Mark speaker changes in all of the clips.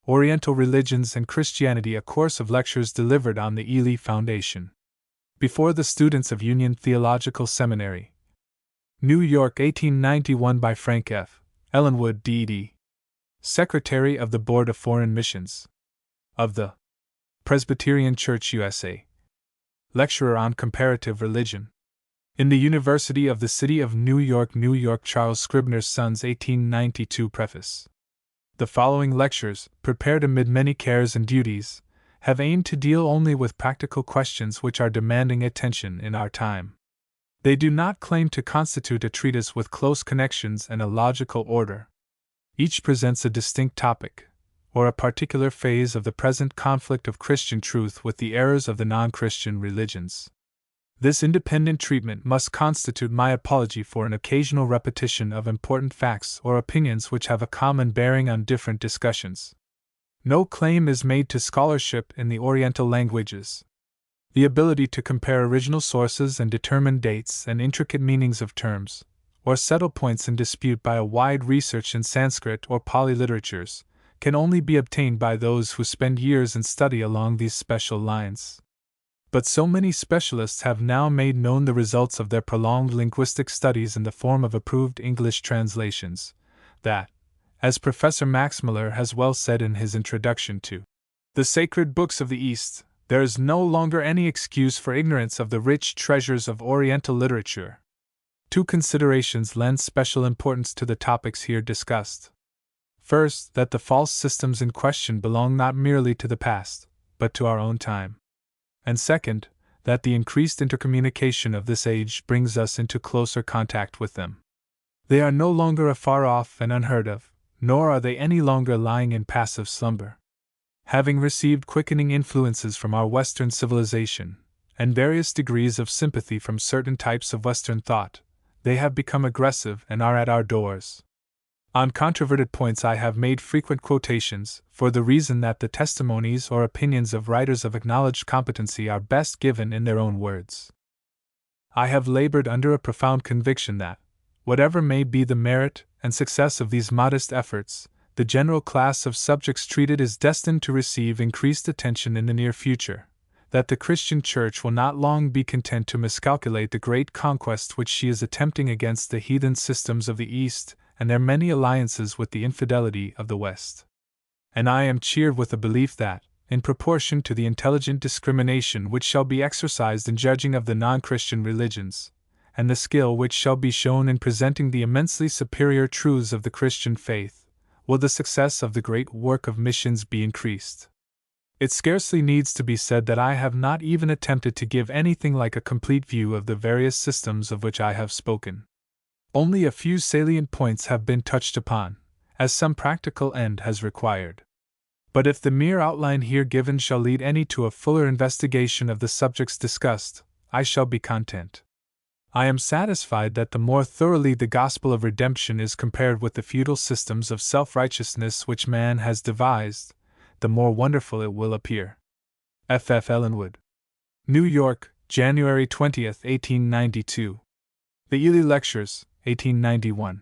Speaker 1: Oriental Religions and Christianity, a course of lectures delivered on the Ely Foundation. Before the students of Union Theological Seminary. New York, 1891, by Frank F. Ellinwood, D.D., Secretary of the Board of Foreign Missions of the Presbyterian Church, USA. Lecturer on Comparative Religion. In the University of the City of New York, Charles Scribner's Sons, 1892. Preface. The following lectures, prepared amid many cares and duties, have aimed to deal only with practical questions which are demanding attention in our time. They do not claim to constitute a treatise with close connections and a logical order. Each presents a distinct topic, or a particular phase of the present conflict of Christian truth with the errors of the non-Christian religions. This independent treatment must constitute my apology for an occasional repetition of important facts or opinions which have a common bearing on different discussions. No claim is made to scholarship in the Oriental languages. The ability to compare original sources and determine dates and intricate meanings of terms, or settle points in dispute by a wide research in Sanskrit or Pali literatures, can only be obtained by those who spend years in study along these special lines. But so many specialists have now made known the results of their prolonged linguistic studies in the form of approved English translations, that, as Professor Max Muller has well said in his introduction to The Sacred Books of the East, there is no longer any excuse for ignorance of the rich treasures of Oriental literature. Two considerations lend special importance to the topics here discussed. First, that the false systems in question belong not merely to the past, but to our own time. And second, that the increased intercommunication of this age brings us into closer contact with them. They are no longer afar off and unheard of, nor are they any longer lying in passive slumber. Having received quickening influences from our Western civilization, and various degrees of sympathy from certain types of Western thought, they have become aggressive and are at our doors. On controverted points I have made frequent quotations, for the reason that the testimonies or opinions of writers of acknowledged competency are best given in their own words. I have labored under a profound conviction that, whatever may be the merit and success of these modest efforts, the general class of subjects treated is destined to receive increased attention in the near future, that the Christian Church will not long be content to miscalculate the great conquest which she is attempting against the heathen systems of the East and their many alliances with the infidelity of the West. And I am cheered with the belief that, in proportion to the intelligent discrimination which shall be exercised in judging of the non-Christian religions, and the skill which shall be shown in presenting the immensely superior truths of the Christian faith, will the success of the great work of missions be increased. It scarcely needs to be said that I have not even attempted to give anything like a complete view of the various systems of which I have spoken. Only a few salient points have been touched upon, as some practical end has required. But if the mere outline here given shall lead any to a fuller investigation of the subjects discussed, I shall be content. I am satisfied that the more thoroughly the gospel of redemption is compared with the futile systems of self-righteousness which man has devised, the more wonderful it will appear. F. F. Ellinwood. New York, January 20, 1892. The Ely Lectures, 1891.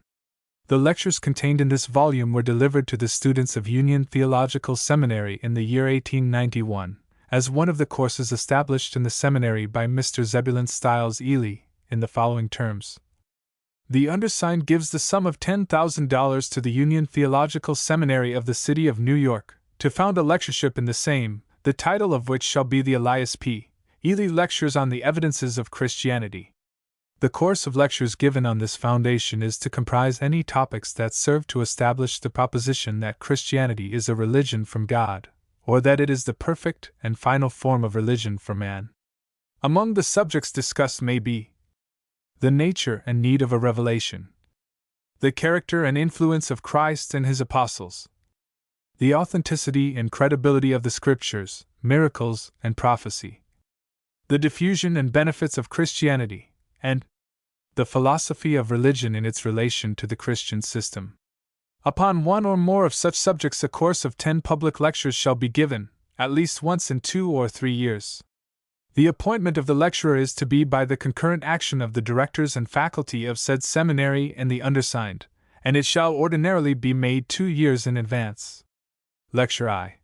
Speaker 1: The lectures contained in this volume were delivered to the students of Union Theological Seminary in the year 1891, as one of the courses established in the seminary by Mr. Zebulon Stiles Ely, in the following terms. The undersigned gives the sum of $10,000 to the Union Theological Seminary of the City of New York, to found a lectureship in the same, the title of which shall be the Elias P. Ely Lectures on the Evidences of Christianity. The course of lectures given on this foundation is to comprise any topics that serve to establish the proposition that Christianity is a religion from God, or that it is the perfect and final form of religion for man. Among the subjects discussed may be the nature and need of a revelation, the character and influence of Christ and his apostles, the authenticity and credibility of the Scriptures, miracles and prophecy, the diffusion and benefits of Christianity, and the philosophy of religion in its relation to the Christian system. Upon one or more of such subjects a course of 10 public lectures shall be given, at least once in 2 or 3 years. The appointment of the lecturer is to be by the concurrent action of the directors and faculty of said seminary and the undersigned, and it shall ordinarily be made 2 years in advance. Lecture I.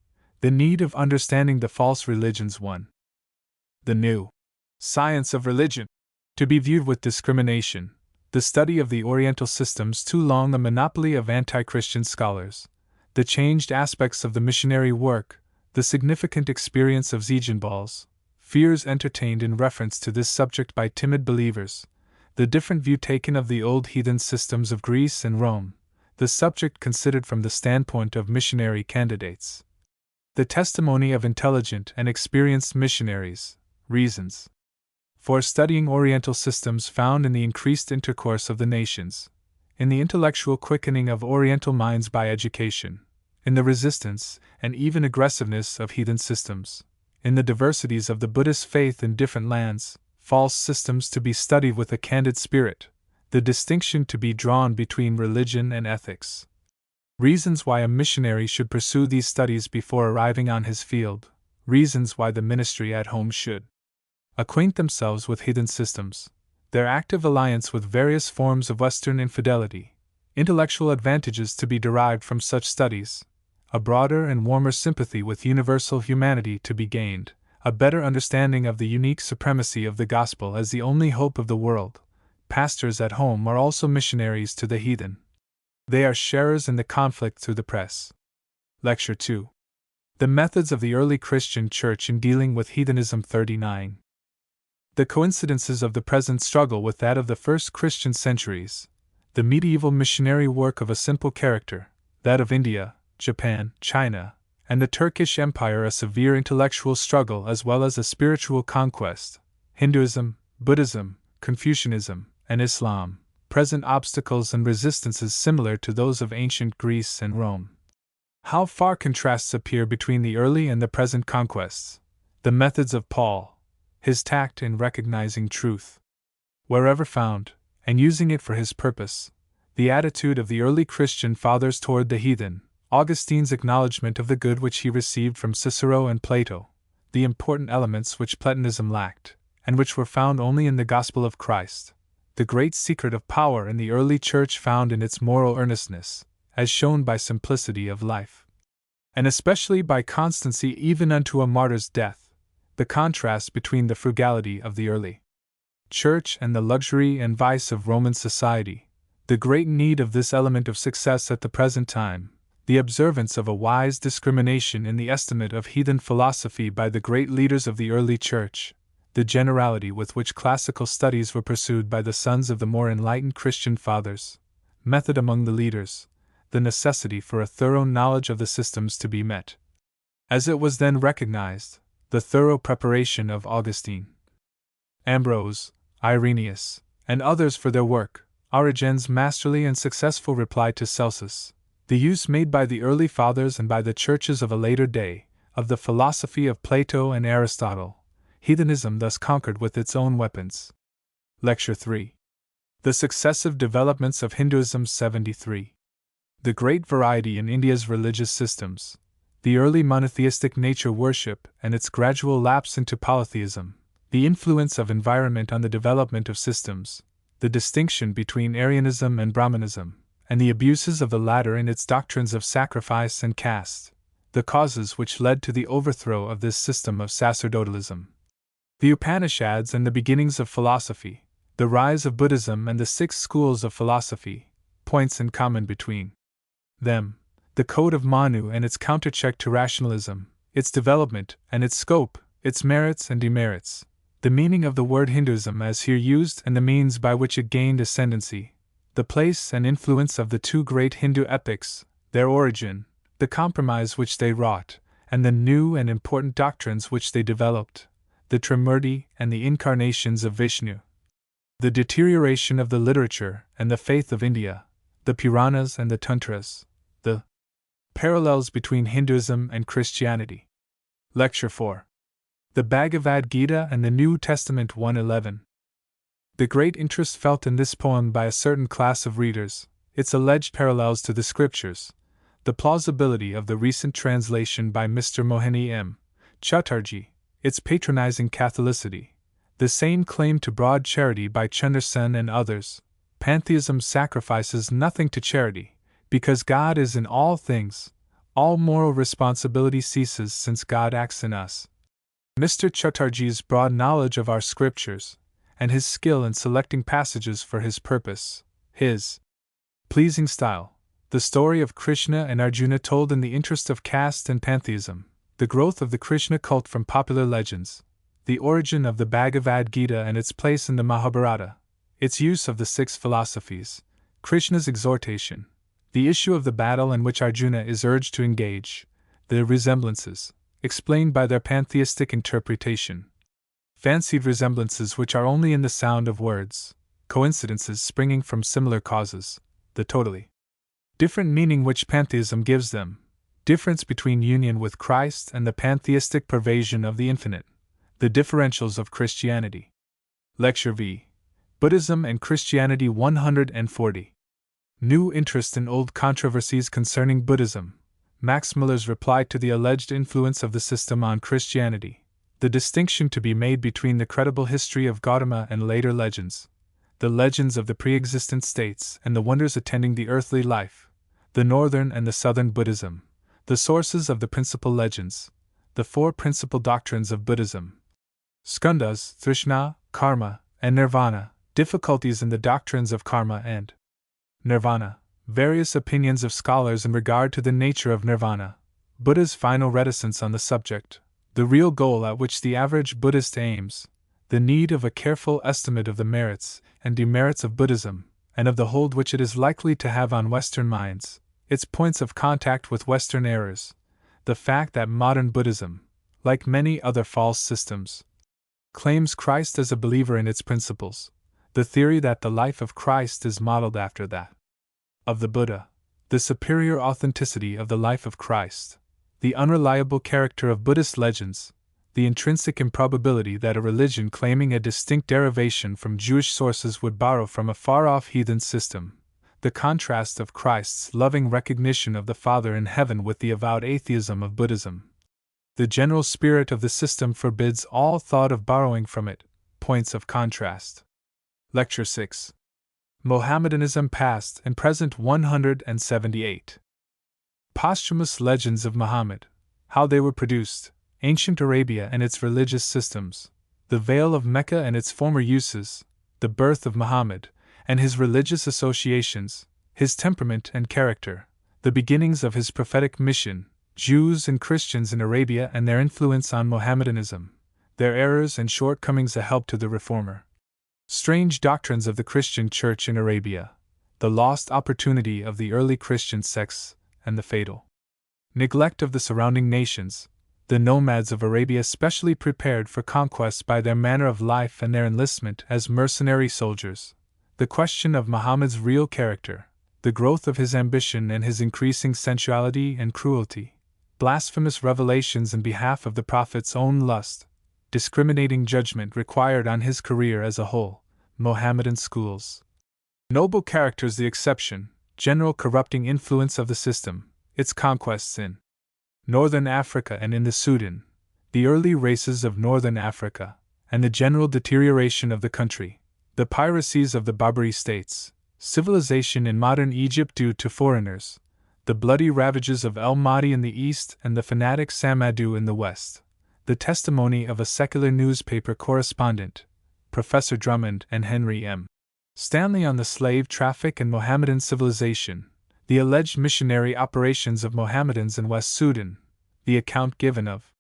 Speaker 1: The Need of Understanding the False Religions 1. The new science of religion, to be viewed with discrimination, the study of the Oriental systems too long a monopoly of anti-Christian scholars, the changed aspects of the missionary work, the significant experience of Ziegenballs, fears entertained in reference to this subject by timid believers, the different view taken of the old heathen systems of Greece and Rome, the subject considered from the standpoint of missionary candidates, the testimony of intelligent and experienced missionaries, reasons for studying Oriental systems found in the increased intercourse of the nations, in the intellectual quickening of Oriental minds by education, in the resistance and even aggressiveness of heathen systems, in the diversities of the Buddhist faith in different lands, false systems to be studied with a candid spirit, the distinction to be drawn between religion and ethics, reasons why a missionary should pursue these studies before arriving on his field, reasons why the ministry at home should acquaint themselves with heathen systems, their active alliance with various forms of Western infidelity, intellectual advantages to be derived from such studies, a broader and warmer sympathy with universal humanity to be gained, a better understanding of the unique supremacy of the gospel as the only hope of the world. Pastors at home are also missionaries to the heathen. They are sharers in the conflict through the press. Lecture 2. The Methods of the Early Christian Church in Dealing with Heathenism 39. The coincidences of the present struggle with that of the first Christian centuries, the medieval missionary work of a simple character, that of India, Japan, China, and the Turkish Empire, a severe intellectual struggle as well as a spiritual conquest, Hinduism, Buddhism, Confucianism, and Islam, present obstacles and resistances similar to those of ancient Greece and Rome. How far contrasts appear between the early and the present conquests, the methods of Paul, his tact in recognizing truth, wherever found, and using it for his purpose, the attitude of the early Christian fathers toward the heathen, Augustine's acknowledgement of the good which he received from Cicero and Plato, the important elements which Platonism lacked, and which were found only in the gospel of Christ, the great secret of power in the early church found in its moral earnestness, as shown by simplicity of life, and especially by constancy even unto a martyr's death, the contrast between the frugality of the early church and the luxury and vice of Roman society, the great need of this element of success at the present time, the observance of a wise discrimination in the estimate of heathen philosophy by the great leaders of the early church, the generality with which classical studies were pursued by the sons of the more enlightened Christian fathers, method among the leaders, the necessity for a thorough knowledge of the systems to be met, as it was then recognized, the thorough preparation of Augustine, Ambrose, Irenaeus, and others for their work, Origen's masterly and successful reply to Celsus, the use made by the early fathers and by the churches of a later day, of the philosophy of Plato and Aristotle, heathenism thus conquered with its own weapons. Lecture 3. The successive developments of Hinduism 73. The great variety in India's religious systems, the early monotheistic nature worship and its gradual lapse into polytheism, the influence of environment on the development of systems, the distinction between Arianism and Brahmanism, and the abuses of the latter in its doctrines of sacrifice and caste, the causes which led to the overthrow of this system of sacerdotalism, the Upanishads and the beginnings of philosophy, the rise of Buddhism and the 6 schools of philosophy, points in common between them, the Code of Manu and its countercheck to rationalism, its development and its scope, its merits and demerits, the meaning of the word Hinduism as here used and the means by which it gained ascendancy, the place and influence of the 2 great Hindu epics, their origin, the compromise which they wrought, and the new and important doctrines which they developed, the Trimurti and the incarnations of Vishnu, the deterioration of the literature and the faith of India, the Puranas and the Tantras, the parallels between Hinduism and Christianity. Lecture 4. The Bhagavad Gita and the New Testament 111. The great interest felt in this poem by a certain class of readers, its alleged parallels to the scriptures, the plausibility of the recent translation by Mr. Mohini M. Chatterjee, its patronizing Catholicity, the same claim to broad charity by Chunder Sen and others. Pantheism sacrifices nothing to charity, because God is in all things, all moral responsibility ceases since God acts in us. Mr. Chatterjee's broad knowledge of our scriptures, and his skill in selecting passages for his purpose, his pleasing style, the story of Krishna and Arjuna told in the interest of caste and pantheism, the growth of the Krishna cult from popular legends, the origin of the Bhagavad Gita and its place in the Mahabharata, its use of the six philosophies, Krishna's exhortation, the issue of the battle in which Arjuna is urged to engage, the resemblances, explained by their pantheistic interpretation, fancied resemblances which are only in the sound of words, coincidences springing from similar causes, the totally different meaning which pantheism gives them, difference between union with Christ and the pantheistic pervasion of the infinite, the differentials of Christianity. Lecture V. Buddhism and Christianity 140. New interest in old controversies concerning Buddhism. Max Muller's reply to the alleged influence of the system on Christianity. The distinction to be made between the credible history of Gautama and later legends, the legends of the pre-existent states and the wonders attending the earthly life, the northern and the southern Buddhism, the sources of the principal legends, the four principal doctrines of Buddhism, skandhas, Trishna, Karma, and Nirvana, difficulties in the doctrines of Karma and Nirvana, various opinions of scholars in regard to the nature of Nirvana, Buddha's final reticence on the subject, the real goal at which the average Buddhist aims, the need of a careful estimate of the merits and demerits of Buddhism, and of the hold which it is likely to have on Western minds, its points of contact with Western errors, the fact that modern Buddhism, like many other false systems, claims Christ as a believer in its principles, the theory that the life of Christ is modeled after that of the Buddha, the superior authenticity of the life of Christ, the unreliable character of Buddhist legends, the intrinsic improbability that a religion claiming a distinct derivation from Jewish sources would borrow from a far-off heathen system, the contrast of Christ's loving recognition of the Father in heaven with the avowed atheism of Buddhism. The general spirit of the system forbids all thought of borrowing from it. Points of contrast. Lecture 6. Mohammedanism Past and Present 178. Posthumous Legends of Muhammad, How They Were Produced, Ancient Arabia and Its Religious Systems, The Veil of Mecca and Its Former Uses, The Birth of Muhammad, and His Religious Associations, His Temperament and Character, The Beginnings of His Prophetic Mission, Jews and Christians in Arabia and Their Influence on Mohammedanism, Their Errors and Shortcomings a Help to the Reformer. Strange Doctrines of the Christian Church in Arabia, The Lost Opportunity of the Early Christian Sects, and the Fatal Neglect of the Surrounding Nations, The Nomads of Arabia specially prepared for conquest by their manner of life and their enlistment as mercenary soldiers, The Question of Muhammad's Real Character, The Growth of His Ambition and His Increasing Sensuality and Cruelty, Blasphemous Revelations in behalf of the Prophet's own lust, Discriminating Judgment required on his career as a whole, Mohammedan Schools. Noble Characters the exception, General Corrupting Influence of the System, Its Conquests in Northern Africa and in the Sudan, The Early Races of Northern Africa, and the General Deterioration of the Country, The Piracies of the Barbary States, Civilization in Modern Egypt due to Foreigners, The Bloody Ravages of El Mahdi in the East and the Fanatic Samadou in the West, The Testimony of a Secular Newspaper Correspondent, Professor Drummond and Henry M. Stanley on the Slave Traffic and Mohammedan Civilization, The Alleged Missionary Operations of Mohammedans in West Sudan, The Account Given of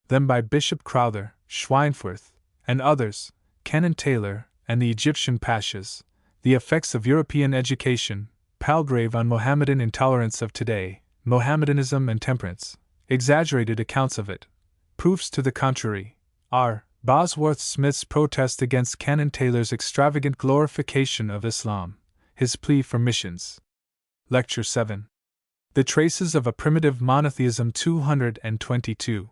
Speaker 1: them by Bishop Crowther, Schweinfurth, and others, Canon Taylor, and the Egyptian Pashas, The Effects of European Education, Palgrave on Mohammedan Intolerance of Today, Mohammedanism and Temperance, Exaggerated Accounts of it, Proofs to the Contrary, R. Bosworth Smith's Protest against Canon Taylor's Extravagant Glorification of Islam, His Plea for Missions. Lecture 7. The Traces of a Primitive Monotheism 222.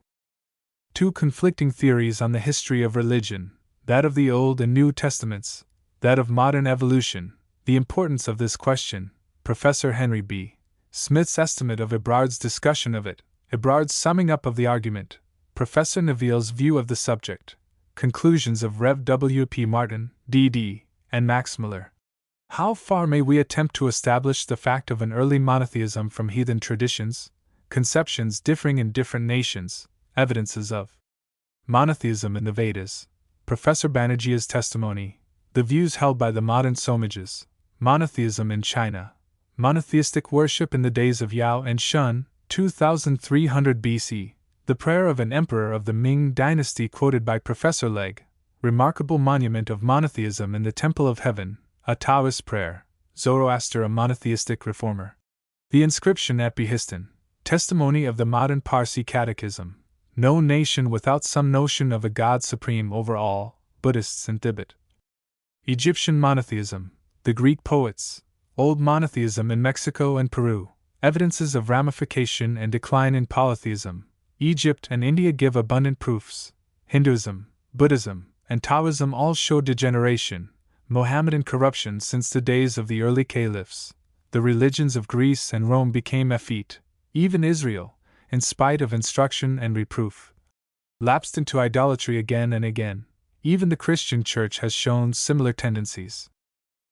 Speaker 1: Two conflicting theories on the history of religion, that of the Old and New Testaments, that of modern evolution, the importance of this question, Professor Henry B. Smith's estimate of Ebrard's discussion of it, Ebrard's summing up of the argument, Professor Neville's view of the subject, conclusions of Rev. W. P. Martin, D.D., and Max Muller. How far may we attempt to establish the fact of an early monotheism from heathen traditions? conceptions differing in different nations, evidences of monotheism in the Vedas, Professor Banerjee's testimony, the views held by the modern Somajas, monotheism in China, monotheistic worship in the days of Yao and Shun, 2300 BC, the prayer of an emperor of the Ming dynasty quoted by Professor Legge, remarkable monument of monotheism in the Temple of Heaven, a Taoist prayer, Zoroaster a monotheistic reformer. The inscription at Behistun, testimony of the modern Parsi Catechism, no nation without some notion of a God supreme over all, Buddhists in Tibet. Egyptian monotheism, the Greek poets, old monotheism in Mexico and Peru, evidences of ramification and decline in polytheism. Egypt and India give abundant proofs. Hinduism, Buddhism, and Taoism all show degeneration, Mohammedan corruption since the days of the early caliphs. The religions of Greece and Rome became effete. Even Israel, in spite of instruction and reproof, lapsed into idolatry again and again. Even the Christian Church has shown similar tendencies.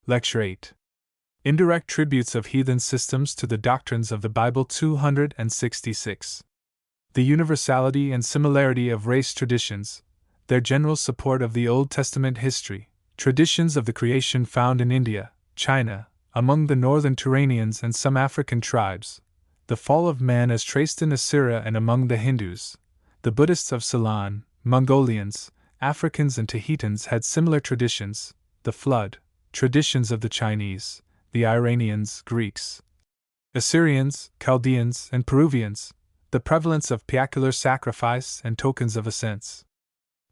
Speaker 1: Lecture 8. Indirect Tributes of Heathen Systems to the Doctrines of the Bible 266. The universality and similarity of race traditions, their general support of the Old Testament history, traditions of the creation found in India, China, among the northern Turanians and some African tribes, the fall of man as traced in Assyria and among the Hindus, the Buddhists of Ceylon, Mongolians, Africans and Tahitians had similar traditions, the flood, traditions of the Chinese, the Iranians, Greeks, Assyrians, Chaldeans, and Peruvians, the prevalence of piacular sacrifice and tokens of a sense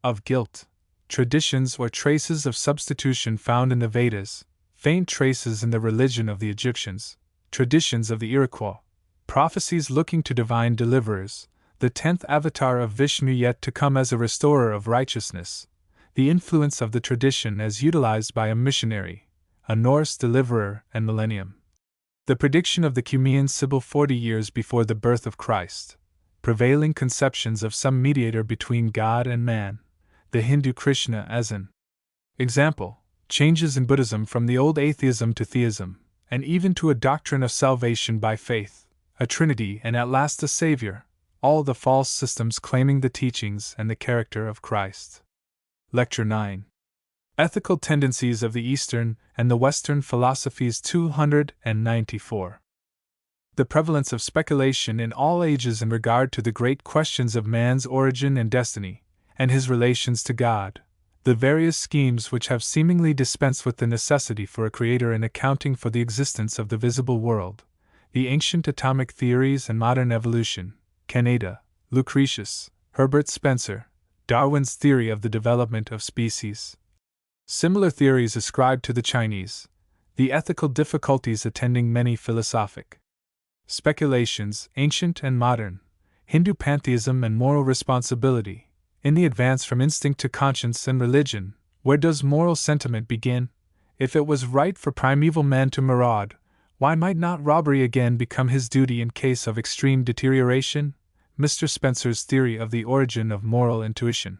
Speaker 1: of guilt, traditions or traces of substitution found in the Vedas, faint traces in the religion of the Egyptians, traditions of the Iroquois, prophecies looking to divine deliverers, the 10th avatar of Vishnu yet to come as a restorer of righteousness, the influence of the tradition as utilized by a missionary, a Norse deliverer and millennium. The prediction of the Cumean Sibyl 40 years before the birth of Christ, prevailing conceptions of some mediator between God and man, the Hindu Krishna as an example, changes in Buddhism from the old atheism to theism, and even to a doctrine of salvation by faith, a trinity and at last a savior, all the false systems claiming the teachings and the character of Christ. Lecture 9. Ethical Tendencies of the Eastern and the Western Philosophies 294. The prevalence of speculation in all ages in regard to the great questions of man's origin and destiny, and his relations to God, the various schemes which have seemingly dispensed with the necessity for a creator in accounting for the existence of the visible world, the ancient atomic theories and modern evolution, Canada, Lucretius, Herbert Spencer, Darwin's theory of the development of species. Similar theories ascribed to the Chinese, the ethical difficulties attending many philosophic speculations, ancient and modern, Hindu pantheism and moral responsibility, in the advance from instinct to conscience and religion. Where does moral sentiment begin? If it was right for primeval man to maraud, why might not robbery again become his duty in case of extreme deterioration? Mr. Spencer's theory of the origin of moral intuition.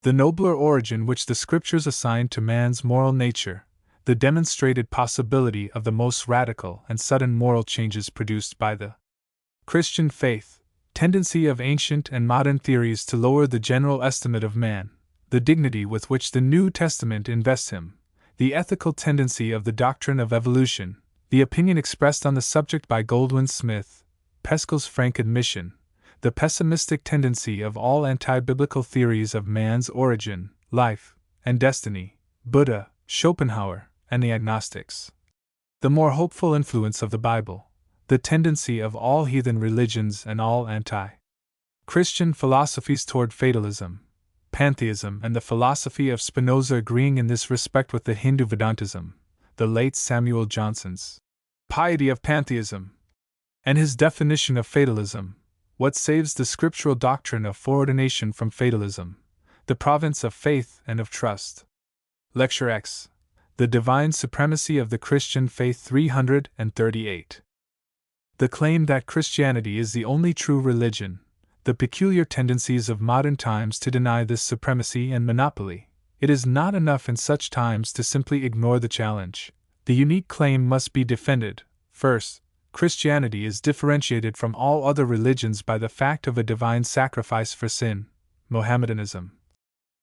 Speaker 1: The nobler origin which the Scriptures assign to man's moral nature, the demonstrated possibility of the most radical and sudden moral changes produced by the Christian faith, tendency of ancient and modern theories to lower the general estimate of man, the dignity with which the New Testament invests him, the ethical tendency of the doctrine of evolution, the opinion expressed on the subject by Goldwin Smith, Pascal's frank admission, the pessimistic tendency of all anti-biblical theories of man's origin, life, and destiny, Buddha, Schopenhauer, and the agnostics. The more hopeful influence of the Bible, the tendency of all heathen religions and all anti-Christian philosophies toward fatalism, pantheism, and the philosophy of Spinoza agreeing in this respect with the Hindu Vedantism, the late Samuel Johnson's piety of pantheism, and his definition of fatalism. What saves the scriptural doctrine of foreordination from fatalism? The province of faith and of trust. Lecture X. The Divine Supremacy of the Christian Faith 338. The claim that Christianity is the only true religion, the peculiar tendencies of modern times to deny this supremacy and monopoly. It is not enough in such times to simply ignore the challenge. The unique claim must be defended. First, Christianity is differentiated from all other religions by the fact of a divine sacrifice for sin. Mohammedanism,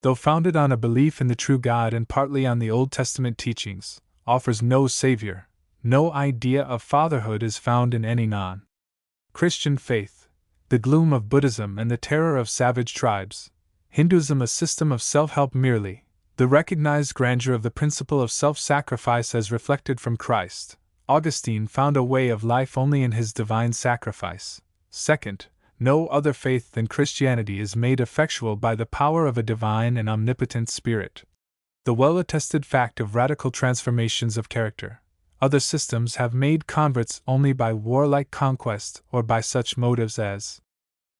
Speaker 1: though founded on a belief in the true God and partly on the Old Testament teachings, offers no savior. No idea of fatherhood is found in any non-Christian faith. The gloom of Buddhism and the terror of savage tribes. Hinduism, a system of self-help merely. The recognized grandeur of the principle of self-sacrifice as reflected from Christ. Augustine found a way of life only in his divine sacrifice. Second, no other faith than Christianity is made effectual by the power of a divine and omnipotent spirit. The well-attested fact of radical transformations of character. Other systems have made converts only by warlike conquest or by such motives as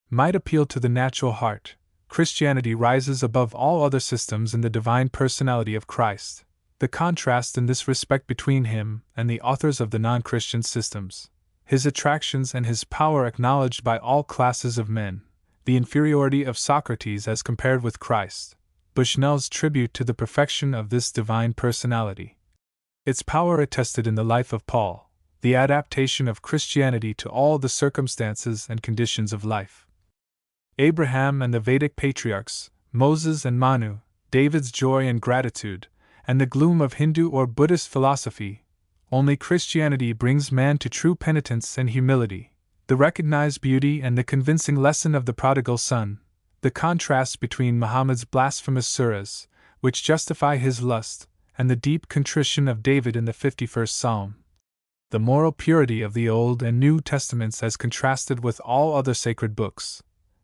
Speaker 1: might appeal to the natural heart. Christianity rises above all other systems in the divine personality of Christ. The contrast in this respect between him and the authors of the non-Christian systems, his attractions and his power acknowledged by all classes of men, the inferiority of Socrates as compared with Christ, Bushnell's tribute to the perfection of this divine personality, its power attested in the life of Paul, the adaptation of Christianity to all the circumstances and conditions of life. Abraham and the Vedic patriarchs, Moses and Manu, David's joy and gratitude, and the gloom of Hindu or Buddhist philosophy. Only Christianity brings man to true penitence and humility, the recognized beauty and the convincing lesson of the prodigal son, the contrast between Muhammad's blasphemous surahs, which justify his lust, and the deep contrition of David in the 51st Psalm. The moral purity of the Old and New Testaments as contrasted with all other sacred books.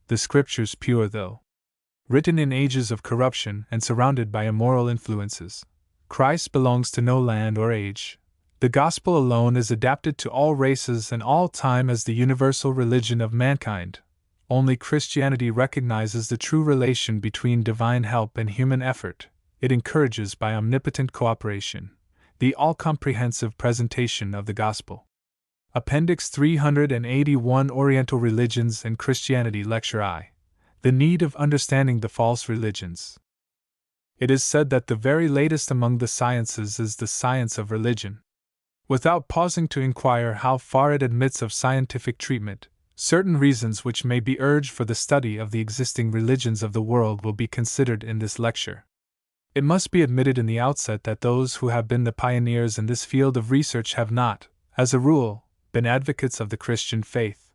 Speaker 1: The Scriptures pure though written in ages of corruption and surrounded by immoral influences. Christ belongs to no land or age. The Gospel alone is adapted to all races and all time as the universal religion of mankind. Only Christianity recognizes the true relation between divine help and human effort. It encourages by omnipotent cooperation the all-comprehensive presentation of the Gospel. Appendix 381 Oriental Religions and Christianity Lecture I. The Need of Understanding the False Religions. It is said that the very latest among the sciences is the science of religion. Without pausing to inquire how far it admits of scientific treatment, certain reasons which may be urged for the study of the existing religions of the world will be considered in this lecture. It must be admitted in the outset that those who have been the pioneers in this field of research have not, as a rule, been advocates of the Christian faith.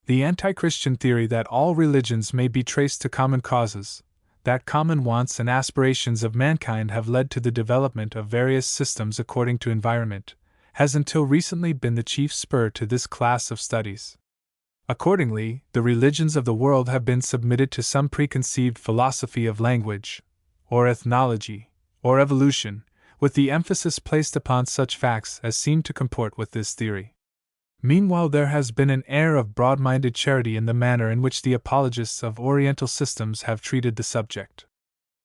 Speaker 1: The anti-Christian theory that all religions may be traced to common causes, that common wants and aspirations of mankind have led to the development of various systems according to environment, has until recently been the chief spur to this class of studies. Accordingly, the religions of the world have been submitted to some preconceived philosophy of language, or ethnology, or evolution, with the emphasis placed upon such facts as seem to comport with this theory. Meanwhile, there has been an air of broad-minded charity in the manner in which the apologists of Oriental systems have treated the subject.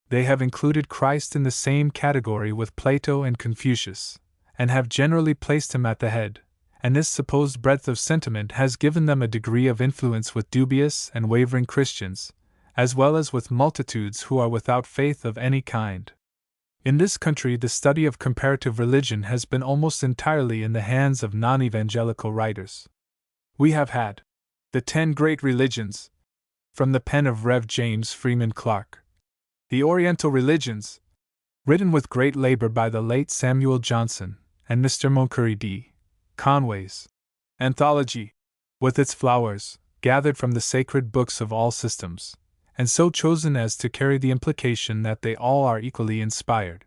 Speaker 1: They have included Christ in the same category with Plato and Confucius, and have generally placed him at the head, and this supposed breadth of sentiment has given them a degree of influence with dubious and wavering Christians, as well as with multitudes who are without faith of any kind. In this country, the study of comparative religion has been almost entirely in the hands of non-evangelical writers. We have had the 10 Great Religions, from the pen of Rev. James Freeman Clarke. The Oriental Religions, written with great labor by the late Samuel Johnson and Mr. Montgomery D. Conway's Anthology, with its flowers, gathered from the sacred books of all systems, and so chosen as to carry the implication that they all are equally inspired.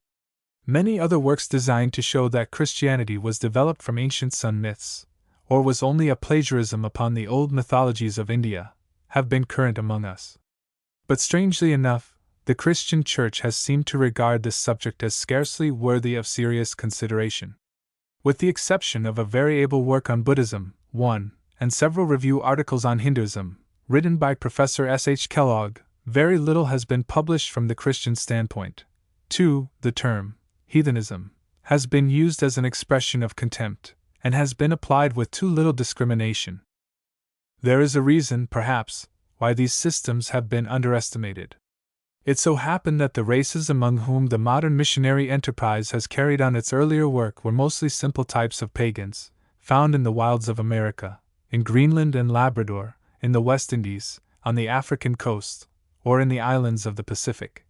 Speaker 1: Many other works designed to show that Christianity was developed from ancient sun myths, or was only a plagiarism upon the old mythologies of India, have been current among us. But strangely enough, the Christian Church has seemed to regard this subject as scarcely worthy of serious consideration. With the exception of a very able work on Buddhism, 1, and several review articles on Hinduism, written by Professor S. H. Kellogg, very little has been published from the Christian standpoint. 2. The term, heathenism, has been used as an expression of contempt, and has been applied with too little discrimination. There is a reason, perhaps, why these systems have been underestimated. It so happened that the races among whom the modern missionary enterprise has carried on its earlier work were mostly simple types of pagans, found in the wilds of America, in Greenland and Labrador, in the West Indies, on the African coast, or in the islands of the Pacific.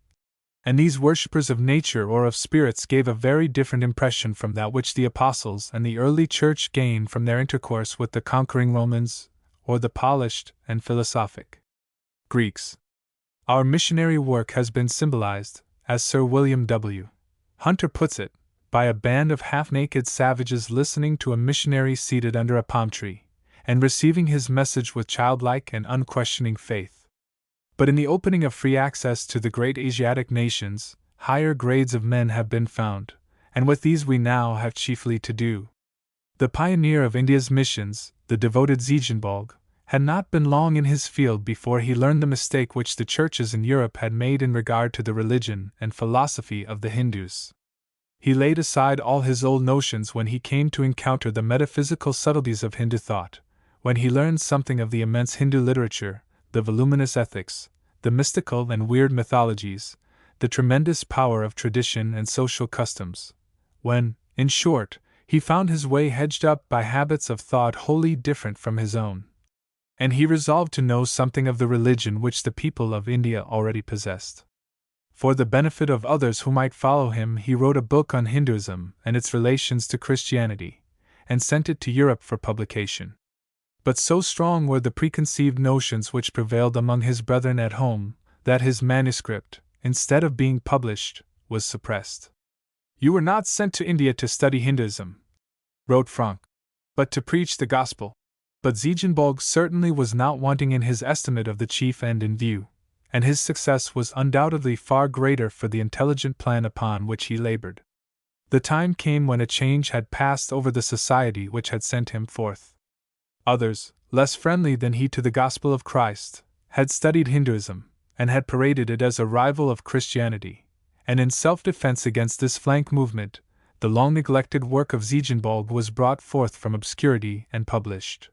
Speaker 1: And these worshippers of nature or of spirits gave a very different impression from that which the apostles and the early church gained from their intercourse with the conquering Romans, or the polished and philosophic Greeks. Our missionary work has been symbolized, as Sir William W. Hunter puts it, by a band of half-naked savages listening to a missionary seated under a palm tree, and receiving his message with childlike and unquestioning faith. But in the opening of free access to the great Asiatic nations, higher grades of men have been found, and with these we now have chiefly to do. The pioneer of India's missions, the devoted Ziegenbalg, had not been long in his field before he learned the mistake which the churches in Europe had made in regard to the religion and philosophy of the Hindus. He laid aside all his old notions when he came to encounter the metaphysical subtleties of Hindu thought, when he learned something of the immense Hindu literature, the voluminous ethics, the mystical and weird mythologies, the tremendous power of tradition and social customs, when, in short, he found his way hedged up by habits of thought wholly different from his own. And he resolved to know something of the religion which the people of India already possessed. For the benefit of others who might follow him, he wrote a book on Hinduism and its relations to Christianity, and sent it to Europe for publication. But so strong were the preconceived notions which prevailed among his brethren at home, that his manuscript, instead of being published, was suppressed. "You were not sent to India to study Hinduism," wrote Franck, "but to preach the gospel." But Ziegenbalg certainly was not wanting in his estimate of the chief end in view, and his success was undoubtedly far greater for the intelligent plan upon which he labored. The time came when a change had passed over the society which had sent him forth. Others, less friendly than he to the gospel of Christ, had studied Hinduism, and had paraded it as a rival of Christianity, and in self-defense against this flank movement, the long-neglected work of Ziegenbalg was brought forth from obscurity and published.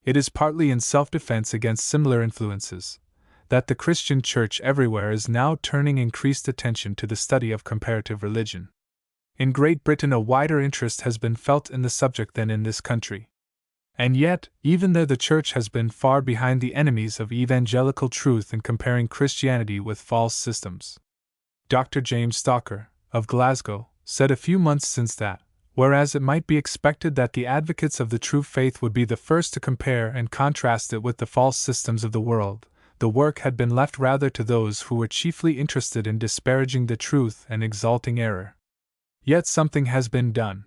Speaker 1: It is partly in self-defense against similar influences that the Christian Church everywhere is now turning increased attention to the study of comparative religion. In Great Britain a wider interest has been felt in the subject than in this country. And yet, even there the Church has been far behind the enemies of evangelical truth in comparing Christianity with false systems. Dr. James Stalker, of Glasgow, said a few months since that, whereas it might be expected that the advocates of the true faith would be the first to compare and contrast it with the false systems of the world, the work had been left rather to those who were chiefly interested in disparaging the truth and exalting error. Yet something has been done.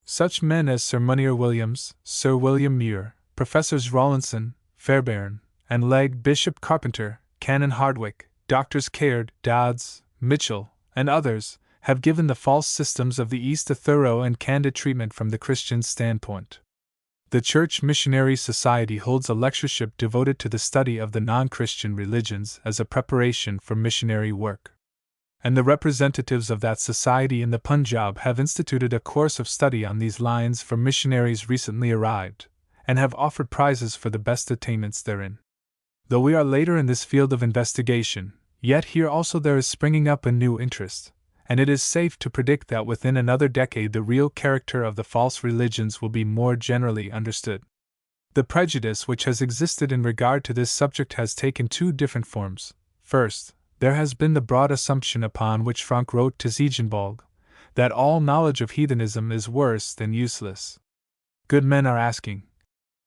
Speaker 1: Such men as Sir Munir Williams, Sir William Muir, Professors Rawlinson, Fairbairn, and Legge, Bishop Carpenter, Canon Hardwick, Doctors Caird, Dodds, Mitchell, and others, have given the false systems of the East a thorough and candid treatment from the Christian standpoint. The Church Missionary Society holds a lectureship devoted to the study of the non-Christian religions as a preparation for missionary work. And the representatives of that society in the Punjab have instituted a course of study on these lines for missionaries recently arrived, and have offered prizes for the best attainments therein. Though we are later in this field of investigation, yet here also there is springing up a new interest, and it is safe to predict that within another decade the real character of the false religions will be more generally understood. The prejudice which has existed in regard to this subject has taken two different forms. First, there has been the broad assumption upon which Franck wrote to Ziegenbalg, that all knowledge of heathenism is worse than useless. Good men are asking,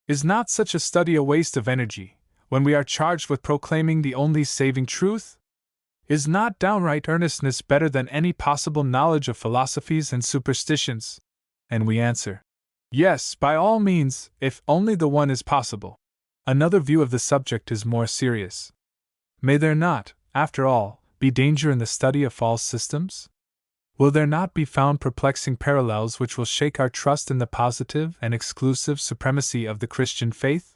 Speaker 1: is not such a study a waste of energy, when we are charged with proclaiming the only saving truth? Is not downright earnestness better than any possible knowledge of philosophies and superstitions? And we answer, yes, by all means, if only the one is possible. Another view of the subject is more serious. May there not, after all, be danger in the study of false systems? Will there not be found perplexing parallels which will shake our trust in the positive and exclusive supremacy of the Christian faith?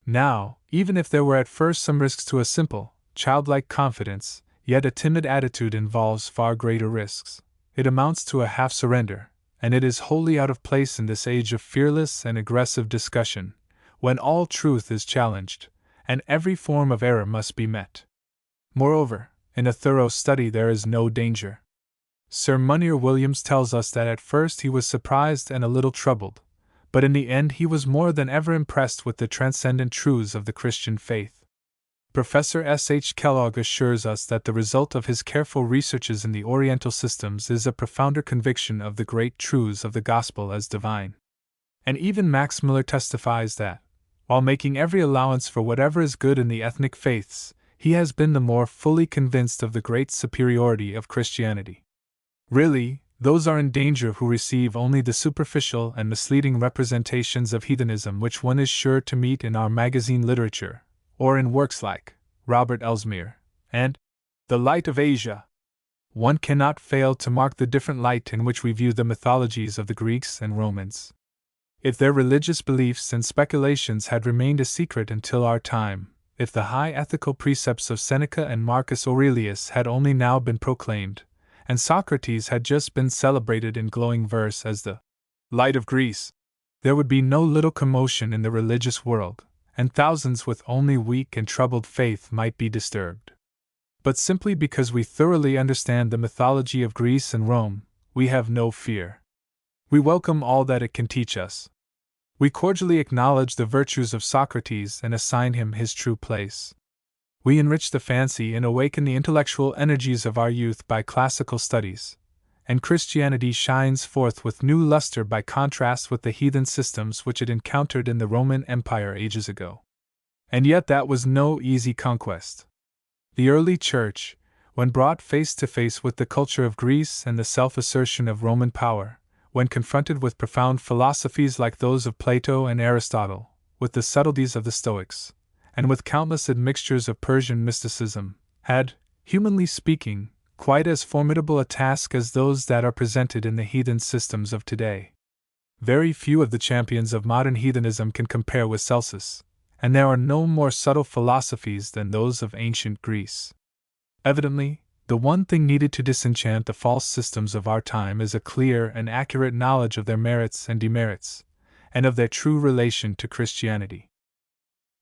Speaker 1: Now, even if there were at first some risks to a simple, childlike confidence, yet a timid attitude involves far greater risks. It amounts to a half-surrender, and it is wholly out of place in this age of fearless and aggressive discussion, when all truth is challenged, and every form of error must be met. Moreover, in a thorough study there is no danger. Sir Munir Williams tells us that at first he was surprised and a little troubled, but in the end he was more than ever impressed with the transcendent truths of the Christian faith. Professor S. H. Kellogg assures us that the result of his careful researches in the Oriental systems is a profounder conviction of the great truths of the Gospel as divine. And even Max Muller testifies that, while making every allowance for whatever is good in the ethnic faiths, he has been the more fully convinced of the great superiority of Christianity. Really, those are in danger who receive only the superficial and misleading representations of heathenism which one is sure to meet in our magazine literature, or in works like Robert Elsmere and The Light of Asia. One cannot fail to mark the different light in which we view the mythologies of the Greeks and Romans. If their religious beliefs and speculations had remained a secret until our time, if the high ethical precepts of Seneca and Marcus Aurelius had only now been proclaimed, and Socrates had just been celebrated in glowing verse as the light of Greece, there would be no little commotion in the religious world, and thousands with only weak and troubled faith might be disturbed. But simply because we thoroughly understand the mythology of Greece and Rome, we have no fear. We welcome all that it can teach us. We cordially acknowledge the virtues of Socrates and assign him his true place. We enrich the fancy and awaken the intellectual energies of our youth by classical studies, and Christianity shines forth with new luster by contrast with the heathen systems which it encountered in the Roman Empire ages ago. And yet that was no easy conquest. The early Church, when brought face to face with the culture of Greece and the self-assertion of Roman power, when confronted with profound philosophies like those of Plato and Aristotle, with the subtleties of the Stoics, and with countless admixtures of Persian mysticism, had, humanly speaking, quite as formidable a task as those that are presented in the heathen systems of today. Very few of the champions of modern heathenism can compare with Celsus, and there are no more subtle philosophies than those of ancient Greece. Evidently, the one thing needed to disenchant the false systems of our time is a clear and accurate knowledge of their merits and demerits, and of their true relation to Christianity.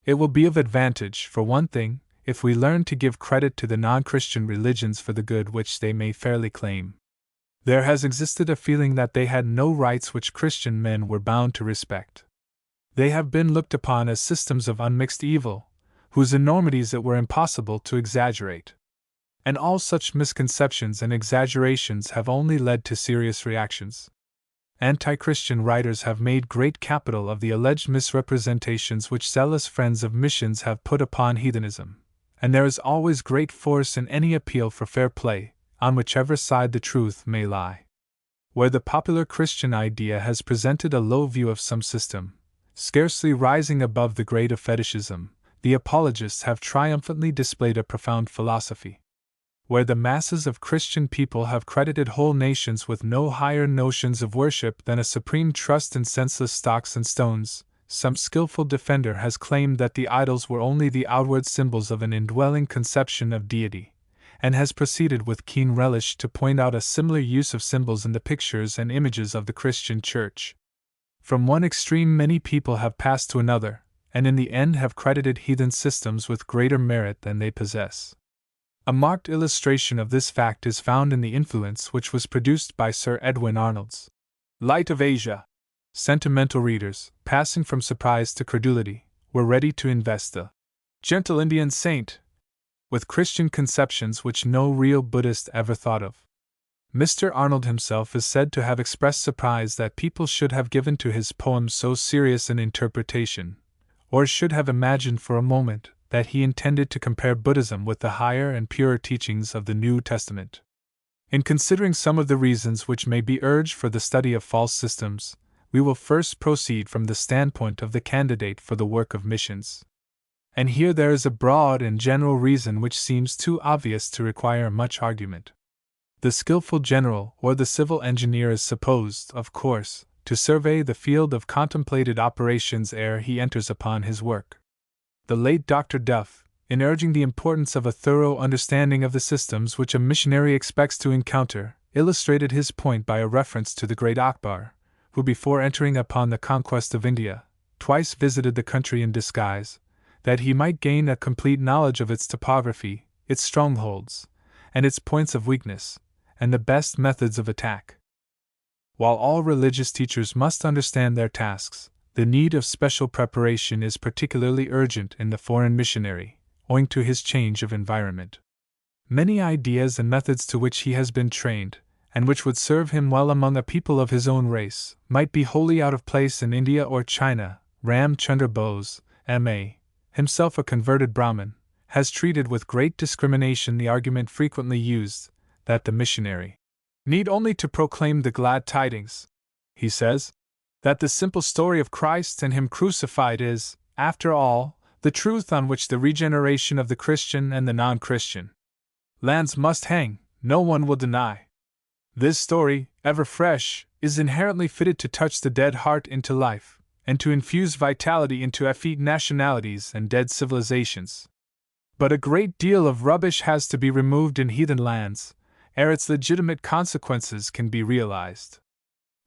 Speaker 1: It will be of advantage, for one thing, if we learn to give credit to the non-Christian religions for the good which they may fairly claim. There has existed a feeling that they had no rights which Christian men were bound to respect. They have been looked upon as systems of unmixed evil, whose enormities it were impossible to exaggerate. And all such misconceptions and exaggerations have only led to serious reactions. Anti-Christian writers have made great capital of the alleged misrepresentations which zealous friends of missions have put upon heathenism, and there is always great force in any appeal for fair play, on whichever side the truth may lie. Where the popular Christian idea has presented a low view of some system, scarcely rising above the grade of fetishism, the apologists have triumphantly displayed a profound philosophy. Where the masses of Christian people have credited whole nations with no higher notions of worship than a supreme trust in senseless stocks and stones, some skillful defender has claimed that the idols were only the outward symbols of an indwelling conception of deity, and has proceeded with keen relish to point out a similar use of symbols in the pictures and images of the Christian Church. From one extreme many people have passed to another, and in the end have credited heathen systems with greater merit than they possess. A marked illustration of this fact is found in the influence which was produced by Sir Edwin Arnold's Light of Asia. Sentimental readers, passing from surprise to credulity, were ready to invest the gentle Indian saint with Christian conceptions which no real Buddhist ever thought of. Mr. Arnold himself is said to have expressed surprise that people should have given to his poem so serious an interpretation, or should have imagined for a moment that he intended to compare Buddhism with the higher and purer teachings of the New Testament. In considering some of the reasons which may be urged for the study of false systems, we will first proceed from the standpoint of the candidate for the work of missions. And here there is a broad and general reason which seems too obvious to require much argument. The skillful general or the civil engineer is supposed, of course, to survey the field of contemplated operations ere he enters upon his work. The late Dr. Duff, in urging the importance of a thorough understanding of the systems which a missionary expects to encounter, illustrated his point by a reference to the great Akbar, who before entering upon the conquest of India, twice visited the country in disguise, that he might gain a complete knowledge of its topography, its strongholds, and its points of weakness, and the best methods of attack. While all religious teachers must understand their tasks, the need of special preparation is particularly urgent in the foreign missionary, owing to his change of environment. Many ideas and methods to which he has been trained, and which would serve him well among a people of his own race, might be wholly out of place in India or China. Ram Chandra Bose, M.A., himself a converted Brahmin, has treated with great discrimination the argument frequently used, that the missionary need only to proclaim the glad tidings. He says that the simple story of Christ and Him crucified is, after all, the truth on which the regeneration of the Christian and the non-Christian lands must hang, no one will deny. This story, ever fresh, is inherently fitted to touch the dead heart into life, and to infuse vitality into effete nationalities and dead civilizations. But a great deal of rubbish has to be removed in heathen lands, ere its legitimate consequences can be realized.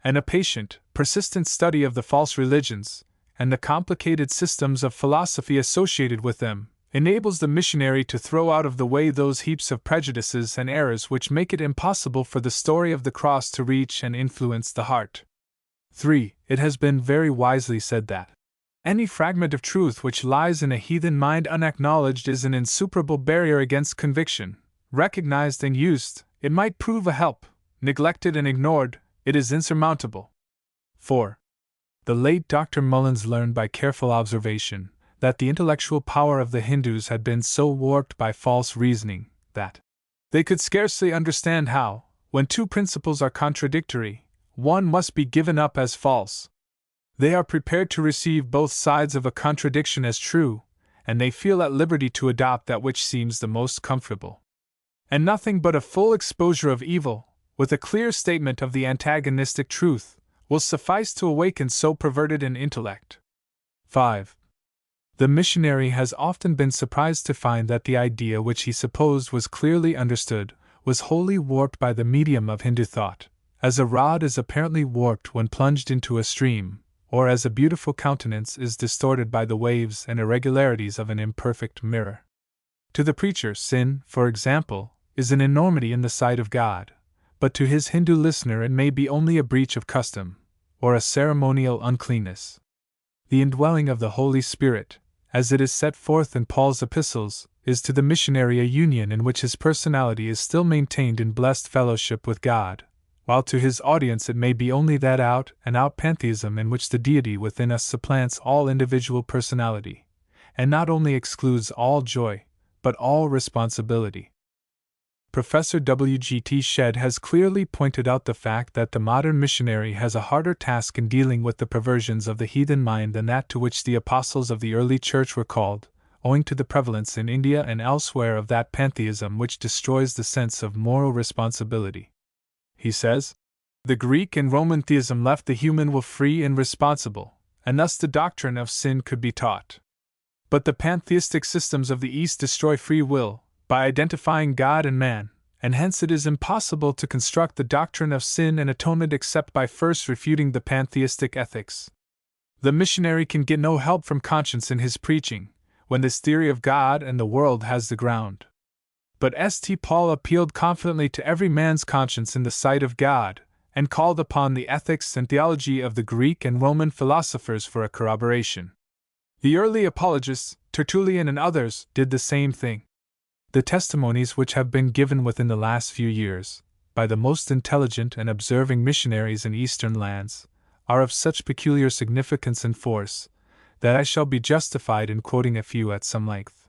Speaker 1: And a patient, persistent study of the false religions, and the complicated systems of philosophy associated with them, enables the missionary to throw out of the way those heaps of prejudices and errors which make it impossible for the story of the cross to reach and influence the heart. 3. It has been very wisely said that any fragment of truth which lies in a heathen mind unacknowledged is an insuperable barrier against conviction. Recognized and used, it might prove a help; neglected and ignored, it is insurmountable. 4. The late Dr. Mullins learned by careful observation that the intellectual power of the Hindus had been so warped by false reasoning that they could scarcely understand how, when two principles are contradictory, one must be given up as false. They are prepared to receive both sides of a contradiction as true, and they feel at liberty to adopt that which seems the most comfortable. And nothing but a full exposure of evil, with a clear statement of the antagonistic truth, will suffice to awaken so perverted an intellect. 5. The missionary has often been surprised to find that the idea which he supposed was clearly understood was wholly warped by the medium of Hindu thought, as a rod is apparently warped when plunged into a stream, or as a beautiful countenance is distorted by the waves and irregularities of an imperfect mirror. To the preacher, sin, for example, is an enormity in the sight of God, but to his Hindu listener it may be only a breach of custom, or a ceremonial uncleanness. The indwelling of the Holy Spirit, as it is set forth in Paul's epistles, is to the missionary a union in which his personality is still maintained in blessed fellowship with God, while to his audience it may be only that out-and-out pantheism in which the deity within us supplants all individual personality, and not only excludes all joy, but all responsibility. Professor W.G.T. Shedd has clearly pointed out the fact that the modern missionary has a harder task in dealing with the perversions of the heathen mind than that to which the apostles of the early church were called, owing to the prevalence in India and elsewhere of that pantheism which destroys the sense of moral responsibility. He says, the Greek and Roman theism left the human will free and responsible, and thus the doctrine of sin could be taught. But the pantheistic systems of the East destroy free will, by identifying God and man, and hence it is impossible to construct the doctrine of sin and atonement except by first refuting the pantheistic ethics. The missionary can get no help from conscience in his preaching, when this theory of God and the world has the ground. But St. Paul appealed confidently to every man's conscience in the sight of God, and called upon the ethics and theology of the Greek and Roman philosophers for a corroboration. The early apologists, Tertullian and others, did the same thing. The testimonies which have been given within the last few years, by the most intelligent and observing missionaries in Eastern lands, are of such peculiar significance and force, that I shall be justified in quoting a few at some length.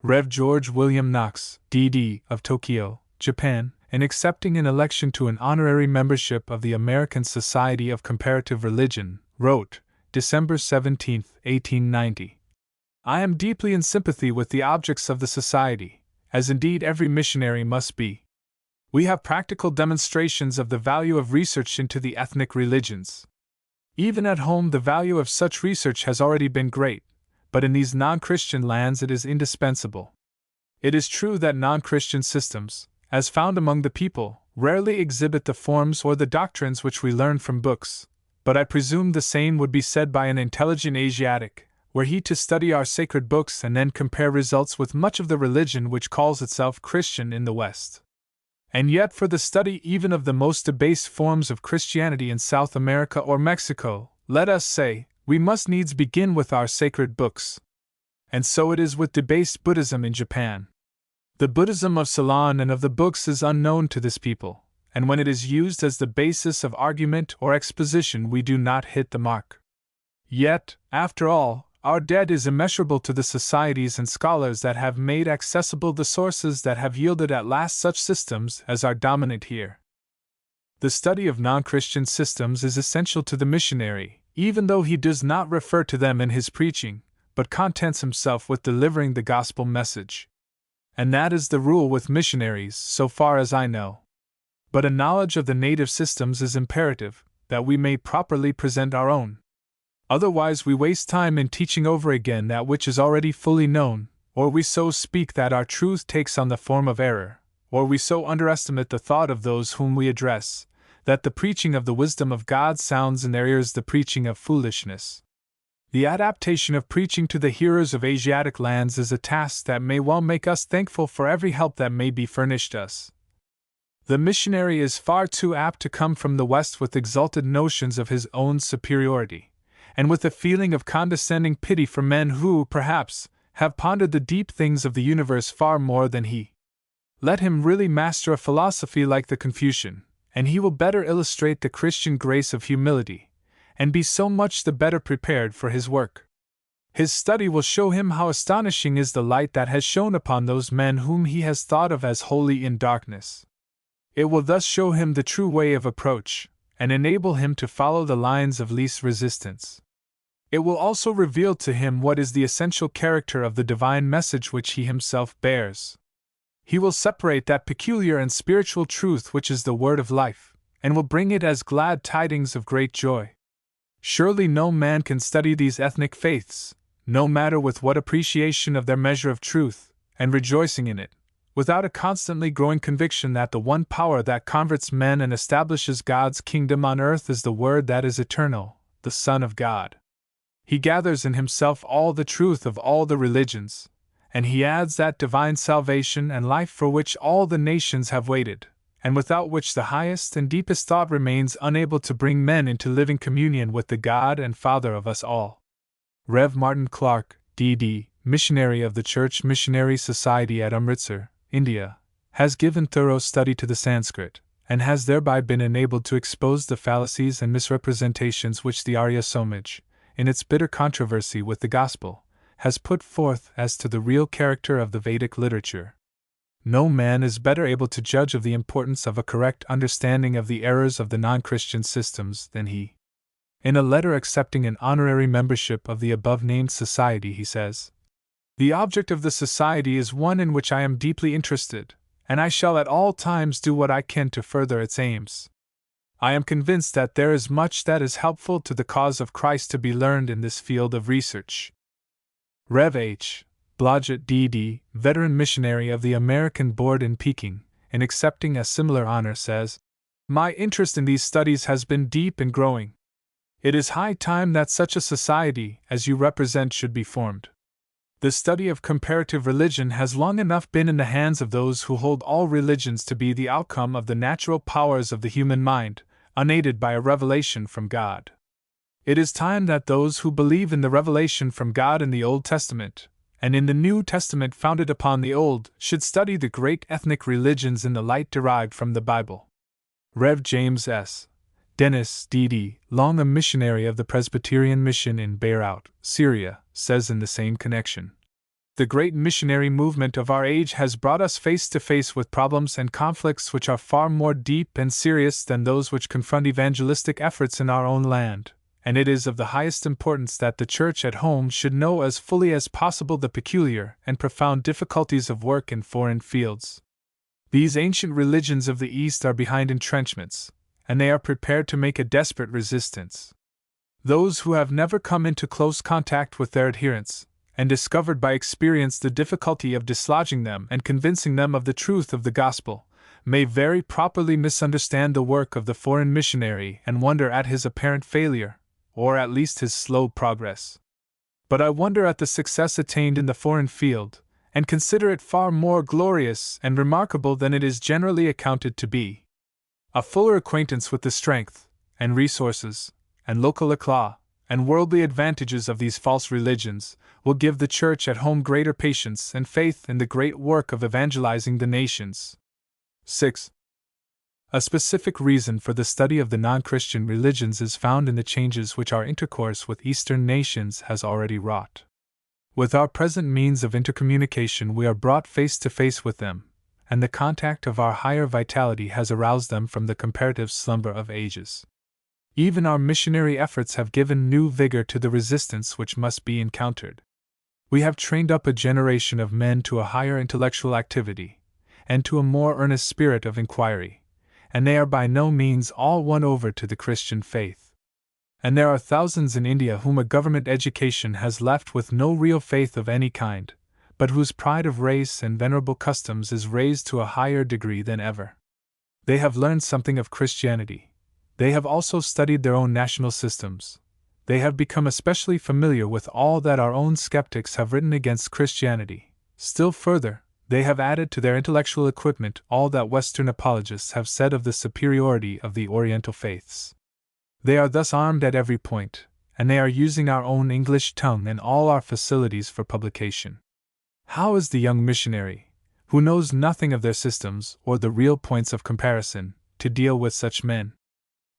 Speaker 1: Rev. George William Knox, D.D., of Tokyo, Japan, in accepting an election to an honorary membership of the American Society of Comparative Religion, wrote, December 17, 1890, I am deeply in sympathy with the objects of the Society, as indeed every missionary must be. We have practical demonstrations of the value of research into the ethnic religions. Even at home the value of such research has already been great, but in these non-Christian lands it is indispensable. It is true that non-Christian systems, as found among the people, rarely exhibit the forms or the doctrines which we learn from books, but I presume the same would be said by an intelligent Asiatic, were he to study our sacred books and then compare results with much of the religion which calls itself Christian in the West. And yet for the study even of the most debased forms of Christianity in South America or Mexico, let us say, we must needs begin with our sacred books. And so it is with debased Buddhism in Japan. The Buddhism of Ceylon and of the books is unknown to this people, and when it is used as the basis of argument or exposition, we do not hit the mark. Yet, after all, our debt is immeasurable to the societies and scholars that have made accessible the sources that have yielded at last such systems as are dominant here. The study of non-Christian systems is essential to the missionary, even though he does not refer to them in his preaching, but contents himself with delivering the gospel message. And that is the rule with missionaries, so far as I know. But a knowledge of the native systems is imperative, that we may properly present our own. Otherwise we waste time in teaching over again that which is already fully known, or we so speak that our truth takes on the form of error, or we so underestimate the thought of those whom we address, that the preaching of the wisdom of God sounds in their ears the preaching of foolishness. The adaptation of preaching to the hearers of Asiatic lands is a task that may well make us thankful for every help that may be furnished us. The missionary is far too apt to come from the West with exalted notions of his own superiority, and with a feeling of condescending pity for men who, perhaps, have pondered the deep things of the universe far more than he. Let him really master a philosophy like the Confucian, and he will better illustrate the Christian grace of humility, and be so much the better prepared for his work. His study will show him how astonishing is the light that has shone upon those men whom he has thought of as wholly in darkness. It will thus show him the true way of approach, and enable him to follow the lines of least resistance. It will also reveal to him what is the essential character of the divine message which he himself bears. He will separate that peculiar and spiritual truth which is the word of life, and will bring it as glad tidings of great joy. Surely no man can study these ethnic faiths, no matter with what appreciation of their measure of truth, and rejoicing in it, without a constantly growing conviction that the one power that converts men and establishes God's kingdom on earth is the Word that is eternal, the Son of God. He gathers in himself all the truth of all the religions, and he adds that divine salvation and life for which all the nations have waited, and without which the highest and deepest thought remains unable to bring men into living communion with the God and Father of us all. Rev. Martin Clark, D.D., missionary of the Church Missionary Society at Amritsar, India, has given thorough study to the Sanskrit, and has thereby been enabled to expose the fallacies and misrepresentations which the Arya Samaj, in its bitter controversy with the Gospel, has put forth as to the real character of the Vedic literature. No man is better able to judge of the importance of a correct understanding of the errors of the non-Christian systems than he. In a letter accepting an honorary membership of the above-named society, he says, "The object of the society is one in which I am deeply interested, and I shall at all times do what I can to further its aims. I am convinced that there is much that is helpful to the cause of Christ to be learned in this field of research." Rev. H. Blodgett, D.D., veteran missionary of the American Board in Peking, in accepting a similar honor, says, "My interest in these studies has been deep and growing. It is high time that such a society as you represent should be formed. The study of comparative religion has long enough been in the hands of those who hold all religions to be the outcome of the natural powers of the human mind, unaided by a revelation from God. It is time that those who believe in the revelation from God in the Old Testament, and in the New Testament founded upon the Old, should study the great ethnic religions in the light derived from the Bible." Rev. James S. Dennis, D.D., long a missionary of the Presbyterian Mission in Beirut, Syria, says in the same connection, "The great missionary movement of our age has brought us face to face with problems and conflicts which are far more deep and serious than those which confront evangelistic efforts in our own land, and it is of the highest importance that the Church at home should know as fully as possible the peculiar and profound difficulties of work in foreign fields. These ancient religions of the East are behind entrenchments, and they are prepared to make a desperate resistance. Those who have never come into close contact with their adherents, and discovered by experience the difficulty of dislodging them and convincing them of the truth of the gospel, may very properly misunderstand the work of the foreign missionary and wonder at his apparent failure, or at least his slow progress. But I wonder at the success attained in the foreign field, and consider it far more glorious and remarkable than it is generally accounted to be. A fuller acquaintance with the strength, and resources, and local éclat, and worldly advantages of these false religions will give the Church at home greater patience and faith in the great work of evangelizing the nations. 6. A specific reason for the study of the non-Christian religions is found in the changes which our intercourse with Eastern nations has already wrought. With our present means of intercommunication, we are brought face to face with them, and the contact of our higher vitality has aroused them from the comparative slumber of ages. Even our missionary efforts have given new vigor to the resistance which must be encountered. We have trained up a generation of men to a higher intellectual activity, and to a more earnest spirit of inquiry, and they are by no means all won over to the Christian faith. And there are thousands in India whom a government education has left with no real faith of any kind, but whose pride of race and venerable customs is raised to a higher degree than ever. They have learned something of Christianity. They have also studied their own national systems. They have become especially familiar with all that our own skeptics have written against Christianity. Still further, they have added to their intellectual equipment all that Western apologists have said of the superiority of the Oriental faiths. They are thus armed at every point, and they are using our own English tongue and all our facilities for publication. How is the young missionary, who knows nothing of their systems or the real points of comparison, to deal with such men?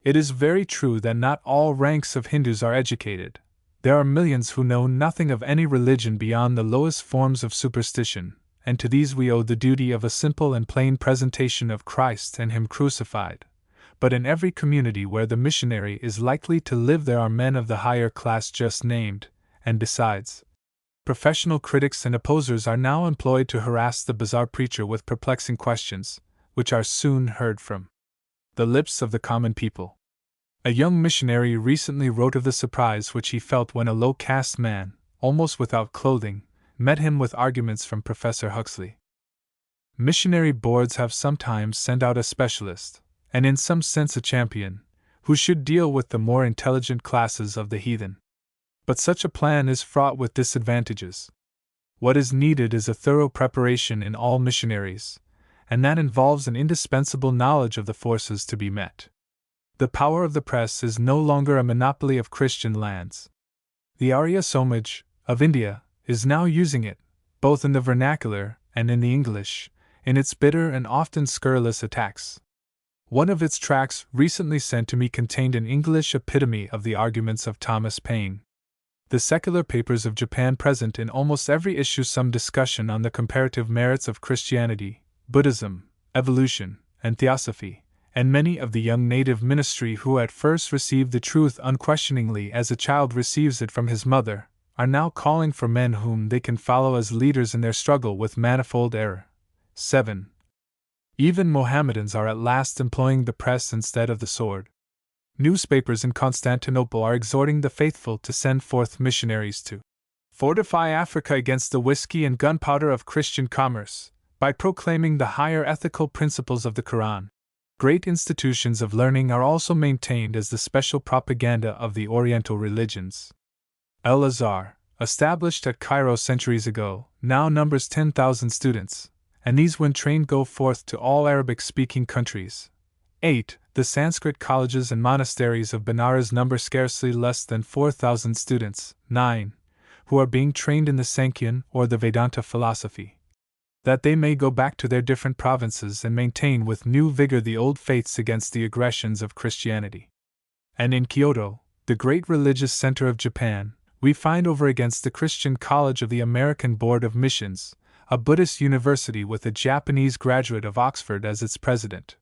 Speaker 1: It is very true that not all ranks of Hindus are educated. There are millions who know nothing of any religion beyond the lowest forms of superstition, and to these we owe the duty of a simple and plain presentation of Christ and Him crucified. But in every community where the missionary is likely to live there are men of the higher class just named, and besides, professional critics and opposers are now employed to harass the bizarre preacher with perplexing questions, which are soon heard from the lips of the common people. A young missionary recently wrote of the surprise which he felt when a low-caste man, almost without clothing, met him with arguments from Professor Huxley. Missionary boards have sometimes sent out a specialist, and in some sense a champion, who should deal with the more intelligent classes of the heathen. But such a plan is fraught with disadvantages. What is needed is a thorough preparation in all missionaries, and that involves an indispensable knowledge of the forces to be met. The power of the press is no longer a monopoly of Christian lands. The Arya Samaj of India is now using it, both in the vernacular and in the English, in its bitter and often scurrilous attacks. One of its tracts recently sent to me contained an English epitome of the arguments of Thomas Paine. The secular papers of Japan present in almost every issue some discussion on the comparative merits of Christianity, Buddhism, evolution, and theosophy, and many of the young native ministry who at first received the truth unquestioningly as a child receives it from his mother, are now calling for men whom they can follow as leaders in their struggle with manifold error. 7. Even Mohammedans are at last employing the press instead of the sword. Newspapers in Constantinople are exhorting the faithful to send forth missionaries to fortify Africa against the whiskey and gunpowder of Christian commerce, by proclaiming the higher ethical principles of the Quran. Great institutions of learning are also maintained as the special propaganda of the Oriental religions. Al-Azhar, established at Cairo centuries ago, now numbers 10,000 students, and these when trained go forth to all Arabic-speaking countries. 8. The Sanskrit colleges and monasteries of Benares number scarcely less than 4,000 students. 9. Who are being trained in the Sankhya or the Vedanta philosophy, that they may go back to their different provinces and maintain with new vigor the old faiths against the aggressions of Christianity. And in Kyoto, the great religious center of Japan, we find over against the Christian College of the American Board of Missions, a Buddhist university with a Japanese graduate of Oxford as its president.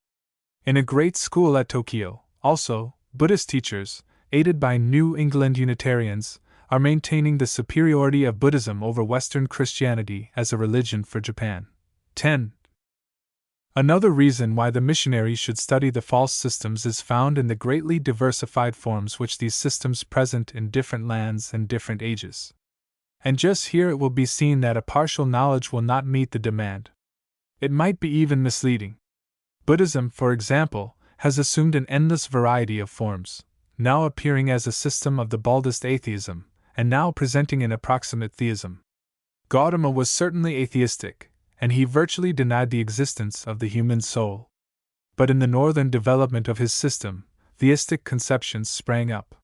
Speaker 1: In a great school at Tokyo, also, Buddhist teachers, aided by New England Unitarians, are maintaining the superiority of Buddhism over Western Christianity as a religion for Japan. 10. Another reason why the missionary should study the false systems is found in the greatly diversified forms which these systems present in different lands and different ages. And just here it will be seen that a partial knowledge will not meet the demand. It might be even misleading. Buddhism, for example, has assumed an endless variety of forms, now appearing as a system of the baldest atheism, and now presenting an approximate theism. Gautama was certainly atheistic, and he virtually denied the existence of the human soul. But in the northern development of his system, theistic conceptions sprang up.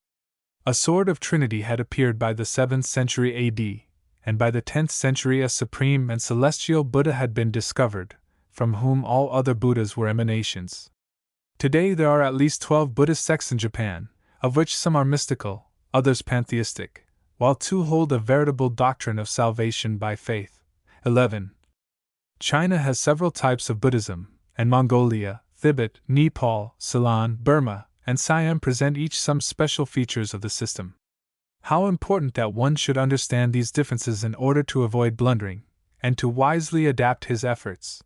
Speaker 1: A sword of Trinity had appeared by the 7th century AD, and by the 10th century a supreme and celestial Buddha had been discovered, from whom all other Buddhas were emanations. Today there are at least 12 Buddhist sects in Japan, of which some are mystical, others pantheistic, while 2 hold a veritable doctrine of salvation by faith. 11. China has several types of Buddhism, and Mongolia, Tibet, Nepal, Ceylon, Burma, and Siam present each some special features of the system. How important that one should understand these differences in order to avoid blundering, and to wisely adapt his efforts.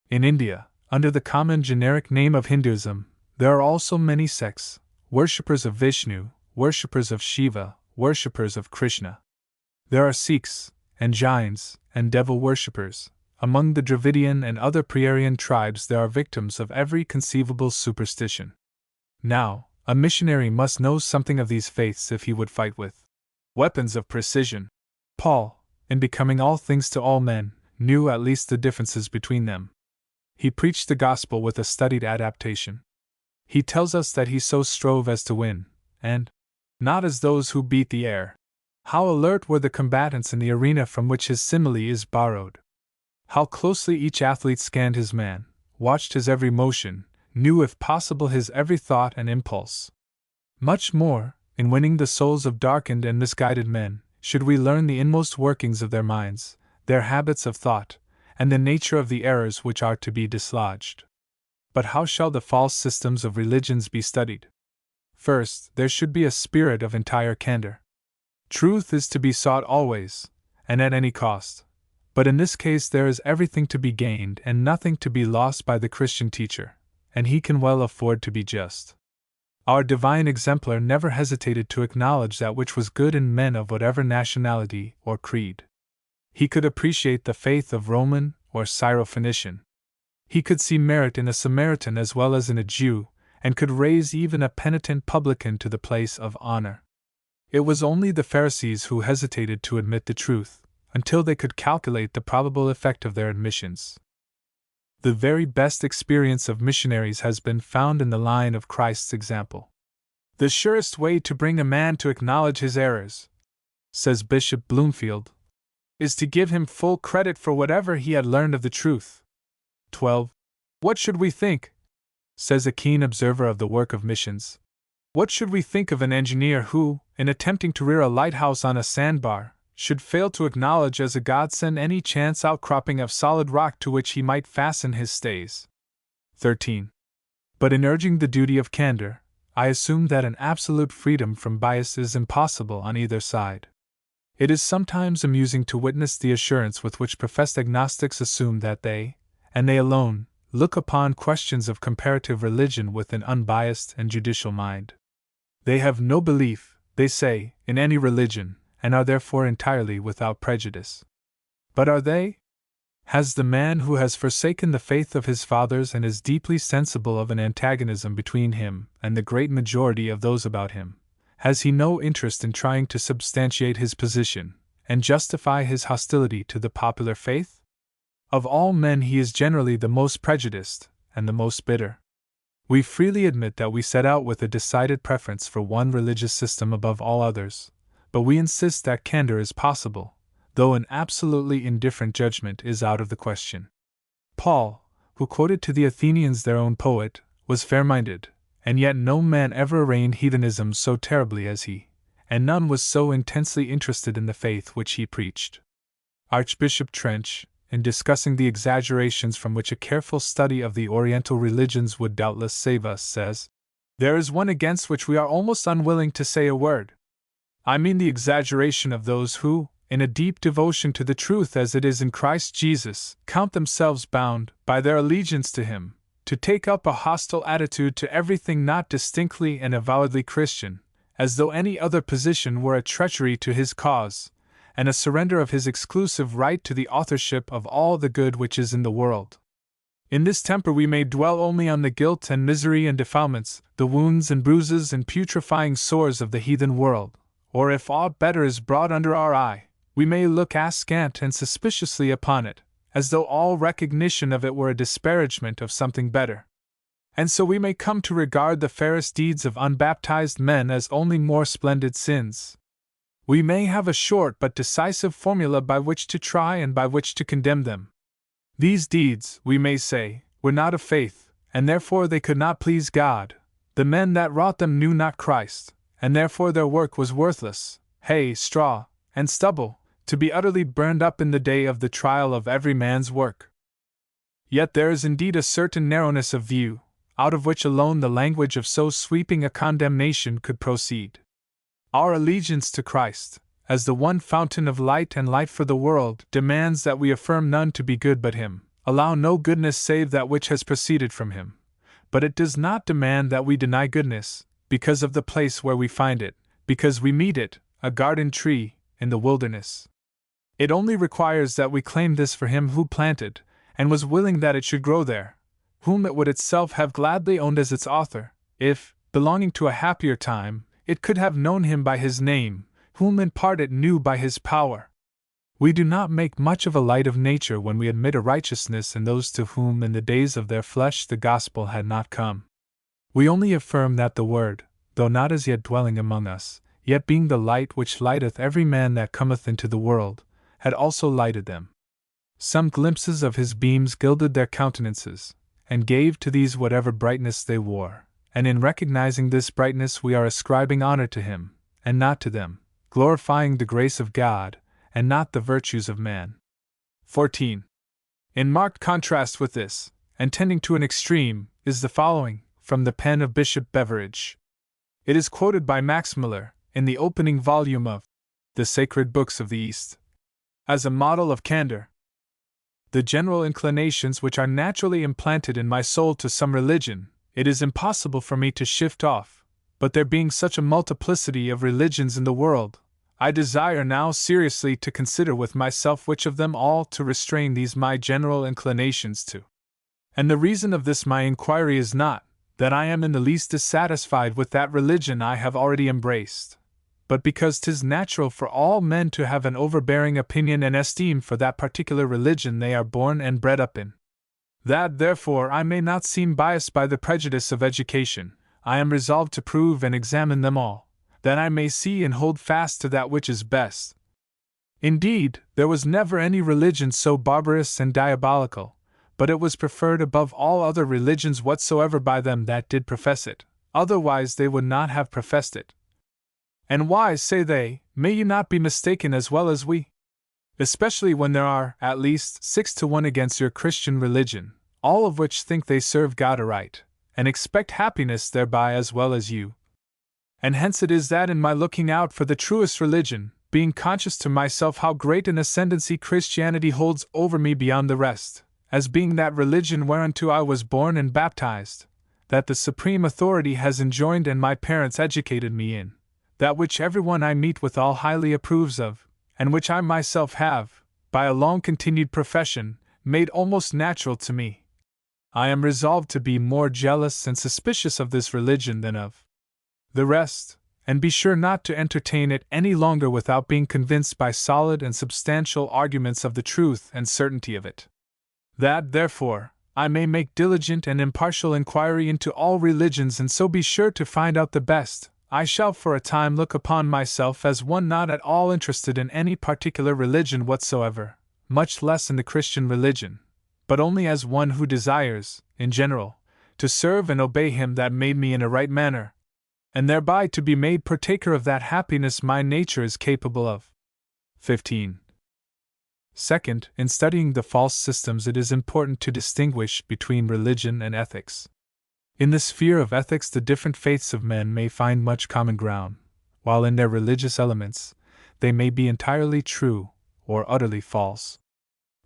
Speaker 1: In India, under the common generic name of Hinduism, there are also many sects: worshippers of Vishnu, worshippers of Shiva, worshippers of Krishna. There are Sikhs, and Jains, and devil worshippers. Among the Dravidian and other Prairian tribes there are victims of every conceivable superstition. Now, a missionary must know something of these faiths if he would fight with weapons of precision. Paul, in becoming all things to all men, knew at least the differences between them. He preached the gospel with a studied adaptation. He tells us that he so strove as to win, and not as those who beat the air. How alert were the combatants in the arena from which his simile is borrowed! How closely each athlete scanned his man, watched his every motion, knew if possible his every thought and impulse. Much more, in winning the souls of darkened and misguided men, should we learn the inmost workings of their minds, their habits of thought, and the nature of the errors which are to be dislodged. But how shall the false systems of religions be studied? First, there should be a spirit of entire candor. Truth is to be sought always, and at any cost. But in this case there is everything to be gained and nothing to be lost by the Christian teacher, and he can well afford to be just. Our divine exemplar never hesitated to acknowledge that which was good in men of whatever nationality or creed. He could appreciate the faith of Roman or Syro-Phoenician. He could see merit in a Samaritan as well as in a Jew, and could raise even a penitent publican to the place of honor. It was only the Pharisees who hesitated to admit the truth, until they could calculate the probable effect of their admissions. The very best experience of missionaries has been found in the line of Christ's example. The surest way to bring a man to acknowledge his errors, says Bishop Bloomfield, is to give him full credit for whatever he had learned of the truth. 12. What should we think? Says a keen observer of the work of missions. What should we think of an engineer who, in attempting to rear a lighthouse on a sandbar, should fail to acknowledge as a godsend any chance outcropping of solid rock to which he might fasten his stays? 13. But in urging the duty of candor, I assume that an absolute freedom from bias is impossible on either side. It is sometimes amusing to witness the assurance with which professed agnostics assume that they, and they alone, look upon questions of comparative religion with an unbiased and judicial mind. They have no belief, they say, in any religion, and are therefore entirely without prejudice. But are they? Has the man who has forsaken the faith of his fathers and is deeply sensible of an antagonism between him and the great majority of those about him, has he no interest in trying to substantiate his position and justify his hostility to the popular faith? Of all men he is generally the most prejudiced and the most bitter. We freely admit that we set out with a decided preference for one religious system above all others, but we insist that candor is possible, though an absolutely indifferent judgment is out of the question. Paul, who quoted to the Athenians their own poet, was fair-minded, and yet no man ever arraigned heathenism so terribly as he, and none was so intensely interested in the faith which he preached. Archbishop Trench, in discussing the exaggerations from which a careful study of the Oriental religions would doubtless save us, says, "There is one against which we are almost unwilling to say a word. I mean the exaggeration of those who, in a deep devotion to the truth as it is in Christ Jesus, count themselves bound, by their allegiance to Him, to take up a hostile attitude to everything not distinctly and avowedly Christian, as though any other position were a treachery to His cause, and a surrender of His exclusive right to the authorship of all the good which is in the world. In this temper we may dwell only on the guilt and misery and defilements, the wounds and bruises and putrefying sores of the heathen world, or if aught better is brought under our eye, we may look askant and suspiciously upon it, as though all recognition of it were a disparagement of something better. And so we may come to regard the fairest deeds of unbaptized men as only more splendid sins. We may have a short but decisive formula by which to try and by which to condemn them. These deeds, we may say, were not of faith, and therefore they could not please God. The men that wrought them knew not Christ, and therefore their work was worthless, hay, straw, and stubble, to be utterly burned up in the day of the trial of every man's work. Yet there is indeed a certain narrowness of view, out of which alone the language of so sweeping a condemnation could proceed. Our allegiance to Christ, as the one fountain of light and life for the world, demands that we affirm none to be good but Him, allow no goodness save that which has proceeded from Him. But it does not demand that we deny goodness, because of the place where we find it, because we meet it, a garden tree, in the wilderness. It only requires that we claim this for Him who planted, and was willing that it should grow there, whom it would itself have gladly owned as its author, if, belonging to a happier time, it could have known Him by His name, whom in part it knew by His power. We do not make much of a light of nature when we admit a righteousness in those to whom in the days of their flesh the gospel had not come. We only affirm that the Word, though not as yet dwelling among us, yet being the light which lighteth every man that cometh into the world, had also lighted them. Some glimpses of His beams gilded their countenances, and gave to these whatever brightness they wore, and in recognizing this brightness we are ascribing honor to Him, and not to them, glorifying the grace of God, and not the virtues of man. 14. In marked contrast with this, and tending to an extreme, is the following, from the pen of Bishop Beveridge. It is quoted by Max Muller, in the opening volume of The Sacred Books of the East, as a model of candor. The general inclinations which are naturally implanted in my soul to some religion, it is impossible for me to shift off, but there being such a multiplicity of religions in the world, I desire now seriously to consider with myself which of them all to restrain these my general inclinations to. And the reason of this my inquiry is not that I am in the least dissatisfied with that religion I have already embraced, but because 'tis natural for all men to have an overbearing opinion and esteem for that particular religion they are born and bred up in. That, therefore, I may not seem biased by the prejudice of education, I am resolved to prove and examine them all, that I may see and hold fast to that which is best. Indeed, there was never any religion so barbarous and diabolical, but it was preferred above all other religions whatsoever by them that did profess it, otherwise they would not have professed it. And why, say they, may you not be mistaken as well as we? Especially when there are, at least, 6 to 1 against your Christian religion, all of which think they serve God aright, and expect happiness thereby as well as you. And hence it is that in my looking out for the truest religion, being conscious to myself how great an ascendancy Christianity holds over me beyond the rest, as being that religion whereunto I was born and baptized, that the supreme authority has enjoined and my parents educated me in, that which everyone I meet withal highly approves of, and which I myself have, by a long-continued profession, made almost natural to me. I am resolved to be more jealous and suspicious of this religion than of the rest, and be sure not to entertain it any longer without being convinced by solid and substantial arguments of the truth and certainty of it. That, therefore, I may make diligent and impartial inquiry into all religions and so be sure to find out the best, I shall for a time look upon myself as one not at all interested in any particular religion whatsoever, much less in the Christian religion, but only as one who desires, in general, to serve and obey Him that made me in a right manner, and thereby to be made partaker of that happiness my nature is capable of. 15. Second, in studying the false systems it is important to distinguish between religion and ethics. In the sphere of ethics the different faiths of men may find much common ground, while in their religious elements, they may be entirely true or utterly false.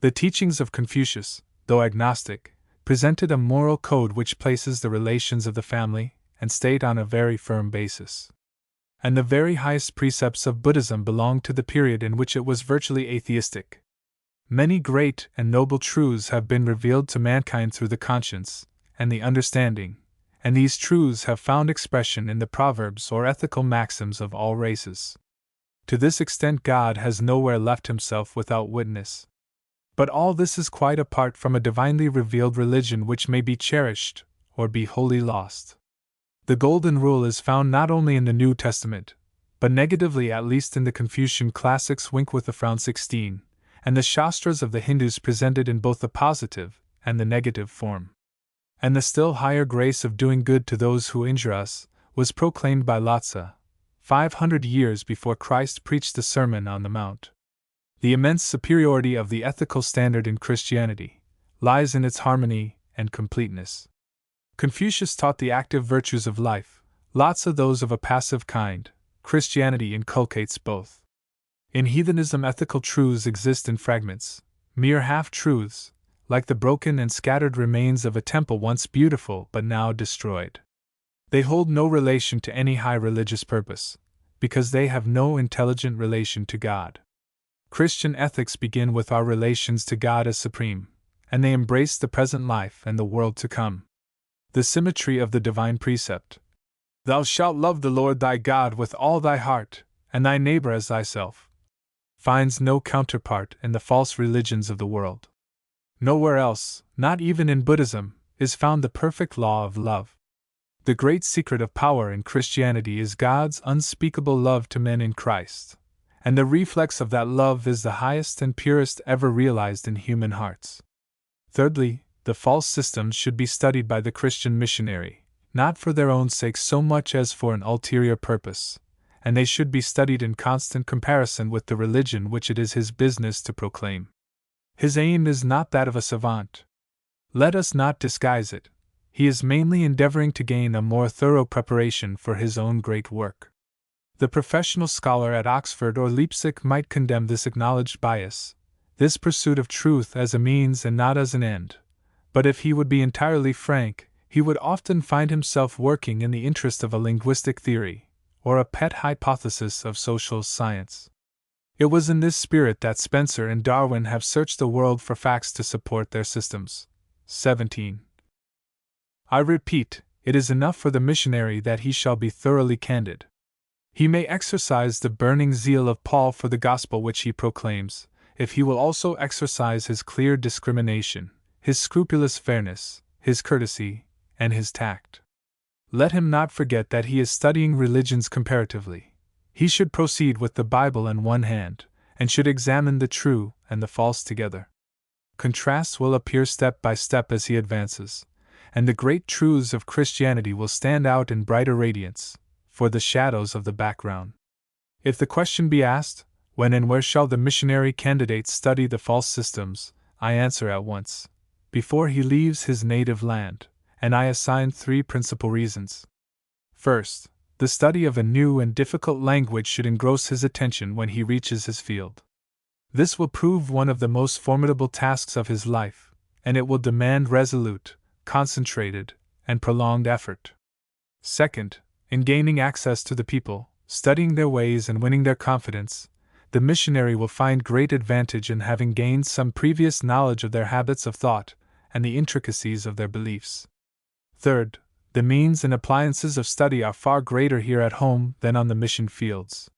Speaker 1: The teachings of Confucius, though agnostic, presented a moral code which places the relations of the family and state on a very firm basis. And the very highest precepts of Buddhism belong to the period in which it was virtually atheistic. Many great and noble truths have been revealed to mankind through the conscience and the understanding, and these truths have found expression in the proverbs or ethical maxims of all races. To this extent God has nowhere left Himself without witness. But all this is quite apart from a divinely revealed religion which may be cherished, or be wholly lost. The golden rule is found not only in the New Testament, but negatively at least in the Confucian classics Wink with the Frown 16, and the Shastras of the Hindus presented in both the positive and the negative form. And the still higher grace of doing good to those who injure us was proclaimed by Lotze, 500 years before Christ preached the Sermon on the Mount. The immense superiority of the ethical standard in Christianity lies in its harmony and completeness. Confucius taught the active virtues of life, Lotze those of a passive kind. Christianity inculcates both. In heathenism, ethical truths exist in fragments, mere half-truths, like the broken and scattered remains of a temple once beautiful but now destroyed. They hold no relation to any high religious purpose, because they have no intelligent relation to God. Christian ethics begin with our relations to God as supreme, and they embrace the present life and the world to come. The symmetry of the divine precept, "Thou shalt love the Lord thy God with all thy heart, and thy neighbor as thyself," finds no counterpart in the false religions of the world. Nowhere else, not even in Buddhism, is found the perfect law of love. The great secret of power in Christianity is God's unspeakable love to men in Christ, and the reflex of that love is the highest and purest ever realized in human hearts. Thirdly, the false systems should be studied by the Christian missionary, not for their own sake so much as for an ulterior purpose, and they should be studied in constant comparison with the religion which it is his business to proclaim. His aim is not that of a savant. Let us not disguise it. He is mainly endeavoring to gain a more thorough preparation for his own great work. The professional scholar at Oxford or Leipzig might condemn this acknowledged bias, this pursuit of truth as a means and not as an end, but if he would be entirely frank, he would often find himself working in the interest of a linguistic theory, or a pet hypothesis of social science. It was in this spirit that Spencer and Darwin have searched the world for facts to support their systems. 17. I repeat, it is enough for the missionary that he shall be thoroughly candid. He may exercise the burning zeal of Paul for the gospel which he proclaims, if he will also exercise his clear discrimination, his scrupulous fairness, his courtesy, and his tact. Let him not forget that he is studying religions comparatively. He should proceed with the Bible in one hand, and should examine the true and the false together. Contrasts will appear step by step as he advances, and the great truths of Christianity will stand out in brighter radiance, for the shadows of the background. If the question be asked, when and where shall the missionary candidate study the false systems, I answer at once, before he leaves his native land, and I assign 3 principal reasons. First, the study of a new and difficult language should engross his attention when he reaches his field. This will prove one of the most formidable tasks of his life, and it will demand resolute, concentrated, and prolonged effort. Second, in gaining access to the people, studying their ways and winning their confidence, the missionary will find great advantage in having gained some previous knowledge of their habits of thought and the intricacies of their beliefs. Third, the means and appliances of study are far greater here at home than on the mission fields.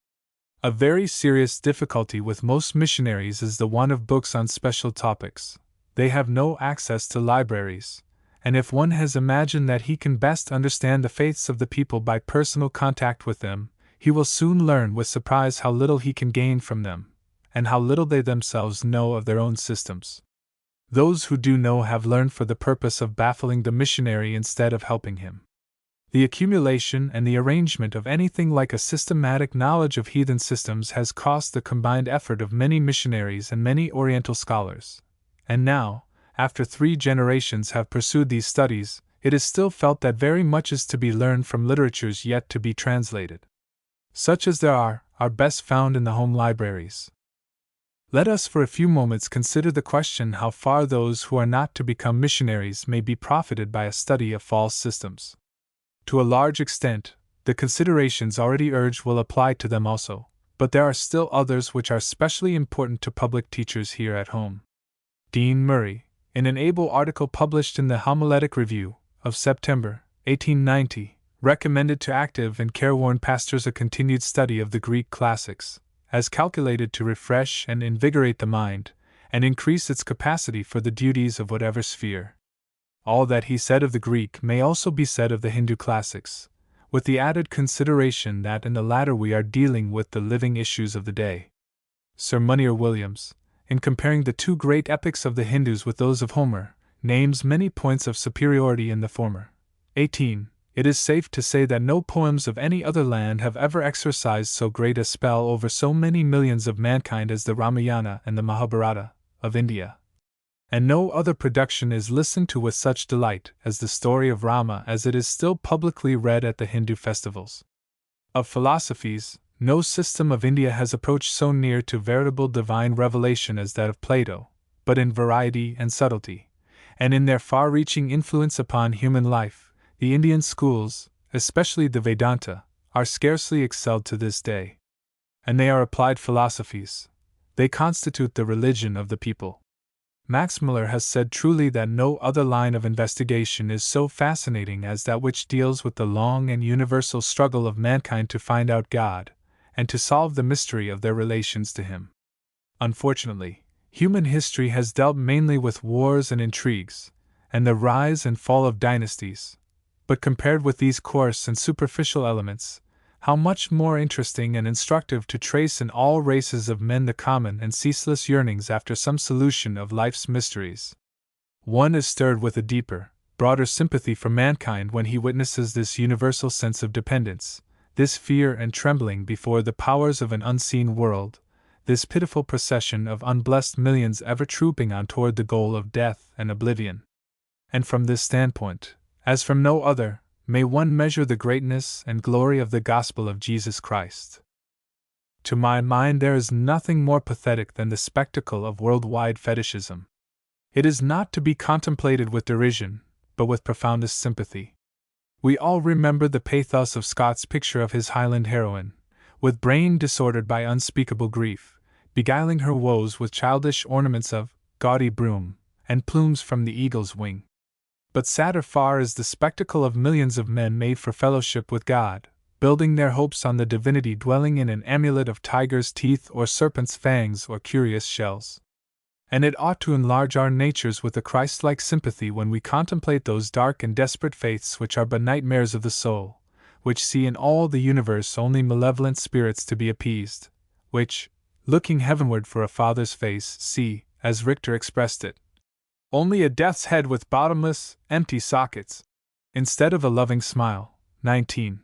Speaker 1: A very serious difficulty with most missionaries is the want of books on special topics. They have no access to libraries, and if one has imagined that he can best understand the faiths of the people by personal contact with them, he will soon learn with surprise how little he can gain from them, and how little they themselves know of their own systems. Those who do know have learned for the purpose of baffling the missionary instead of helping him. The accumulation and the arrangement of anything like a systematic knowledge of heathen systems has cost the combined effort of many missionaries and many Oriental scholars, and now, after 3 generations have pursued these studies, it is still felt that very much is to be learned from literatures yet to be translated. Such as there are best found in the home libraries. Let us for a few moments consider the question how far those who are not to become missionaries may be profited by a study of false systems. To a large extent, the considerations already urged will apply to them also, but there are still others which are specially important to public teachers here at home. Dean Murray, in an able article published in the Homiletic Review of September, 1890, recommended to active and careworn pastors a continued study of the Greek classics, as calculated to refresh and invigorate the mind, and increase its capacity for the duties of whatever sphere. All that he said of the Greek may also be said of the Hindu classics, with the added consideration that in the latter we are dealing with the living issues of the day. Sir Munir Williams, in comparing the two great epics of the Hindus with those of Homer, names many points of superiority in the former. 18. It is safe to say that no poems of any other land have ever exercised so great a spell over so many millions of mankind as the Ramayana and the Mahabharata of India. And no other production is listened to with such delight as the story of Rama as it is still publicly read at the Hindu festivals. Of philosophies, no system of India has approached so near to veritable divine revelation as that of Plato, but in variety and subtlety, and in their far-reaching influence upon human life, the Indian schools, especially the Vedanta, are scarcely excelled to this day. And they are applied philosophies. They constitute the religion of the people. Max Muller has said truly that no other line of investigation is so fascinating as that which deals with the long and universal struggle of mankind to find out God, and to solve the mystery of their relations to Him. Unfortunately, human history has dealt mainly with wars and intrigues, and the rise and fall of dynasties, but compared with these coarse and superficial elements, how much more interesting and instructive to trace in all races of men the common and ceaseless yearnings after some solution of life's mysteries. One is stirred with a deeper, broader sympathy for mankind when he witnesses this universal sense of dependence, this fear and trembling before the powers of an unseen world, this pitiful procession of unblessed millions ever trooping on toward the goal of death and oblivion. And from this standpoint, as from no other, may one measure the greatness and glory of the gospel of Jesus Christ. To my mind, there is nothing more pathetic than the spectacle of worldwide fetishism. It is not to be contemplated with derision, but with profoundest sympathy. We all remember the pathos of Scott's picture of his Highland heroine, with brain disordered by unspeakable grief, beguiling her woes with childish ornaments of gaudy broom and plumes from the eagle's wing. But sadder far is the spectacle of millions of men made for fellowship with God, building their hopes on the divinity dwelling in an amulet of tiger's teeth or serpent's fangs or curious shells. And it ought to enlarge our natures with a Christ-like sympathy when we contemplate those dark and desperate faiths which are but nightmares of the soul, which see in all the universe only malevolent spirits to be appeased, which, looking heavenward for a Father's face, see, as Richter expressed it, only a death's head with bottomless, empty sockets, instead of a loving smile. 19.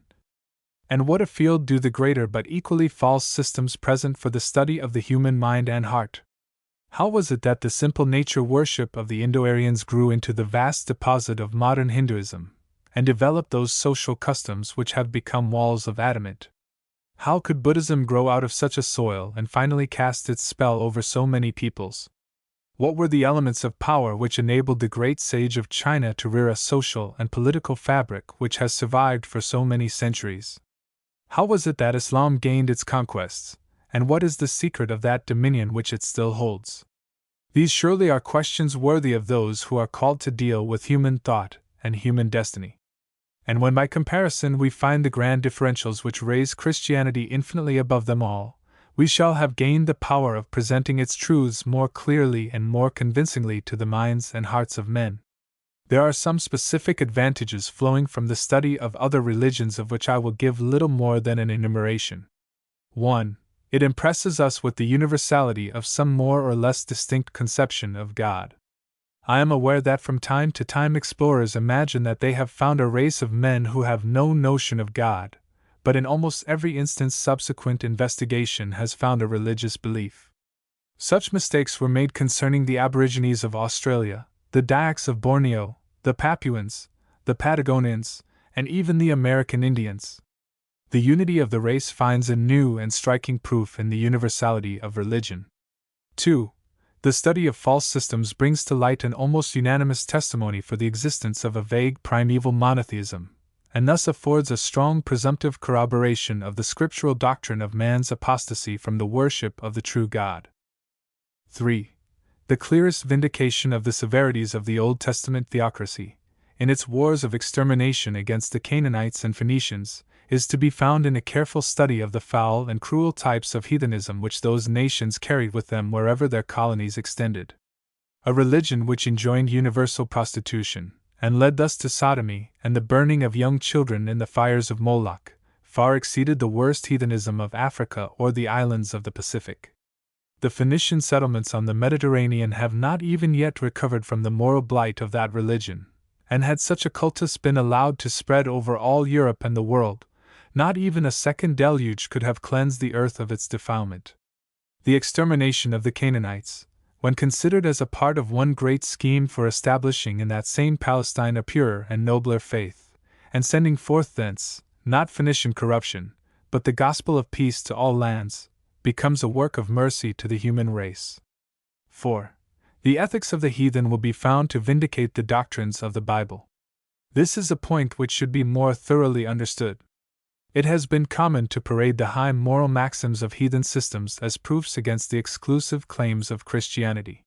Speaker 1: And what a field do the greater but equally false systems present for the study of the human mind and heart? How was it that the simple nature worship of the Indo-Aryans grew into the vast deposit of modern Hinduism, and developed those social customs which have become walls of adamant? How could Buddhism grow out of such a soil and finally cast its spell over so many peoples? What were the elements of power which enabled the great sage of China to rear a social and political fabric which has survived for so many centuries? How was it that Islam gained its conquests, and what is the secret of that dominion which it still holds? These surely are questions worthy of those who are called to deal with human thought and human destiny. And when by comparison we find the grand differentials which raise Christianity infinitely above them all, we shall have gained the power of presenting its truths more clearly and more convincingly to the minds and hearts of men. There are some specific advantages flowing from the study of other religions of which I will give little more than an enumeration. 1. It impresses us with the universality of some more or less distinct conception of God. I am aware that from time to time explorers imagine that they have found a race of men who have no notion of God, but in almost every instance subsequent investigation has found a religious belief. Such mistakes were made concerning the Aborigines of Australia, the Dayaks of Borneo, the Papuans, the Patagonians, and even the American Indians. The unity of the race finds a new and striking proof in the universality of religion. 2. The study of false systems brings to light an almost unanimous testimony for the existence of a vague primeval monotheism, and thus affords a strong presumptive corroboration of the scriptural doctrine of man's apostasy from the worship of the true God. 3. The clearest vindication of the severities of the Old Testament theocracy, in its wars of extermination against the Canaanites and Phoenicians, is to be found in a careful study of the foul and cruel types of heathenism which those nations carried with them wherever their colonies extended. A religion which enjoined universal prostitution, and led thus to sodomy and the burning of young children in the fires of Moloch, far exceeded the worst heathenism of Africa or the islands of the Pacific. The Phoenician settlements on the Mediterranean have not even yet recovered from the moral blight of that religion, and had such a cultus been allowed to spread over all Europe and the world, not even a second deluge could have cleansed the earth of its defilement. The extermination of the Canaanites, when considered as a part of one great scheme for establishing in that same Palestine a purer and nobler faith, and sending forth thence, not Phoenician corruption, but the gospel of peace to all lands, becomes a work of mercy to the human race. 4. The ethics of the heathen will be found to vindicate the doctrines of the Bible. This is a point which should be more thoroughly understood. It has been common to parade the high moral maxims of heathen systems as proofs against the exclusive claims of Christianity.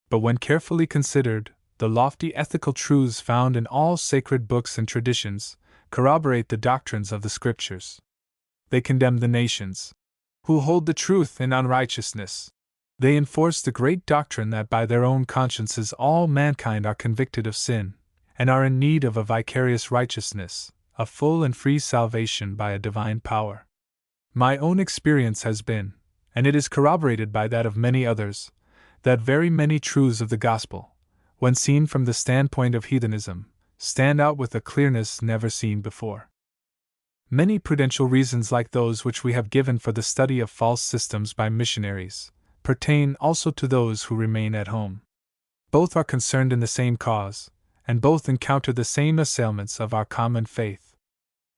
Speaker 1: But when carefully considered, the lofty ethical truths found in all sacred books and traditions corroborate the doctrines of the Scriptures. They condemn the nations who hold the truth in unrighteousness. They enforce the great doctrine that by their own consciences all mankind are convicted of sin, and are in need of a vicarious righteousness, a full and free salvation by a divine power. My own experience has been, and it is corroborated by that of many others, that very many truths of the gospel, when seen from the standpoint of heathenism, stand out with a clearness never seen before. Many prudential reasons like those which we have given for the study of false systems by missionaries pertain also to those who remain at home. Both are concerned in the same cause, and both encounter the same assailments of our common faith.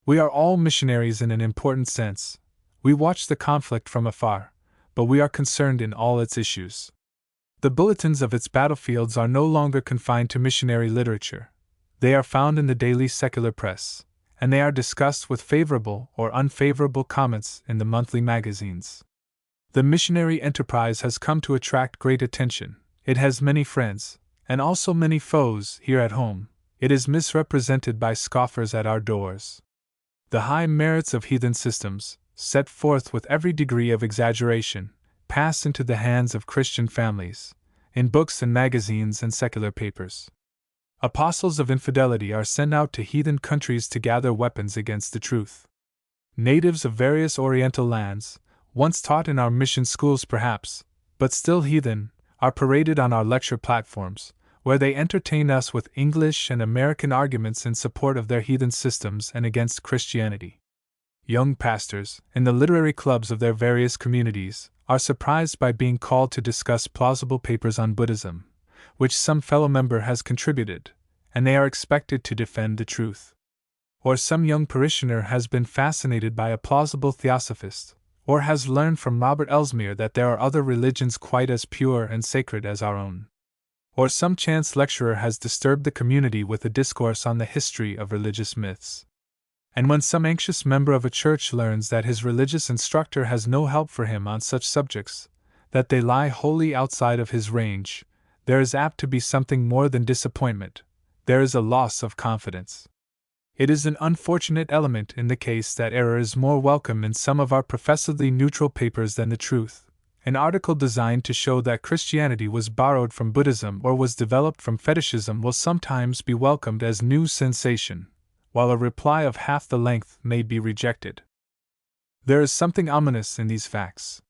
Speaker 1: We are all missionaries in an important sense. We watch the conflict from afar, but we are concerned in all its issues. The bulletins of its battlefields are no longer confined to missionary literature. They are found in the daily secular press, and they are discussed with favorable or unfavorable comments in the monthly magazines. The missionary enterprise has come to attract great attention. It has many friends, and also many foes here at home. It is misrepresented by scoffers at our doors. The high merits of heathen systems, set forth with every degree of exaggeration, pass into the hands of Christian families, in books and magazines and secular papers. Apostles of infidelity are sent out to heathen countries to gather weapons against the truth. Natives of various Oriental lands, once taught in our mission schools perhaps, but still heathen, are paraded on our lecture platforms, where they entertain us with English and American arguments in support of their heathen systems and against Christianity. Young pastors, in the literary clubs of their various communities, are surprised by being called to discuss plausible papers on Buddhism, which some fellow member has contributed, and they are expected to defend the truth. Or some young parishioner has been fascinated by a plausible theosophist, or has learned from Robert Elsmere that there are other religions quite as pure and sacred as our own. Or some chance lecturer has disturbed the community with a discourse on the history of religious myths. And when some anxious member of a church learns that his religious instructor has no help for him on such subjects, that they lie wholly outside of his range, there is apt to be something more than disappointment. There is a loss of confidence. It is an unfortunate element in the case that error is more welcome in some of our professedly neutral papers than the truth. An article designed to show that Christianity was borrowed from Buddhism or was developed from fetishism will sometimes be welcomed as new sensation, while a reply of half the length may be rejected. There is something ominous in these facts.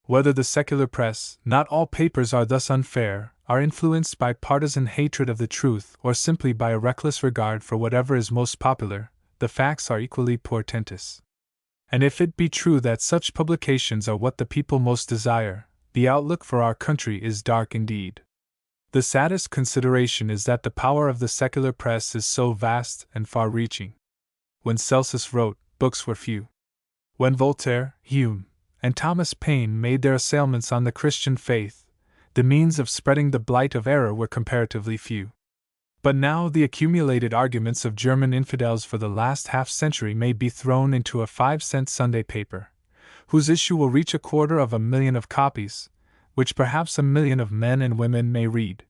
Speaker 1: Whether the secular press, not all papers are thus unfair, are influenced by partisan hatred of the truth or simply by a reckless regard for whatever is most popular, the facts are equally portentous. And if it be true that such publications are what the people most desire, the outlook for our country is dark indeed. The saddest consideration is that the power of the secular press is so vast and far-reaching. When Celsus wrote, books were few. When Voltaire, Hume, and Thomas Paine made their assailments on the Christian faith, the means of spreading the blight of error were comparatively few. But now the accumulated arguments of German infidels for the last half-century may be thrown into a 5-cent Sunday paper, whose issue will reach 250,000 of copies, which perhaps 1 million of men and women may read.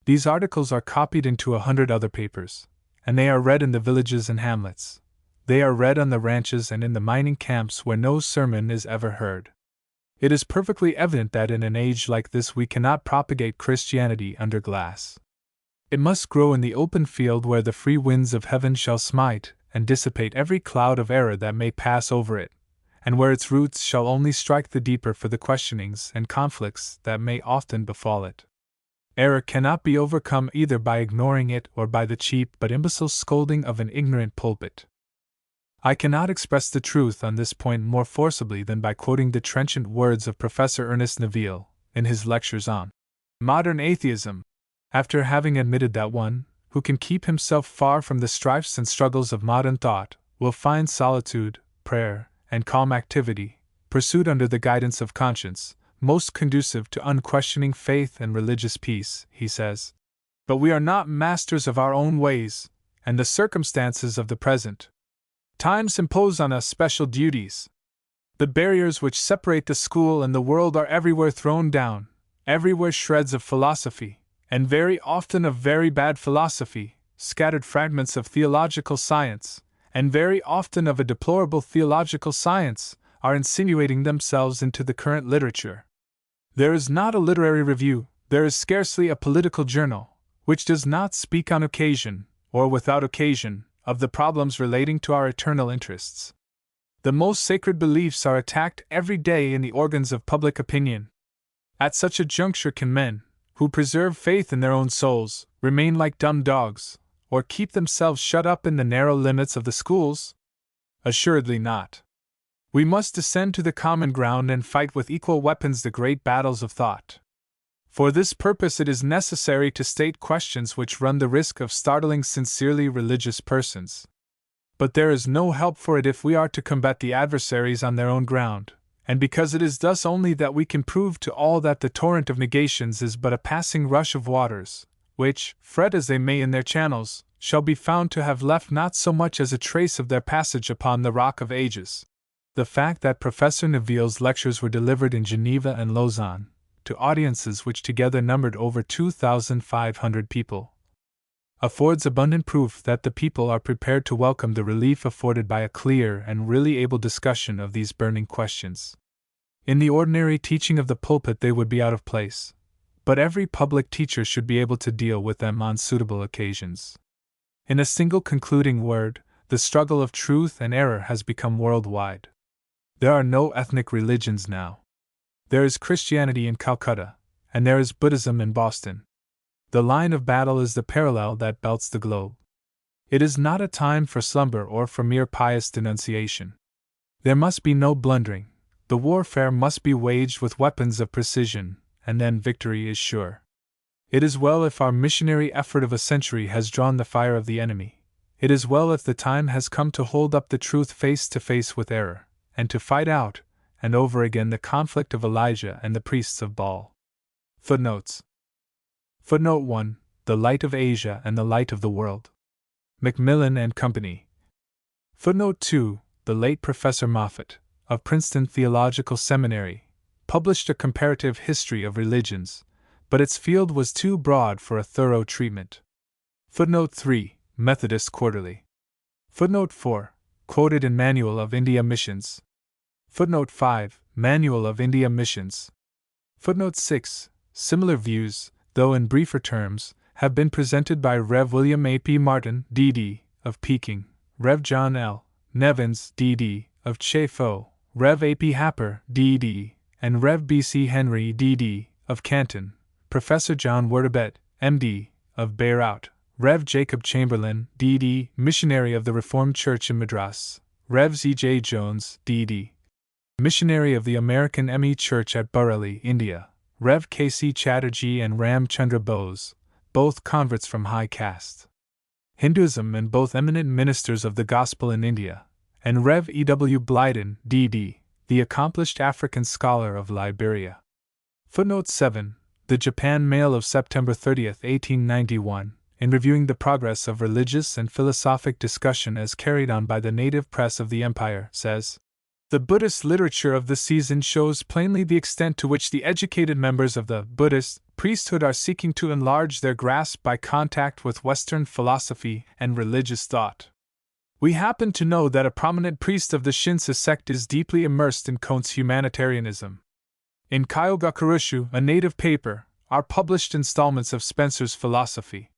Speaker 1: These articles are copied into 100 other papers, and they are read in the villages and hamlets. They are read on the ranches and in the mining camps where no sermon is ever heard. It is perfectly evident that in an age like this we cannot propagate Christianity under glass. It must grow in the open field where the free winds of heaven shall smite and dissipate every cloud of error that may pass over it, and where its roots shall only strike the deeper for the questionings and conflicts that may often befall it. Error cannot be overcome either by ignoring it or by the cheap but imbecile scolding of an ignorant pulpit. I cannot express the truth on this point more forcibly than by quoting the trenchant words of Professor Ernest Neville in his lectures on Modern Atheism, after having admitted that one, who can keep himself far from the strifes and struggles of modern thought, will find solitude, prayer, and calm activity, pursued under the guidance of conscience, most conducive to unquestioning faith and religious peace, he says. But we are not masters of our own ways, and the circumstances of the present times impose on us special duties. The barriers which separate the school and the world are everywhere thrown down, everywhere shreds of philosophy, and very often of very bad philosophy, scattered fragments of theological science, and very often of a deplorable theological science, are insinuating themselves into the current literature. There is not a literary review, there is scarcely a political journal, which does not speak on occasion, or without occasion, of the problems relating to our eternal interests. The most sacred beliefs are attacked every day in the organs of public opinion. At such a juncture can men, who preserve faith in their own souls, remain like dumb dogs, or keep themselves shut up in the narrow limits of the schools? Assuredly not. We must descend to the common ground and fight with equal weapons the great battles of thought. For this purpose it is necessary to state questions which run the risk of startling sincerely religious persons. But there is no help for it if we are to combat the adversaries on their own ground, and because it is thus only that we can prove to all that the torrent of negations is but a passing rush of waters, which, fret as they may in their channels, shall be found to have left not so much as a trace of their passage upon the rock of ages. The fact that Professor Neville's lectures were delivered in Geneva and Lausanne, to audiences which together numbered over 2,500 people, affords abundant proof that the people are prepared to welcome the relief afforded by a clear and really able discussion of these burning questions. In the ordinary teaching of the pulpit they would be out of place, but every public teacher should be able to deal with them on suitable occasions. In a single concluding word, the struggle of truth and error has become worldwide. There are no ethnic religions now. There is Christianity in Calcutta, and there is Buddhism in Boston. The line of battle is the parallel that belts the globe. It is not a time for slumber or for mere pious denunciation. There must be no blundering, the warfare must be waged with weapons of precision, and then victory is sure. It is well if our missionary effort of a century has drawn the fire of the enemy. It is well if the time has come to hold up the truth face to face with error, and to fight out, and over again the conflict of Elijah and the priests of Baal. Footnotes. Footnote 1. The Light of Asia and the Light of the World. Macmillan and Company. Footnote 2. The late Professor Moffat, of Princeton Theological Seminary, published a comparative history of religions, but its field was too broad for a thorough treatment. Footnote 3. Methodist Quarterly. Footnote 4. Quoted in Manual of India Missions. Footnote 5. Manual of India Missions. Footnote 6. Similar views, though in briefer terms, have been presented by Rev. William A. P. Martin, D.D., of Peking, Rev. John L. Nevins, D.D., of Chefo, Rev. A. P. Happer, D.D., and Rev. B. C. Henry, D.D., of Canton, Professor John Werdebet, M.D., of Beirut, Rev. Jacob Chamberlain, D.D., missionary of the Reformed Church in Madras, Rev. Z. J. Jones, D.D., missionary of the American M.E. Church at Bareilly, India, Rev. K. C. Chatterjee and Ram Chandra Bose, both converts from high caste Hinduism and both eminent ministers of the gospel in India, and Rev. E. W. Blyden, D.D., the accomplished African scholar of Liberia. Footnote 7. The Japan Mail of September 30, 1891, in reviewing the progress of religious and philosophic discussion as carried on by the native press of the empire, says, "The Buddhist literature of the season shows plainly the extent to which the educated members of the Buddhist priesthood are seeking to enlarge their grasp by contact with Western philosophy and religious thought. We happen to know that a prominent priest of the Shinsa sect is deeply immersed in Kant's humanitarianism. In Kyogakurushu, a native paper, are published installments of Spencer's philosophy.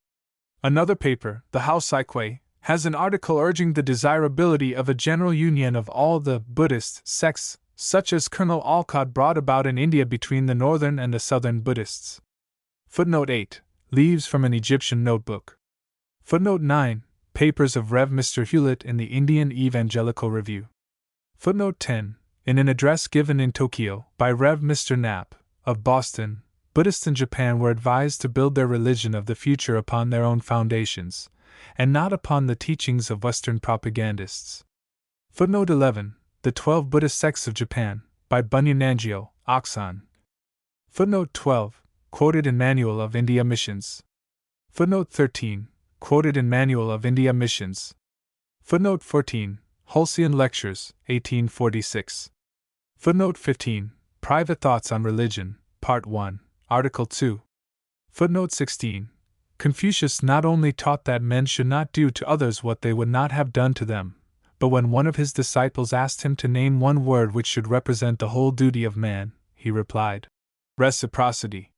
Speaker 1: Another paper, the House Ikwe, has an article urging the desirability of a general union of all the Buddhist sects, such as Colonel Olcott brought about in India between the northern and the southern Buddhists. Footnote 8. Leaves from an Egyptian notebook. Footnote 9. Papers of Rev. Mr. Hewlett in the Indian Evangelical Review. Footnote 10. In an address given in Tokyo by Rev. Mr. Knapp, of Boston, Buddhists in Japan were advised to build their religion of the future upon their own foundations, and not upon the teachings of Western propagandists. Footnote 11. The 12 Buddhist Sects of Japan, by Bunyan Nangio, Oxon. Footnote 12. Quoted in Manual of India Missions. Footnote 13. Quoted in Manual of India Missions. Footnote 14. Holsian Lectures, 1846. Footnote 15. Private Thoughts on Religion, Part 1, Article 2. Footnote 16. Confucius not only taught that men should not do to others what they would not have done to them, but when one of his disciples asked him to name one word which should represent the whole duty of man, he replied, reciprocity.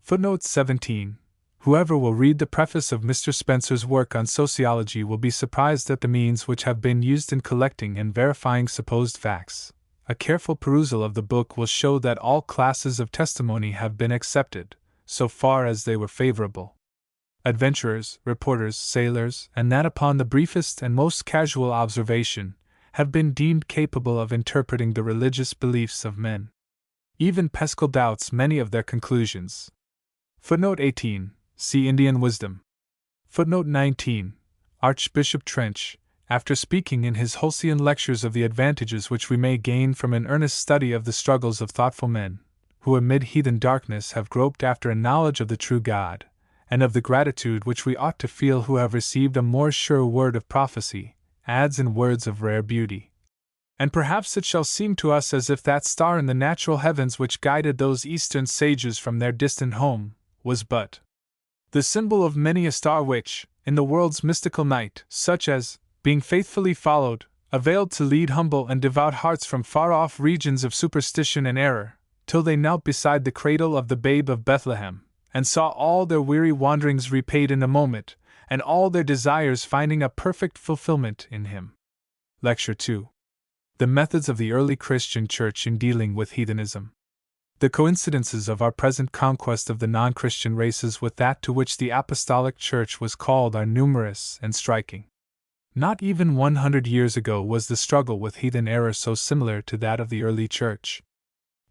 Speaker 1: Footnote 17. Whoever will read the preface of Mr. Spencer's work on sociology will be surprised at the means which have been used in collecting and verifying supposed facts. A careful perusal of the book will show that all classes of testimony have been accepted, so far as they were favorable. Adventurers, reporters, sailors, and that upon the briefest and most casual observation, have been deemed capable of interpreting the religious beliefs of men. Even Pascal doubts many of their conclusions. Footnote 18. See Indian Wisdom. Footnote 19. Archbishop Trench, after speaking in his Holsian Lectures of the advantages which we may gain from an earnest study of the struggles of thoughtful men, who amid heathen darkness have groped after a knowledge of the true God, and of the gratitude which we ought to feel who have received a more sure word of prophecy, adds in words of rare beauty. And perhaps it shall seem to us as if that star in the natural heavens which guided those eastern sages from their distant home, was but the symbol of many a star which, in the world's mystical night, such as, being faithfully followed, availed to lead humble and devout hearts from far-off regions of superstition and error, till they knelt beside the cradle of the babe of Bethlehem, and saw all their weary wanderings repaid in a moment, and all their desires finding a perfect fulfillment in him. Lecture 2. The Methods of the Early Christian Church in Dealing with Heathenism. The coincidences of our present conquest of the non-Christian races with that to which the Apostolic Church was called are numerous and striking. Not even 100 years ago was the struggle with heathen error so similar to that of the early Church.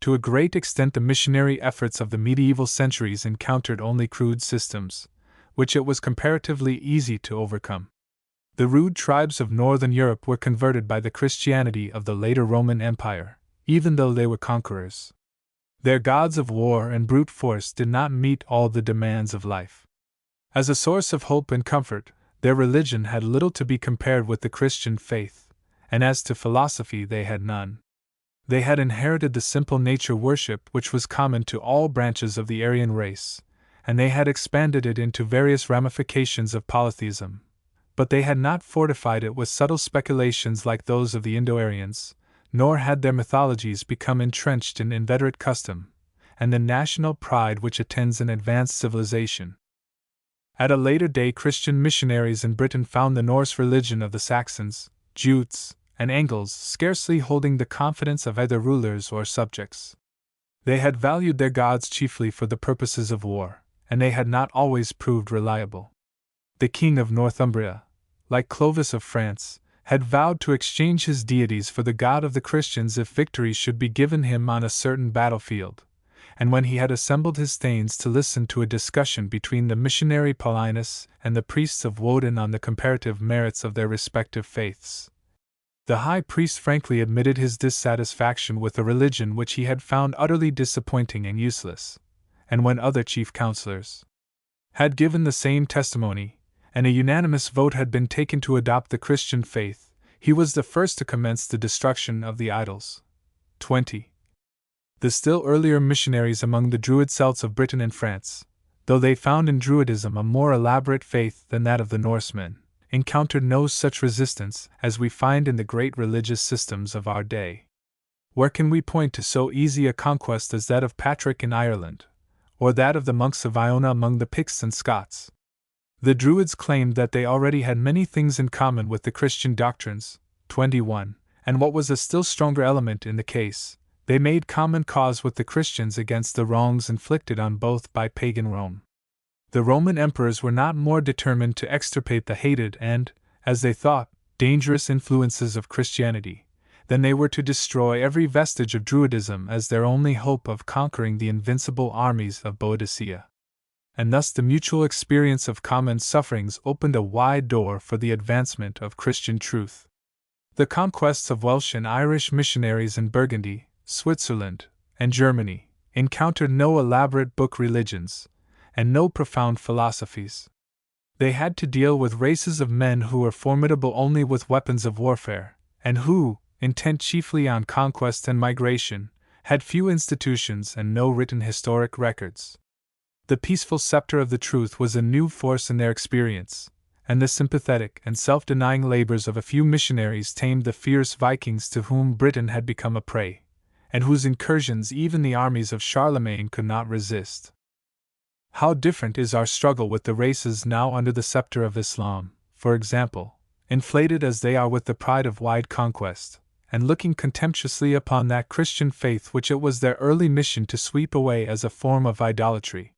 Speaker 1: To a great extent the missionary efforts of the medieval centuries encountered only crude systems, which it was comparatively easy to overcome. The rude tribes of northern Europe were converted by the Christianity of the later Roman Empire, even though they were conquerors. Their gods of war and brute force did not meet all the demands of life. As a source of hope and comfort, their religion had little to be compared with the Christian faith, and as to philosophy they had none. They had inherited the simple nature worship which was common to all branches of the Aryan race, and they had expanded it into various ramifications of polytheism, but they had not fortified it with subtle speculations like those of the Indo-Aryans, nor had their mythologies become entrenched in inveterate custom, and the national pride which attends an advanced civilization. At a later day Christian missionaries in Britain found the Norse religion of the Saxons, Jutes, and Angles scarcely holding the confidence of either rulers or subjects. They had valued their gods chiefly for the purposes of war, and they had not always proved reliable. The king of Northumbria, like Clovis of France, had vowed to exchange his deities for the God of the Christians if victory should be given him on a certain battlefield, and when he had assembled his thanes to listen to a discussion between the missionary Paulinus and the priests of Woden on the comparative merits of their respective faiths, the high priest frankly admitted his dissatisfaction with a religion which he had found utterly disappointing and useless, and when other chief counselors had given the same testimony, and a unanimous vote had been taken to adopt the Christian faith, he was the first to commence the destruction of the idols. 20. The still earlier missionaries among the Druid Celts of Britain and France, though they found in Druidism a more elaborate faith than that of the Norsemen, encountered no such resistance as we find in the great religious systems of our day. Where can we point to so easy a conquest as that of Patrick in Ireland, or that of the monks of Iona among the Picts and Scots? The Druids claimed that they already had many things in common with the Christian doctrines, 21, and what was a still stronger element in the case, they made common cause with the Christians against the wrongs inflicted on both by pagan Rome. The Roman emperors were not more determined to extirpate the hated and, as they thought, dangerous influences of Christianity, than they were to destroy every vestige of Druidism as their only hope of conquering the invincible armies of Boadicea. And thus the mutual experience of common sufferings opened a wide door for the advancement of Christian truth. The conquests of Welsh and Irish missionaries in Burgundy, Switzerland, and Germany encountered no elaborate book religions, and no profound philosophies. They had to deal with races of men who were formidable only with weapons of warfare, and who, intent chiefly on conquest and migration, had few institutions and no written historic records. The peaceful scepter of the truth was a new force in their experience, and the sympathetic and self-denying labors of a few missionaries tamed the fierce Vikings to whom Britain had become a prey, and whose incursions even the armies of Charlemagne could not resist. How different is our struggle with the races now under the scepter of Islam, for example, inflated as they are with the pride of wide conquest, and looking contemptuously upon that Christian faith which it was their early mission to sweep away as a form of idolatry.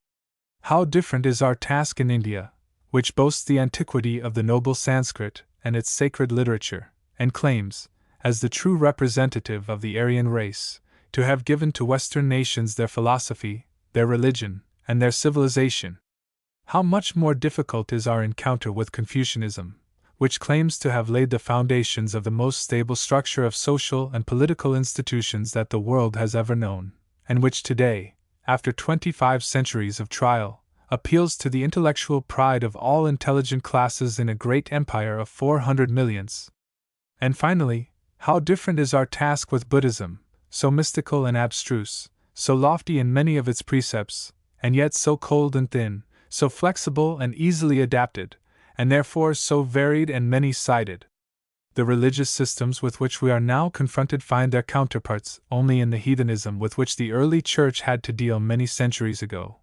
Speaker 1: How different is our task in India, which boasts the antiquity of the noble Sanskrit and its sacred literature, and claims, as the true representative of the Aryan race, to have given to Western nations their philosophy, their religion, and their civilization. How much more difficult is our encounter with Confucianism, which claims to have laid the foundations of the most stable structure of social and political institutions that the world has ever known, and which today, after 25 centuries of trial, appeals to the intellectual pride of all intelligent classes in a great empire of 400 millions. And finally, how different is our task with Buddhism, so mystical and abstruse, so lofty in many of its precepts, and yet so cold and thin, so flexible and easily adapted, and therefore so varied and many-sided. The religious systems with which we are now confronted find their counterparts only in the heathenism with which the early church had to deal many centuries ago,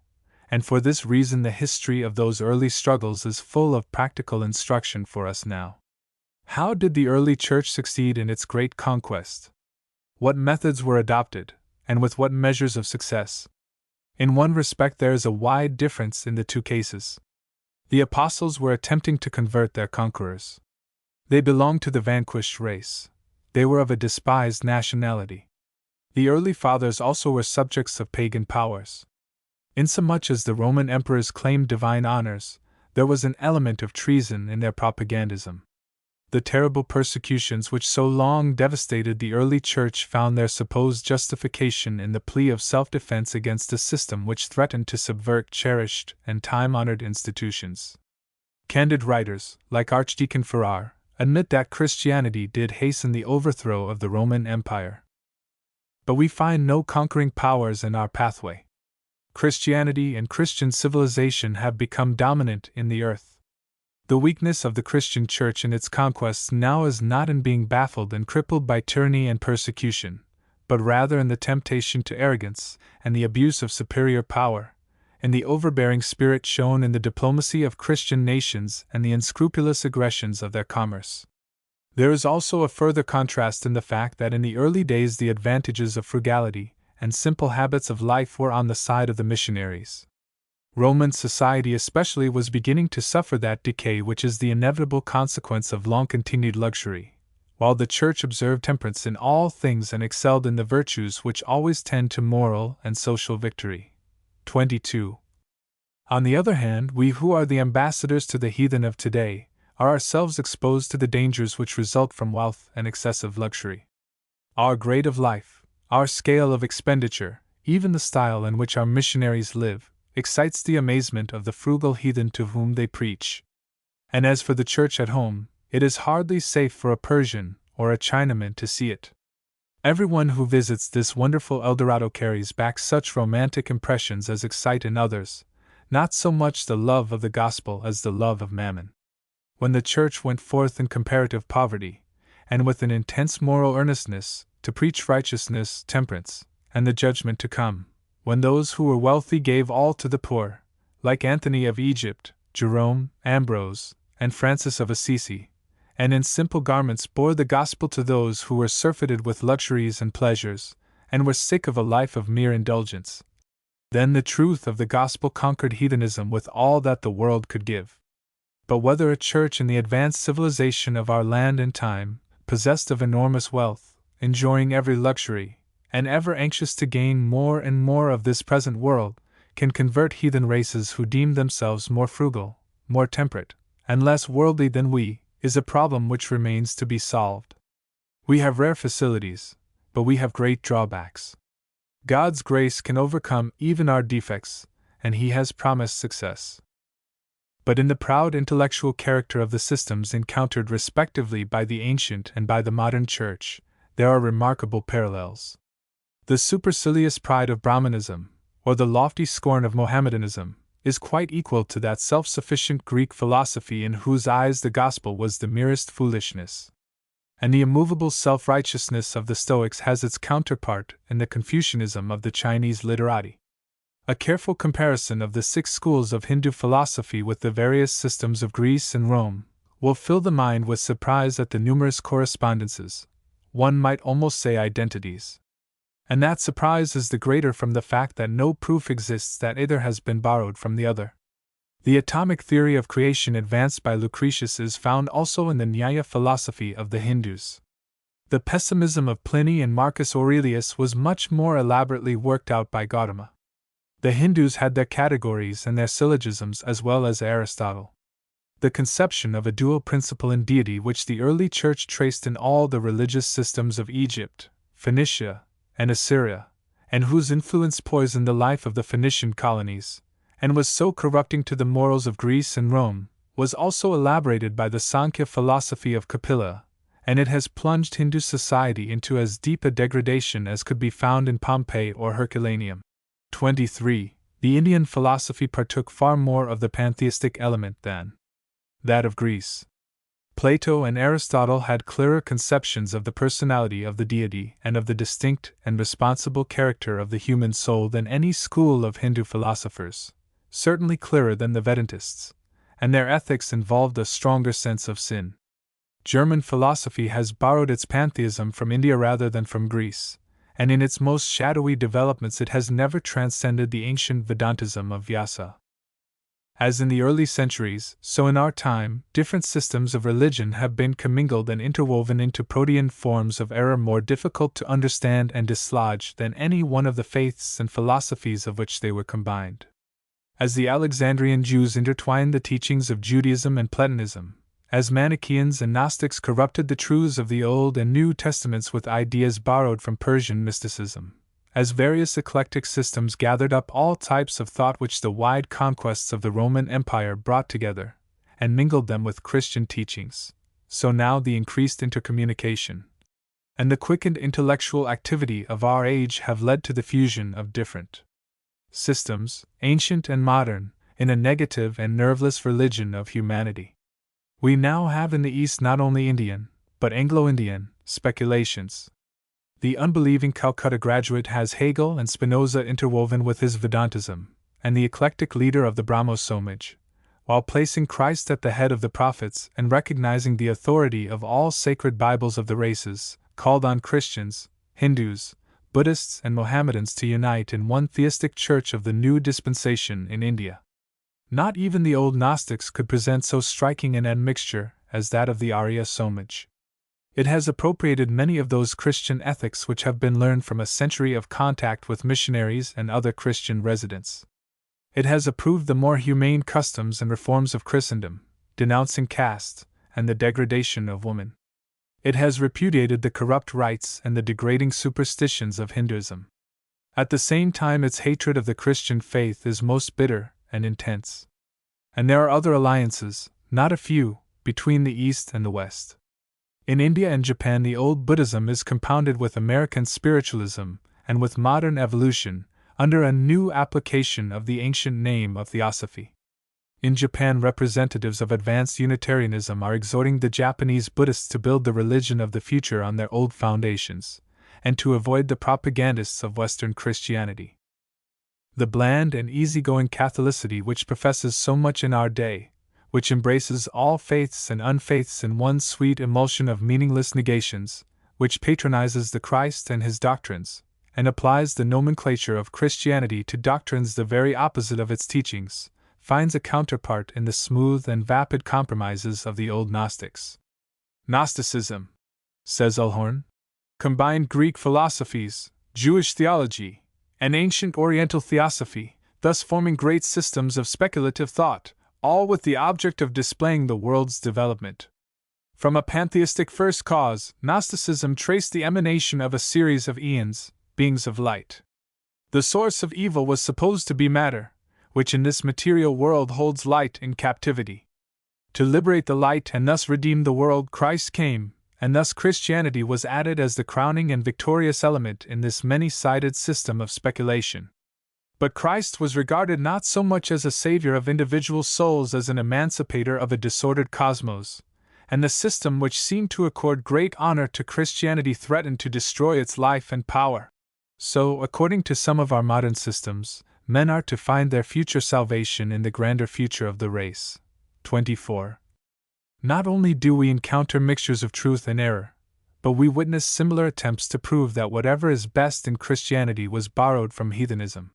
Speaker 1: and for this reason the history of those early struggles is full of practical instruction for us now. How did the early church succeed in its great conquest? What methods were adopted, and with what measures of success? In one respect there is a wide difference in the two cases. The apostles were attempting to convert their conquerors. They belonged to the vanquished race. They were of a despised nationality. The early fathers also were subjects of pagan powers. Insomuch as the Roman emperors claimed divine honors, there was an element of treason in their propagandism. The terrible persecutions which so long devastated the early church found their supposed justification in the plea of self-defense against a system which threatened to subvert cherished and time-honored institutions. Candid writers, like Archdeacon Farrar, admit that Christianity did hasten the overthrow of the Roman Empire. But we find no conquering powers in our pathway. Christianity and Christian civilization have become dominant in the earth. The weakness of the Christian Church in its conquests now is not in being baffled and crippled by tyranny and persecution, but rather in the temptation to arrogance and the abuse of superior power, in the overbearing spirit shown in the diplomacy of Christian nations and the unscrupulous aggressions of their commerce. There is also a further contrast in the fact that in the early days the advantages of frugality and simple habits of life were on the side of the missionaries. Roman society especially was beginning to suffer that decay which is the inevitable consequence of long-continued luxury, while the Church observed temperance in all things and excelled in the virtues which always tend to moral and social victory. 22. On the other hand, we who are the ambassadors to the heathen of today are ourselves exposed to the dangers which result from wealth and excessive luxury. Our grade of life, our scale of expenditure, even the style in which our missionaries live, excites the amazement of the frugal heathen to whom they preach. And as for the church at home, it is hardly safe for a Persian or a Chinaman to see it. Everyone who visits this wonderful Eldorado carries back such romantic impressions as excite in others, not so much the love of the gospel as the love of mammon. When the church went forth in comparative poverty, and with an intense moral earnestness, to preach righteousness, temperance, and the judgment to come, when those who were wealthy gave all to the poor, like Anthony of Egypt, Jerome, Ambrose, and Francis of Assisi, and in simple garments bore the gospel to those who were surfeited with luxuries and pleasures, and were sick of a life of mere indulgence. Then the truth of the gospel conquered heathenism with all that the world could give. But whether a church in the advanced civilization of our land and time, possessed of enormous wealth, enjoying every luxury, and ever anxious to gain more and more of this present world, can convert heathen races who deem themselves more frugal, more temperate, and less worldly than we, is a problem which remains to be solved. We have rare facilities, but we have great drawbacks. God's grace can overcome even our defects, and He has promised success. But in the proud intellectual character of the systems encountered respectively by the ancient and by the modern Church, there are remarkable parallels. The supercilious pride of Brahmanism, or the lofty scorn of Mohammedanism, is quite equal to that self-sufficient Greek philosophy in whose eyes the gospel was the merest foolishness. And the immovable self-righteousness of the Stoics has its counterpart in the Confucianism of the Chinese literati. A careful comparison of the 6 schools of Hindu philosophy with the various systems of Greece and Rome will fill the mind with surprise at the numerous correspondences, one might almost say identities. And that surprise is the greater from the fact that no proof exists that either has been borrowed from the other. The atomic theory of creation advanced by Lucretius is found also in the Nyaya philosophy of the Hindus. The pessimism of Pliny and Marcus Aurelius was much more elaborately worked out by Gautama. The Hindus had their categories and their syllogisms as well as Aristotle. The conception of a dual principle in deity which the early Church traced in all the religious systems of Egypt, Phoenicia, and Assyria, and whose influence poisoned the life of the Phoenician colonies, and was so corrupting to the morals of Greece and Rome, was also elaborated by the Sankhya philosophy of Kapila, and it has plunged Hindu society into as deep a degradation as could be found in Pompeii or Herculaneum. 23. The Indian philosophy partook far more of the pantheistic element than that of Greece. Plato and Aristotle had clearer conceptions of the personality of the deity and of the distinct and responsible character of the human soul than any school of Hindu philosophers, certainly clearer than the Vedantists, and their ethics involved a stronger sense of sin. German philosophy has borrowed its pantheism from India rather than from Greece, and in its most shadowy developments it has never transcended the ancient Vedantism of Vyasa. As in the early centuries, so in our time, different systems of religion have been commingled and interwoven into protean forms of error more difficult to understand and dislodge than any one of the faiths and philosophies of which they were combined. As the Alexandrian Jews intertwined the teachings of Judaism and Platonism, as Manichaeans and Gnostics corrupted the truths of the Old and New Testaments with ideas borrowed from Persian mysticism, as various eclectic systems gathered up all types of thought which the wide conquests of the Roman Empire brought together, and mingled them with Christian teachings, so now the increased intercommunication and the quickened intellectual activity of our age have led to the fusion of different systems, ancient and modern, in a negative and nerveless religion of humanity. We now have in the East not only Indian, but Anglo-Indian, speculations. The unbelieving Calcutta graduate has Hegel and Spinoza interwoven with his Vedantism, and the eclectic leader of the Brahmo Somaj, while placing Christ at the head of the prophets and recognizing the authority of all sacred Bibles of the races, called on Christians, Hindus, Buddhists, and Mohammedans to unite in one theistic church of the new dispensation in India. Not even the old Gnostics could present so striking an admixture as that of the Arya Somaj. It has appropriated many of those Christian ethics which have been learned from a century of contact with missionaries and other Christian residents. It has approved the more humane customs and reforms of Christendom, denouncing caste and the degradation of woman. It has repudiated the corrupt rites and the degrading superstitions of Hinduism. At the same time, its hatred of the Christian faith is most bitter and intense. And there are other alliances, not a few, between the East and the West. In India and Japan, the old Buddhism is compounded with American spiritualism and with modern evolution, under a new application of the ancient name of Theosophy. In Japan, representatives of advanced Unitarianism are exhorting the Japanese Buddhists to build the religion of the future on their old foundations, and to avoid the propagandists of Western Christianity. The bland and easygoing Catholicity which professes so much in our day, which embraces all faiths and unfaiths in one sweet emulsion of meaningless negations, which patronizes the Christ and his doctrines, and applies the nomenclature of Christianity to doctrines the very opposite of its teachings, finds a counterpart in the smooth and vapid compromises of the old Gnostics. Gnosticism, says Ulhorn, combined Greek philosophies, Jewish theology, and ancient Oriental theosophy, thus forming great systems of speculative thought, all with the object of displaying the world's development. From a pantheistic first cause, Gnosticism traced the emanation of a series of eons, beings of light. The source of evil was supposed to be matter, which in this material world holds light in captivity. To liberate the light and thus redeem the world, Christ came, and thus Christianity was added as the crowning and victorious element in this many-sided system of speculation. But Christ was regarded not so much as a savior of individual souls as an emancipator of a disordered cosmos, and the system which seemed to accord great honor to Christianity threatened to destroy its life and power. So, according to some of our modern systems, men are to find their future salvation in the grander future of the race. 24. Not only do we encounter mixtures of truth and error, but we witness similar attempts to prove that whatever is best in Christianity was borrowed from heathenism.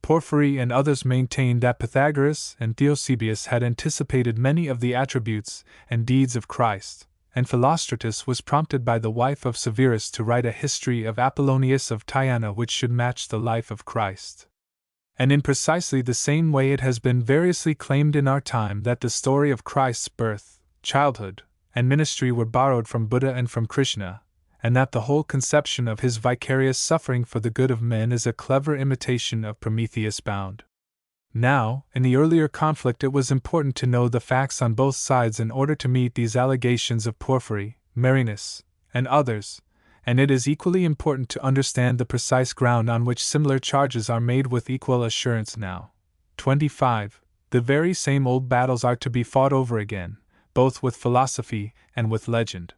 Speaker 1: Porphyry and others maintained that Pythagoras and Theosebius had anticipated many of the attributes and deeds of Christ, and Philostratus was prompted by the wife of Severus to write a history of Apollonius of Tyana which should match the life of Christ. And in precisely the same way it has been variously claimed in our time that the story of Christ's birth, childhood, and ministry were borrowed from Buddha and from Krishna, and that the whole conception of his vicarious suffering for the good of men is a clever imitation of Prometheus Bound. Now, in the earlier conflict it was important to know the facts on both sides in order to meet these allegations of Porphyry, Marinus, and others, and it is equally important to understand the precise ground on which similar charges are made with equal assurance now. 25. The very same old battles are to be fought over again, both with philosophy and with legend.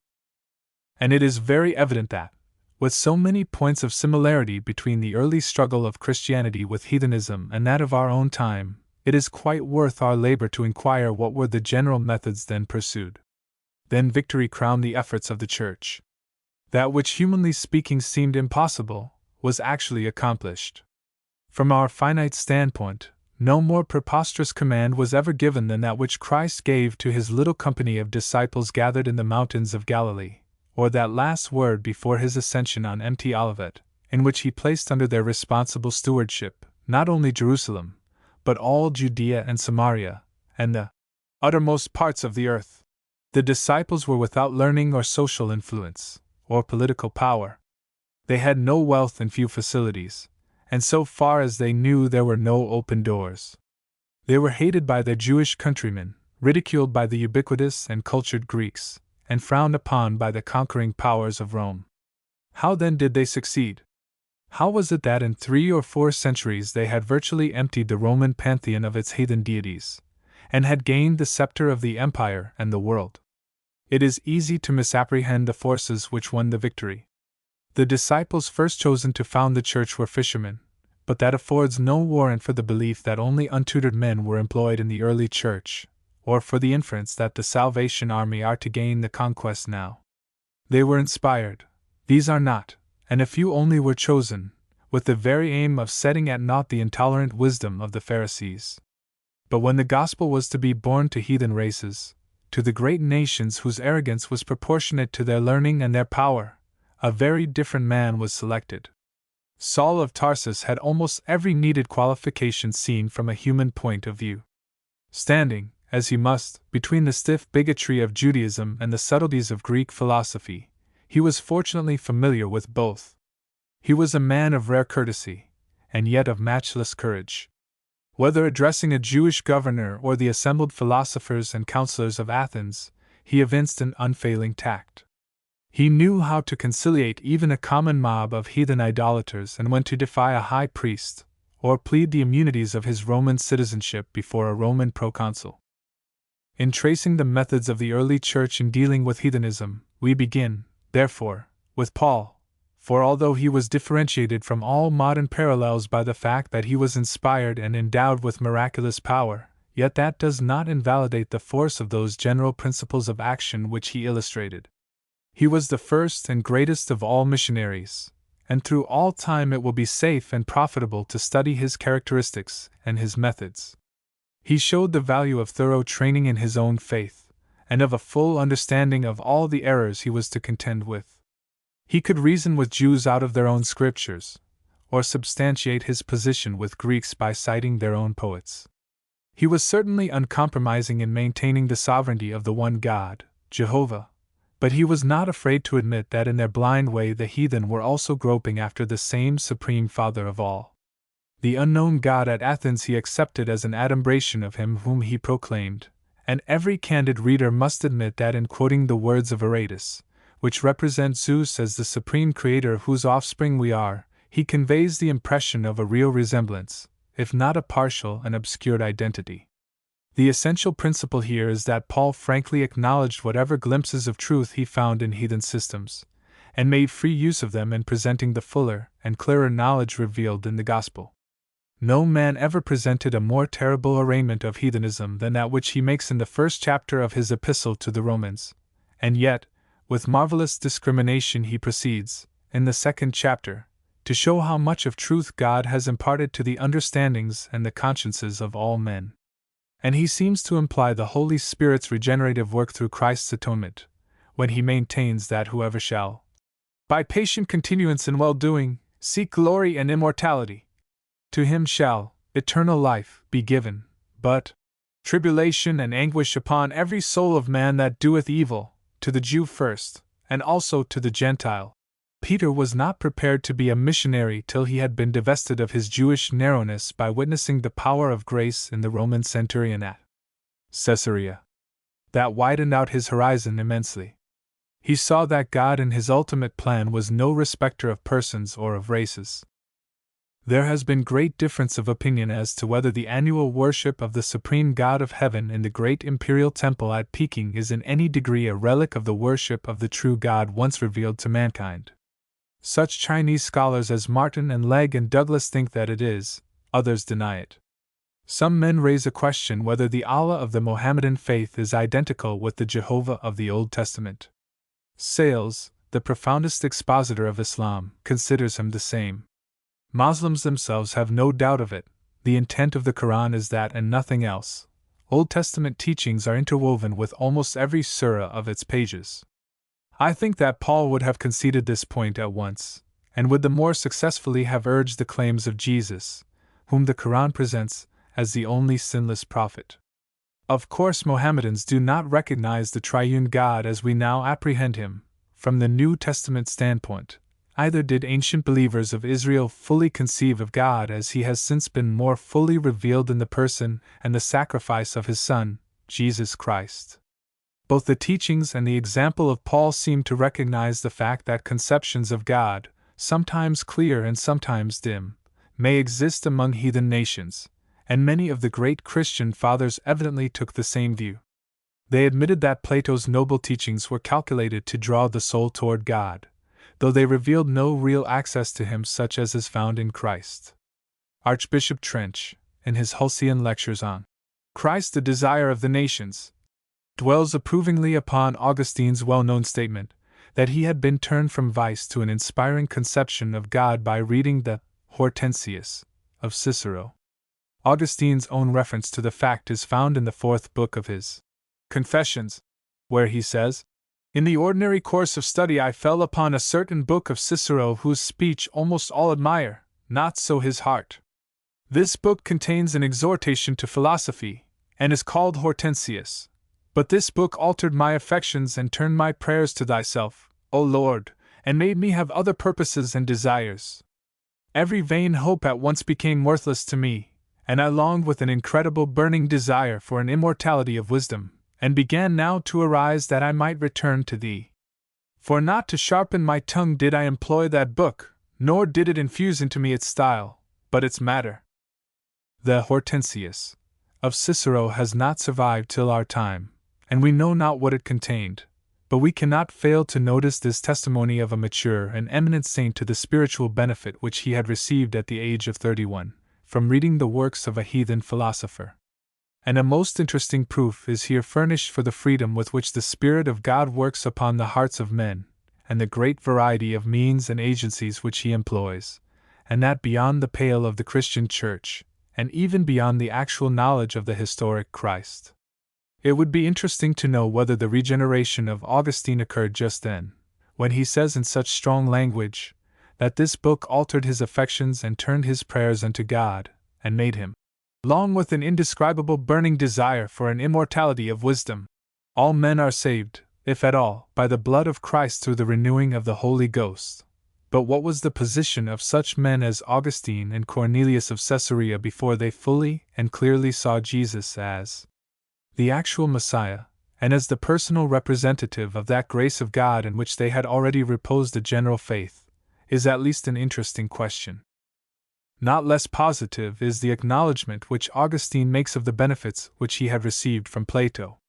Speaker 1: And it is very evident that, with so many points of similarity between the early struggle of Christianity with heathenism and that of our own time, it is quite worth our labor to inquire what were the general methods then pursued. Then victory crowned the efforts of the Church. That which humanly speaking seemed impossible, was actually accomplished. From our finite standpoint, no more preposterous command was ever given than that which Christ gave to his little company of disciples gathered in the mountains of Galilee, or that last word before his ascension on empty Olivet, in which he placed under their responsible stewardship, not only Jerusalem, but all Judea and Samaria, and the uttermost parts of the earth. The disciples were without learning or social influence, or political power. They had no wealth and few facilities, and so far as they knew there were no open doors. They were hated by their Jewish countrymen, ridiculed by the ubiquitous and cultured Greeks, and frowned upon by the conquering powers of Rome. How then did they succeed? How was it that in 3 or 4 centuries they had virtually emptied the Roman pantheon of its heathen deities, and had gained the scepter of the empire and the world? It is easy to misapprehend the forces which won the victory. The disciples first chosen to found the church were fishermen, but that affords no warrant for the belief that only untutored men were employed in the early church, or for the inference that the Salvation Army are to gain the conquest now. They were inspired, these are not, and a few only were chosen, with the very aim of setting at naught the intolerant wisdom of the Pharisees. But when the gospel was to be borne to heathen races, to the great nations whose arrogance was proportionate to their learning and their power, a very different man was selected. Saul of Tarsus had almost every needed qualification seen from a human point of view. Standing, as he must, between the stiff bigotry of Judaism and the subtleties of Greek philosophy, he was fortunately familiar with both. He was a man of rare courtesy, and yet of matchless courage. Whether addressing a Jewish governor or the assembled philosophers and counselors of Athens, he evinced an unfailing tact. He knew how to conciliate even a common mob of heathen idolaters and when to defy a high priest, or plead the immunities of his Roman citizenship before a Roman proconsul. In tracing the methods of the early church in dealing with heathenism, we begin, therefore, with Paul, for although he was differentiated from all modern parallels by the fact that he was inspired and endowed with miraculous power, yet that does not invalidate the force of those general principles of action which he illustrated. He was the first and greatest of all missionaries, and through all time it will be safe and profitable to study his characteristics and his methods. He showed the value of thorough training in his own faith, and of a full understanding of all the errors he was to contend with. He could reason with Jews out of their own scriptures, or substantiate his position with Greeks by citing their own poets. He was certainly uncompromising in maintaining the sovereignty of the one God, Jehovah, but he was not afraid to admit that in their blind way the heathen were also groping after the same supreme Father of all. The unknown God at Athens he accepted as an adumbration of him whom he proclaimed, and every candid reader must admit that in quoting the words of Aratus, which represent Zeus as the supreme creator whose offspring we are, he conveys the impression of a real resemblance, if not a partial and obscured identity. The essential principle here is that Paul frankly acknowledged whatever glimpses of truth he found in heathen systems, and made free use of them in presenting the fuller and clearer knowledge revealed in the gospel. No man ever presented a more terrible arraignment of heathenism than that which he makes in the first chapter of his epistle to the Romans, and yet, with marvelous discrimination he proceeds, in the second chapter, to show how much of truth God has imparted to the understandings and the consciences of all men. And he seems to imply the Holy Spirit's regenerative work through Christ's atonement, when he maintains that whoever shall, by patient continuance in well-doing, seek glory and immortality, to him shall eternal life be given, but tribulation and anguish upon every soul of man that doeth evil, to the Jew first, and also to the Gentile. Peter was not prepared to be a missionary till he had been divested of his Jewish narrowness by witnessing the power of grace in the Roman centurion at Caesarea. That widened out his horizon immensely. He saw that God in his ultimate plan was no respecter of persons or of races. There has been great difference of opinion as to whether the annual worship of the supreme God of heaven in the great imperial temple at Peking is in any degree a relic of the worship of the true God once revealed to mankind. Such Chinese scholars as Martin and Legge and Douglas think that it is, others deny it. Some men raise a question whether the Allah of the Mohammedan faith is identical with the Jehovah of the Old Testament. Sales, the profoundest expositor of Islam, considers him the same. Muslims themselves have no doubt of it. The intent of the Quran is that and nothing else. Old Testament teachings are interwoven with almost every surah of its pages. I think that Paul would have conceded this point at once, and would the more successfully have urged the claims of Jesus, whom the Quran presents as the only sinless prophet. Of course, Mohammedans do not recognize the triune God as we now apprehend him, from the New Testament standpoint. Either did ancient believers of Israel fully conceive of God as he has since been more fully revealed in the person and the sacrifice of his Son, Jesus Christ. Both the teachings and the example of Paul seem to recognize the fact that conceptions of God, sometimes clear and sometimes dim, may exist among heathen nations, and many of the great Christian fathers evidently took the same view. They admitted that Plato's noble teachings were calculated to draw the soul toward God, though they revealed no real access to him such as is found in Christ. Archbishop Trench, in his Hulsian lectures on Christ the Desire of the Nations, dwells approvingly upon Augustine's well-known statement that he had been turned from vice to an inspiring conception of God by reading the Hortensius of Cicero. Augustine's own reference to the fact is found in the 4th book of his Confessions, where he says, "In the ordinary course of study I fell upon a certain book of Cicero whose speech almost all admire, not so his heart. This book contains an exhortation to philosophy, and is called Hortensius. But this book altered my affections and turned my prayers to thyself, O Lord, and made me have other purposes and desires. Every vain hope at once became worthless to me, and I longed with an incredible burning desire for an immortality of wisdom, and began now to arise that I might return to thee. For not to sharpen my tongue did I employ that book, nor did it infuse into me its style, but its matter." The Hortensius of Cicero has not survived till our time, and we know not what it contained, But we cannot fail to notice this testimony of a mature and eminent saint to the spiritual benefit which he had received at the age of 31, from reading the works of a heathen philosopher. And a most interesting proof is here furnished for the freedom with which the Spirit of God works upon the hearts of men, and the great variety of means and agencies which he employs, and that beyond the pale of the Christian Church, and even beyond the actual knowledge of the historic Christ. It would be interesting to know whether the regeneration of Augustine occurred just then, when he says in such strong language, that this book altered his affections and turned his prayers unto God, and made him long with an indescribable burning desire for an immortality of wisdom. All men are saved, if at all, by the blood of Christ through the renewing of the Holy Ghost. But what was the position of such men as Augustine and Cornelius of Caesarea before they fully and clearly saw Jesus as the actual Messiah, and as the personal representative of that grace of God in which they had already reposed a general faith, is at least an interesting question. Not less positive is the acknowledgment which Augustine makes of the benefits which he had received from Plato.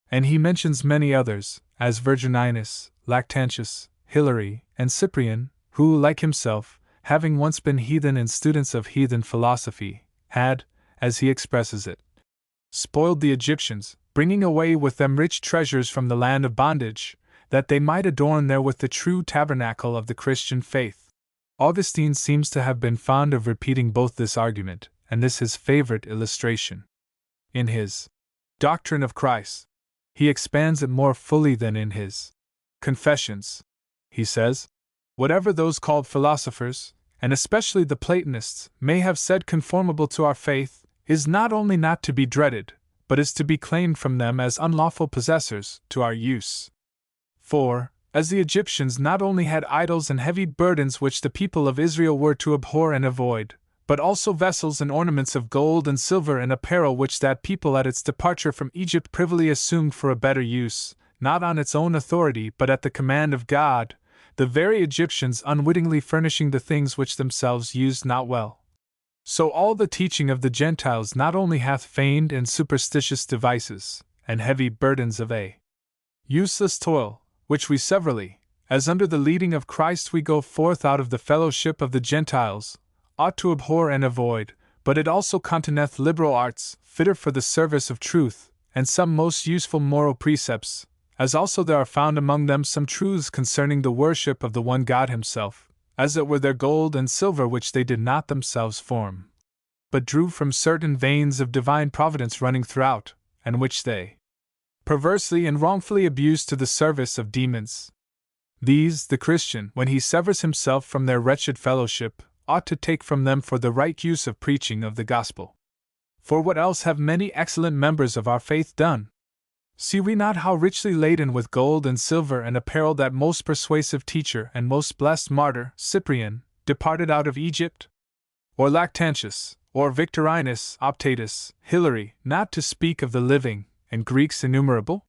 Speaker 1: And he mentions many others, as Virgininus, Lactantius, Hilary, and Cyprian, who, like himself, having once been heathen and students of heathen philosophy, had, as he expresses it, spoiled the Egyptians, bringing away with them rich treasures from the land of bondage, that they might adorn therewith the true tabernacle of the Christian faith. Augustine seems to have been fond of repeating both this argument and this his favorite illustration. In his Doctrine of Christ, he expands it more fully than in his Confessions. He says, "Whatever those called philosophers, and especially the Platonists, may have said conformable to our faith, is not only not to be dreaded, but is to be claimed from them as unlawful possessors to our use. For, as the Egyptians not only had idols and heavy burdens which the people of Israel were to abhor and avoid, but also vessels and ornaments of gold and silver and apparel which that people at its departure from Egypt privily assumed for a better use, not on its own authority but at the command of God, the very Egyptians unwittingly furnishing the things which themselves used not well. So all the teaching of the Gentiles not only hath feigned and superstitious devices, and heavy burdens of a useless toil, which we severally, as under the leading of Christ we go forth out of the fellowship of the Gentiles, ought to abhor and avoid, but it also containeth liberal arts, fitter for the service of truth, and some most useful moral precepts, as also there are found among them some truths concerning the worship of the one God himself, as it were their gold and silver which they did not themselves form, but drew from certain veins of divine providence running throughout, and which they perversely and wrongfully abused to the service of demons. These, the Christian, when he severs himself from their wretched fellowship, ought to take from them for the right use of preaching of the gospel. For what else have many excellent members of our faith done? See we not how richly laden with gold and silver and apparel that most persuasive teacher and most blessed martyr, Cyprian, departed out of Egypt? Or Lactantius, or Victorinus, Optatus, Hilary, not to speak of the living, and Greeks innumerable?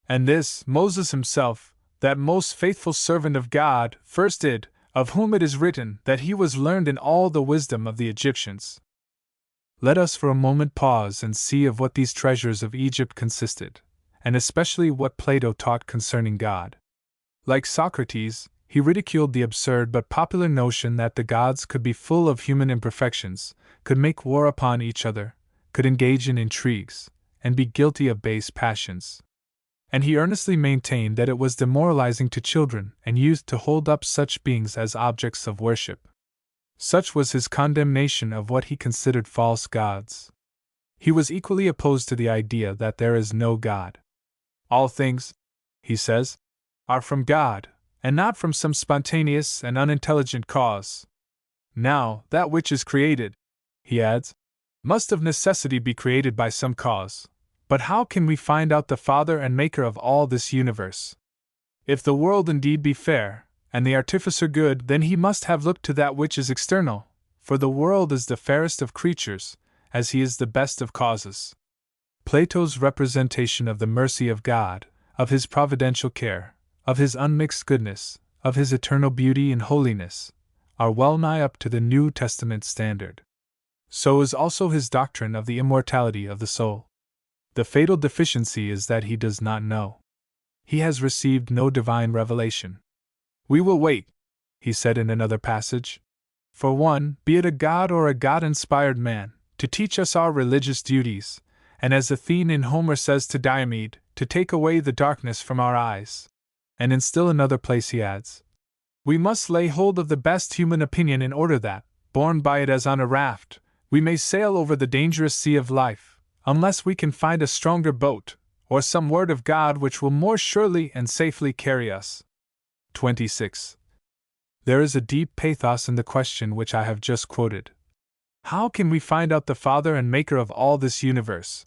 Speaker 1: And this, Moses himself, that most faithful servant of God, first did, of whom it is written that he was learned in all the wisdom of the Egyptians. Let us for a moment pause and see of what these treasures of Egypt consisted, and especially what Plato taught concerning God. Like Socrates, he ridiculed the absurd but popular notion that the gods could be full of human imperfections, could make war upon each other, could engage in intrigues, and be guilty of base passions. And he earnestly maintained that it was demoralizing to children and youth to hold up such beings as objects of worship. Such was his condemnation of what he considered false gods. He was equally opposed to the idea that there is no God. All things, he says, are from God, and not from some spontaneous and unintelligent cause. Now, that which is created, he adds, must of necessity be created by some cause. But how can we find out the Father and Maker of all this universe? If the world indeed be fair, and the artificer good, then he must have looked to that which is external, for the world is the fairest of creatures, as he is the best of causes. Plato's representation of the mercy of God, of his providential care, of his unmixed goodness, of his eternal beauty and holiness, are well nigh up to the New Testament standard. So is also his doctrine of the immortality of the soul. The fatal deficiency is that he does not know He has received no divine revelation. We will wait, he said in another passage, for one, be it a god or a god-inspired man, to teach us our religious duties, and as Athene in Homer says to Diomed, to take away the darkness from our eyes. And in still another place he adds, we must lay hold of the best human opinion in order that, borne by it as on a raft, we may sail over the dangerous sea of life, unless we can find a stronger boat, or some word of God which will more surely and safely carry us. 26. There is a deep pathos in the question which I have just quoted. How can we find out the Father and Maker of all this universe?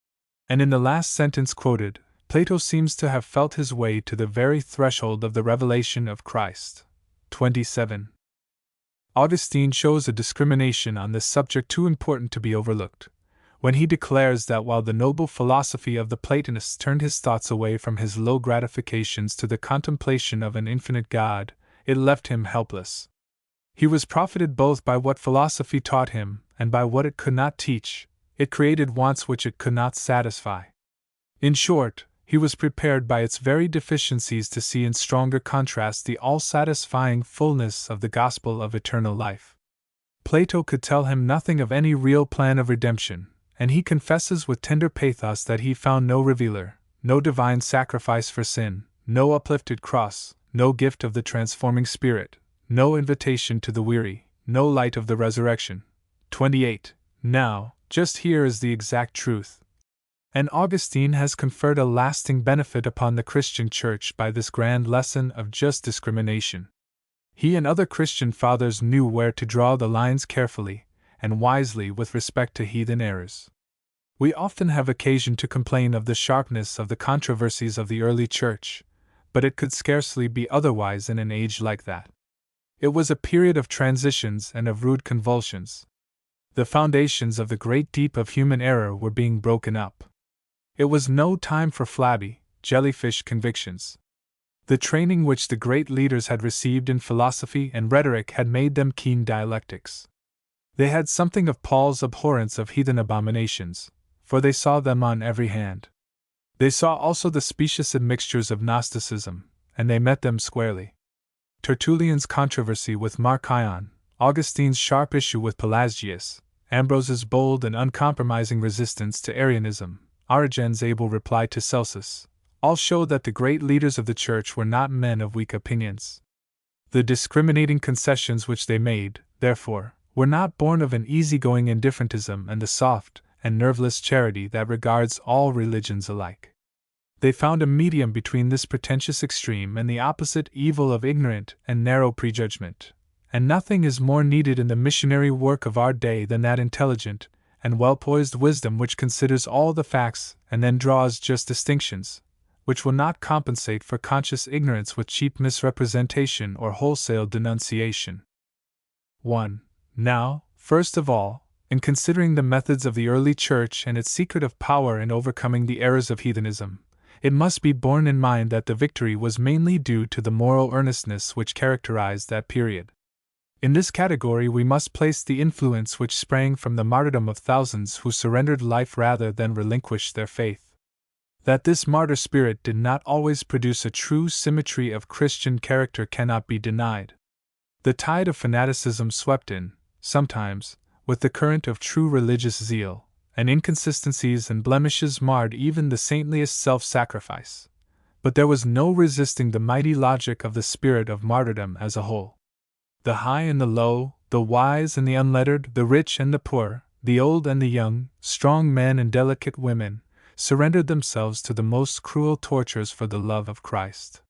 Speaker 1: And in the last sentence quoted, Plato seems to have felt his way to the very threshold of the revelation of Christ. 27. Augustine shows a discrimination on this subject too important to be overlooked, when he declares that while the noble philosophy of the Platonists turned his thoughts away from his low gratifications to the contemplation of an infinite God, it left him helpless. He was profited both by what philosophy taught him and by what it could not teach. It created wants which it could not satisfy. In short, he was prepared by its very deficiencies to see in stronger contrast the all-satisfying fullness of the gospel of eternal life. Plato could tell him nothing of any real plan of redemption, and he confesses with tender pathos that he found no revealer, no divine sacrifice for sin, no uplifted cross, no gift of the transforming Spirit, no invitation to the weary, no light of the resurrection. 28. Now, just here is the exact truth. And Augustine has conferred a lasting benefit upon the Christian Church by this grand lesson of just discrimination. He and other Christian fathers knew where to draw the lines carefully and wisely with respect to heathen errors. We often have occasion to complain of the sharpness of the controversies of the early Church, but it could scarcely be otherwise in an age like that. It was a period of transitions and of rude convulsions. The foundations of the great deep of human error were being broken up. It was no time for flabby, jellyfish convictions. The training which the great leaders had received in philosophy and rhetoric had made them keen dialectics. They had something of Paul's abhorrence of heathen abominations, for they saw them on every hand. They saw also the specious admixtures of Gnosticism, and they met them squarely. Tertullian's controversy with Marcion, Augustine's sharp issue with Pelagius, Ambrose's bold and uncompromising resistance to Arianism, Origen's able reply to Celsus, all show that the great leaders of the Church were not men of weak opinions. The discriminating concessions which they made, therefore, were not born of an easygoing indifferentism and the soft and nerveless charity that regards all religions alike. They found a medium between this pretentious extreme and the opposite evil of ignorant and narrow prejudgment, and nothing is more needed in the missionary work of our day than that intelligent and well-poised wisdom which considers all the facts and then draws just distinctions, which will not compensate for conscious ignorance with cheap misrepresentation or wholesale denunciation. 1. Now, first of all, in considering the methods of the early Church and its secret of power in overcoming the errors of heathenism, it must be borne in mind that the victory was mainly due to the moral earnestness which characterized that period. In this category we must place the influence which sprang from the martyrdom of thousands who surrendered life rather than relinquished their faith. That this martyr spirit did not always produce a true symmetry of Christian character cannot be denied. The tide of fanaticism swept in, sometimes, with the current of true religious zeal, and inconsistencies and blemishes marred even the saintliest self-sacrifice. But there was no resisting the mighty logic of the spirit of martyrdom as a whole. The high and the low, the wise and the unlettered, the rich and the poor, the old and the young, strong men and delicate women, surrendered themselves to the most cruel tortures for the love of Christ.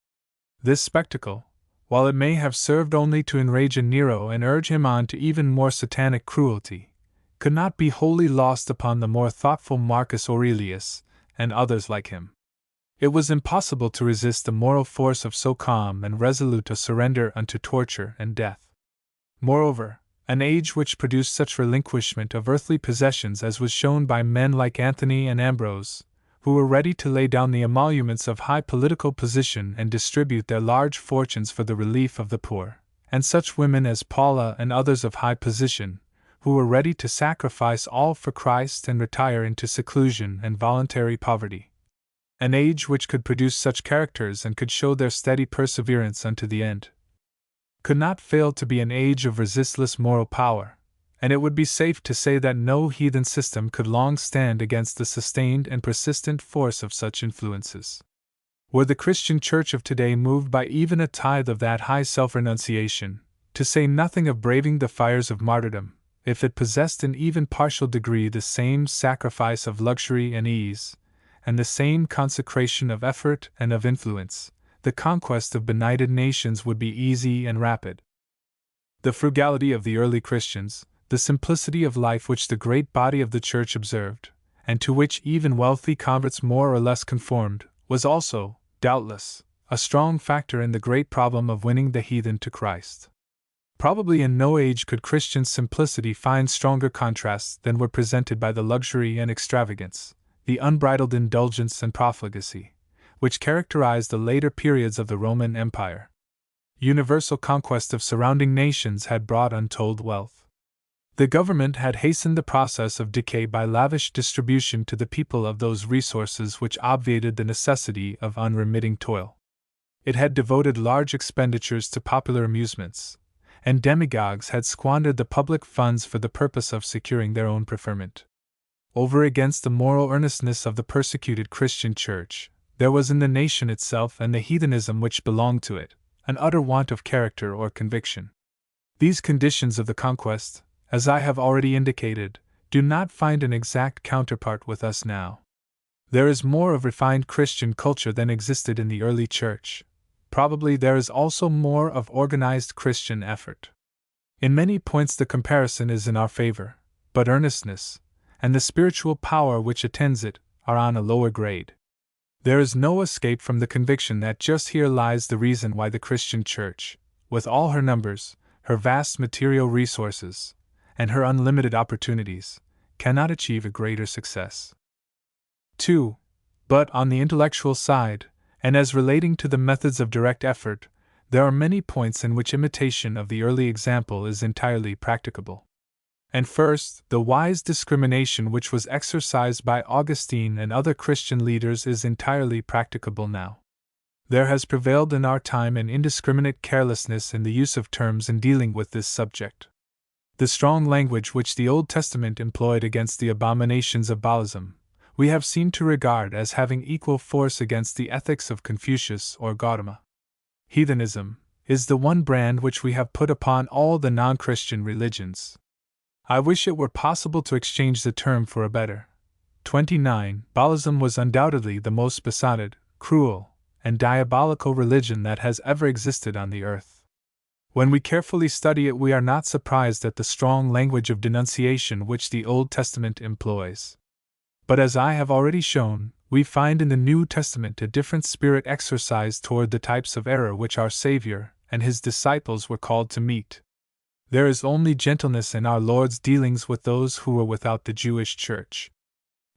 Speaker 1: This spectacle, while it may have served only to enrage a Nero and urge him on to even more satanic cruelty, could not be wholly lost upon the more thoughtful Marcus Aurelius and others like him. It was impossible to resist the moral force of so calm and resolute a surrender unto torture and death. Moreover, an age which produced such relinquishment of earthly possessions as was shown by men like Anthony and Ambrose, who were ready to lay down the emoluments of high political position and distribute their large fortunes for the relief of the poor, and such women as Paula and others of high position, who were ready to sacrifice all for Christ and retire into seclusion and voluntary poverty. An age which could produce such characters and could show their steady perseverance unto the end could not fail to be an age of resistless moral power, and it would be safe to say that no heathen system could long stand against the sustained and persistent force of such influences. Were the Christian Church of today moved by even a tithe of that high self-renunciation, to say nothing of braving the fires of martyrdom, if it possessed in even partial degree the same sacrifice of luxury and ease, and the same consecration of effort and of influence, the conquest of benighted nations would be easy and rapid. The frugality of the early Christians, the simplicity of life which the great body of the Church observed, and to which even wealthy converts more or less conformed, was also, doubtless, a strong factor in the great problem of winning the heathen to Christ. Probably in no age could Christian simplicity find stronger contrasts than were presented by the luxury and extravagance, the unbridled indulgence and profligacy, which characterized the later periods of the Roman Empire. Universal conquest of surrounding nations had brought untold wealth. The government had hastened the process of decay by lavish distribution to the people of those resources which obviated the necessity of unremitting toil. It had devoted large expenditures to popular amusements, and demagogues had squandered the public funds for the purpose of securing their own preferment. Over against the moral earnestness of the persecuted Christian Church, there was in the nation itself and the heathenism which belonged to it, an utter want of character or conviction. These conditions of the conquest, as I have already indicated, do not find an exact counterpart with us now. There is more of refined Christian culture than existed in the early Church. Probably there is also more of organized Christian effort. In many points the comparison is in our favor, but earnestness, and the spiritual power which attends it, are on a lower grade. There is no escape from the conviction that just here lies the reason why the Christian Church, with all her numbers, her vast material resources, and her unlimited opportunities, cannot achieve a greater success. 2. But on the intellectual side, and as relating to the methods of direct effort, there are many points in which imitation of the early example is entirely practicable. And first, the wise discrimination which was exercised by Augustine and other Christian leaders is entirely practicable now. There has prevailed in our time an indiscriminate carelessness in the use of terms in dealing with this subject. The strong language which the Old Testament employed against the abominations of Baalism, we have seemed to regard as having equal force against the ethics of Confucius or Gautama. Heathenism is the one brand which we have put upon all the non-Christian religions. I wish it were possible to exchange the term for a better. 29. Baalism was undoubtedly the most besotted, cruel, and diabolical religion that has ever existed on the earth. When we carefully study it, we are not surprised at the strong language of denunciation which the Old Testament employs. But as I have already shown, we find in the New Testament a different spirit exercised toward the types of error which our Savior and his disciples were called to meet. There is only gentleness in our Lord's dealings with those who were without the Jewish Church.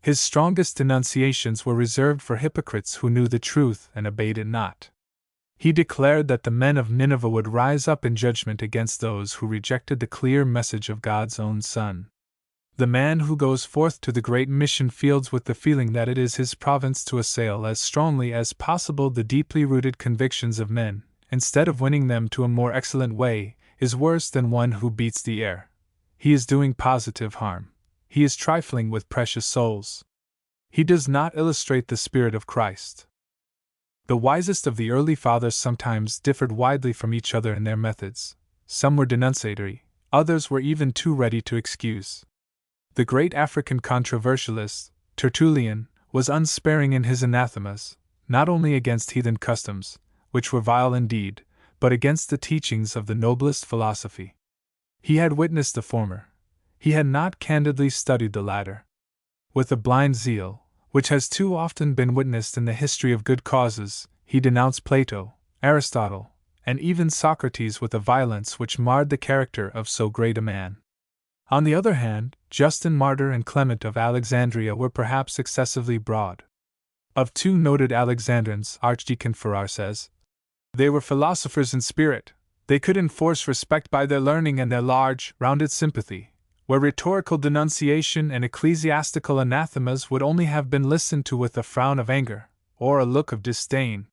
Speaker 1: His strongest denunciations were reserved for hypocrites who knew the truth and obeyed it not. He declared that the men of Nineveh would rise up in judgment against those who rejected the clear message of God's own Son. The man who goes forth to the great mission fields with the feeling that it is his province to assail as strongly as possible the deeply rooted convictions of men, instead of winning them to a more excellent way, is worse than one who beats the air. He is doing positive harm. He is trifling with precious souls. He does not illustrate the spirit of Christ. The wisest of the early fathers sometimes differed widely from each other in their methods. Some were denunciatory, others were even too ready to excuse. The great African controversialist, Tertullian, was unsparing in his anathemas, not only against heathen customs, which were vile indeed, but against the teachings of the noblest philosophy. He had witnessed the former. He had not candidly studied the latter. With a blind zeal, which has too often been witnessed in the history of good causes, he denounced Plato, Aristotle, and even Socrates with a violence which marred the character of so great a man. On the other hand, Justin Martyr and Clement of Alexandria were perhaps excessively broad. Of two noted Alexandrines, Archdeacon Farrar says, "They were philosophers in spirit. They could enforce respect by their learning and their large, rounded sympathy, where rhetorical denunciation and ecclesiastical anathemas would only have been listened to with a frown of anger, or a look of disdain.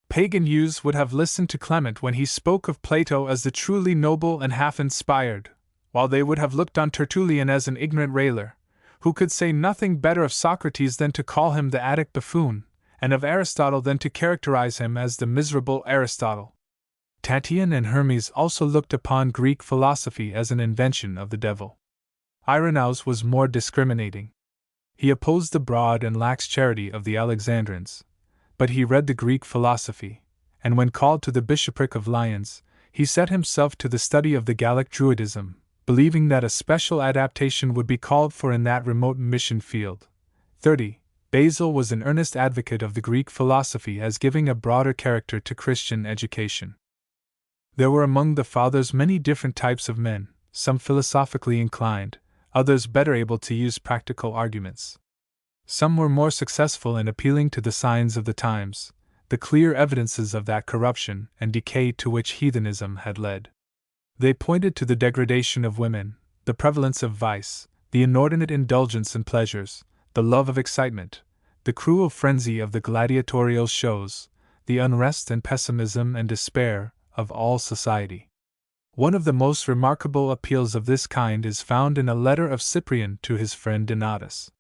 Speaker 1: Pagan youths would have listened to Clement when he spoke of Plato as the truly noble and half-inspired, while they would have looked on Tertullian as an ignorant railer, who could say nothing better of Socrates than to call him the Attic buffoon, and of Aristotle than to characterize him as the miserable Aristotle. Tatian and Hermes also looked upon Greek philosophy as an invention of the devil. Irenaeus was more discriminating. He opposed the broad and lax charity of the Alexandrians, but he read the Greek philosophy, and when called to the bishopric of Lyons, he set himself to the study of the Gallic Druidism, believing that a special adaptation would be called for in that remote mission field. 30. Basil was an earnest advocate of the Greek philosophy as giving a broader character to Christian education. There were among the Fathers many different types of men, some philosophically inclined, others better able to use practical arguments. Some were more successful in appealing to the signs of the times, the clear evidences of that corruption and decay to which heathenism had led. They pointed to the degradation of women, the prevalence of vice, the inordinate indulgence in pleasures, the love of excitement, the cruel frenzy of the gladiatorial shows, the unrest and pessimism and despair of all society. One of the most remarkable appeals of this kind is found in a letter of Cyprian to his friend Donatus.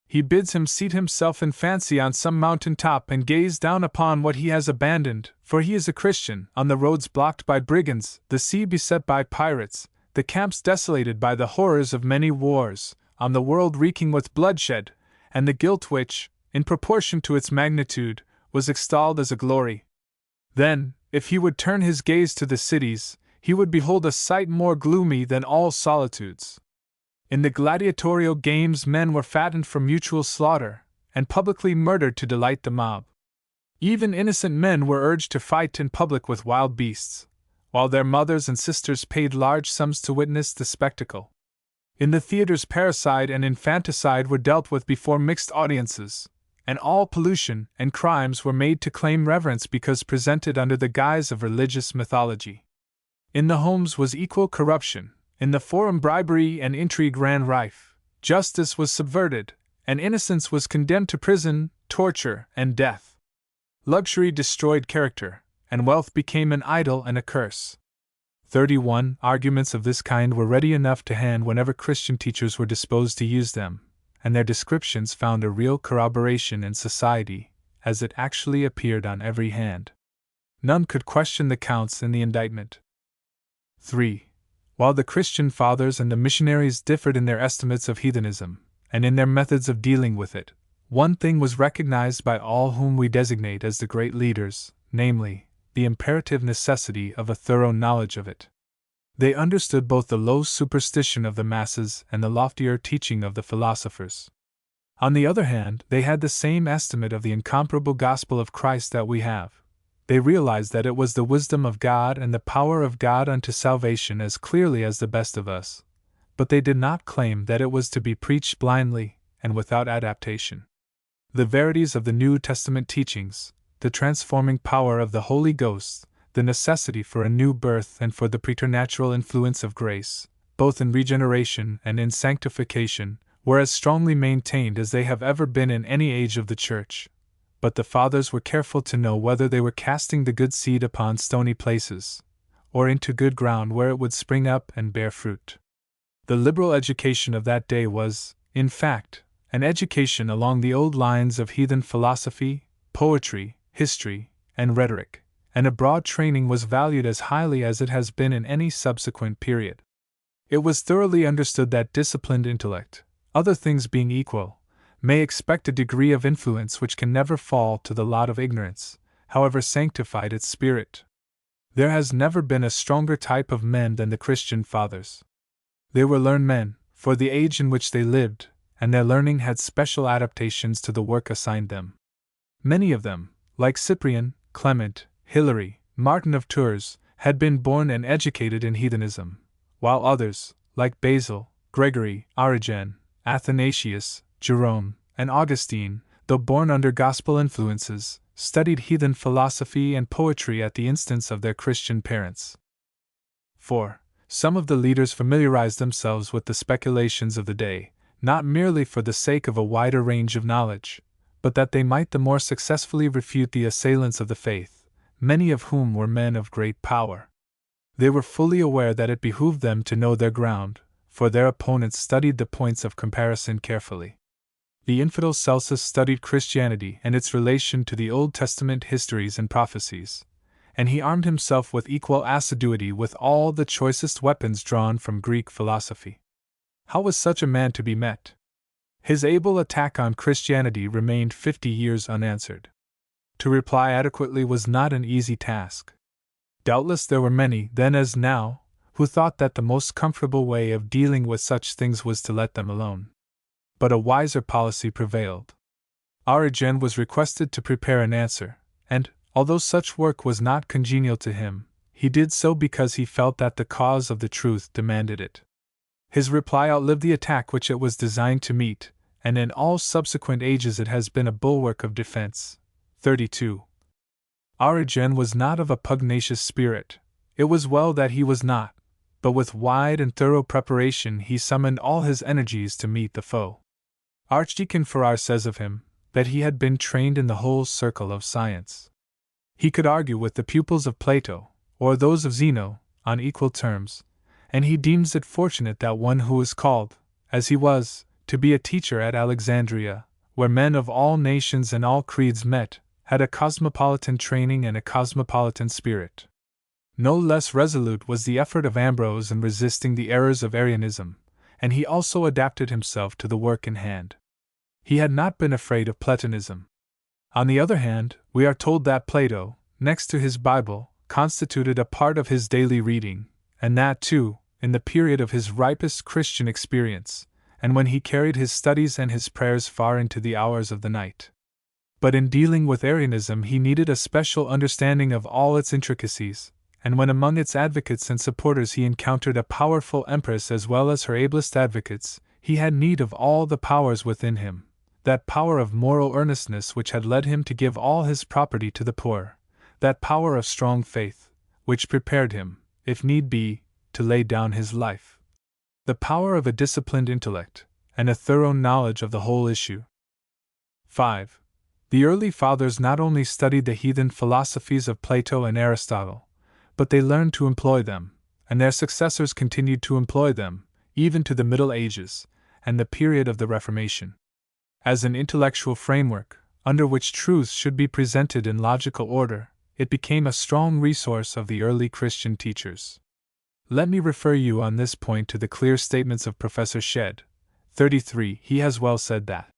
Speaker 1: He bids him seat himself in fancy on some mountain top and gaze down upon what he has abandoned, for he is a Christian, on the roads blocked by brigands, the sea beset by pirates, the camps desolated by the horrors of many wars, on the world reeking with bloodshed, and the guilt which, in proportion to its magnitude, was extolled as a glory. Then, if he would turn his gaze to the cities, he would behold a sight more gloomy than all solitudes. In the gladiatorial games men were fattened for mutual slaughter, and publicly murdered to delight the mob. Even innocent men were urged to fight in public with wild beasts, while their mothers and sisters paid large sums to witness the spectacle. In the theaters parricide and infanticide were dealt with before mixed audiences, and all pollution and crimes were made to claim reverence because presented under the guise of religious mythology. In the homes was equal corruption, in the forum bribery and intrigue ran rife, justice was subverted, and innocence was condemned to prison, torture, and death. Luxury destroyed character, and wealth became an idol and a curse. 31. Arguments of this kind were ready enough to hand whenever Christian teachers were disposed to use them, and their descriptions found a real corroboration in society, as it actually appeared on every hand. None could question the counts in the indictment. 3. While the Christian Fathers and the missionaries differed in their estimates of heathenism, and in their methods of dealing with it, one thing was recognized by all whom we designate as the great leaders, namely, the imperative necessity of a thorough knowledge of it. They understood both the low superstition of the masses and the loftier teaching of the philosophers. On the other hand, they had the same estimate of the incomparable gospel of Christ that we have. They realized that it was the wisdom of God and the power of God unto salvation as clearly as the best of us, but they did not claim that it was to be preached blindly and without adaptation. The verities of the New Testament teachings, the transforming power of the Holy Ghost, the necessity for a new birth and for the preternatural influence of grace, both in regeneration and in sanctification, were as strongly maintained as they have ever been in any age of the Church. But the Fathers were careful to know whether they were casting the good seed upon stony places, or into good ground where it would spring up and bear fruit. The liberal education of that day was, in fact, an education along the old lines of heathen philosophy, poetry, history, and rhetoric, and a broad training was valued as highly as it has been in any subsequent period. It was thoroughly understood that disciplined intellect, other things being equal, may expect a degree of influence which can never fall to the lot of ignorance, however sanctified its spirit. There has never been a stronger type of men than the Christian Fathers. They were learned men, for the age in which they lived, and their learning had special adaptations to the work assigned them. Many of them, like Cyprian, Clement, Hilary, Martin of Tours, had been born and educated in heathenism, while others, like Basil, Gregory, Origen, Athanasius, Jerome, and Augustine, though born under gospel influences, studied heathen philosophy and poetry at the instance of their Christian parents. 4. Some of the leaders familiarized themselves with the speculations of the day, not merely for the sake of a wider range of knowledge, but that they might the more successfully refute the assailants of the faith, many of whom were men of great power. They were fully aware that it behooved them to know their ground, for their opponents studied the points of comparison carefully. The infidel Celsus studied Christianity and its relation to the Old Testament histories and prophecies, and he armed himself with equal assiduity with all the choicest weapons drawn from Greek philosophy. How was such a man to be met? His able attack on Christianity remained 50 years unanswered. To reply adequately was not an easy task. Doubtless there were many, then as now, who thought that the most comfortable way of dealing with such things was to let them alone. But a wiser policy prevailed. Origen was requested to prepare an answer, and, although such work was not congenial to him, he did so because he felt that the cause of the truth demanded it. His reply outlived the attack which it was designed to meet, and in all subsequent ages it has been a bulwark of defense. 32. Origen was not of a pugnacious spirit. It was well that he was not, but with wide and thorough preparation he summoned all his energies to meet the foe. Archdeacon Farrar says of him that he had been trained in the whole circle of science. He could argue with the pupils of Plato, or those of Zeno, on equal terms, and he deems it fortunate that one who was called, as he was, to be a teacher at Alexandria, where men of all nations and all creeds met, had a cosmopolitan training and a cosmopolitan spirit. No less resolute was the effort of Ambrose in resisting the errors of Arianism, and he also adapted himself to the work in hand. He had not been afraid of Platonism. On the other hand, we are told that Plato, next to his Bible, constituted a part of his daily reading, and that, too, in the period of his ripest Christian experience, and when he carried his studies and his prayers far into the hours of the night. But in dealing with Arianism he needed a special understanding of all its intricacies, and when among its advocates and supporters he encountered a powerful empress as well as her ablest advocates, he had need of all the powers within him, that power of moral earnestness which had led him to give all his property to the poor, that power of strong faith, which prepared him, if need be, to lay down his life, the power of a disciplined intellect, and a thorough knowledge of the whole issue. 5. The early fathers not only studied the heathen philosophies of Plato and Aristotle, but they learned to employ them, and their successors continued to employ them, even to the Middle Ages, and the period of the Reformation. As an intellectual framework, under which truths should be presented in logical order, it became a strong resource of the early Christian teachers. Let me refer you on this point to the clear statements of Professor Shedd. 33. He has well said that,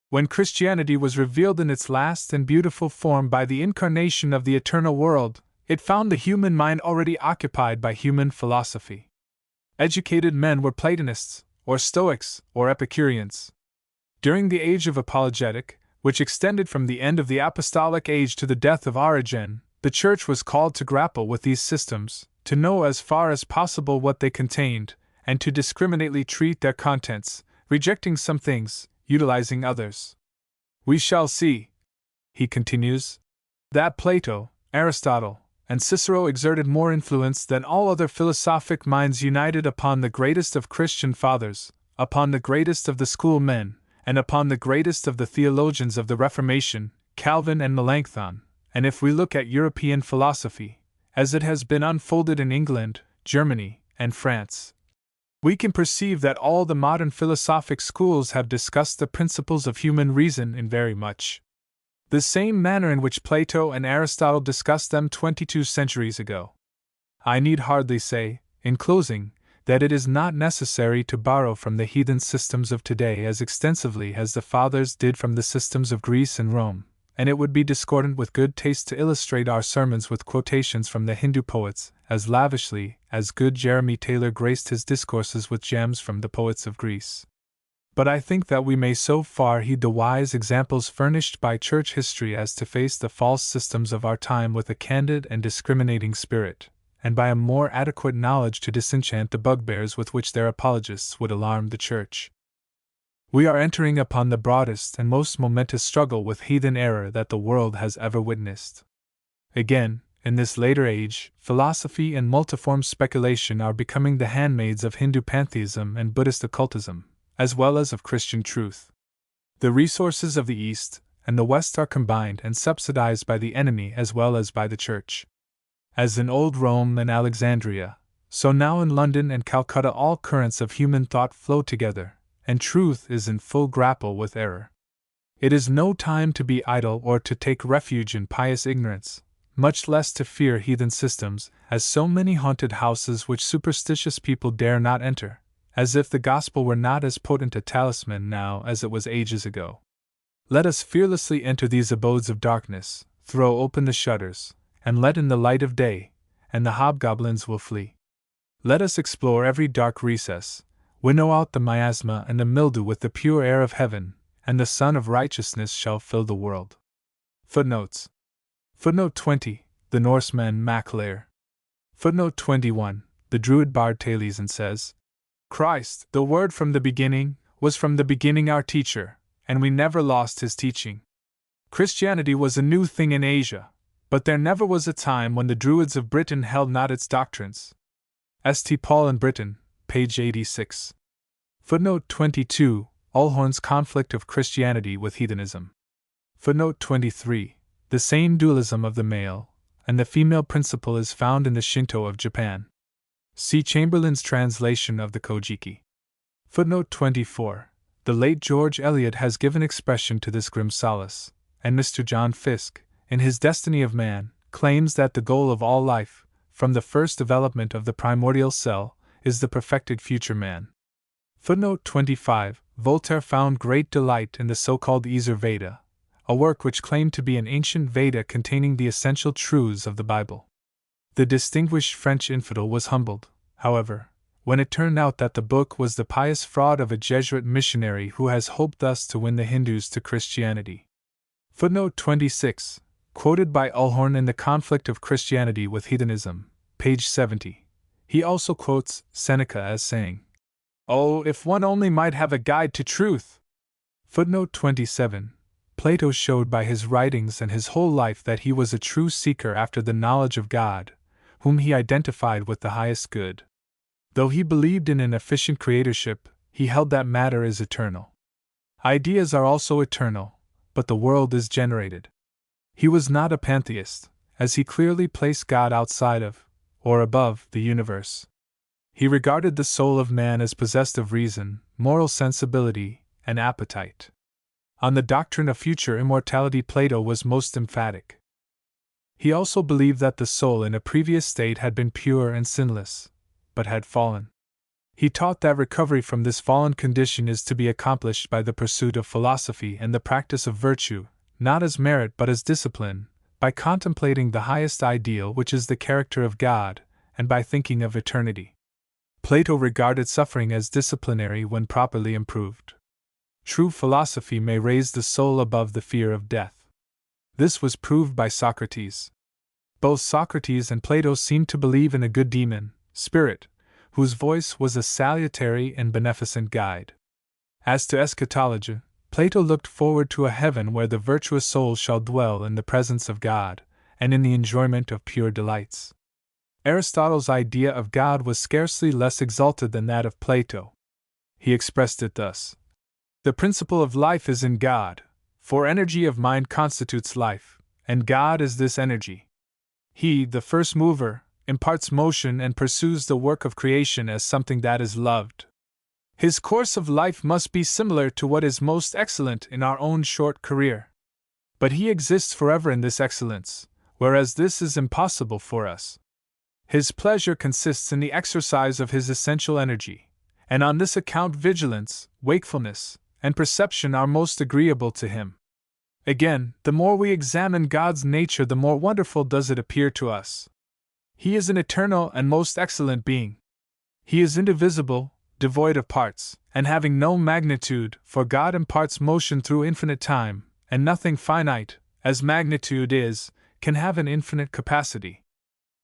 Speaker 1: when Christianity was revealed in its last and beautiful form by the incarnation of the eternal world, it found the human mind already occupied by human philosophy. Educated men were Platonists, or Stoics, or Epicureans. During the age of apologetic, which extended from the end of the apostolic age to the death of Origen, the Church was called to grapple with these systems, to know as far as possible what they contained, and to discriminately treat their contents, rejecting some things, utilizing others. We shall see, he continues, that Plato, Aristotle, and Cicero exerted more influence than all other philosophic minds united upon the greatest of Christian fathers, upon the greatest of the schoolmen, and upon the greatest of the theologians of the Reformation, Calvin and Melanchthon. And if we look at European philosophy, as it has been unfolded in England, Germany, and France, we can perceive that all the modern philosophic schools have discussed the principles of human reason in very much the same manner in which Plato and Aristotle discussed them 22 centuries ago. I need hardly say, in closing, that it is not necessary to borrow from the heathen systems of today as extensively as the fathers did from the systems of Greece and Rome, and it would be discordant with good taste to illustrate our sermons with quotations from the Hindu poets as lavishly as good Jeremy Taylor graced his discourses with gems from the poets of Greece. But I think that we may so far heed the wise examples furnished by church history as to face the false systems of our time with a candid and discriminating spirit, and by a more adequate knowledge to disenchant the bugbears with which their apologists would alarm the church. We are entering upon the broadest and most momentous struggle with heathen error that the world has ever witnessed. Again, in this later age, philosophy and multiform speculation are becoming the handmaids of Hindu pantheism and Buddhist occultism, as well as of Christian truth. The resources of the East, and the West are combined and subsidized by the enemy as well as by the Church. As in old Rome and Alexandria, so now in London and Calcutta all currents of human thought flow together, and truth is in full grapple with error. It is no time to be idle or to take refuge in pious ignorance, much less to fear heathen systems, as so many haunted houses which superstitious people dare not enter, as if the gospel were not as potent a talisman now as it was ages ago. Let us fearlessly enter these abodes of darkness, throw open the shutters, and let in the light of day, and the hobgoblins will flee. Let us explore every dark recess, winnow out the miasma and the mildew with the pure air of heaven, and the sun of righteousness shall fill the world. Footnotes. Footnote 20, the Norseman Maclair. Footnote 21, the Druid bard Taliesin says, Christ, the Word from the beginning, was from the beginning our teacher, and we never lost his teaching. Christianity was a new thing in Asia, but there never was a time when the Druids of Britain held not its doctrines. St. Paul in Britain, page 86. Footnote 22, Alhorn's Conflict of Christianity with Heathenism. Footnote 23, the same dualism of the male and the female principle is found in the Shinto of Japan. See Chamberlain's translation of the Kojiki. Footnote 24, the late George Eliot has given expression to this grim solace, and Mr. John Fiske, in his Destiny of Man, claims that the goal of all life, from the first development of the primordial cell, is the perfected future man. Footnote 25, Voltaire found great delight in the so-called Yser Veda, a work which claimed to be an ancient Veda containing the essential truths of the Bible. The distinguished French infidel was humbled, however, when it turned out that the book was the pious fraud of a Jesuit missionary who has hoped thus to win the Hindus to Christianity. Footnote 26, quoted by Alhorn in The Conflict of Christianity with Heathenism, page 70. He also quotes Seneca as saying, "Oh, if one only might have a guide to truth!" Footnote 27. Plato showed by his writings and his whole life that he was a true seeker after the knowledge of God, whom he identified with the highest good. Though he believed in an efficient creatorship, he held that matter is eternal. Ideas are also eternal, but the world is generated. He was not a pantheist, as he clearly placed God outside of, or above, the universe. He regarded the soul of man as possessed of reason, moral sensibility, and appetite. On the doctrine of future immortality Plato was most emphatic. He also believed that the soul in a previous state had been pure and sinless, but had fallen. He taught that recovery from this fallen condition is to be accomplished by the pursuit of philosophy and the practice of virtue, not as merit but as discipline, by contemplating the highest ideal which is the character of God, and by thinking of eternity. Plato regarded suffering as disciplinary when properly improved. True philosophy may raise the soul above the fear of death. This was proved by Socrates. Both Socrates and Plato seemed to believe in a good demon, spirit, whose voice was a salutary and beneficent guide. As to eschatology, Plato looked forward to a heaven where the virtuous soul shall dwell in the presence of God, and in the enjoyment of pure delights. Aristotle's idea of God was scarcely less exalted than that of Plato. He expressed it thus: "The principle of life is in God, for energy of mind constitutes life, and God is this energy. He, the first mover, imparts motion and pursues the work of creation as something that is loved. His course of life must be similar to what is most excellent in our own short career. But he exists forever in this excellence, whereas this is impossible for us. His pleasure consists in the exercise of his essential energy, and on this account vigilance, wakefulness, and perception are most agreeable to him. Again, the more we examine God's nature, the more wonderful does it appear to us. He is an eternal and most excellent being. He is indivisible, devoid of parts, and having no magnitude, for God imparts motion through infinite time, and nothing finite, as magnitude is, can have an infinite capacity.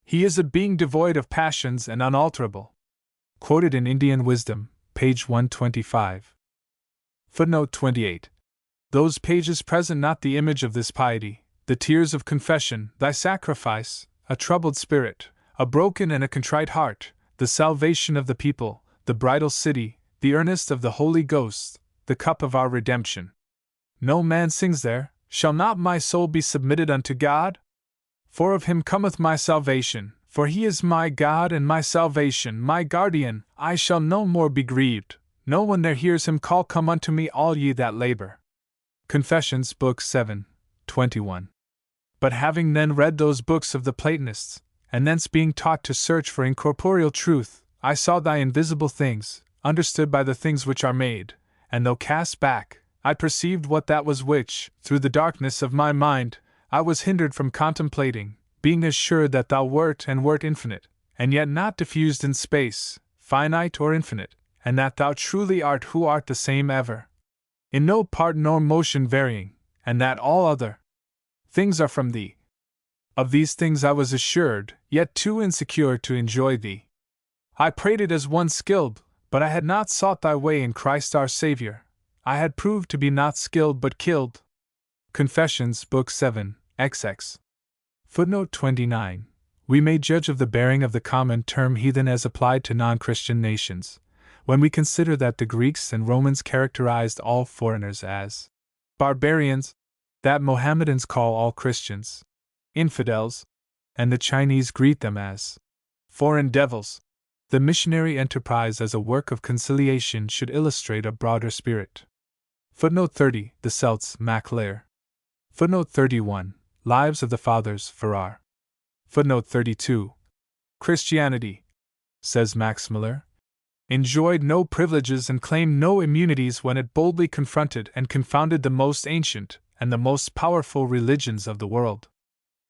Speaker 1: He is a being devoid of passions and unalterable." Quoted in Indian Wisdom, page 125. Footnote 28. Those pages present not the image of this piety, the tears of confession, thy sacrifice, a troubled spirit, a broken and a contrite heart, the salvation of the people, the bridal city, the earnest of the Holy Ghost, the cup of our redemption. No man sings there, Shall not my soul be submitted unto God? For of him cometh my salvation, for he is my God and my salvation, my guardian, I shall no more be grieved. No one there hears him call, Come unto me, all ye that labor. Confessions, Book 7, 21. But having then read those books of the Platonists, and thence being taught to search for incorporeal truth, I saw thy invisible things, understood by the things which are made, and though cast back, I perceived what that was which, through the darkness of my mind, I was hindered from contemplating, being assured that thou wert and wert infinite, and yet not diffused in space, finite or infinite, and that thou truly art who art the same ever, in no part nor motion varying, and that all other things are from thee. Of these things I was assured, yet too insecure to enjoy thee. I prayed it as one skilled, but I had not sought thy way in Christ our Saviour. I had proved to be not skilled but killed. Confessions, Book 7, XX. Footnote 29. We may judge of the bearing of the common term heathen as applied to non-Christian nations, when we consider that the Greeks and Romans characterized all foreigners as barbarians, that Mohammedans call all Christians infidels, and the Chinese greet them as foreign devils. The missionary enterprise as a work of conciliation should illustrate a broader spirit. Footnote 30. The Celts, Mac Lair. Footnote 31. Lives of the Fathers, Farrar. Footnote 32. Christianity, says Max Muller, enjoyed no privileges and claimed no immunities when it boldly confronted and confounded the most ancient and the most powerful religions of the world.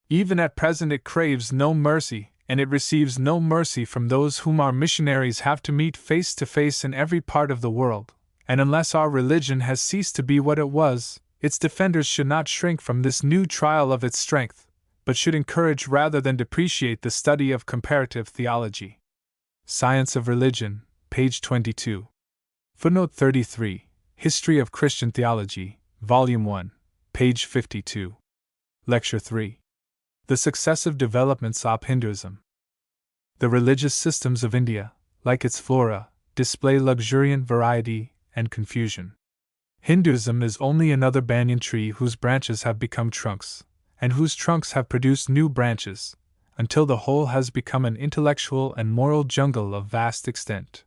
Speaker 1: Even at present it craves no mercy, and it receives no mercy from those whom our missionaries have to meet face to face in every part of the world, and unless our religion has ceased to be what it was, its defenders should not shrink from this new trial of its strength, but should encourage rather than depreciate the study of comparative theology. Science of Religion, page 22. Footnote 33. History of Christian Theology, Volume 1, page 52. Lecture 3. The Successive Developments of Hinduism. The religious systems of India, like its flora, display luxuriant variety and confusion. Hinduism is only another banyan tree whose branches have become trunks, and whose trunks have produced new branches, until the whole has become an intellectual and moral jungle of vast extent.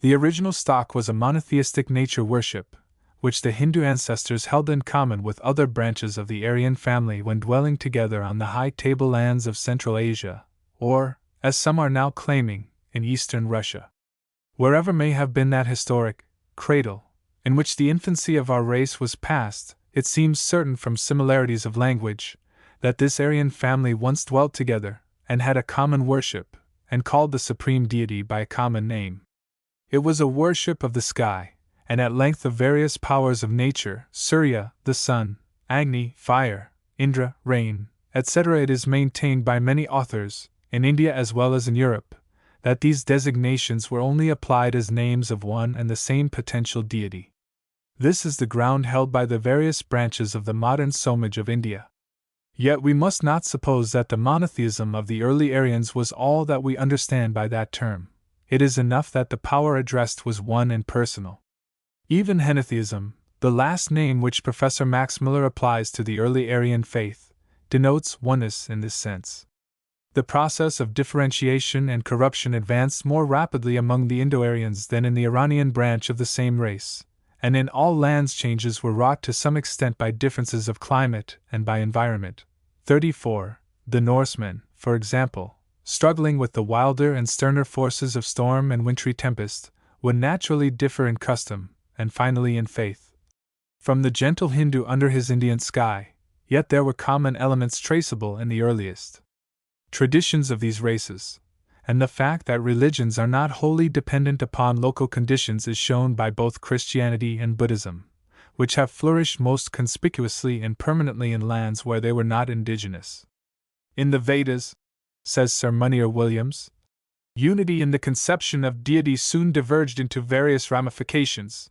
Speaker 1: The original stock was a monotheistic nature worship, which the Hindu ancestors held in common with other branches of the Aryan family when dwelling together on the high tablelands of Central Asia, or, as some are now claiming, in eastern Russia. Wherever may have been that historic cradle in which the infancy of our race was passed, it seems certain from similarities of language that this Aryan family once dwelt together and had a common worship, and called the supreme deity by a common name. It was a worship of the sky, and at length of various powers of nature, Surya, the sun, Agni, fire, Indra, rain, etc. It is maintained by many authors, in India as well as in Europe, that these designations were only applied as names of one and the same potential deity. This is the ground held by the various branches of the modern Somaj of India. Yet we must not suppose that the monotheism of the early Aryans was all that we understand by that term. It is enough that the power addressed was one and personal. Even henotheism, the last name which Professor Max Muller applies to the early Aryan faith, denotes oneness in this sense. The process of differentiation and corruption advanced more rapidly among the Indo-Aryans than in the Iranian branch of the same race, and in all lands changes were wrought to some extent by differences of climate and by environment. 34. The Norsemen, for example, struggling with the wilder and sterner forces of storm and wintry tempest, would naturally differ in custom, and finally in faith, from the gentle Hindu under his Indian sky, yet there were common elements traceable in the earliest traditions of these races, and the fact that religions are not wholly dependent upon local conditions is shown by both Christianity and Buddhism, which have flourished most conspicuously and permanently in lands where they were not indigenous. In the Vedas, says Sir Munir Williams, unity in the conception of deity soon diverged into various ramifications.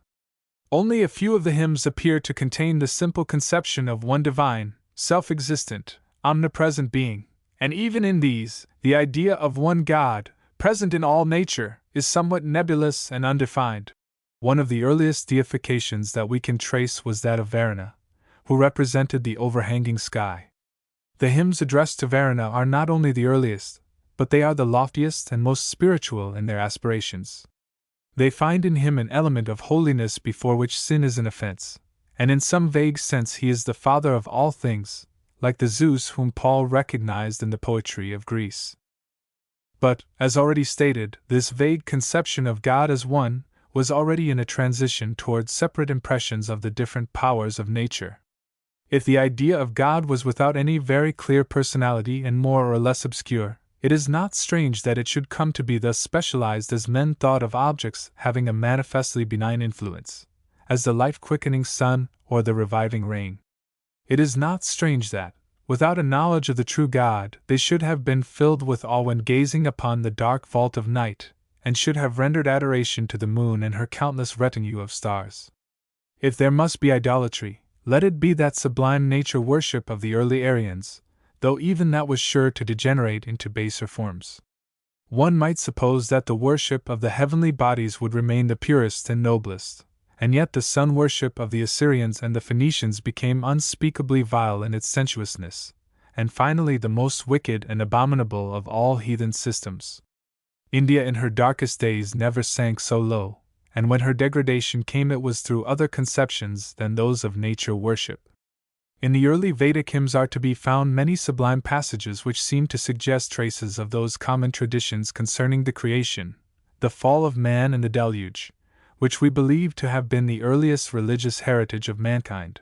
Speaker 1: Only a few of the hymns appear to contain the simple conception of one divine, self-existent, omnipresent being, and even in these, the idea of one God, present in all nature, is somewhat nebulous and undefined. One of the earliest deifications that we can trace was that of Varuna, who represented the overhanging sky. The hymns addressed to Varuna are not only the earliest, but they are the loftiest and most spiritual in their aspirations. They find in him an element of holiness before which sin is an offense, and in some vague sense he is the father of all things, like the Zeus whom Paul recognized in the poetry of Greece. But, as already stated, this vague conception of God as one was already in a transition towards separate impressions of the different powers of nature. If the idea of God was without any very clear personality and more or less obscure, it is not strange that it should come to be thus specialized as men thought of objects having a manifestly benign influence, as the life-quickening sun or the reviving rain. It is not strange that, without a knowledge of the true God, they should have been filled with awe when gazing upon the dark vault of night, and should have rendered adoration to the moon and her countless retinue of stars. If there must be idolatry, let it be that sublime nature worship of the early Aryans, though even that was sure to degenerate into baser forms. One might suppose that the worship of the heavenly bodies would remain the purest and noblest, and yet the sun worship of the Assyrians and the Phoenicians became unspeakably vile in its sensuousness, and finally the most wicked and abominable of all heathen systems. India in her darkest days never sank so low, and when her degradation came it was through other conceptions than those of nature worship. In the early Vedic hymns are to be found many sublime passages which seem to suggest traces of those common traditions concerning the creation, the fall of man and the deluge, which we believe to have been the earliest religious heritage of mankind.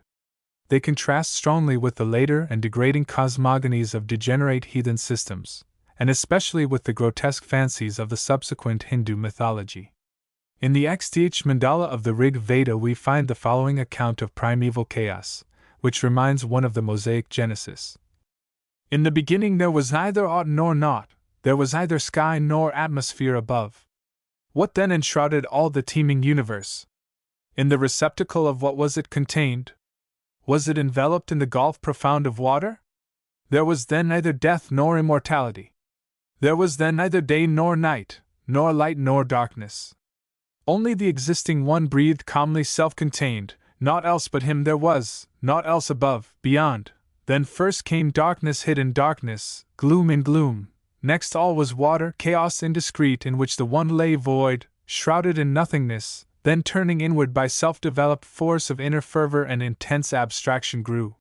Speaker 1: They contrast strongly with the later and degrading cosmogonies of degenerate heathen systems, and especially with the grotesque fancies of the subsequent Hindu mythology. In the XTH mandala of the Rig Veda we find the following account of primeval chaos, which reminds one of the Mosaic Genesis. In the beginning there was neither aught nor naught, there was neither sky nor atmosphere above. What then enshrouded all the teeming universe? In the receptacle of what was it contained? Was it enveloped in the gulf profound of water? There was then neither death nor immortality. There was then neither day nor night, nor light nor darkness. Only the existing one breathed calmly self-contained, naught else but him there was, naught else above, beyond. Then first came darkness hid in darkness, gloom in gloom. Next all was water, chaos indiscreet in which the one lay void, shrouded in nothingness, then turning inward by self-developed force of inner fervor and intense abstraction grew.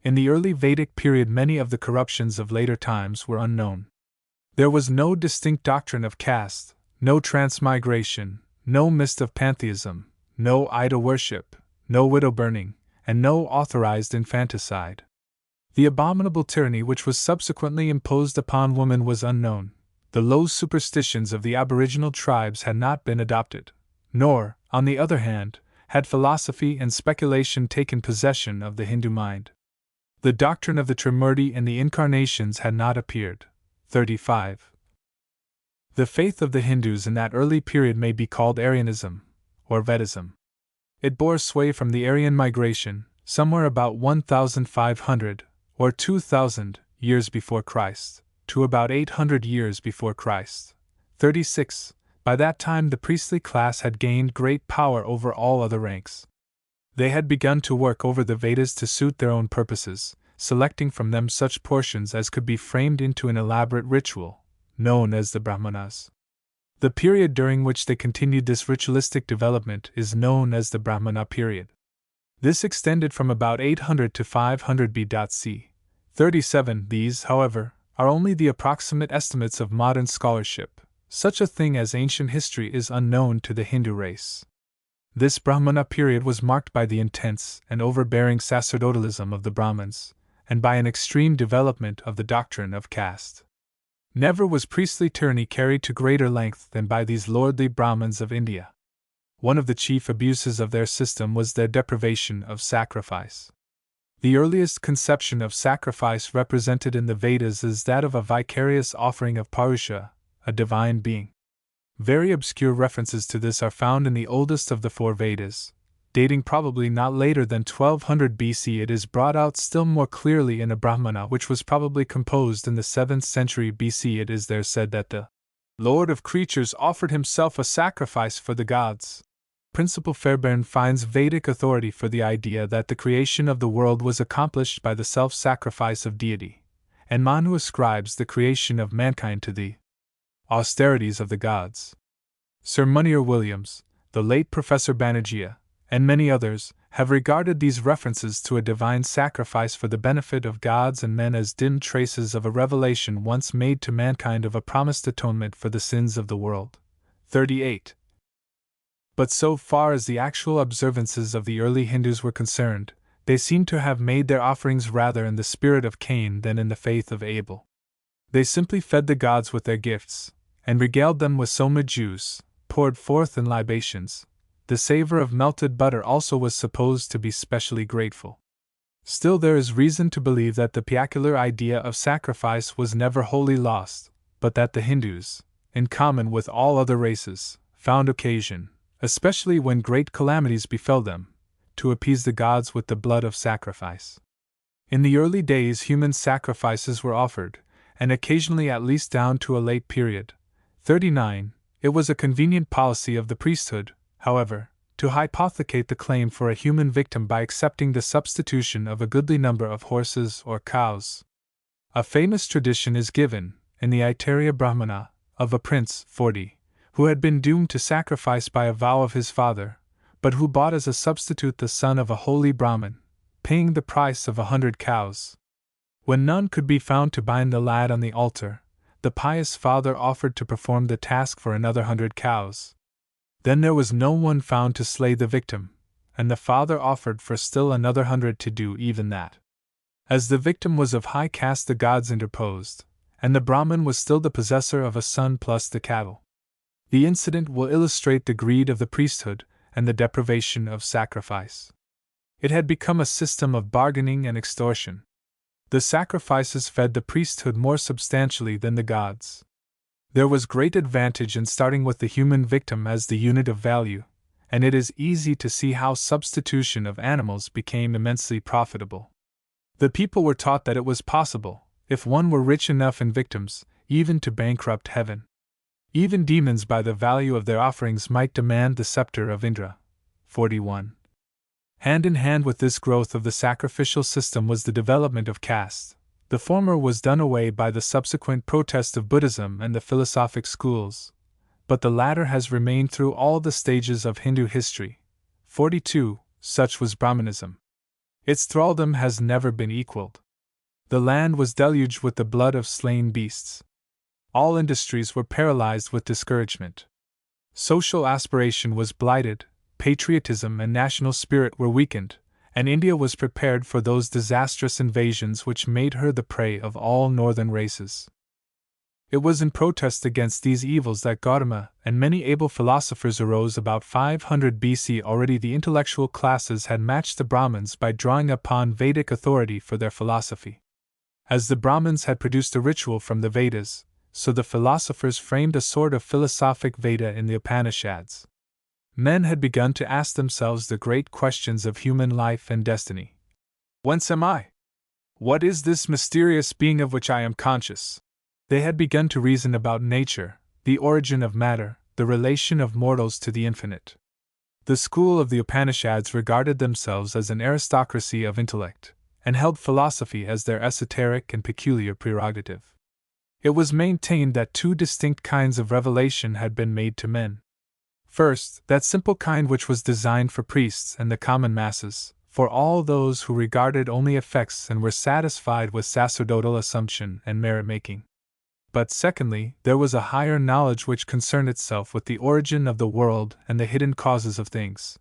Speaker 1: In the early Vedic period many of the corruptions of later times were unknown. There was no distinct doctrine of caste, no transmigration, no mist of pantheism, no idol worship, no widow burning, and no authorized infanticide. The abominable tyranny which was subsequently imposed upon women was unknown. The low superstitions of the aboriginal tribes had not been adopted, nor, on the other hand, had philosophy and speculation taken possession of the Hindu mind. The doctrine of the Trimurti and the incarnations had not appeared. 35. The faith of the Hindus in that early period may be called Aryanism, or Vedism. It bore sway from the Aryan migration, somewhere about 1,500, or 2,000, years before Christ, to about 800 years before Christ. 36. By that time the priestly class had gained great power over all other ranks. They had begun to work over the Vedas to suit their own purposes, selecting from them such portions as could be framed into an elaborate ritual, known as the Brahmanas. The period during which they continued this ritualistic development is known as the Brahmana period. This extended from about 800 to 500 BC. 37. These, however, are only the approximate estimates of modern scholarship. Such a thing as ancient history is unknown to the Hindu race. This Brahmana period was marked by the intense and overbearing sacerdotalism of the Brahmins, and by an extreme development of the doctrine of caste. Never was priestly tyranny carried to greater length than by these lordly Brahmins of India. One of the chief abuses of their system was their deprivation of sacrifice. The earliest conception of sacrifice represented in the Vedas is that of a vicarious offering of Purusha, a divine being. Very obscure references to this are found in the oldest of the four Vedas, dating probably not later than 1200 BC. It is brought out still more clearly in a Brahmana which was probably composed in the 7th century BC. It is there said that the Lord of creatures offered himself a sacrifice for the gods. Principal Fairbairn finds Vedic authority for the idea that the creation of the world was accomplished by the self-sacrifice of deity, and Manu ascribes the creation of mankind to the austerities of the gods. Sir Munir Williams, the late Professor Banerjee, and many others, have regarded these references to a divine sacrifice for the benefit of gods and men as dim traces of a revelation once made to mankind of a promised atonement for the sins of the world. 38. But so far as the actual observances of the early Hindus were concerned, they seem to have made their offerings rather in the spirit of Cain than in the faith of Abel. They simply fed the gods with their gifts, and regaled them with soma juice, poured forth in libations. The savor of melted butter also was supposed to be specially grateful. Still, there is reason to believe that the piacular idea of sacrifice was never wholly lost, but that the Hindus, in common with all other races, found occasion, especially when great calamities befell them, to appease the gods with the blood of sacrifice. In the early days, human sacrifices were offered, and occasionally at least down to a late period. 39. It was a convenient policy of the priesthood, however, to hypothecate the claim for a human victim by accepting the substitution of a goodly number of horses or cows. A famous tradition is given, in the Aitareya Brahmana, of a prince, 40, who had been doomed to sacrifice by a vow of his father, but who bought as a substitute the son of a holy Brahmin, paying the price of 100 cows. When none could be found to bind the lad on the altar, the pious father offered to perform the task for another 100 cows. Then there was no one found to slay the victim, and the father offered for still another 100 to do even that. As the victim was of high caste, the gods interposed, and the Brahmin was still the possessor of a son plus the cattle. The incident will illustrate the greed of the priesthood and the deprivation of sacrifice. It had become a system of bargaining and extortion. The sacrifices fed the priesthood more substantially than the gods. There was great advantage in starting with the human victim as the unit of value, and it is easy to see how substitution of animals became immensely profitable. The people were taught that it was possible, if one were rich enough in victims, even to bankrupt heaven. Even demons by the value of their offerings might demand the scepter of Indra. 41. Hand in hand with this growth of the sacrificial system was the development of caste. The former was done away by the subsequent protest of Buddhism and the philosophic schools, but the latter has remained through all the stages of Hindu history. 42. Such was Brahmanism. Its thraldom has never been equaled. The land was deluged with the blood of slain beasts. All industries were paralyzed with discouragement. Social aspiration was blighted, patriotism and national spirit were weakened, and India was prepared for those disastrous invasions which made her the prey of all northern races. It was in protest against these evils that Gautama and many able philosophers arose about 500 BC. Already the intellectual classes had matched the Brahmins by drawing upon Vedic authority for their philosophy. As the Brahmins had produced a ritual from the Vedas, so the philosophers framed a sort of philosophic Veda in the Upanishads. Men had begun to ask themselves the great questions of human life and destiny. Whence am I? What is this mysterious being of which I am conscious? They had begun to reason about nature, the origin of matter, the relation of mortals to the infinite. The school of the Upanishads regarded themselves as an aristocracy of intellect, and held philosophy as their esoteric and peculiar prerogative. It was maintained that two distinct kinds of revelation had been made to men. First, that simple kind which was designed for priests and the common masses, for all those who regarded only effects and were satisfied with sacerdotal assumption and merit-making. But secondly, there was a higher knowledge which concerned itself with the origin of the world and the hidden causes of things.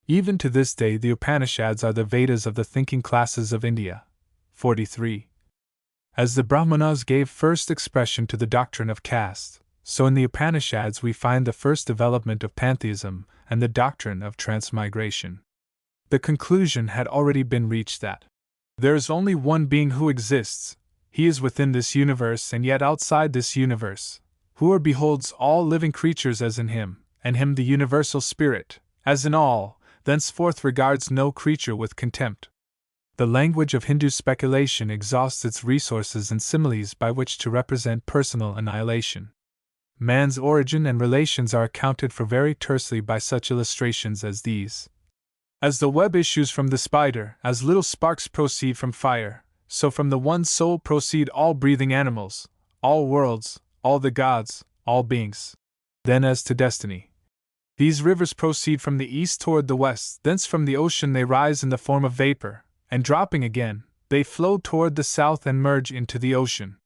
Speaker 1: Even to this day the Upanishads are the Vedas of the thinking classes of India. 43. As the Brahmanas gave first expression to the doctrine of caste, so in the Upanishads we find the first development of pantheism and the doctrine of transmigration. The conclusion had already been reached that there is only one being who exists. He is within this universe and yet outside this universe, who beholds all living creatures as in him, and him the universal spirit, as in all, thenceforth regards no creature with contempt. The language of Hindu speculation exhausts its resources in similes by which to represent personal annihilation. man's origin and relations are accounted for very tersely by such illustrations as these. As the web issues from the spider, as little sparks proceed from fire, so from the one soul proceed all breathing animals, all worlds, all the gods, all beings. Then as to destiny. These rivers proceed from the east toward the west, thence from the ocean they rise in the form of vapor, and dropping again, they flow toward the south and merge into the ocean.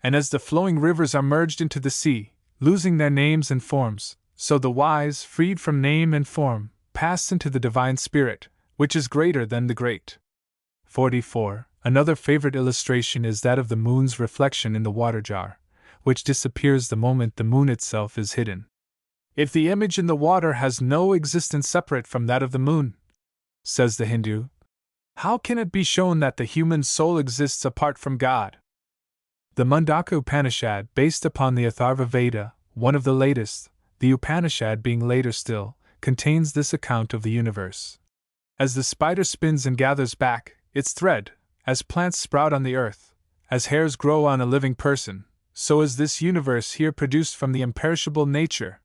Speaker 1: And as the flowing rivers are merged into the sea, losing their names and forms, so the wise, freed from name and form, pass into the divine spirit, which is greater than the great. 44. Another favorite illustration is that of the moon's reflection in the water jar, which disappears the moment the moon itself is hidden. If the image in the water has no existence separate from that of the moon, says the Hindu, how can it be shown that the human soul exists apart from God? The Mundaka Upanishad, based upon the Atharva Veda, one of the latest, the Upanishad being later still, contains this account of the universe. As the spider spins and gathers back its thread, as plants sprout on the earth, as hairs grow on a living person, so is this universe here produced from the imperishable nature.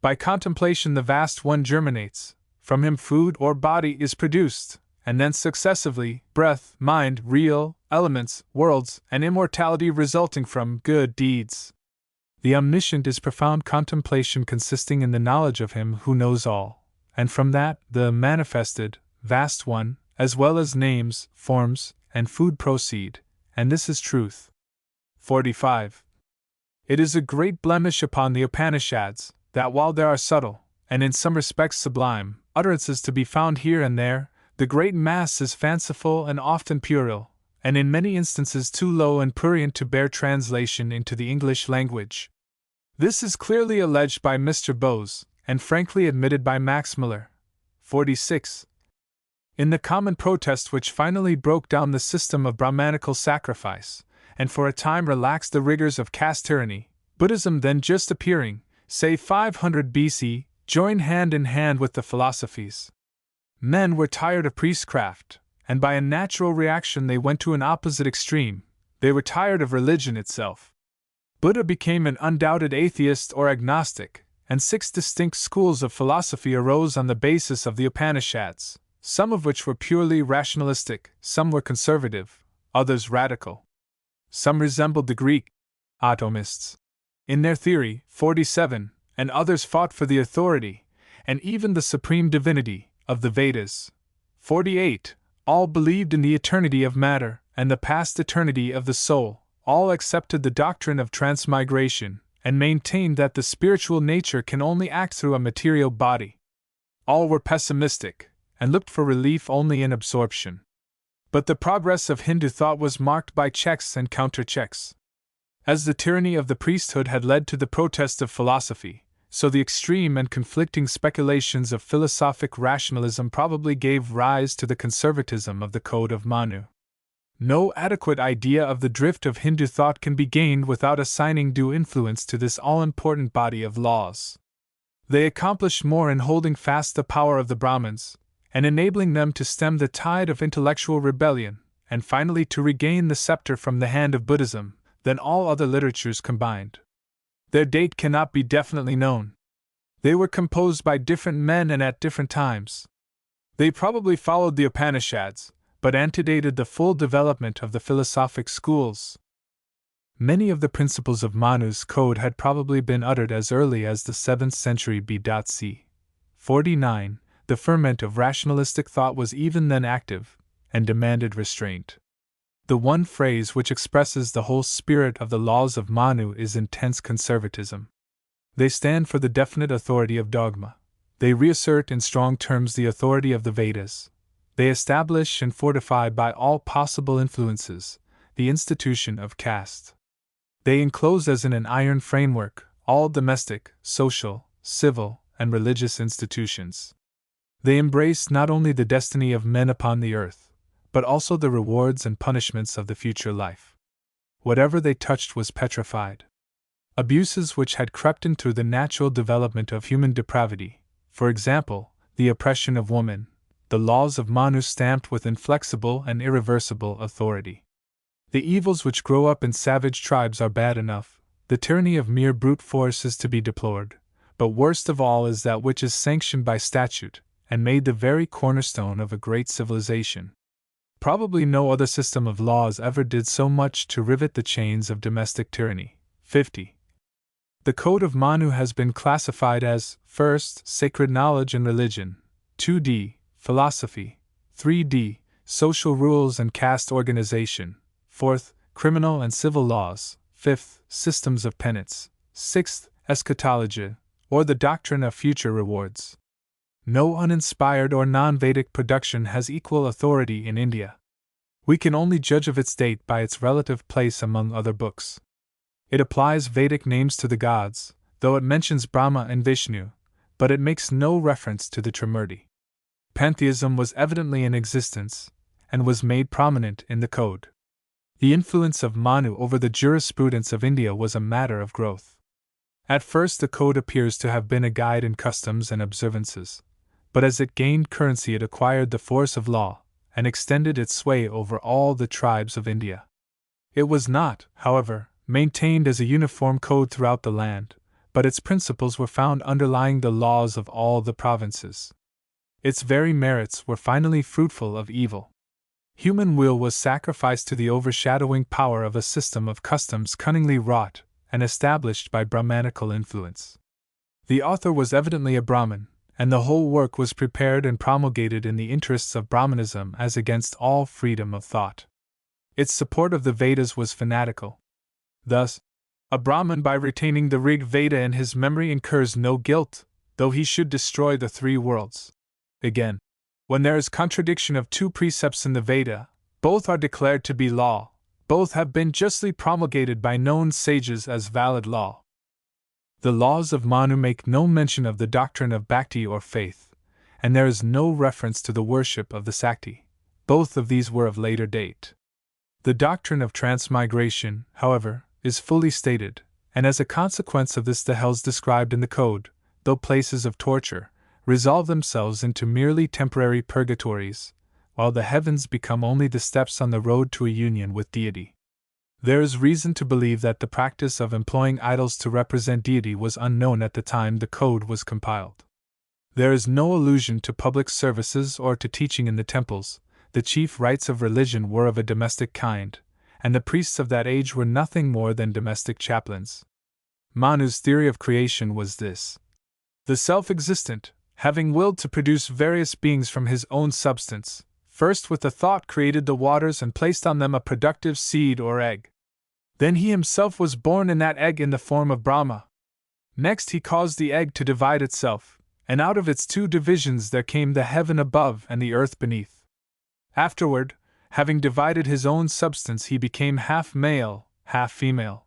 Speaker 1: By contemplation the vast one germinates, from him food or body is produced, and then successively, breath, mind, real, elements, worlds, and immortality resulting from good deeds. The omniscient is profound contemplation consisting in the knowledge of him who knows all, and from that, the manifested, vast one, as well as names, forms, and food proceed, and this is truth. 45. It is a great blemish upon the Upanishads, that while there are subtle, and in some respects sublime, utterances to be found here and there, the great mass is fanciful and often puerile, and in many instances too low and prurient to bear translation into the English language. This is clearly alleged by Mr. Bowes, and frankly admitted by Max Muller. 46. In the common protest which finally broke down the system of Brahmanical sacrifice, and for a time relaxed the rigors of caste tyranny, Buddhism then just appearing, say 500 BC, joined hand in hand with the philosophies. Men were tired of priestcraft, and by a natural reaction they went to an opposite extreme. They were tired of religion itself. Buddha became an undoubted atheist or agnostic, and 6 distinct schools of philosophy arose on the basis of the Upanishads, some of which were purely rationalistic, some were conservative, others radical. Some resembled the Greek atomists in their theory, 47, and others fought for the authority, and even the supreme divinity, of the Vedas. 48. All believed in the eternity of matter, and the past eternity of the soul. All accepted the doctrine of transmigration, and maintained that the spiritual nature can only act through a material body. All were pessimistic, and looked for relief only in absorption. But the progress of Hindu thought was marked by checks and counter-checks. As the tyranny of the priesthood had led to the protest of philosophy, so the extreme and conflicting speculations of philosophic rationalism probably gave rise to the conservatism of the Code of Manu. No adequate idea of the drift of Hindu thought can be gained without assigning due influence to this all-important body of laws. They accomplished more in holding fast the power of the Brahmins, and enabling them to stem the tide of intellectual rebellion, and finally to regain the scepter from the hand of Buddhism, than all other literatures combined. Their date cannot be definitely known. They were composed by different men and at different times. They probably followed the Upanishads, but antedated the full development of the philosophic schools. Many of the principles of Manu's code had probably been uttered as early as the 7th century BC. 49. The ferment of rationalistic thought was even then active, and demanded restraint. The one phrase which expresses the whole spirit of the laws of Manu is intense conservatism. They stand for the definite authority of dogma. They reassert in strong terms the authority of the Vedas. They establish and fortify by all possible influences the institution of caste. They enclose as in an iron framework all domestic, social, civil, and religious institutions. They embrace not only the destiny of men upon the earth, but also the rewards and punishments of the future life. Whatever they touched was petrified. Abuses which had crept in through the natural development of human depravity, for example, the oppression of woman, the laws of Manu stamped with inflexible and irreversible authority. The evils which grow up in savage tribes are bad enough, the tyranny of mere brute force is to be deplored, but worst of all is that which is sanctioned by statute, and made the very cornerstone of a great civilization. Probably no other system of laws ever did so much to rivet the chains of domestic tyranny. 50. The Code of Manu has been classified as, first, sacred knowledge and religion, 2d, philosophy, 3d, social rules and caste organization, 4th, criminal and civil laws, 5th, systems of penance, 6th, eschatology, or the doctrine of future rewards. No uninspired or non-Vedic production has equal authority in India. We can only judge of its date by its relative place among other books. It applies Vedic names to the gods, though it mentions Brahma and Vishnu, but it makes no reference to the Trimurti. Pantheism was evidently in existence, and was made prominent in the code. The influence of Manu over the jurisprudence of India was a matter of growth. At first the code appears to have been a guide in customs and observances, but as it gained currency it acquired the force of law, and extended its sway over all the tribes of India. It was not, however, maintained as a uniform code throughout the land, but its principles were found underlying the laws of all the provinces. Its very merits were finally fruitful of evil. Human will was sacrificed to the overshadowing power of a system of customs cunningly wrought and established by Brahmanical influence. The author was evidently a Brahmin, and the whole work was prepared and promulgated in the interests of Brahmanism as against all freedom of thought. Its support of the Vedas was fanatical. Thus, a Brahmin by retaining the Rig Veda in his memory incurs no guilt, though he should destroy the three worlds. Again, when there is contradiction of two precepts in the Veda, both are declared to be law, both have been justly promulgated by known sages as valid law. The laws of Manu make no mention of the doctrine of bhakti or faith, and there is no reference to the worship of the Sakti. Both of these were of later date. The doctrine of transmigration, however, is fully stated, and as a consequence of this the hells described in the code, though places of torture, resolve themselves into merely temporary purgatories, while the heavens become only the steps on the road to a union with deity. There is reason to believe that the practice of employing idols to represent deity was unknown at the time the code was compiled. There is no allusion to public services or to teaching in the temples. The chief rites of religion were of a domestic kind, and the priests of that age were nothing more than domestic chaplains. Manu's theory of creation was this: the self-existent, having willed to produce various beings from his own substance, first with a thought created the waters and placed on them a productive seed or egg. Then he himself was born in that egg in the form of Brahma. Next he caused the egg to divide itself, and out of its two divisions there came the heaven above and the earth beneath. Afterward, having divided his own substance, he became half male, half female.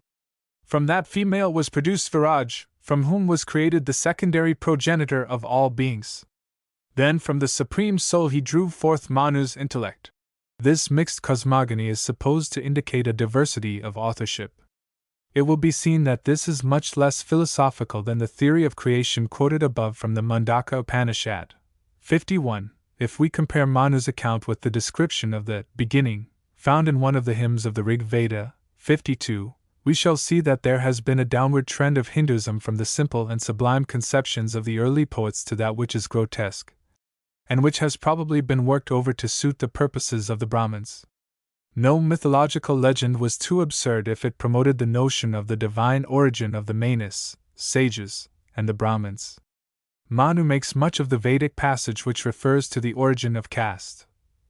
Speaker 1: From that female was produced Viraj, from whom was created the secondary progenitor of all beings. Then from the Supreme Soul he drew forth Manu's intellect. This mixed cosmogony is supposed to indicate a diversity of authorship. It will be seen that this is much less philosophical than the theory of creation quoted above from the Mundaka Upanishad. 51. If we compare Manu's account with the description of the beginning, found in one of the hymns of the Rig Veda, 52, we shall see that there has been a downward trend of Hinduism from the simple and sublime conceptions of the early poets to that which is grotesque, and which has probably been worked over to suit the purposes of the Brahmins. No mythological legend was too absurd if it promoted the notion of the divine origin of the Manas, sages, and the Brahmins. Manu makes much of the Vedic passage which refers to the origin of caste.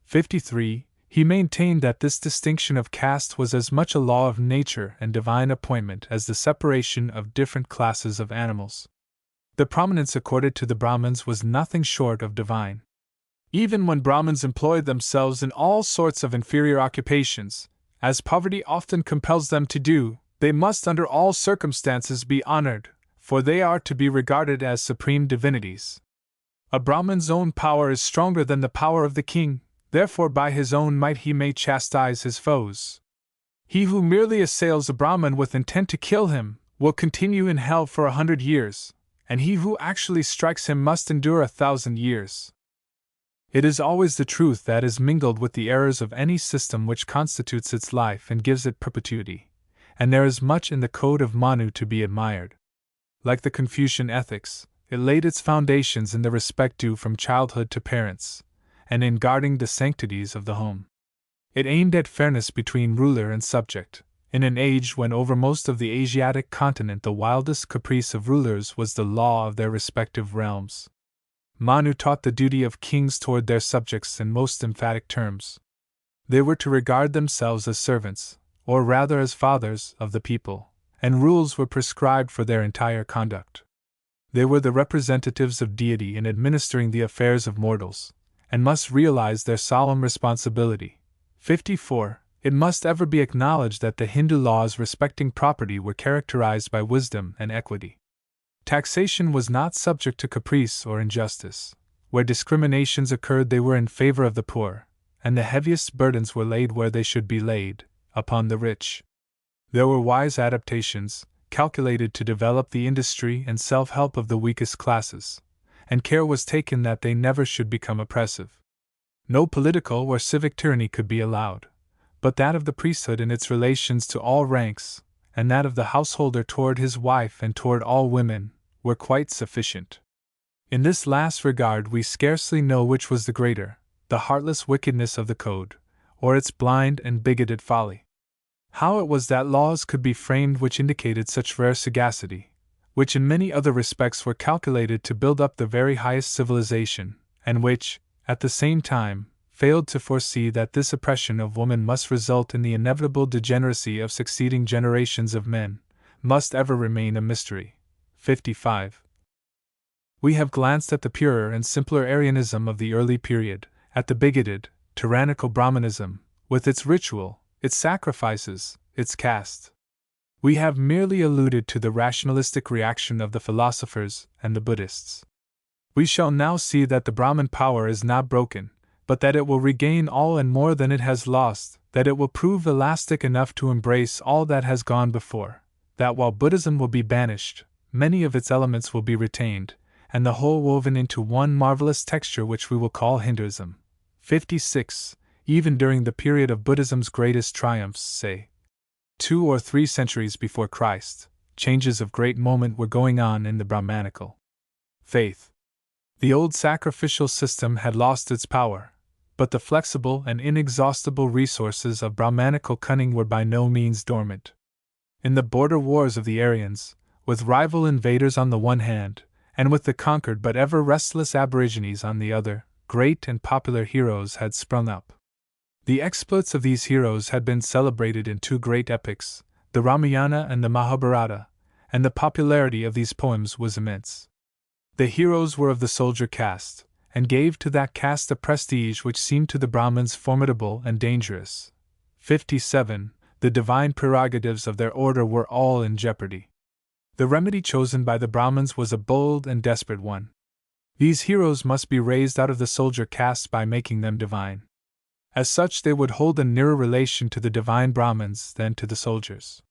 Speaker 1: 53. He maintained that this distinction of caste was as much a law of nature and divine appointment as the separation of different classes of animals. The prominence accorded to the Brahmins was nothing short of divine. Even when Brahmins employed themselves in all sorts of inferior occupations, as poverty often compels them to do, they must under all circumstances be honored, for they are to be regarded as supreme divinities. A Brahmin's own power is stronger than the power of the king, therefore by his own might he may chastise his foes. He who merely assails a Brahmin with intent to kill him will continue in hell for 100 years, and he who actually strikes him must endure 1,000 years. It is always the truth that is mingled with the errors of any system which constitutes its life and gives it perpetuity, and there is much in the Code of Manu to be admired. Like the Confucian ethics, it laid its foundations in the respect due from childhood to parents, and in guarding the sanctities of the home. It aimed at fairness between ruler and subject, in an age when over most of the Asiatic continent the wildest caprice of rulers was the law of their respective realms. Manu taught the duty of kings toward their subjects in most emphatic terms. They were to regard themselves as servants, or rather as fathers, of the people, and rules were prescribed for their entire conduct. They were the representatives of deity in administering the affairs of mortals, and must realize their solemn responsibility. 54. It must ever be acknowledged that the Hindu laws respecting property were characterized by wisdom and equity. Taxation was not subject to caprice or injustice. Where discriminations occurred, they were in favor of the poor, and the heaviest burdens were laid where they should be laid, upon the rich. There were wise adaptations, calculated to develop the industry and self-help of the weakest classes, and care was taken that they never should become oppressive. No political or civic tyranny could be allowed, but that of the priesthood in its relations to all ranks, and that of the householder toward his wife and toward all women, were quite sufficient. In this last regard we scarcely know which was the greater, the heartless wickedness of the code, or its blind and bigoted folly. How it was that laws could be framed which indicated such rare sagacity, which in many other respects were calculated to build up the very highest civilization, and which, at the same time, failed to foresee that this oppression of woman must result in the inevitable degeneracy of succeeding generations of men, must ever remain a mystery. 55. We have glanced at the purer and simpler Aryanism of the early period, at the bigoted, tyrannical Brahmanism, with its ritual, its sacrifices, its caste. We have merely alluded to the rationalistic reaction of the philosophers and the Buddhists. We shall now see that the Brahman power is not broken, but that it will regain all and more than it has lost, that it will prove elastic enough to embrace all that has gone before, that while Buddhism will be banished, many of its elements will be retained, and the whole woven into one marvelous texture which we will call Hinduism. 56. Even during the period of Buddhism's greatest triumphs, say 2 or 3 centuries before Christ, changes of great moment were going on in the Brahmanical faith. The old sacrificial system had lost its power, but the flexible and inexhaustible resources of Brahmanical cunning were by no means dormant. In the border wars of the Aryans, with rival invaders on the one hand, and with the conquered but ever restless aborigines on the other, great and popular heroes had sprung up. The exploits of these heroes had been celebrated in 2 great epics, the Ramayana and the Mahabharata, and the popularity of these poems was immense. The heroes were of the soldier caste, and gave to that caste a prestige which seemed to the Brahmins formidable and dangerous. 57. The divine prerogatives of their order were all in jeopardy. The remedy chosen by the Brahmins was a bold and desperate one. These heroes must be raised out of the soldier caste by making them divine. As such, they would hold a nearer relation to the divine Brahmins than to the soldiers.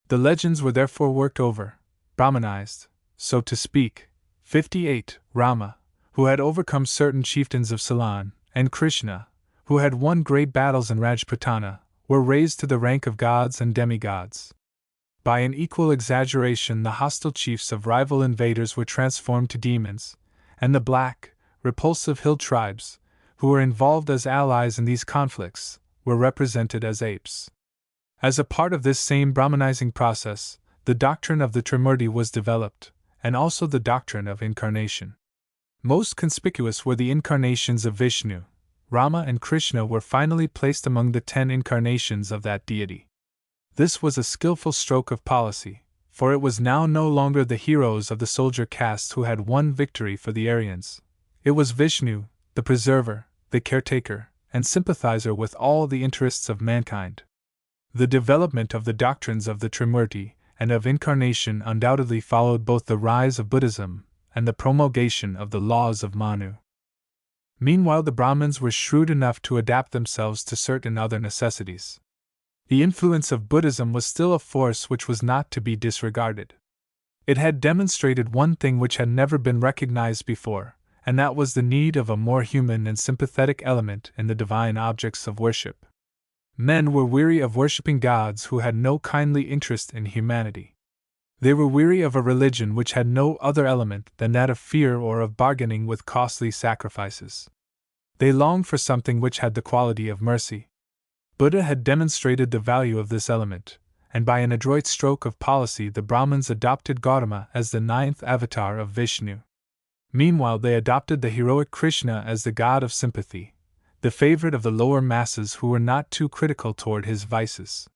Speaker 1: The legends were therefore worked over, Brahmanized, so to speak. 58. Rama, who had overcome certain chieftains of Ceylon, and Krishna, who had won great battles in Rajputana, were raised to the rank of gods and demigods. By an equal exaggeration, the hostile chiefs of rival invaders were transformed to demons, and the black, repulsive hill tribes, who were involved as allies in these conflicts, were represented as apes. As a part of this same Brahmanizing process, the doctrine of the Trimurti was developed, and also the doctrine of incarnation. Most conspicuous were the incarnations of Vishnu. Rama and Krishna were finally placed among the 10 incarnations of that deity. This was a skillful stroke of policy, for it was now no longer the heroes of the soldier caste who had won victory for the Aryans. It was Vishnu, the preserver, the caretaker, and sympathizer with all the interests of mankind. The development of the doctrines of the Trimurti and of incarnation undoubtedly followed both the rise of Buddhism and the promulgation of the laws of Manu. Meanwhile, the Brahmins were shrewd enough to adapt themselves to certain other necessities. The influence of Buddhism was still a force which was not to be disregarded. It had demonstrated one thing which had never been recognized before, and that was the need of a more human and sympathetic element in the divine objects of worship. Men were weary of worshipping gods who had no kindly interest in humanity. They were weary of a religion which had no other element than that of fear or of bargaining with costly sacrifices. They longed for something which had the quality of mercy. Buddha had demonstrated the value of this element, and by an adroit stroke of policy the Brahmins adopted Gautama as the 9th avatar of Vishnu. Meanwhile they adopted the heroic Krishna as the god of sympathy, the favorite of the lower masses who were not too critical toward his vices.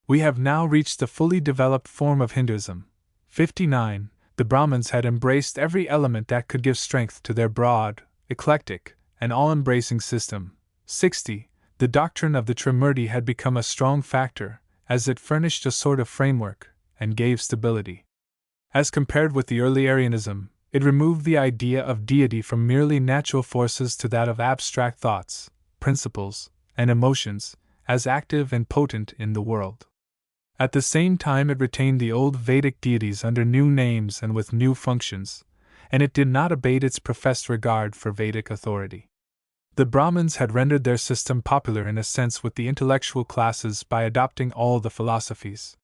Speaker 1: We have now reached the fully developed form of Hinduism. 59. The Brahmins had embraced every element that could give strength to their broad, eclectic, and all-embracing system. 60. The doctrine of the Trimurti had become a strong factor, as it furnished a sort of framework, and gave stability. As compared with the early Arianism, it removed the idea of deity from merely natural forces to that of abstract thoughts, principles, and emotions, as active and potent in the world. At the same time it retained the old Vedic deities under new names and with new functions, and it did not abate its professed regard for Vedic authority. The Brahmins had rendered their system popular in a sense with the intellectual classes by adopting all the philosophies.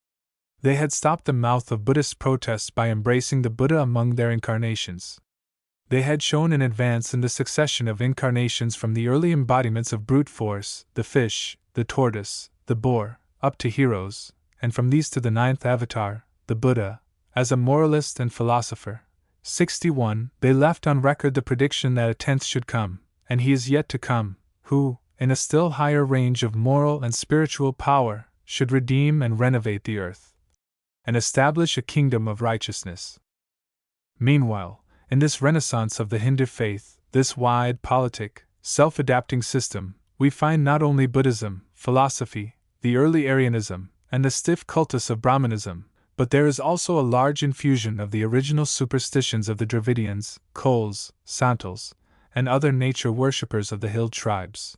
Speaker 1: They had stopped the mouth of Buddhist protests by embracing the Buddha among their incarnations. They had shown an advance in the succession of incarnations from the early embodiments of brute force, the fish, the tortoise, the boar, up to heroes, and from these to the 9th avatar, the Buddha, as a moralist and philosopher. 61. They left on record the prediction that a 10th should come, and he is yet to come, who, in a still higher range of moral and spiritual power, should redeem and renovate the earth, and establish a kingdom of righteousness. Meanwhile, in this renaissance of the Hindu faith, this wide, politic, self-adapting system, we find not only Buddhism, philosophy, the early Arianism, and the stiff cultus of Brahmanism, but there is also a large infusion of the original superstitions of the Dravidians, Kols, Santals, and other nature worshippers of the hill tribes.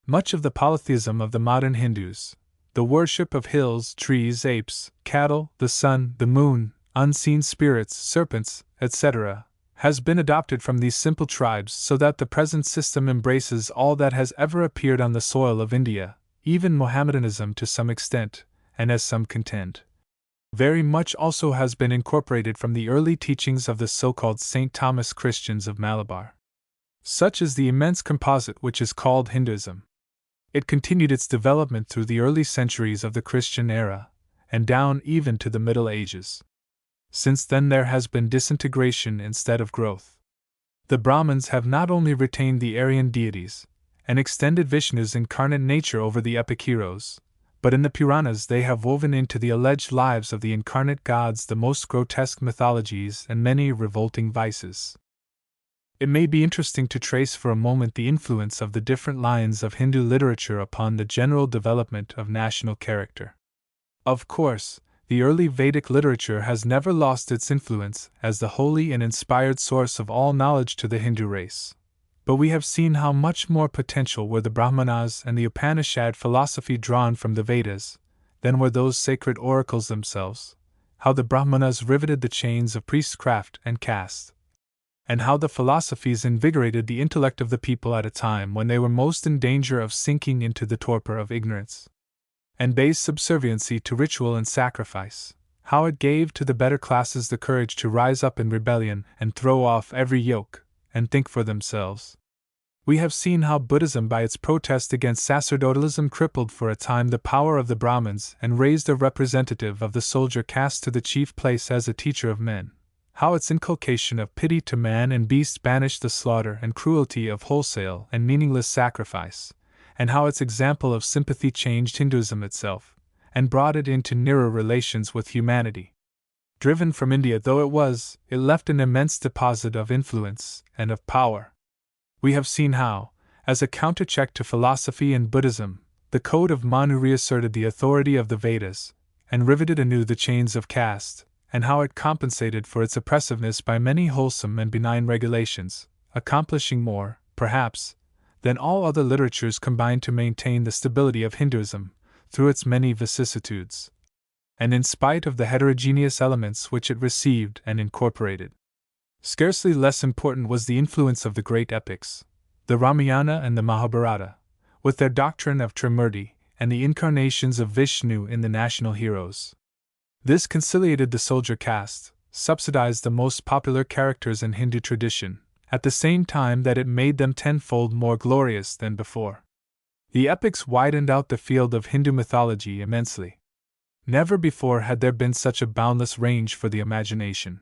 Speaker 1: Much of the polytheism of the modern Hindus, the worship of hills, trees, apes, cattle, the sun, the moon, unseen spirits, serpents, etc., has been adopted from these simple tribes so that the present system embraces all that has ever appeared on the soil of India, even Mohammedanism to some extent, and as some contend. Very much also has been incorporated from the early teachings of the so-called St. Thomas Christians of Malabar. Such is the immense composite which is called Hinduism. It continued its development through the early centuries of the Christian era, and down even to the Middle Ages. Since then there has been disintegration instead of growth. The Brahmins have not only retained the Aryan deities, and extended Vishnu's incarnate nature over the epic heroes, but in the Puranas they have woven into the alleged lives of the incarnate gods the most grotesque mythologies and many revolting vices. It may be interesting to trace for a moment the influence of the different lines of Hindu literature upon the general development of national character. Of course, the early Vedic literature has never lost its influence as the holy and inspired source of all knowledge to the Hindu race. But we have seen how much more potential were the Brahmanas and the Upanishad philosophy drawn from the Vedas than were those sacred oracles themselves, how the Brahmanas riveted the chains of priestcraft and caste, and how the philosophies invigorated the intellect of the people at a time when they were most in danger of sinking into the torpor of ignorance and base subserviency to ritual and sacrifice, how it gave to the better classes the courage to rise up in rebellion and throw off every yoke, and think for themselves. We have seen how Buddhism by its protest against sacerdotalism crippled for a time the power of the Brahmins and raised a representative of the soldier caste to the chief place as a teacher of men, how its inculcation of pity to man and beast banished the slaughter and cruelty of wholesale and meaningless sacrifice, and how its example of sympathy changed Hinduism itself, and brought it into nearer relations with humanity. Driven from India though it was, it left an immense deposit of influence and of power. We have seen how, as a countercheck to philosophy and Buddhism, the Code of Manu reasserted the authority of the Vedas, and riveted anew the chains of caste, and how it compensated for its oppressiveness by many wholesome and benign regulations, accomplishing more, perhaps, than all other literatures combined to maintain the stability of Hinduism, through its many vicissitudes, and in spite of the heterogeneous elements which it received and incorporated. Scarcely less important was the influence of the great epics, the Ramayana and the Mahabharata, with their doctrine of Trimurti, and the incarnations of Vishnu in the national heroes. This conciliated the soldier caste, subsidized the most popular characters in Hindu tradition, at the same time that it made them tenfold more glorious than before. The epics widened out the field of Hindu mythology immensely. Never before had there been such a boundless range for the imagination.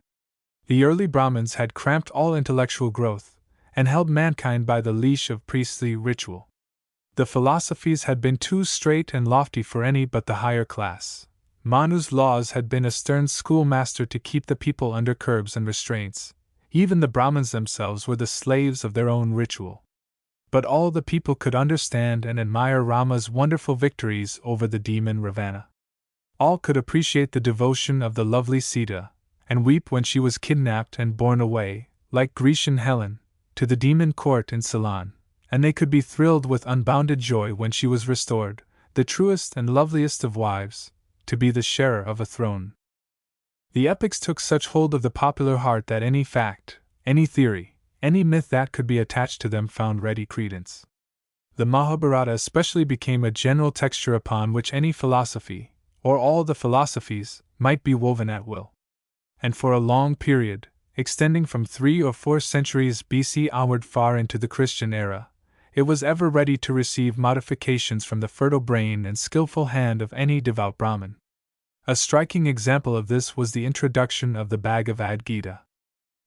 Speaker 1: The early Brahmins had cramped all intellectual growth, and held mankind by the leash of priestly ritual. The philosophies had been too straight and lofty for any but the higher class. Manu's laws had been a stern schoolmaster to keep the people under curbs and restraints. Even the Brahmins themselves were the slaves of their own ritual. But all the people could understand and admire Rama's wonderful victories over the demon Ravana. All could appreciate the devotion of the lovely Sita, and weep when she was kidnapped and borne away, like Grecian Helen, to the demon court in Ceylon, and they could be thrilled with unbounded joy when she was restored, the truest and loveliest of wives, to be the sharer of a throne. The epics took such hold of the popular heart that any fact, any theory, any myth that could be attached to them found ready credence. The Mahabharata especially became a general texture upon which any philosophy, or all the philosophies, might be woven at will. And for a long period, extending from 3 or 4 centuries BC onward far into the Christian era, it was ever ready to receive modifications from the fertile brain and skillful hand of any devout Brahmin. A striking example of this was the introduction of the Bhagavad Gita.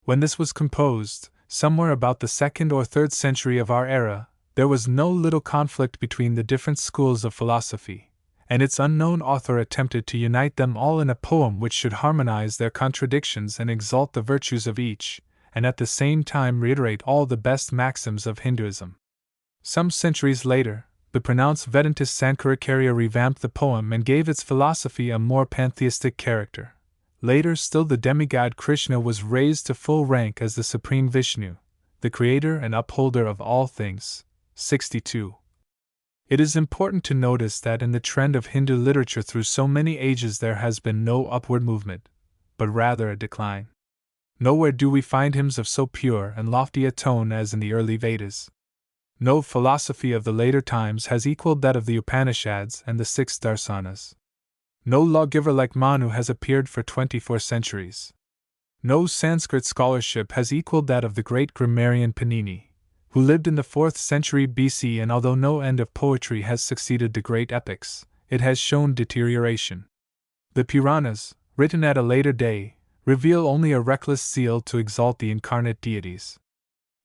Speaker 1: When this was composed, somewhere about the 2nd or 3rd century of our era, there was no little conflict between the different schools of philosophy, and its unknown author attempted to unite them all in a poem which should harmonize their contradictions and exalt the virtues of each, and at the same time reiterate all the best maxims of Hinduism. Some centuries later, the pronounced Vedantist Sankaracharya revamped the poem and gave its philosophy a more pantheistic character. Later still, the demigod Krishna was raised to full rank as the supreme Vishnu, the creator and upholder of all things. 62. It is important to notice that in the trend of Hindu literature through so many ages there has been no upward movement, but rather a decline. Nowhere do we find hymns of so pure and lofty a tone as in the early Vedas. No philosophy of the later times has equaled that of the Upanishads and the 6 darsanas. No lawgiver like Manu has appeared for 24 centuries. No Sanskrit scholarship has equaled that of the great grammarian Panini, who lived in the 4th century BC, and although no end of poetry has succeeded the great epics, it has shown deterioration. The Puranas, written at a later day, reveal only a reckless zeal to exalt the incarnate deities.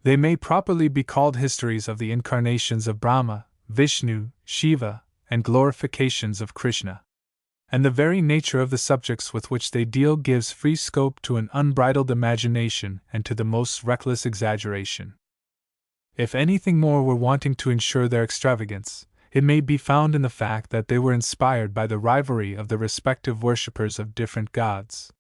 Speaker 1: They may properly be called histories of the incarnations of Brahma, Vishnu, Shiva, and glorifications of Krishna. And the very nature of the subjects with which they deal gives free scope to an unbridled imagination and to the most reckless exaggeration. If anything more were wanting to ensure their extravagance, it may be found in the fact that they were inspired by the rivalry of the respective worshippers of different gods.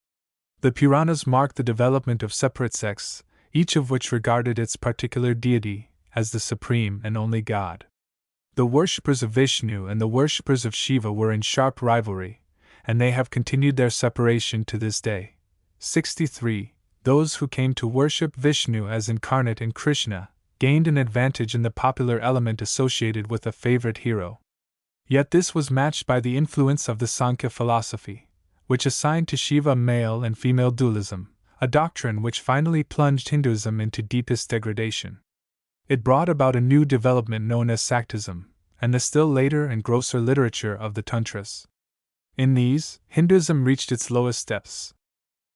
Speaker 1: The Puranas mark the development of separate sects, each of which regarded its particular deity as the supreme and only god. The worshippers of Vishnu and the worshippers of Shiva were in sharp rivalry, and they have continued their separation to this day. 63. Those who came to worship Vishnu as incarnate in Krishna gained an advantage in the popular element associated with a favorite hero. Yet this was matched by the influence of the Sankhya philosophy, which assigned to Shiva male and female dualism, a doctrine which finally plunged Hinduism into deepest degradation. It brought about a new development known as Saktism, and the still later and grosser literature of the Tantras. In these, Hinduism reached its lowest depths.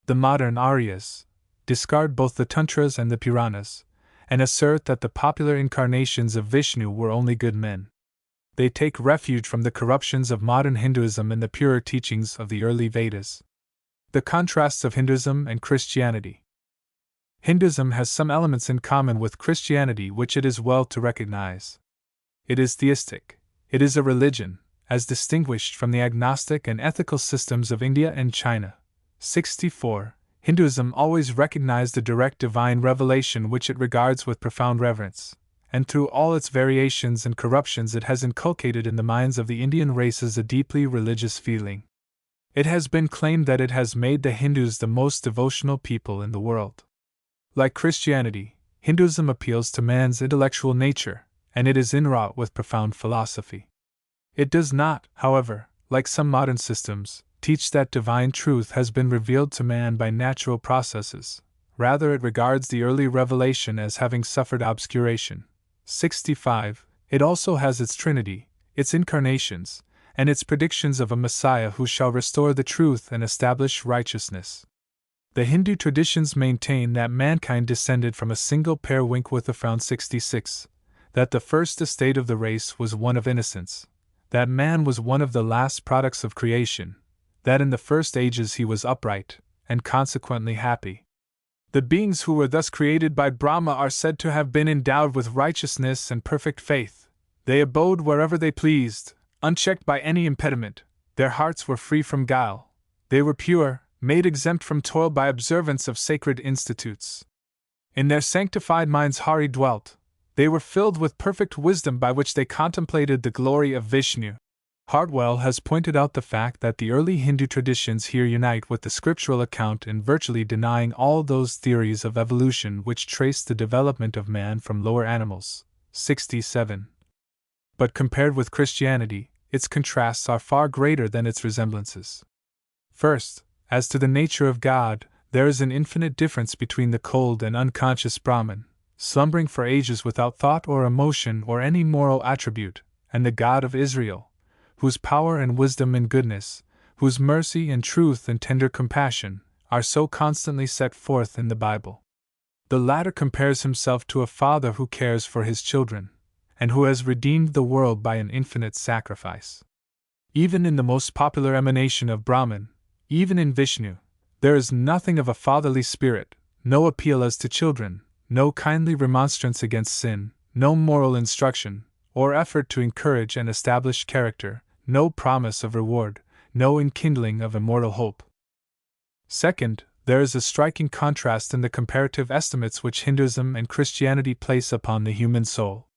Speaker 1: The modern Aryas discard both the Tantras and the Puranas, and assert that the popular incarnations of Vishnu were only good men. They take refuge from the corruptions of modern Hinduism in the purer teachings of the early Vedas. The contrasts of Hinduism and Christianity. Hinduism has some elements in common with Christianity which it is well to recognize. It is theistic. It is a religion, as distinguished from the agnostic and ethical systems of India and China. 64. Hinduism always recognized the direct divine revelation which it regards with profound reverence, and through all its variations and corruptions it has inculcated in the minds of the Indian races a deeply religious feeling. It has been claimed that it has made the Hindus the most devotional people in the world. Like Christianity, Hinduism appeals to man's intellectual nature, and it is inwrought with profound philosophy. It does not, however, like some modern systems, teach that divine truth has been revealed to man by natural processes. Rather, it regards the early revelation as having suffered obscuration. 65. It also has its Trinity, its incarnations, and its predictions of a Messiah who shall restore the truth and establish righteousness. The Hindu traditions maintain that mankind descended from a single pair wink with the Foun. 66. That the first estate of the race was one of innocence. That man was one of the last products of creation. That in the first ages he was upright, and consequently happy. The beings who were thus created by Brahma are said to have been endowed with righteousness and perfect faith. They abode wherever they pleased, unchecked by any impediment. Their hearts were free from guile. They were pure, made exempt from toil by observance of sacred institutes. In their sanctified minds Hari dwelt. They were filled with perfect wisdom by which they contemplated the glory of Vishnu. Hartwell has pointed out the fact that the early Hindu traditions here unite with the scriptural account in virtually denying all those theories of evolution which trace the development of man from lower animals. 67. But compared with Christianity, its contrasts are far greater than its resemblances. First, as to the nature of God, there is an infinite difference between the cold and unconscious Brahman, slumbering for ages without thought or emotion or any moral attribute, and the God of Israel, whose power and wisdom and goodness, whose mercy and truth and tender compassion, are so constantly set forth in the Bible. The latter compares himself to a father who cares for his children, and who has redeemed the world by an infinite sacrifice. Even in the most popular emanation of Brahman, even in Vishnu, there is nothing of a fatherly spirit, no appeal as to children, no kindly remonstrance against sin, no moral instruction, or effort to encourage and establish character, no promise of reward, no enkindling of immortal hope. Second, there is a striking contrast in the comparative estimates which Hinduism and Christianity place upon the human soul.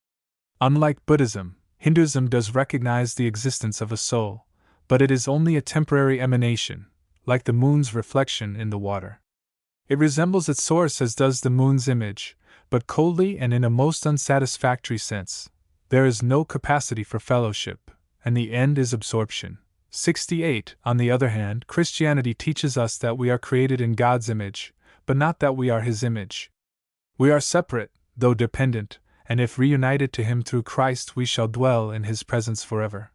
Speaker 1: Unlike Buddhism, Hinduism does recognize the existence of a soul, but it is only a temporary emanation, like the moon's reflection in the water. It resembles its source as does the moon's image, but coldly and in a most unsatisfactory sense. There is no capacity for fellowship, and the end is absorption. 68. On the other hand, Christianity teaches us that we are created in God's image, but not that we are His image. We are separate, though dependent, and if reunited to Him through Christ we shall dwell in His presence forever.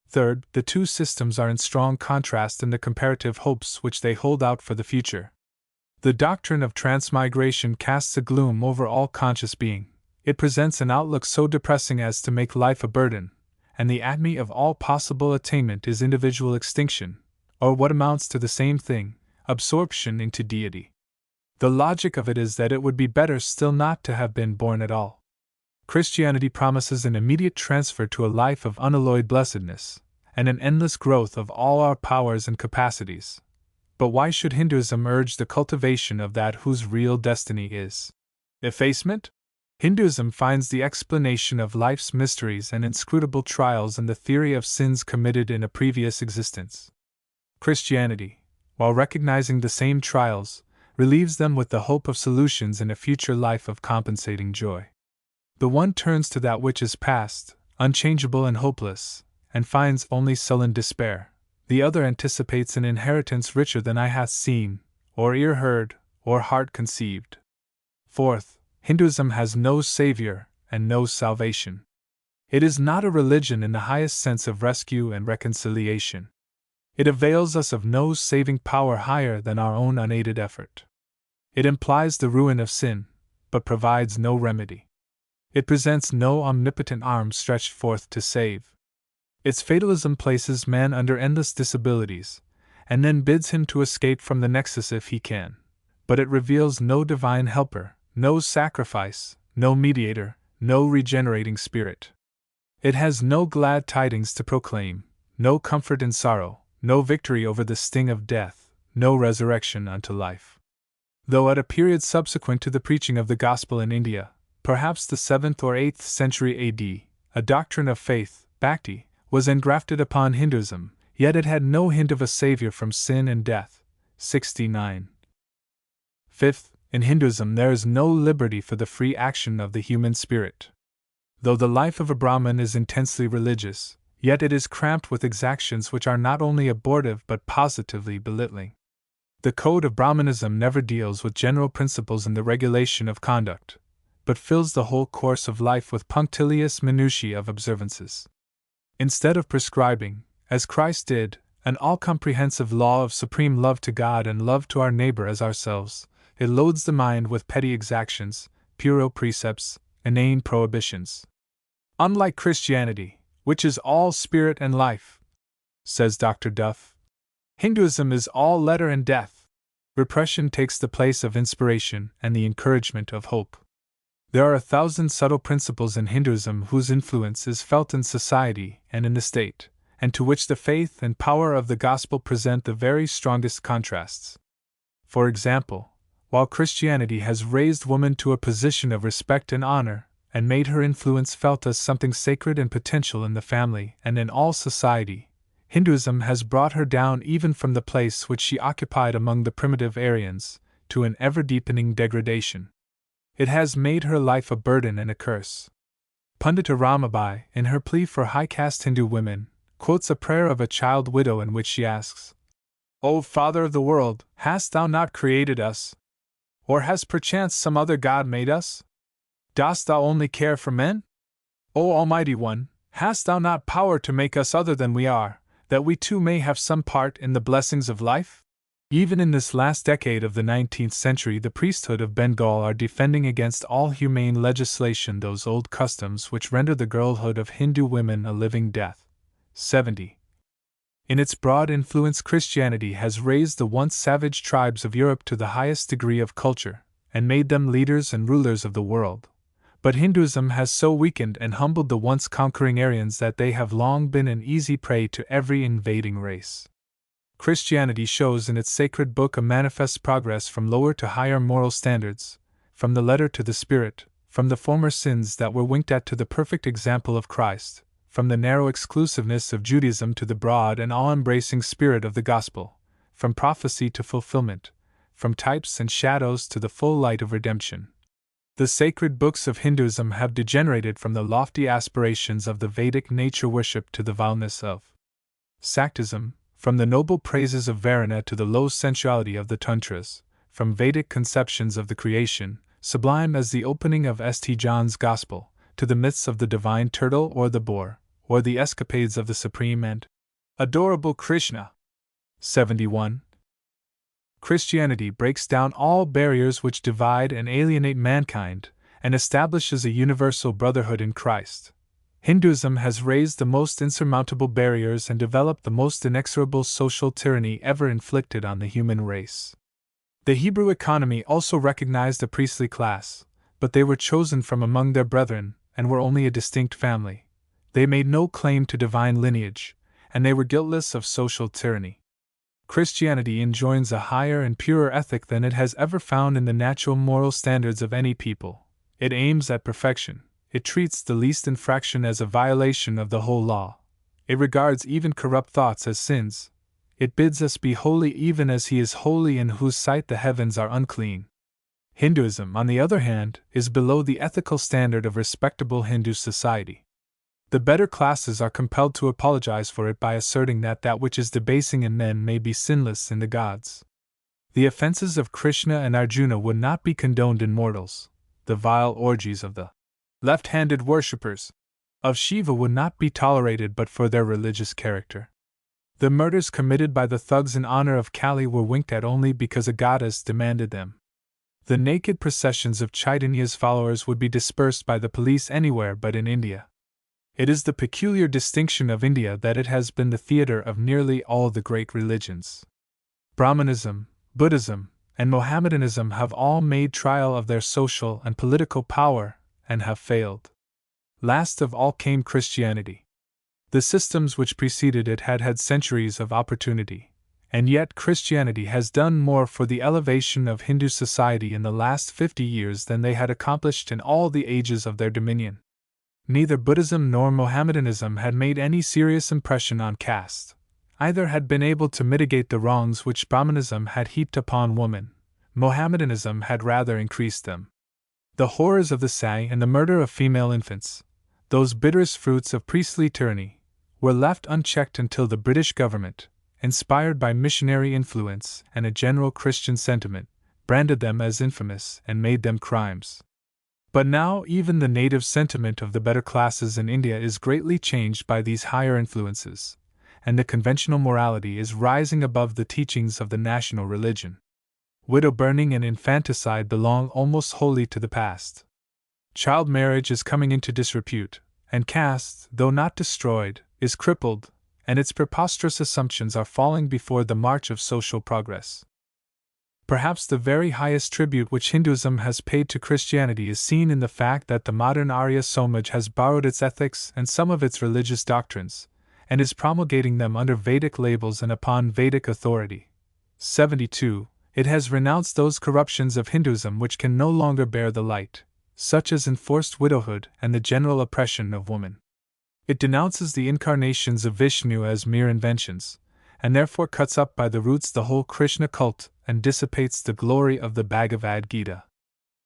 Speaker 1: Third, the two systems are in strong contrast in the comparative hopes which they hold out for the future. The doctrine of transmigration casts a gloom over all conscious being. It presents an outlook so depressing as to make life a burden, and the acme of all possible attainment is individual extinction, or what amounts to the same thing, absorption into deity. The logic of it is that it would be better still not to have been born at all. Christianity promises an immediate transfer to a life of unalloyed blessedness, and an endless growth of all our powers and capacities. But why should Hinduism urge the cultivation of that whose real destiny is effacement? Hinduism finds the explanation of life's mysteries and inscrutable trials in the theory of sins committed in a previous existence. Christianity, while recognizing the same trials, relieves them with the hope of solutions in a future life of compensating joy. The one turns to that which is past, unchangeable and hopeless, and finds only sullen despair. The other anticipates an inheritance richer than eye hath seen, or ear heard, or heart conceived. Fourth, Hinduism has no savior and no salvation. It is not a religion in the highest sense of rescue and reconciliation. It avails us of no saving power higher than our own unaided effort. It implies the ruin of sin, but provides no remedy. It presents no omnipotent arm stretched forth to save. Its fatalism places man under endless disabilities, and then bids him to escape from the nexus if he can. But it reveals no divine helper, no sacrifice, no mediator, no regenerating spirit. It has no glad tidings to proclaim, no comfort in sorrow, no victory over the sting of death, no resurrection unto life. Though at a period subsequent to the preaching of the gospel in India, perhaps the 7th or 8th century AD, a doctrine of faith, bhakti, was engrafted upon Hinduism, yet it had no hint of a savior from sin and death. 69. Fifth, in Hinduism there is no liberty for the free action of the human spirit. Though the life of a Brahmin is intensely religious, Yet it is cramped with exactions which are not only abortive but positively belittling. The code of Brahmanism never deals with general principles in the regulation of conduct, but fills the whole course of life with punctilious minutiae of observances. Instead of prescribing, as Christ did, an all-comprehensive law of supreme love to God and love to our neighbor as ourselves, it loads the mind with petty exactions, puerile precepts, inane prohibitions. Unlike Christianity, which is all spirit and life, says Dr. Duff, Hinduism is all letter and death. Repression takes the place of inspiration and the encouragement of hope. There are 1,000 subtle principles in Hinduism whose influence is felt in society and in the state, and to which the faith and power of the gospel present the very strongest contrasts. For example, while Christianity has raised woman to a position of respect and honor, and made her influence felt as something sacred and potential in the family and in all society, Hinduism has brought her down even from the place which she occupied among the primitive Aryans, to an ever-deepening degradation. It has made her life a burden and a curse. Pandita Ramabai, in her plea for high-caste Hindu women, quotes a prayer of a child widow in which she asks, "O Father of the world, hast thou not created us? Or has perchance some other god made us? Dost thou only care for men? O Almighty One, hast thou not power to make us other than we are, that we too may have some part in the blessings of life?" Even in this last decade of the 19th century, the priesthood of Bengal are defending against all humane legislation those old customs which render the girlhood of Hindu women a living death. 70. In its broad influence, Christianity has raised the once savage tribes of Europe to the highest degree of culture, and made them leaders and rulers of the world. But Hinduism has so weakened and humbled the once conquering Aryans that they have long been an easy prey to every invading race. Christianity shows in its sacred book a manifest progress from lower to higher moral standards, from the letter to the spirit, from the former sins that were winked at to the perfect example of Christ, from the narrow exclusiveness of Judaism to the broad and all-embracing spirit of the gospel, from prophecy to fulfillment, from types and shadows to the full light of redemption. The sacred books of Hinduism have degenerated from the lofty aspirations of the Vedic nature worship to the vileness of Saktism, from the noble praises of Varuna to the low sensuality of the Tantras, from Vedic conceptions of the creation, sublime as the opening of St. John's Gospel, to the myths of the divine turtle or the boar, or the escapades of the supreme and adorable Krishna. 71. Christianity breaks down all barriers which divide and alienate mankind, and establishes a universal brotherhood in Christ. Hinduism has raised the most insurmountable barriers and developed the most inexorable social tyranny ever inflicted on the human race. The Hebrew economy also recognized a priestly class, but they were chosen from among their brethren, and were only a distinct family. They made no claim to divine lineage, and they were guiltless of social tyranny. Christianity enjoins a higher and purer ethic than it has ever found in the natural moral standards of any people. It aims at perfection. It treats the least infraction as a violation of the whole law. It regards even corrupt thoughts as sins. It bids us be holy even as He is holy, in whose sight the heavens are unclean. Hinduism, on the other hand, is below the ethical standard of respectable Hindu society. The better classes are compelled to apologize for it by asserting that which is debasing in men may be sinless in the gods. The offenses of Krishna and Arjuna would not be condoned in mortals. The vile orgies of the left-handed worshippers of Shiva would not be tolerated but for their religious character. The murders committed by the thugs in honor of Kali were winked at only because a goddess demanded them. The naked processions of Chaitanya's followers would be dispersed by the police anywhere but in India. It is the peculiar distinction of India that it has been the theater of nearly all the great religions. Brahmanism, Buddhism, and Mohammedanism have all made trial of their social and political power, and have failed. Last of all came Christianity. The systems which preceded it had had centuries of opportunity, and yet Christianity has done more for the elevation of Hindu society in the last 50 years than they had accomplished in all the ages of their dominion. Neither Buddhism nor Mohammedanism had made any serious impression on caste. Either had been able to mitigate the wrongs which Brahmanism had heaped upon woman. Mohammedanism had rather increased them. The horrors of the Sai and the murder of female infants, those bitterest fruits of priestly tyranny, were left unchecked until the British government, inspired by missionary influence and a general Christian sentiment, branded them as infamous and made them crimes. But now even the native sentiment of the better classes in India is greatly changed by these higher influences, and the conventional morality is rising above the teachings of the national religion. Widow burning and infanticide belong almost wholly to the past. Child marriage is coming into disrepute, and caste, though not destroyed, is crippled, and its preposterous assumptions are falling before the march of social progress. Perhaps the very highest tribute which Hinduism has paid to Christianity is seen in the fact that the modern Arya Samaj has borrowed its ethics and some of its religious doctrines, and is promulgating them under Vedic labels and upon Vedic authority. 72. It has renounced those corruptions of Hinduism which can no longer bear the light, such as enforced widowhood and the general oppression of women. It denounces the incarnations of Vishnu as mere inventions, and therefore cuts up by the roots the whole Krishna cult and dissipates the glory of the Bhagavad Gita.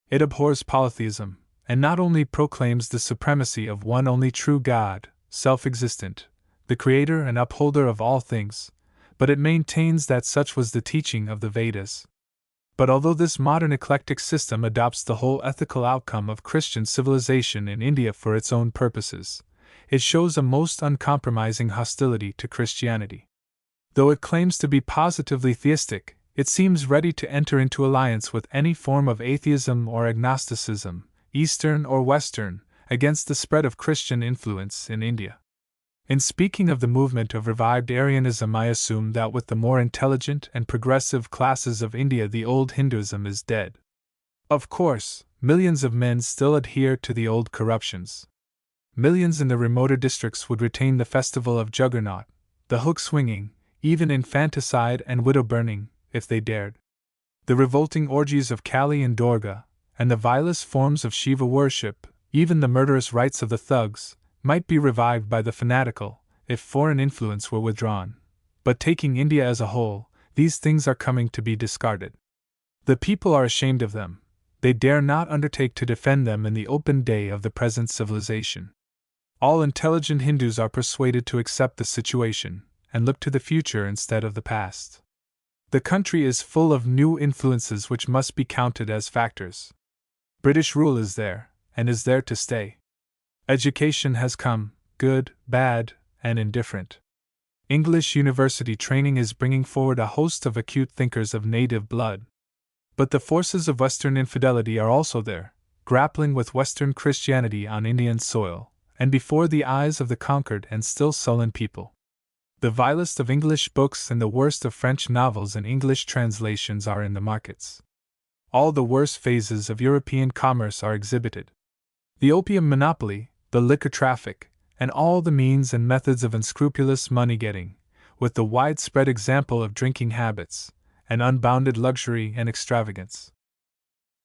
Speaker 1: It abhors polytheism, and not only proclaims the supremacy of one only true God, self-existent, the creator and upholder of all things, but it maintains that such was the teaching of the Vedas. But although this modern eclectic system adopts the whole ethical outcome of Christian civilization in India for its own purposes, it shows a most uncompromising hostility to Christianity. Though it claims to be positively theistic, it seems ready to enter into alliance with any form of atheism or agnosticism, Eastern or Western, against the spread of Christian influence in India. In speaking of the movement of revived Aryanism, I assume that with the more intelligent and progressive classes of India the old Hinduism is dead. Of course, millions of men still adhere to the old corruptions. Millions in the remoter districts would retain the festival of Juggernaut, the hook swinging, even infanticide and widow burning, if they dared. The revolting orgies of Kali and Durga, and the vilest forms of Shiva worship, even the murderous rites of the thugs, might be revived by the fanatical, if foreign influence were withdrawn. But taking India as a whole, these things are coming to be discarded. The people are ashamed of them. They dare not undertake to defend them in the open day of the present civilization. All intelligent Hindus are persuaded to accept the situation, and look to the future instead of the past. The country is full of new influences which must be counted as factors. British rule is there, and is there to stay. Education has come, good, bad, and indifferent. English university training is bringing forward a host of acute thinkers of native blood. But the forces of Western infidelity are also there, grappling with Western Christianity on Indian soil, and before the eyes of the conquered and still sullen people. The vilest of English books and the worst of French novels in English translations are in the markets. All the worst phases of European commerce are exhibited. The opium monopoly, the liquor traffic, and all the means and methods of unscrupulous money-getting, with the widespread example of drinking habits, and unbounded luxury and extravagance.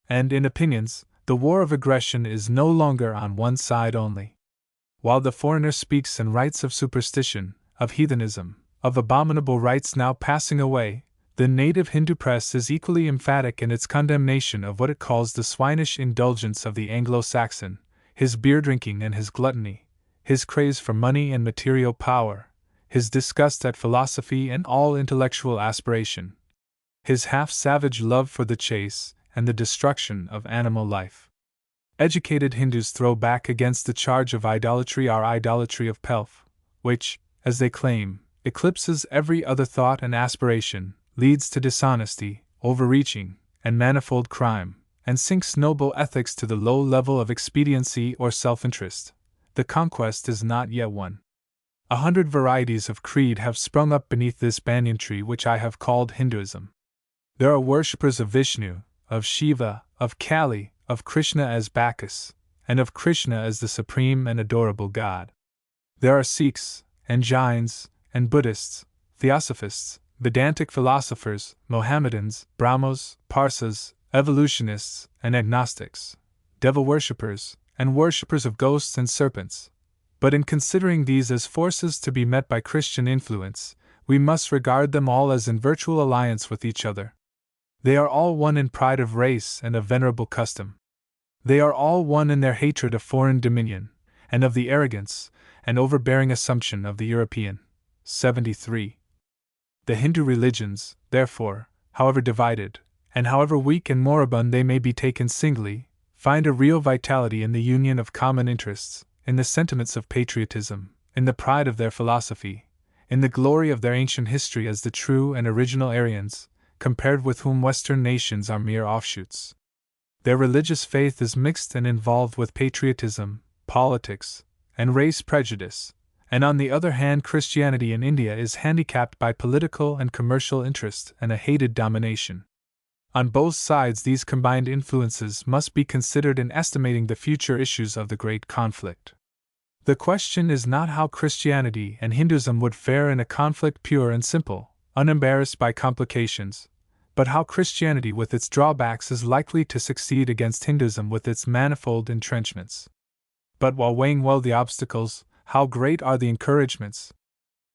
Speaker 1: And in opinions, the war of aggression is no longer on one side only. While the foreigner speaks and writes of superstition, of heathenism, of abominable rites now passing away, the native Hindu press is equally emphatic in its condemnation of what it calls the swinish indulgence of the Anglo-Saxon, his beer-drinking and his gluttony, his craze for money and material power, his disgust at philosophy and all intellectual aspiration, his half-savage love for the chase and the destruction of animal life. Educated Hindus throw back against the charge of idolatry our idolatry of pelf, which, as they claim, eclipses every other thought and aspiration, leads to dishonesty, overreaching, and manifold crime, and sinks noble ethics to the low level of expediency or self-interest. The conquest is not yet won. 100 varieties of creed have sprung up beneath this banyan tree which I have called Hinduism. There are worshippers of Vishnu, of Shiva, of Kali, of Krishna as Bacchus, and of Krishna as the supreme and adorable God. There are Sikhs, and Jains, and Buddhists, Theosophists, Vedantic philosophers, Mohammedans, Brahmos, Parsas, evolutionists, and agnostics, devil worshippers, and worshippers of ghosts and serpents. But in considering these as forces to be met by Christian influence, we must regard them all as in virtual alliance with each other. They are all one in pride of race and of venerable custom. They are all one in their hatred of foreign dominion, and of the arrogance, and overbearing assumption of the European. 73. The Hindu religions, therefore, however divided, and however weak and moribund they may be taken singly, find a real vitality in the union of common interests, in the sentiments of patriotism, in the pride of their philosophy, in the glory of their ancient history as the true and original Aryans, compared with whom Western nations are mere offshoots. Their religious faith is mixed and involved with patriotism, politics, and race prejudice, and on the other hand Christianity in India is handicapped by political and commercial interest and a hated domination. On both sides these combined influences must be considered in estimating the future issues of the great conflict. The question is not how Christianity and Hinduism would fare in a conflict pure and simple, unembarrassed by complications, but how Christianity with its drawbacks is likely to succeed against Hinduism with its manifold entrenchments. But while weighing well the obstacles, how great are the encouragements!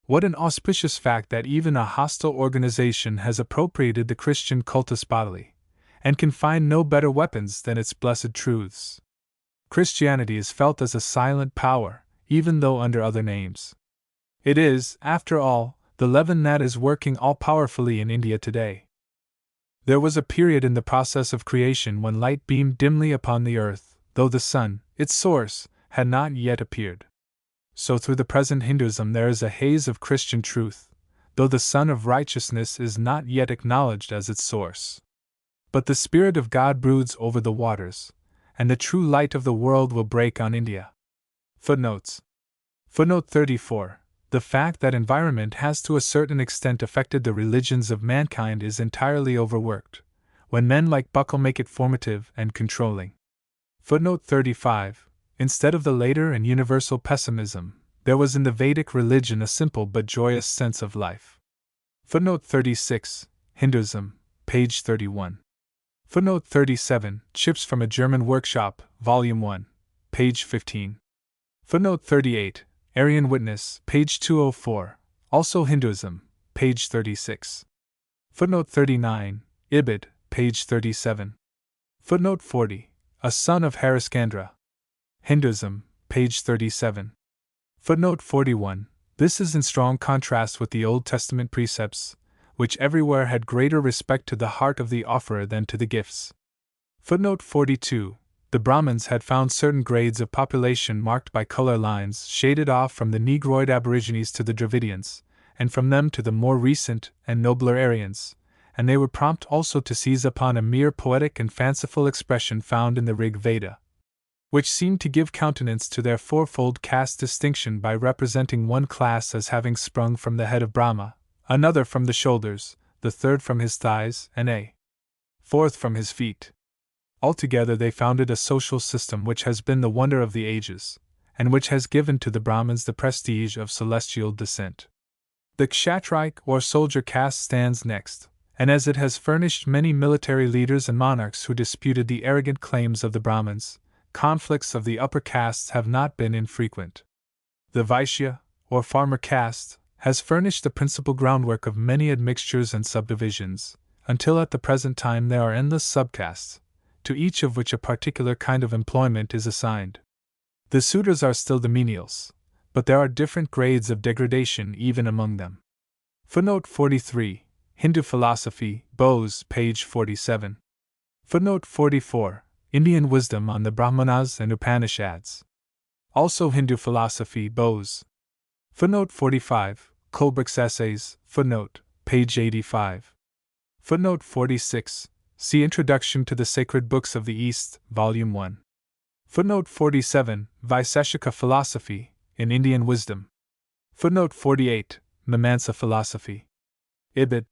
Speaker 1: What an auspicious fact that even a hostile organization has appropriated the Christian cultus bodily, and can find no better weapons than its blessed truths. Christianity is felt as a silent power, even though under other names. It is, after all, the leaven that is working all-powerfully in India today. There was a period in the process of creation when light beamed dimly upon the earth, though the sun, its source, had not yet appeared. So through the present Hinduism there is a haze of Christian truth, though the sun of righteousness is not yet acknowledged as its source. But the Spirit of God broods over the waters, and the true light of the world will break on India. Footnotes. Footnote 34. The fact that environment has to a certain extent affected the religions of mankind is entirely overworked, when men like Buckle make it formative and controlling. Footnote 35. Instead of the later and universal pessimism, there was in the Vedic religion a simple but joyous sense of life. Footnote 36. Hinduism, page 31. Footnote 37. Chips from a German Workshop, Volume 1, page 15. Footnote 38. Aryan Witness, page 204, also Hinduism, page 36. Footnote 39. Ibid, page 37. Footnote 40. A son of Harischandra. Hinduism, page 37. Footnote 41. This is in strong contrast with the Old Testament precepts, which everywhere had greater respect to the heart of the offerer than to the gifts. Footnote 42. The Brahmins had found certain grades of population marked by color lines shaded off from the Negroid Aborigines to the Dravidians, and from them to the more recent and nobler Aryans, and they were prompt also to seize upon a mere poetic and fanciful expression found in the Rig Veda, which seemed to give countenance to their fourfold caste distinction by representing one class as having sprung from the head of Brahma, another from the shoulders, the third from his thighs, and a fourth from his feet. Altogether they founded a social system which has been the wonder of the ages, and which has given to the Brahmins the prestige of celestial descent. The Kshatrike or soldier caste stands next, and as it has furnished many military leaders and monarchs who disputed the arrogant claims of the Brahmins, conflicts of the upper castes have not been infrequent. The Vaishya, or farmer caste, has furnished the principal groundwork of many admixtures and subdivisions, until at the present time there are endless subcastes, to each of which a particular kind of employment is assigned. The Sudras are still the menials, but there are different grades of degradation even among them. Footnote 43. Hindu Philosophy, Bose, page 47. Footnote 44. Indian Wisdom on the Brahmanas and Upanishads. Also Hindu Philosophy, Bose. Footnote 45. Colbrick's Essays, footnote, page 85. Footnote 46. See Introduction to the Sacred Books of the East, Volume 1. Footnote 47. Vaiseshika Philosophy, in Indian Wisdom. Footnote 48. Mimamsa Philosophy. Ibid.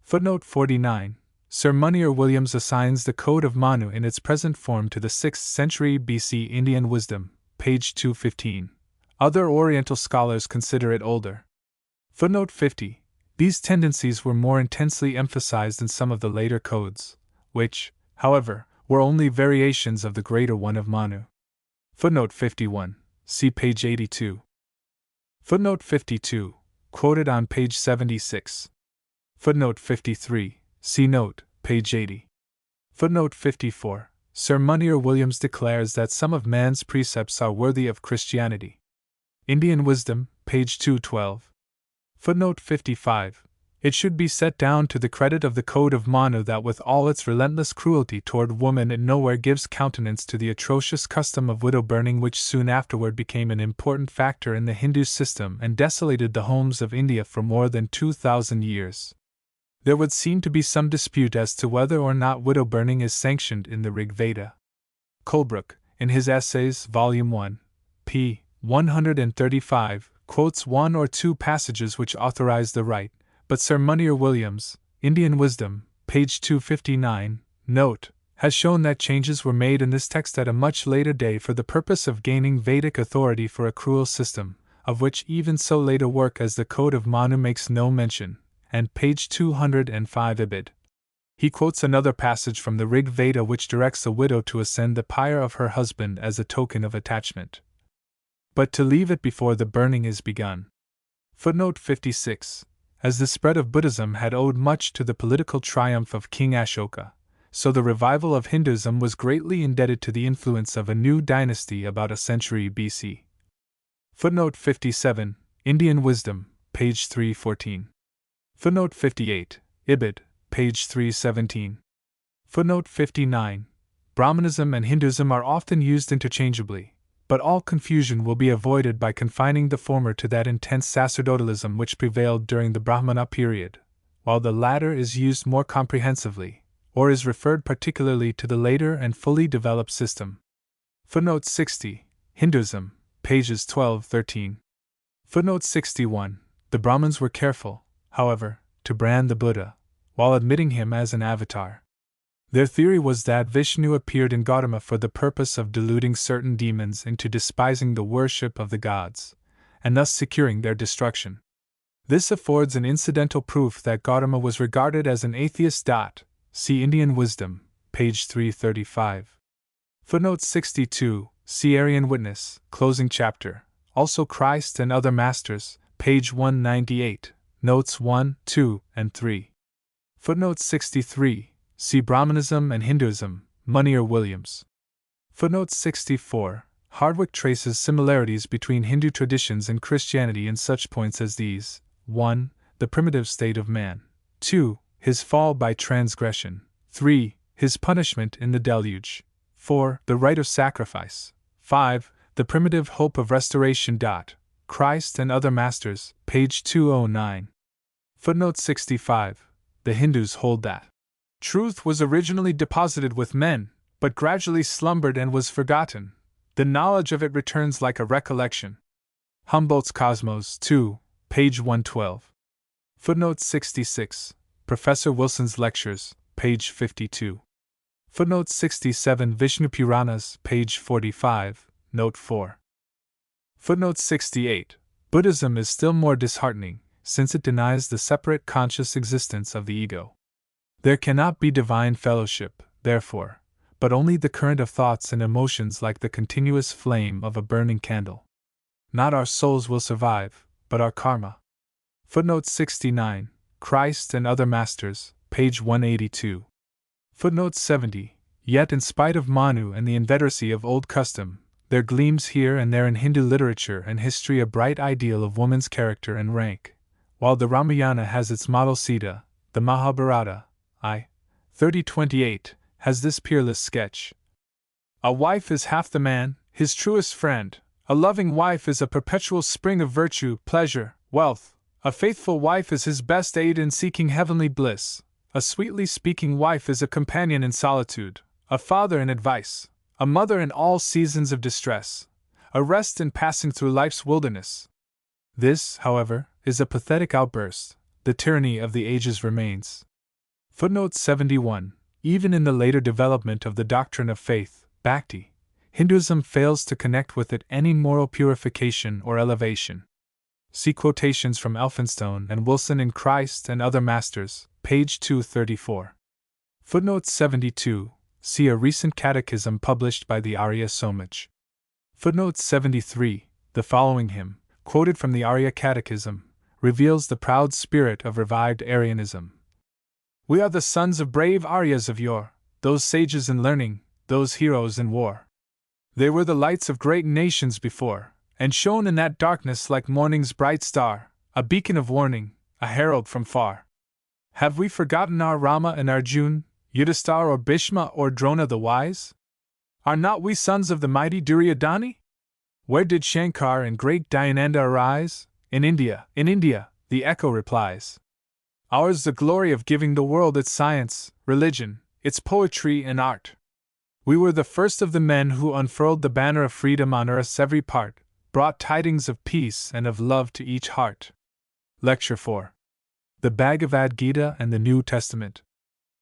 Speaker 1: Footnote 49. Sir Munir Williams assigns the Code of Manu in its present form to the 6th century BC Indian Wisdom, page 215. Other Oriental scholars consider it older. Footnote 50. These tendencies were more intensely emphasized in some of the later codes, which, however, were only variations of the greater one of Manu. Footnote 51. See page 82. Footnote 52. Quoted on page 76. Footnote 53. See note, page 80. Footnote 54. Sir Munir Williams declares that some of man's precepts are worthy of Christianity. Indian Wisdom, page 212. Footnote 55. It should be set down to the credit of the Code of Manu that with all its relentless cruelty toward woman it nowhere gives countenance to the atrocious custom of widow burning which soon afterward became an important factor in the Hindu system and desolated the homes of India for more than 2,000 years. There would seem to be some dispute as to whether or not widow burning is sanctioned in the Rig Veda. Colebrook, in his Essays, Volume 1, p. 135, quotes one or two passages which authorize the rite, but Sir Munir Williams, Indian Wisdom, page 259, note, has shown that changes were made in this text at a much later day for the purpose of gaining Vedic authority for a cruel system, of which even so late a work as the Code of Manu makes no mention, and page 205 ibid. He quotes another passage from the Rig Veda which directs a widow to ascend the pyre of her husband as a token of attachment, but to leave it before the burning is begun. Footnote 56. As the spread of Buddhism had owed much to the political triumph of King Ashoka, so the revival of Hinduism was greatly indebted to the influence of a new dynasty about a century BC. Footnote 57. Indian Wisdom, page 314. Footnote 58. Ibid, page 317. Footnote 59. Brahmanism and Hinduism are often used interchangeably, but all confusion will be avoided by confining the former to that intense sacerdotalism which prevailed during the Brahmana period, while the latter is used more comprehensively, or is referred particularly to the later and fully developed system. Footnote 60. Hinduism, pages 12-13. Footnote 61. The Brahmins were careful, however, to brand the Buddha, while admitting him as an avatar. Their theory was that Vishnu appeared in Gautama for the purpose of deluding certain demons into despising the worship of the gods, and thus securing their destruction. This affords an incidental proof that Gautama was regarded as an atheist. See Indian Wisdom, page 335. Footnote 62. See Aryan Witness, closing chapter, also Christ and Other Masters, page 198, notes 1, 2, and 3. Footnote 63. See Brahmanism and Hinduism, Munir Williams. Footnote 64. Hardwick traces similarities between Hindu traditions and Christianity in such points as these: 1. The primitive state of man. 2. His fall by transgression. 3. His punishment in the deluge. 4. The rite of sacrifice. 5. The primitive hope of restoration. Christ and Other Masters, page 209. Footnote 65. The Hindus hold that truth was originally deposited with men, but gradually slumbered and was forgotten. The knowledge of it returns like a recollection. Humboldt's Cosmos, 2, page 112. Footnote 66. Professor Wilson's Lectures, page 52. Footnote 67. Vishnu Puranas, page 45, note 4. Footnote 68. Buddhism is still more disheartening, since it denies the separate conscious existence of the ego. There cannot be divine fellowship, therefore, but only the current of thoughts and emotions like the continuous flame of a burning candle. Not our souls will survive, but our karma. Footnote 69. Christ and Other Masters, page 182. Footnote 70. Yet in spite of Manu and the inveteracy of old custom, there gleams here and there in Hindu literature and history a bright ideal of woman's character and rank. While the Ramayana has its model Sita, the Mahabharata, I. 30:28, has this peerless sketch. A wife is half the man, his truest friend. A loving wife is a perpetual spring of virtue, pleasure, wealth. A faithful wife is his best aid in seeking heavenly bliss. A sweetly speaking wife is a companion in solitude, a father in advice, a mother in all seasons of distress, a rest in passing through life's wilderness. This, however, is a pathetic outburst. The tyranny of the ages remains. Footnote 71. Even in the later development of the doctrine of faith, Bhakti, Hinduism fails to connect with it any moral purification or elevation. See quotations from Elphinstone and Wilson in Christ and Other Masters, page 234. Footnote 72. See a recent catechism published by the Arya Somaj. Footnote 73. The following hymn, quoted from the Arya Catechism, reveals the proud spirit of revived Aryanism. We are the sons of brave Aryas of yore, those sages in learning, those heroes in war. They were the lights of great nations before, and shone in that darkness like morning's bright star, a beacon of warning, a herald from far. Have we forgotten our Rama and Arjun, Yudhisthira or Bhishma or Drona the wise? Are not we sons of the mighty Duryodhani? Where did Shankar and great Dayananda arise? In India, the echo replies. Ours the glory of giving the world its science, religion, its poetry and art. We were the first of the men who unfurled the banner of freedom on earth's every part, brought tidings of peace and of love to each heart. Lecture 4. The Bhagavad Gita and the New Testament.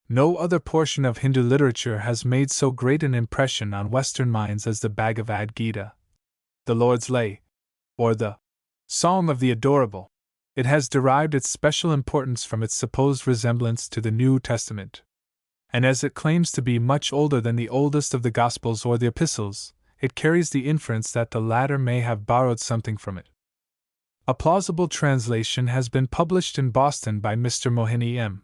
Speaker 1: No other portion of Hindu literature has made so great an impression on Western minds as the Bhagavad Gita. The Lord's Lay, or the Song of the Adorable. It has derived its special importance from its supposed resemblance to the New Testament. And as it claims to be much older than the oldest of the Gospels or the Epistles, it carries the inference that the latter may have borrowed something from it. A plausible translation has been published in Boston by Mr. Mohini M.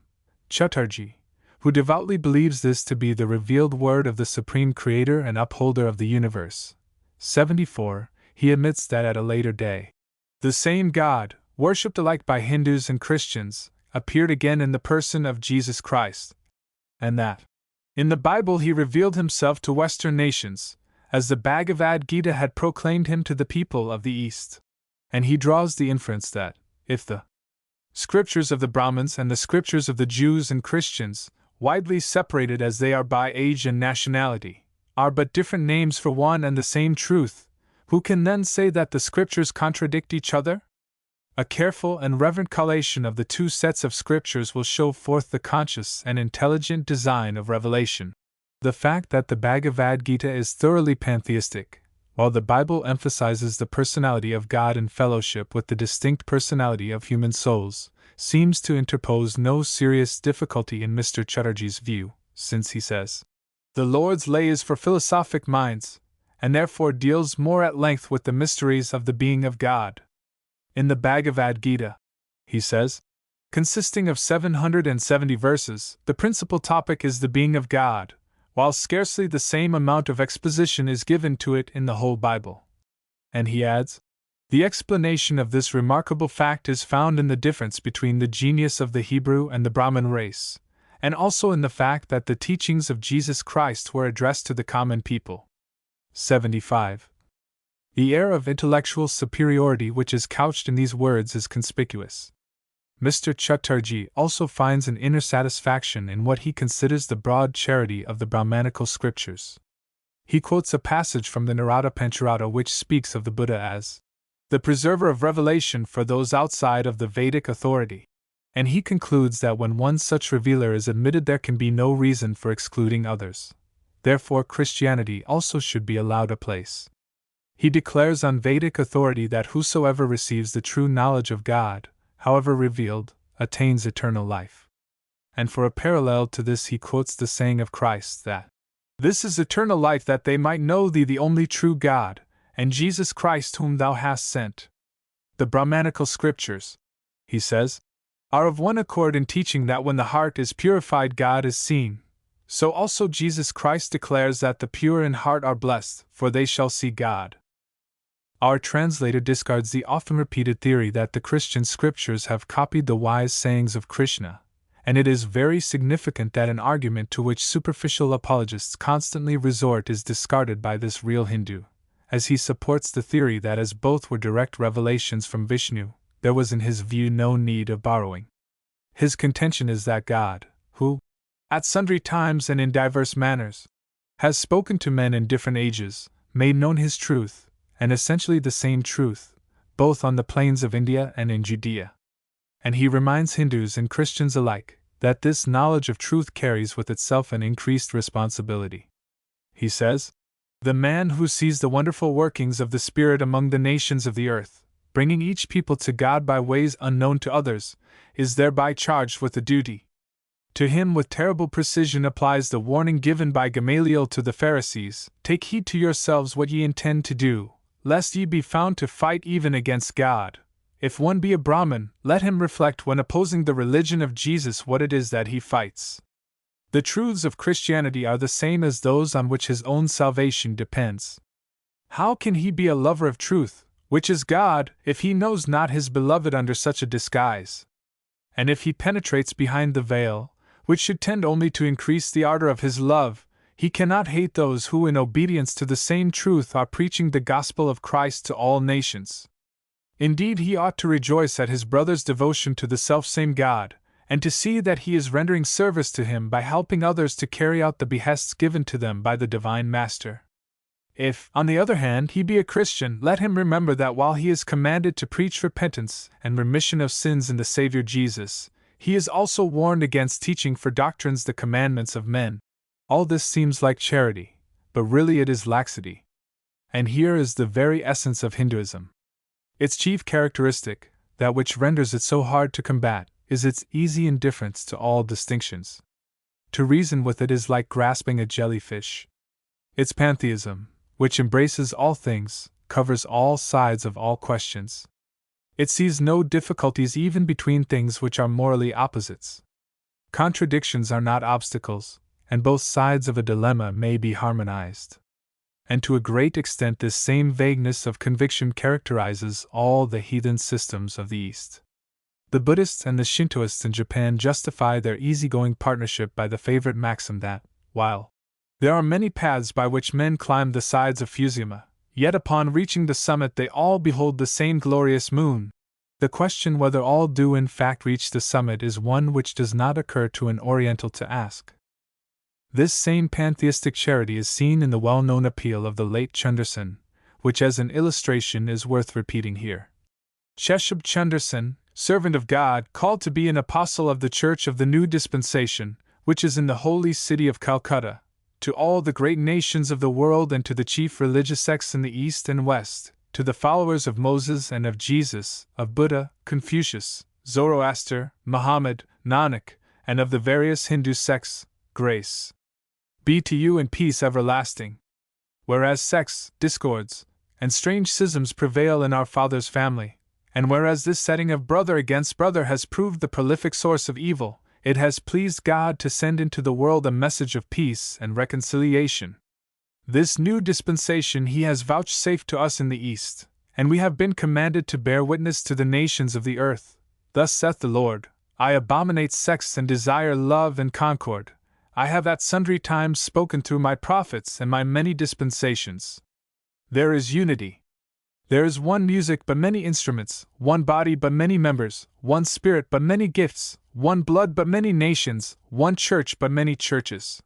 Speaker 1: Chatterjee, who devoutly believes this to be the revealed word of the Supreme Creator and Upholder of the universe. 74. He admits that at a later day, the same God, worshipped alike by Hindus and Christians, appeared again in the person of Jesus Christ, and that, in the Bible, he revealed himself to Western nations, as the Bhagavad Gita had proclaimed him to the people of the East. And he draws the inference that, if the scriptures of the Brahmins and the scriptures of the Jews and Christians, widely separated as they are by age and nationality, are but different names for one and the same truth, who can then say that the scriptures contradict each other? A careful and reverent collation of the two sets of scriptures will show forth the conscious and intelligent design of revelation. The fact that the Bhagavad Gita is thoroughly pantheistic, while the Bible emphasizes the personality of God in fellowship with the distinct personality of human souls, seems to interpose no serious difficulty in Mr. Chatterjee's view, since he says, "The Lord's Lay is for philosophic minds, and therefore deals more at length with the mysteries of the being of God. In the Bhagavad Gita," he says, consisting of 770 verses, the principal topic is the being of God, while scarcely the same amount of exposition is given to it in the whole Bible. And he adds, the explanation of this remarkable fact is found in the difference between the genius of the Hebrew and the Brahmin race, and also in the fact that the teachings of Jesus Christ were addressed to the common people. 75. The air of intellectual superiority which is couched in these words is conspicuous. Mr. Chatterjee also finds an inner satisfaction in what he considers the broad charity of the Brahmanical scriptures. He quotes a passage from the Narada Pancharada which speaks of the Buddha as the preserver of revelation for those outside of the Vedic authority, and he concludes that when one such revealer is admitted there can be no reason for excluding others. Therefore Christianity also should be allowed a place. He declares on Vedic authority that whosoever receives the true knowledge of God, however revealed, attains eternal life. And for a parallel to this he quotes the saying of Christ that, "This is eternal life, that they might know thee the only true God, and Jesus Christ whom thou hast sent." The Brahmanical scriptures, he says, are of one accord in teaching that when the heart is purified God is seen. So also Jesus Christ declares that the pure in heart are blessed, for they shall see God. Our translator discards the often repeated theory that the Christian scriptures have copied the wise sayings of Krishna, and it is very significant that an argument to which superficial apologists constantly resort is discarded by this real Hindu, as he supports the theory that as both were direct revelations from Vishnu, there was in his view no need of borrowing. His contention is that God, who, at sundry times and in diverse manners, has spoken to men in different ages, made known his truth, and essentially the same truth, both on the plains of India and in Judea. And he reminds Hindus and Christians alike that this knowledge of truth carries with itself an increased responsibility. He says, "The man who sees the wonderful workings of the Spirit among the nations of the earth, bringing each people to God by ways unknown to others, is thereby charged with a duty. To him with terrible precision applies the warning given by Gamaliel to the Pharisees, 'Take heed to yourselves what ye intend to do, lest ye be found to fight even against God.' If one be a Brahmin, let him reflect when opposing the religion of Jesus what it is that he fights. The truths of Christianity are the same as those on which his own salvation depends. How can he be a lover of truth, Which is God, if he knows not his beloved under such a disguise? And if he penetrates behind the veil, which should tend only to increase the ardor of his love, he cannot hate those who, in obedience to the same truth, are preaching the gospel of Christ to all nations. Indeed, he ought to rejoice at his brother's devotion to the selfsame God, and to see that he is rendering service to him by helping others to carry out the behests given to them by the Divine Master. If, on the other hand, he be a Christian, let him remember that while he is commanded to preach repentance and remission of sins in the Savior Jesus, he is also warned against teaching for doctrines the commandments of men. All this seems like charity, but really it is laxity. And here is the very essence of Hinduism. Its chief characteristic, that which renders it so hard to combat, is its easy indifference to all distinctions. To reason with it is like grasping a jellyfish. Its pantheism, which embraces all things, covers all sides of all questions. It sees no difficulties even between things which are morally opposites. Contradictions are not obstacles, and both sides of a dilemma may be harmonized. And to a great extent this same vagueness of conviction characterizes all the heathen systems of the East. The Buddhists and the Shintoists in Japan justify their easygoing partnership by the favorite maxim that, while there are many paths by which men climb the sides of Fusiyama, yet upon reaching the summit they all behold the same glorious moon. The question whether all do in fact reach the summit is one which does not occur to an Oriental to ask. This same pantheistic charity is seen in the well-known appeal of the late Chundersen, which as an illustration is worth repeating here. Cheshab Chundersen, servant of God, called to be an apostle of the Church of the New Dispensation, which is in the holy city of Calcutta, to all the great nations of the world and to the chief religious sects in the East and West, to the followers of Moses and of Jesus, of Buddha, Confucius, Zoroaster, Muhammad, Nanak, and of the various Hindu sects, grace be to you and peace everlasting. Whereas sects, discords, and strange schisms prevail in our Father's family, and whereas this setting of brother against brother has proved the prolific source of evil, it has pleased God to send into the world a message of peace and reconciliation. This new dispensation He has vouchsafed to us in the East, and we have been commanded to bear witness to the nations of the earth. Thus saith the Lord, I abominate sects and desire love and concord. I have at sundry times spoken through my prophets and my many dispensations. There is unity. There is one music but many instruments, one body but many members, one spirit but many gifts, one blood but many nations, one church but many churches.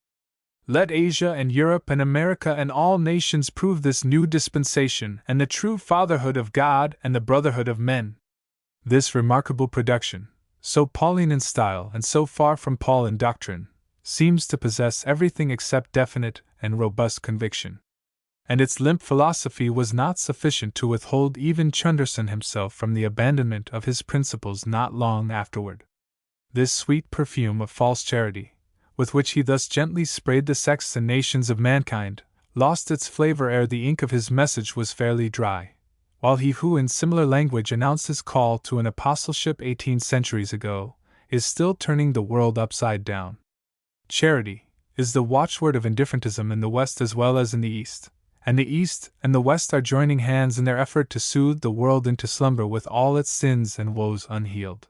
Speaker 1: Let Asia and Europe and America and all nations prove this new dispensation and the true fatherhood of God and the brotherhood of men. This remarkable production, so Pauline in style and so far from Paul in doctrine, seems to possess everything except definite and robust conviction. And its limp philosophy was not sufficient to withhold even Chundersen himself from the abandonment of his principles not long afterward. This sweet perfume of false charity, with which he thus gently sprayed the sects and nations of mankind, lost its flavor ere the ink of his message was fairly dry, while he who in similar language announced his call to an apostleship 18 centuries ago, is still turning the world upside down. Charity is the watchword of indifferentism in the West as well as in the East, and the East and the West are joining hands in their effort to soothe the world into slumber with all its sins and woes unhealed.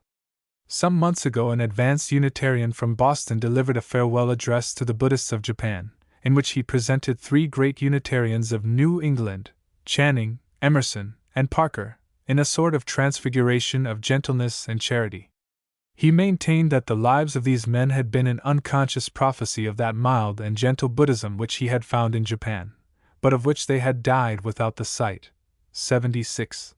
Speaker 1: Some months ago an advanced Unitarian from Boston delivered a farewell address to the Buddhists of Japan, in which he presented three great Unitarians of New England, Channing, Emerson, and Parker, in a sort of transfiguration of gentleness and charity. He maintained that the lives of these men had been an unconscious prophecy of that mild and gentle Buddhism which he had found in Japan, but of which they had died without the sight. 76.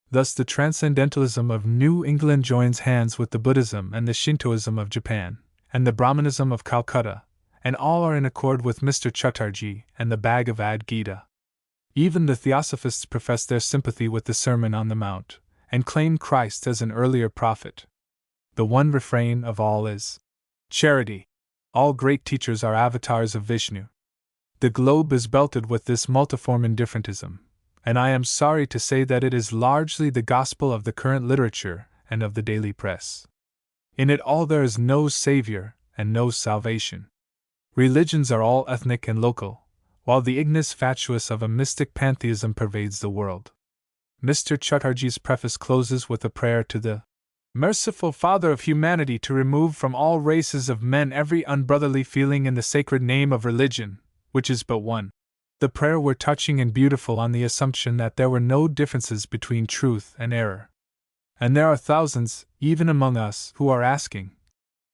Speaker 1: Thus the transcendentalism of New England joins hands with the Buddhism and the Shintoism of Japan, and the Brahmanism of Calcutta, and all are in accord with Mr. Chatterjee and the Bhagavad Gita. Even the Theosophists profess their sympathy with the Sermon on the Mount, and claim Christ as an earlier prophet. The one refrain of all is charity. All great teachers are avatars of Vishnu. The globe is belted with this multiform indifferentism, and I am sorry to say that it is largely the gospel of the current literature and of the daily press. In it all there is no savior and no salvation. Religions are all ethnic and local, while the ignis fatuus of a mystic pantheism pervades the world. Mr. Chatterjee's preface closes with a prayer to the merciful Father of humanity to remove from all races of men every unbrotherly feeling in the sacred name of religion, which is but one. The prayer were touching and beautiful on the assumption that there were no differences between truth and error. And there are thousands, even among us, who are asking,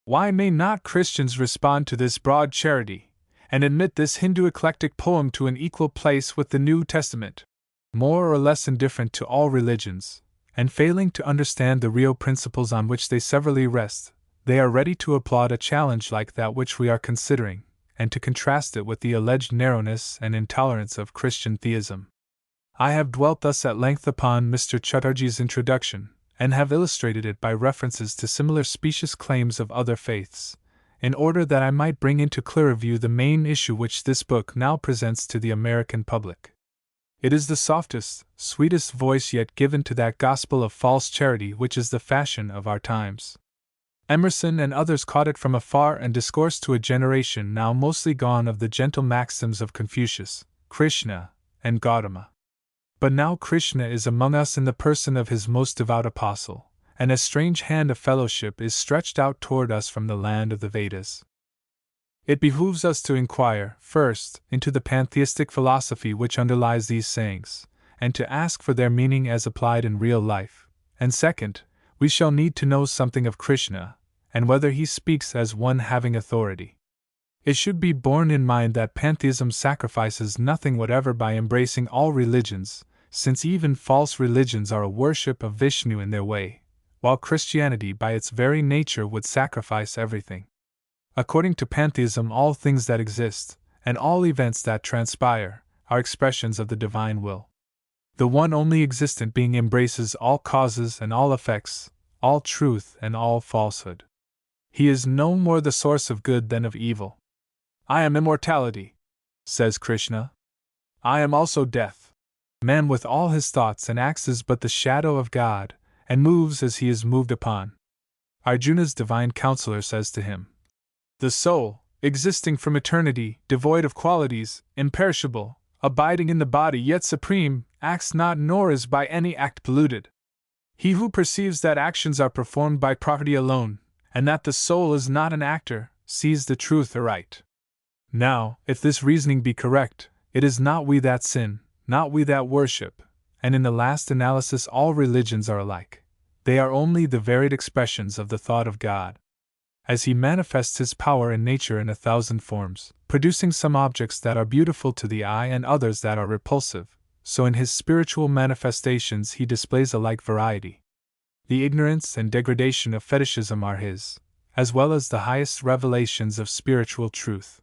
Speaker 1: why may not Christians respond to this broad charity, and admit this Hindu eclectic poem to an equal place with the New Testament, more or less indifferent to all religions, and failing to understand the real principles on which they severally rest, they are ready to applaud a challenge like that which we are considering, and to contrast it with the alleged narrowness and intolerance of Christian theism. I have dwelt thus at length upon Mr. Chatterjee's introduction, and have illustrated it by references to similar specious claims of other faiths, in order that I might bring into clearer view the main issue which this book now presents to the American public. It is the softest, sweetest voice yet given to that gospel of false charity which is the fashion of our times. Emerson and others caught it from afar and discoursed to a generation now mostly gone of the gentle maxims of Confucius, Krishna, and Gautama. But now Krishna is among us in the person of his most devout apostle, and a strange hand of fellowship is stretched out toward us from the land of the Vedas. It behooves us to inquire, first, into the pantheistic philosophy which underlies these sayings, and to ask for their meaning as applied in real life, and second, we shall need to know something of Krishna, and whether he speaks as one having authority. It should be borne in mind that pantheism sacrifices nothing whatever by embracing all religions, since even false religions are a worship of Vishnu in their way, while Christianity by its very nature would sacrifice everything. According to pantheism, all things that exist, and all events that transpire, are expressions of the divine will. The one only existent being embraces all causes and all effects, all truth and all falsehood. He is no more the source of good than of evil. I am immortality, says Krishna. I am also death. Man with all his thoughts and acts is but the shadow of God, and moves as he is moved upon. Arjuna's divine counselor says to him, the soul, existing from eternity, devoid of qualities, imperishable, abiding in the body yet supreme, acts not nor is by any act polluted. He who perceives that actions are performed by property alone, and that the soul is not an actor, sees the truth aright. Now, if this reasoning be correct, it is not we that sin, not we that worship, and in the last analysis all religions are alike. They are only the varied expressions of the thought of God. As he manifests his power in nature in 1,000 forms, producing some objects that are beautiful to the eye and others that are repulsive, so in his spiritual manifestations he displays a like variety. The ignorance and degradation of fetishism are his, as well as the highest revelations of spiritual truth.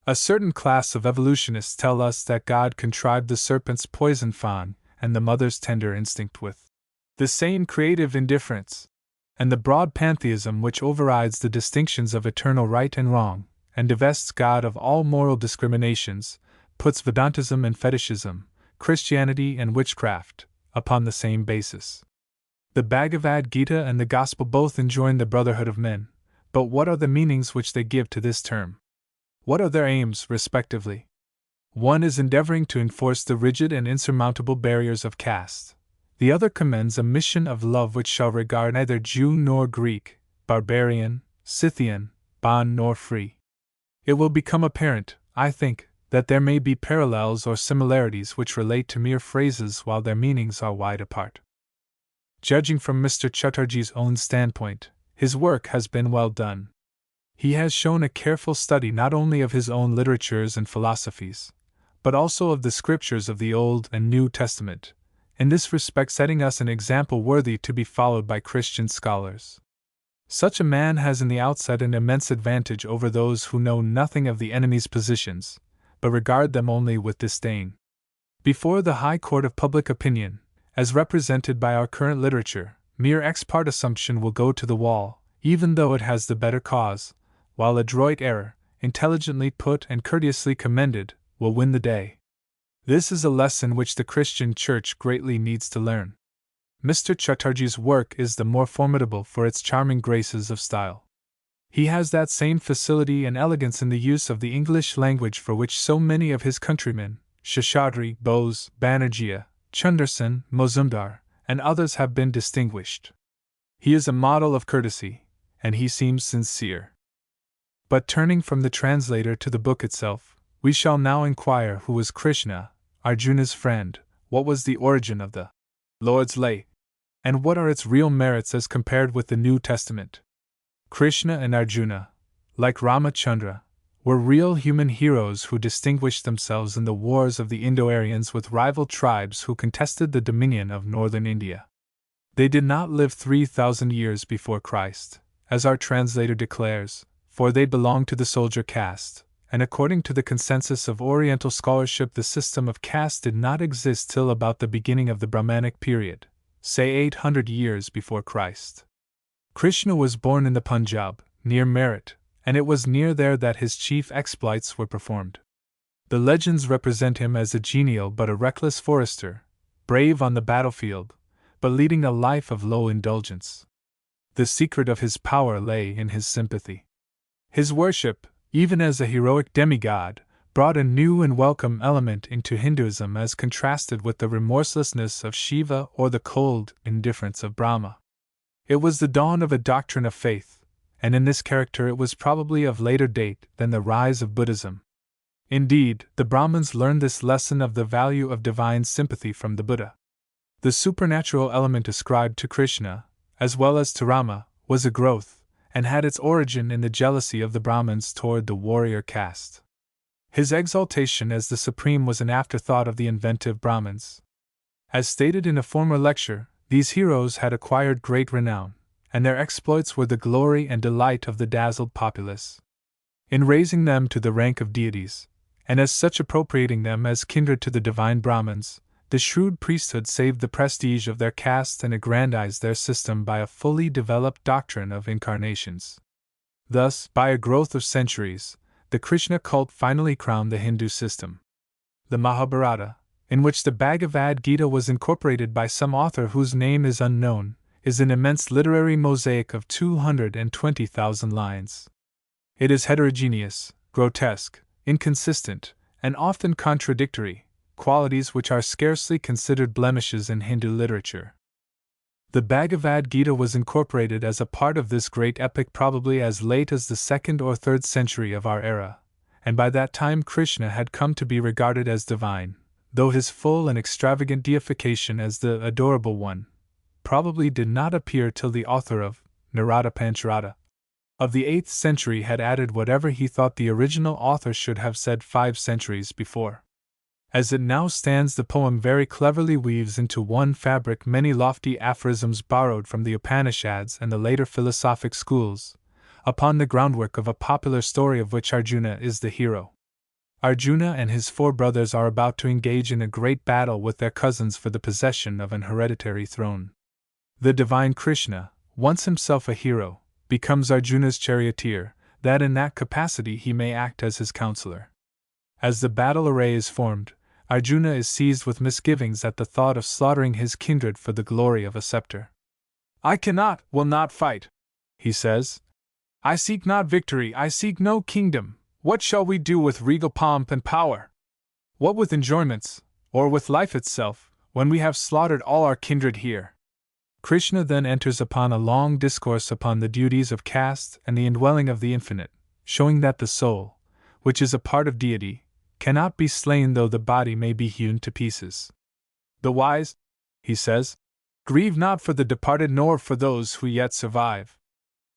Speaker 1: A certain class of evolutionists tell us that God contrived the serpent's poison Foun and the mother's tender instinct with the same creative indifference, and the broad pantheism which overrides the distinctions of eternal right and wrong, and divests God of all moral discriminations, puts Vedantism and fetishism, Christianity and witchcraft, upon the same basis. The Bhagavad Gita and the Gospel both enjoin the brotherhood of men, but what are the meanings which they give to this term? What are their aims, respectively? One is endeavoring to enforce the rigid and insurmountable barriers of caste. The other commends a mission of love which shall regard neither Jew nor Greek, barbarian, Scythian, bond nor free. It will become apparent, I think, that there may be parallels or similarities which relate to mere phrases while their meanings are wide apart. Judging from Mr. Chatterjee's own standpoint, his work has been well done. He has shown a careful study not only of his own literatures and philosophies, but also of the scriptures of the Old and New Testament, in this respect setting us an example worthy to be followed by Christian scholars. Such a man has in the outset an immense advantage over those who know nothing of the enemy's positions, but regard them only with disdain. Before the high court of public opinion, as represented by our current literature, mere ex parte assumption will go to the wall, even though it has the better cause, while adroit error, intelligently put and courteously commended, will win the day. This is a lesson which the Christian Church greatly needs to learn. Mr. Chatterjee's work is the more formidable for its charming graces of style. He has that same facility and elegance in the use of the English language for which so many of his countrymen, Sheshadri, Bose, Banerjee, Chunderson, Mozumdar, and others have been distinguished. He is a model of courtesy, and he seems sincere. But turning from the translator to the book itself, we shall now inquire who was Krishna, Arjuna's friend, what was the origin of the Lord's lay, and what are its real merits as compared with the New Testament. Krishna and Arjuna, like Ramachandra, were real human heroes who distinguished themselves in the wars of the Indo-Aryans with rival tribes who contested the dominion of northern India. They did not live 3,000 years before Christ, as our translator declares, for they belonged to the soldier caste, and according to the consensus of Oriental scholarship the system of caste did not exist till about the beginning of the Brahmanic period, say 800 years before Christ. Krishna was born in the Punjab, near Meerut, and it was near there that his chief exploits were performed. The legends represent him as a genial but a reckless forester, brave on the battlefield, but leading a life of low indulgence. The secret of his power lay in his sympathy. His worship, even as a heroic demigod, brought a new and welcome element into Hinduism as contrasted with the remorselessness of Shiva or the cold indifference of Brahma. It was the dawn of a doctrine of faith, and in this character it was probably of later date than the rise of Buddhism. Indeed, the Brahmins learned this lesson of the value of divine sympathy from the Buddha. The supernatural element ascribed to Krishna, as well as to Rama, was a growth, and had its origin in the jealousy of the Brahmins toward the warrior caste. His exaltation as the supreme was an afterthought of the inventive Brahmins. As stated in a former lecture, these heroes had acquired great renown, and their exploits were the glory and delight of the dazzled populace. In raising them to the rank of deities, and as such appropriating them as kindred to the divine Brahmins, the shrewd priesthood saved the prestige of their caste and aggrandized their system by a fully developed doctrine of incarnations. Thus, by a growth of centuries, the Krishna cult finally crowned the Hindu system. The Mahabharata, in which the Bhagavad Gita was incorporated by some author whose name is unknown, is an immense literary mosaic of 220,000 lines. It is heterogeneous, grotesque, inconsistent, and often contradictory, qualities which are scarcely considered blemishes in Hindu literature. The Bhagavad Gita was incorporated as a part of this great epic probably as late as the 2nd or 3rd century of our era, and by that time Krishna had come to be regarded as divine, though his full and extravagant deification as the Adorable One probably did not appear till the author of Narada Pancharada of the 8th century had added whatever he thought the original author should have said 5 centuries before. As it now stands, the poem very cleverly weaves into one fabric many lofty aphorisms borrowed from the Upanishads and the later philosophic schools, upon the groundwork of a popular story of which Arjuna is the hero. Arjuna and his 4 brothers are about to engage in a great battle with their cousins for the possession of an hereditary throne. The divine Krishna, once himself a hero, becomes Arjuna's charioteer, that in that capacity he may act as his counselor. As the battle array is formed, Arjuna is seized with misgivings at the thought of slaughtering his kindred for the glory of a scepter. "I cannot, will not fight," he says. "I seek not victory, I seek no kingdom. What shall we do with regal pomp and power? What with enjoyments, or with life itself, when we have slaughtered all our kindred here?" Krishna then enters upon a long discourse upon the duties of caste and the indwelling of the infinite, showing that the soul, which is a part of deity, cannot be slain though the body may be hewn to pieces. "The wise," he says, "grieve not for the departed nor for those who yet survive.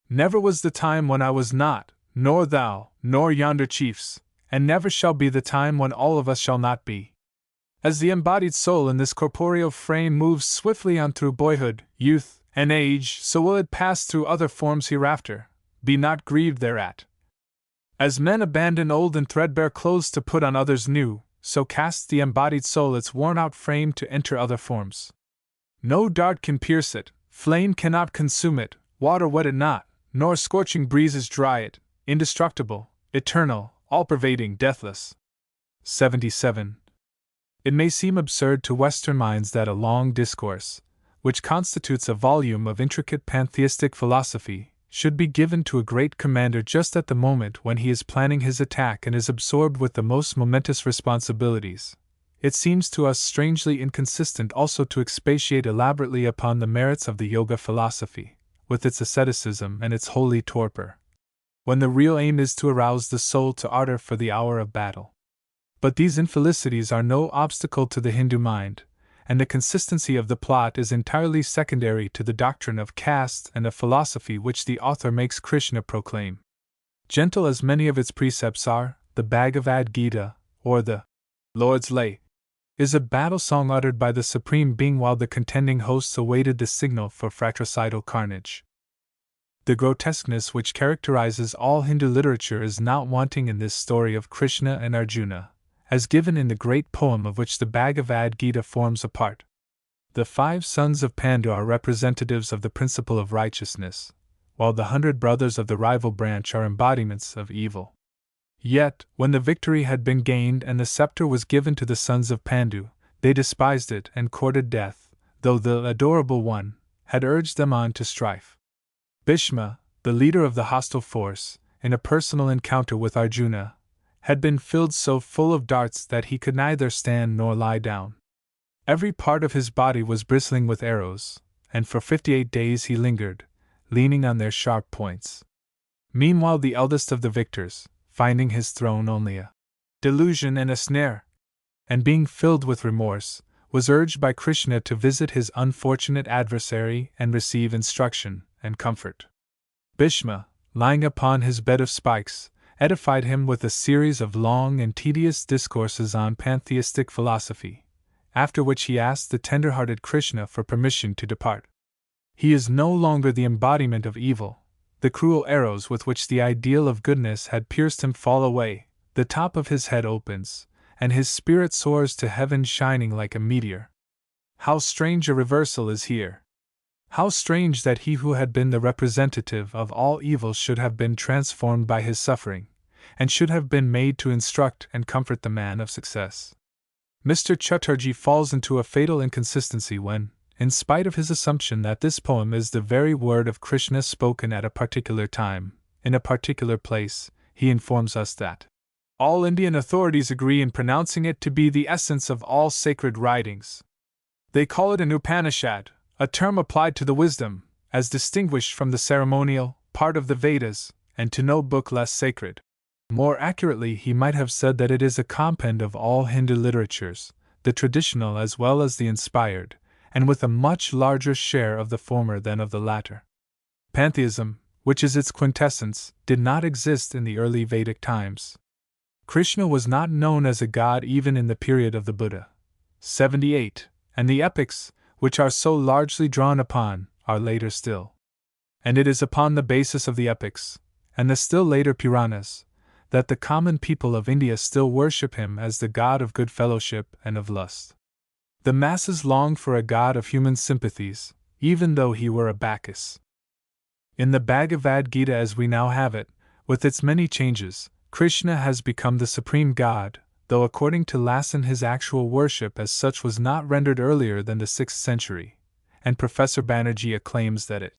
Speaker 1: Never was the time when I was not, nor thou, nor yonder chiefs, and never shall be the time when all of us shall not be. As the embodied soul in this corporeal frame moves swiftly on through boyhood, youth, and age, so will it pass through other forms hereafter. Be not grieved thereat. As men abandon old and threadbare clothes to put on others new, so casts the embodied soul its worn-out frame to enter other forms. No dart can pierce it, flame cannot consume it, water wet it not, nor scorching breezes dry it, indestructible, eternal, all-pervading, deathless." 77. It may seem absurd to Western minds that a long discourse, which constitutes a volume of intricate pantheistic philosophy, should be given to a great commander just at the moment when he is planning his attack and is absorbed with the most momentous responsibilities. It seems to us strangely inconsistent also to expatiate elaborately upon the merits of the yoga philosophy, with its asceticism and its holy torpor, when the real aim is to arouse the soul to ardor for the hour of battle. But these infelicities are no obstacle to the Hindu mind, and the consistency of the plot is entirely secondary to the doctrine of caste and a philosophy which the author makes Krishna proclaim. Gentle as many of its precepts are, the Bhagavad Gita, or the Lord's Lay, is a battle song uttered by the Supreme Being while the contending hosts awaited the signal for fratricidal carnage. The grotesqueness which characterizes all Hindu literature is not wanting in this story of Krishna and Arjuna, as given in the great poem of which the Bhagavad Gita forms a part. The 5 sons of Pandu are representatives of the principle of righteousness, while the 100 brothers of the rival branch are embodiments of evil. Yet, when the victory had been gained and the scepter was given to the sons of Pandu, they despised it and courted death, though the adorable one had urged them on to strife. Bhishma, the leader of the hostile force, in a personal encounter with Arjuna, had been filled so full of darts that he could neither stand nor lie down. Every part of his body was bristling with arrows, and for 58 days he lingered, leaning on their sharp points. Meanwhile the eldest of the victors, finding his throne only a delusion and a snare, and being filled with remorse, was urged by Krishna to visit his unfortunate adversary and receive instruction and comfort. Bhishma, lying upon his bed of spikes, edified him with a series of long and tedious discourses on pantheistic philosophy, after which he asked the tender-hearted Krishna for permission to depart. He is no longer the embodiment of evil. The cruel arrows with which the ideal of goodness had pierced him fall away, the top of his head opens, and his spirit soars to heaven shining like a meteor. How strange a reversal is here! How strange that he who had been the representative of all evil should have been transformed by his suffering, and should have been made to instruct and comfort the man of success. Mr. Chatterjee falls into a fatal inconsistency when, in spite of his assumption that this poem is the very word of Krishna spoken at a particular time, in a particular place, he informs us that all Indian authorities agree in pronouncing it to be the essence of all sacred writings. They call it an Upanishad, a term applied to the wisdom, as distinguished from the ceremonial, part of the Vedas, and to no book less sacred. More accurately, he might have said that it is a compend of all Hindu literatures, the traditional as well as the inspired, and with a much larger share of the former than of the latter. Pantheism, which is its quintessence, did not exist in the early Vedic times. Krishna was not known as a god even in the period of the Buddha. 78, and the epics, which are so largely drawn upon, are later still. And it is upon the basis of the epics, and the still later Puranas, that the common people of India still worship him as the god of good fellowship and of lust. The masses long for a god of human sympathies, even though he were a Bacchus. In the Bhagavad Gita as we now have it, with its many changes, Krishna has become the supreme god, though according to Lassen his actual worship as such was not rendered earlier than the 6th century, and Professor Banerjee claims that it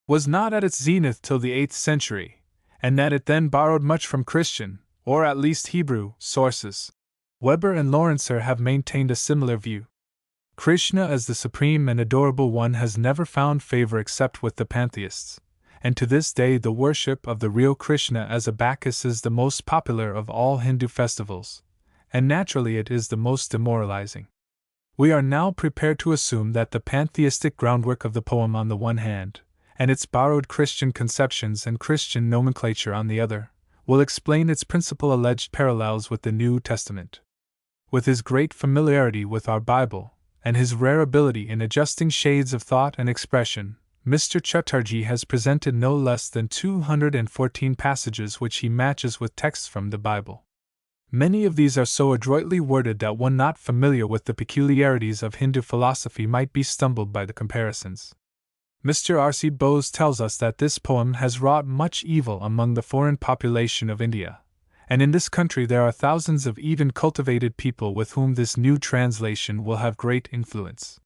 Speaker 1: was not at its zenith till the 8th century, and that it then borrowed much from Christian, or at least Hebrew, sources. Weber and Lawrencer have maintained a similar view. Krishna as the supreme and adorable one has never found favor except with the pantheists, and to this day the worship of the real Krishna as a Bacchus is the most popular of all Hindu festivals, and naturally it is the most demoralizing. We are now prepared to assume that the pantheistic groundwork of the poem on the one hand, and its borrowed Christian conceptions and Christian nomenclature on the other, will explain its principal alleged parallels with the New Testament. With his great familiarity with our Bible, and his rare ability in adjusting shades of thought and expression, Mr. Chatterjee has presented no less than 214 passages which he matches with texts from the Bible. Many of these are so adroitly worded that one not familiar with the peculiarities of Hindu philosophy might be stumbled by the comparisons. Mr. R.C. Bose tells us that this poem has wrought much evil among the foreign population of India, and in this country there are thousands of even cultivated people with whom this new translation will have great influence.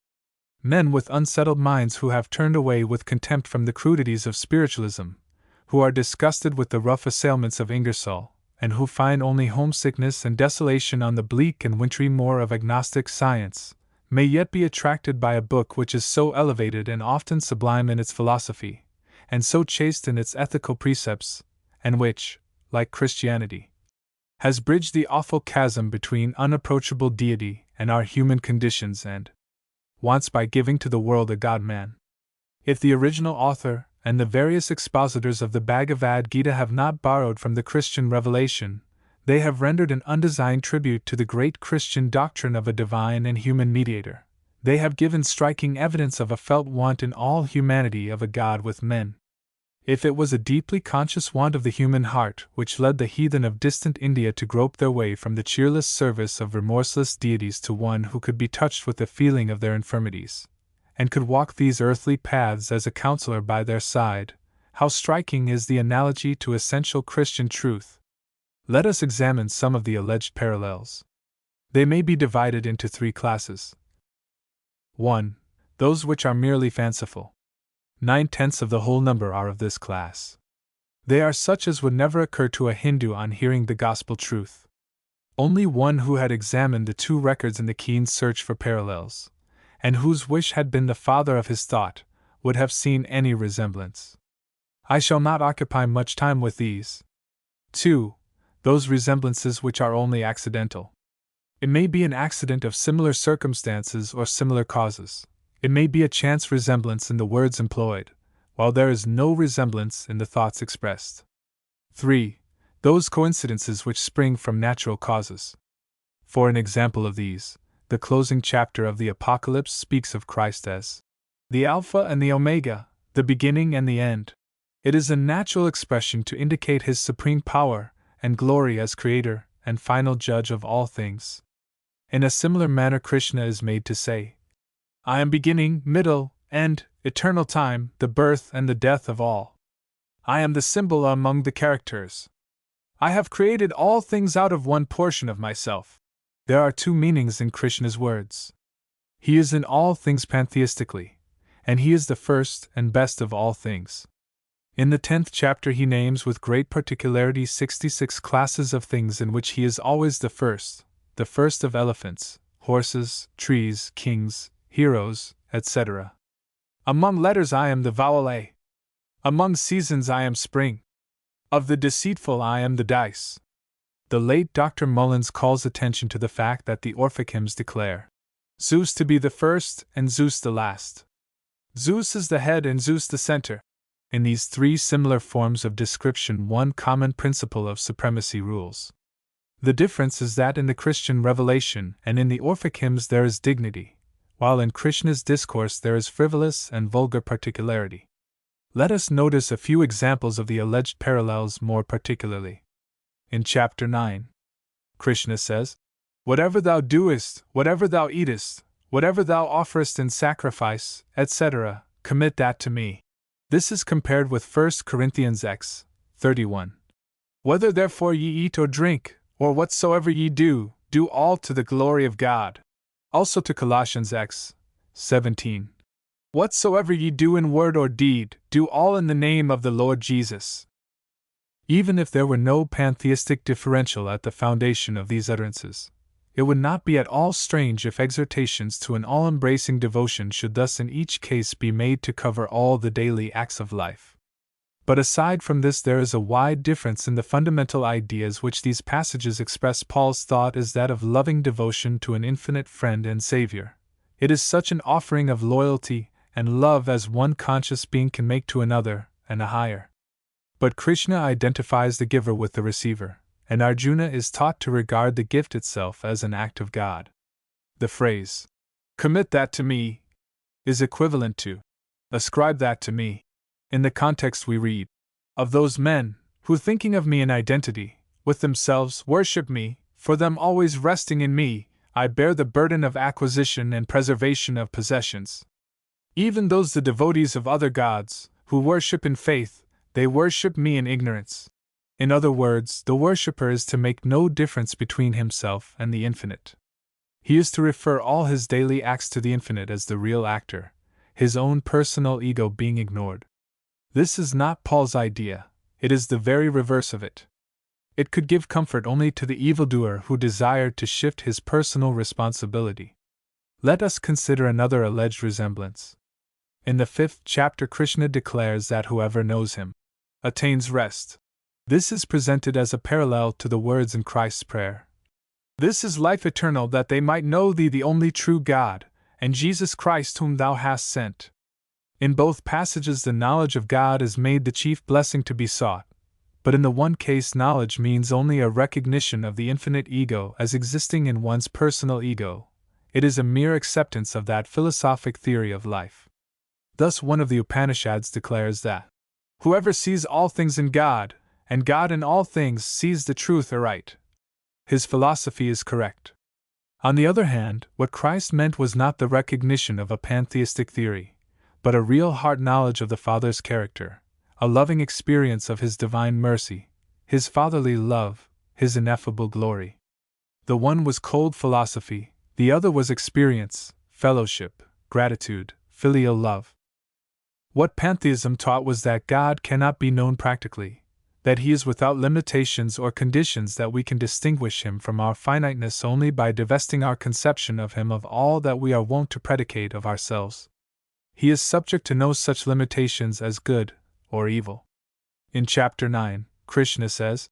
Speaker 1: Men with unsettled minds who have turned away with contempt from the crudities of spiritualism, who are disgusted with the rough assailments of Ingersoll, and who find only homesickness and desolation on the bleak and wintry moor of agnostic science, may yet be attracted by a book which is so elevated and often sublime in its philosophy, and so chaste in its ethical precepts, and which, like Christianity, has bridged the awful chasm between unapproachable deity and our human conditions and wants by giving to the world a God-man. If the original author and the various expositors of the Bhagavad Gita have not borrowed from the Christian revelation, they have rendered an undesigned tribute to the great Christian doctrine of a divine and human mediator. They have given striking evidence of a felt want in all humanity of a God with men. If it was a deeply conscious want of the human heart which led the heathen of distant India to grope their way from the cheerless service of remorseless deities to one who could be touched with the feeling of their infirmities, and could walk these earthly paths as a counselor by their side, how striking is the analogy to essential Christian truth! Let us examine some of the alleged parallels. They may be divided into three classes. 1. Those which are merely fanciful. 9/10 of the whole number are of this class. They are such as would never occur to a Hindu on hearing the gospel truth. Only one who had examined the two records in the keen search for parallels, and whose wish had been the father of his thought, would have seen any resemblance. I shall not occupy much time with these. 2. Those resemblances which are only accidental. It may be an accident of similar circumstances or similar causes. It may be a chance resemblance in the words employed, while there is no resemblance in the thoughts expressed. 3. Those coincidences which spring from natural causes. For an example of these, the closing chapter of the Apocalypse speaks of Christ as the Alpha and the Omega, the beginning and the end. It is a natural expression to indicate his supreme power and glory as creator and final judge of all things. In a similar manner, Krishna is made to say, I am beginning, middle, end, eternal time, the birth and the death of all. I am the symbol among the characters. I have created all things out of one portion of myself. There are two meanings in Krishna's words. He is in all things pantheistically, and he is the first and best of all things. In the 10th chapter he names with great particularity 66 classes of things in which he is always the first of elephants, horses, trees, kings, heroes, etc. Among letters I am the vowel A. Among seasons I am spring. Of the deceitful I am the dice. The late Dr. Mullins calls attention to the fact that the Orphic hymns declare Zeus to be the first and Zeus the last. Zeus is the head and Zeus the center. In these three similar forms of description, one common principle of supremacy rules. The difference is that in the Christian revelation and in the Orphic hymns there is dignity, while in Krishna's discourse there is frivolous and vulgar particularity. Let us notice a few examples of the alleged parallels more particularly. In chapter 9, Krishna says, Whatever thou doest, whatever thou eatest, whatever thou offerest in sacrifice, etc., commit that to me. This is compared with 1 Corinthians x. 31. Whether therefore ye eat or drink, or whatsoever ye do, do all to the glory of God. Also to Colossians x. 17. Whatsoever ye do in word or deed, do all in the name of the Lord Jesus. Even if there were no pantheistic differential at the foundation of these utterances, it would not be at all strange if exhortations to an all-embracing devotion should thus in each case be made to cover all the daily acts of life. But aside from this, there is a wide difference in the fundamental ideas which these passages express. Paul's thought is that of loving devotion to an infinite friend and Savior. It is such an offering of loyalty and love as one conscious being can make to another, and a higher. But Krishna identifies the giver with the receiver, and Arjuna is taught to regard the gift itself as an act of God. The phrase, commit that to me, is equivalent to, ascribe that to me. In the context we read, of those men, who thinking of me in identity, with themselves worship me, for them always resting in me, I bear the burden of acquisition and preservation of possessions. Even those the devotees of other gods, who worship in faith, they worship me in ignorance. In other words, the worshipper is to make no difference between himself and the infinite. He is to refer all his daily acts to the infinite as the real actor, his own personal ego being ignored. This is not Paul's idea, it is the very reverse of it. It could give comfort only to the evildoer who desired to shift his personal responsibility. Let us consider another alleged resemblance. In the 5th chapter, Krishna declares that whoever knows him attains rest. This is presented as a parallel to the words in Christ's prayer. This is life eternal, that they might know thee, the only true God, and Jesus Christ whom thou hast sent. In both passages, the knowledge of God is made the chief blessing to be sought, but in the one case, knowledge means only a recognition of the infinite ego as existing in one's personal ego. It is a mere acceptance of that philosophic theory of life. Thus, one of the Upanishads declares that whoever sees all things in God, and God in all things, sees the truth aright. His philosophy is correct. On the other hand, what Christ meant was not the recognition of a pantheistic theory, but a real heart knowledge of the Father's character, a loving experience of His divine mercy, His fatherly love, His ineffable glory. The one was cold philosophy, the other was experience, fellowship, gratitude, filial love. What pantheism taught was that God cannot be known practically, that He is without limitations or conditions, that we can distinguish Him from our finiteness only by divesting our conception of Him of all that we are wont to predicate of ourselves. He is subject to no such limitations as good or evil. In chapter 9, Krishna says,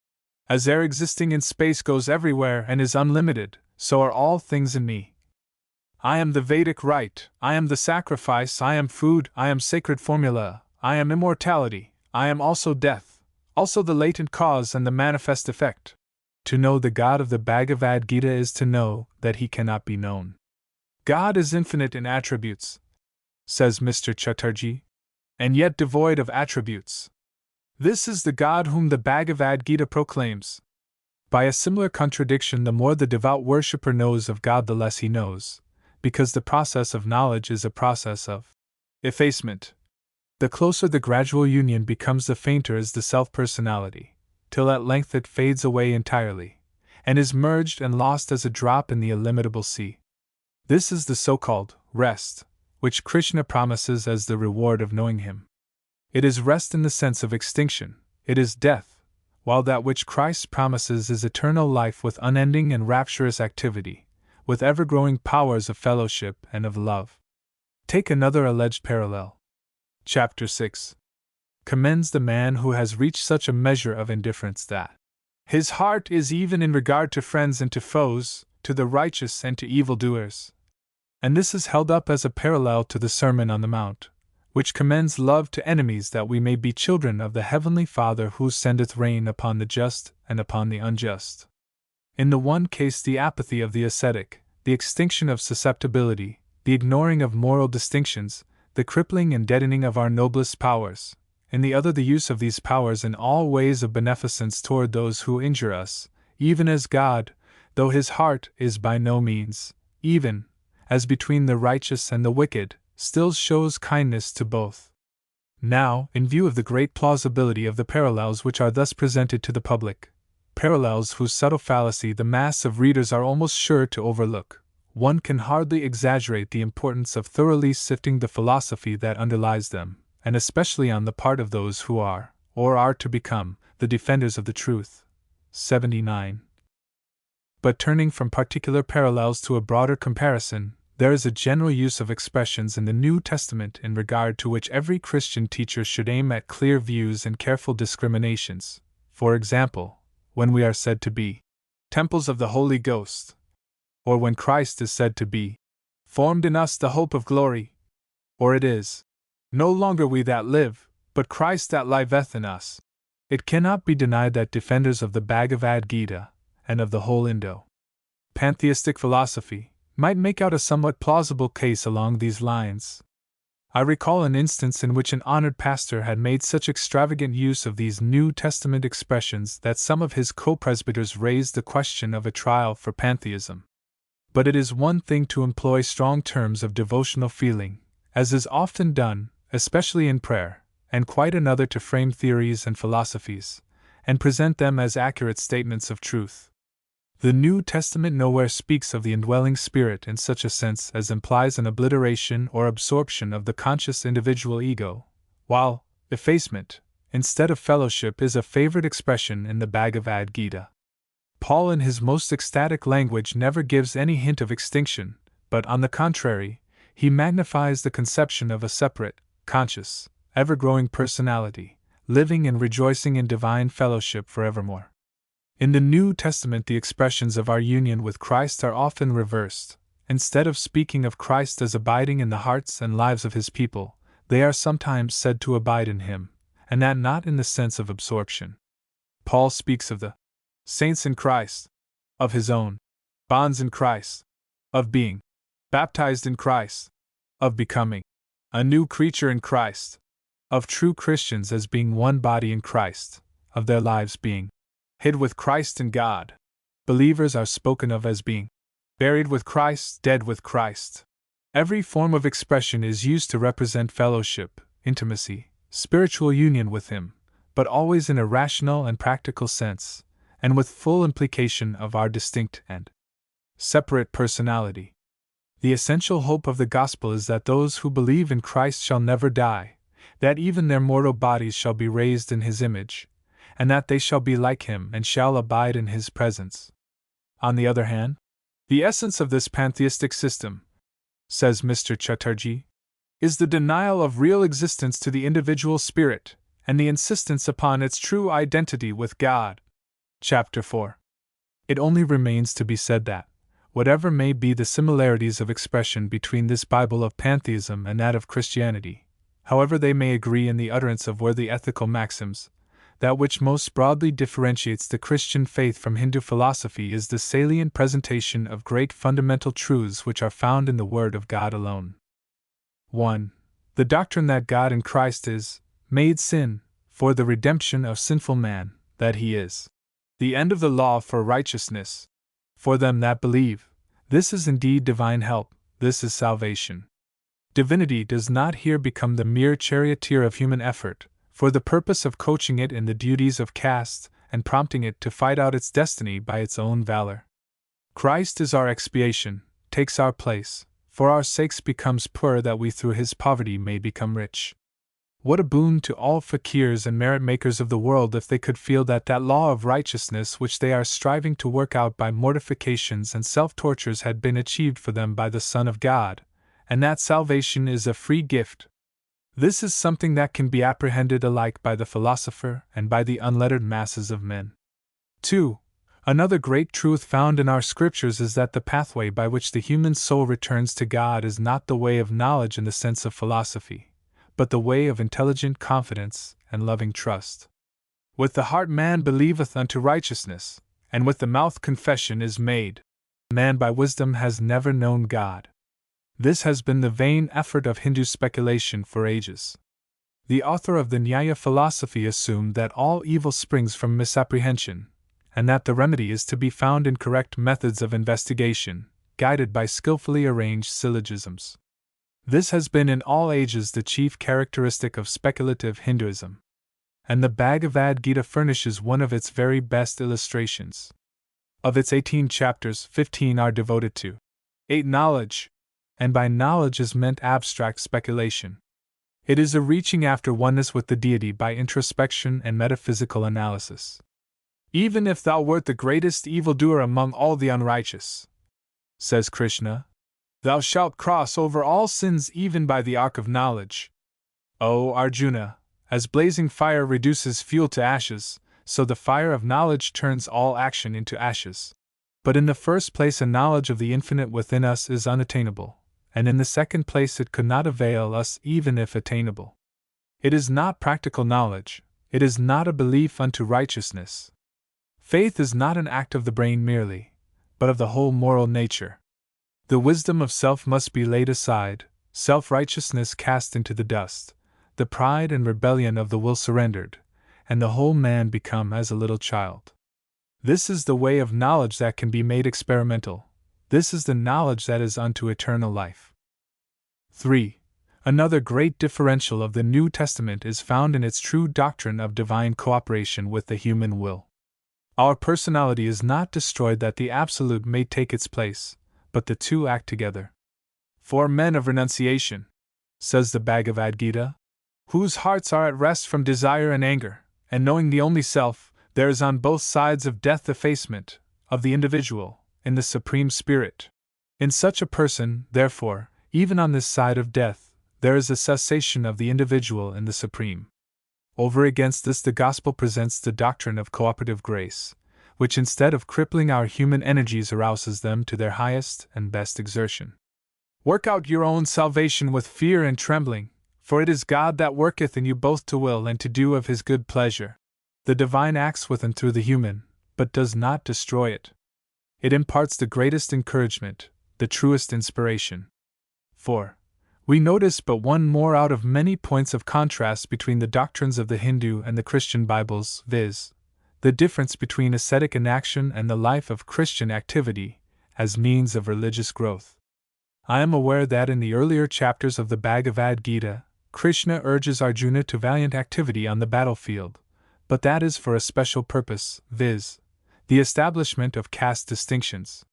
Speaker 1: "As air existing in space goes everywhere and is unlimited, so are all things in me. I am the Vedic rite, I am the sacrifice, I am food, I am sacred formula, I am immortality, I am also death, also the latent cause and the manifest effect." To know the God of the Bhagavad Gita is to know that He cannot be known. God is infinite in attributes, says Mr. Chatterjee, and yet devoid of attributes. This is the God whom the Bhagavad Gita proclaims. By a similar contradiction, the more the devout worshipper knows of God, the less he knows, because the process of knowledge is a process of effacement. The closer the gradual union becomes, the fainter is the self-personality, till at length it fades away entirely, and is merged and lost as a drop in the illimitable sea. This is the so-called rest, which Krishna promises as the reward of knowing Him. It is rest in the sense of extinction, it is death, while that which Christ promises is eternal life with unending and rapturous activity, with ever-growing powers of fellowship and of love. Take another alleged parallel. Chapter 6 commends the man who has reached such a measure of indifference that his heart is even in regard to friends and to foes, to the righteous and to evildoers. And this is held up as a parallel to the Sermon on the Mount, which commends love to enemies, that we may be children of the Heavenly Father who sendeth rain upon the just and upon the unjust. In the one case, the apathy of the ascetic, the extinction of susceptibility, the ignoring of moral distinctions, the crippling and deadening of our noblest powers; in the other, the use of these powers in all ways of beneficence toward those who injure us, even as God, though His heart is by no means even, as between the righteous and the wicked, still shows kindness to both. Now, in view of the great plausibility of the parallels which are thus presented to the public, parallels whose subtle fallacy the mass of readers are almost sure to overlook, one can hardly exaggerate the importance of thoroughly sifting the philosophy that underlies them, and especially on the part of those who are, or are to become, the defenders of the truth. 79. But turning from particular parallels to a broader comparison, there is a general use of expressions in the New Testament in regard to which every Christian teacher should aim at clear views and careful discriminations. For example, when we are said to be temples of the Holy Ghost, or when Christ is said to be formed in us the hope of glory, or it is no longer we that live, but Christ that liveth in us. It cannot be denied that defenders of the Bhagavad Gita, and of the whole Indo-pantheistic philosophy, might make out a somewhat plausible case along these lines. I recall an instance in which an honored pastor had made such extravagant use of these New Testament expressions that some of his co-presbyters raised the question of a trial for pantheism. But it is one thing to employ strong terms of devotional feeling, as is often done, especially in prayer, and quite another to frame theories and philosophies, and present them as accurate statements of truth. The New Testament nowhere speaks of the indwelling Spirit in such a sense as implies an obliteration or absorption of the conscious individual ego, while effacement, instead of fellowship is a favorite expression in the Bhagavad Gita. Paul, in his most ecstatic language, never gives any hint of extinction, but on the contrary, he magnifies the conception of a separate, conscious, ever-growing personality, living and rejoicing in divine fellowship forevermore. In the New Testament, the expressions of our union with Christ are often reversed. Instead of speaking of Christ as abiding in the hearts and lives of his people, they are sometimes said to abide in him, and that not in the sense of absorption. Paul speaks of the saints in Christ, of his own bonds in Christ, of being baptized in Christ, of becoming a new creature in Christ, of true Christians as being one body in Christ, of their lives being hid with Christ in God. Believers are spoken of as being buried with Christ, dead with Christ. Every form of expression is used to represent fellowship, intimacy, spiritual union with him, but always in a rational and practical sense, and with full implication of our distinct and separate personality. The essential hope of the gospel is that those who believe in Christ shall never die, that even their mortal bodies shall be raised in his image, and that they shall be like him and shall abide in his presence. On the other hand, the essence of this pantheistic system, says Mr. Chatterjee, is the denial of real existence to the individual spirit, and the insistence upon its true identity with God. Chapter 4. It only remains to be said that, whatever may be the similarities of expression between this Bible of pantheism and that of Christianity, however they may agree in the utterance of worthy ethical maxims, that which most broadly differentiates the Christian faith from Hindu philosophy is the salient presentation of great fundamental truths which are found in the Word of God alone. 1. The doctrine that God in Christ is made sin for the redemption of sinful man, that he is the end of the law for righteousness for them that believe. This is indeed divine help, this is salvation. Divinity does not here become the mere charioteer of human effort, for the purpose of coaching it in the duties of caste and prompting it to fight out its destiny by its own valor. Christ is our expiation, takes our place, for our sakes becomes poor that we through his poverty may become rich. What a boon to all fakirs and merit makers of the world if they could feel that law of righteousness which they are striving to work out by mortifications and self-tortures had been achieved for them by the Son of God, and that salvation is a free gift. This is something that can be apprehended alike by the philosopher and by the unlettered masses of men. 2. Another great truth found in our scriptures is that the pathway by which the human soul returns to God is not the way of knowledge in the sense of philosophy, but the way of intelligent confidence and loving trust. With the heart man believeth unto righteousness, and with the mouth confession is made. Man by wisdom has never known God. This has been the vain effort of Hindu speculation for ages. The author of the Nyaya philosophy assumed that all evil springs from misapprehension, and that the remedy is to be found in correct methods of investigation, guided by skillfully arranged syllogisms. This has been in all ages the chief characteristic of speculative Hinduism, and the Bhagavad Gita furnishes one of its very best illustrations. Of its 18 chapters, 15 are devoted to 8 knowledge, and by knowledge is meant abstract speculation. It is a reaching after oneness with the deity by introspection and metaphysical analysis. Even if thou wert the greatest evildoer among all the unrighteous, says Krishna, thou shalt cross over all sins even by the arc of knowledge. O Arjuna, as blazing fire reduces fuel to ashes, so the fire of knowledge turns all action into ashes. But in the first place a knowledge of the infinite within us is unattainable, and in the second place it could not avail us even if attainable. It is not practical knowledge, it is not a belief unto righteousness. Faith is not an act of the brain merely, but of the whole moral nature. The wisdom of self must be laid aside, self-righteousness cast into the dust, the pride and rebellion of the will surrendered, and the whole man become as a little child. This is the way of knowledge that can be made experimental. This is the knowledge that is unto eternal life. 3. Another great differential of the New Testament is found in its true doctrine of divine cooperation with the human will. Our personality is not destroyed that the Absolute may take its place, but the two act together. For men of renunciation, says the Bhagavad Gita, whose hearts are at rest from desire and anger, and knowing the only self, there is on both sides of death effacement of the individual in the Supreme Spirit. In such a person, therefore, even on this side of death, there is a cessation of the individual in the Supreme. Over against this, the Gospel presents the doctrine of cooperative grace, which instead of crippling our human energies arouses them to their highest and best exertion. Work out your own salvation with fear and trembling, for it is God that worketh in you both to will and to do of his good pleasure. The divine acts with and through the human, but does not destroy it. It imparts the greatest encouragement, the truest inspiration. 4. We notice but one more out of many points of contrast between the doctrines of the Hindu and the Christian Bibles, viz., the difference between ascetic inaction and the life of Christian activity as means of religious growth. I am aware that in the earlier chapters of the Bhagavad Gita, Krishna urges Arjuna to valiant activity on the battlefield, but that is for a special purpose, viz., the establishment of caste distinctions.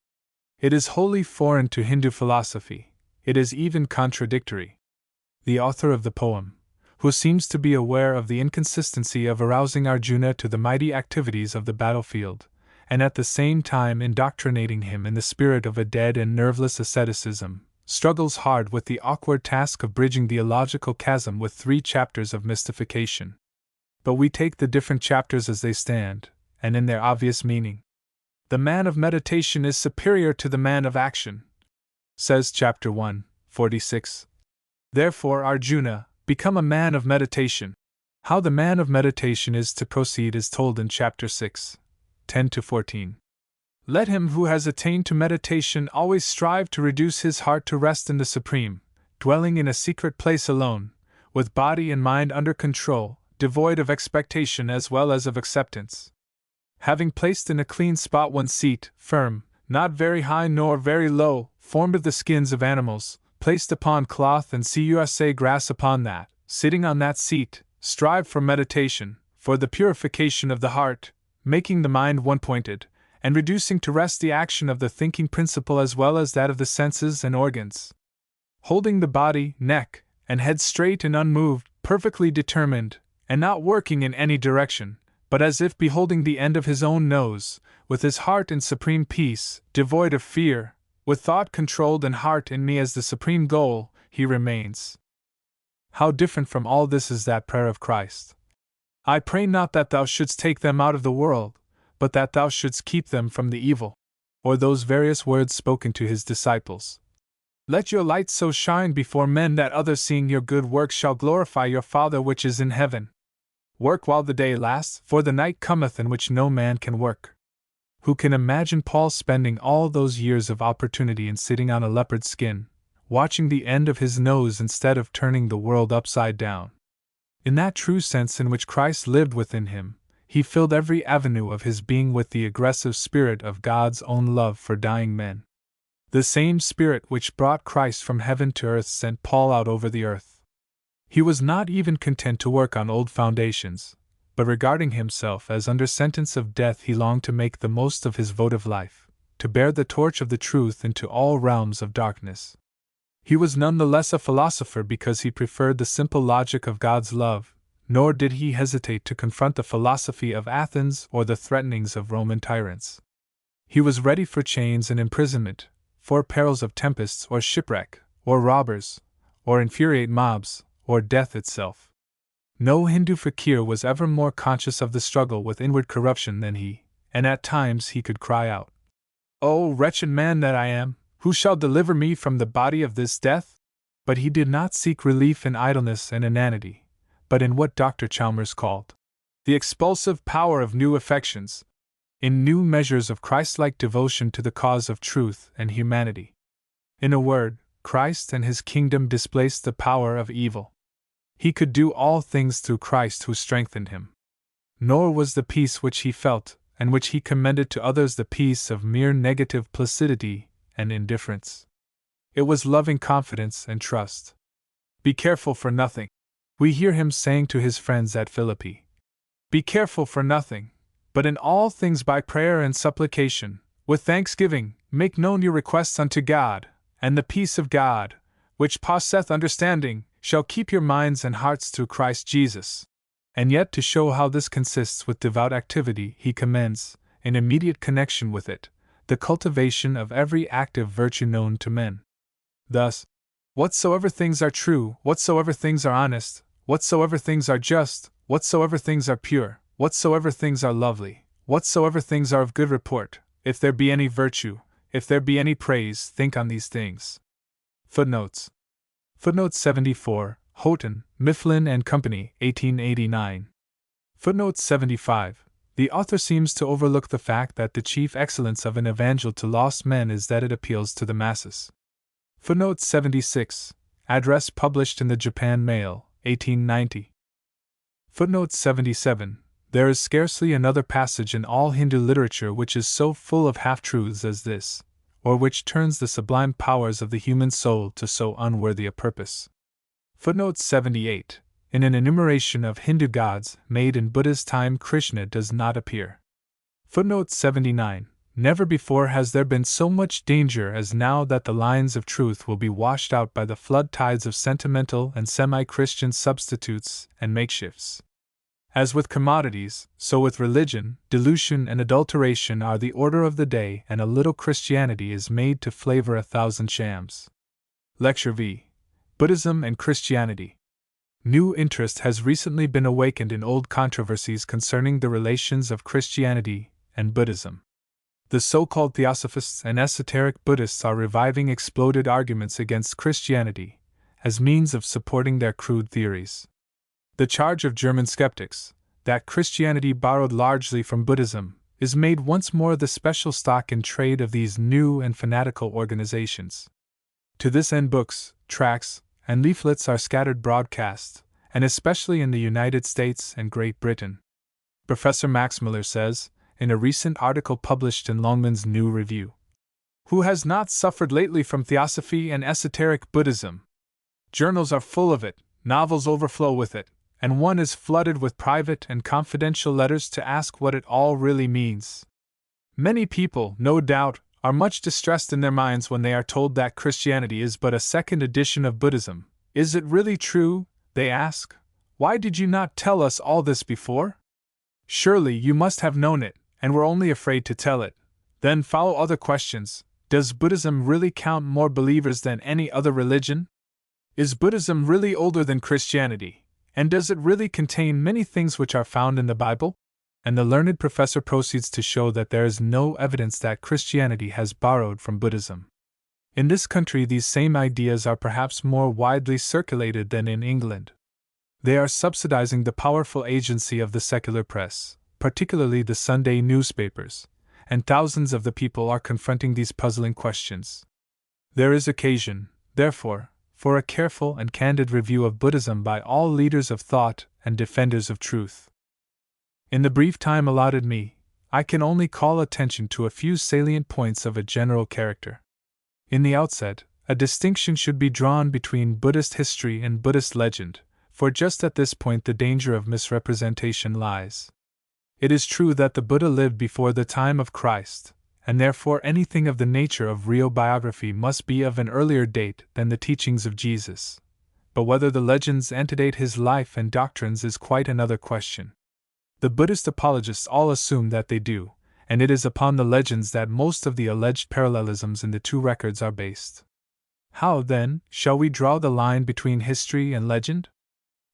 Speaker 1: It is wholly foreign to Hindu philosophy, it is even contradictory. The author of the poem, who seems to be aware of the inconsistency of arousing Arjuna to the mighty activities of the battlefield, and at the same time indoctrinating him in the spirit of a dead and nerveless asceticism, struggles hard with the awkward task of bridging the illogical chasm with 3 chapters of mystification. But we take the different chapters as they stand, and in their obvious meaning. The man of meditation is superior to the man of action, says chapter 1, 46. Therefore, Arjuna, become a man of meditation. How the man of meditation is to proceed is told in chapter 6, 10-14. Let him who has attained to meditation always strive to reduce his heart to rest in the Supreme, dwelling in a secret place alone, with body and mind under control, devoid of expectation as well as of acceptance. Having placed in a clean spot one seat, firm, not very high nor very low, formed of the skins of animals, placed upon cloth and cusa grass upon that, sitting on that seat, strive for meditation, for the purification of the heart, making the mind one-pointed, and reducing to rest the action of the thinking principle as well as that of the senses and organs. Holding the body, neck, and head straight and unmoved, perfectly determined, and not working in any direction, but as if beholding the end of his own nose, with his heart in supreme peace, devoid of fear, with thought controlled and heart in me as the supreme goal, he remains. How different from all this is that prayer of Christ. I pray not that thou shouldst take them out of the world, but that thou shouldst keep them from the evil. Or those various words spoken to his disciples. Let your light so shine before men that others seeing your good works shall glorify your Father which is in heaven. Work while the day lasts, for the night cometh in which no man can work. Who can imagine Paul spending all those years of opportunity in sitting on a leopard skin, watching the end of his nose instead of turning the world upside down? In that true sense in which Christ lived within him, he filled every avenue of his being with the aggressive spirit of God's own love for dying men. The same spirit which brought Christ from heaven to earth sent Paul out over the earth. He was not even content to work on old foundations, but regarding himself as under sentence of death, he longed to make the most of his votive life, to bear the torch of the truth into all realms of darkness. He was none the less a philosopher because he preferred the simple logic of God's love, nor did he hesitate to confront the philosophy of Athens or the threatenings of Roman tyrants. He was ready for chains and imprisonment, for perils of tempests or shipwreck, or robbers, or infuriate mobs, or death itself. No Hindu fakir was ever more conscious of the struggle with inward corruption than he, and at times he could cry out, "O wretched man that I am, who shall deliver me from the body of this death?" But he did not seek relief in idleness and inanity, but in what Dr. Chalmers called the expulsive power of new affections, in new measures of Christ-like devotion to the cause of truth and humanity. In a word, Christ and his kingdom displaced the power of evil. He could do all things through Christ who strengthened him. Nor was the peace which he felt, and which he commended to others, the peace of mere negative placidity and indifference. It was loving confidence and trust. Be careful for nothing. We hear him saying to his friends at Philippi, "Be careful for nothing, but in all things by prayer and supplication, with thanksgiving, make known your requests unto God, and the peace of God, which passeth understanding, shall keep your minds and hearts through Christ Jesus. And yet, to show how this consists with devout activity, he commends, in immediate connection with it, the cultivation of every active virtue known to men. Thus, whatsoever things are true, whatsoever things are honest, whatsoever things are just, whatsoever things are pure, whatsoever things are lovely, whatsoever things are of good report, if there be any virtue, if there be any praise, think on these things. Footnotes. Footnote 74, Houghton, Mifflin and Company, 1889. Footnote 75. The author seems to overlook the fact that the chief excellence of an evangel to lost men is that it appeals to the masses. Footnote 76. Address published in the Japan Mail, 1890. Footnote 77. There is scarcely another passage in all Hindu literature which is so full of half-truths as this, or which turns the sublime powers of the human soul to so unworthy a purpose. Footnote 78. In an enumeration of Hindu gods made in Buddha's time, Krishna does not appear. Footnote 79. Never before has there been so much danger as now that the lines of truth will be washed out by the flood tides of sentimental and semi-Christian substitutes and makeshifts. As with commodities, so with religion, dilution and adulteration are the order of the day, and a little Christianity is made to flavor 1,000 shams. Lecture V. Buddhism and Christianity. New interest has recently been awakened in old controversies concerning the relations of Christianity and Buddhism. The so-called theosophists and esoteric Buddhists are reviving exploded arguments against Christianity as means of supporting their crude theories. The charge of German skeptics, that Christianity borrowed largely from Buddhism, is made once more the special stock in trade of these new and fanatical organizations. To this end, books, tracts, and leaflets are scattered broadcast, and especially in the United States and Great Britain. Professor Max Miller says, in a recent article published in Longman's New Review, "Who has not suffered lately from theosophy and esoteric Buddhism? Journals are full of it, novels overflow with it, and one is flooded with private and confidential letters to ask what it all really means. Many people, no doubt, are much distressed in their minds when they are told that Christianity is but a second edition of Buddhism. Is it really true, they ask? Why did you not tell us all this before? Surely you must have known it, and were only afraid to tell it. Then follow other questions. Does Buddhism really count more believers than any other religion? Is Buddhism really older than Christianity? And does it really contain many things which are found in the Bible?" And the learned professor proceeds to show that there is no evidence that Christianity has borrowed from Buddhism. In this country, these same ideas are perhaps more widely circulated than in England. They are subsidizing the powerful agency of the secular press, particularly the Sunday newspapers, and thousands of the people are confronting these puzzling questions. There is occasion, therefore, for a careful and candid review of Buddhism by all leaders of thought and defenders of truth. In the brief time allotted me, I can only call attention to a few salient points of a general character. In the outset, a distinction should be drawn between Buddhist history and Buddhist legend, for just at this point the danger of misrepresentation lies. It is true that the Buddha lived before the time of Christ, and therefore anything of the nature of real biography must be of an earlier date than the teachings of Jesus. But whether the legends antedate his life and doctrines is quite another question. The Buddhist apologists all assume that they do, and it is upon the legends that most of the alleged parallelisms in the two records are based. How, then, shall we draw the line between history and legend?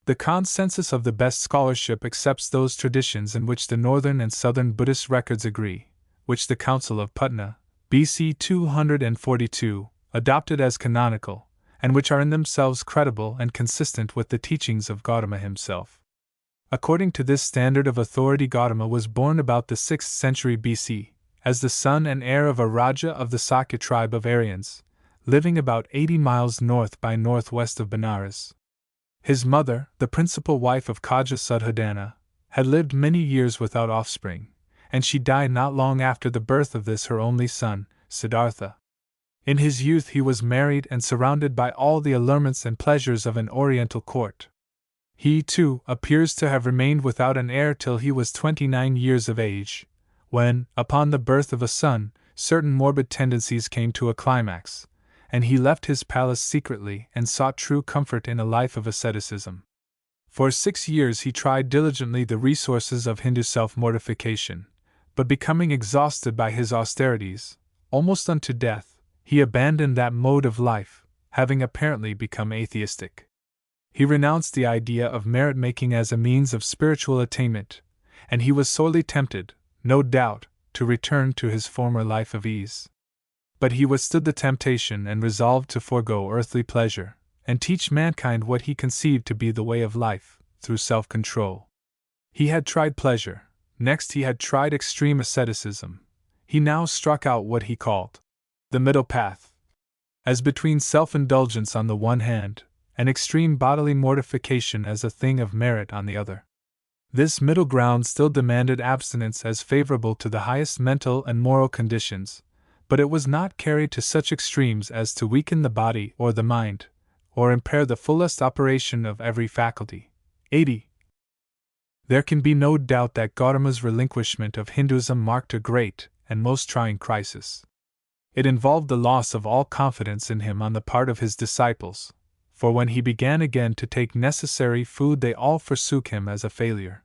Speaker 1: The consensus of the best scholarship accepts those traditions in which the northern and southern Buddhist records agree, which the Council of Putna, BC 242, adopted as canonical, and which are in themselves credible and consistent with the teachings of Gautama himself. According to this standard of authority, Gautama was born about the 6th century BC, as the son and heir of a Raja of the Sakya tribe of Aryans, living about 80 miles north by northwest of Benares. His mother, the principal wife of Kaja Sudhodana, had lived many years without offspring, and she died not long after the birth of this her only son, Siddhartha. In his youth he was married and surrounded by all the allurements and pleasures of an Oriental court. He, too, appears to have remained without an heir till he was 29 years of age, when, upon the birth of a son, certain morbid tendencies came to a climax, and he left his palace secretly and sought true comfort in a life of asceticism. For 6 years he tried diligently the resources of Hindu self-mortification, but becoming exhausted by his austerities, almost unto death, he abandoned that mode of life, having apparently become atheistic. He renounced the idea of merit-making as a means of spiritual attainment, and he was sorely tempted, no doubt, to return to his former life of ease. But he withstood the temptation and resolved to forego earthly pleasure, and teach mankind what he conceived to be the way of life, through self-control. He had tried pleasure, next he had tried extreme asceticism. He now struck out what he called the middle path, as between self-indulgence on the one hand, and extreme bodily mortification as a thing of merit on the other. This middle ground still demanded abstinence as favorable to the highest mental and moral conditions, but it was not carried to such extremes as to weaken the body or the mind, or impair the fullest operation of every faculty. 80. There can be no doubt that Gautama's relinquishment of Hinduism marked a great and most trying crisis. It involved the loss of all confidence in him on the part of his disciples, for when he began again to take necessary food they all forsook him as a failure.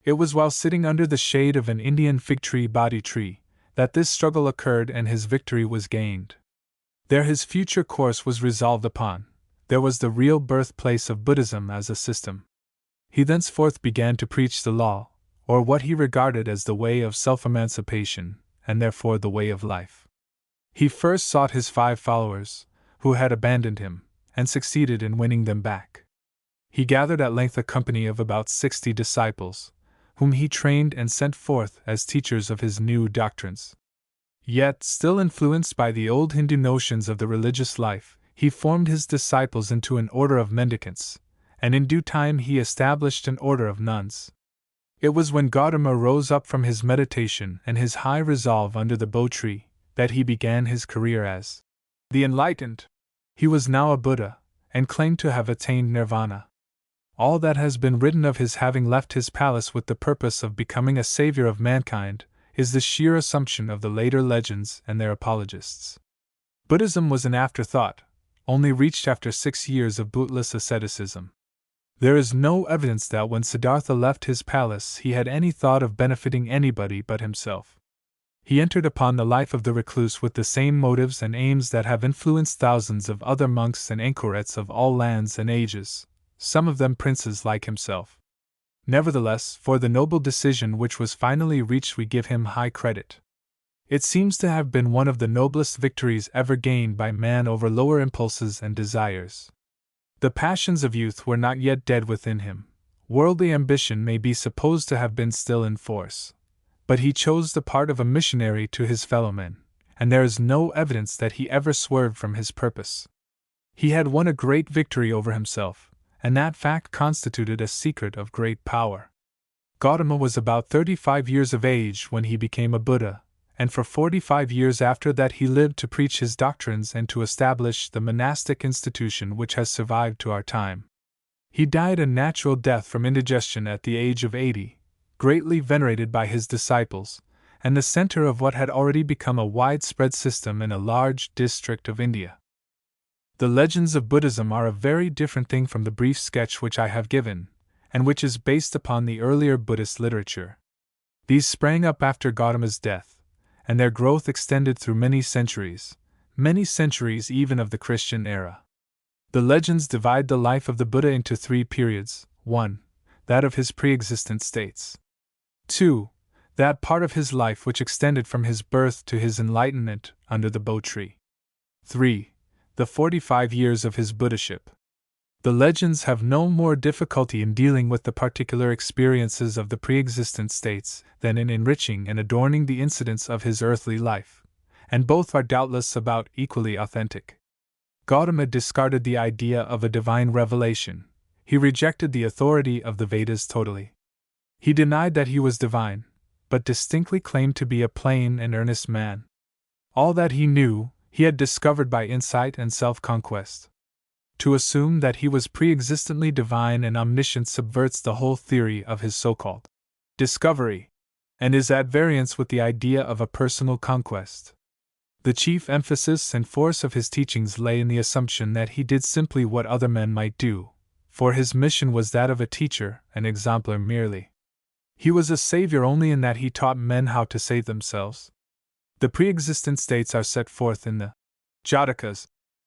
Speaker 1: It was while sitting under the shade of an Indian fig tree Bodhi tree that this struggle occurred and his victory was gained. There his future course was resolved upon. There was the real birthplace of Buddhism as a system. He thenceforth began to preach the law, or what he regarded as the way of self-emancipation, and therefore the way of life. He first sought his 5 followers, who had abandoned him, and succeeded in winning them back. He gathered at length a company of about 60 disciples, whom he trained and sent forth as teachers of his new doctrines. Yet, still influenced by the old Hindu notions of the religious life, he formed his disciples into an order of mendicants, and in due time he established an order of nuns. It was when Gautama rose up from his meditation and his high resolve under the Bo tree that he began his career as the enlightened. He was now a Buddha, and claimed to have attained nirvana. All that has been written of his having left his palace with the purpose of becoming a savior of mankind is the sheer assumption of the later legends and their apologists. Buddhism was an afterthought, only reached after 6 years of bootless asceticism. There is no evidence that when Siddhartha left his palace he had any thought of benefiting anybody but himself. He entered upon the life of the recluse with the same motives and aims that have influenced thousands of other monks and anchorets of all lands and ages, some of them princes like himself. Nevertheless, for the noble decision which was finally reached we give him high credit. It seems to have been one of the noblest victories ever gained by man over lower impulses and desires. The passions of youth were not yet dead within him. Worldly ambition may be supposed to have been still in force. But he chose the part of a missionary to his fellowmen, and there is no evidence that he ever swerved from his purpose. He had won a great victory over himself, and that fact constituted a secret of great power. Gautama was about 35 years of age when he became a Buddha, and for 45 years after that he lived to preach his doctrines and to establish the monastic institution which has survived to our time. He died a natural death from indigestion at the age of 80. Greatly venerated by his disciples, and the center of what had already become a widespread system in a large district of India. The legends of Buddhism are a very different thing from the brief sketch which I have given, and which is based upon the earlier Buddhist literature. These sprang up after Gautama's death, and their growth extended through many centuries even of the Christian era. The legends divide the life of the Buddha into 3 periods: 1. That of his pre-existent states. 2. That part of his life which extended from his birth to his enlightenment under the Bo tree. 3. The 45 years of his Buddhaship. The legends have no more difficulty in dealing with the particular experiences of the pre-existent states than in enriching and adorning the incidents of his earthly life, and both are doubtless about equally authentic. Gautama discarded the idea of a divine revelation. He rejected the authority of the Vedas totally. He denied that he was divine, but distinctly claimed to be a plain and earnest man. All that he knew, he had discovered by insight and self-conquest. To assume that he was pre-existently divine and omniscient subverts the whole theory of his so-called discovery, and is at variance with the idea of a personal conquest. The chief emphasis and force of his teachings lay in the assumption that he did simply what other men might do, for his mission was that of a teacher, an exemplar merely. He was a savior only in that he taught men how to save themselves. The pre-existent states are set forth in the Jatakas,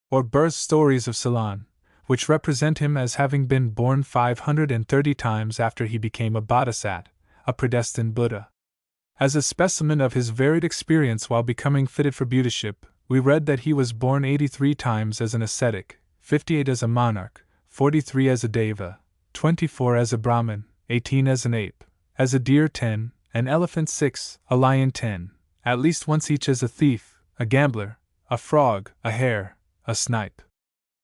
Speaker 1: or birth stories of Ceylon, which represent him as having been born 530 times after he became a bodhisattva, a predestined Buddha. As a specimen of his varied experience while becoming fitted for Buddhaship, we read that he was born 83 times as an ascetic, 58 as a monarch, 43 as a deva, 24 as a Brahmin, 18 as an ape, as a deer 10, an elephant 6, a lion 10, at least once each as a thief, a gambler, a frog, a hare, a snipe.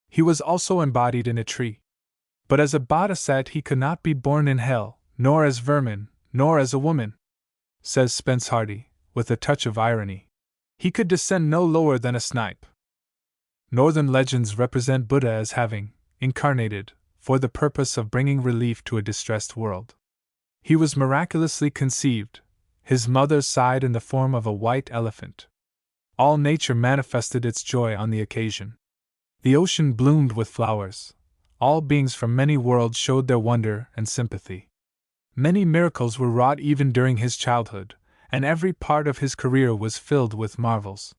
Speaker 1: He was also embodied in a tree. But as a bodhisattva he could not be born in hell, nor as vermin, nor as a woman, says Spence Hardy, with a touch of irony. He could descend no lower than a snipe. Northern legends represent Buddha as having incarnated for the purpose of bringing relief to a distressed world. He was miraculously conceived, his mother sighed in the form of a white elephant. All nature manifested its joy on the occasion. The ocean bloomed with flowers. All beings from many worlds showed their wonder and sympathy. Many miracles were wrought even during his childhood, and every part of his career was filled with marvels.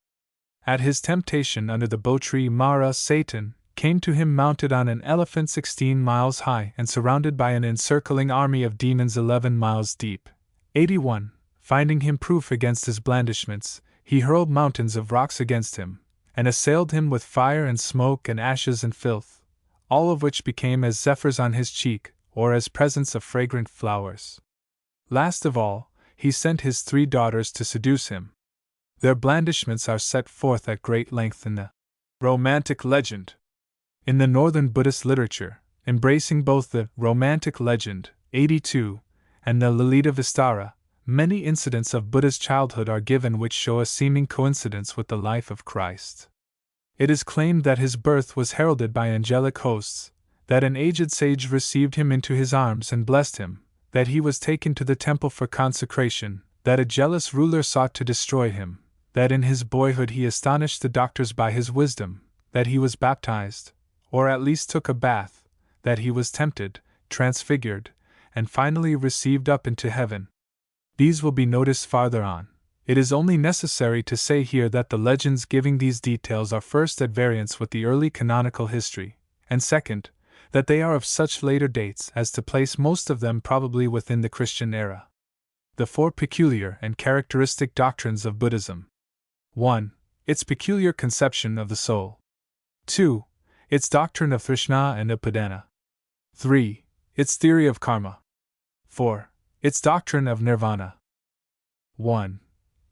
Speaker 1: At his temptation under the bo tree, Mara, Satan, came to him mounted on an elephant 16 miles high and surrounded by an encircling army of demons 11 miles deep. 81. Finding him proof against his blandishments, he hurled mountains of rocks against him, and assailed him with fire and smoke and ashes and filth, all of which became as zephyrs on his cheek, or as presents of fragrant flowers. Last of all, he sent his 3 daughters to seduce him. Their blandishments are set forth at great length in the Romantic Legend. In the Northern Buddhist literature, embracing both the Romantic Legend, 82, and the Lalita Vistara, many incidents of Buddha's childhood are given which show a seeming coincidence with the life of Christ. It is claimed that his birth was heralded by angelic hosts, that an aged sage received him into his arms and blessed him, that he was taken to the temple for consecration, that a jealous ruler sought to destroy him, that in his boyhood he astonished the doctors by his wisdom, that he was baptized, or at least took a bath, that he was tempted, transfigured, and finally received up into heaven. These will be noticed farther on. It is only necessary to say here that the legends giving these details are first at variance with the early canonical history, and second, that they are of such later dates as to place most of them probably within the Christian era. The 4 peculiar and characteristic doctrines of Buddhism. 1. Its peculiar conception of the soul. 2. Its doctrine of Trishna and Upadana. 3. Its theory of karma. 4. Its doctrine of nirvana. 1.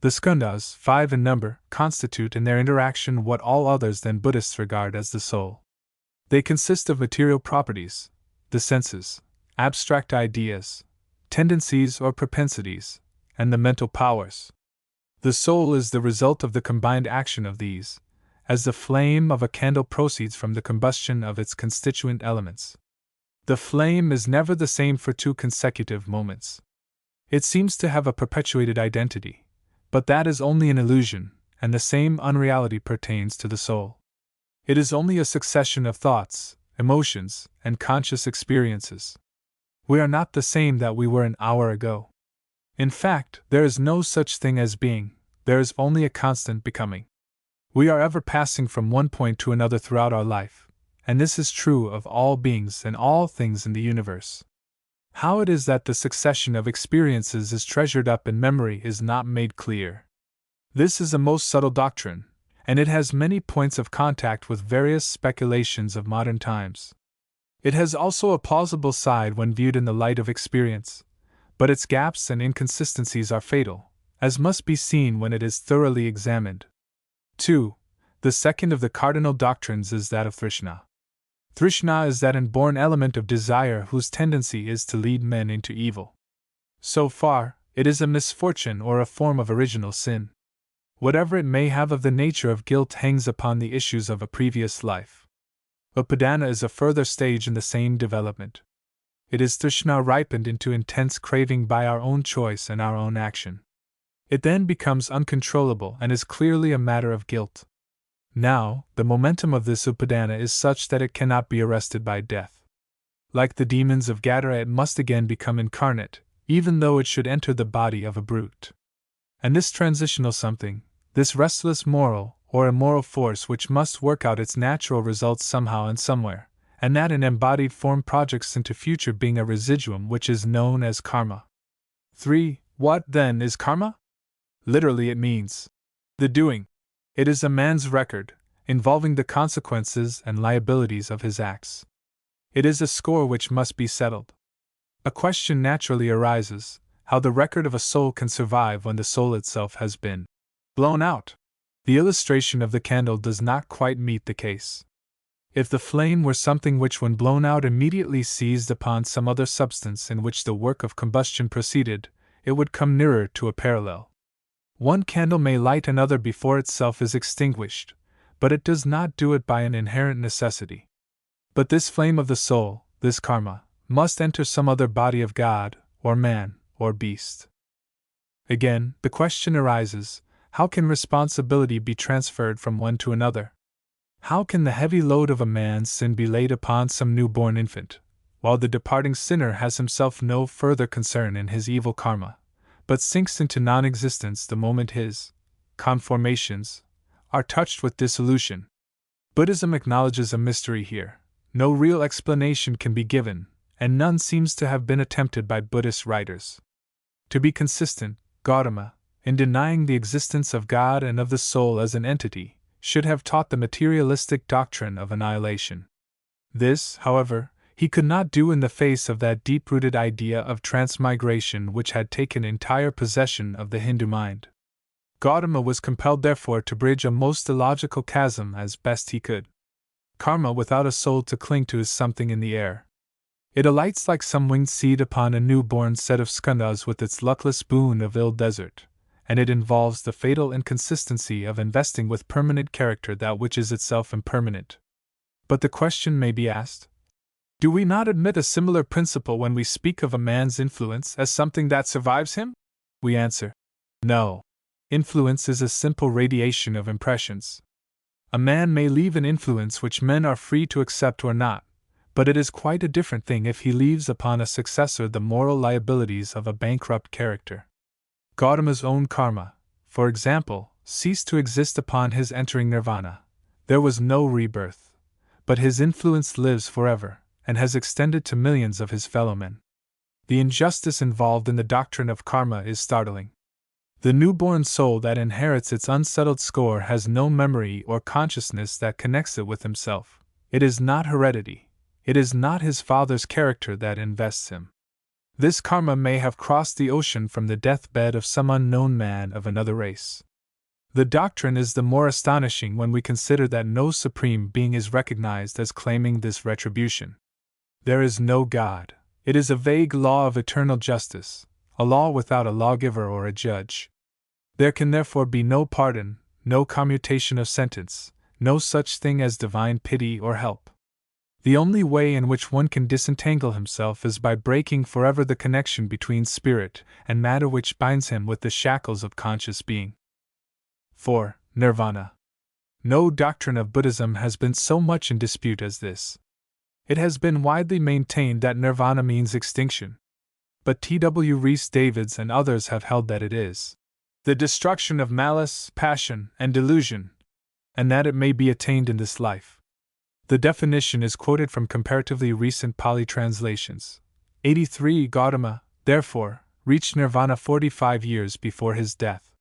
Speaker 1: The skandhas, 5 in number, constitute in their interaction what all others than Buddhists regard as the soul. They consist of material properties, the senses, abstract ideas, tendencies or propensities, and the mental powers. The soul is the result of the combined action of these, as the flame of a candle proceeds from the combustion of its constituent elements. The flame is never the same for 2 consecutive moments. It seems to have a perpetuated identity, but that is only an illusion, and the same unreality pertains to the soul. It is only a succession of thoughts, emotions, and conscious experiences. We are not the same that we were an hour ago. In fact, there is no such thing as being, there is only a constant becoming. We are ever passing from one point to another throughout our life, and this is true of all beings and all things in the universe. How it is that the succession of experiences is treasured up in memory is not made clear. This is a most subtle doctrine, and it has many points of contact with various speculations of modern times. It has also a plausible side when viewed in the light of experience, but its gaps and inconsistencies are fatal, as must be seen when it is thoroughly examined. 2. The second of the cardinal doctrines is that of Trishna. Trishna is that inborn element of desire whose tendency is to lead men into evil. So far, it is a misfortune or a form of original sin. Whatever it may have of the nature of guilt hangs upon the issues of a previous life. Upadana is a further stage in the same development. It is Trishna ripened into intense craving by our own choice and our own action. It then becomes uncontrollable and is clearly a matter of guilt. Now, the momentum of this upadana is such that it cannot be arrested by death. Like the demons of Gadara, it must again become incarnate, even though it should enter the body of a brute. And this transitional something, this restless moral or immoral force which must work out its natural results somehow and somewhere, and that in embodied form projects into future being a residuum which is known as karma. 3. What, then, is karma? Literally it means the doing. It is a man's record, involving the consequences and liabilities of his acts. It is a score which must be settled. A question naturally arises, how the record of a soul can survive when the soul itself has been blown out. The illustration of the candle does not quite meet the case. If the flame were something which when blown out immediately seized upon some other substance in which the work of combustion proceeded, it would come nearer to a parallel. One candle may light another before itself is extinguished, but it does not do it by an inherent necessity. But this flame of the soul, this karma, must enter some other body of God, or man, or beast. Again, the question arises, how can responsibility be transferred from one to another? How can the heavy load of a man's sin be laid upon some newborn infant, while the departing sinner has himself no further concern in his evil karma, but sinks into non-existence the moment his conformations are touched with dissolution? Buddhism acknowledges a mystery here. No real explanation can be given, and none seems to have been attempted by Buddhist writers. To be consistent, Gautama, in denying the existence of God and of the soul as an entity, should have taught the materialistic doctrine of annihilation. This, however, he could not do in the face of that deep-rooted idea of transmigration which had taken entire possession of the Hindu mind. Gautama was compelled therefore to bridge a most illogical chasm as best he could. Karma without a soul to cling to is something in the air. It alights like some winged seed upon a newborn set of skandhas with its luckless boon of ill desert, and it involves the fatal inconsistency of investing with permanent character that which is itself impermanent. But the question may be asked, do we not admit a similar principle when we speak of a man's influence as something that survives him? We answer, no. Influence is a simple radiation of impressions. A man may leave an influence which men are free to accept or not, but it is quite a different thing if he leaves upon a successor the moral liabilities of a bankrupt character. Gautama's own karma, for example, ceased to exist upon his entering nirvana. There was no rebirth, but his influence lives forever, and has extended to millions of his fellowmen. The injustice involved in the doctrine of karma is startling. The newborn soul that inherits its unsettled score has no memory or consciousness that connects it with himself. It is not heredity. It is not his father's character that invests him. This karma may have crossed the ocean from the deathbed of some unknown man of another race. The doctrine is the more astonishing when we consider that no supreme being is recognized as claiming this retribution. There is no God. It is a vague law of eternal justice, a law without a lawgiver or a judge. There can therefore be no pardon, no commutation of sentence, no such thing as divine pity or help. The only way in which one can disentangle himself is by breaking forever the connection between spirit and matter which binds him with the shackles of conscious being. 4. Nirvana. No doctrine of Buddhism has been so much in dispute as this. It has been widely maintained that nirvana means extinction. But T.W. Rhys-Davids and others have held that it is the destruction of malice, passion, and delusion, and that it may be attained in this life. The definition is quoted from comparatively recent Pali translations. 83 Gautama, therefore, reached nirvana 45 years before his death.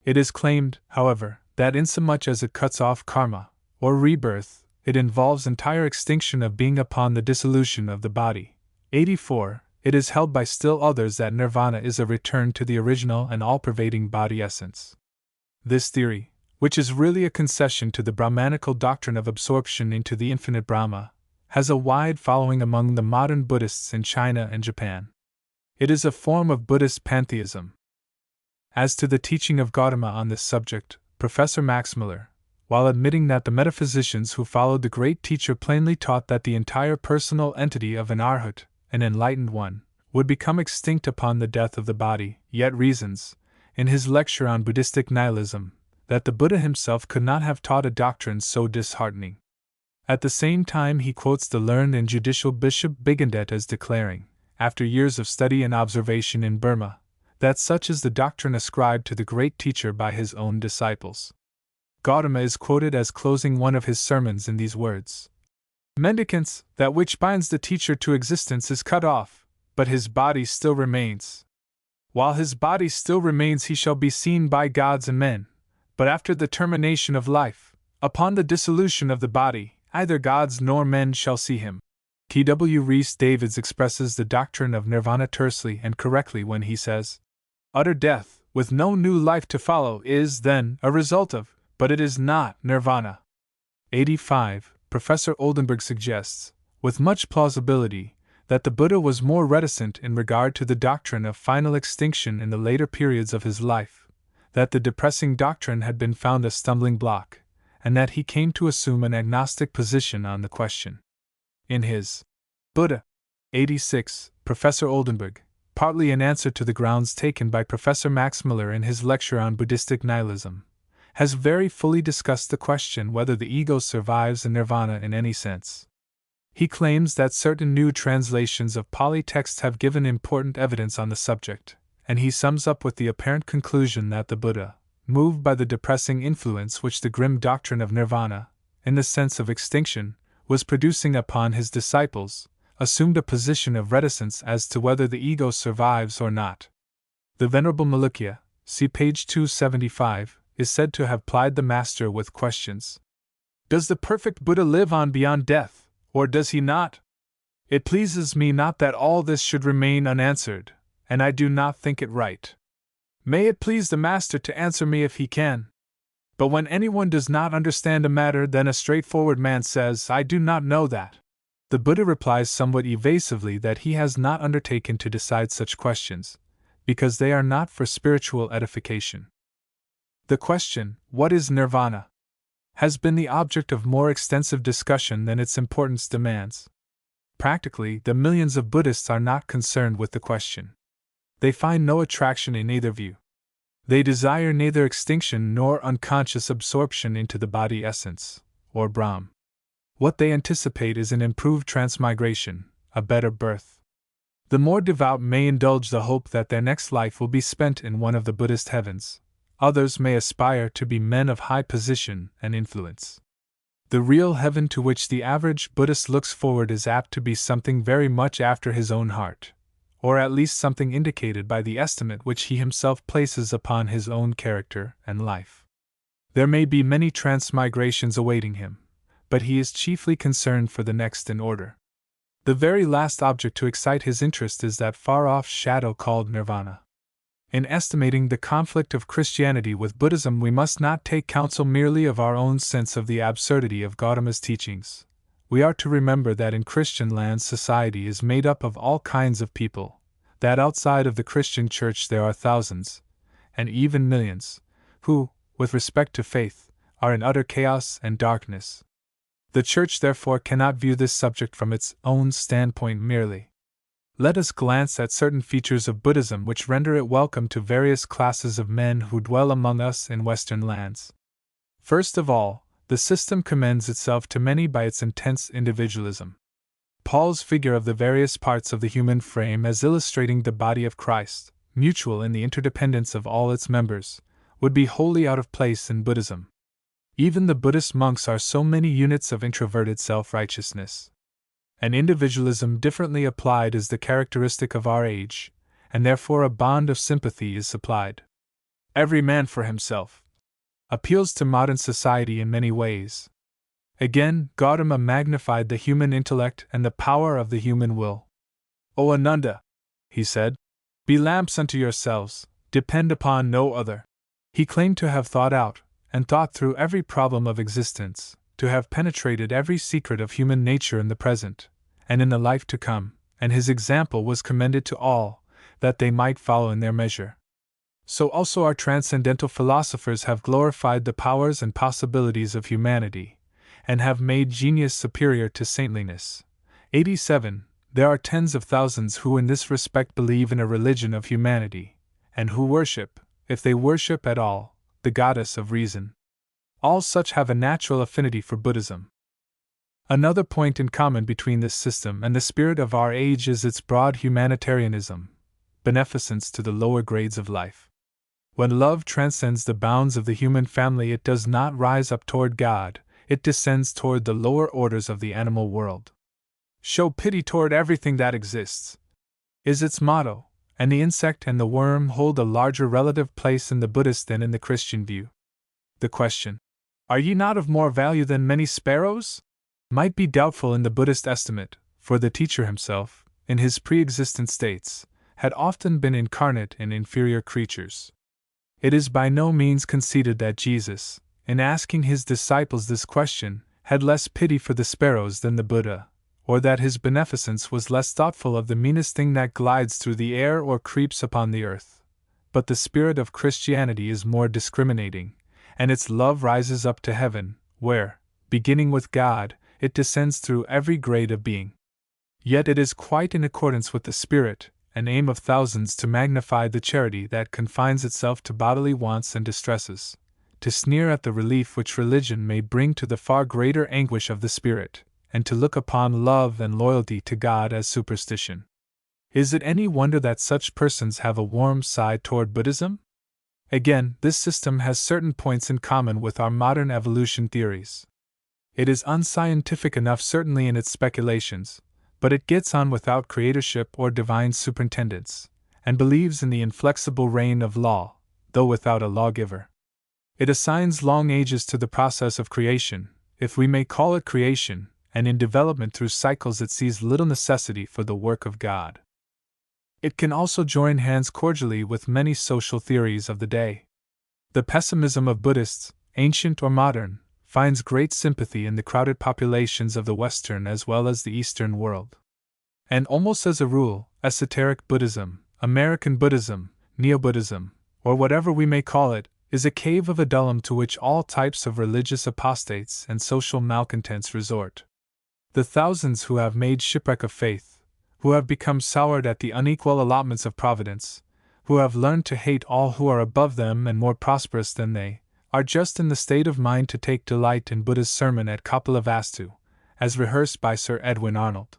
Speaker 1: It is claimed, however, that insomuch as it cuts off karma, or rebirth, it involves entire extinction of being upon the dissolution of the body. 84. It is held by still others that nirvana is a return to the original and all-pervading body essence. This theory, which is really a concession to the Brahmanical doctrine of absorption into the infinite Brahma, has a wide following among the modern Buddhists in China and Japan. It is a form of Buddhist pantheism. As to the teaching of Gautama on this subject, Professor Max Muller, while admitting that the metaphysicians who followed the great teacher plainly taught that the entire personal entity of an arhat, an enlightened one, would become extinct upon the death of the body, yet reasons, in his lecture on Buddhistic nihilism, that the Buddha himself could not have taught a doctrine so disheartening. At the same time, he quotes the learned and judicial Bishop Bigondet as declaring, after years of study and observation in Burma, that such is the doctrine ascribed to the great teacher by his own disciples. Gautama is quoted as closing one of his sermons in these words: "Mendicants, that which binds the teacher to existence is cut off, but his body still remains. While his body still remains, he shall be seen by gods and men, but after the termination of life, upon the dissolution of the body, either gods nor men shall see him." T.W. Rhys Davids expresses the doctrine of nirvana tersely and correctly when he says, "Utter death, with no new life to follow, is, then, a result of, but it is not, nirvana." 85. Professor Oldenburg suggests, with much plausibility, that the Buddha was more reticent in regard to the doctrine of final extinction in the later periods of his life, that the depressing doctrine had been found a stumbling block, and that he came to assume an agnostic position on the question. In his Buddha, 86, Professor Oldenburg, partly in answer to the grounds taken by Professor Max Miller in his lecture on Buddhistic nihilism, has very fully discussed the question whether the ego survives in nirvana in any sense. He claims that certain new translations of Pali texts have given important evidence on the subject, and he sums up with the apparent conclusion that the Buddha, moved by the depressing influence which the grim doctrine of nirvana, in the sense of extinction, was producing upon his disciples, assumed a position of reticence as to whether the ego survives or not. The Venerable Malukya, see page 275, is said to have plied the master with questions. Does the perfect Buddha live on beyond death, or does he not? It pleases me not that all this should remain unanswered, and I do not think it right. May it please the master to answer me if he can. But when anyone does not understand a matter, then a straightforward man says, I do not know that. The Buddha replies somewhat evasively that he has not undertaken to decide such questions, because they are not for spiritual edification. The question, what is nirvana, has been the object of more extensive discussion than its importance demands. Practically, the millions of Buddhists are not concerned with the question. They find no attraction in either view. They desire neither extinction nor unconscious absorption into the body essence, or Brahm. What they anticipate is an improved transmigration, a better birth. The more devout may indulge the hope that their next life will be spent in one of the Buddhist heavens. Others may aspire to be men of high position and influence. The real heaven to which the average Buddhist looks forward is apt to be something very much after his own heart, or at least something indicated by the estimate which he himself places upon his own character and life. There may be many transmigrations awaiting him, but he is chiefly concerned for the next in order. The very last object to excite his interest is that far-off shadow called nirvana. In estimating the conflict of Christianity with Buddhism, we must not take counsel merely of our own sense of the absurdity of Gautama's teachings. We are to remember that in Christian lands society is made up of all kinds of people, that outside of the Christian church there are thousands, and even millions, who, with respect to faith, are in utter chaos and darkness. The church therefore cannot view this subject from its own standpoint merely. Let us glance at certain features of Buddhism which render it welcome to various classes of men who dwell among us in Western lands. First of all, the system commends itself to many by its intense individualism. Paul's figure of the various parts of the human frame as illustrating the body of Christ, mutual in the interdependence of all its members, would be wholly out of place in Buddhism. Even the Buddhist monks are so many units of introverted self-righteousness. An individualism differently applied is the characteristic of our age, and therefore a bond of sympathy is supplied. Every man for himself appeals to modern society in many ways. Again, Gautama magnified the human intellect and the power of the human will. O Ananda, he said, be lamps unto yourselves, depend upon no other. He claimed to have thought out and thought through every problem of existence, to have penetrated every secret of human nature in the present, and in the life to come, and his example was commended to all, that they might follow in their measure. So also our transcendental philosophers have glorified the powers and possibilities of humanity, and have made genius superior to saintliness. 87. There are tens of thousands who in this respect believe in a religion of humanity, and who worship, if they worship at all, the goddess of reason. All such have a natural affinity for Buddhism. Another point in common between this system and the spirit of our age is its broad humanitarianism, beneficence to the lower grades of life. When love transcends the bounds of the human family, it does not rise up toward God, it descends toward the lower orders of the animal world. Show pity toward everything that exists, is its motto, and the insect and the worm hold a larger relative place in the Buddhist than in the Christian view. The question, "Are ye not of more value than many sparrows?" might be doubtful in the Buddhist estimate, for the teacher himself, in his pre-existent states, had often been incarnate in inferior creatures. It is by no means conceded that Jesus, in asking his disciples this question, had less pity for the sparrows than the Buddha, or that his beneficence was less thoughtful of the meanest thing that glides through the air or creeps upon the earth. But the spirit of Christianity is more discriminating, and its love rises up to heaven, where, beginning with God, it descends through every grade of being. Yet it is quite in accordance with the spirit and aim of thousands to magnify the charity that confines itself to bodily wants and distresses, to sneer at the relief which religion may bring to the far greater anguish of the spirit, and to look upon love and loyalty to God as superstition. Is it any wonder that such persons have a warm side toward Buddhism? Again, this system has certain points in common with our modern evolution theories. It is unscientific enough certainly in its speculations, but it gets on without creatorship or divine superintendence, and believes in the inflexible reign of law, though without a lawgiver. It assigns long ages to the process of creation, if we may call it creation, and in development through cycles it sees little necessity for the work of God. It can also join hands cordially with many social theories of the day. The pessimism of Buddhists, ancient or modern, finds great sympathy in the crowded populations of the Western as well as the Eastern world. And almost as a rule, esoteric Buddhism, American Buddhism, Neo-Buddhism, or whatever we may call it, is a cave of adullam to which all types of religious apostates and social malcontents resort. The thousands who have made shipwreck of faith, who have become soured at the unequal allotments of Providence, who have learned to hate all who are above them and more prosperous than they, are just in the state of mind to take delight in Buddha's sermon at Kapilavastu, as rehearsed by Sir Edwin Arnold.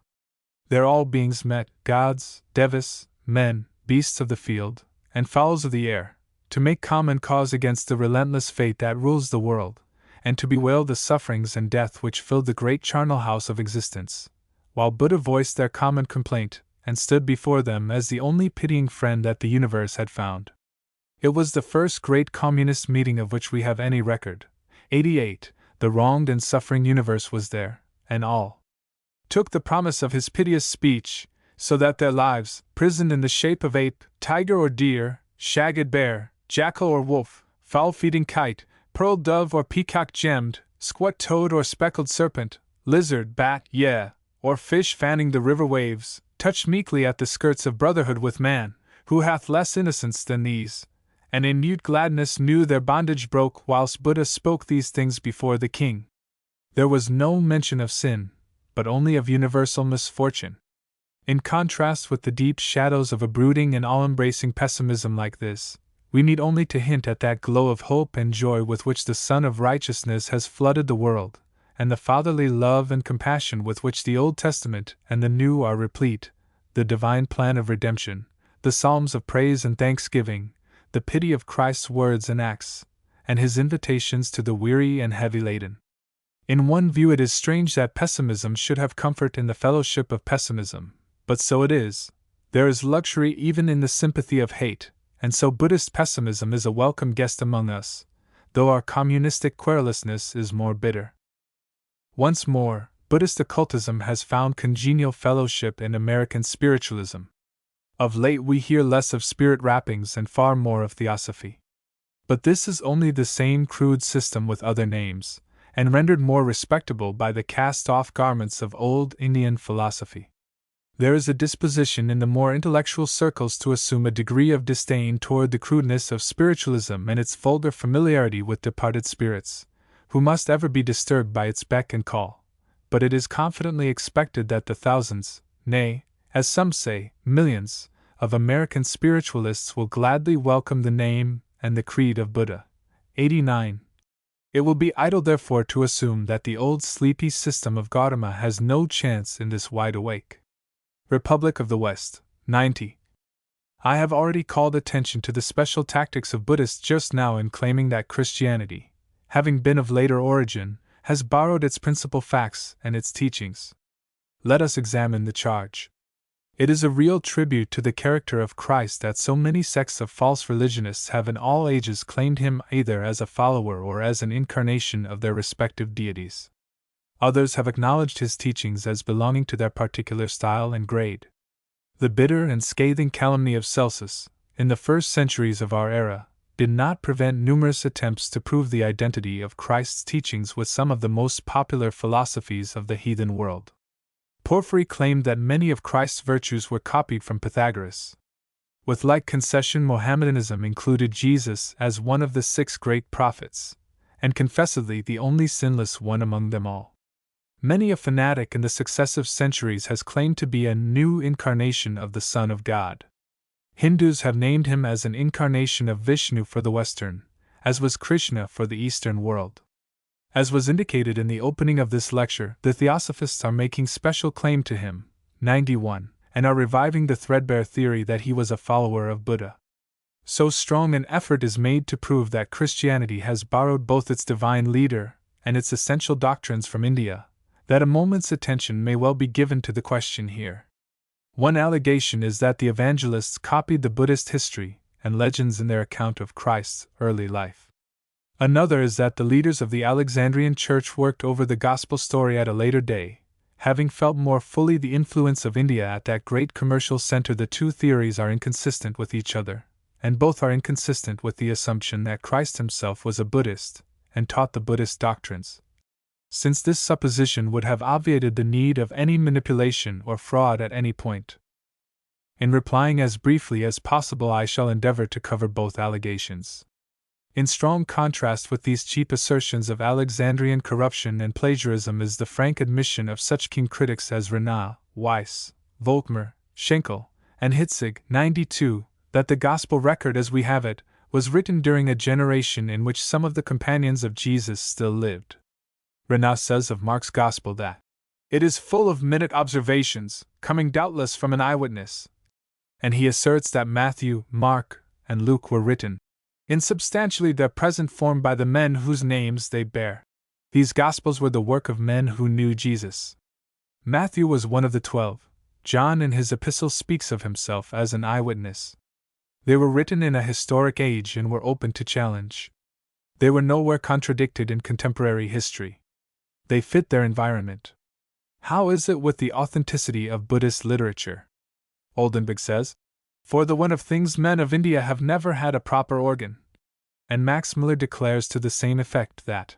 Speaker 1: There all beings met, gods, devas, men, beasts of the field, and fowls of the air, to make common cause against the relentless fate that rules the world, and to bewail the sufferings and death which filled the great charnel house of existence, while Buddha voiced their common complaint, and stood before them as the only pitying friend that the universe had found. It was the first great communist meeting of which we have any record. 88, the wronged and suffering universe was there, and all took the promise of his piteous speech, so that their lives, prisoned in the shape of ape, tiger or deer, shagged bear, jackal or wolf, foul-feeding kite, pearl dove or peacock gemmed, squat toad or speckled serpent, lizard, bat, or fish fanning the river waves, touched meekly at the skirts of brotherhood with man, who hath less innocence than these, and in mute gladness knew their bondage broke whilst Buddha spoke these things before the king. There was no mention of sin, but only of universal misfortune. In contrast with the deep shadows of a brooding and all-embracing pessimism like this, we need only to hint at that glow of hope and joy with which the Sun of Righteousness has flooded the world, and the fatherly love and compassion with which the Old Testament and the New are replete, the divine plan of redemption, the psalms of praise and thanksgiving, the pity of Christ's words and acts, and his invitations to the weary and heavy laden. In one view it is strange that pessimism should have comfort in the fellowship of pessimism, but so it is. There is luxury even in the sympathy of hate, and so Buddhist pessimism is a welcome guest among us, though our communistic querulousness is more bitter. Once more, Buddhist occultism has found congenial fellowship in American spiritualism. Of late we hear less of spirit rappings and far more of theosophy. But this is only the same crude system with other names, and rendered more respectable by the cast-off garments of old Indian philosophy. There is a disposition in the more intellectual circles to assume a degree of disdain toward the crudeness of spiritualism and its vulgar familiarity with departed spirits, who must ever be disturbed by its beck and call. But it is confidently expected that the thousands, nay, as some say, millions, of American spiritualists will gladly welcome the name and the Creed of Buddha. 89. It will be idle therefore to assume that the old sleepy system of Gautama has no chance in this wide-awake Republic of the West. 90. I have already called attention to the special tactics of Buddhists just now in claiming that Christianity, having been of later origin, has borrowed its principal facts and its teachings. Let us examine the charge. It is a real tribute to the character of Christ that so many sects of false religionists have in all ages claimed him either as a follower or as an incarnation of their respective deities. Others have acknowledged his teachings as belonging to their particular style and grade. The bitter and scathing calumny of Celsus, in the first centuries of our era, did not prevent numerous attempts to prove the identity of Christ's teachings with some of the most popular philosophies of the heathen world. Porphyry claimed that many of Christ's virtues were copied from Pythagoras. With like concession, Mohammedanism included Jesus as one of the 6 great prophets, and confessedly the only sinless one among them all. Many a fanatic in the successive centuries has claimed to be a new incarnation of the Son of God. Hindus have named him as an incarnation of Vishnu for the Western, as was Krishna for the Eastern world. As was indicated in the opening of this lecture, the Theosophists are making special claim to him, 91, and are reviving the threadbare theory that he was a follower of Buddha. So strong an effort is made to prove that Christianity has borrowed both its divine leader and its essential doctrines from India, that a moment's attention may well be given to the question here. One allegation is that the evangelists copied the Buddhist history and legends in their account of Christ's early life. Another is that the leaders of the Alexandrian Church worked over the Gospel story at a later day, having felt more fully the influence of India at that great commercial center. The two theories are inconsistent with each other, and both are inconsistent with the assumption that Christ himself was a Buddhist and taught the Buddhist doctrines, since this supposition would have obviated the need of any manipulation or fraud at any point. In replying as briefly as possible, I shall endeavor to cover both allegations. In strong contrast with these cheap assertions of Alexandrian corruption and plagiarism is the frank admission of such keen critics as Renan, Weiss, Volkmar, Schenkel, and Hitzig, 92, that the Gospel record as we have it was written during a generation in which some of the companions of Jesus still lived. Renan says of Mark's Gospel that it is full of minute observations, coming doubtless from an eyewitness, and he asserts that Matthew, Mark, and Luke were written in substantially their present form by the men whose names they bear. These Gospels were the work of men who knew Jesus. Matthew was one of the 12. John in his epistle speaks of himself as an eyewitness. They were written in a historic age and were open to challenge. They were nowhere contradicted in contemporary history. They fit their environment. How is it with the authenticity of Buddhist literature? Oldenburg says, "For the one of things men of India have never had a proper organ." And Max Muller declares to the same effect that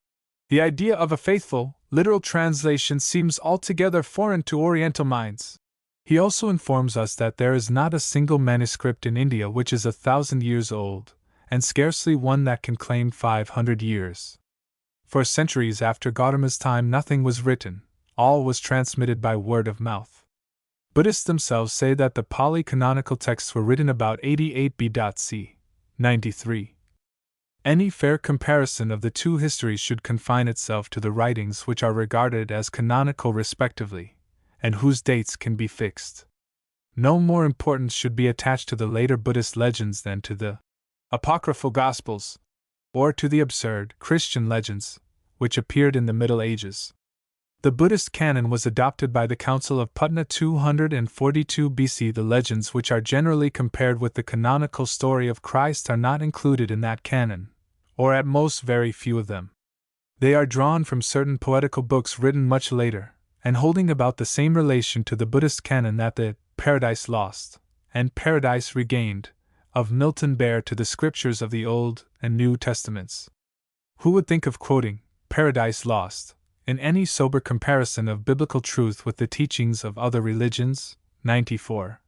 Speaker 1: the idea of a faithful, literal translation seems altogether foreign to Oriental minds. He also informs us that there is not a single manuscript in India which is 1,000 years old, and scarcely one that can claim 500 years. For centuries after Gautama's time nothing was written, all was transmitted by word of mouth. Buddhists themselves say that the Pali canonical texts were written about 88 BC, 93. Any fair comparison of the two histories should confine itself to the writings which are regarded as canonical respectively, and whose dates can be fixed. No more importance should be attached to the later Buddhist legends than to the apocryphal Gospels, or to the absurd Christian legends, which appeared in the Middle Ages. The Buddhist canon was adopted by the Council of Patna 242 BC. The legends which are generally compared with the canonical story of Christ are not included in that canon, or at most very few of them. They are drawn from certain poetical books written much later, and holding about the same relation to the Buddhist canon that the Paradise Lost and Paradise Regained of Milton bear to the scriptures of the Old and New Testaments. Who would think of quoting Paradise Lost in any sober comparison of biblical truth with the teachings of other religions? 94.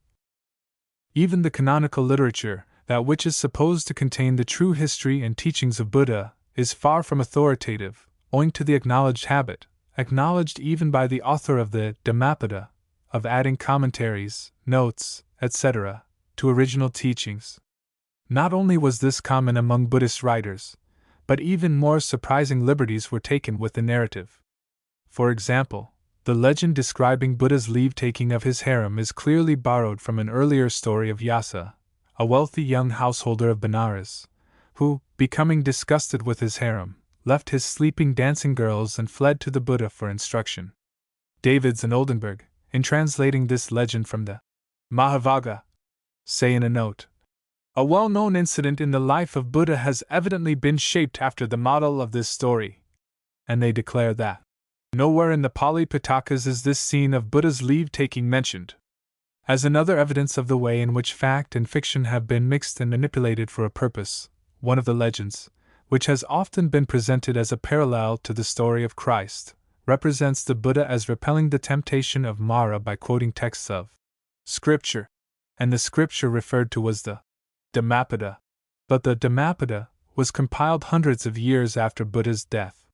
Speaker 1: Even the canonical literature, that which is supposed to contain the true history and teachings of Buddha, is far from authoritative, owing to the acknowledged habit, acknowledged even by the author of the Dhammapada, of adding commentaries, notes, etc., to original teachings. Not only was this common among Buddhist writers, but even more surprising liberties were taken with the narrative. For example, the legend describing Buddha's leave-taking of his harem is clearly borrowed from an earlier story of Yasa, a wealthy young householder of Benares, who, becoming disgusted with his harem, left his sleeping dancing girls and fled to the Buddha for instruction. Davids and Oldenburg, in translating this legend from the Mahavagga, say in a note, "A well-known incident in the life of Buddha has evidently been shaped after the model of this story," and they declare that nowhere in the Pali Pitakas is this scene of Buddha's leave-taking mentioned. As another evidence of the way in which fact and fiction have been mixed and manipulated for a purpose, one of the legends, which has often been presented as a parallel to the story of Christ, represents the Buddha as repelling the temptation of Mara by quoting texts of Scripture, and the scripture referred to was the Dhammapada, but the Dhammapada was compiled hundreds of years after Buddha's death.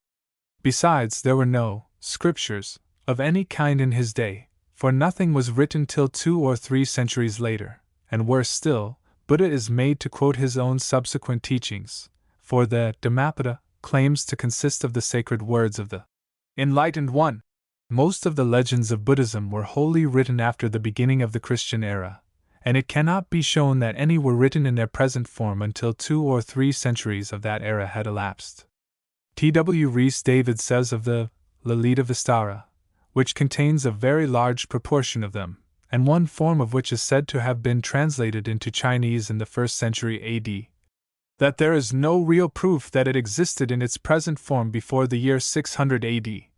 Speaker 1: Besides, there were no scriptures of any kind in his day, for nothing was written till 2 or 3 centuries later, and worse still, Buddha is made to quote his own subsequent teachings, for the Dhammapada claims to consist of the sacred words of the Enlightened One. Most of the legends of Buddhism were wholly written after the beginning of the Christian era, and it cannot be shown that any were written in their present form until 2 or 3 centuries of that era had elapsed. T.W. Rhys David says of the Lalita Vistara, which contains a very large proportion of them, and one form of which is said to have been translated into Chinese in the 1st century A.D., that there is no real proof that it existed in its present form before the year 600 A.D.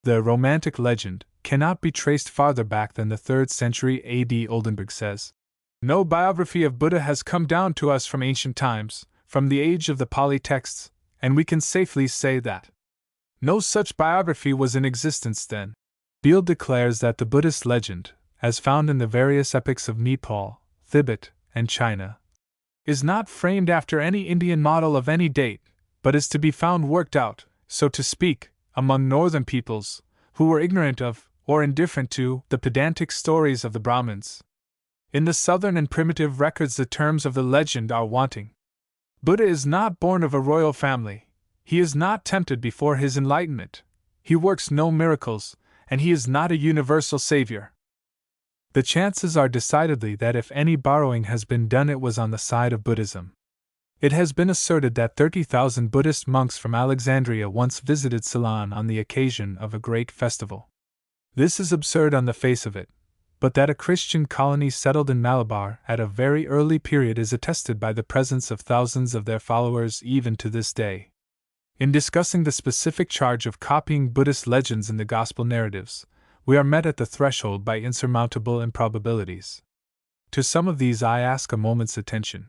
Speaker 1: The romantic legend cannot be traced farther back than the 3rd century A.D. Oldenburg says, "No biography of Buddha has come down to us from ancient times, from the age of the Pali texts, and we can safely say that no such biography was in existence then." Beale declares that the Buddhist legend, as found in the various epics of Nepal, Tibet, and China, is not framed after any Indian model of any date, but is to be found worked out, so to speak, among northern peoples, who were ignorant of, or indifferent to, the pedantic stories of the Brahmins. In the southern and primitive records the terms of the legend are wanting. Buddha is not born of a royal family, he is not tempted before his enlightenment, he works no miracles, and he is not a universal savior. The chances are decidedly that if any borrowing has been done it was on the side of Buddhism. It has been asserted that 30,000 Buddhist monks from Alexandria once visited Ceylon on the occasion of a great festival. This is absurd on the face of it, but that a Christian colony settled in Malabar at a very early period is attested by the presence of thousands of their followers even to this day. In discussing the specific charge of copying Buddhist legends in the Gospel narratives, we are met at the threshold by insurmountable improbabilities. To some of these I ask a moment's attention.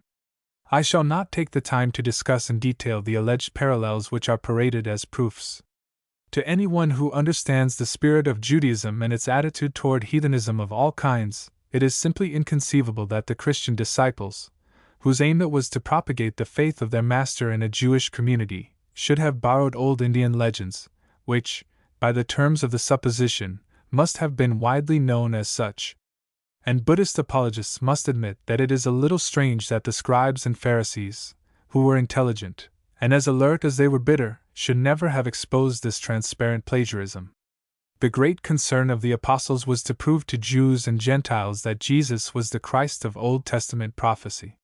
Speaker 1: I shall not take the time to discuss in detail the alleged parallels which are paraded as proofs. To anyone who understands the spirit of Judaism and its attitude toward heathenism of all kinds, it is simply inconceivable that the Christian disciples, whose aim it was to propagate the faith of their master in a Jewish community, should have borrowed old Indian legends, which, by the terms of the supposition, must have been widely known as such. And Buddhist apologists must admit that it is a little strange that the scribes and Pharisees, who were intelligent, and as alert as they were bitter, should never have exposed this transparent plagiarism. The great concern of the apostles was to prove to Jews and Gentiles that Jesus was the Christ of Old Testament prophecy.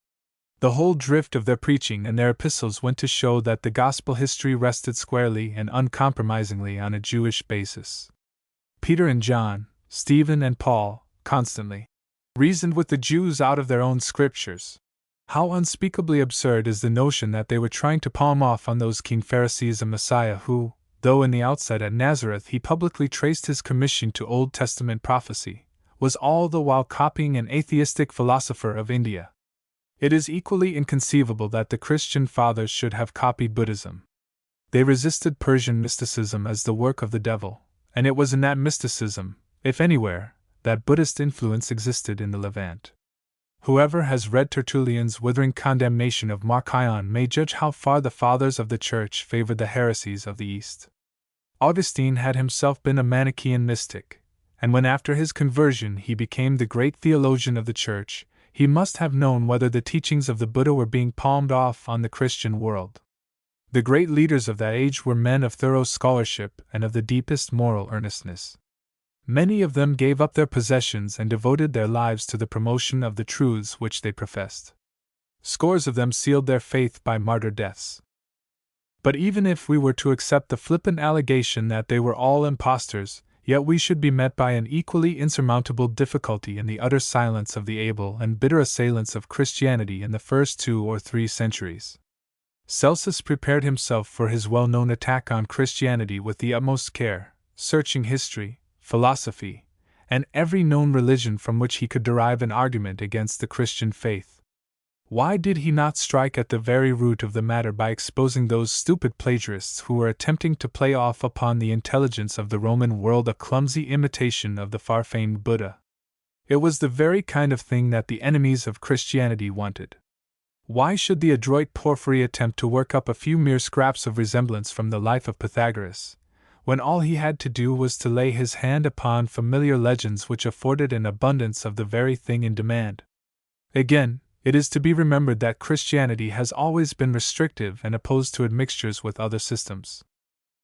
Speaker 1: The whole drift of their preaching and their epistles went to show that the gospel history rested squarely and uncompromisingly on a Jewish basis. Peter and John, Stephen and Paul, constantly reasoned with the Jews out of their own scriptures. How unspeakably absurd is the notion that they were trying to palm off on those keen Pharisees a Messiah who, though in the outset at Nazareth he publicly traced his commission to Old Testament prophecy, was all the while copying an atheistic philosopher of India. It is equally inconceivable that the Christian fathers should have copied Buddhism. They resisted Persian mysticism as the work of the devil, and it was in that mysticism, if anywhere, that Buddhist influence existed in the Levant. Whoever has read Tertullian's withering condemnation of Marcion may judge how far the fathers of the Church favored the heresies of the East. Augustine had himself been a Manichaean mystic, and when after his conversion he became the great theologian of the Church, he must have known whether the teachings of the Buddha were being palmed off on the Christian world. The great leaders of that age were men of thorough scholarship and of the deepest moral earnestness. Many of them gave up their possessions and devoted their lives to the promotion of the truths which they professed. Scores of them sealed their faith by martyr deaths. But even if we were to accept the flippant allegation that they were all impostors, yet we should be met by an equally insurmountable difficulty in the utter silence of the able and bitter assailants of Christianity in the first 2 or 3 centuries. Celsus prepared himself for his well-known attack on Christianity with the utmost care, searching history, philosophy, and every known religion from which he could derive an argument against the Christian faith. Why did he not strike at the very root of the matter by exposing those stupid plagiarists who were attempting to play off upon the intelligence of the Roman world a clumsy imitation of the far-famed Buddha? It was the very kind of thing that the enemies of Christianity wanted. Why should the adroit Porphyry attempt to work up a few mere scraps of resemblance from the life of Pythagoras, when all he had to do was to lay his hand upon familiar legends which afforded an abundance of the very thing in demand? Again, it is to be remembered that Christianity has always been restrictive and opposed to admixtures with other systems.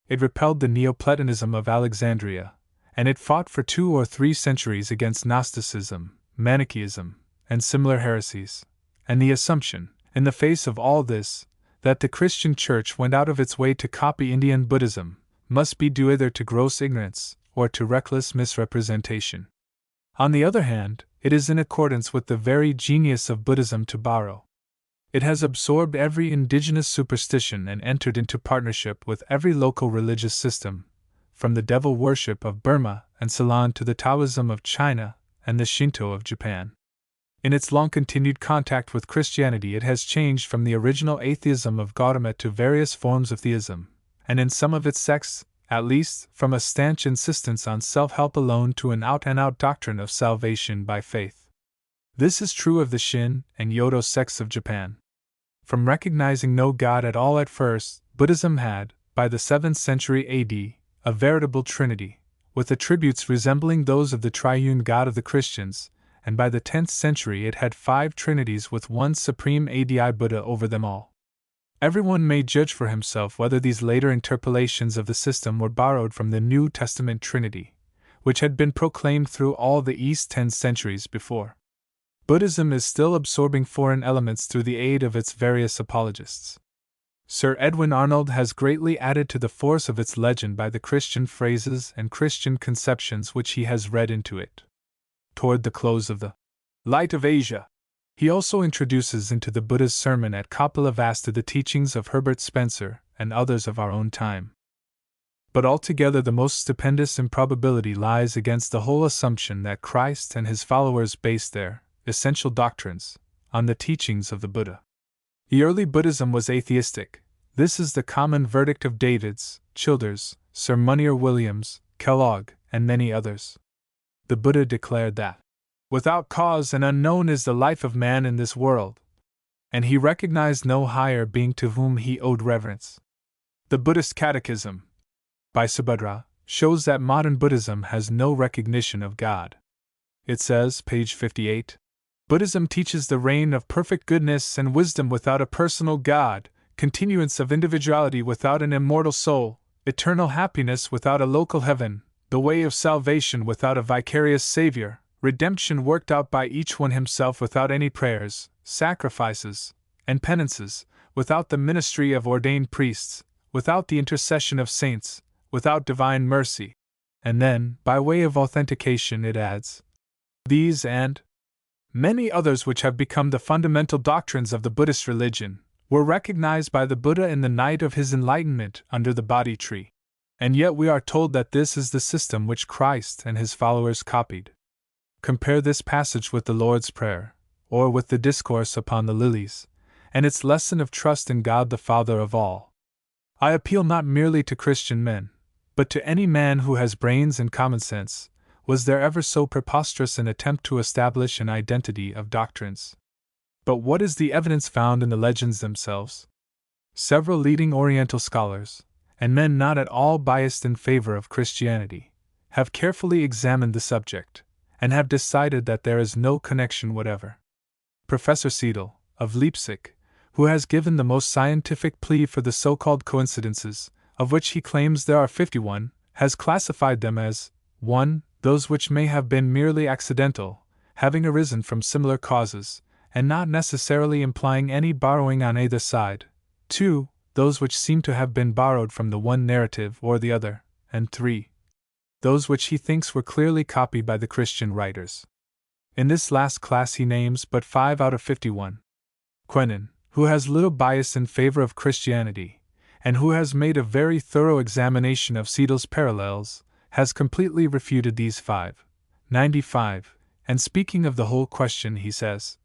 Speaker 1: It repelled the Neoplatonism of Alexandria, and it fought for 2 or 3 centuries against Gnosticism, Manichaeism, and similar heresies, and the assumption, in the face of all this, that the Christian Church went out of its way to copy Indian Buddhism, must be due either to gross ignorance or to reckless misrepresentation. On the other hand, it is in accordance with the very genius of Buddhism to borrow. It has absorbed every indigenous superstition and entered into partnership with every local religious system, from the devil worship of Burma and Ceylon to the Taoism of China and the Shinto of Japan. In its long-continued contact with Christianity, it has changed from the original atheism of Gautama to various forms of theism, and in some of its sects, at least, from a stanch insistence on self-help alone to an out-and-out doctrine of salvation by faith. This is true of the Shin and Yodo sects of Japan. From recognizing no God at all at first, Buddhism had, by the 7th century AD, a veritable trinity, with attributes resembling those of the triune God of the Christians, and by the 10th century it had 5 trinities with one supreme Adi Buddha over them all. Everyone may judge for himself whether these later interpolations of the system were borrowed from the New Testament Trinity, which had been proclaimed through all the East 10 centuries before. Buddhism is still absorbing foreign elements through the aid of its various apologists. Sir Edwin Arnold has greatly added to the force of its legend by the Christian phrases and Christian conceptions which he has read into it. Toward the close of the Light of Asia, he also introduces into the Buddha's sermon at Kapilavastu the teachings of Herbert Spencer and others of our own time. But altogether the most stupendous improbability lies against the whole assumption that Christ and his followers based their essential doctrines on the teachings of the Buddha. The early Buddhism was atheistic. This is the common verdict of Davids, Childers, Sir Monier Williams, Kellogg, and many others. The Buddha declared that without cause and unknown is the life of man in this world, and he recognized no higher being to whom he owed reverence. The Buddhist Catechism, by Subhadra, shows that modern Buddhism has no recognition of God. It says, page 58, Buddhism teaches the reign of perfect goodness and wisdom without a personal God, continuance of individuality without an immortal soul, eternal happiness without a local heaven, the way of salvation without a vicarious Savior, redemption worked out by each one himself without any prayers, sacrifices, and penances, without the ministry of ordained priests, without the intercession of saints, without divine mercy. And then, by way of authentication, it adds, these and many others which have become the fundamental doctrines of the Buddhist religion were recognized by the Buddha in the night of his enlightenment under the Bodhi tree. And yet we are told that this is the system which Christ and his followers copied. Compare this passage with the Lord's Prayer, or with the Discourse upon the Lilies, and its lesson of trust in God the Father of all. I appeal not merely to Christian men, but to any man who has brains and common sense. Was there ever so preposterous an attempt to establish an identity of doctrines? But what is the evidence found in the legends themselves? Several leading Oriental scholars, and men not at all biased in favor of Christianity, have carefully examined the subject, and have decided that there is no connection whatever. Professor Seidel, of Leipzig, who has given the most scientific plea for the so-called coincidences, of which he claims there are 51, has classified them as 1. Those which may have been merely accidental, having arisen from similar causes, and not necessarily implying any borrowing on either side; 2. Those which seem to have been borrowed from the one narrative or the other; and 3. Those which he thinks were clearly copied by the Christian writers. In this last class he names but 5 out of 51. Quenin, who has little bias in favor of Christianity, and who has made a very thorough examination of Seidel's parallels, has completely refuted these 5. 95, and speaking of the whole question he says,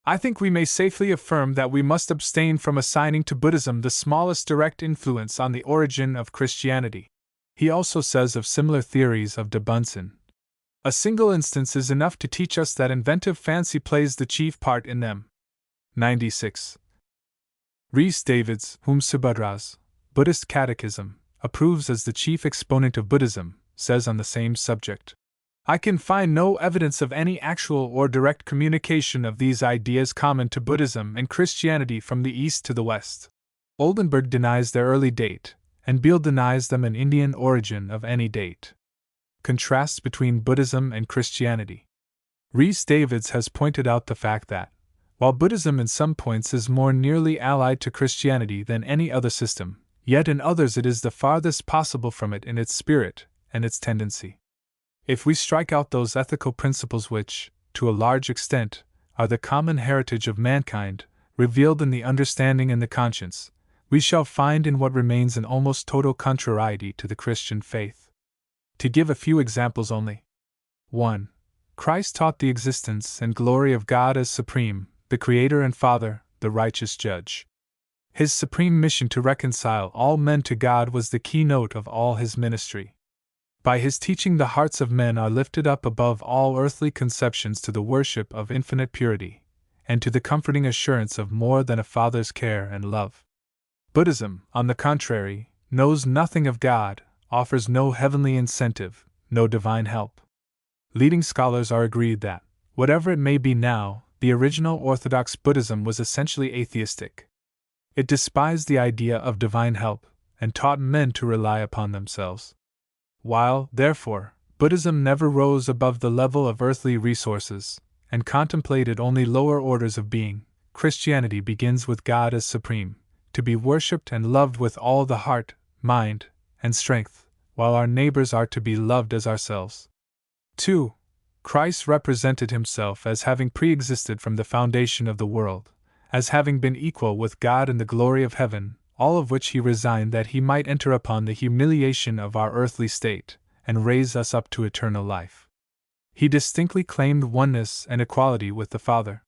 Speaker 1: "I think we may safely affirm that we must abstain from assigning to Buddhism the smallest direct influence on the origin of Christianity." He also says of similar theories of de Bunsen, "A single instance is enough to teach us that inventive fancy plays the chief part in them." 96. Rhys Davids, whom Subhadra's Buddhist Catechism approves as the chief exponent of Buddhism, says on the same subject, "I can find no evidence of any actual or direct communication of these ideas common to Buddhism and Christianity from the East to the West." Oldenburg denies their early date, and Beale denies them an Indian origin of any date. Contrasts between Buddhism and Christianity. Rhys Davids has pointed out the fact that, while Buddhism in some points is more nearly allied to Christianity than any other system, yet in others it is the farthest possible from it in its spirit and its tendency. If we strike out those ethical principles which, to a large extent, are the common heritage of mankind, revealed in the understanding and the conscience, we shall find in what remains an almost total contrariety to the Christian faith. To give a few examples only. 1. Christ taught the existence and glory of God as supreme, the Creator and Father, the righteous Judge. His supreme mission to reconcile all men to God was the keynote of all his ministry. By his teaching the hearts of men are lifted up above all earthly conceptions to the worship of infinite purity, and to the comforting assurance of more than a father's care and love. Buddhism, on the contrary, knows nothing of God, offers no heavenly incentive, no divine help. Leading scholars are agreed that, whatever it may be now, the original Orthodox Buddhism was essentially atheistic. It despised the idea of divine help, and taught men to rely upon themselves. While, therefore, Buddhism never rose above the level of earthly resources, and contemplated only lower orders of being, Christianity begins with God as supreme, to be worshipped and loved with all the heart, mind, and strength, while our neighbors are to be loved as ourselves. 2. Christ represented himself as having pre-existed from the foundation of the world, as having been equal with God in the glory of heaven, all of which he resigned that he might enter upon the humiliation of our earthly state, and raise us up to eternal life. He distinctly claimed oneness and equality with the Father.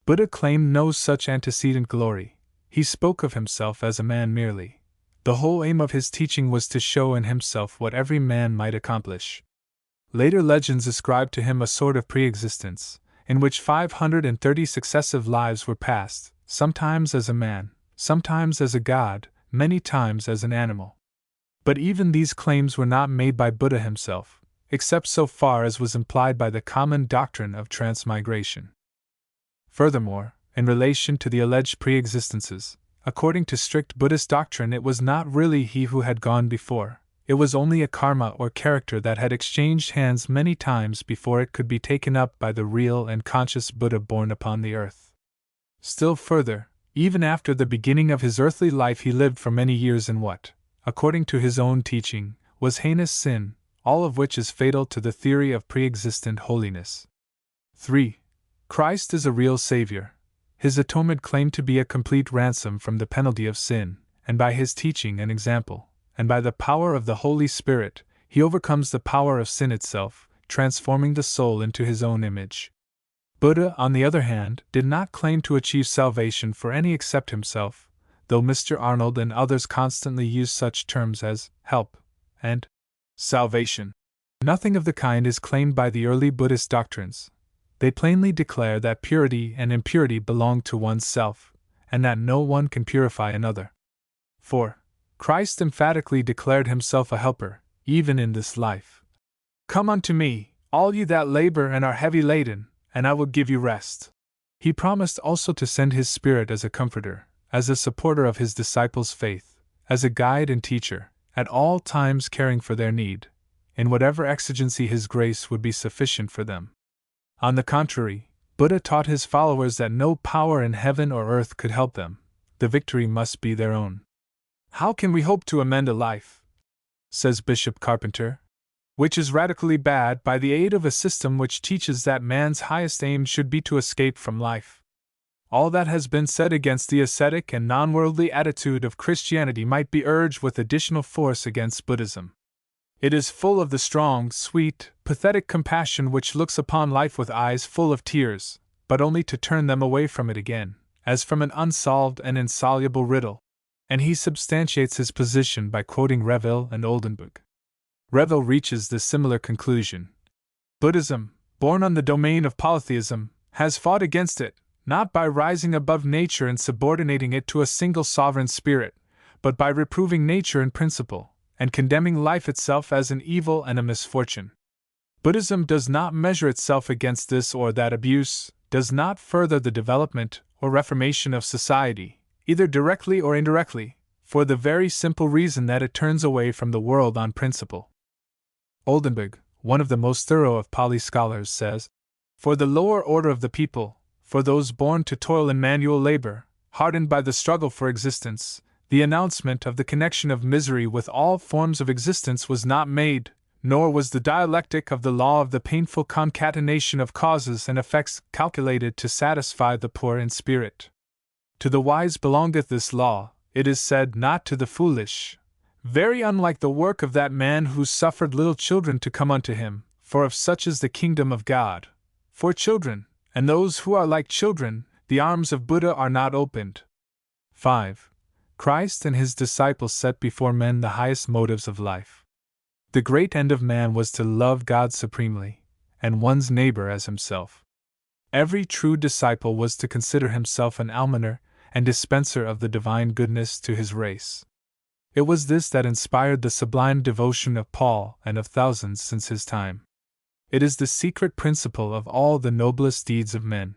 Speaker 1: Buddha claimed no such antecedent glory. He spoke of himself as a man merely. The whole aim of his teaching was to show in himself what every man might accomplish. Later legends ascribed to him a sort of pre-existence, in which 530 successive lives were passed, sometimes as a man, sometimes as a god, many times as an animal. But even these claims were not made by Buddha himself, except so far as was implied by the common doctrine of transmigration. Furthermore, in relation to the alleged pre-existences, according to strict Buddhist doctrine, it was not really he who had gone before. It was only a karma or character that had exchanged hands many times before it could be taken up by the real and conscious Buddha born upon the earth. Still further, even after the beginning of his earthly life he lived for many years in what, according to his own teaching, was heinous sin, all of which is fatal to the theory of pre-existent holiness. 3. Christ is a real Savior. His atonement claimed to be a complete ransom from the penalty of sin, and by his teaching and example, and by the power of the Holy Spirit, he overcomes the power of sin itself, transforming the soul into his own image. Buddha, on the other hand, did not claim to achieve salvation for any except himself, though Mr. Arnold and others constantly use such terms as help and salvation. Nothing of the kind is claimed by the early Buddhist doctrines. They plainly declare that purity and impurity belong to one's self, and that no one can purify another. 4. Christ emphatically declared himself a helper, even in this life. "Come unto me, all you that labor and are heavy laden, and I will give you rest." He promised also to send his Spirit as a comforter, as a supporter of his disciples' faith, as a guide and teacher, at all times caring for their need. In whatever exigency his grace would be sufficient for them. On the contrary, Buddha taught his followers that no power in heaven or earth could help them. The victory must be their own. How can we hope to amend a life, says Bishop Carpenter, which is radically bad by the aid of a system which teaches that man's highest aim should be to escape from life? All that has been said against the ascetic and non-worldly attitude of Christianity might be urged with additional force against Buddhism. It is full of the strong, sweet, pathetic compassion which looks upon life with eyes full of tears, but only to turn them away from it again, as from an unsolved and insoluble riddle. And he substantiates his position by quoting Revel and Oldenburg. Revel reaches the similar conclusion. Buddhism, born on the domain of polytheism, has fought against it, not by rising above nature and subordinating it to a single sovereign spirit, but by reproving nature in principle, and condemning life itself as an evil and a misfortune. Buddhism does not measure itself against this or that abuse, does not further the development or reformation of society, either directly or indirectly, for the very simple reason that it turns away from the world on principle. Oldenburg, one of the most thorough of Pali scholars, says, "For the lower order of the people, for those born to toil in manual labor, hardened by the struggle for existence, the announcement of the connection of misery with all forms of existence was not made, nor was the dialectic of the law of the painful concatenation of causes and effects calculated to satisfy the poor in spirit. To the wise belongeth this law, it is said, not to the foolish. Very unlike the work of that man who suffered little children to come unto him, for of such is the kingdom of God. For children, and those who are like children, the arms of Buddha are not opened." 5. Christ and his disciples set before men the highest motives of life. The great end of man was to love God supremely, and one's neighbor as himself. Every true disciple was to consider himself an almoner and dispenser of the divine goodness to his race. It was this that inspired the sublime devotion of Paul and of thousands since his time. It is the secret principle of all the noblest deeds of men.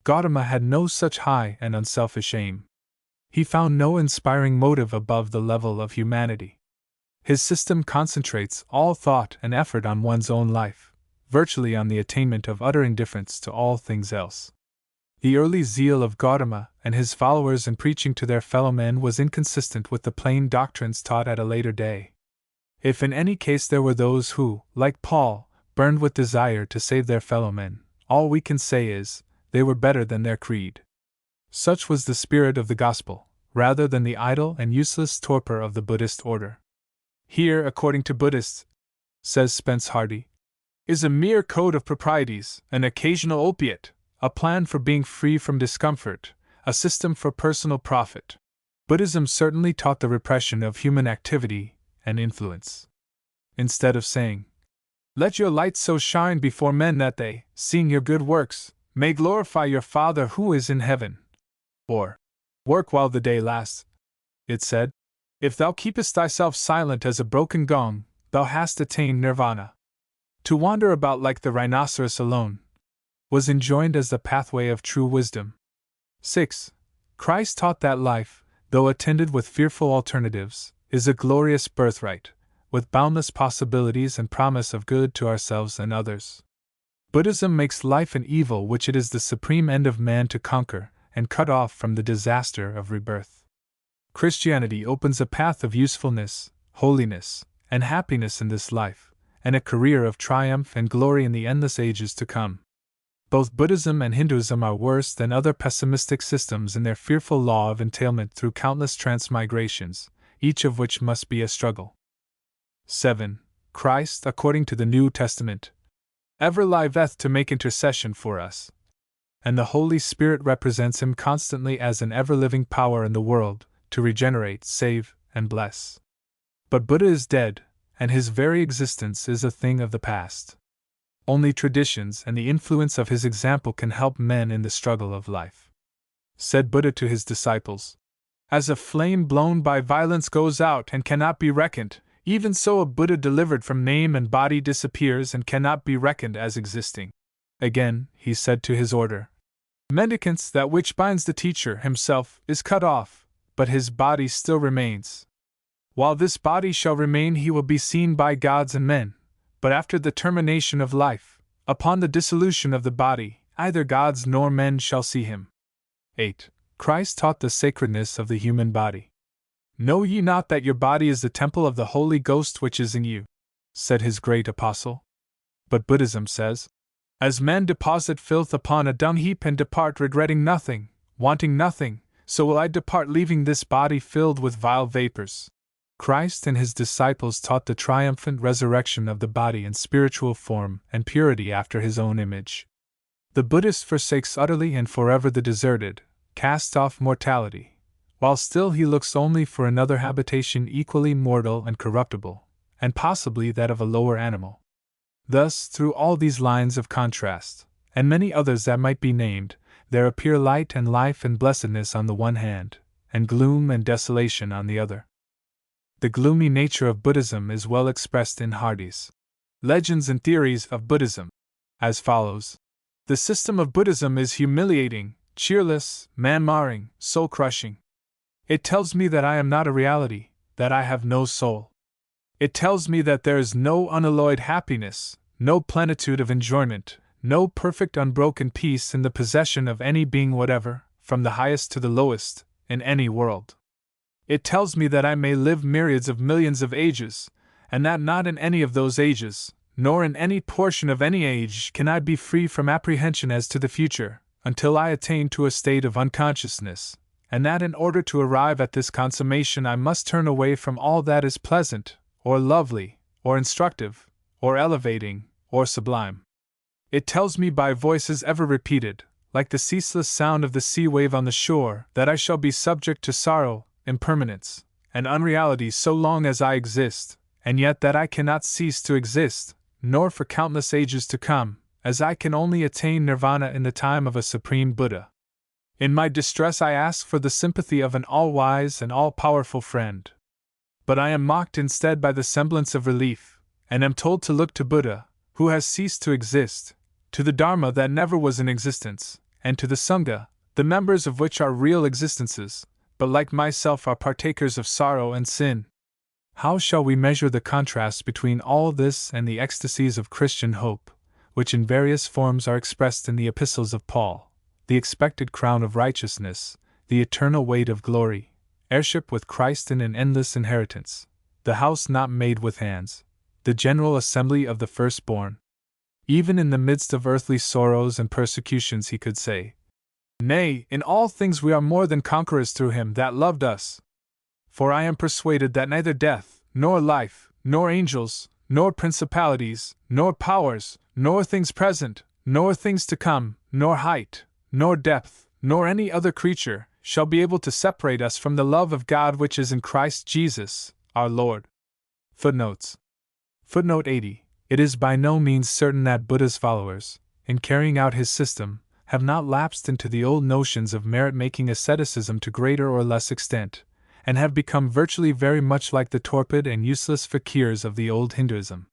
Speaker 1: Gautama had no such high and unselfish aim. He found no inspiring motive above the level of humanity. His system concentrates all thought and effort on one's own life, virtually on the attainment of utter indifference to all things else. The early zeal of Gautama and his followers in preaching to their fellow men was inconsistent with the plain doctrines taught at a later day. If in any case there were those who, like Paul, burned with desire to save their fellow men, all we can say is, they were better than their creed. Such was the spirit of the gospel, rather than the idle and useless torpor of the Buddhist order. Here, according to Buddhists, says Spence Hardy, is a mere code of proprieties, an occasional opiate, a plan for being free from discomfort, a system for personal profit. Buddhism certainly taught the repression of human activity and influence. Instead of saying, "Let your light so shine before men that they, seeing your good works, may glorify your Father who is in heaven," or "Work while the day lasts," it said, "If thou keepest thyself silent as a broken gong, thou hast attained nirvana." To wander about like the rhinoceros alone was enjoined as the pathway of true wisdom. 6. Christ taught that life, though attended with fearful alternatives, is a glorious birthright, with boundless possibilities and promise of good to ourselves and others. Buddhism makes life an evil which it is the supreme end of man to conquer and cut off from the disaster of rebirth. Christianity opens a path of usefulness, holiness, and happiness in this life, and a career of triumph and glory in the endless ages to come. Both Buddhism and Hinduism are worse than other pessimistic systems in their fearful law of entailment through countless transmigrations, each of which must be a struggle. 7. Christ, according to the New Testament, ever liveth to make intercession for us, and the Holy Spirit represents him constantly as an ever-living power in the world, to regenerate, save, and bless. But Buddha is dead, and his very existence is a thing of the past. Only traditions and the influence of his example can help men in the struggle of life. Said Buddha to his disciples, "As a flame blown by violence goes out and cannot be reckoned, even so a Buddha delivered from name and body disappears and cannot be reckoned as existing." Again, he said to his order, Mendicants, that which binds the teacher himself is cut off, but his body still remains. While this body shall remain, he will be seen by gods and men, but after the termination of life, upon the dissolution of the body, either gods nor men shall see him. 8. Christ taught the sacredness of the human body. Know ye not that your body is the temple of the Holy Ghost which is in you? Said his great apostle. But Buddhism says, as men deposit filth upon a dung heap and depart regretting nothing, wanting nothing, so will I depart leaving this body filled with vile vapors. Christ and his disciples taught the triumphant resurrection of the body in spiritual form and purity after his own image. The Buddhist forsakes utterly and forever the deserted, cast off mortality, while still he looks only for another habitation equally mortal and corruptible, and possibly that of a lower animal. Thus, through all these lines of contrast, and many others that might be named, there appear light and life and blessedness on the one hand, and gloom and desolation on the other. The gloomy nature of Buddhism is well expressed in Hardy's Legends and Theories of Buddhism, as follows. The system of Buddhism is humiliating, cheerless, man-marring, soul-crushing. It tells me that I am not a reality, that I have no soul. It tells me that there is no unalloyed happiness, no plenitude of enjoyment, no perfect unbroken peace in the possession of any being whatever, from the highest to the lowest, in any world. It tells me that I may live myriads of millions of ages, and that not in any of those ages, nor in any portion of any age, can I be free from apprehension as to the future, until I attain to a state of unconsciousness, and that in order to arrive at this consummation I must turn away from all that is pleasant, or lovely, or instructive, or elevating, or sublime. It tells me by voices ever repeated, like the ceaseless sound of the sea wave on the shore, that I shall be subject to sorrow, impermanence, and unreality so long as I exist, and yet that I cannot cease to exist, nor for countless ages to come, as I can only attain nirvana in the time of a supreme Buddha. In my distress I ask for the sympathy of an all-wise and all-powerful friend. But I am mocked instead by the semblance of relief, and am told to look to Buddha, who has ceased to exist, to the Dharma that never was in existence, and to the Sangha, the members of which are real existences, but like myself are partakers of sorrow and sin. How shall we measure the contrast between all this and the ecstasies of Christian hope, which in various forms are expressed in the epistles of Paul, the expected crown of righteousness, the eternal weight of glory, heirship with Christ in an endless inheritance, the house not made with hands, the general assembly of the firstborn? Even in the midst of earthly sorrows and persecutions he could say, "Nay, in all things we are more than conquerors through him that loved us. For I am persuaded that neither death, nor life, nor angels, nor principalities, nor powers, nor things present, nor things to come, nor height, nor depth, nor any other creature, shall be able to separate us from the love of God which is in Christ Jesus, our Lord." Footnotes. Footnote 80. It is by no means certain that Buddha's followers, in carrying out his system, have not lapsed into the old notions of merit-making asceticism to greater or less extent, and have become virtually very much like the torpid and useless fakirs of the old Hinduism.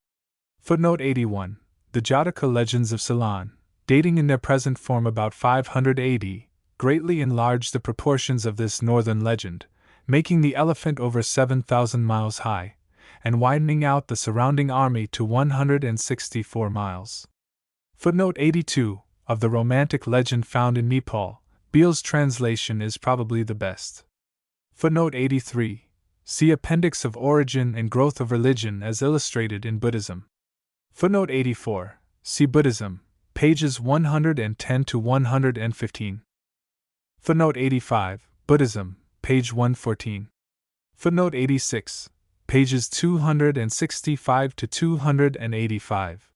Speaker 1: Footnote 81. The Jataka legends of Ceylon, dating in their present form about 500 AD, greatly enlarged the proportions of this northern legend, making the elephant over 7,000 miles high, and widening out the surrounding army to 164 miles. Footnote 82. Of the romantic legend found in Nepal, Beale's translation is probably the best. Footnote 83. See Appendix of Origin and Growth of Religion as illustrated in Buddhism. Footnote 84. See Buddhism, pages 110 to 115. Footnote 85. Buddhism, page 114. Footnote 86. Pages 265 to 285.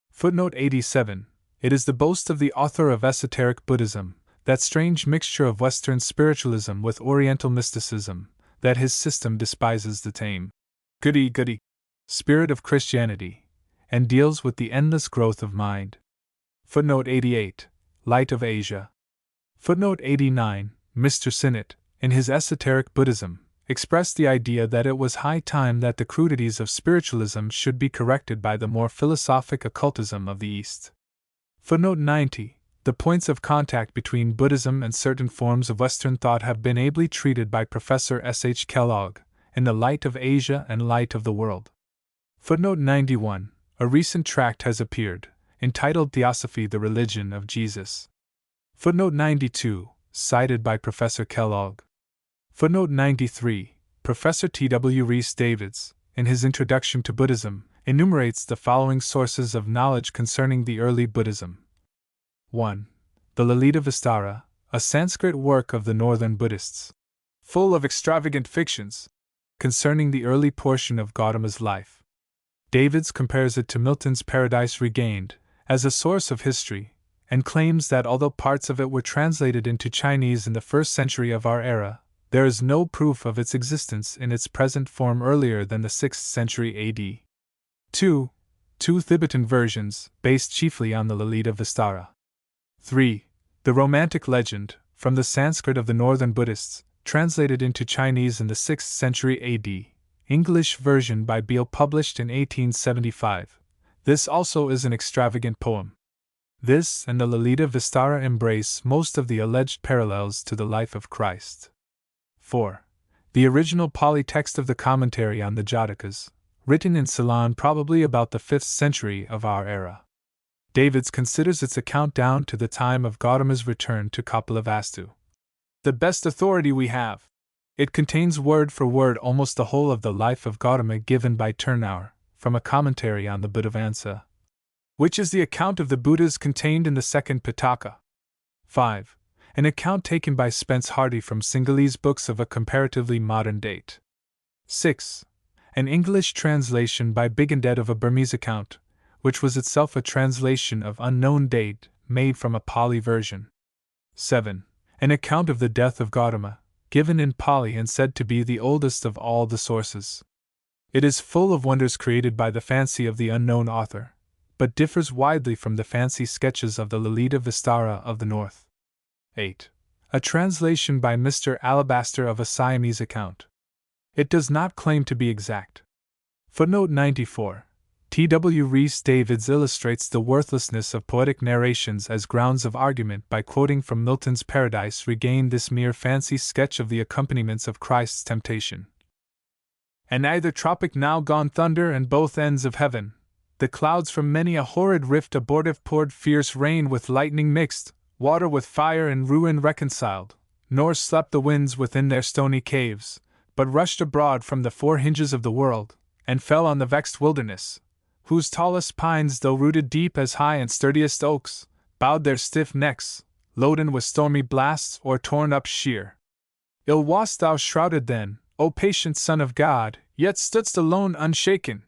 Speaker 1: Footnote 87. It is the boast of the author of Esoteric Buddhism, that strange mixture of Western spiritualism with Oriental mysticism, that his system despises the tame, goody-goody spirit of Christianity, and deals with the endless growth of mind. Footnote 88. Light of Asia. Footnote 89. Mr. Sinnett, in his Esoteric Buddhism, expressed the idea that it was high time that the crudities of spiritualism should be corrected by the more philosophic occultism of the East. Footnote 90. the points of contact between Buddhism and certain forms of Western thought have been ably treated by Professor S. H. Kellogg in The Light of Asia and Light of the World. Footnote 91. A recent tract has appeared, entitled Theosophy, the Religion of Jesus. Footnote 92. Cited by Professor Kellogg. Footnote 93. Professor T. W. Rhys Davids, in his Introduction to Buddhism, enumerates the following sources of knowledge concerning the early Buddhism. 1. The Lalita Vistara, a Sanskrit work of the northern Buddhists, full of extravagant fictions concerning the early portion of Gautama's life. Davids compares it to Milton's Paradise Regained as a source of history, and claims that although parts of it were translated into Chinese in the 1st century of our era, there is no proof of its existence in its present form earlier than the 6th century AD. 2. Two Tibetan versions, based chiefly on the Lalita Vistara. 3. The Romantic Legend, from the Sanskrit of the northern Buddhists, translated into Chinese in the 6th century AD, English version by Beale published in 1875. This also is an extravagant poem. This and the Lalita Vistara embrace most of the alleged parallels to the life of Christ. 4. The original Pali text of the commentary on the Jatakas, written in Ceylon probably about the 5th century of our era. Davids considers its account down to the time of Gautama's return to Kapilavastu. The best authority we have. It contains word for word almost the whole of the life of Gautama given by Turnauer, from a commentary on the Buddhavansa, which is the account of the Buddhas contained in the second Pitaka. 5. An account taken by Spence Hardy from Sinhalese books of a comparatively modern date. 6. An English translation by Bigendet of a Burmese account, which was itself a translation of unknown date, made from a Pali version. 7. An account of the death of Gautama, given in Pali and said to be the oldest of all the sources. It is full of wonders created by the fancy of the unknown author, but differs widely from the fancy sketches of the Lalita Vistara of the north. 8. A translation by Mr. Alabaster of a Siamese account. It does not claim to be exact. Footnote 94. T. W. Rhys Davids illustrates the worthlessness of poetic narrations as grounds of argument by quoting from Milton's Paradise Regained this mere fancy sketch of the accompaniments of Christ's temptation. And neither tropic now gone thunder and both ends of heaven, the clouds from many a horrid rift abortive poured fierce rain with lightning mixed, water with fire and ruin reconciled, nor slept the winds within their stony caves, but rushed abroad from the four hinges of the world, and fell on the vexed wilderness, whose tallest pines, though rooted deep as high and sturdiest oaks, bowed their stiff necks, loaden with stormy blasts or torn up sheer. Ill wast thou shrouded then, O patient Son of God, yet stoodst alone unshaken.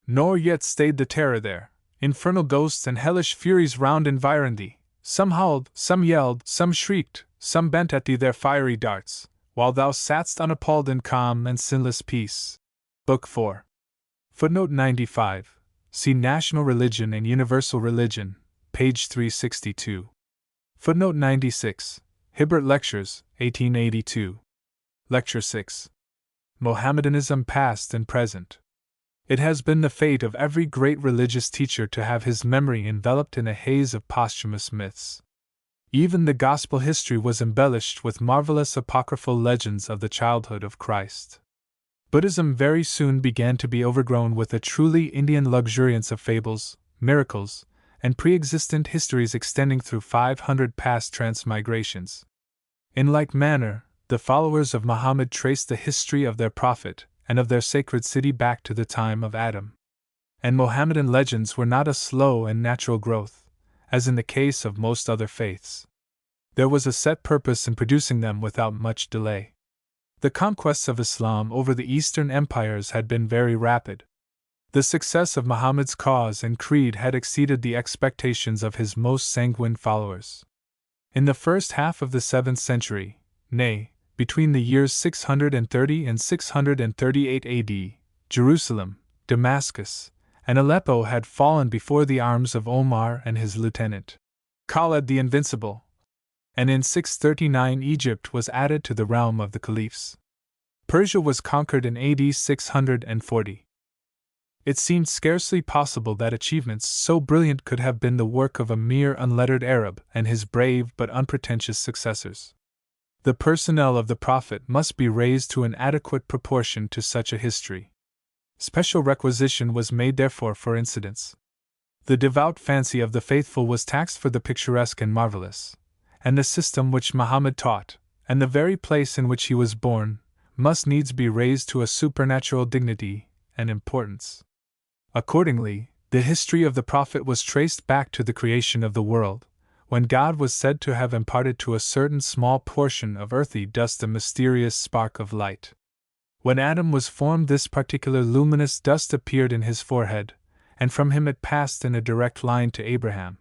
Speaker 1: Nor yet stayed the terror there. Infernal ghosts and hellish furies round environed thee. Some howled, some yelled, some shrieked, some bent at thee their fiery darts, while thou satst unappalled in calm and sinless peace. Book 4. Footnote 95. See National Religion and Universal Religion, page 362. Footnote 96. Hibbert Lectures, 1882. Lecture 6. Mohammedanism Past and Present. It has been the fate of every great religious teacher to have his memory enveloped in a haze of posthumous myths. Even the gospel history was embellished with marvelous apocryphal legends of the childhood of Christ. Buddhism very soon began to be overgrown with a truly Indian luxuriance of fables, miracles, and pre-existent histories extending through 500 past transmigrations. In like manner, the followers of Muhammad traced the history of their prophet and of their sacred city back to the time of Adam. And Mohammedan legends were not a slow and natural growth, as in the case of most other faiths. There was a set purpose in producing them without much delay. The conquests of Islam over the Eastern empires had been very rapid. The success of Muhammad's cause and creed had exceeded the expectations of his most sanguine followers. In the first half of the 7th century, nay, between the years 630 and 638 AD, Jerusalem, Damascus, and Aleppo had fallen before the arms of Omar and his lieutenant, Khalid the Invincible, and in 639 Egypt was added to the realm of the caliphs. Persia was conquered in AD 640. It seemed scarcely possible that achievements so brilliant could have been the work of a mere unlettered Arab and his brave but unpretentious successors. The personnel of the Prophet must be raised to an adequate proportion to such a history. Special requisition was made therefore for incidents. The devout fancy of the faithful was taxed for the picturesque and marvelous, and the system which Muhammad taught, and the very place in which he was born, must needs be raised to a supernatural dignity and importance. Accordingly, the history of the Prophet was traced back to the creation of the world, when God was said to have imparted to a certain small portion of earthy dust a mysterious spark of light. When Adam was formed, this particular luminous dust appeared in his forehead, and from him it passed in a direct line to Abraham.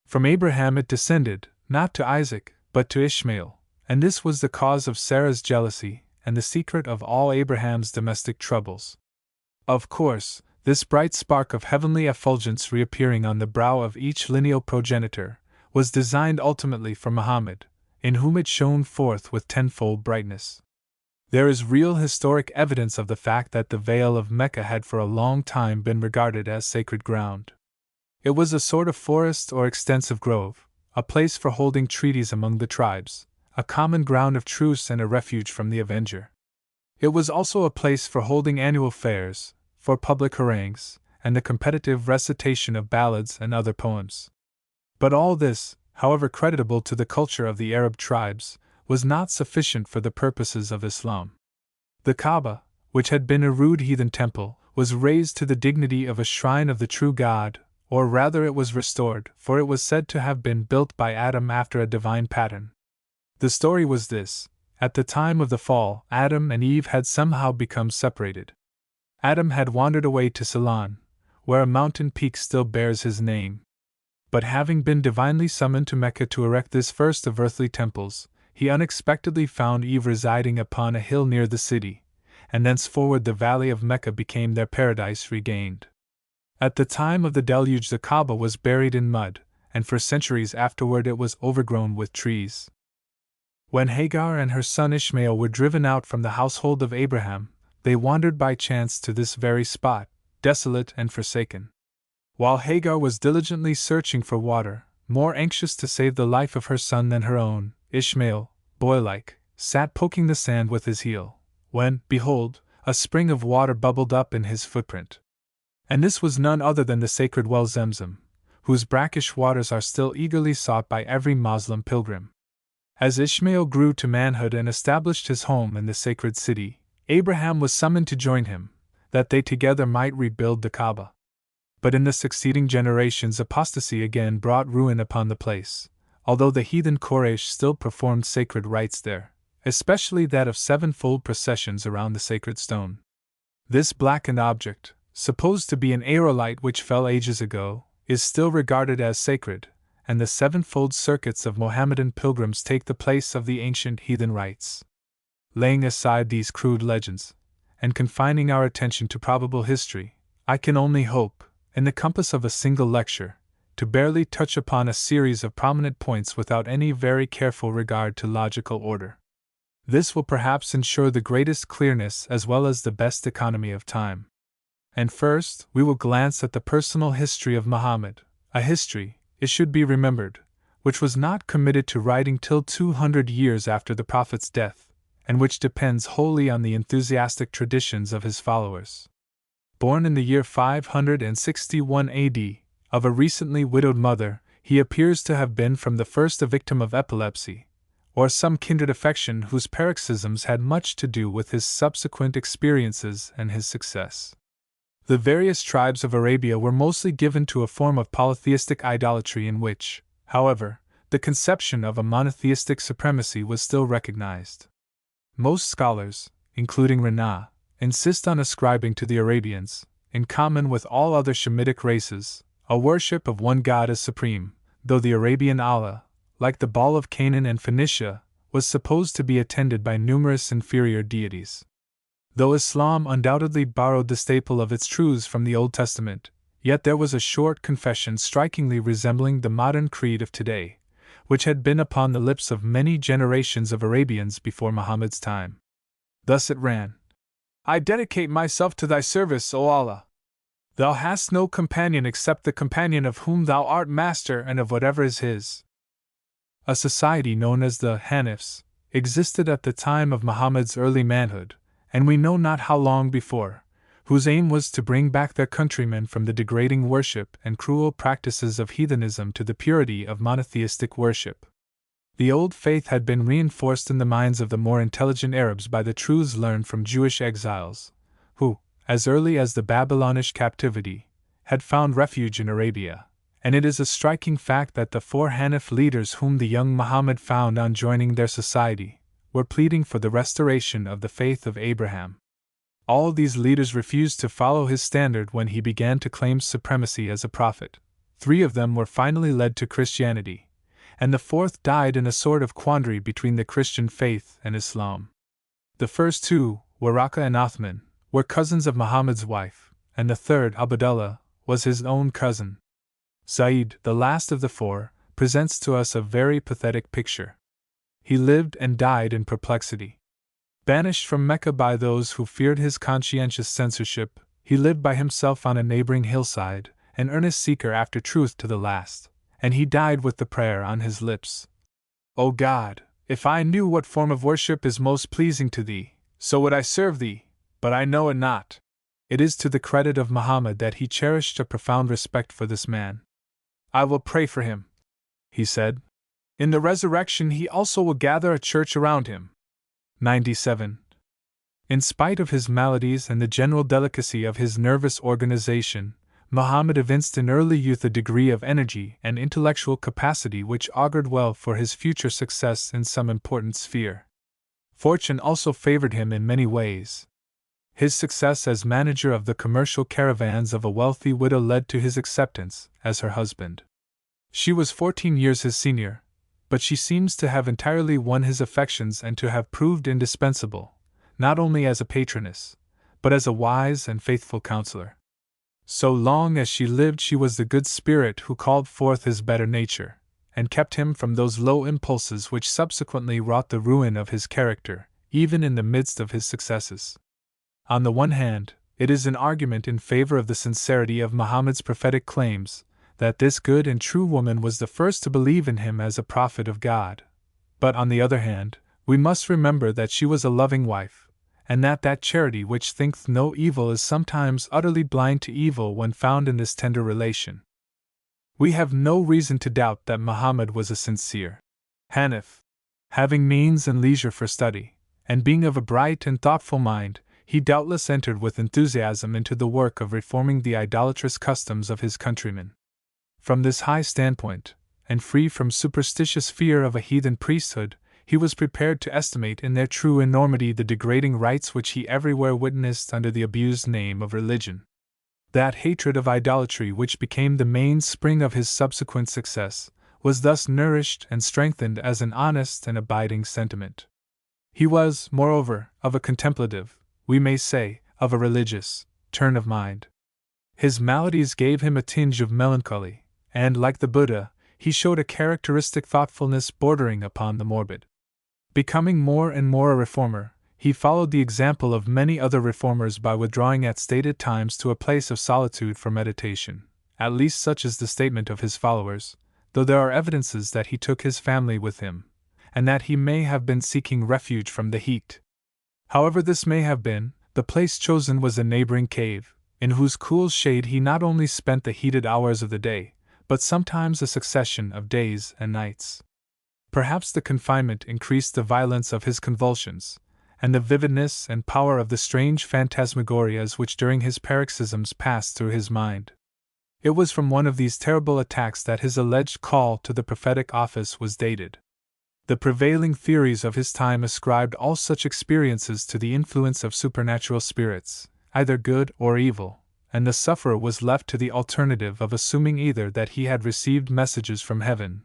Speaker 1: From Abraham it descended, not to Isaac, but to Ishmael, and this was the cause of Sarah's jealousy and the secret of all Abraham's domestic troubles. Of course, this bright spark of heavenly effulgence reappearing on the brow of each lineal progenitor was designed ultimately for Muhammad, in whom it shone forth with tenfold brightness. There is real historic evidence of the fact that the Vale of Mecca had for a long time been regarded as sacred ground. It was a sort of forest or extensive grove, a place for holding treaties among the tribes, a common ground of truce and a refuge from the avenger. It was also a place for holding annual fairs, for public harangues, and the competitive recitation of ballads and other poems. But all this, however creditable to the culture of the Arab tribes, was not sufficient for the purposes of Islam. The Kaaba, which had been a rude heathen temple, was raised to the dignity of a shrine of the true God, or rather it was restored, for it was said to have been built by Adam after a divine pattern. The story was this: at the time of the fall, Adam and Eve had somehow become separated. Adam had wandered away to Ceylon, where a mountain peak still bears his name. But having been divinely summoned to Mecca to erect this first of earthly temples, he unexpectedly found Eve residing upon a hill near the city, and thenceforward the valley of Mecca became their paradise regained. At the time of the deluge the Kaaba was buried in mud, and for centuries afterward it was overgrown with trees. When Hagar and her son Ishmael were driven out from the household of Abraham, they wandered by chance to this very spot, desolate and forsaken. While Hagar was diligently searching for water, more anxious to save the life of her son than her own, Ishmael, boy-like, sat poking the sand with his heel, when, behold, a spring of water bubbled up in his footprint. And this was none other than the sacred well Zemzem, whose brackish waters are still eagerly sought by every Moslem pilgrim. As Ishmael grew to manhood and established his home in the sacred city, Abraham was summoned to join him, that they together might rebuild the Kaaba. But in the succeeding generations apostasy again brought ruin upon the place, although the heathen Quraysh still performed sacred rites there, especially that of sevenfold processions around the sacred stone. This blackened object, supposed to be an aerolite which fell ages ago, is still regarded as sacred, and the sevenfold circuits of Mohammedan pilgrims take the place of the ancient heathen rites. Laying aside these crude legends, and confining our attention to probable history, I can only hope, in the compass of a single lecture, to barely touch upon a series of prominent points without any very careful regard to logical order. This will perhaps ensure the greatest clearness as well as the best economy of time. And first, we will glance at the personal history of Muhammad, a history, it should be remembered, which was not committed to writing till 200 years after the Prophet's death, and which depends wholly on the enthusiastic traditions of his followers. Born in the year 561 AD, of a recently widowed mother, he appears to have been from the first a victim of epilepsy, or some kindred affection whose paroxysms had much to do with his subsequent experiences and his success. The various tribes of Arabia were mostly given to a form of polytheistic idolatry in which, however, the conception of a monotheistic supremacy was still recognized. Most scholars, including Rana, insist on ascribing to the Arabians, in common with all other Shemitic races, a worship of one God as supreme, though the Arabian Allah, like the Baal of Canaan and Phoenicia, was supposed to be attended by numerous inferior deities. Though Islam undoubtedly borrowed the staple of its truths from the Old Testament, yet there was a short confession strikingly resembling the modern creed of today, which had been upon the lips of many generations of Arabians before Muhammad's time. Thus it ran: I dedicate myself to thy service, O Allah. Thou hast no companion except the companion of whom thou art master and of whatever is his. A society known as the Hanifs existed at the time of Muhammad's early manhood, and we know not how long before, whose aim was to bring back their countrymen from the degrading worship and cruel practices of heathenism to the purity of monotheistic worship. The old faith had been reinforced in the minds of the more intelligent Arabs by the truths learned from Jewish exiles, who, as early as the Babylonish captivity, had found refuge in Arabia, and it is a striking fact that the 4 Hanif leaders whom the young Muhammad found on joining their society were pleading for the restoration of the faith of Abraham. All these leaders refused to follow his standard when he began to claim supremacy as a prophet. 3 of them were finally led to Christianity, and the 4th died in a sort of quandary between the Christian faith and Islam. The first 2, Waraka and Uthman, were cousins of Muhammad's wife, and the 3rd, Abdullah, was his own cousin. Zayd, the last of the 4, presents to us a very pathetic picture. He lived and died in perplexity. Banished from Mecca by those who feared his conscientious censorship, he lived by himself on a neighboring hillside, an earnest seeker after truth to the last, and he died with the prayer on his lips. O God, if I knew what form of worship is most pleasing to thee, so would I serve thee, but I know it not. It is to the credit of Muhammad that he cherished a profound respect for this man. I will pray for him, he said. In the resurrection he also will gather a church around him. 97. In spite of his maladies and the general delicacy of his nervous organization, Muhammad evinced in early youth a degree of energy and intellectual capacity which augured well for his future success in some important sphere. Fortune also favored him in many ways. His success as manager of the commercial caravans of a wealthy widow led to his acceptance as her husband. She was 14 years his senior, but she seems to have entirely won his affections and to have proved indispensable, not only as a patroness, but as a wise and faithful counselor. So long as she lived, she was the good spirit who called forth his better nature, and kept him from those low impulses which subsequently wrought the ruin of his character, even in the midst of his successes. On the one hand, it is an argument in favor of the sincerity of Muhammad's prophetic claims that this good and true woman was the first to believe in him as a prophet of God. But on the other hand, we must remember that she was a loving wife, and that charity which thinketh no evil is sometimes utterly blind to evil when found in this tender relation. We have no reason to doubt that Muhammad was a sincere Hanif. Having means and leisure for study, and being of a bright and thoughtful mind, he doubtless entered with enthusiasm into the work of reforming the idolatrous customs of his countrymen. From this high standpoint, and free from superstitious fear of a heathen priesthood, he was prepared to estimate in their true enormity the degrading rites which he everywhere witnessed under the abused name of religion. That hatred of idolatry which became the mainspring of his subsequent success was thus nourished and strengthened as an honest and abiding sentiment. He was, moreover, of a contemplative, we may say, of a religious, turn of mind. His maladies gave him a tinge of melancholy, and, like the Buddha, he showed a characteristic thoughtfulness bordering upon the morbid. Becoming more and more a reformer, he followed the example of many other reformers by withdrawing at stated times to a place of solitude for meditation, at least such is the statement of his followers, though there are evidences that he took his family with him, and that he may have been seeking refuge from the heat. However this may have been, the place chosen was a neighboring cave, in whose cool shade he not only spent the heated hours of the day, but sometimes a succession of days and nights. Perhaps the confinement increased the violence of his convulsions, and the vividness and power of the strange phantasmagorias which during his paroxysms passed through his mind. It was from one of these terrible attacks that his alleged call to the prophetic office was dated. The prevailing theories of his time ascribed all such experiences to the influence of supernatural spirits, either good or evil, and the sufferer was left to the alternative of assuming either that he had received messages from heaven,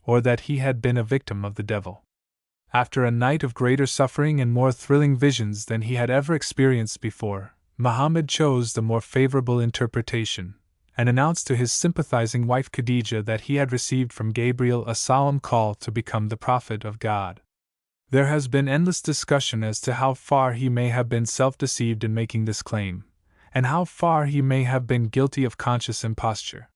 Speaker 1: or that he had been a victim of the devil. After a night of greater suffering and more thrilling visions than he had ever experienced before, Muhammad chose the more favorable interpretation, and announced to his sympathizing wife Khadijah that he had received from Gabriel a solemn call to become the prophet of God. There has been endless discussion as to how far he may have been self-deceived in making this claim, and how far he may have been guilty of conscious imposture.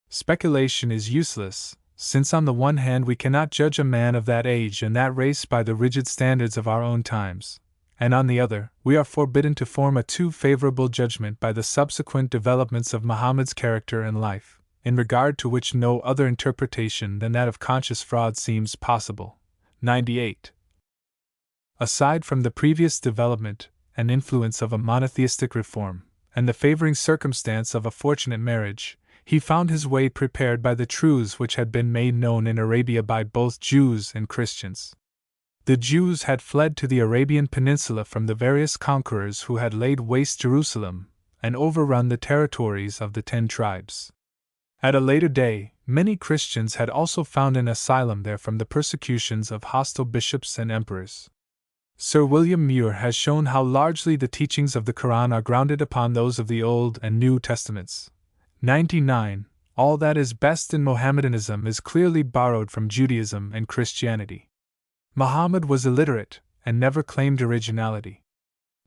Speaker 1: Speculation is useless, since on the one hand we cannot judge a man of that age and that race by the rigid standards of our own times, and on the other, we are forbidden to form a too favorable judgment by the subsequent developments of Muhammad's character and life, in regard to which no other interpretation than that of conscious fraud seems possible. 98. Aside from the previous development and influence of a monotheistic reform, and the favoring circumstance of a fortunate marriage, he found his way prepared by the truths which had been made known in Arabia by both Jews and Christians. The Jews had fled to the Arabian Peninsula from the various conquerors who had laid waste Jerusalem and overrun the territories of the 10 tribes. At a later day, many Christians had also found an asylum there from the persecutions of hostile bishops and emperors. Sir William Muir has shown how largely the teachings of the Quran are grounded upon those of the Old and New Testaments. 99. All that is best in Mohammedanism is clearly borrowed from Judaism and Christianity. Muhammad was illiterate and never claimed originality.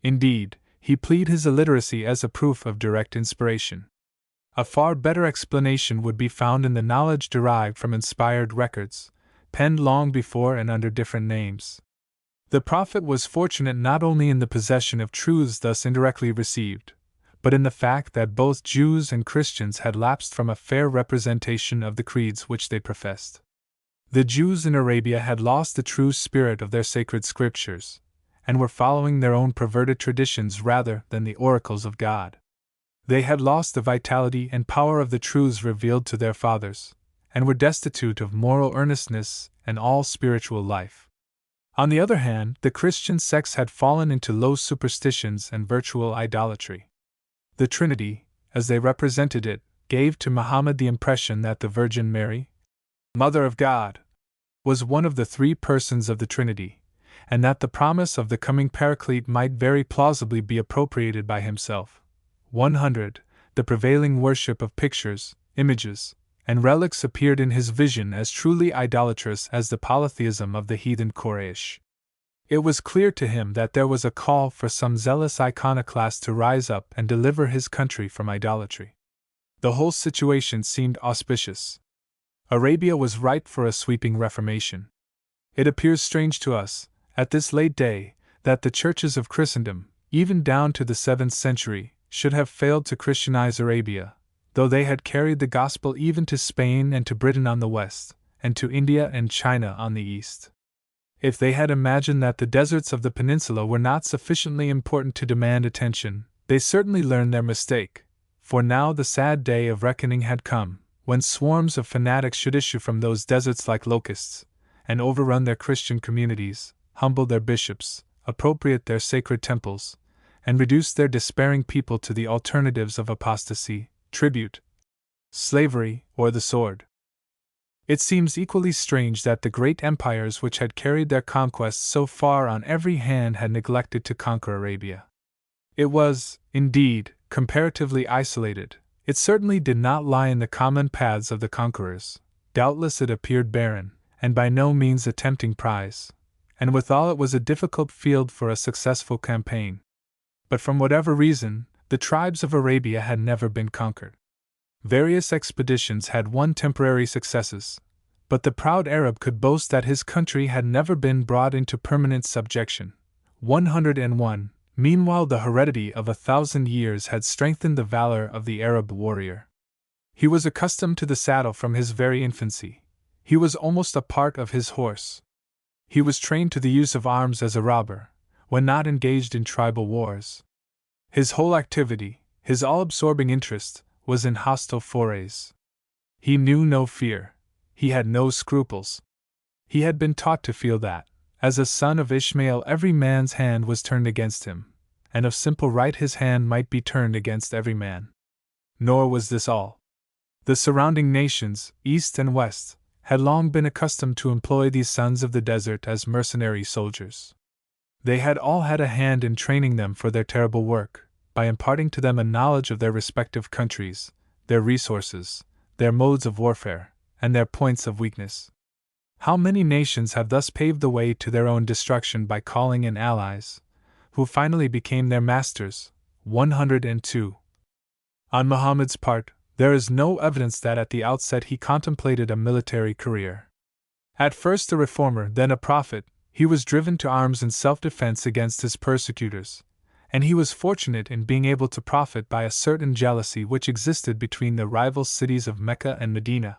Speaker 1: Indeed, he pleaded his illiteracy as a proof of direct inspiration. A far better explanation would be found in the knowledge derived from inspired records, penned long before and under different names. The Prophet was fortunate not only in the possession of truths thus indirectly received, but in the fact that both Jews and Christians had lapsed from a fair representation of the creeds which they professed. The Jews in Arabia had lost the true spirit of their sacred scriptures, and were following their own perverted traditions rather than the oracles of God. They had lost the vitality and power of the truths revealed to their fathers, and were destitute of moral earnestness and all spiritual life. On the other hand, the Christian sects had fallen into low superstitions and virtual idolatry. The Trinity, as they represented it, gave to Muhammad the impression that the Virgin Mary, Mother of God, was one of the 3 persons of the Trinity, and that the promise of the coming Paraclete might very plausibly be appropriated by himself. 100. The prevailing worship of pictures, images, and relics appeared in his vision as truly idolatrous as the polytheism of the heathen Quraysh. It was clear to him that there was a call for some zealous iconoclast to rise up and deliver his country from idolatry. The whole situation seemed auspicious. Arabia was ripe for a sweeping reformation. It appears strange to us, at this late day, that the churches of Christendom, even down to the 7th century, should have failed to Christianize Arabia, though they had carried the gospel even to Spain and to Britain on the west, and to India and China on the east. If they had imagined that the deserts of the peninsula were not sufficiently important to demand attention, they certainly learned their mistake, for now the sad day of reckoning had come, when swarms of fanatics should issue from those deserts like locusts, and overrun their Christian communities, humble their bishops, appropriate their sacred temples, and reduce their despairing people to the alternatives of apostasy, tribute, slavery, or the sword. It seems equally strange that the great empires which had carried their conquests so far on every hand had neglected to conquer Arabia. It was, indeed, comparatively isolated. It certainly did not lie in the common paths of the conquerors. Doubtless it appeared barren, and by no means a tempting prize, and withal it was a difficult field for a successful campaign. But from whatever reason, the tribes of Arabia had never been conquered. Various expeditions had won temporary successes, but the proud Arab could boast that his country had never been brought into permanent subjection. 101. Meanwhile, the heredity of 1,000 years had strengthened the valor of the Arab warrior. He was accustomed to the saddle from his very infancy. He was almost a part of his horse. He was trained to the use of arms as a robber, when not engaged in tribal wars. His whole activity, his all-absorbing interest, was in hostile forays. He knew no fear. He had no scruples. He had been taught to feel that, as a son of Ishmael, every man's hand was turned against him, and of simple right his hand might be turned against every man. Nor was this all. The surrounding nations, east and west, had long been accustomed to employ these sons of the desert as mercenary soldiers. They had all had a hand in training them for their terrible work, by imparting to them a knowledge of their respective countries, their resources, their modes of warfare, and their points of weakness. How many nations have thus paved the way to their own destruction by calling in allies, who finally became their masters, 102. On Muhammad's part, there is no evidence that at the outset he contemplated a military career. At first a reformer, then a prophet, he was driven to arms in self-defense against his persecutors, and he was fortunate in being able to profit by a certain jealousy which existed between the rival cities of Mecca and Medina.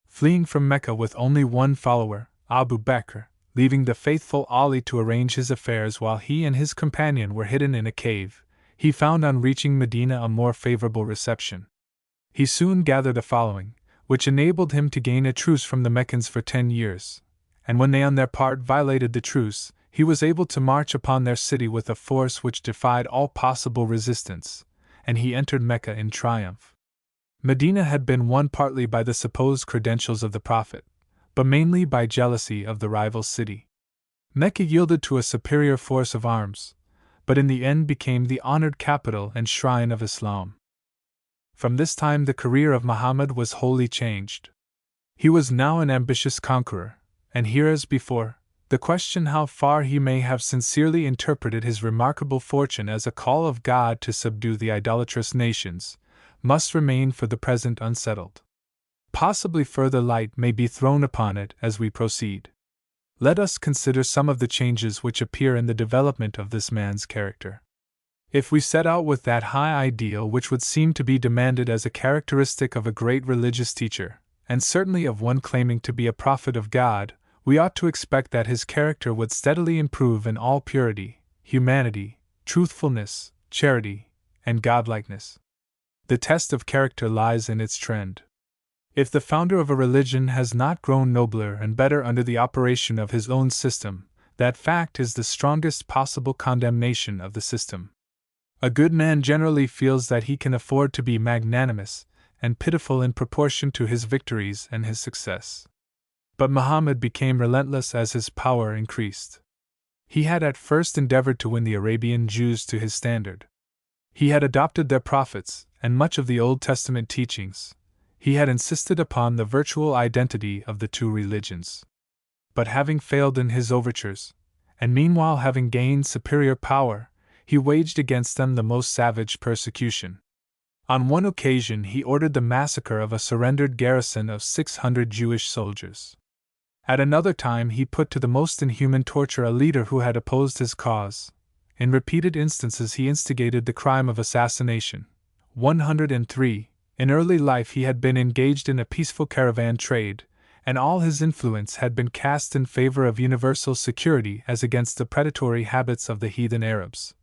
Speaker 1: Fleeing from Mecca with only one follower, Abu Bakr, leaving the faithful Ali to arrange his affairs while he and his companion were hidden in a cave, he found on reaching Medina a more favorable reception. He soon gathered a following, which enabled him to gain a truce from the Meccans for 10 years, and when they on their part violated the truce, he was able to march upon their city with a force which defied all possible resistance, and he entered Mecca in triumph. Medina had been won partly by the supposed credentials of the Prophet, but mainly by jealousy of the rival city. Mecca yielded to a superior force of arms, but in the end became the honored capital and shrine of Islam. From this time the career of Muhammad was wholly changed. He was now an ambitious conqueror, and here as before, the question how far he may have sincerely interpreted his remarkable fortune as a call of God to subdue the idolatrous nations, must remain for the present unsettled. Possibly further light may be thrown upon it as we proceed. Let us consider some of the changes which appear in the development of this man's character. If we set out with that high ideal which would seem to be demanded as a characteristic of a great religious teacher, and certainly of one claiming to be a prophet of God, we ought to expect that his character would steadily improve in all purity, humanity, truthfulness, charity, and godlikeness. The test of character lies in its trend. If the founder of a religion has not grown nobler and better under the operation of his own system, that fact is the strongest possible condemnation of the system. A good man generally feels that he can afford to be magnanimous and pitiful in proportion to his victories and his success. But Muhammad became relentless as his power increased. He had at first endeavored to win the Arabian Jews to his standard. He had adopted their prophets and much of the Old Testament teachings. He had insisted upon the virtual identity of the two religions. But having failed in his overtures, and meanwhile having gained superior power, he waged against them the most savage persecution. On one occasion he ordered the massacre of a surrendered garrison of 600 Jewish soldiers. At another time he put to the most inhuman torture a leader who had opposed his cause. In repeated instances he instigated the crime of assassination. 103. In early life he had been engaged in a peaceful caravan trade, and all his influence had been cast in favor of universal security as against the predatory habits of the heathen Arabs.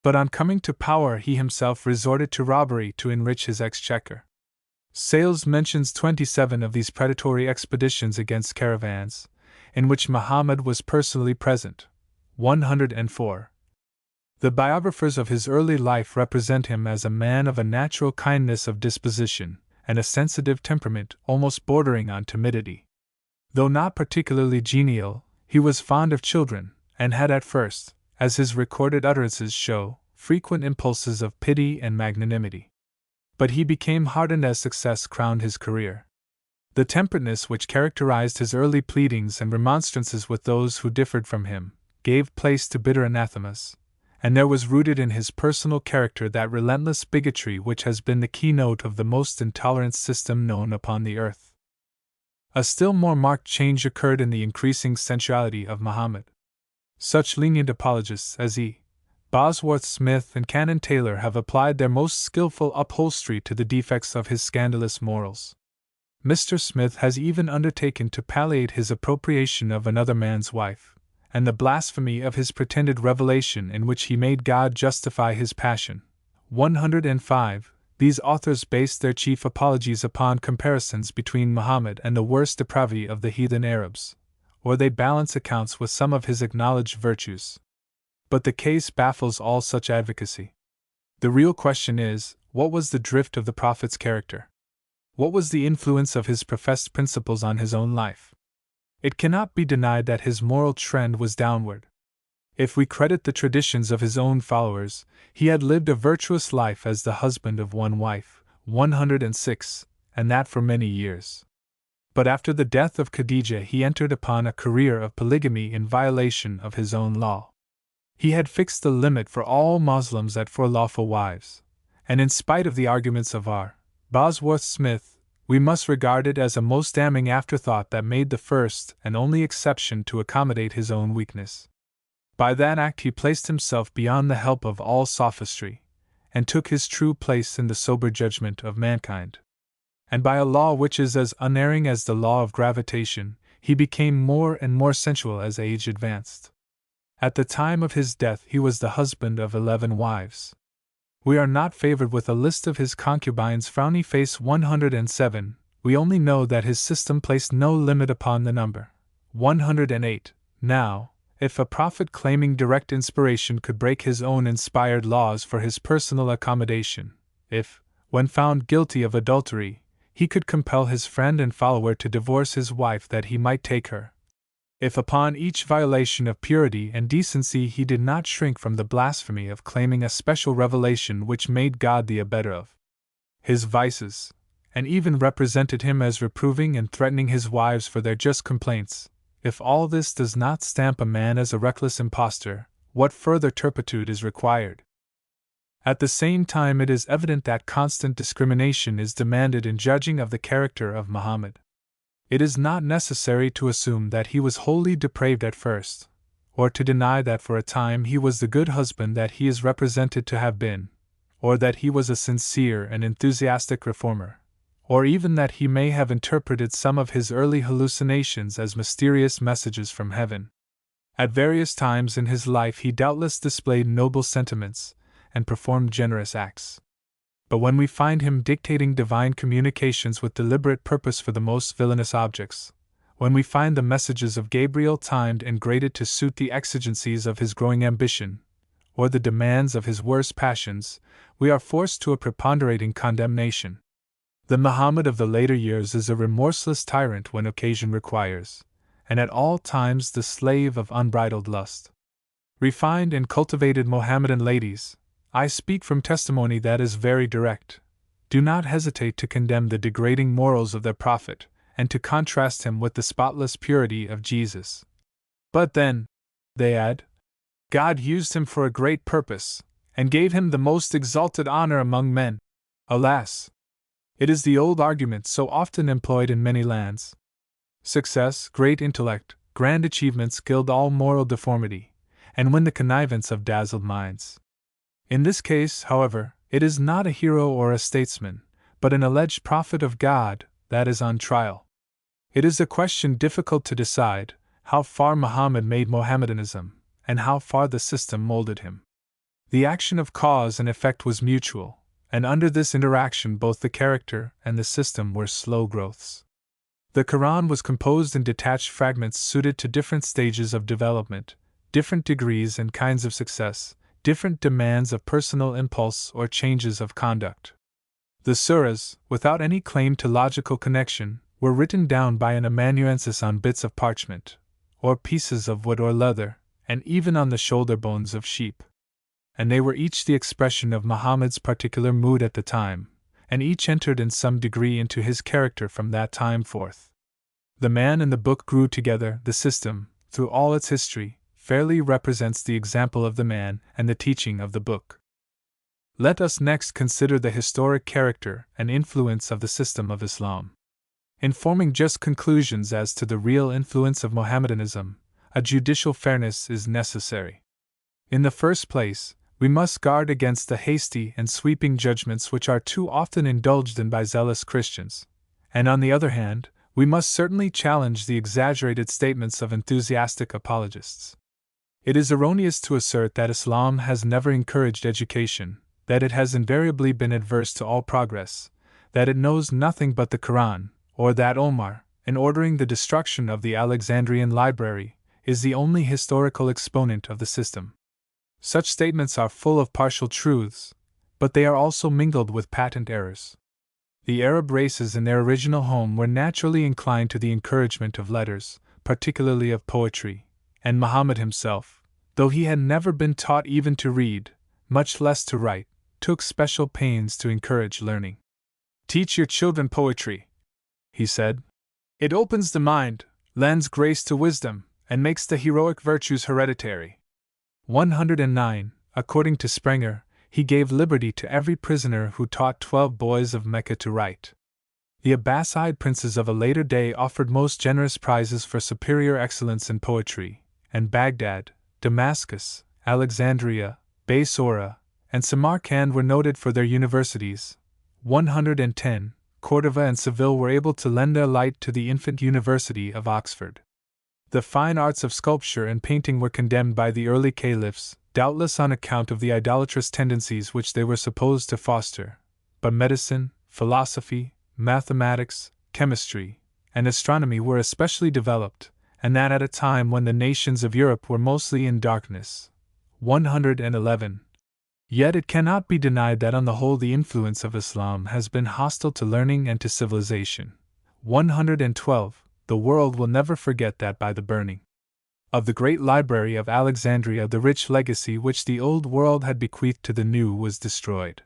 Speaker 1: But on coming to power he himself resorted to robbery to enrich his exchequer. Sales mentions 27 of these predatory expeditions against caravans, in which Muhammad was personally present. 104. The biographers of his early life represent him as a man of a natural kindness of disposition, and a sensitive temperament almost bordering on timidity. Though not particularly genial, he was fond of children, and had at first, as his recorded utterances show, frequent impulses of pity and magnanimity. But he became hardened as success crowned his career. The temperateness which characterized his early pleadings and remonstrances with those who differed from him gave place to bitter anathemas, and there was rooted in his personal character that relentless bigotry which has been the keynote of the most intolerant system known upon the earth. A still more marked change occurred in the increasing sensuality of Muhammad. Such lenient apologists as E. Bosworth Smith and Canon Taylor have applied their most skillful upholstery to the defects of his scandalous morals. Mr. Smith has even undertaken to palliate his appropriation of another man's wife, and the blasphemy of his pretended revelation in which he made God justify his passion. 105. These authors based their chief apologies upon comparisons between Muhammad and the worst depravity of the heathen Arabs, or they balance accounts with some of his acknowledged virtues. But the case baffles all such advocacy. The real question is, what was the drift of the Prophet's character? What was the influence of his professed principles on his own life? It cannot be denied that his moral trend was downward. If we credit the traditions of his own followers, he had lived a virtuous life as the husband of one wife, 106, and that for many years. But after the death of Khadijah he entered upon a career of polygamy in violation of his own law. He had fixed the limit for all Muslims at 4 lawful wives, and in spite of the arguments of R. Bosworth Smith, we must regard it as a most damning afterthought that made the first and only exception to accommodate his own weakness. By that act he placed himself beyond the help of all sophistry, and took his true place in the sober judgment of mankind. And by a law which is as unerring as the law of gravitation, he became more and more sensual as age advanced. At the time of his death he was the husband of 11 wives. We are not favored with a list of his concubines. Frowny face 107, we only know that his system placed no limit upon the number. 108. Now, if a prophet claiming direct inspiration could break his own inspired laws for his personal accommodation, if, when found guilty of adultery, he could compel his friend and follower to divorce his wife that he might take her, if upon each violation of purity and decency he did not shrink from the blasphemy of claiming a special revelation which made God the abettor of his vices, and even represented him as reproving and threatening his wives for their just complaints, if all this does not stamp a man as a reckless impostor, what further turpitude is required? At the same time, it is evident that constant discrimination is demanded in judging of the character of Muhammad. It is not necessary to assume that he was wholly depraved at first, or to deny that for a time he was the good husband that he is represented to have been, or that he was a sincere and enthusiastic reformer, or even that he may have interpreted some of his early hallucinations as mysterious messages from heaven. At various times in his life he doubtless displayed noble sentiments and performed generous acts. But when we find him dictating divine communications with deliberate purpose for the most villainous objects, when we find the messages of Gabriel timed and graded to suit the exigencies of his growing ambition, or the demands of his worst passions, we are forced to a preponderating condemnation. The Muhammad of the later years is a remorseless tyrant when occasion requires, and at all times the slave of unbridled lust. Refined and cultivated Mohammedan ladies, I speak from testimony that is very direct, do not hesitate to condemn the degrading morals of their prophet, and to contrast him with the spotless purity of Jesus. But then, they add, God used him for a great purpose, and gave him the most exalted honor among men. Alas! It is the old argument so often employed in many lands. Success, great intellect, grand achievements gild all moral deformity, and win the connivance of dazzled minds. In this case, however, it is not a hero or a statesman, but an alleged prophet of God, that is on trial. It is a question difficult to decide, how far Muhammad made Mohammedanism, and how far the system molded him. The action of cause and effect was mutual, and under this interaction both the character and the system were slow growths. The Quran was composed in detached fragments suited to different stages of development, different degrees and kinds of success, different demands of personal impulse or changes of conduct. The surahs, without any claim to logical connection, were written down by an amanuensis on bits of parchment, or pieces of wood or leather, and even on the shoulder bones of sheep. And they were each the expression of Muhammad's particular mood at the time, and each entered in some degree into his character from that time forth. The man and the book grew together. The system, through all its history, fairly represents the example of the man and the teaching of the book. Let us next consider the historic character and influence of the system of Islam. In forming just conclusions as to the real influence of Mohammedanism, a judicial fairness is necessary. In the first place, we must guard against the hasty and sweeping judgments which are too often indulged in by zealous Christians, and on the other hand, we must certainly challenge the exaggerated statements of enthusiastic apologists. It is erroneous to assert that Islam has never encouraged education, that it has invariably been adverse to all progress, that it knows nothing but the Quran, or that Omar, in ordering the destruction of the Alexandrian library, is the only historical exponent of the system. Such statements are full of partial truths, but they are also mingled with patent errors. The Arab races in their original home were naturally inclined to the encouragement of letters, particularly of poetry, and Muhammad himself, though he had never been taught even to read, much less to write, took special pains to encourage learning. Teach your children poetry, he said. It opens the mind, lends grace to wisdom, and makes the heroic virtues hereditary. 109. According to Sprenger, he gave liberty to every prisoner who taught 12 boys of Mecca to write. The Abbasid princes of a later day offered most generous prizes for superior excellence in poetry, and Baghdad, Damascus, Alexandria, Baysora, and Samarkand were noted for their universities. 110. Cordova and Seville were able to lend their light to the infant University of Oxford. The fine arts of sculpture and painting were condemned by the early caliphs, doubtless on account of the idolatrous tendencies which they were supposed to foster, but medicine, philosophy, mathematics, chemistry, and astronomy were especially developed, and that at a time when the nations of Europe were mostly in darkness. 111. Yet it cannot be denied that on the whole the influence of Islam has been hostile to learning and to civilization. 112. The world will never forget that by the burning of the great library of Alexandria the rich legacy which the old world had bequeathed to the new was destroyed.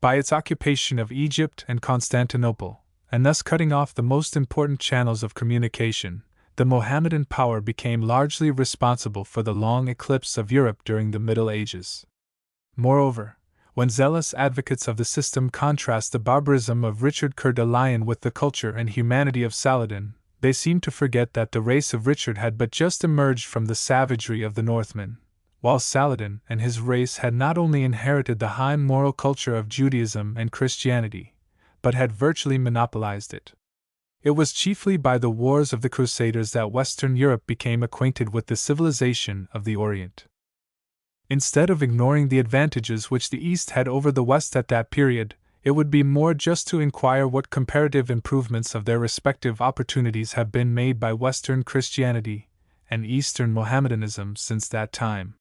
Speaker 1: By its occupation of Egypt and Constantinople, and thus cutting off the most important channels of communication, the Mohammedan power became largely responsible for the long eclipse of Europe during the Middle Ages. Moreover, when zealous advocates of the system contrast the barbarism of Richard Coeur de Lion with the culture and humanity of Saladin, they seem to forget that the race of Richard had but just emerged from the savagery of the Northmen, while Saladin and his race had not only inherited the high moral culture of Judaism and Christianity, but had virtually monopolized it. It was chiefly by the wars of the Crusaders that Western Europe became acquainted with the civilization of the Orient. Instead of ignoring the advantages which the East had over the West at that period, it would be more just to inquire what comparative improvements of their respective opportunities have been made by Western Christianity and Eastern Mohammedanism since that time.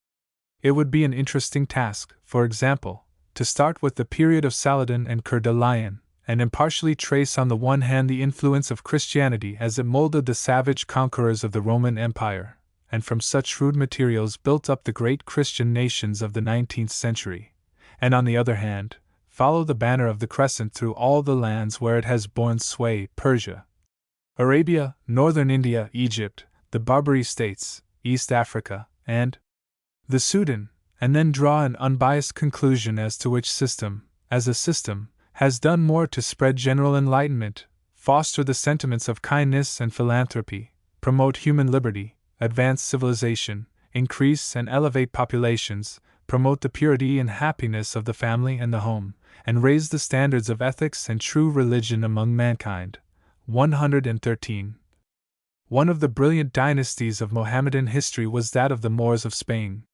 Speaker 1: It would be an interesting task, for example, to start with the period of Saladin and Coeur de Lion, and impartially trace on the one hand the influence of Christianity as it molded the savage conquerors of the Roman Empire, and from such shrewd materials built up the great Christian nations of the 19th century, and on the other hand, follow the banner of the Crescent through all the lands where it has borne sway: Persia, Arabia, northern India, Egypt, the Barbary States, East Africa, and the Sudan, and then draw an unbiased conclusion as to which system, as a system, has done more to spread general enlightenment, foster the sentiments of kindness and philanthropy, promote human liberty, advance civilization, increase and elevate populations, promote the purity and happiness of the family and the home, and raise the standards of ethics and true religion among mankind. 113. One of the brilliant dynasties of Mohammedan history was that of the Moors of Spain.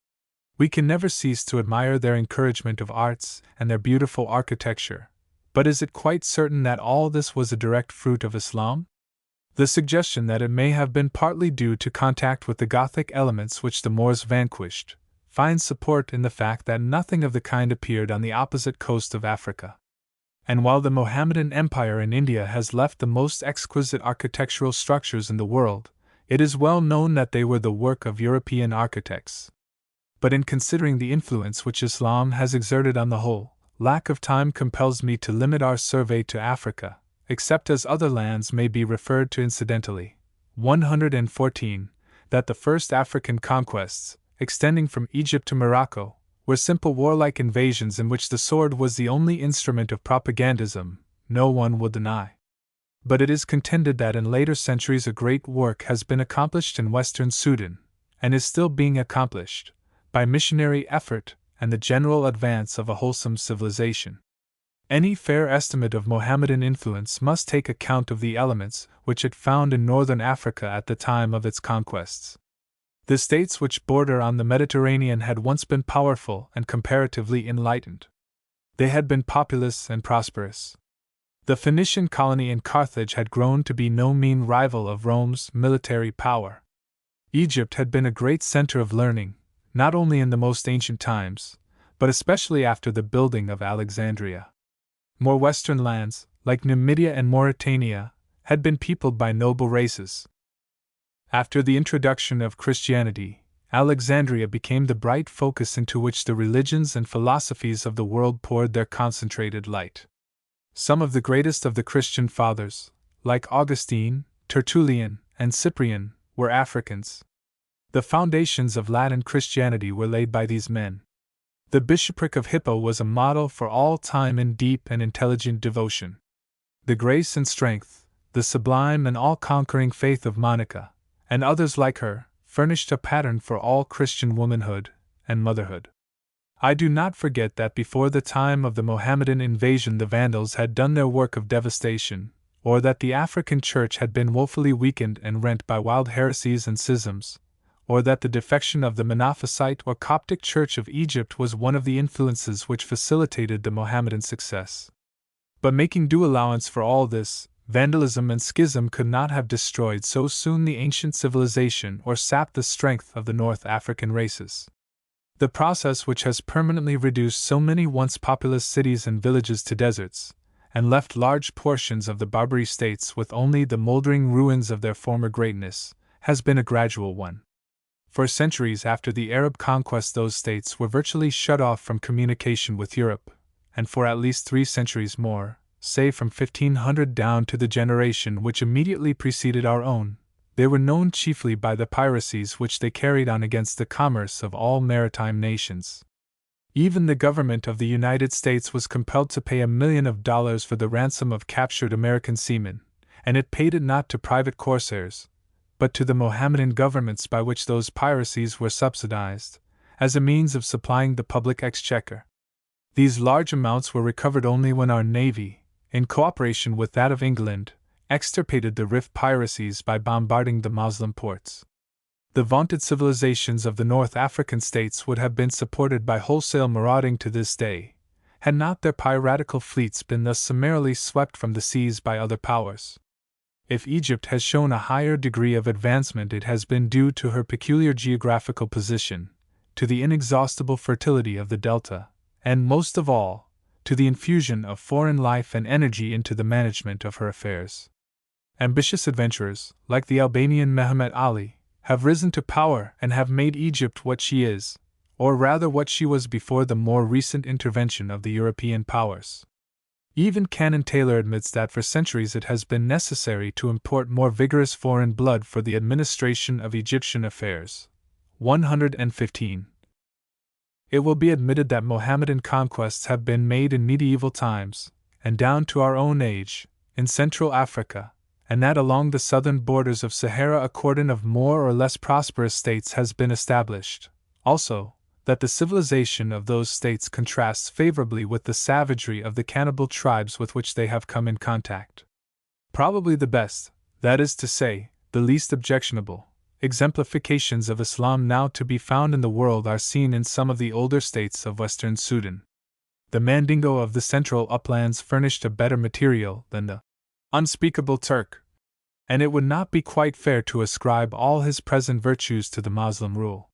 Speaker 1: We can never cease to admire their encouragement of arts and their beautiful architecture, but is it quite certain that all this was a direct fruit of Islam? The suggestion that it may have been partly due to contact with the Gothic elements which the Moors vanquished finds support in the fact that nothing of the kind appeared on the opposite coast of Africa. And while the Mohammedan Empire in India has left the most exquisite architectural structures in the world, it is well known that they were the work of European architects. But in considering the influence which Islam has exerted on the whole, lack of time compels me to limit our survey to Africa, except as other lands may be referred to incidentally. 114. That the first African conquests, extending from Egypt to Morocco, were simple warlike invasions in which the sword was the only instrument of propagandism, no one will deny. But it is contended that in later centuries a great work has been accomplished in Western Sudan, and is still being accomplished, by missionary effort and the general advance of a wholesome civilization. Any fair estimate of Mohammedan influence must take account of the elements which it found in northern Africa at the time of its conquests. The states which border on the Mediterranean had once been powerful and comparatively enlightened. They had been populous and prosperous. The Phoenician colony in Carthage had grown to be no mean rival of Rome's military power. Egypt had been a great center of learning, not only in the most ancient times, but especially after the building of Alexandria. More western lands, like Numidia and Mauritania, had been peopled by noble races. After the introduction of Christianity, Alexandria became the bright focus into which the religions and philosophies of the world poured their concentrated light. Some of the greatest of the Christian fathers, like Augustine, Tertullian, and Cyprian, were Africans. The foundations of Latin Christianity were laid by these men. The bishopric of Hippo was a model for all time in deep and intelligent devotion. The grace and strength, the sublime and all-conquering faith of Monica, and others like her, furnished a pattern for all Christian womanhood and motherhood. I do not forget that before the time of the Mohammedan invasion the Vandals had done their work of devastation, or that the African Church had been woefully weakened and rent by wild heresies and schisms, or that the defection of the Monophysite or Coptic Church of Egypt was one of the influences which facilitated the Mohammedan success. But making due allowance for all this, vandalism and schism could not have destroyed so soon the ancient civilization or sapped the strength of the North African races. The process which has permanently reduced so many once populous cities and villages to deserts, and left large portions of the Barbary states with only the moldering ruins of their former greatness, has been a gradual one. For centuries after the Arab conquest those states were virtually shut off from communication with Europe, and for at least 3 centuries more, say from 1500 down to the generation which immediately preceded our own, they were known chiefly by the piracies which they carried on against the commerce of all maritime nations. Even the government of the United States was compelled to pay $1 million for the ransom of captured American seamen, and it paid it not to private corsairs, but to the Mohammedan governments by which those piracies were subsidized, as a means of supplying the public exchequer. These large amounts were recovered only when our navy, in cooperation with that of England, extirpated the Rif piracies by bombarding the Moslem ports. The vaunted civilizations of the North African states would have been supported by wholesale marauding to this day, had not their piratical fleets been thus summarily swept from the seas by other powers. If Egypt has shown a higher degree of advancement, it has been due to her peculiar geographical position, to the inexhaustible fertility of the delta, and most of all, to the infusion of foreign life and energy into the management of her affairs. Ambitious adventurers, like the Albanian Mehmet Ali, have risen to power and have made Egypt what she is, or rather what she was before the more recent intervention of the European powers. Even Canon Taylor admits that for centuries it has been necessary to import more vigorous foreign blood for the administration of Egyptian affairs. 115. It will be admitted that Mohammedan conquests have been made in medieval times, and down to our own age, in Central Africa, and that along the southern borders of Sahara a cordon of more or less prosperous states has been established. Also, that the civilization of those states contrasts favorably with the savagery of the cannibal tribes with which they have come in contact. Probably the best, that is to say, the least objectionable, exemplifications of Islam now to be found in the world are seen in some of the older states of western Sudan. The Mandingo of the central uplands furnished a better material than the unspeakable Turk, and it would not be quite fair to ascribe all his present virtues to the Moslem rule.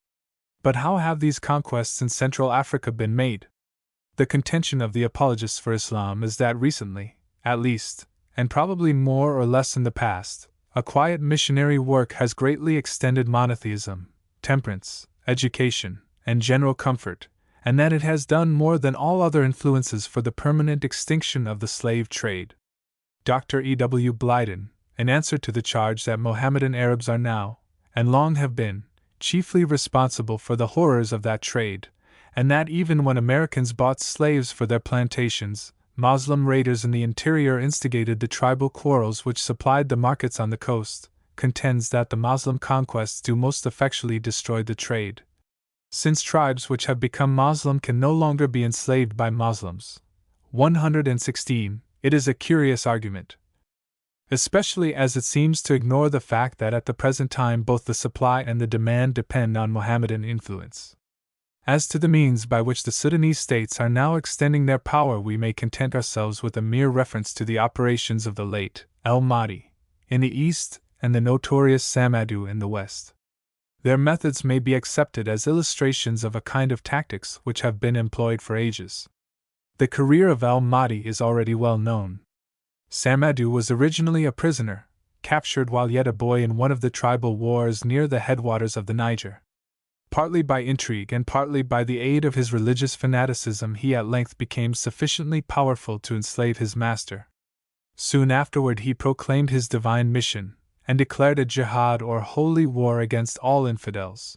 Speaker 1: But how have these conquests in Central Africa been made? The contention of the apologists for Islam is that recently, at least, and probably more or less in the past, a quiet missionary work has greatly extended monotheism, temperance, education, and general comfort, and that it has done more than all other influences for the permanent extinction of the slave trade. Dr. E. W. Blyden, in answer to the charge that Mohammedan Arabs are now, and long have been, chiefly responsible for the horrors of that trade, and that even when Americans bought slaves for their plantations, Moslem raiders in the interior instigated the tribal quarrels which supplied the markets on the coast, contends that the Moslem conquests do most effectually destroy the trade, since tribes which have become Moslem can no longer be enslaved by Moslems. 116. It is a curious argument, especially as it seems to ignore the fact that at the present time both the supply and the demand depend on Mohammedan influence. As to the means by which the Sudanese states are now extending their power, we may content ourselves with a mere reference to the operations of the late El-Mahdi in the east and the notorious Samadou in the west. Their methods may be accepted as illustrations of a kind of tactics which have been employed for ages. The career of El-Mahdi is already well known. Samadou was originally a prisoner, captured while yet a boy in one of the tribal wars near the headwaters of the Niger. Partly by intrigue and partly by the aid of his religious fanaticism, he at length became sufficiently powerful to enslave his master. Soon afterward he proclaimed his divine mission, and declared a jihad or holy war against all infidels.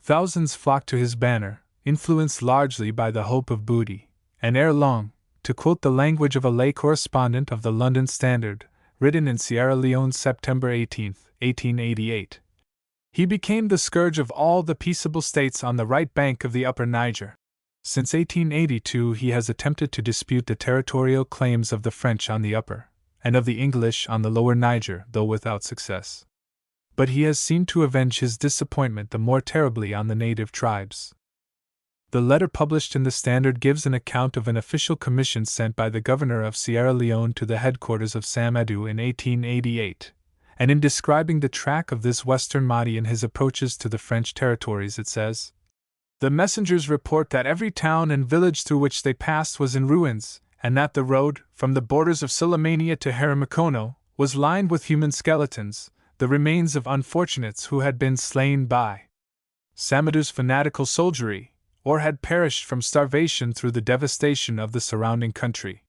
Speaker 1: Thousands flocked to his banner, influenced largely by the hope of booty, and ere long, to quote the language of a lay correspondent of the London Standard, written in Sierra Leone September 18, 1888, he became the scourge of all the peaceable states on the right bank of the upper Niger. Since 1882 he has attempted to dispute the territorial claims of the French on the upper, and of the English on the lower Niger, though without success. But he has seemed to avenge his disappointment the more terribly on the native tribes. The letter published in the Standard gives an account of an official commission sent by the governor of Sierra Leone to the headquarters of Samadou in 1888, and in describing the track of this western Mahdi in his approaches to the French territories it says, "The messengers report that every town and village through which they passed was in ruins, and that the road, from the borders of Sulemania to Haramakono, was lined with human skeletons, the remains of unfortunates who had been slain by Samadou's fanatical soldiery, or had perished from starvation through the devastation of the surrounding country.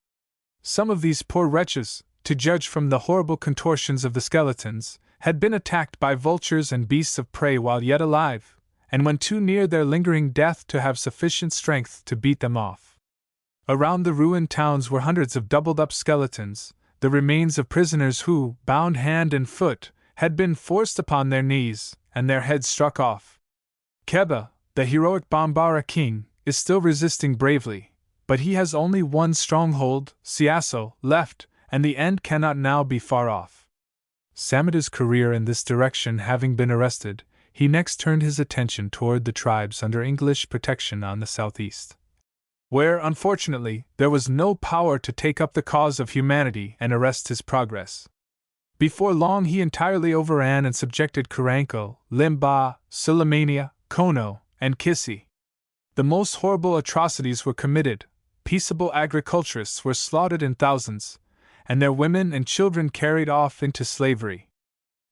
Speaker 1: Some of these poor wretches, to judge from the horrible contortions of the skeletons, had been attacked by vultures and beasts of prey while yet alive, and when too near their lingering death to have sufficient strength to beat them off. Around the ruined towns were hundreds of doubled-up skeletons, the remains of prisoners who, bound hand and foot, had been forced upon their knees, and their heads struck off. Keba, the heroic Bambara king, is still resisting bravely, but he has only one stronghold, Siasso, left, and the end cannot now be far off." Samadou's career in this direction having been arrested, he next turned his attention toward the tribes under English protection on the southeast, where, unfortunately, there was no power to take up the cause of humanity and arrest his progress. Before long he entirely overran and subjected Karanko, Limba, Sulemania, Kono, and Kissi. The most horrible atrocities were committed, peaceable agriculturists were slaughtered in thousands, and their women and children carried off into slavery.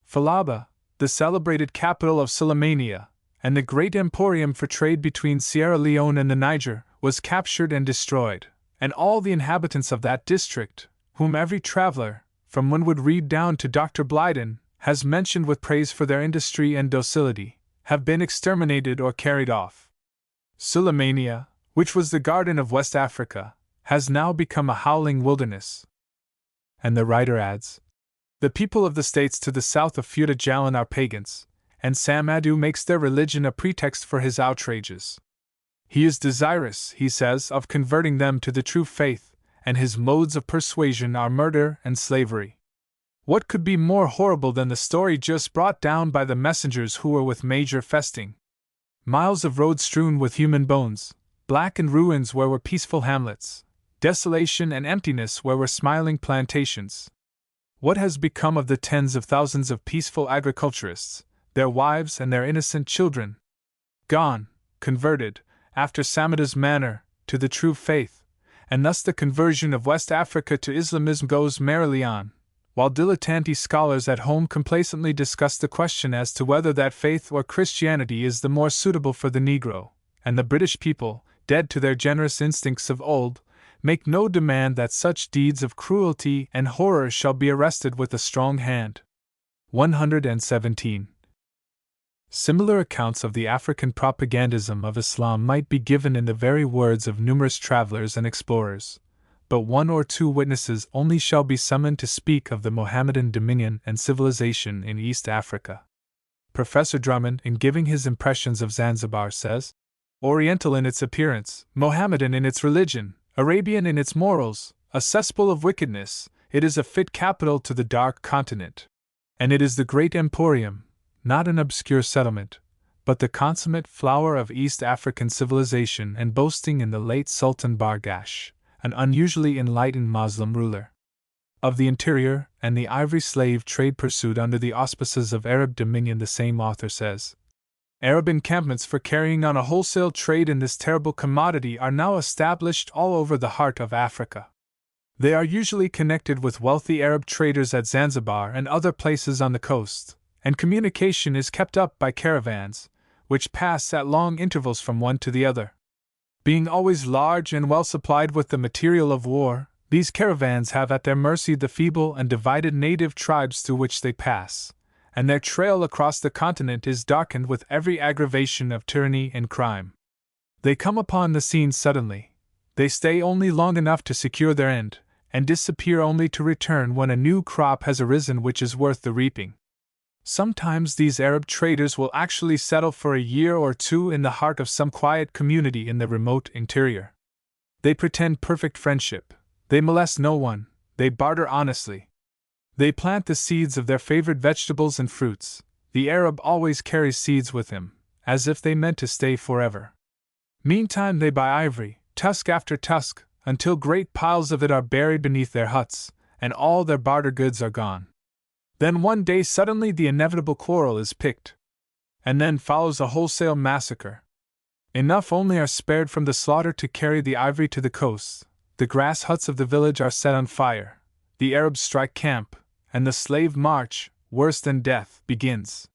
Speaker 1: Falaba, the celebrated capital of Sulemania, and the great emporium for trade between Sierra Leone and the Niger, was captured and destroyed, and all the inhabitants of that district, whom every traveler, from Winwood Reade down to Dr. Blyden, has mentioned with praise for their industry and docility, have been exterminated or carried off. Sulemania, which was the garden of West Africa, has now become a howling wilderness. And the writer adds, "The people of the states to the south of Futa Jalon are pagans, and Samadou makes their religion a pretext for his outrages. He is desirous, he says, of converting them to the true faith, and his modes of persuasion are murder and slavery." What could be more horrible than the story just brought down by the messengers who were with Major Festing? Miles of road strewn with human bones, blackened ruins where were peaceful hamlets, desolation and emptiness where were smiling plantations. What has become of the tens of thousands of peaceful agriculturists, their wives and their innocent children? Gone, converted, after Samadou's manner, to the true faith, and thus the conversion of West Africa to Islamism goes merrily on, while dilettante scholars at home complacently discuss the question as to whether that faith or Christianity is the more suitable for the Negro, and the British people, dead to their generous instincts of old, make no demand that such deeds of cruelty and horror shall be arrested with a strong hand. 117. Similar accounts of the African propagandism of Islam might be given in the very words of numerous travelers and explorers, but one or two witnesses only shall be summoned to speak of the Mohammedan dominion and civilization in East Africa. Professor Drummond, in giving his impressions of Zanzibar, says, "Oriental in its appearance, Mohammedan in its religion, Arabian in its morals, a cesspool of wickedness, it is a fit capital to the dark continent. And it is the great emporium, not an obscure settlement, but the consummate flower of East African civilization, and boasting in the late Sultan Bargash, an unusually enlightened Moslem ruler, of the interior and the ivory slave trade pursued under the auspices of Arab dominion." The same author says, "Arab encampments for carrying on a wholesale trade in this terrible commodity are now established all over the heart of Africa. They are usually connected with wealthy Arab traders at Zanzibar and other places on the coast, and communication is kept up by caravans, which pass at long intervals from one to the other. Being always large and well supplied with the material of war, These caravans have at their mercy the feeble and divided native tribes through which they pass, and their trail across the continent is darkened with every aggravation of tyranny and crime. They come upon the scene suddenly. They stay only long enough to secure their end, and disappear only to return when a new crop has arisen which is worth the reaping. Sometimes these Arab traders will actually settle for a year or two in the heart of some quiet community in the remote interior. They pretend perfect friendship. They molest no one. They barter honestly. They plant the seeds of their favorite vegetables and fruits. The Arab always carries seeds with him, as if they meant to stay forever. Meantime they buy ivory, tusk after tusk, until great piles of it are buried beneath their huts, and all their barter goods are gone. Then one day suddenly the inevitable quarrel is picked. And then follows a wholesale massacre. Enough only are spared from the slaughter to carry the ivory to the coast. The grass huts of the village are set on fire. The Arabs strike camp, and the slave march, worse than death, begins.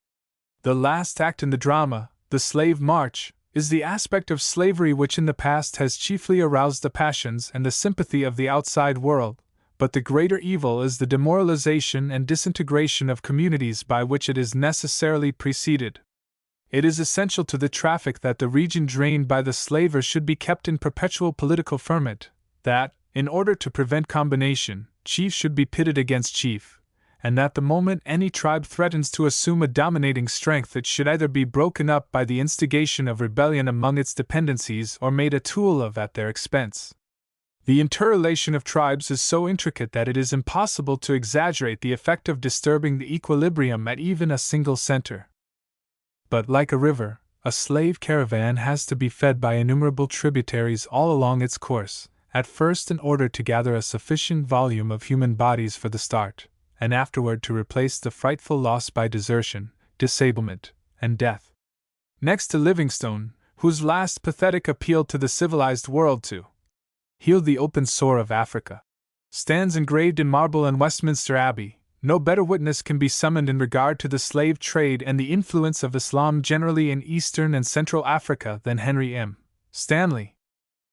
Speaker 1: The last act in the drama, the slave march, is the aspect of slavery which in the past has chiefly aroused the passions and the sympathy of the outside world, but the greater evil is the demoralization and disintegration of communities by which it is necessarily preceded. It is essential to the traffic that the region drained by the slaver should be kept in perpetual political ferment, that, in order to prevent combination, chief should be pitted against chief, and that the moment any tribe threatens to assume a dominating strength it should either be broken up by the instigation of rebellion among its dependencies or made a tool of at their expense. The interrelation of tribes is so intricate that it is impossible to exaggerate the effect of disturbing the equilibrium at even a single center. But like a river, a slave caravan has to be fed by innumerable tributaries all along its course, at first in order to gather a sufficient volume of human bodies for the start, and afterward to replace the frightful loss by desertion, disablement, and death. Next to Livingstone, whose last pathetic appeal to the civilized world to heal the open sore of Africa stands engraved in marble in Westminster Abbey, no better witness can be summoned in regard to the slave trade and the influence of Islam generally in Eastern and Central Africa than Henry M. Stanley.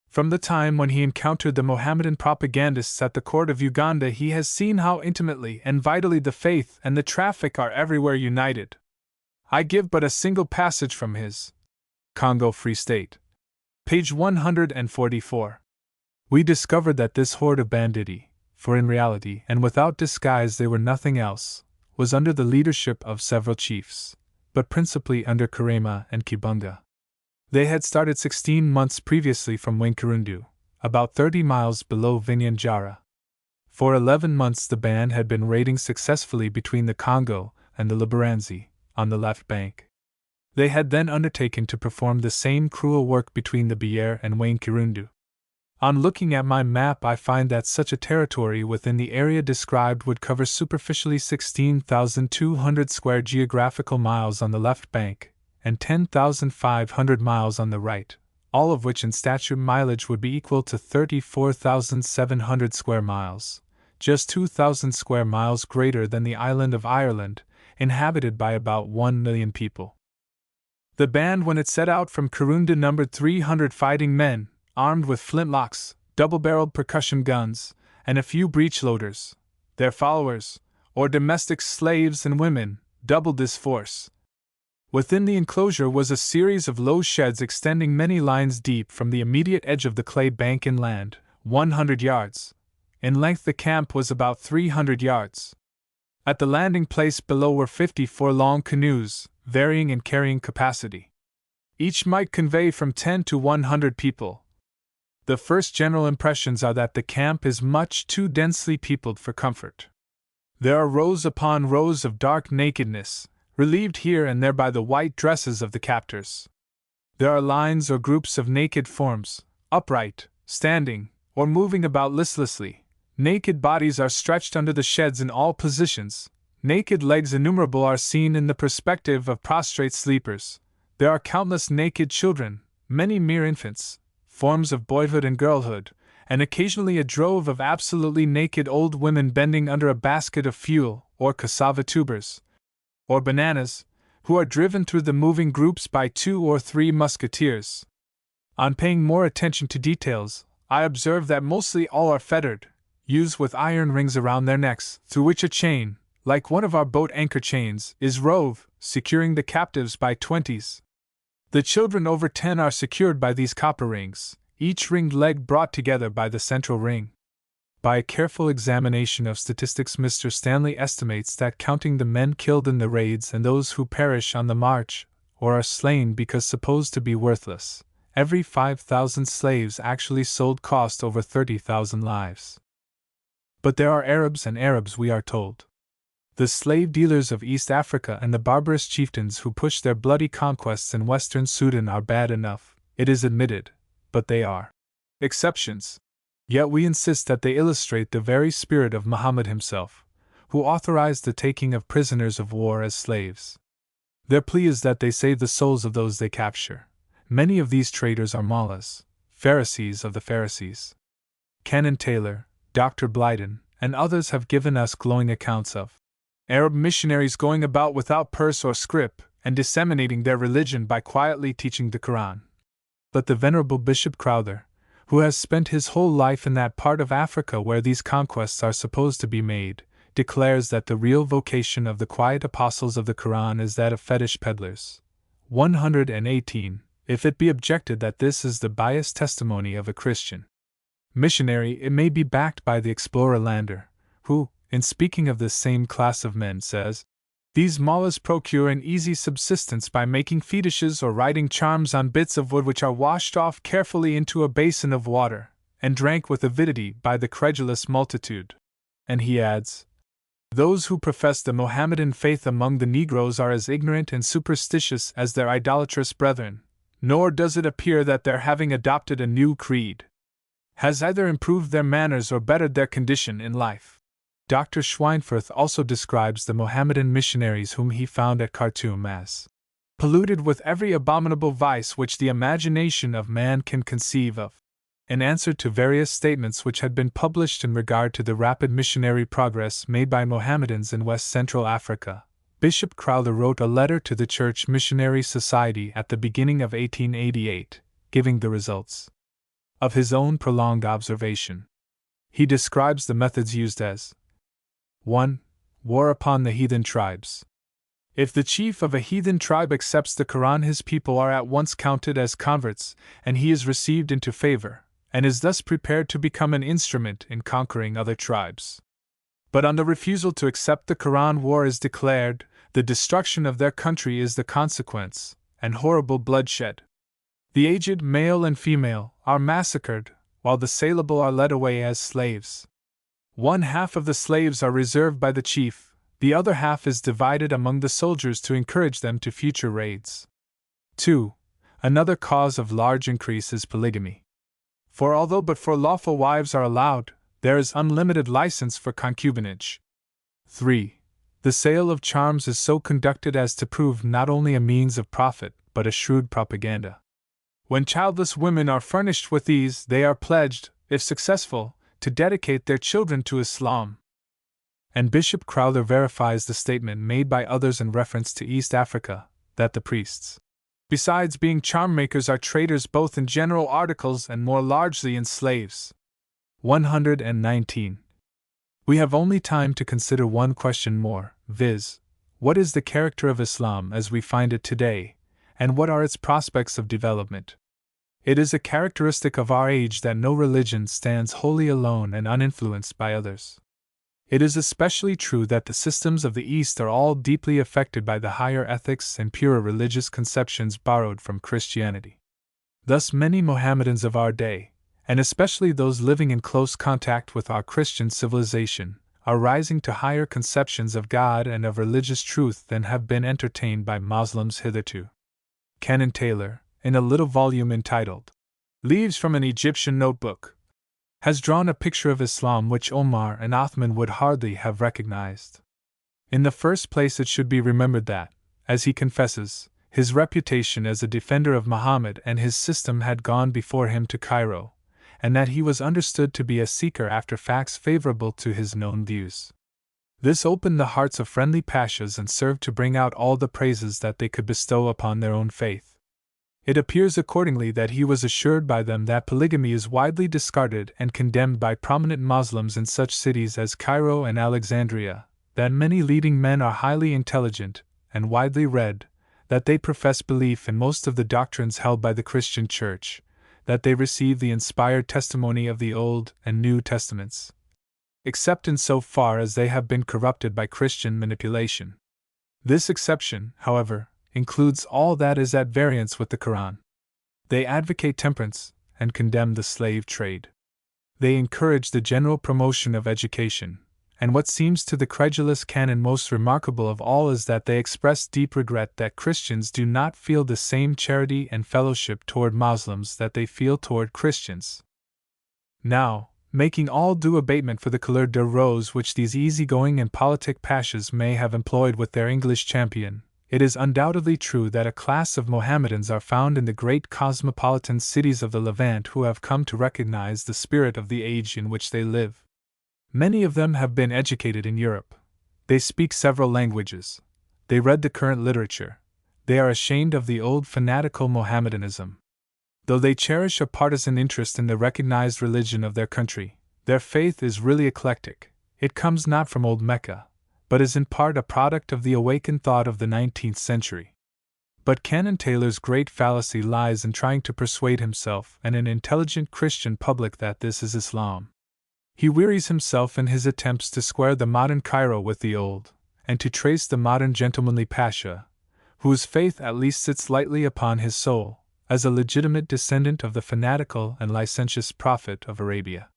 Speaker 1: From the time when he encountered the Mohammedan propagandists at the court of Uganda, he has seen how intimately and vitally the faith and the traffic are everywhere united. I give but a single passage from his Congo Free State. Page 144. We discovered that this horde of banditti, for in reality and without disguise they were nothing else, was under the leadership of several chiefs, but principally under Karema and Kibunga. They had started 16 months previously from Wenkirundu, about 30 miles below Vinyanjara. For 11 months the band had been raiding successfully between the Congo and the Lubaranzi, on the left bank. They had then undertaken to perform the same cruel work between the Biere and Wenkirundu. On looking at my map I find that such a territory within the area described would cover superficially 16,200 square geographical miles on the left bank, and 10,500 miles on the right, all of which in statute mileage would be equal to 34,700 square miles, just 2,000 square miles greater than the island of Ireland, inhabited by about 1 million people. The band when it set out from Kirunda numbered 300 fighting men, armed with flintlocks, double-barreled percussion guns, and a few breech-loaders. Their followers, or domestic slaves and women, doubled this force. Within the enclosure was a series of low sheds extending many lines deep from the immediate edge of the clay bank inland, 100 yards. In length the camp was about 300 yards. At the landing place below were 54 long canoes, varying in carrying capacity. Each might convey from 10 to 100 people. The first general impressions are that the camp is much too densely peopled for comfort. There are rows upon rows of dark nakedness, relieved here and there by the white dresses of the captors. There are lines or groups of naked forms, upright, standing, or moving about listlessly. Naked bodies are stretched under the sheds in all positions. Naked legs innumerable are seen in the perspective of prostrate sleepers. There are countless naked children, many mere infants, forms of boyhood and girlhood, and occasionally a drove of absolutely naked old women bending under a basket of fuel, or cassava tubers, or bananas, who are driven through the moving groups by 2 or 3 musketeers. On paying more attention to details, I observe that mostly all are fettered, used with iron rings around their necks, through which a chain, like one of our boat anchor chains, is rove, securing the captives by 20s. The children over 10 are secured by these copper rings, each ringed leg brought together by the central ring. By a careful examination of statistics, Mr. Stanley estimates that, counting the men killed in the raids and those who perish on the march, or are slain because supposed to be worthless, every 5,000 slaves actually sold cost over 30,000 lives. But there are Arabs and Arabs, we are told. The slave dealers of East Africa and the barbarous chieftains who push their bloody conquests in western Sudan are bad enough, it is admitted, but they are exceptions. Yet we insist that they illustrate the very spirit of Muhammad himself, who authorized the taking of prisoners of war as slaves. Their plea is that they save the souls of those they capture. Many of these traitors are mullahs, Pharisees of the Pharisees. Canon Taylor, Dr. Blyden, and others have given us glowing accounts of Arab missionaries going about without purse or scrip and disseminating their religion by quietly teaching the Quran. But the Venerable Bishop Crowther, who has spent his whole life in that part of Africa where these conquests are supposed to be made, declares that the real vocation of the quiet apostles of the Quran is that of fetish peddlers. 118. If it be objected that this is the biased testimony of a Christian missionary, it may be backed by the explorer Lander, who, in speaking of this same class of men, says, "These mullahs procure an easy subsistence by making fetishes or writing charms on bits of wood which are washed off carefully into a basin of water, and drank with avidity by the credulous multitude." And he adds, "Those who profess the Mohammedan faith among the Negroes are as ignorant and superstitious as their idolatrous brethren, nor does it appear that their having adopted a new creed has either improved their manners or bettered their condition in life." Dr. Schweinfurth also describes the Mohammedan missionaries whom he found at Khartoum as polluted with every abominable vice which the imagination of man can conceive of. In answer to various statements which had been published in regard to the rapid missionary progress made by Mohammedans in West Central Africa, Bishop Crowther wrote a letter to the Church Missionary Society at the beginning of 1888, giving the results of his own prolonged observation. He describes the methods used as 1. War upon the heathen tribes. If the chief of a heathen tribe accepts the Quran, his people are at once counted as converts, and he is received into favor, and is thus prepared to become an instrument in conquering other tribes. But on the refusal to accept the Quran, war is declared, the destruction of their country is the consequence, and horrible bloodshed. The aged, male and female, are massacred, while the saleable are led away as slaves. One half of the slaves are reserved by the chief, the other half is divided among the soldiers to encourage them to future raids. 2. Another cause of large increase is polygamy. For although but 4 lawful wives are allowed, there is unlimited license for concubinage. 3. The sale of charms is so conducted as to prove not only a means of profit, but a shrewd propaganda. When childless women are furnished with these, they are pledged, if successful, to dedicate their children to Islam. And Bishop Crowther verifies the statement made by others in reference to East Africa, that the priests, besides being charm makers, are traders both in general articles and more largely in slaves. 119. We have only time to consider one question more, viz., what is the character of Islam as we find it today, and what are its prospects of development? It is a characteristic of our age that no religion stands wholly alone and uninfluenced by others. It is especially true that the systems of the East are all deeply affected by the higher ethics and purer religious conceptions borrowed from Christianity. Thus many Mohammedans of our day, and especially those living in close contact with our Christian civilization, are rising to higher conceptions of God and of religious truth than have been entertained by Moslems hitherto. Canon Taylor, in a little volume entitled Leaves from an Egyptian Notebook, has drawn a picture of Islam which Omar and Othman would hardly have recognized. In the first place, it should be remembered that, as he confesses, his reputation as a defender of Muhammad and his system had gone before him to Cairo, and that he was understood to be a seeker after facts favorable to his known views. This opened the hearts of friendly pashas and served to bring out all the praises that they could bestow upon their own faith. It appears accordingly that he was assured by them that polygamy is widely discarded and condemned by prominent Muslims in such cities as Cairo and Alexandria, that many leading men are highly intelligent and widely read, that they profess belief in most of the doctrines held by the Christian Church, that they receive the inspired testimony of the Old and New Testaments, except in so far as they have been corrupted by Christian manipulation. This exception, however, includes all that is at variance with the Quran. They advocate temperance and condemn the slave trade. They encourage the general promotion of education, and what seems to the credulous canon most remarkable of all is that they express deep regret that Christians do not feel the same charity and fellowship toward Muslims that they feel toward Christians. Now, making all due abatement for the couleur de rose which these easygoing and politic pashas may have employed with their English champion, it is undoubtedly true that a class of Mohammedans are found in the great cosmopolitan cities of the Levant who have come to recognize the spirit of the age in which they live. Many of them have been educated in Europe. They speak several languages. They read the current literature. They are ashamed of the old fanatical Mohammedanism. Though they cherish a partisan interest in the recognized religion of their country, their faith is really eclectic. It comes not from old Mecca, but is in part a product of the awakened thought of the 19th century. But Canon Taylor's great fallacy lies in trying to persuade himself and an intelligent Christian public that this is Islam. He wearies himself in his attempts to square the modern Cairo with the old, and to trace the modern gentlemanly Pasha, whose faith at least sits lightly upon his soul, as a legitimate descendant of the fanatical and licentious prophet of Arabia.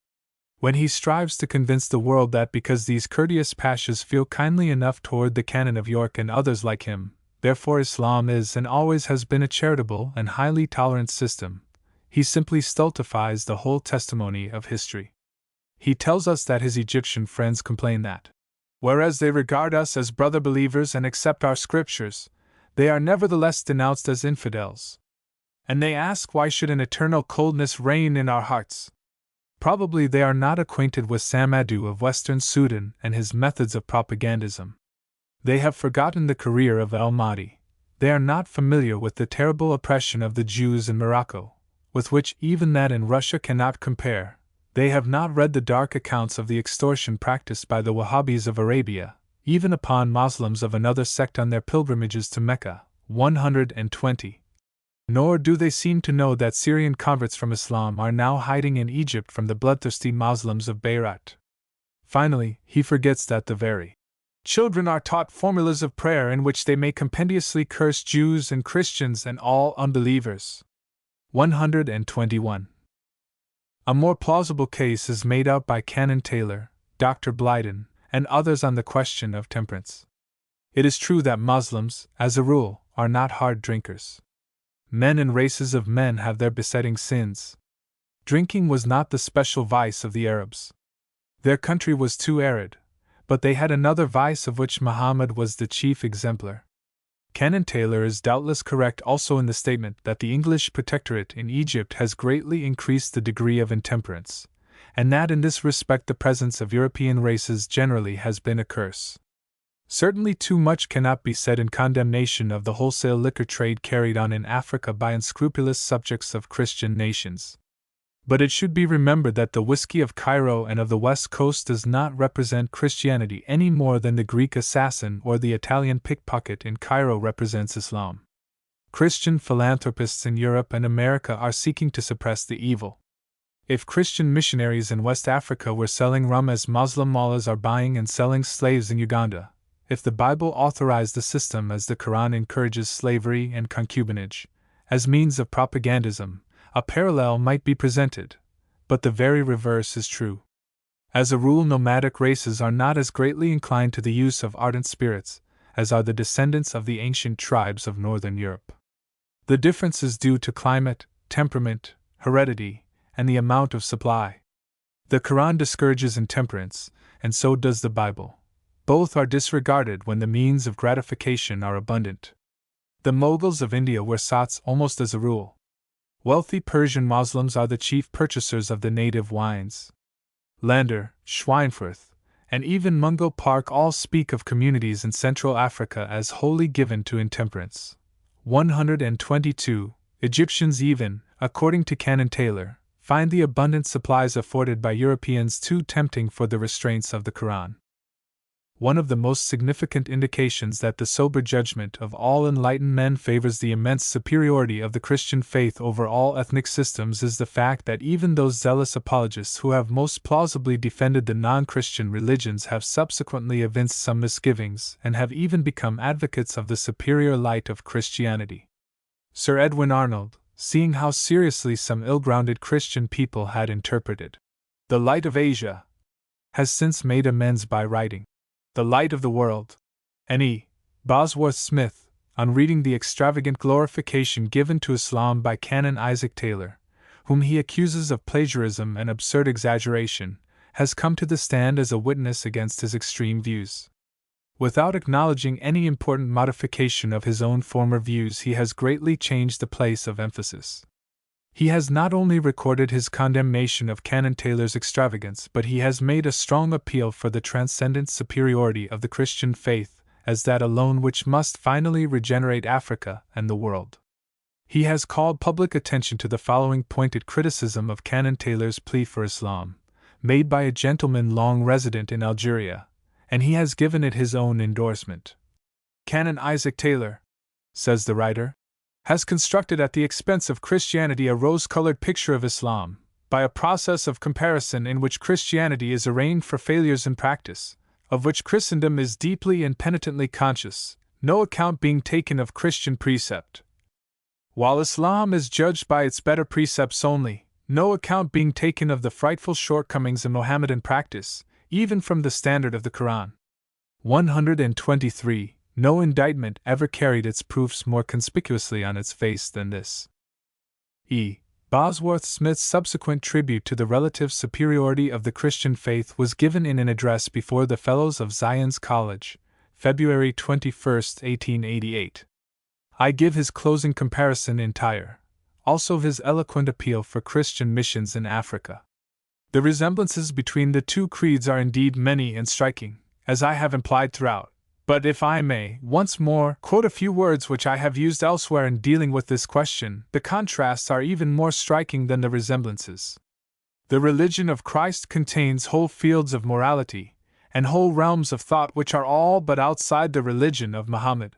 Speaker 1: When he strives to convince the world that because these courteous Pashas feel kindly enough toward the Canon of York and others like him, therefore Islam is and always has been a charitable and highly tolerant system, he simply stultifies the whole testimony of history. He tells us that his Egyptian friends complain that, whereas they regard us as brother believers and accept our scriptures, they are nevertheless denounced as infidels. And they ask why should an eternal coldness reign in our hearts? Probably they are not acquainted with Samadou of Western Sudan and his methods of propagandism. They have forgotten the career of El-Mahdi. They are not familiar with the terrible oppression of the Jews in Morocco, with which even that in Russia cannot compare. They have not read the dark accounts of the extortion practiced by the Wahhabis of Arabia, even upon Muslims of another sect on their pilgrimages to Mecca, 120. Nor do they seem to know that Syrian converts from Islam are now hiding in Egypt from the bloodthirsty Muslims of Beirut. Finally, he forgets that the very children are taught formulas of prayer in which they may compendiously curse Jews and Christians and all unbelievers. 121. A more plausible case is made out by Canon Taylor, Dr. Blyden, and others on the question of temperance. It is true that Muslims, as a rule, are not hard drinkers. Men and races of men have their besetting sins. Drinking was not the special vice of the Arabs. Their country was too arid, but they had another vice of which Muhammad was the chief exemplar. Canon Taylor is doubtless correct also in the statement that the English protectorate in Egypt has greatly increased the degree of intemperance, and that in this respect the presence of European races generally has been a curse. Certainly too much cannot be said in condemnation of the wholesale liquor trade carried on in Africa by unscrupulous subjects of Christian nations. But it should be remembered that the whiskey of Cairo and of the West Coast does not represent Christianity any more than the Greek assassin or the Italian pickpocket in Cairo represents Islam. Christian philanthropists in Europe and America are seeking to suppress the evil. If Christian missionaries in West Africa were selling rum as Muslim mullahs are buying and selling slaves in Uganda, if the Bible authorized the system as the Quran encourages slavery and concubinage, as means of propagandism, a parallel might be presented, but the very reverse is true. As a rule, nomadic races are not as greatly inclined to the use of ardent spirits as are the descendants of the ancient tribes of northern Europe. The difference is due to climate, temperament, heredity, and the amount of supply. The Quran discourages intemperance, and so does the Bible. Both are disregarded when the means of gratification are abundant. The Mughals of India were sots almost as a rule. Wealthy Persian Muslims are the chief purchasers of the native wines. Lander, Schweinfurth, and even Mungo Park all speak of communities in Central Africa as wholly given to intemperance. 122. Egyptians even, according to Canon Taylor, find the abundant supplies afforded by Europeans too tempting for the restraints of the Quran. One of the most significant indications that the sober judgment of all enlightened men favors the immense superiority of the Christian faith over all ethnic systems is the fact that even those zealous apologists who have most plausibly defended the non-Christian religions have subsequently evinced some misgivings and have even become advocates of the superior light of Christianity. Sir Edwin Arnold, seeing how seriously some ill-grounded Christian people had interpreted the light of Asia, has since made amends by writing The Light of the World. N.E. Bosworth Smith, on reading the extravagant glorification given to Islam by Canon Isaac Taylor, whom he accuses of plagiarism and absurd exaggeration, has come to the stand as a witness against his extreme views. Without acknowledging any important modification of his own former views, he has greatly changed the place of emphasis. He has not only recorded his condemnation of Canon Taylor's extravagance, but he has made a strong appeal for the transcendent superiority of the Christian faith as that alone which must finally regenerate Africa and the world. He has called public attention to the following pointed criticism of Canon Taylor's plea for Islam, made by a gentleman long resident in Algeria, and he has given it his own endorsement. Canon Isaac Taylor, says the writer, has constructed at the expense of Christianity a rose-colored picture of Islam, by a process of comparison in which Christianity is arraigned for failures in practice, of which Christendom is deeply and penitently conscious, no account being taken of Christian precept. While Islam is judged by its better precepts only, no account being taken of the frightful shortcomings in Mohammedan practice, even from the standard of the Quran. 123. No indictment ever carried its proofs more conspicuously on its face than this. E. Bosworth Smith's subsequent tribute to the relative superiority of the Christian faith was given in an address before the Fellows of Zion's College, February 21, 1888. I give his closing comparison entire, also his eloquent appeal for Christian missions in Africa. The resemblances between the two creeds are indeed many and striking, as I have implied throughout. But if I may once more quote a few words which I have used elsewhere in dealing with this question, the contrasts are even more striking than the resemblances. The religion of Christ contains whole fields of morality, and whole realms of thought which are all but outside the religion of Muhammad.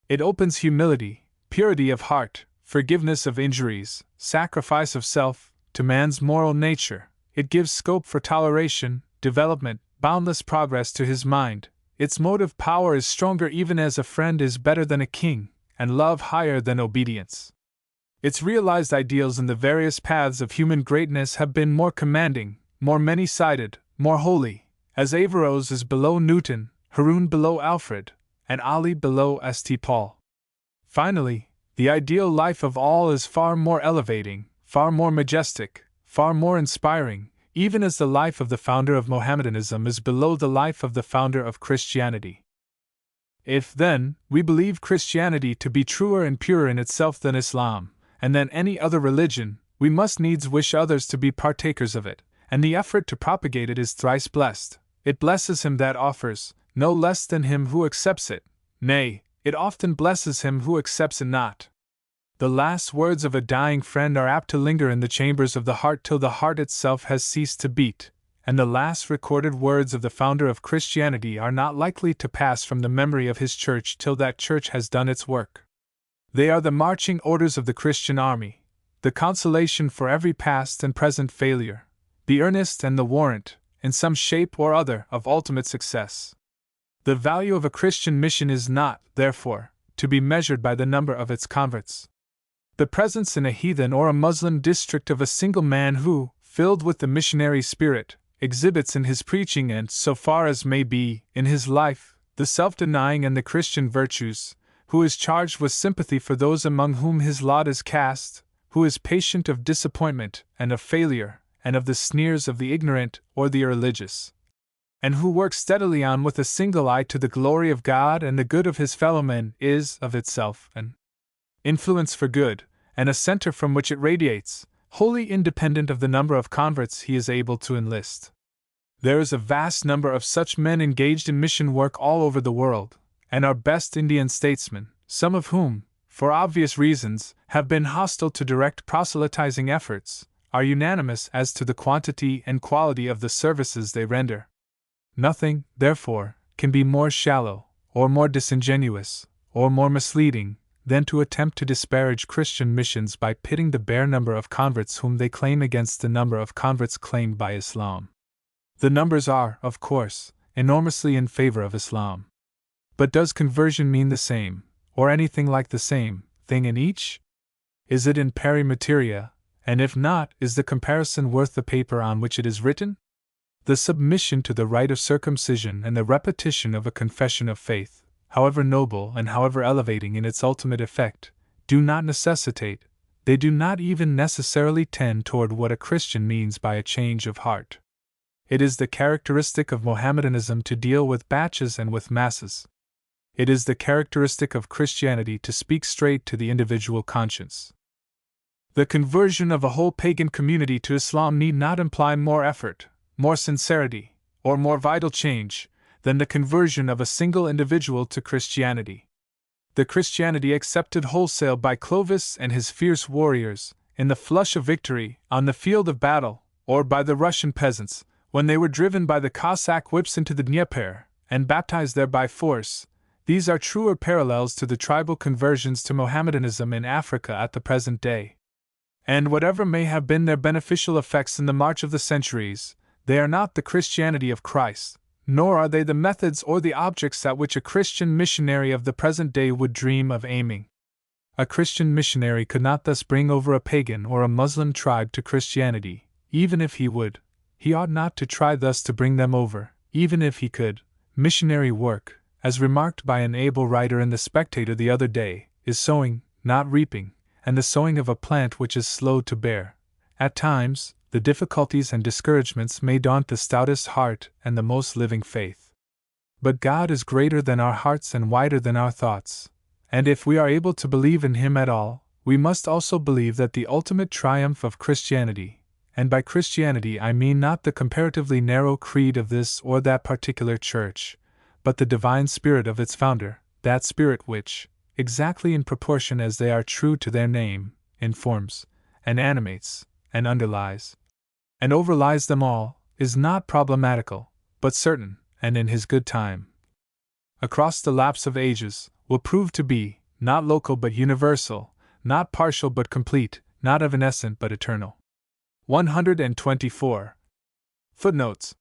Speaker 1: It opens humility, purity of heart, forgiveness of injuries, sacrifice of self, to man's moral nature. It gives scope for toleration, development, boundless progress to his mind. Its motive power is stronger even as a friend is better than a king, and love higher than obedience. Its realized ideals in the various paths of human greatness have been more commanding, more many-sided, more holy, as Averroes is below Newton, Harun below Alfred, and Ali below St. Paul. Finally, the ideal life of all is far more elevating, far more majestic, far more inspiring, even as the life of the founder of Mohammedanism is below the life of the founder of Christianity. If, then, we believe Christianity to be truer and purer in itself than Islam, and than any other religion, we must needs wish others to be partakers of it, and the effort to propagate it is thrice blessed. It blesses him that offers, no less than him who accepts it. Nay, it often blesses him who accepts it not. The last words of a dying friend are apt to linger in the chambers of the heart till the heart itself has ceased to beat, and the last recorded words of the founder of Christianity are not likely to pass from the memory of his church till that church has done its work. They are the marching orders of the Christian army, the consolation for every past and present failure, the earnest and the warrant, in some shape or other, of ultimate success. The value of a Christian mission is not, therefore, to be measured by the number of its converts. The presence in a heathen or a Muslim district of a single man who, filled with the missionary spirit, exhibits in his preaching and, so far as may be, in his life, the self-denying and the Christian virtues, who is charged with sympathy for those among whom his lot is cast, who is patient of disappointment and of failure, and of the sneers of the ignorant or the irreligious, and who works steadily on with a single eye to the glory of God and the good of his fellowmen, is, of itself, an influence for good, and a center from which it radiates, wholly independent of the number of converts he is able to enlist. There is a vast number of such men engaged in mission work all over the world, and our best Indian statesmen, some of whom, for obvious reasons, have been hostile to direct proselytizing efforts, are unanimous as to the quantity and quality of the services they render. Nothing, therefore, can be more shallow, or more disingenuous, or more misleading, than to attempt to disparage Christian missions by pitting the bare number of converts whom they claim against the number of converts claimed by Islam. The numbers are, of course, enormously in favor of Islam. But does conversion mean the same, or anything like the same, thing in each? Is it in pari materia, and if not, is the comparison worth the paper on which it is written? The submission to the rite of circumcision and the repetition of a confession of faith, however noble and however elevating in its ultimate effect, do not necessitate, they do not even necessarily tend toward what a Christian means by a change of heart. It is the characteristic of Mohammedanism to deal with batches and with masses. It is the characteristic of Christianity to speak straight to the individual conscience. The conversion of a whole pagan community to Islam need not imply more effort, more sincerity, or more vital change than the conversion of a single individual to Christianity. The Christianity accepted wholesale by Clovis and his fierce warriors, in the flush of victory, on the field of battle, or by the Russian peasants, when they were driven by the Cossack whips into the Dnieper, and baptized there by force, these are truer parallels to the tribal conversions to Mohammedanism in Africa at the present day. And whatever may have been their beneficial effects in the march of the centuries, they are not the Christianity of Christ, nor are they the methods or the objects at which a Christian missionary of the present day would dream of aiming. A Christian missionary could not thus bring over a pagan or a Muslim tribe to Christianity, even if he would. He ought not to try thus to bring them over, even if he could. Missionary work, as remarked by an able writer in The Spectator the other day, is sowing, not reaping, and the sowing of a plant which is slow to bear. At times, the difficulties and discouragements may daunt the stoutest heart and the most living faith. But God is greater than our hearts and wider than our thoughts, and if we are able to believe in Him at all, we must also believe that the ultimate triumph of Christianity, and by Christianity I mean not the comparatively narrow creed of this or that particular church, but the divine spirit of its founder, that spirit which, exactly in proportion as they are true to their name, informs, and animates, and underlies, and overlies them all, is not problematical, but certain, and in His good time, across the lapse of ages, will prove to be, not local but universal, not partial but complete, not evanescent but eternal. 124. Footnotes.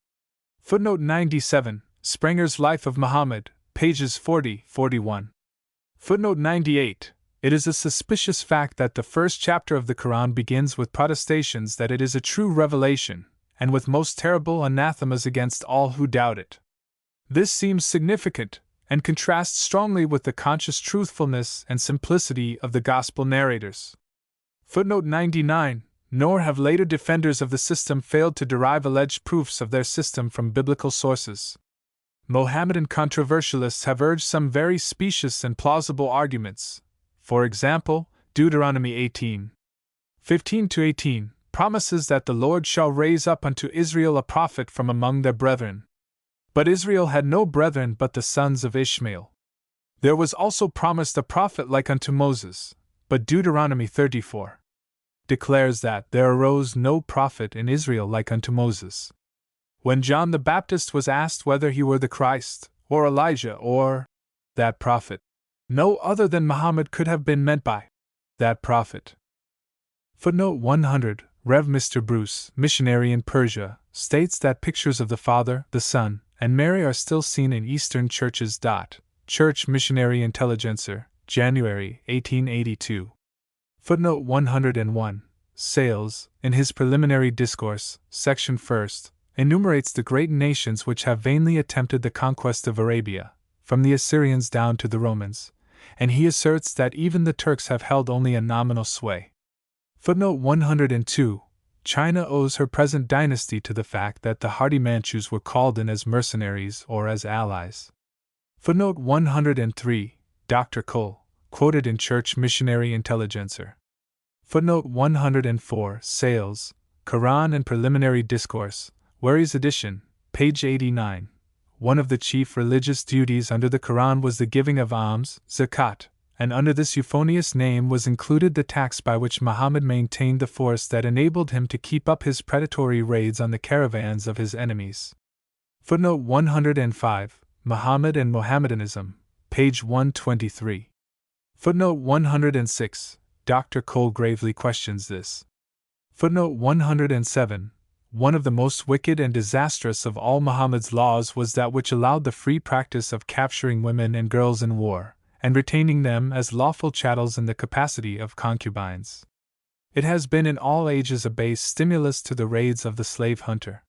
Speaker 1: Footnote 97, Sprenger's Life of Muhammad, pages 40-41. Footnote 98. It is a suspicious fact that the first chapter of the Quran begins with protestations that it is a true revelation, and with most terrible anathemas against all who doubt it. This seems significant, and contrasts strongly with the conscious truthfulness and simplicity of the Gospel narrators. Footnote 99. Nor have later defenders of the system failed to derive alleged proofs of their system from biblical sources. Mohammedan controversialists have urged some very specious and plausible arguments. For example, Deuteronomy 18:15-18 promises that the Lord shall raise up unto Israel a prophet from among their brethren. But Israel had no brethren but the sons of Ishmael. There was also promised a prophet like unto Moses, but Deuteronomy 34 declares that there arose no prophet in Israel like unto Moses. When John the Baptist was asked whether he were the Christ, or Elijah, or that prophet, no other than Muhammad could have been meant by that prophet. Footnote 100. Rev. Mr. Bruce, missionary in Persia, states that pictures of the Father, the Son, and Mary are still seen in Eastern churches. Church Missionary Intelligencer, January 1882. Footnote 101. Sales, in his preliminary discourse, section 1st, enumerates the great nations which have vainly attempted the conquest of Arabia, from the Assyrians down to the Romans, and he asserts that even the Turks have held only a nominal sway. Footnote 102. China owes her present dynasty to the fact that the hardy Manchus were called in as mercenaries or as allies. Footnote 103. Dr. Cole, quoted in Church Missionary Intelligencer. Footnote 104. Sales, Quran and Preliminary Discourse, Wary's edition, page 89. One of the chief religious duties under the Quran was the giving of alms, zakat, and under this euphonious name was included the tax by which Muhammad maintained the force that enabled him to keep up his predatory raids on the caravans of his enemies. Footnote 105, Muhammad and Mohammedanism, page 123. Footnote 106, Dr. Cole gravely questions this. Footnote 107, one of the most wicked and disastrous of all Muhammad's laws was that which allowed the free practice of capturing women and girls in war, and retaining them as lawful chattels in the capacity of concubines. It has been in all ages a base stimulus to the raids of the slave hunter.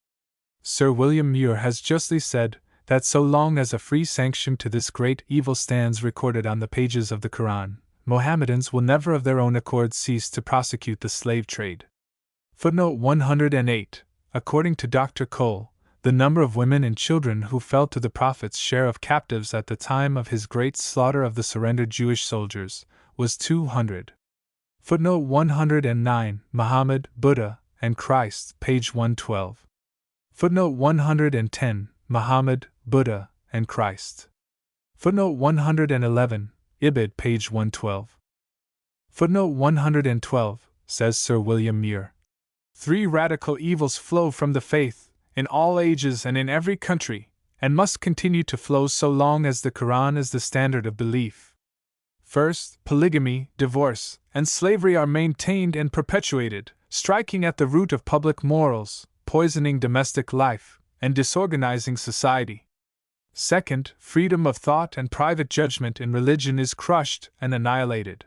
Speaker 1: Sir William Muir has justly said that so long as a free sanction to this great evil stands recorded on the pages of the Quran, Mohammedans will never of their own accord cease to prosecute the slave trade. Footnote 108. According to Dr. Cole, the number of women and children who fell to the Prophet's share of captives at the time of his great slaughter of the surrendered Jewish soldiers was 200. Footnote 109, Muhammad, Buddha, and Christ, page 112. Footnote 110, Muhammad, Buddha, and Christ. Footnote 111, Ibid, page 112. Footnote 112, says Sir William Muir. 3 radical evils flow from the faith, in all ages and in every country, and must continue to flow so long as the Quran is the standard of belief. First, polygamy, divorce, and slavery are maintained and perpetuated, striking at the root of public morals, poisoning domestic life, and disorganizing society. Second, freedom of thought and private judgment in religion is crushed and annihilated.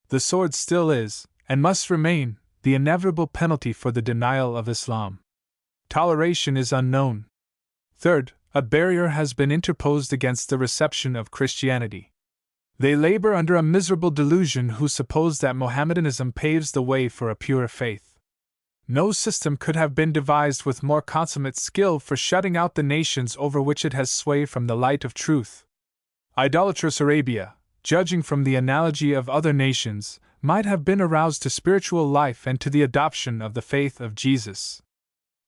Speaker 1: The sword still is, and must remain, the inevitable penalty for the denial of Islam. Toleration is unknown. Third, a barrier has been interposed against the reception of Christianity. They labor under a miserable delusion who suppose that Mohammedanism paves the way for a pure faith. No system could have been devised with more consummate skill for shutting out the nations over which it has sway from the light of truth. Idolatrous Arabia, judging from the analogy of other nations, might have been aroused to spiritual life and to the adoption of the faith of Jesus.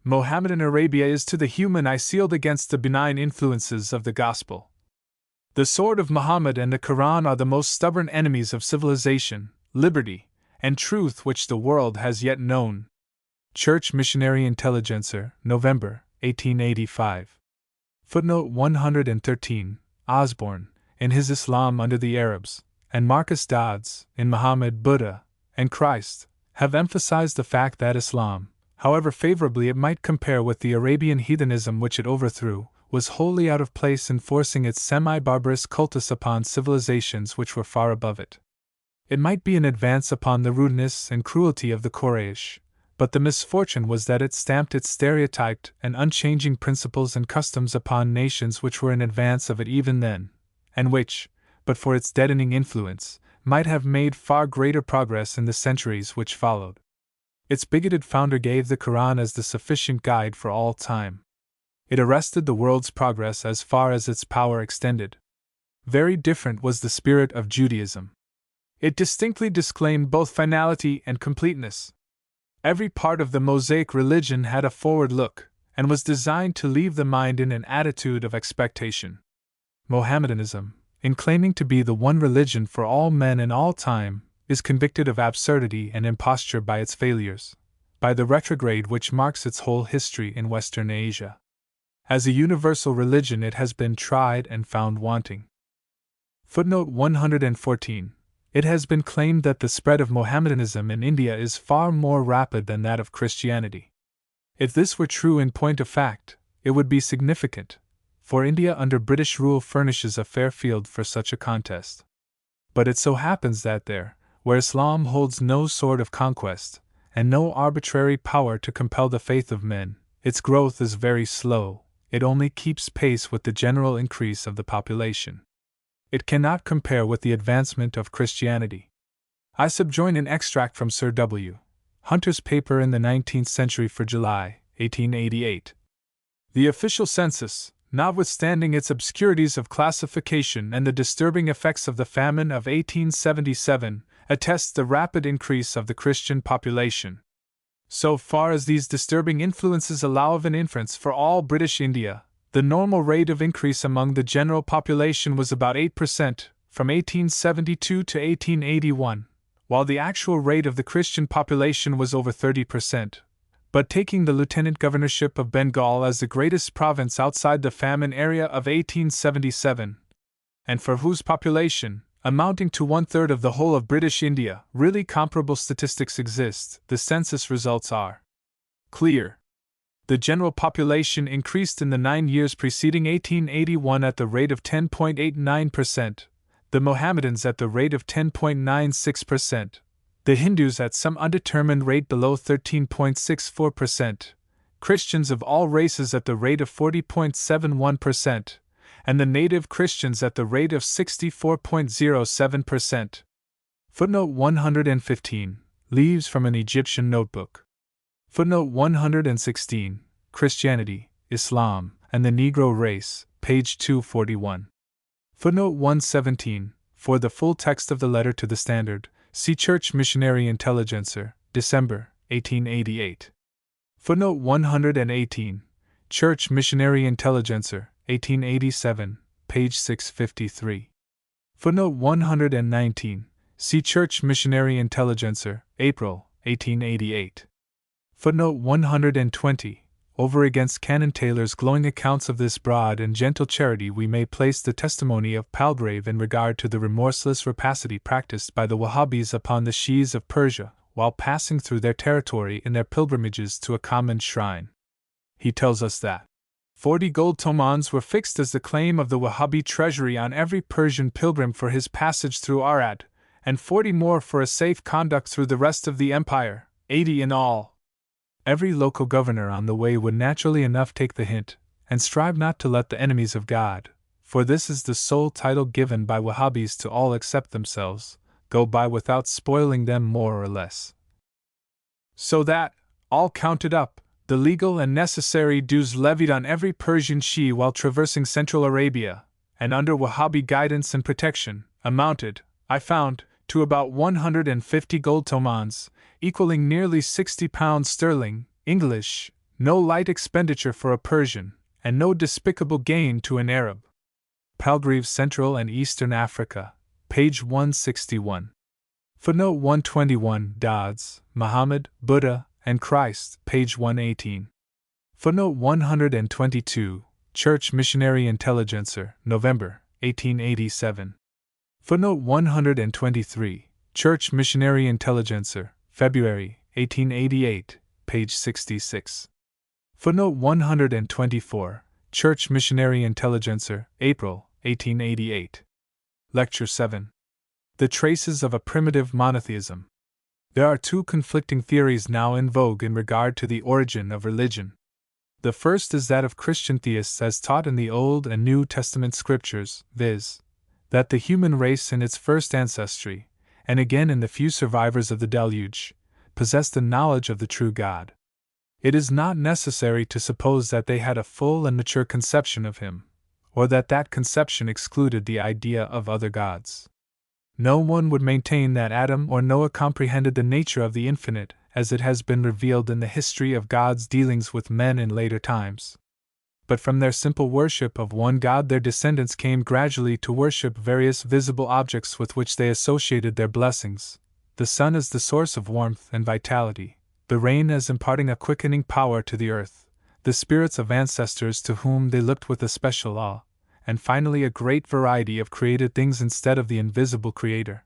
Speaker 1: Mohammedan Arabia is to the human eye sealed against the benign influences of the gospel. The sword of Muhammad and the Quran are the most stubborn enemies of civilization, liberty, and truth which the world has yet known. Church Missionary Intelligencer, November, 1885. Footnote 113, Osborne, in his Islam under the Arabs, and Marcus Dodds, in Muhammad, Buddha, and Christ, have emphasized the fact that Islam, however favorably it might compare with the Arabian heathenism which it overthrew, was wholly out of place in forcing its semi-barbarous cultus upon civilizations which were far above it. It might be an advance upon the rudeness and cruelty of the Quraysh, but the misfortune was that it stamped its stereotyped and unchanging principles and customs upon nations which were in advance of it even then, and which, but for its deadening influence, might have made far greater progress in the centuries which followed. Its bigoted founder gave the Quran as the sufficient guide for all time. It arrested the world's progress as far as its power extended. Very different was the spirit of Judaism. It distinctly disclaimed both finality and completeness. Every part of the Mosaic religion had a forward look, and was designed to leave the mind in an attitude of expectation. Mohammedanism, in claiming to be the one religion for all men in all time, is convicted of absurdity and imposture by its failures, by the retrograde which marks its whole history in Western Asia. As a universal religion it has been tried and found wanting. Footnote 114. It has been claimed that the spread of Mohammedanism in India is far more rapid than that of Christianity. If this were true in point of fact, it would be significant, for India under British rule furnishes a fair field for such a contest. But it so happens that there, where Islam holds no sword of conquest, and no arbitrary power to compel the faith of men, its growth is very slow. It only keeps pace with the general increase of the population. It cannot compare with the advancement of Christianity. I subjoin an extract from Sir W. Hunter's paper in the 19th Century for July, 1888. The official census, notwithstanding its obscurities of classification and the disturbing effects of the famine of 1877, attests the rapid increase of the Christian population. So far as these disturbing influences allow of an inference for all British India, the normal rate of increase among the general population was about 8% from 1872 to 1881, while the actual rate of the Christian population was over 30%, but taking the lieutenant governorship of Bengal as the greatest province outside the famine area of 1877, and for whose population, amounting to 1/3 of the whole of British India, really comparable statistics exist, the census results are clear. The general population increased in the 9 years preceding 1881 at the rate of 10.89%, the Mohammedans at the rate of 10.96%, the Hindus at some undetermined rate below 13.64%, Christians of all races at the rate of 40.71%, and the native Christians at the rate of 64.07%. Footnote 115. Leaves from an Egyptian notebook. Footnote 116. Christianity, Islam, and the Negro Race, page 241. Footnote 117. For the full text of the letter to the Standard, see Church Missionary Intelligencer, December, 1888. Footnote 118. Church Missionary Intelligencer, 1887, page 653. Footnote 119. See Church Missionary Intelligencer, April, 1888. Footnote 120. Over against Canon Taylor's glowing accounts of this broad and gentle charity we may place the testimony of Palgrave in regard to the remorseless rapacity practiced by the Wahhabis upon the Shis of Persia while passing through their territory in their pilgrimages to a common shrine. He tells us that 40 gold tomans were fixed as the claim of the Wahhabi treasury on every Persian pilgrim for his passage through Arad, and 40 more for a safe conduct through the rest of the empire, 80 in all. Every local governor on the way would naturally enough take the hint, and strive not to let the enemies of God, for this is the sole title given by Wahhabis to all except themselves, go by without spoiling them more or less. So that, all counted up, the legal and necessary dues levied on every Persian Shi while traversing Central Arabia, and under Wahhabi guidance and protection, amounted, I found, to about 150 gold tomans, equaling nearly £60 English, no light expenditure for a Persian, and no despicable gain to an Arab. Palgrave's Central and Eastern Africa, page 161. Footnote 121. Dodds, Muhammad, Buddha, and Christ, page 118. Footnote 122. Church Missionary Intelligencer, November, 1887. Footnote 123. Church Missionary Intelligencer, February, 1888, page 66. Footnote 124. Church Missionary Intelligencer, April, 1888. Lecture 7. The Traces of a Primitive Monotheism. There are two conflicting theories now in vogue in regard to the origin of religion. The first is that of Christian theists as taught in the Old and New Testament scriptures, viz., that the human race in its first ancestry, and again in the few survivors of the deluge, possessed a knowledge of the true God. It is not necessary to suppose that they had a full and mature conception of Him, or that that conception excluded the idea of other gods. No one would maintain that Adam or Noah comprehended the nature of the infinite as it has been revealed in the history of God's dealings with men in later times. But from their simple worship of one God their descendants came gradually to worship various visible objects with which they associated their blessings, the sun as the source of warmth and vitality, the rain as imparting a quickening power to the earth, the spirits of ancestors to whom they looked with especial awe, and finally a great variety of created things instead of the invisible Creator.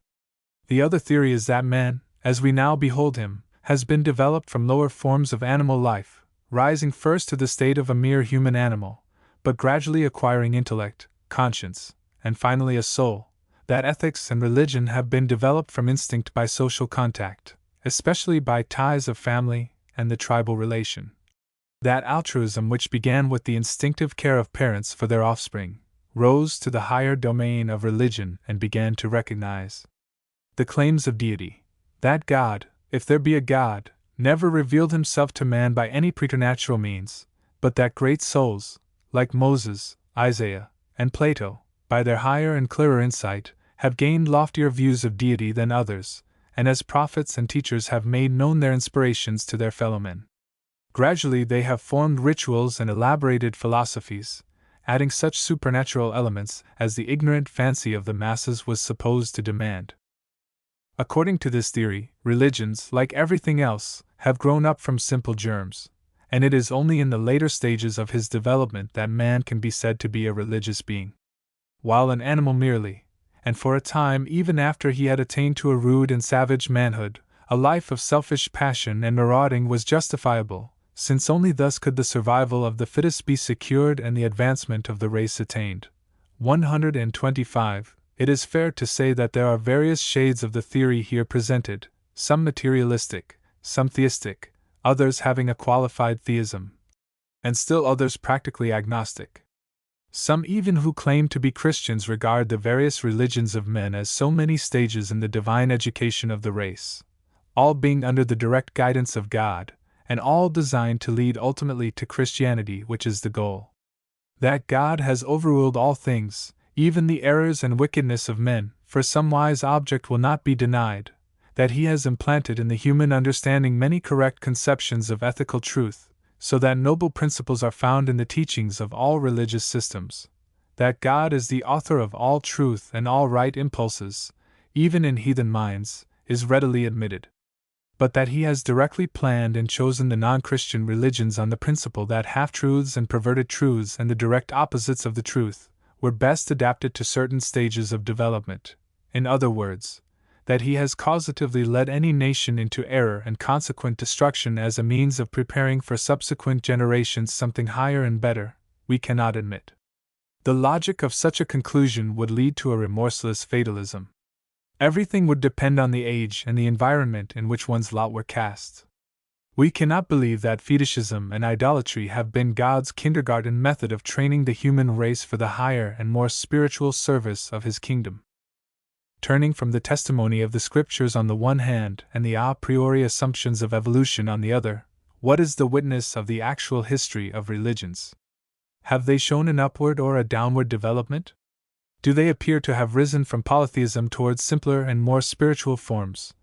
Speaker 1: The other theory is that man, as we now behold him, has been developed from lower forms of animal life, rising first to the state of a mere human animal, but gradually acquiring intellect, conscience, and finally a soul, that ethics and religion have been developed from instinct by social contact, especially by ties of family and the tribal relation. That altruism which began with the instinctive care of parents for their offspring, rose to the higher domain of religion and began to recognize the claims of deity. That God, if there be a God, never revealed himself to man by any preternatural means, but that great souls, like Moses, Isaiah, and Plato, by their higher and clearer insight, have gained loftier views of deity than others, and as prophets and teachers have made known their inspirations to their fellowmen. Gradually they have formed rituals and elaborated philosophies, adding such supernatural elements as the ignorant fancy of the masses was supposed to demand. According to this theory, religions, like everything else, have grown up from simple germs, and it is only in the later stages of his development that man can be said to be a religious being. While an animal merely, and for a time even after he had attained to a rude and savage manhood, a life of selfish passion and marauding was justifiable, since only thus could the survival of the fittest be secured and the advancement of the race attained. 125. It is fair to say that there are various shades of the theory here presented, some materialistic, some theistic, others having a qualified theism, and still others practically agnostic. Some even who claim to be Christians regard the various religions of men as so many stages in the divine education of the race, all being under the direct guidance of God, and all designed to lead ultimately to Christianity, which is the goal. That God has overruled all things, even the errors and wickedness of men, for some wise object will not be denied, that He has implanted in the human understanding many correct conceptions of ethical truth, so that noble principles are found in the teachings of all religious systems, that God is the author of all truth and all right impulses, even in heathen minds, is readily admitted. But that He has directly planned and chosen the non-Christian religions on the principle that half-truths and perverted truths and the direct opposites of the truth were best adapted to certain stages of development. In other words, that He has causatively led any nation into error and consequent destruction as a means of preparing for subsequent generations something higher and better, we cannot admit. The logic of such a conclusion would lead to a remorseless fatalism. Everything would depend on the age and the environment in which one's lot were cast. We cannot believe that fetishism and idolatry have been God's kindergarten method of training the human race for the higher and more spiritual service of His kingdom. Turning from the testimony of the Scriptures on the one hand and the a priori assumptions of evolution on the other, what is the witness of the actual history of religions? Have they shown an upward or a downward development? Do they appear to have risen from polytheism towards simpler and more spiritual forms,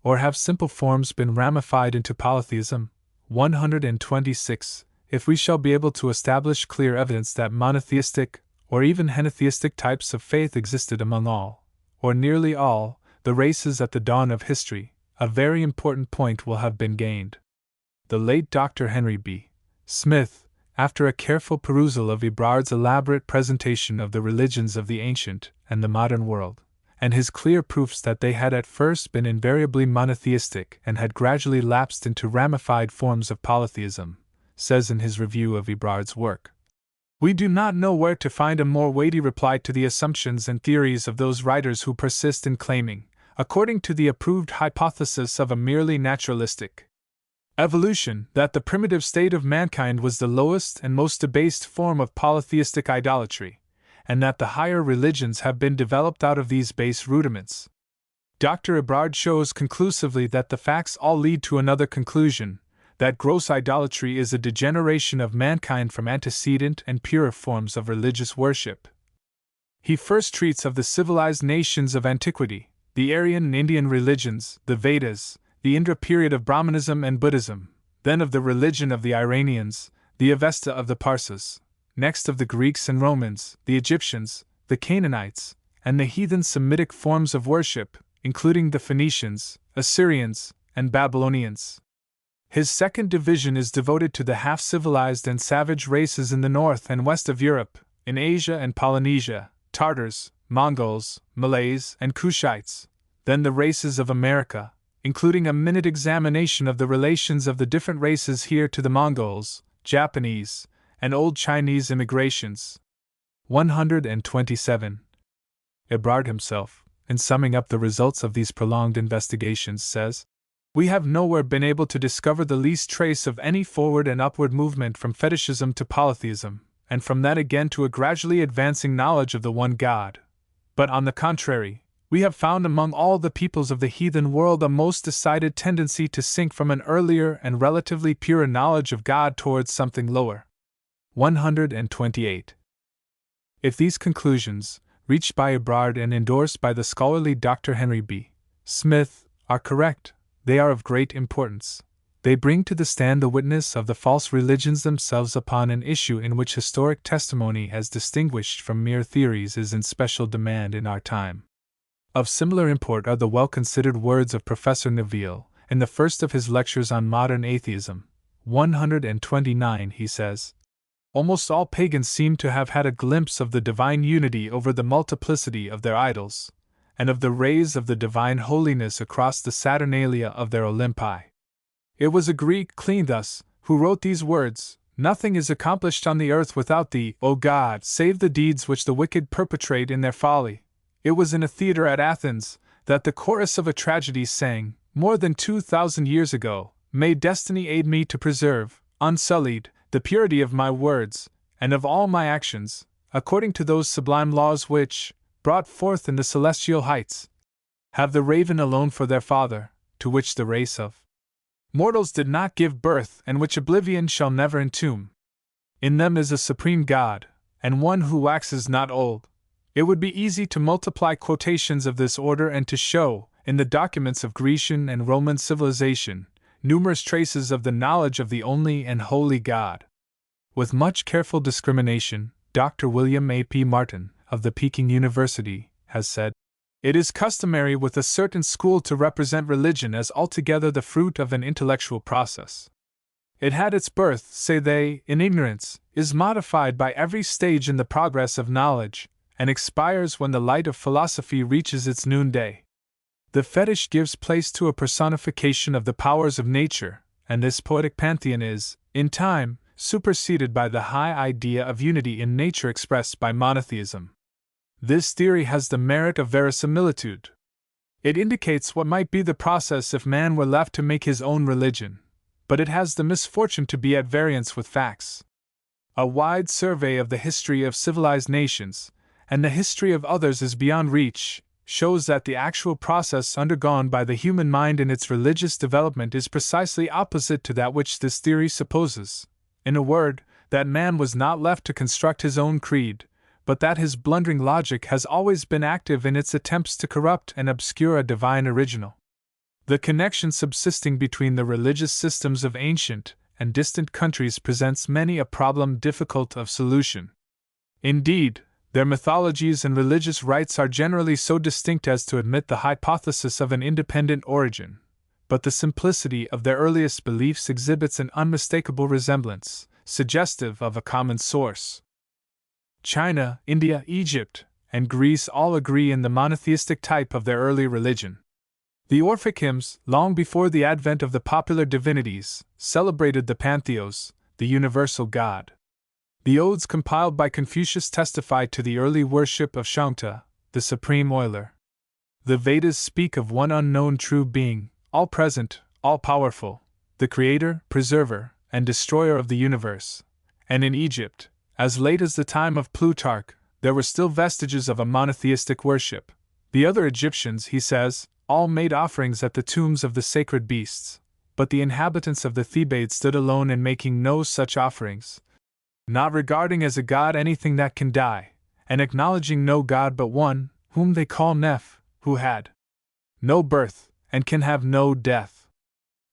Speaker 1: or have simple forms been ramified into polytheism? 126. If we shall be able to establish clear evidence that monotheistic, or even henotheistic types of faith existed among all, or nearly all, the races at the dawn of history, a very important point will have been gained. The late Dr. Henry B. Smith, after a careful perusal of Ebrard's elaborate presentation of the religions of the ancient and the modern world, and his clear proofs that they had at first been invariably monotheistic and had gradually lapsed into ramified forms of polytheism, says in his review of Ebrard's work, "We do not know where to find a more weighty reply to the assumptions and theories of those writers who persist in claiming, according to the approved hypothesis of a merely naturalistic evolution, that the primitive state of mankind was the lowest and most debased form of polytheistic idolatry, and that the higher religions have been developed out of these base rudiments. Dr. Ebrard shows conclusively that the facts all lead to another conclusion, that gross idolatry is a degeneration of mankind from antecedent and purer forms of religious worship. He first treats of the civilized nations of antiquity, the Aryan and Indian religions, the Vedas, the Indra period of Brahmanism and Buddhism, then of the religion of the Iranians, the Avesta of the Parsis, next of the Greeks and Romans, the Egyptians, the Canaanites, and the heathen Semitic forms of worship, including the Phoenicians, Assyrians, and Babylonians. His second division is devoted to the half-civilized and savage races in the north and west of Europe, in Asia and Polynesia, Tartars, Mongols, Malays, and Kushites, then the races of America, including a minute examination of the relations of the different races here to the Mongols, Japanese, and Old Chinese immigrations. 127. Ebrard himself, in summing up the results of these prolonged investigations, says, "We have nowhere been able to discover the least trace of any forward and upward movement from fetishism to polytheism, and from that again to a gradually advancing knowledge of the one God. But on the contrary, we have found among all the peoples of the heathen world a most decided tendency to sink from an earlier and relatively purer knowledge of God towards something lower." 128. If these conclusions, reached by Ebrard and endorsed by the scholarly Dr. Henry B. Smith, are correct, they are of great importance, They bring to the stand the witness of the false religions themselves upon an issue in which historic testimony, as distinguished from mere theories, is in special demand in our time. Of similar import are the well-considered words of Professor Neville, in the first of his lectures on modern atheism. 129, he says, "Almost all pagans seem to have had a glimpse of the divine unity over the multiplicity of their idols, and of the rays of the divine holiness across the Saturnalia of their Olympi. It was a Greek, Cleanthus, who wrote these words: 'Nothing is accomplished on the earth without thee, O God, save the deeds which the wicked perpetrate in their folly.' It was in a theatre at Athens that the chorus of a tragedy sang, more than 2,000 years ago, 'May destiny aid me to preserve, unsullied, the purity of my words, and of all my actions, according to those sublime laws which, brought forth in the celestial heights, have the raven alone for their father, to which the race of mortals did not give birth, and which oblivion shall never entomb. In them is a supreme God, and one who waxes not old.' It would be easy to multiply quotations of this order and to show, in the documents of Grecian and Roman civilization, numerous traces of the knowledge of the only and holy God. With much careful discrimination, Dr. William A. P. Martin, of the Peking University, has said, "It is customary with a certain school to represent religion as altogether the fruit of an intellectual process. It had its birth, say they, in ignorance, is modified by every stage in the progress of knowledge, and expires when the light of philosophy reaches its noonday. The fetish gives place to a personification of the powers of nature, and this poetic pantheon is, in time, superseded by the high idea of unity in nature expressed by monotheism. This theory has the merit of verisimilitude. It indicates what might be the process if man were left to make his own religion, but it has the misfortune to be at variance with facts. A wide survey of the history of civilized nations, and the history of others is beyond reach, shows that the actual process undergone by the human mind in its religious development is precisely opposite to that which this theory supposes. In a word, that man was not left to construct his own creed, but that his blundering logic has always been active in its attempts to corrupt and obscure a divine original. The connection subsisting between the religious systems of ancient and distant countries presents many a problem difficult of solution. Indeed, their mythologies and religious rites are generally so distinct as to admit the hypothesis of an independent origin, but the simplicity of their earliest beliefs exhibits an unmistakable resemblance, suggestive of a common source. China, India, Egypt, and Greece all agree in the monotheistic type of their early religion. The Orphic hymns, long before the advent of the popular divinities, celebrated the Pantheos, the universal God. The odes compiled by Confucius testify to the early worship of Shangta, the supreme oiler. The Vedas speak of one unknown true being, all-present, all-powerful, the creator, preserver, and destroyer of the universe. And in Egypt, as late as the time of Plutarch, there were still vestiges of a monotheistic worship. The other Egyptians, he says, all made offerings at the tombs of the sacred beasts, but the inhabitants of the Thebaids stood alone in making no such offerings, not regarding as a god anything that can die, and acknowledging no god but one, whom they call Neph, who had no birth, and can have no death.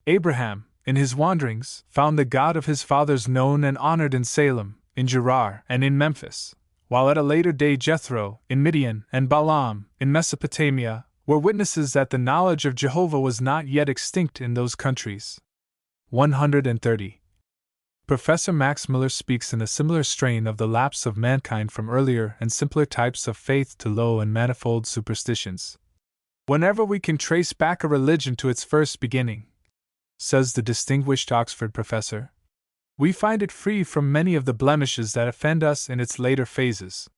Speaker 1: Abraham, in his wanderings, found the God of his fathers known and honored in Salem, in Gerar, and in Memphis, while at a later day Jethro, in Midian, and Balaam, in Mesopotamia, were witnesses that the knowledge of Jehovah was not yet extinct in those countries. 130. Professor Max Muller speaks in a similar strain of the lapse of mankind from earlier and simpler types of faith to low and manifold superstitions. "Whenever we can trace back a religion to its first beginning," says the distinguished Oxford professor, "we find it free from many of the blemishes that offend us in its later phases.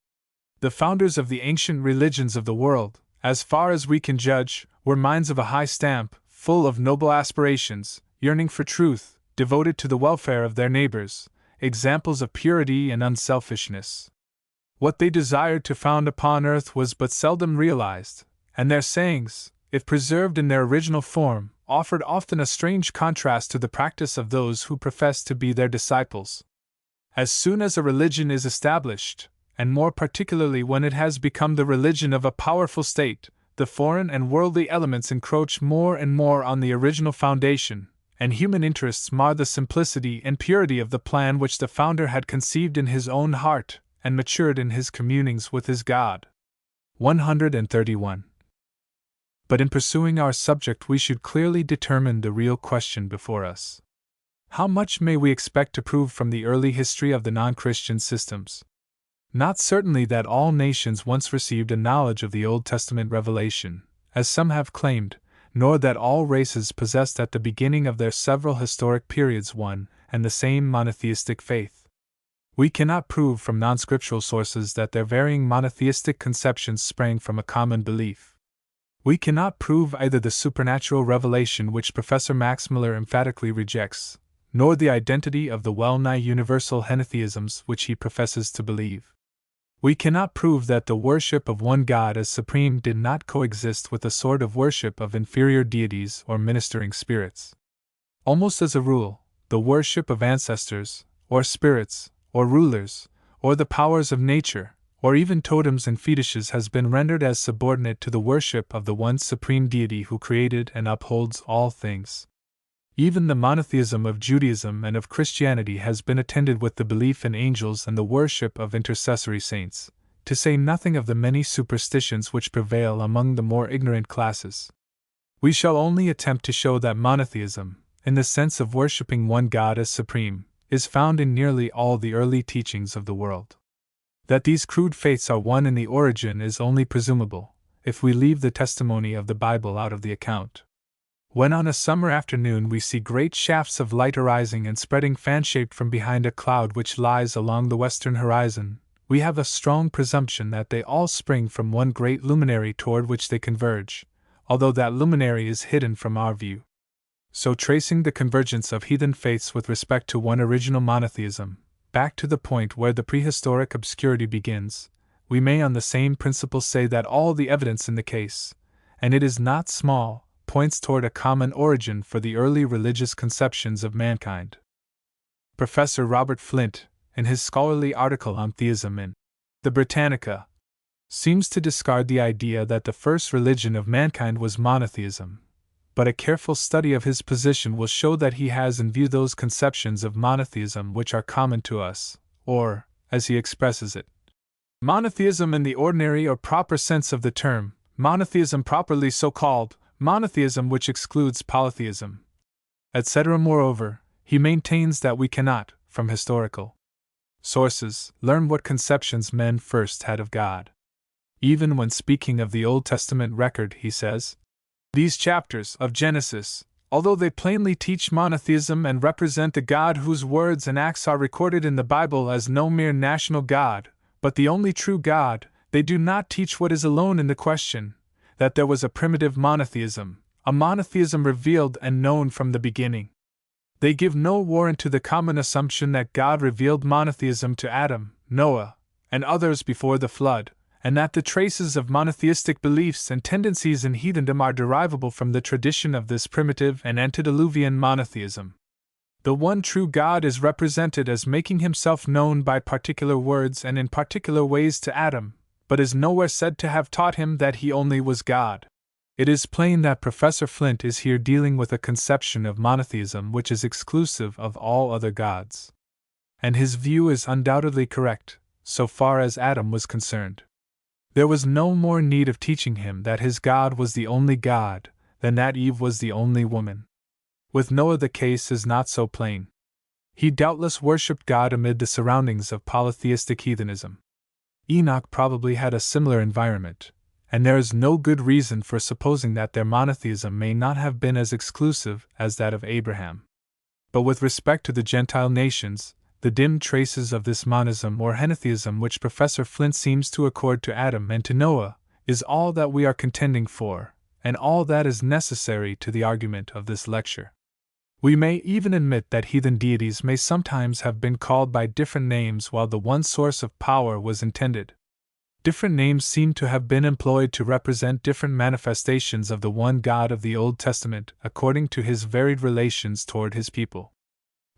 Speaker 1: The founders of the ancient religions of the world, as far as we can judge, were minds of a high stamp, full of noble aspirations, yearning for truth, devoted to the welfare of their neighbors, examples of purity and unselfishness. What they desired to found upon earth was but seldom realized, and their sayings, if preserved in their original form, offered often a strange contrast to the practice of those who professed to be their disciples. As soon as a religion is established, and more particularly when it has become the religion of a powerful state, the foreign and worldly elements encroach more and more on the original foundation, and human interests mar the simplicity and purity of the plan which the founder had conceived in his own heart and matured in his communings with his God. 131. But in pursuing our subject, we should clearly determine the real question before us. How much may we expect to prove from the early history of the non-Christian systems? Not certainly that all nations once received a knowledge of the Old Testament revelation, as some have claimed, nor that all races possessed at the beginning of their several historic periods one and the same monotheistic faith. We cannot prove from non-scriptural sources that their varying monotheistic conceptions sprang from a common belief. We cannot prove either the supernatural revelation which Professor Max Muller emphatically rejects, nor the identity of the well-nigh universal henotheisms which he professes to believe. We cannot prove that the worship of one God as supreme did not coexist with a sort of worship of inferior deities or ministering spirits. Almost as a rule, the worship of ancestors, or spirits, or rulers, or the powers of nature, or even totems and fetishes has been rendered as subordinate to the worship of the one supreme deity who created and upholds all things. Even the monotheism of Judaism and of Christianity has been attended with the belief in angels and the worship of intercessory saints, to say nothing of the many superstitions which prevail among the more ignorant classes. We shall only attempt to show that monotheism, in the sense of worshipping one God as supreme, is found in nearly all the early teachings of the world. That these crude faiths are one in the origin is only presumable, if we leave the testimony of the Bible out of the account. When on a summer afternoon we see great shafts of light arising and spreading fan-shaped from behind a cloud which lies along the western horizon, we have a strong presumption that they all spring from one great luminary toward which they converge, although that luminary is hidden from our view. So, tracing the convergence of heathen faiths with respect to one original monotheism, back to the point where the prehistoric obscurity begins, we may on the same principle say that all the evidence in the case, and it is not small, points toward a common origin for the early religious conceptions of mankind. Professor Robert Flint, in his scholarly article on theism in the Britannica, seems to discard the idea that the first religion of mankind was monotheism, but a careful study of his position will show that he has in view those conceptions of monotheism which are common to us, or, as he expresses it, monotheism in the ordinary or proper sense of the term, monotheism properly so called, monotheism which excludes polytheism, etc. Moreover, he maintains that we cannot, from historical sources, learn what conceptions men first had of God. Even when speaking of the Old Testament record, he says, "These chapters of Genesis, although they plainly teach monotheism and represent the God whose words and acts are recorded in the Bible as no mere national God, but the only true God, they do not teach what is alone in the question, that there was a primitive monotheism, a monotheism revealed and known from the beginning. They give no warrant to the common assumption that God revealed monotheism to Adam, Noah, and others before the flood, and that the traces of monotheistic beliefs and tendencies in heathendom are derivable from the tradition of this primitive and antediluvian monotheism. The one true God is represented as making himself known by particular words and in particular ways to Adam, but is nowhere said to have taught him that he only was God." It is plain that Professor Flint is here dealing with a conception of monotheism which is exclusive of all other gods. And his view is undoubtedly correct, so far as Adam was concerned. There was no more need of teaching him that his God was the only God than that Eve was the only woman. With Noah the case is not so plain. He doubtless worshipped God amid the surroundings of polytheistic heathenism. Enoch probably had a similar environment, and there is no good reason for supposing that their monotheism may not have been as exclusive as that of Abraham. But with respect to the Gentile nations, the dim traces of this monism or henotheism which Professor Flint seems to accord to Adam and to Noah is all that we are contending for, and all that is necessary to the argument of this lecture. We may even admit that heathen deities may sometimes have been called by different names while the one source of power was intended. Different names seem to have been employed to represent different manifestations of the one God of the Old Testament according to his varied relations toward his people.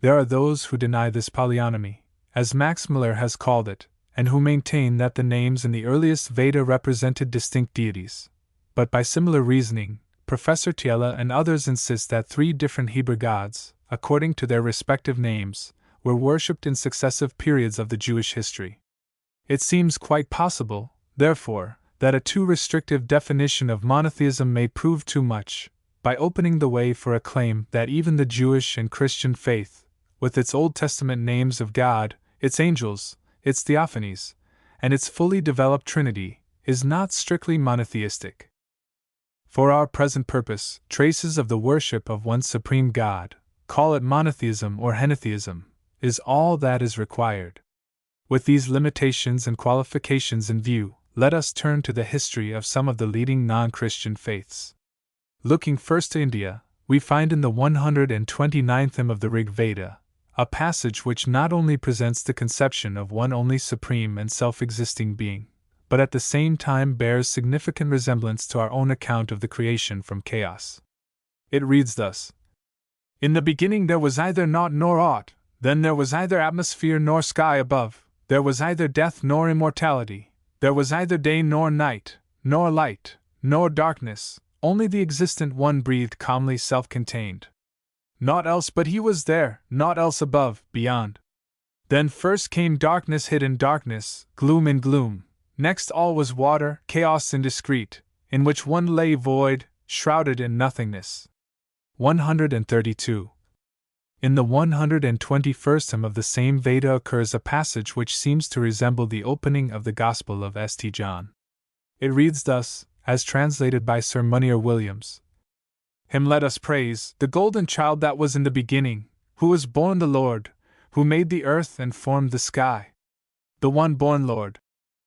Speaker 1: There are those who deny this polyonymy, as Max Muller has called it, and who maintain that the names in the earliest Veda represented distinct deities. But by similar reasoning, Professor Tiela and others insist that 3 different Hebrew gods, according to their respective names, were worshipped in successive periods of the Jewish history. It seems quite possible, therefore, that a too restrictive definition of monotheism may prove too much, by opening the way for a claim that even the Jewish and Christian faith, with its Old Testament names of God, its angels, its theophanies, and its fully developed Trinity, is not strictly monotheistic. For our present purpose, traces of the worship of one supreme God, call it monotheism or henotheism, is all that is required. With these limitations and qualifications in view, let us turn to the history of some of the leading non-Christian faiths. Looking first to India, we find in the 129th hymn of the Rig Veda, a passage which not only presents the conception of one only supreme and self-existing being, but at the same time bears significant resemblance to our own account of the creation from chaos. It reads thus: "In the beginning there was either naught nor aught, then there was either atmosphere nor sky above, there was either death nor immortality, there was either day nor night, nor light, nor darkness, only the existent one breathed calmly self-contained. Naught else but he was there, naught else above, beyond. Then first came darkness hid in darkness, gloom in gloom, next all was water, chaos indiscreet, in which one lay void, shrouded in nothingness." 132. In the 121st hymn of the same Veda occurs a passage which seems to resemble the opening of the Gospel of St. John. It reads thus, as translated by Sir Munir Williams: "Him let us praise, the golden child that was in the beginning, who was born the Lord, who made the earth and formed the sky." The one born Lord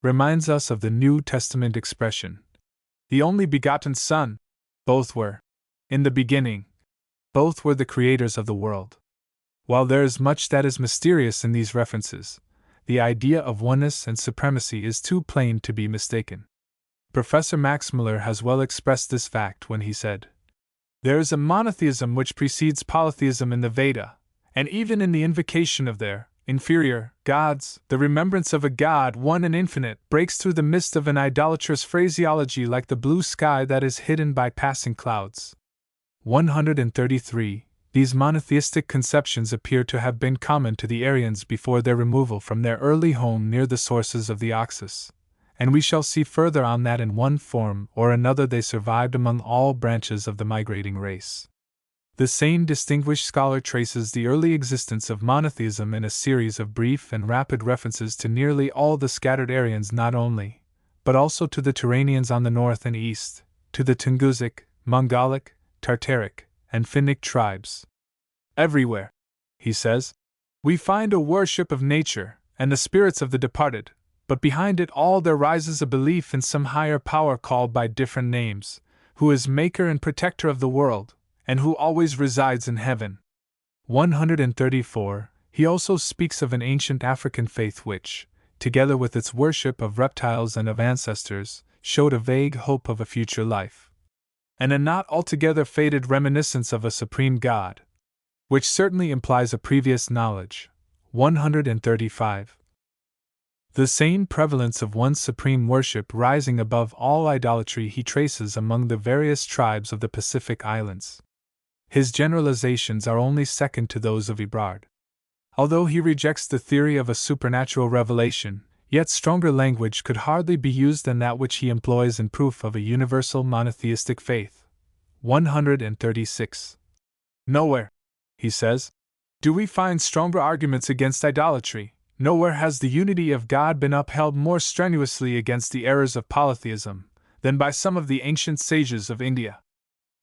Speaker 1: reminds us of the New Testament expression, "the only begotten Son." Both were in the beginning. Both were the creators of the world. While there is much that is mysterious in these references, the idea of oneness and supremacy is too plain to be mistaken. Professor Max Muller has well expressed this fact when he said, "There is a monotheism which precedes polytheism in the Veda, and even in the invocation of their inferior gods, the remembrance of a God one and infinite breaks through the mist of an idolatrous phraseology like the blue sky that is hidden by passing clouds." 133. These monotheistic conceptions appear to have been common to the Aryans before their removal from their early home near the sources of the Oxus, and we shall see further on that in one form or another they survived among all branches of the migrating race. The same distinguished scholar traces the early existence of monotheism in a series of brief and rapid references to nearly all the scattered Aryans not only, but also to the Turanians on the north and east, to the Tunguzic, Mongolic, Tartaric, and Finnic tribes. "Everywhere," he says, "we find a worship of nature and the spirits of the departed, but behind it all there rises a belief in some higher power called by different names, who is maker and protector of the world, and who always resides in heaven." 134. He also speaks of an ancient African faith which, together with its worship of reptiles and of ancestors, showed a vague hope of a future life, and a not altogether faded reminiscence of a supreme God, which certainly implies a previous knowledge. 135. The same prevalence of one supreme worship rising above all idolatry he traces among the various tribes of the Pacific Islands. His generalizations are only second to those of Ebrard. Although he rejects the theory of a supernatural revelation, yet stronger language could hardly be used than that which he employs in proof of a universal monotheistic faith. 136. "Nowhere," he says, "do we find stronger arguments against idolatry. Nowhere has the unity of God been upheld more strenuously against the errors of polytheism than by some of the ancient sages of India.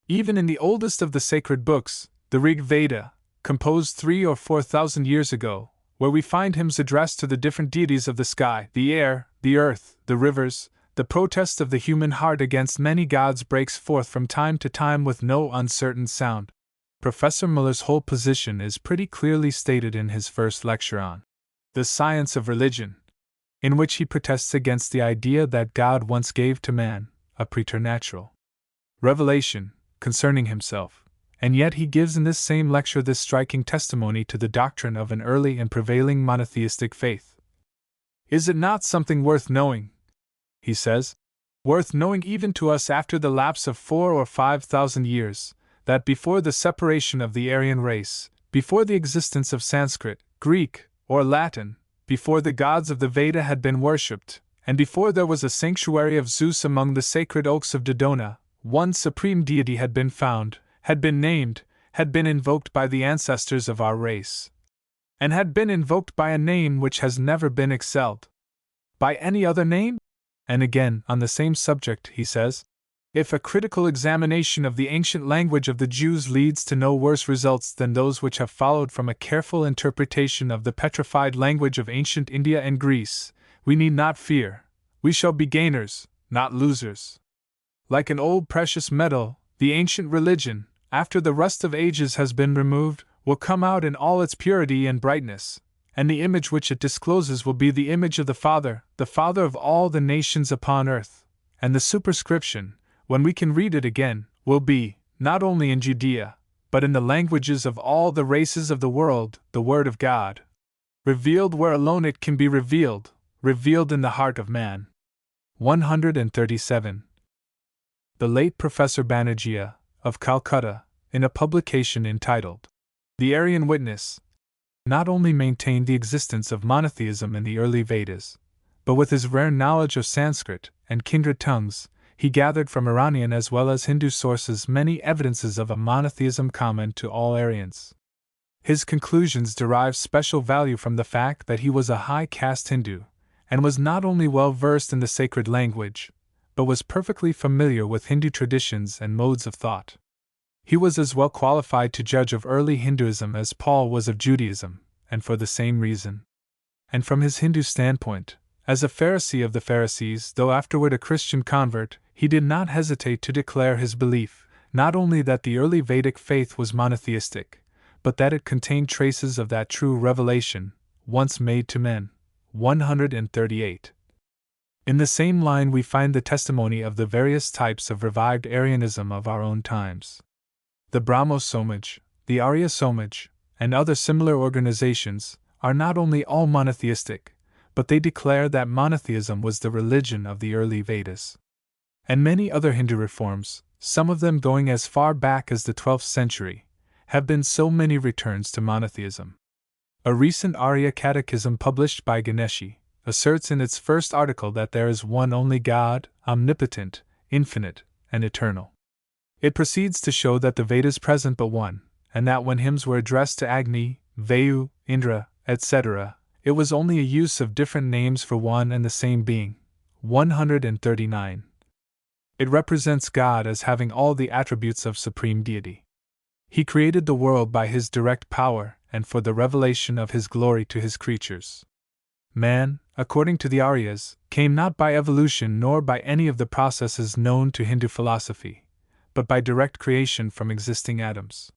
Speaker 1: Even in the oldest of the sacred books, the Rig Veda, composed 3,000 or 4,000 years ago, where we find hymns addressed to the different deities of the sky, the air, the earth, the rivers, the protest of the human heart against many gods breaks forth from time to time with no uncertain sound." Professor Muller's whole position is pretty clearly stated in his first lecture on The Science of Religion, in which he protests against the idea that God once gave to man a preternatural revelation concerning himself, and yet he gives in this same lecture this striking testimony to the doctrine of an early and prevailing monotheistic faith. "Is it not something worth knowing," he says, worth knowing even to us after the lapse of 4,000 or 5,000 years, that before the separation of the Aryan race, before the existence of Sanskrit, Greek, or Latin, before the gods of the Veda had been worshipped, and before there was a sanctuary of Zeus among the sacred oaks of Dodona, one supreme deity had been found, had been named, had been invoked by the ancestors of our race, and had been invoked by a name which has never been excelled by any other name? And again, on the same subject, he says, if a critical examination of the ancient language of the Jews leads to no worse results than those which have followed from a careful interpretation of the petrified language of ancient India and Greece, we need not fear. We shall be gainers, not losers. Like an old precious metal, the ancient religion, after the rust of ages has been removed, will come out in all its purity and brightness, and the image which it discloses will be the image of the Father of all the nations upon earth, and the superscription, when we can read it again, will be, not only in Judea, but in the languages of all the races of the world, the Word of God, revealed where alone it can be revealed, revealed in the heart of man. 137. The late Professor Banerjee, of Calcutta, in a publication entitled The Aryan Witness, not only maintained the existence of monotheism in the early Vedas, but with his rare knowledge of Sanskrit and kindred tongues, he gathered from Iranian as well as Hindu sources many evidences of a monotheism common to all Aryans. His conclusions derive special value from the fact that he was a high-caste Hindu, and was not only well versed in the sacred language, but was perfectly familiar with Hindu traditions and modes of thought. He was as well qualified to judge of early Hinduism as Paul was of Judaism, and for the same reason. And from his Hindu standpoint, as a Pharisee of the Pharisees, though afterward a Christian convert, he did not hesitate to declare his belief, not only that the early Vedic faith was monotheistic, but that it contained traces of that true revelation, once made to men. 138. In the same line we find the testimony of the various types of revived Aryanism of our own times. The Brahmo Samaj, the Arya Samaj, and other similar organizations, are not only all monotheistic, but they declare that monotheism was the religion of the early Vedas. And many other Hindu reforms, some of them going as far back as the 12th century, have been so many returns to monotheism. A recent Arya Catechism published by Ganeshi asserts in its first article that there is one only God, omnipotent, infinite, and eternal. It proceeds to show that the Vedas present but one, and that when hymns were addressed to Agni, Vayu, Indra, etc., it was only a use of different names for one and the same being. 139. It represents God as having all the attributes of supreme deity. He created the world by his direct power and for the revelation of his glory to his creatures. Man, according to the Aryas, came not by evolution nor by any of the processes known to Hindu philosophy, but by direct creation from existing atoms.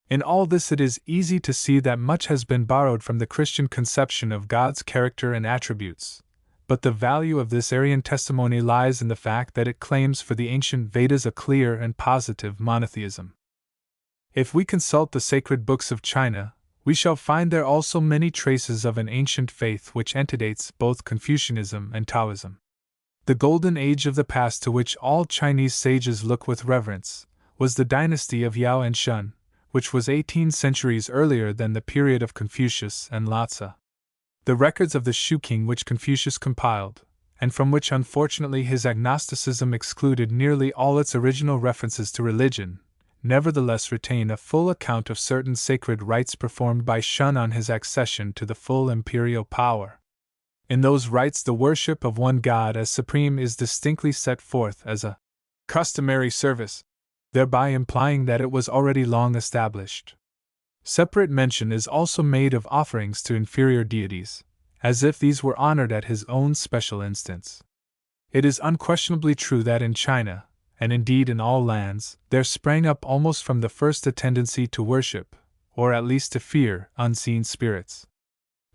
Speaker 1: In all this it is easy to see that much has been borrowed from the Christian conception of God's character and attributes, but the value of this Aryan testimony lies in the fact that it claims for the ancient Vedas a clear and positive monotheism. If we consult the sacred books of China, we shall find there also many traces of an ancient faith which antedates both Confucianism and Taoism. The golden age of the past to which all Chinese sages look with reverence was the dynasty of Yao and Shun, which was 18 centuries earlier than the period of Confucius and Lhasa. The records of the Shu king which Confucius compiled, and from which unfortunately his agnosticism excluded nearly all its original references to religion, nevertheless retain a full account of certain sacred rites performed by Shun on his accession to the full imperial power. In those rites the worship of one god as supreme is distinctly set forth as a customary service, thereby implying that it was already long established. Separate mention is also made of offerings to inferior deities, as if these were honored at his own special instance. It is unquestionably true that in China, and indeed in all lands, there sprang up almost from the first a tendency to worship, or at least to fear, unseen spirits.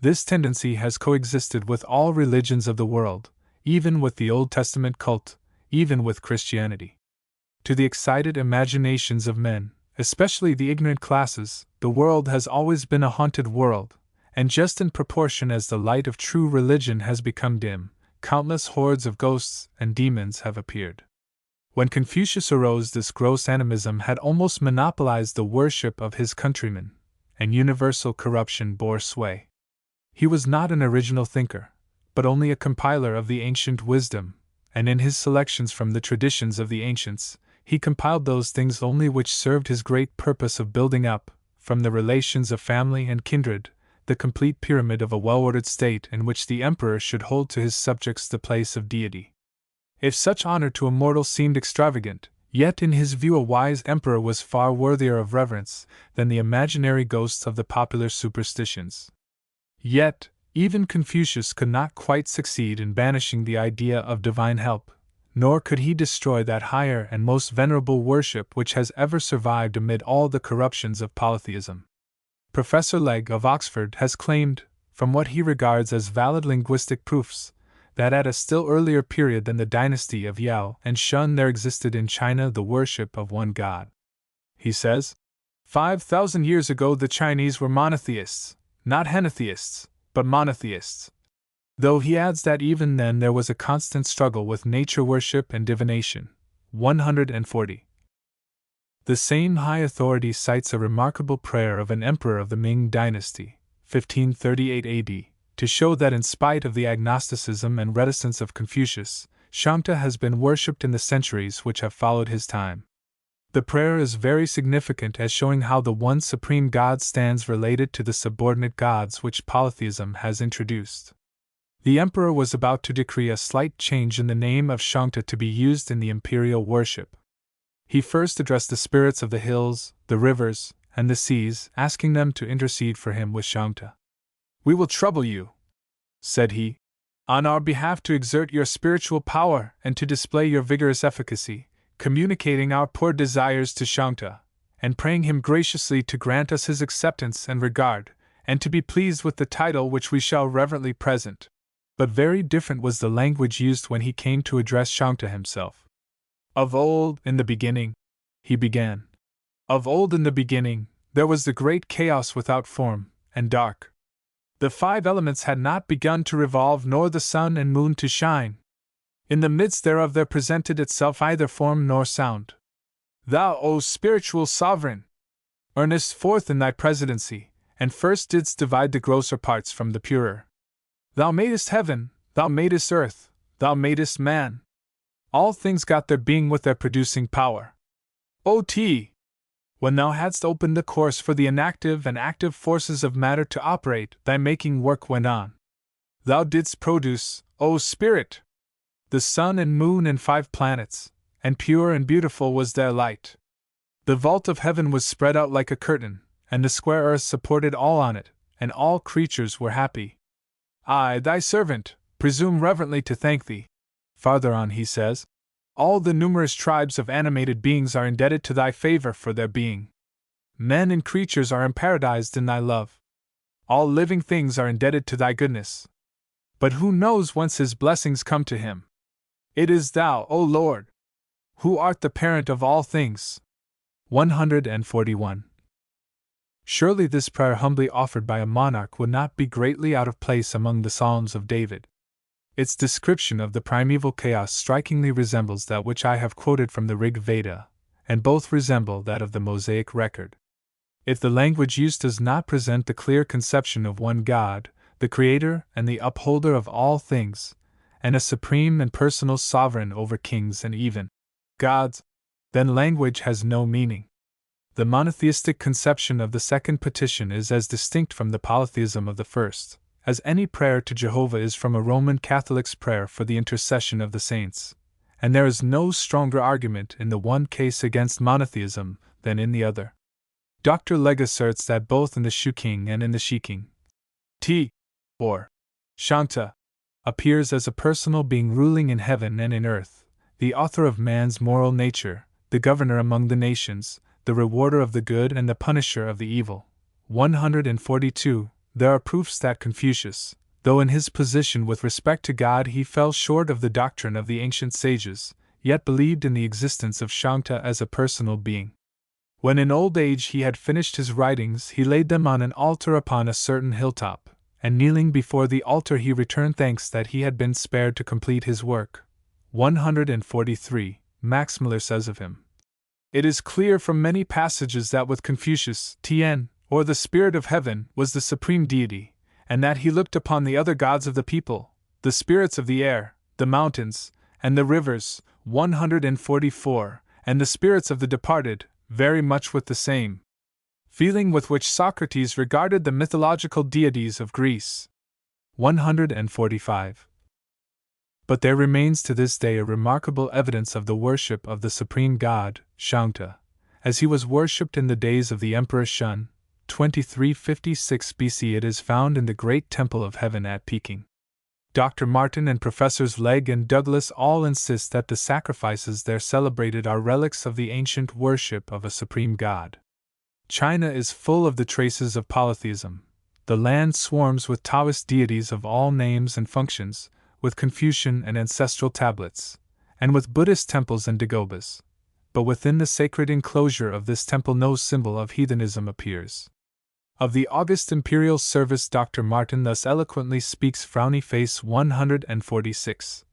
Speaker 1: This tendency has coexisted with all religions of the world, even with the Old Testament cult, even with Christianity. To the excited imaginations of men, especially the ignorant classes, the world has always been a haunted world, and just in proportion as the light of true religion has become dim, countless hordes of ghosts and demons have appeared. When Confucius arose, this gross animism had almost monopolized the worship of his countrymen, and universal corruption bore sway. He was not an original thinker, but only a compiler of the ancient wisdom, and in his selections from the traditions of the ancients, he compiled those things only which served his great purpose of building up, from the relations of family and kindred, the complete pyramid of a well-ordered state in which the emperor should hold to his subjects the place of deity. If such honor to a mortal seemed extravagant, yet in his view a wise emperor was far worthier of reverence than the imaginary ghosts of the popular superstitions. Yet, even Confucius could not quite succeed in banishing the idea of divine help, nor could he destroy that higher and most venerable worship which has ever survived amid all the corruptions of polytheism. Professor Legge of Oxford has claimed, from what he regards as valid linguistic proofs, that at a still earlier period than the dynasty of Yao and Shun there existed in China the worship of one god. He says, 5,000 years ago the Chinese were monotheists, not henotheists, but monotheists. Though he adds that even then there was a constant struggle with nature worship and divination. 140. The same high authority cites a remarkable prayer of an emperor of the Ming dynasty, 1538 AD, to show that in spite of the agnosticism and reticence of Confucius, Shangta has been worshipped in the centuries which have followed his time. The prayer is very significant as showing how the one supreme god stands related to the subordinate gods which polytheism has introduced. The emperor was about to decree a slight change in the name of Shangta to be used in the imperial worship. He first addressed the spirits of the hills, the rivers, and the seas, asking them to intercede for him with Shangta. "We will trouble you," said he, "on our behalf to exert your spiritual power and to display your vigorous efficacy, communicating our poor desires to Shangta, and praying him graciously to grant us his acceptance and regard, and to be pleased with the title which we shall reverently present." But very different was the language used when he came to address Shangta himself. "Of old, in the beginning," he began. "Of old in the beginning, there was the great chaos without form, and dark. The 5 elements had not begun to revolve nor the sun and moon to shine. In the midst thereof there presented itself either form nor sound. Thou, O spiritual sovereign, earnest forth in thy presidency, and first didst divide the grosser parts from the purer. Thou madest heaven, thou madest earth, thou madest man. All things got their being with their producing power. O.T. When thou hadst opened the course for the inactive and active forces of matter to operate, thy making work went on. Thou didst produce, O Spirit, the sun and moon and 5 planets, and pure and beautiful was their light. The vault of heaven was spread out like a curtain, and the square earth supported all on it, and all creatures were happy. I, thy servant, presume reverently to thank thee." Farther on he says, "All the numerous tribes of animated beings are indebted to thy favor for their being. Men and creatures are emparadized in thy love. All living things are indebted to thy goodness. But who knows whence his blessings come to him? It is thou, O Lord, who art the parent of all things." 141. Surely this prayer humbly offered by a monarch would not be greatly out of place among the Psalms of David. Its description of the primeval chaos strikingly resembles that which I have quoted from the Rig Veda, and both resemble that of the Mosaic record. If the language used does not present the clear conception of one God, the Creator and the Upholder of all things, and a supreme and personal sovereign over kings and even gods, then language has no meaning. The monotheistic conception of the second petition is as distinct from the polytheism of the first as any prayer to Jehovah is from a Roman Catholic's prayer for the intercession of the saints, and there is no stronger argument in the one case against monotheism than in the other. Dr. Legge asserts that both in the Shu King and in the Shi King, or Shangta, appears as a personal being ruling in heaven and in earth, the author of man's moral nature, the governor among the nations, the rewarder of the good and the punisher of the evil. 142. There are proofs that Confucius, though in his position with respect to God he fell short of the doctrine of the ancient sages, yet believed in the existence of Shangta as a personal being. When in old age he had finished his writings, he laid them on an altar upon a certain hilltop, and kneeling before the altar he returned thanks that he had been spared to complete his work. 143. Max Muller says of him, "It is clear from many passages that with Confucius, Tien, or the spirit of heaven, was the supreme deity, and that he looked upon the other gods of the people, the spirits of the air, the mountains, and the rivers, 144, and the spirits of the departed, very much with the same feeling with which Socrates regarded the mythological deities of Greece." 145. But there remains to this day a remarkable evidence of the worship of the supreme god, Shangta, as he was worshipped in the days of the Emperor Shun, 2356 BC. It is found in the Great Temple of Heaven at Peking. Dr. Martin and Professors Legge and Douglas all insist that the sacrifices there celebrated are relics of the ancient worship of a supreme god. China is full of the traces of polytheism. The land swarms with Taoist deities of all names and functions, with Confucian and ancestral tablets, and with Buddhist temples and dagobas. But within the sacred enclosure of this temple no symbol of heathenism appears. Of the august imperial service Dr. Martin thus eloquently speaks, frowny face 146.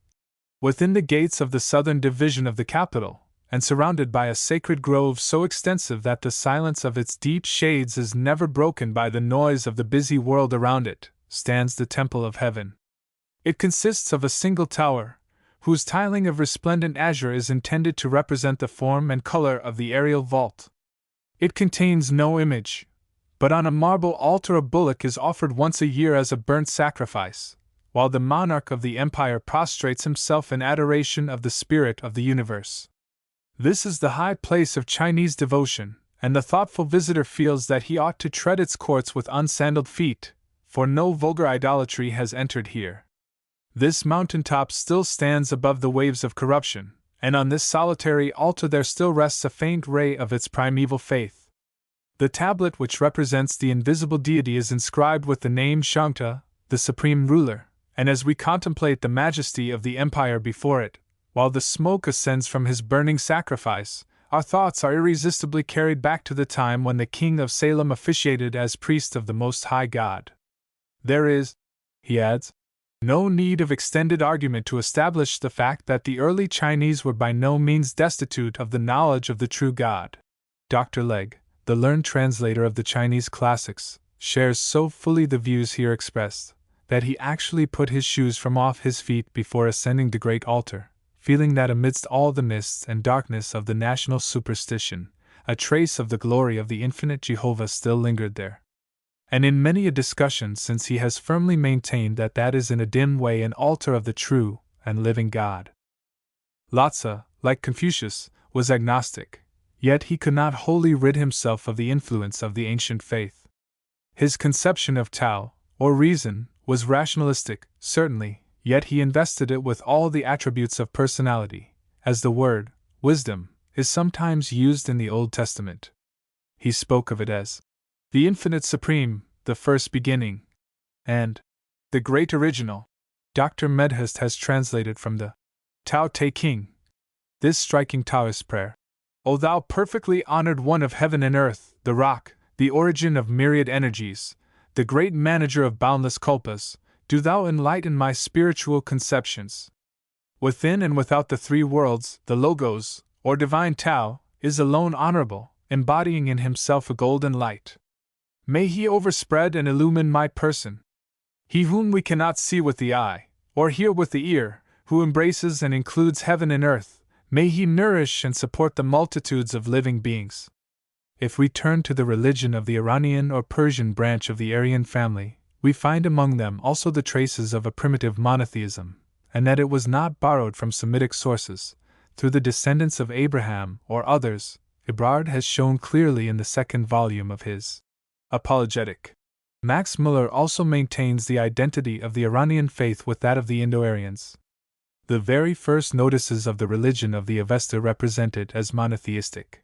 Speaker 1: Within the gates of the southern division of the capital, and surrounded by a sacred grove so extensive that the silence of its deep shades is never broken by the noise of the busy world around it, stands the Temple of Heaven. It consists of a single tower, whose tiling of resplendent azure is intended to represent the form and color of the aerial vault. It contains no image, but on a marble altar a bullock is offered once a year as a burnt sacrifice, while the monarch of the empire prostrates himself in adoration of the spirit of the universe. This is the high place of Chinese devotion, and the thoughtful visitor feels that he ought to tread its courts with unsandaled feet, for no vulgar idolatry has entered here. This mountaintop still stands above the waves of corruption, and on this solitary altar there still rests a faint ray of its primeval faith. The tablet which represents the invisible deity is inscribed with the name Shangta, the supreme ruler, and as we contemplate the majesty of the empire before it, while the smoke ascends from his burning sacrifice, our thoughts are irresistibly carried back to the time when the king of Salem officiated as priest of the Most High God. There is, he adds, no need of extended argument to establish the fact that the early Chinese were by no means destitute of the knowledge of the true God. Dr. Legge, the learned translator of the Chinese classics, shares so fully the views here expressed, that he actually put his shoes from off his feet before ascending the great altar, feeling that amidst all the mists and darkness of the national superstition, a trace of the glory of the infinite Jehovah still lingered there. And in many a discussion since he has firmly maintained that that is in a dim way an altar of the true and living God. Lotze, like Confucius, was agnostic, yet he could not wholly rid himself of the influence of the ancient faith. His conception of Tao, or reason, was rationalistic, certainly, yet he invested it with all the attributes of personality, as the word, wisdom, is sometimes used in the Old Testament. He spoke of it as the infinite supreme, the first beginning, and the great original. Dr. Medhurst has translated from the Tao Te King this striking Taoist prayer: O thou perfectly honored one of heaven and earth, the rock, the origin of myriad energies, the great manager of boundless kulpas, do thou enlighten my spiritual conceptions. Within and without the three worlds, the Logos, or divine Tao, is alone honorable, embodying in himself a golden light. May he overspread and illumine my person. He whom we cannot see with the eye, or hear with the ear, who embraces and includes heaven and earth, may he nourish and support the multitudes of living beings. If we turn to the religion of the Iranian or Persian branch of the Aryan family, we find among them also the traces of a primitive monotheism, and that it was not borrowed from Semitic sources, through the descendants of Abraham or others, Ebrard has shown clearly in the second volume of his Apologetic. Max Muller also maintains the identity of the Iranian faith with that of the Indo-Aryans. The very first notices of the religion of the Avesta represent it as monotheistic.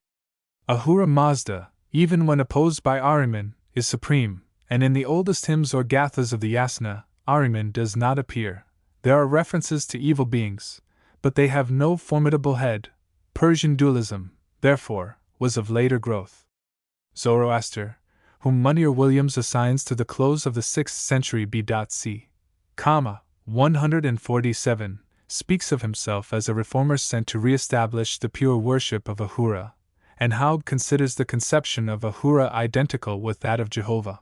Speaker 1: Ahura Mazda, even when opposed by Ahriman, is supreme, and in the oldest hymns or gathas of the Yasna, Ahriman does not appear. There are references to evil beings, but they have no formidable head. Persian dualism, therefore, was of later growth. Zoroaster, whom Munir Williams assigns to the close of the 6th century B.C., 147, speaks of himself as a reformer sent to re-establish the pure worship of Ahura, and Haug considers the conception of Ahura identical with that of Jehovah.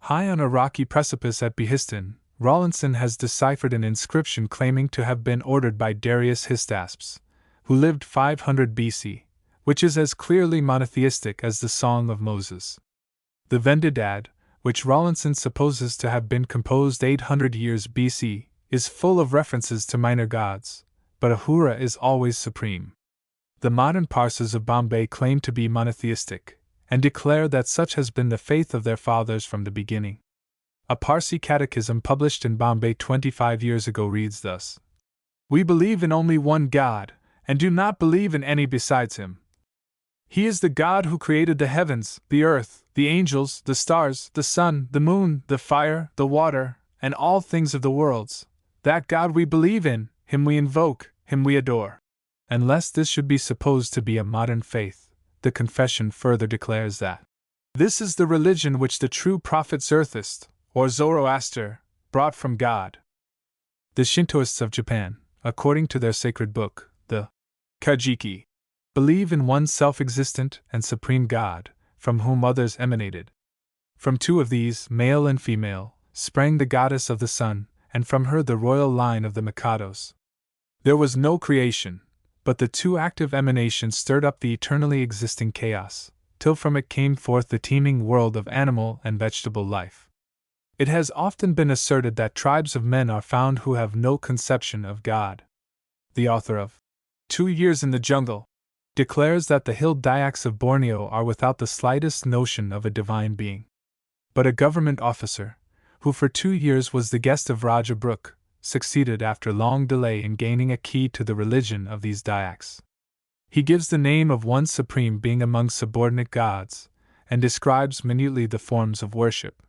Speaker 1: High on a rocky precipice at Behistun, Rawlinson has deciphered an inscription claiming to have been ordered by Darius Hystaspes, who lived 500 BC, which is as clearly monotheistic as the Song of Moses. The Vendidad, which Rawlinson supposes to have been composed 800 years BC, is full of references to minor gods, but Ahura is always supreme. The modern Parsas of Bombay claim to be monotheistic, and declare that such has been the faith of their fathers from the beginning. A Parsi catechism published in Bombay 25 years ago reads thus: "We believe in only one God, and do not believe in any besides him. He is the God who created the heavens, the earth, the angels, the stars, the sun, the moon, the fire, the water, and all things of the worlds. That God we believe in, him we invoke, him we adore." And lest this should be supposed to be a modern faith, the confession further declares that this is the religion which the true prophet Zarathustra, or Zoroaster, brought from God. The Shintoists of Japan, according to their sacred book, the Kajiki, believe in one self-existent and supreme God, from whom others emanated. From two of these, male and female, sprang the goddess of the sun, and from her the royal line of the Mikados. There was no creation, but the two active emanations stirred up the eternally existing chaos, till from it came forth the teeming world of animal and vegetable life. It has often been asserted that tribes of men are found who have no conception of God. The author of 2 Years in the Jungle declares that the hill Dayaks of Borneo are without the slightest notion of a divine being. But a government officer, who for 2 years was the guest of Raja Brooke, succeeded after long delay in gaining a key to the religion of these Dayaks. He gives the name of one supreme being among subordinate gods, and describes minutely the forms of worship.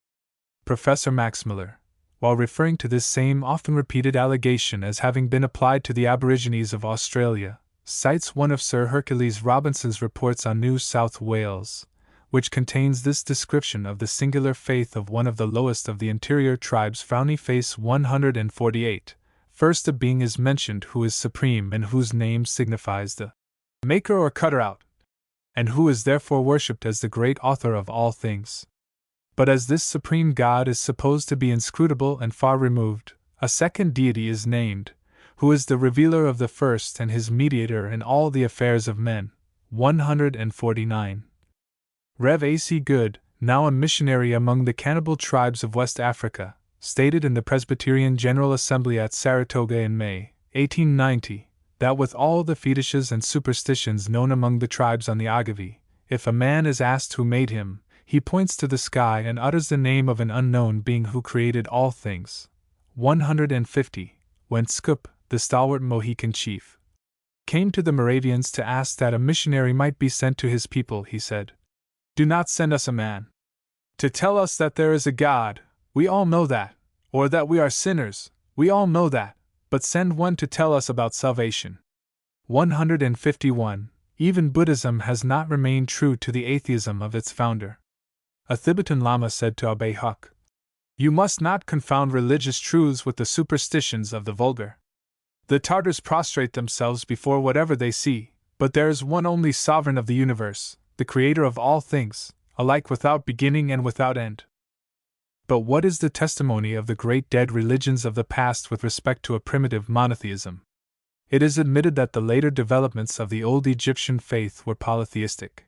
Speaker 1: Professor Max Miller, while referring to this same often repeated allegation as having been applied to the Aborigines of Australia, cites one of Sir Hercules Robinson's reports on New South Wales, which contains this description of the singular faith of one of the lowest of the interior tribes. Frowny face 148. First a being is mentioned who is supreme and whose name signifies the maker or cutter out, and who is therefore worshipped as the great author of all things. But as this supreme God is supposed to be inscrutable and far removed, a second deity is named, who is the revealer of the first and his mediator in all the affairs of men. 149. Rev. A.C. Good, now a missionary among the cannibal tribes of West Africa, stated in the Presbyterian General Assembly at Saratoga in May, 1890, that with all the fetishes and superstitions known among the tribes on the Agavi, if a man is asked who made him, he points to the sky and utters the name of an unknown being who created all things. 150. When Scoop, the stalwart Mohican chief, came to the Moravians to ask that a missionary might be sent to his people, he said, "Do not send us a man to tell us that there is a God, we all know that, or that we are sinners, we all know that, but send one to tell us about salvation." 151. Even Buddhism has not remained true to the atheism of its founder. A Tibetan Lama said to Abbe Huck, "You must not confound religious truths with the superstitions of the vulgar. The Tartars prostrate themselves before whatever they see, but there is one only sovereign of the universe, the creator of all things, alike without beginning and without end." But what is the testimony of the great dead religions of the past with respect to a primitive monotheism? It is admitted that the later developments of the old Egyptian faith were polytheistic.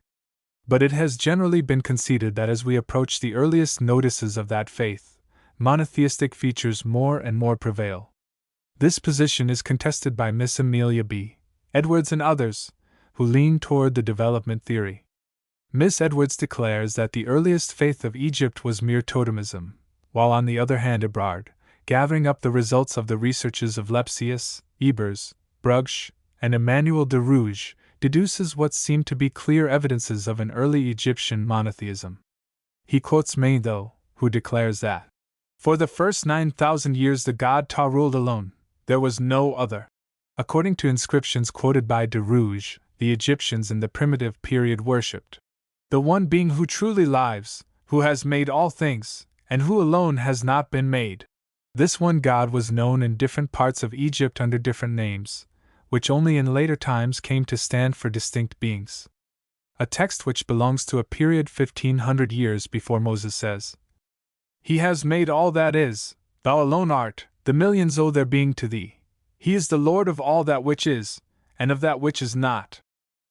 Speaker 1: But it has generally been conceded that as we approach the earliest notices of that faith, monotheistic features more and more prevail. This position is contested by Miss Amelia B. Edwards and others, who lean toward the development theory. Miss Edwards declares that the earliest faith of Egypt was mere totemism, while on the other hand Ebrard, gathering up the results of the researches of Lepsius, Ebers, Brugsch, and Emmanuel de Rouge, deduces what seem to be clear evidences of an early Egyptian monotheism. He quotes Manetho, who declares that, "For the first 9,000 years the god Ta ruled alone, there was no other." According to inscriptions quoted by de Rouge, the Egyptians in the primitive period worshipped the one being who truly lives, who has made all things, and who alone has not been made. This one God was known in different parts of Egypt under different names, which only in later times came to stand for distinct beings. A text which belongs to a period 1500 years before Moses says, "He has made all that is, thou alone art, the millions owe their being to thee. He is the Lord of all that which is, and of that which is not."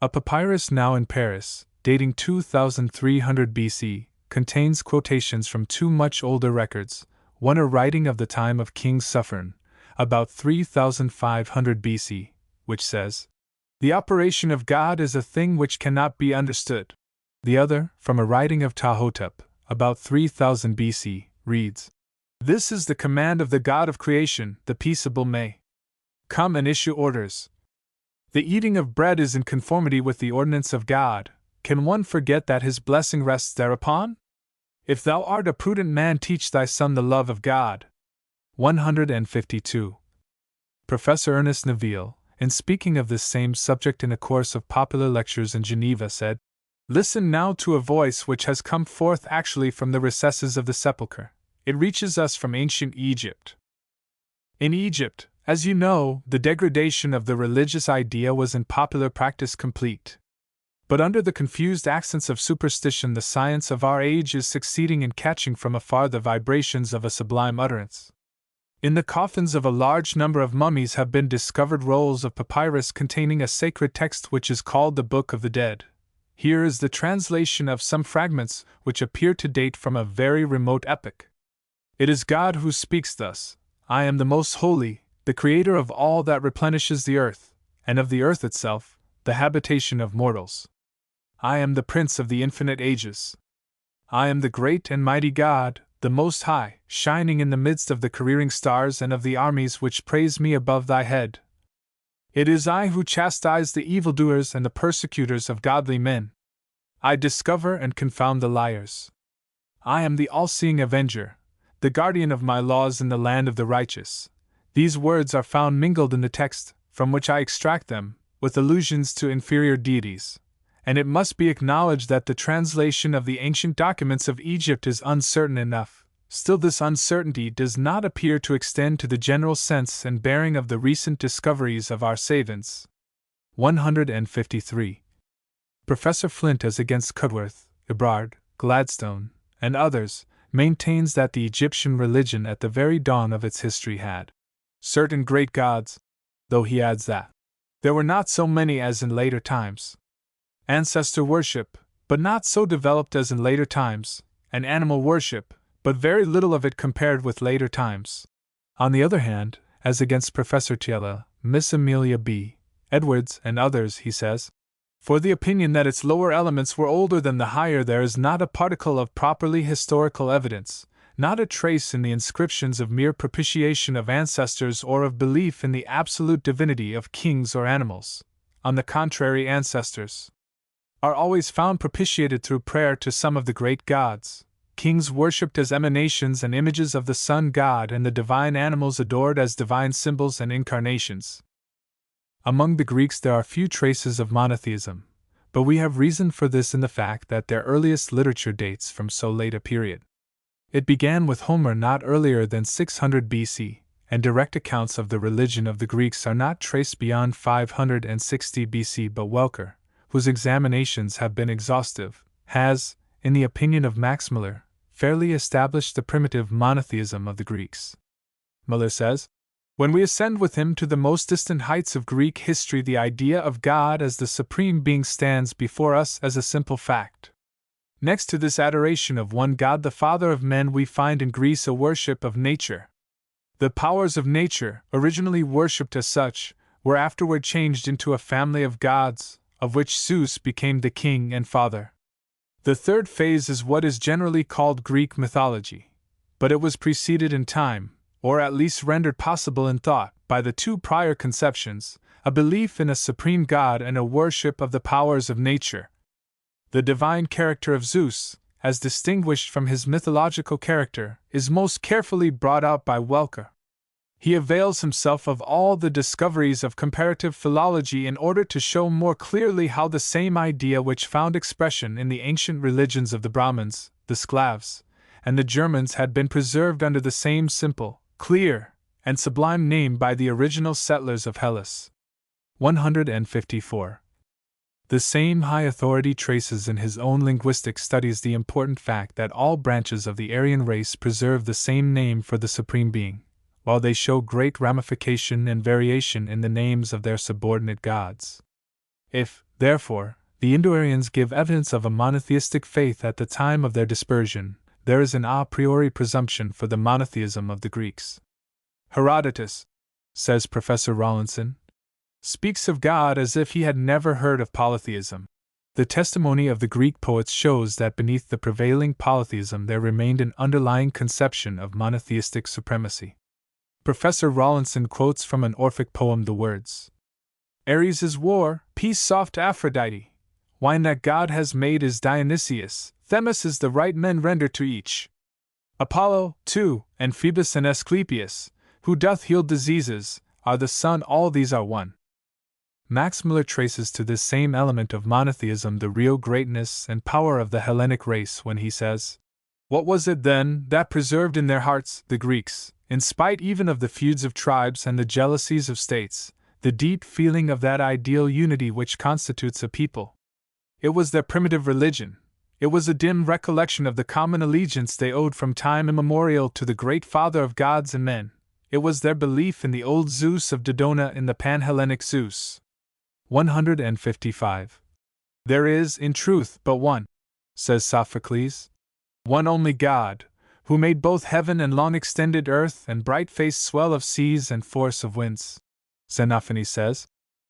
Speaker 1: A papyrus now in Paris, dating 2300 BC, contains quotations from two much older records, one a writing of the time of King Suffren, about 3500 BC, which says, "The operation of God is a thing which cannot be understood." The other, from a writing of Ptahhotep, about 3000 BC, reads, "This is the command of the God of creation, the peaceable may come and issue orders. The eating of bread is in conformity with the ordinance of God. Can one forget that his blessing rests thereupon? If thou art a prudent man, teach thy son the love of God." 152. Professor Ernest Neville, in speaking of this same subject in a course of popular lectures in Geneva, said, "Listen now to a voice which has come forth actually from the recesses of the sepulchre. It reaches us from ancient Egypt. In Egypt, as you know, the degradation of the religious idea was in popular practice complete. But under the confused accents of superstition, the science of our age is succeeding in catching from afar the vibrations of a sublime utterance. In the coffins of a large number of mummies have been discovered rolls of papyrus containing a sacred text which is called the Book of the Dead. Here is the translation of some fragments which appear to date from a very remote epoch. It is God who speaks thus: "I am the most holy, the creator of all that replenishes the earth, and of the earth itself, the habitation of mortals. I am the Prince of the infinite ages. I am the great and mighty God, the Most High, shining in the midst of the careering stars and of the armies which praise me above thy head. It is I who chastise the evildoers and the persecutors of godly men. I discover and confound the liars. I am the all-seeing avenger, the guardian of my laws in the land of the righteous." These words are found mingled in the text, from which I extract them, with allusions to inferior deities, and it must be acknowledged that the translation of the ancient documents of Egypt is uncertain enough. Still, this uncertainty does not appear to extend to the general sense and bearing of the recent discoveries of our savants. 153. Professor Flint, as against Cudworth, Ebrard, Gladstone, and others, maintains that the Egyptian religion at the very dawn of its history had certain great gods, though he adds that there were not so many as in later times. Ancestor worship, but not so developed as in later times, and animal worship, but very little of it compared with later times. On the other hand, as against Professor Thiele, Miss Amelia B. Edwards, and others, he says, "For the opinion that its lower elements were older than the higher, there is not a particle of properly historical evidence, not a trace in the inscriptions of mere propitiation of ancestors or of belief in the absolute divinity of kings or animals. On the contrary, ancestors are always found propitiated through prayer to some of the great gods, kings worshipped as emanations and images of the sun god, and the divine animals adored as divine symbols and incarnations." Among the Greeks there are few traces of monotheism, but we have reason for this in the fact that their earliest literature dates from so late a period. It began with Homer not earlier than 600 BC, and direct accounts of the religion of the Greeks are not traced beyond 560 BC, but Welker, whose examinations have been exhaustive, has, in the opinion of Max Muller, fairly established the primitive monotheism of the Greeks. Muller says, "When we ascend with him to the most distant heights of Greek history, the idea of God as the supreme being stands before us as a simple fact. Next to this adoration of one God, the Father of men, we find in Greece a worship of nature. The powers of nature, originally worshipped as such, were afterward changed into a family of gods, of which Zeus became the king and father. The third phase is what is generally called Greek mythology, but it was preceded in time, or at least rendered possible in thought, by the two prior conceptions, a belief in a supreme God and a worship of the powers of nature. The divine character of Zeus, as distinguished from his mythological character, is most carefully brought out by Welker. He avails himself of all the discoveries of comparative philology in order to show more clearly how the same idea which found expression in the ancient religions of the Brahmins, the Sclavs, and the Germans had been preserved under the same simple, clear, and sublime name by the original settlers of Hellas. 154. The same high authority traces in his own linguistic studies the important fact that all branches of the Aryan race preserve the same name for the Supreme Being, while they show great ramification and variation in the names of their subordinate gods. If, therefore, the Indo-Aryans give evidence of a monotheistic faith at the time of their dispersion, there is an a priori presumption for the monotheism of the Greeks. Herodotus, says Professor Rawlinson, speaks of God as if he had never heard of polytheism. The testimony of the Greek poets shows that beneath the prevailing polytheism there remained an underlying conception of monotheistic supremacy. Professor Rawlinson quotes from an Orphic poem the words, Ares is war, peace soft Aphrodite, wine that God has made is Dionysius, Themis is the right men render to each. Apollo, too, and Phoebus and Asclepius, who doth heal diseases, are the sun, all these are one. Max Muller traces to this same element of monotheism the real greatness and power of the Hellenic race when he says, What was it then that preserved in their hearts, the Greeks, in spite even of the feuds of tribes and the jealousies of states, the deep feeling of that ideal unity which constitutes a people? It was their primitive religion. It was a dim recollection of the common allegiance they owed from time immemorial to the great Father of gods and men. It was their belief in the old Zeus of Dodona in the pan-Hellenic Zeus. 155. There is, in truth, but one, says Sophocles, one only God, who made both heaven and long-extended earth and bright-faced swell of seas and force of winds. Xenophanes says,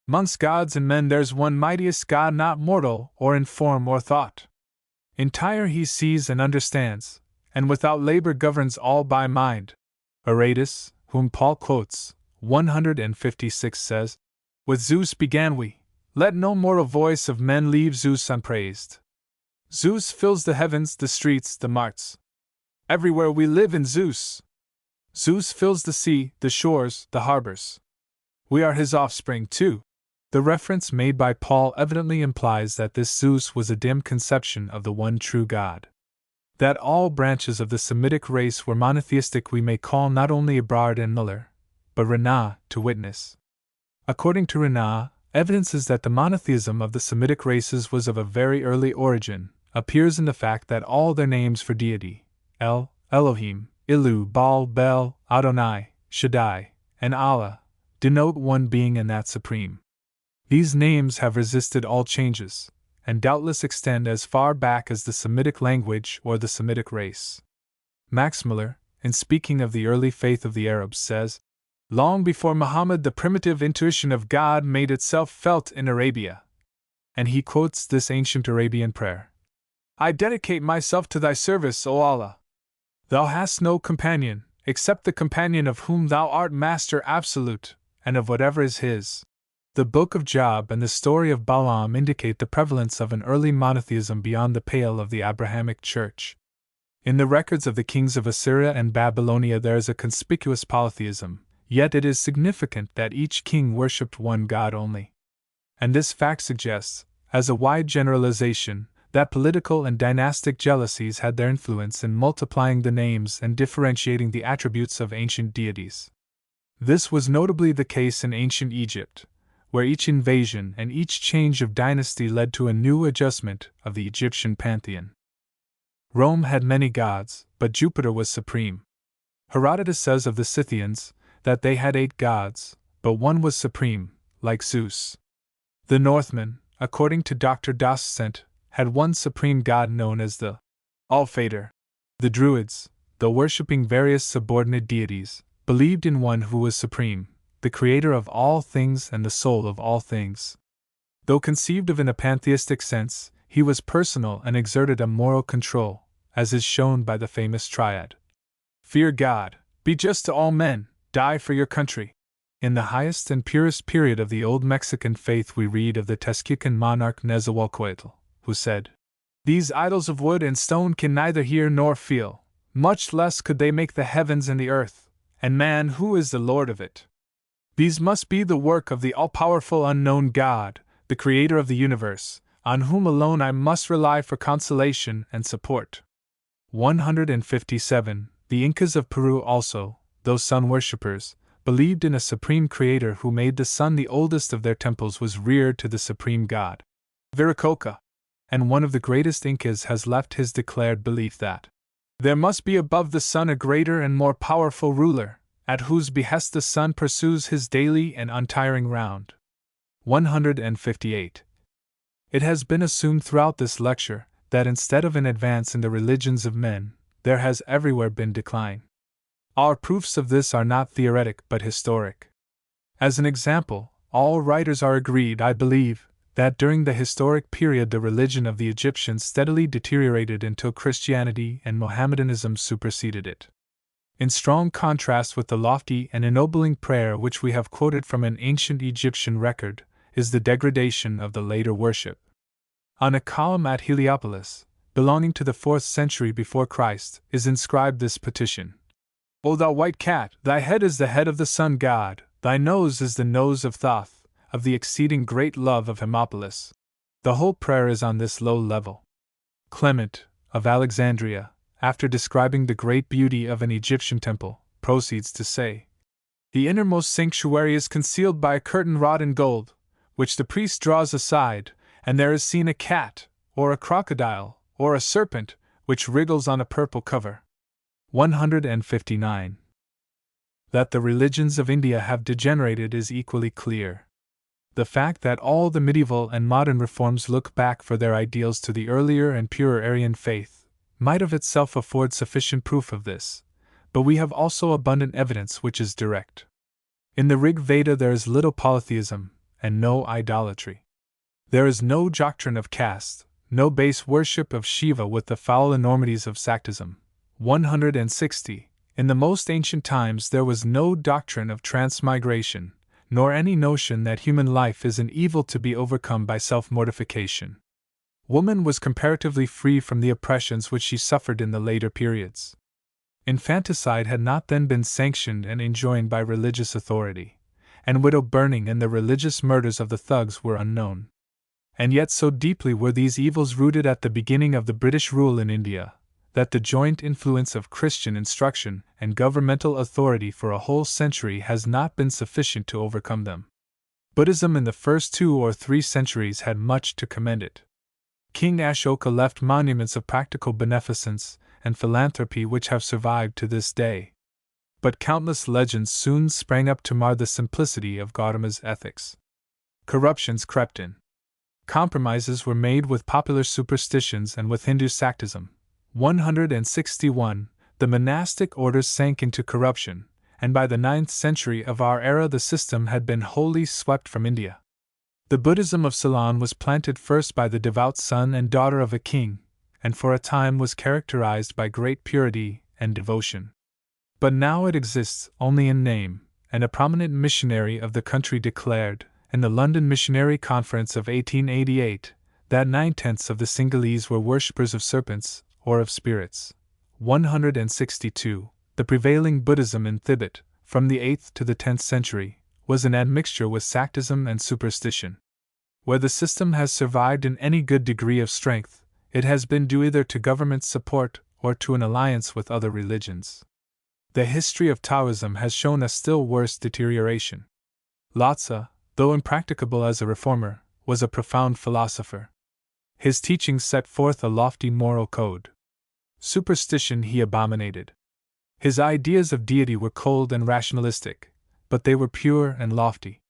Speaker 1: Mongst gods and men there's one mightiest God not mortal or in form or thought. Entire he sees and understands, and without labor governs all by mind. Aratus, whom Paul quotes, 156 says, With Zeus began we, let no mortal voice of men leave Zeus unpraised. Zeus fills the heavens, the streets, the marts. Everywhere we live in Zeus. Zeus fills the sea, the shores, the harbors. We are his offspring too. The reference made by Paul evidently implies that this Zeus was a dim conception of the one true God. That all branches of the Semitic race were monotheistic we may call not only Ebrard and Muller, but Renan to witness. According to Renan, evidences that the monotheism of the Semitic races was of a very early origin appears in the fact that all their names for deity, El, Elohim, Ilu, Baal, Bel, Adonai, Shaddai, and Allah, denote one being and that supreme. These names have resisted all changes, and doubtless extend as far back as the Semitic language or the Semitic race. Max Muller, in speaking of the early faith of the Arabs, says, Long before Muhammad the primitive intuition of God made itself felt in Arabia. And he quotes this ancient Arabian prayer. I dedicate myself to thy service, O Allah. Thou hast no companion, except the companion of whom thou art master absolute, and of whatever is his. The Book of Job and the story of Balaam indicate the prevalence of an early monotheism beyond the pale of the Abrahamic Church. In the records of the kings of Assyria and Babylonia there is a conspicuous polytheism, yet it is significant that each king worshipped one god only. And this fact suggests, as a wide generalization, that political and dynastic jealousies had their influence in multiplying the names and differentiating the attributes of ancient deities. This was notably the case in ancient Egypt, where each invasion and each change of dynasty led to a new adjustment of the Egyptian pantheon. Rome had many gods, but Jupiter was supreme. Herodotus says of the Scythians that they had 8 gods, but one was supreme, like Zeus. The Northmen, according to Dr. Dossent, had one supreme god known as the Allfather. The Druids, though worshipping various subordinate deities, believed in one who was supreme, the creator of all things and the soul of all things. Though conceived of in a pantheistic sense, he was personal and exerted a moral control, as is shown by the famous triad. Fear God, be just to all men, die for your country. In the highest and purest period of the old Mexican faith we read of the Tezcucan monarch Nezahualcoatl, who said, These idols of wood and stone can neither hear nor feel, much less could they make the heavens and the earth, and man who is the Lord of it. These must be the work of the all-powerful unknown God, the creator of the universe, on whom alone I must rely for consolation and support. 157. The Incas of Peru also, though sun worshippers, believed in a supreme creator who made the sun. The oldest of their temples was reared to the supreme god, Viracocha, and one of the greatest Incas has left his declared belief that there must be above the sun a greater and more powerful ruler, at whose behest the sun pursues his daily and untiring round. 158. It has been assumed throughout this lecture that instead of an advance in the religions of men, there has everywhere been decline. Our proofs of this are not theoretic but historic. As an example, all writers are agreed, I believe, that during the historic period the religion of the Egyptians steadily deteriorated until Christianity and Mohammedanism superseded it. In strong contrast with the lofty and ennobling prayer which we have quoted from an ancient Egyptian record, is the degradation of the later worship. On a column at Heliopolis, belonging to the 4th century before Christ, is inscribed this petition: O thou white cat, thy head is the head of the sun god, thy nose is the nose of Thoth, of the exceeding great love of Hermopolis. The whole prayer is on this low level. Clement, of Alexandria, after describing the great beauty of an Egyptian temple, proceeds to say, the innermost sanctuary is concealed by a curtain wrought in gold, which the priest draws aside, and there is seen a cat, or a crocodile, or a serpent, which wriggles on a purple cover. 159. That the religions of India have degenerated is equally clear. The fact that all the medieval and modern reforms look back for their ideals to the earlier and purer Aryan faith might of itself afford sufficient proof of this, but we have also abundant evidence which is direct. In the Rig Veda there is little polytheism, and no idolatry. There is no doctrine of caste, no base worship of Shiva with the foul enormities of Saktism. 160. In the most ancient times there was no doctrine of transmigration, nor any notion that human life is an evil to be overcome by self-mortification. Woman was comparatively free from the oppressions which she suffered in the later periods. Infanticide had not then been sanctioned and enjoined by religious authority, and widow burning and the religious murders of the thugs were unknown. And yet so deeply were these evils rooted at the beginning of the British rule in India, that the joint influence of Christian instruction and governmental authority for a whole century has not been sufficient to overcome them. Buddhism in the first 2 or 3 centuries had much to commend it. King Ashoka left monuments of practical beneficence and philanthropy which have survived to this day. But countless legends soon sprang up to mar the simplicity of Gautama's ethics. Corruptions crept in. Compromises were made with popular superstitions and with Hindu Saktism. 161. The monastic orders sank into corruption, and by the 9th century of our era the system had been wholly swept from India. The Buddhism of Ceylon was planted first by the devout son and daughter of a king, and for a time was characterized by great purity and devotion. But now it exists only in name, and a prominent missionary of the country declared, in the London Missionary Conference of 1888, that 9/10 of the Sinhalese were worshippers of serpents, or of spirits. 162. The prevailing Buddhism in Tibet, from the 8th to the 10th century, was an admixture with Saktism and superstition. Where the system has survived in any good degree of strength, it has been due either to government support or to an alliance with other religions. The history of Taoism has shown a still worse deterioration. Lhasa, though impracticable as a reformer, was a profound philosopher. His teachings set forth a lofty moral code. Superstition he abominated. His ideas of deity were cold and rationalistic, but they were pure and lofty.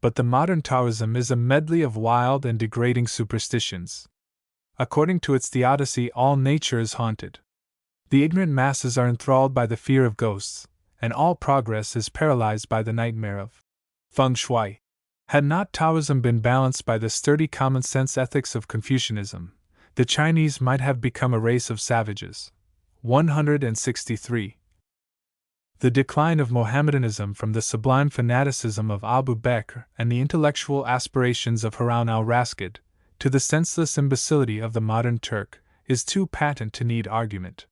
Speaker 1: But the modern Taoism is a medley of wild and degrading superstitions. According to its theodicy, all nature is haunted. The ignorant masses are enthralled by the fear of ghosts, and all progress is paralyzed by the nightmare of feng shui. Had not Taoism been balanced by the sturdy common-sense ethics of Confucianism, the Chinese might have become a race of savages. 163. The decline of Mohammedanism from the sublime fanaticism of Abu Bakr and the intellectual aspirations of Harun al-Rashid to the senseless imbecility of the modern Turk is too patent to need argument.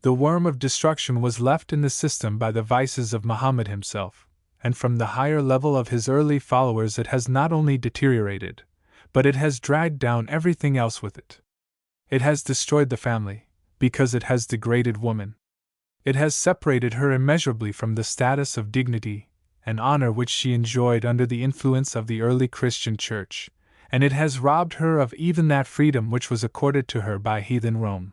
Speaker 1: The worm of destruction was left in the system by the vices of Muhammad himself, and from the higher level of his early followers it has not only deteriorated, but it has dragged down everything else with it. It has destroyed the family, because it has degraded woman. It has separated her immeasurably from the status of dignity and honor which she enjoyed under the influence of the early Christian Church, and it has robbed her of even that freedom which was accorded to her by heathen Rome.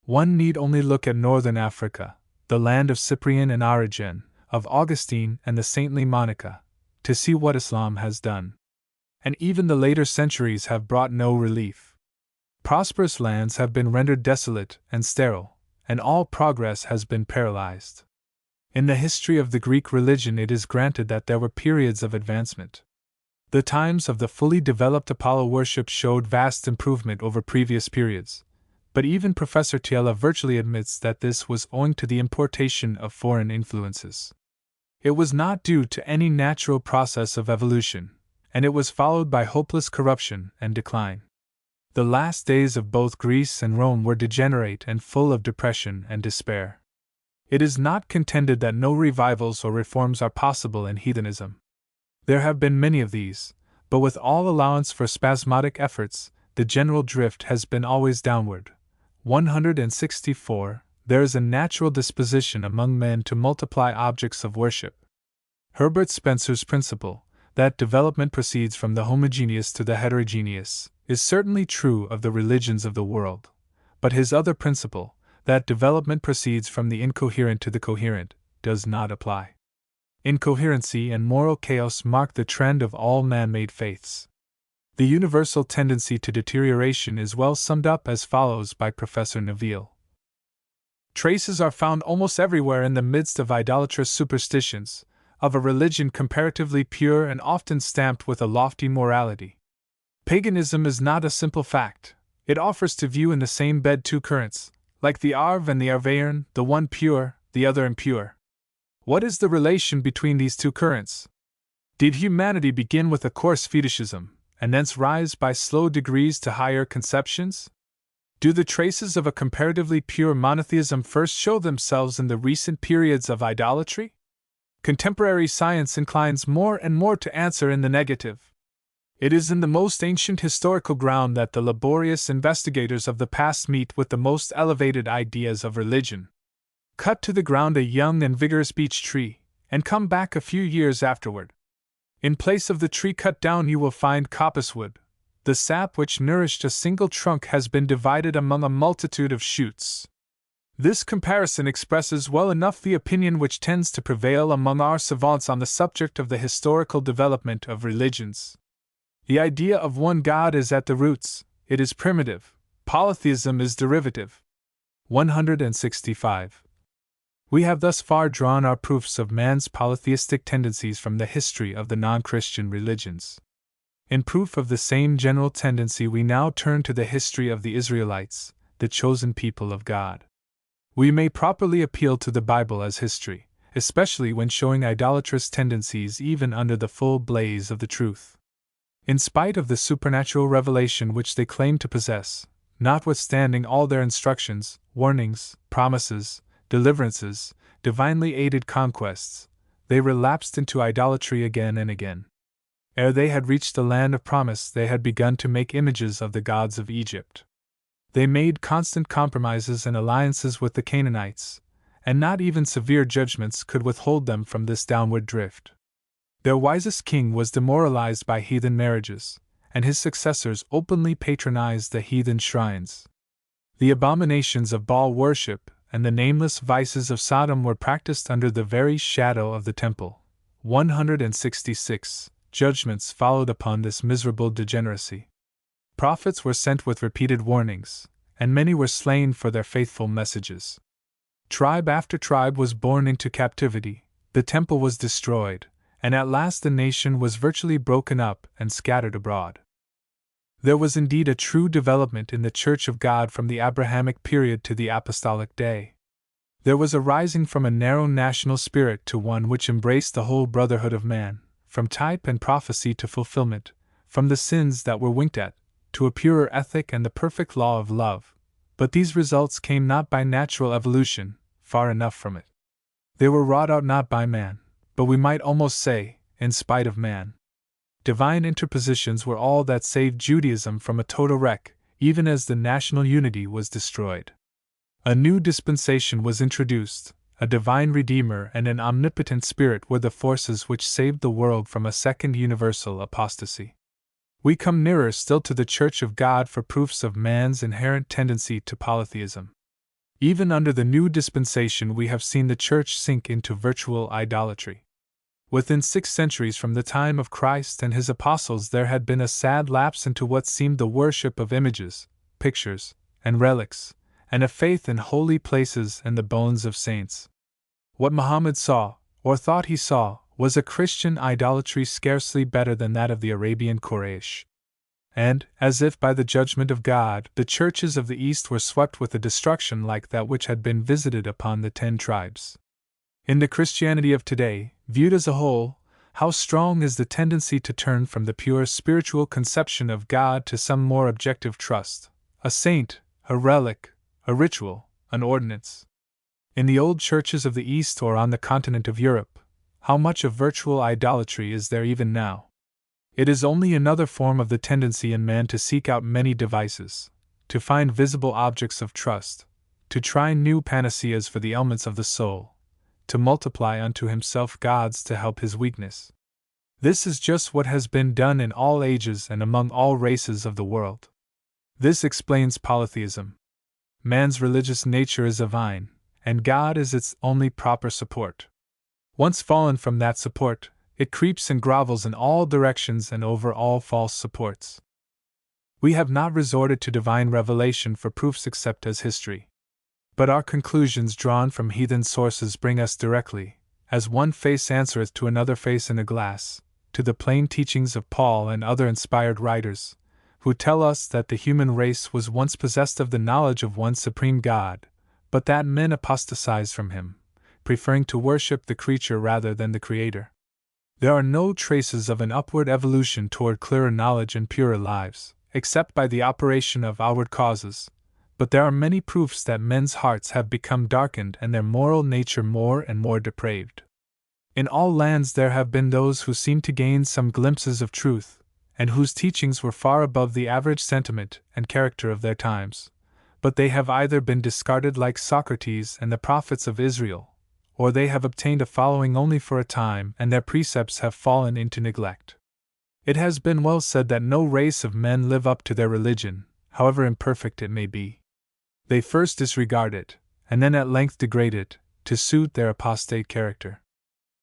Speaker 1: One need only look at northern Africa, the land of Cyprian and Origen, of Augustine and the saintly Monica, to see what Islam has done. And even the later centuries have brought no relief. Prosperous lands have been rendered desolate and sterile, and all progress has been paralyzed. In the history of the Greek religion it is granted that there were periods of advancement. The times of the fully developed Apollo worship showed vast improvement over previous periods, but even Professor Thiele virtually admits that this was owing to the importation of foreign influences. It was not due to any natural process of evolution, and it was followed by hopeless corruption and decline. The last days of both Greece and Rome were degenerate and full of depression and despair. It is not contended that no revivals or reforms are possible in heathenism. There have been many of these, but with all allowance for spasmodic efforts, the general drift has been always downward. 164. There is a natural disposition among men to multiply objects of worship. Herbert Spencer's principle, that development proceeds from the homogeneous to the heterogeneous, is certainly true of the religions of the world, but his other principle, that development proceeds from the incoherent to the coherent, does not apply. Incoherency and moral chaos mark the trend of all man-made faiths. The universal tendency to deterioration is well summed up as follows by Professor Neville. Traces are found almost everywhere in the midst of idolatrous superstitions, of a religion comparatively pure and often stamped with a lofty morality. Paganism is not a simple fact. It offers to view in the same bed two currents, like the Arve and the Arveiron, the one pure, the other impure. What is the relation between these two currents? Did humanity begin with a coarse fetishism, and thence rise by slow degrees to higher conceptions? Do the traces of a comparatively pure monotheism first show themselves in the recent periods of idolatry? Contemporary science inclines more and more to answer in the negative. It is in the most ancient historical ground that the laborious investigators of the past meet with the most elevated ideas of religion. Cut to the ground a young and vigorous beech tree, and come back a few years afterward. In place of the tree cut down you will find coppicewood. The sap which nourished a single trunk has been divided among a multitude of shoots. This comparison expresses well enough the opinion which tends to prevail among our savants on the subject of the historical development of religions. The idea of one God is at the roots, it is primitive, polytheism is derivative. 165. We have thus far drawn our proofs of man's polytheistic tendencies from the history of the non-Christian religions. In proof of the same general tendency we now turn to the history of the Israelites, the chosen people of God. We may properly appeal to the Bible as history, especially when showing idolatrous tendencies even under the full blaze of the truth. In spite of the supernatural revelation which they claim to possess, notwithstanding all their instructions, warnings, promises, deliverances, divinely aided conquests, they relapsed into idolatry again and again. Ere they had reached the land of promise, they had begun to make images of the gods of Egypt. They made constant compromises and alliances with the Canaanites, and not even severe judgments could withhold them from this downward drift. Their wisest king was demoralized by heathen marriages, and his successors openly patronized the heathen shrines. The abominations of Baal worship and the nameless vices of Sodom were practiced under the very shadow of the temple. 166. Judgments followed upon this miserable degeneracy. Prophets were sent with repeated warnings, and many were slain for their faithful messages. Tribe after tribe was borne into captivity, the temple was destroyed, and at last the nation was virtually broken up and scattered abroad. There was indeed a true development in the Church of God from the Abrahamic period to the apostolic day. There was a rising from a narrow national spirit to one which embraced the whole brotherhood of man, from type and prophecy to fulfillment, from the sins that were winked at, to a purer ethic and the perfect law of love. But these results came not by natural evolution, far enough from it. They were wrought out not by man, but we might almost say, in spite of man. Divine interpositions were all that saved Judaism from a total wreck, even as the national unity was destroyed. A new dispensation was introduced. A divine Redeemer and an omnipotent Spirit were the forces which saved the world from a second universal apostasy. We come nearer still to the Church of God for proofs of man's inherent tendency to polytheism. Even under the new dispensation, we have seen the Church sink into virtual idolatry. Within 6 centuries from the time of Christ and his apostles, there had been a sad lapse into what seemed the worship of images, pictures, and relics, and a faith in holy places and the bones of saints. What Muhammad saw, or thought he saw, was a Christian idolatry scarcely better than that of the Arabian Quraysh. And, as if by the judgment of God, the churches of the East were swept with a destruction like that which had been visited upon the 10 tribes. In the Christianity of today, viewed as a whole, how strong is the tendency to turn from the pure spiritual conception of God to some more objective trust, a saint, a relic, a ritual, an ordinance. In the old churches of the East or on the continent of Europe, how much of virtual idolatry is there even now? It is only another form of the tendency in man to seek out many devices, to find visible objects of trust, to try new panaceas for the ailments of the soul, to multiply unto himself gods to help his weakness. This is just what has been done in all ages and among all races of the world. This explains polytheism. Man's religious nature is a vine, and God is its only proper support. Once fallen from that support, it creeps and grovels in all directions and over all false supports. We have not resorted to divine revelation for proofs except as history. But our conclusions drawn from heathen sources bring us directly, as one face answereth to another face in a glass, to the plain teachings of Paul and other inspired writers, who tell us that the human race was once possessed of the knowledge of one supreme God, but that men apostatized from him, preferring to worship the creature rather than the Creator. There are no traces of an upward evolution toward clearer knowledge and purer lives, except by the operation of outward causes, but there are many proofs that men's hearts have become darkened and their moral nature more and more depraved. In all lands there have been those who seemed to gain some glimpses of truth, and whose teachings were far above the average sentiment and character of their times, but they have either been discarded like Socrates and the prophets of Israel, or they have obtained a following only for a time and their precepts have fallen into neglect. It has been well said that no race of men live up to their religion, however imperfect it may be. They first disregard it, and then at length degrade it, to suit their apostate character.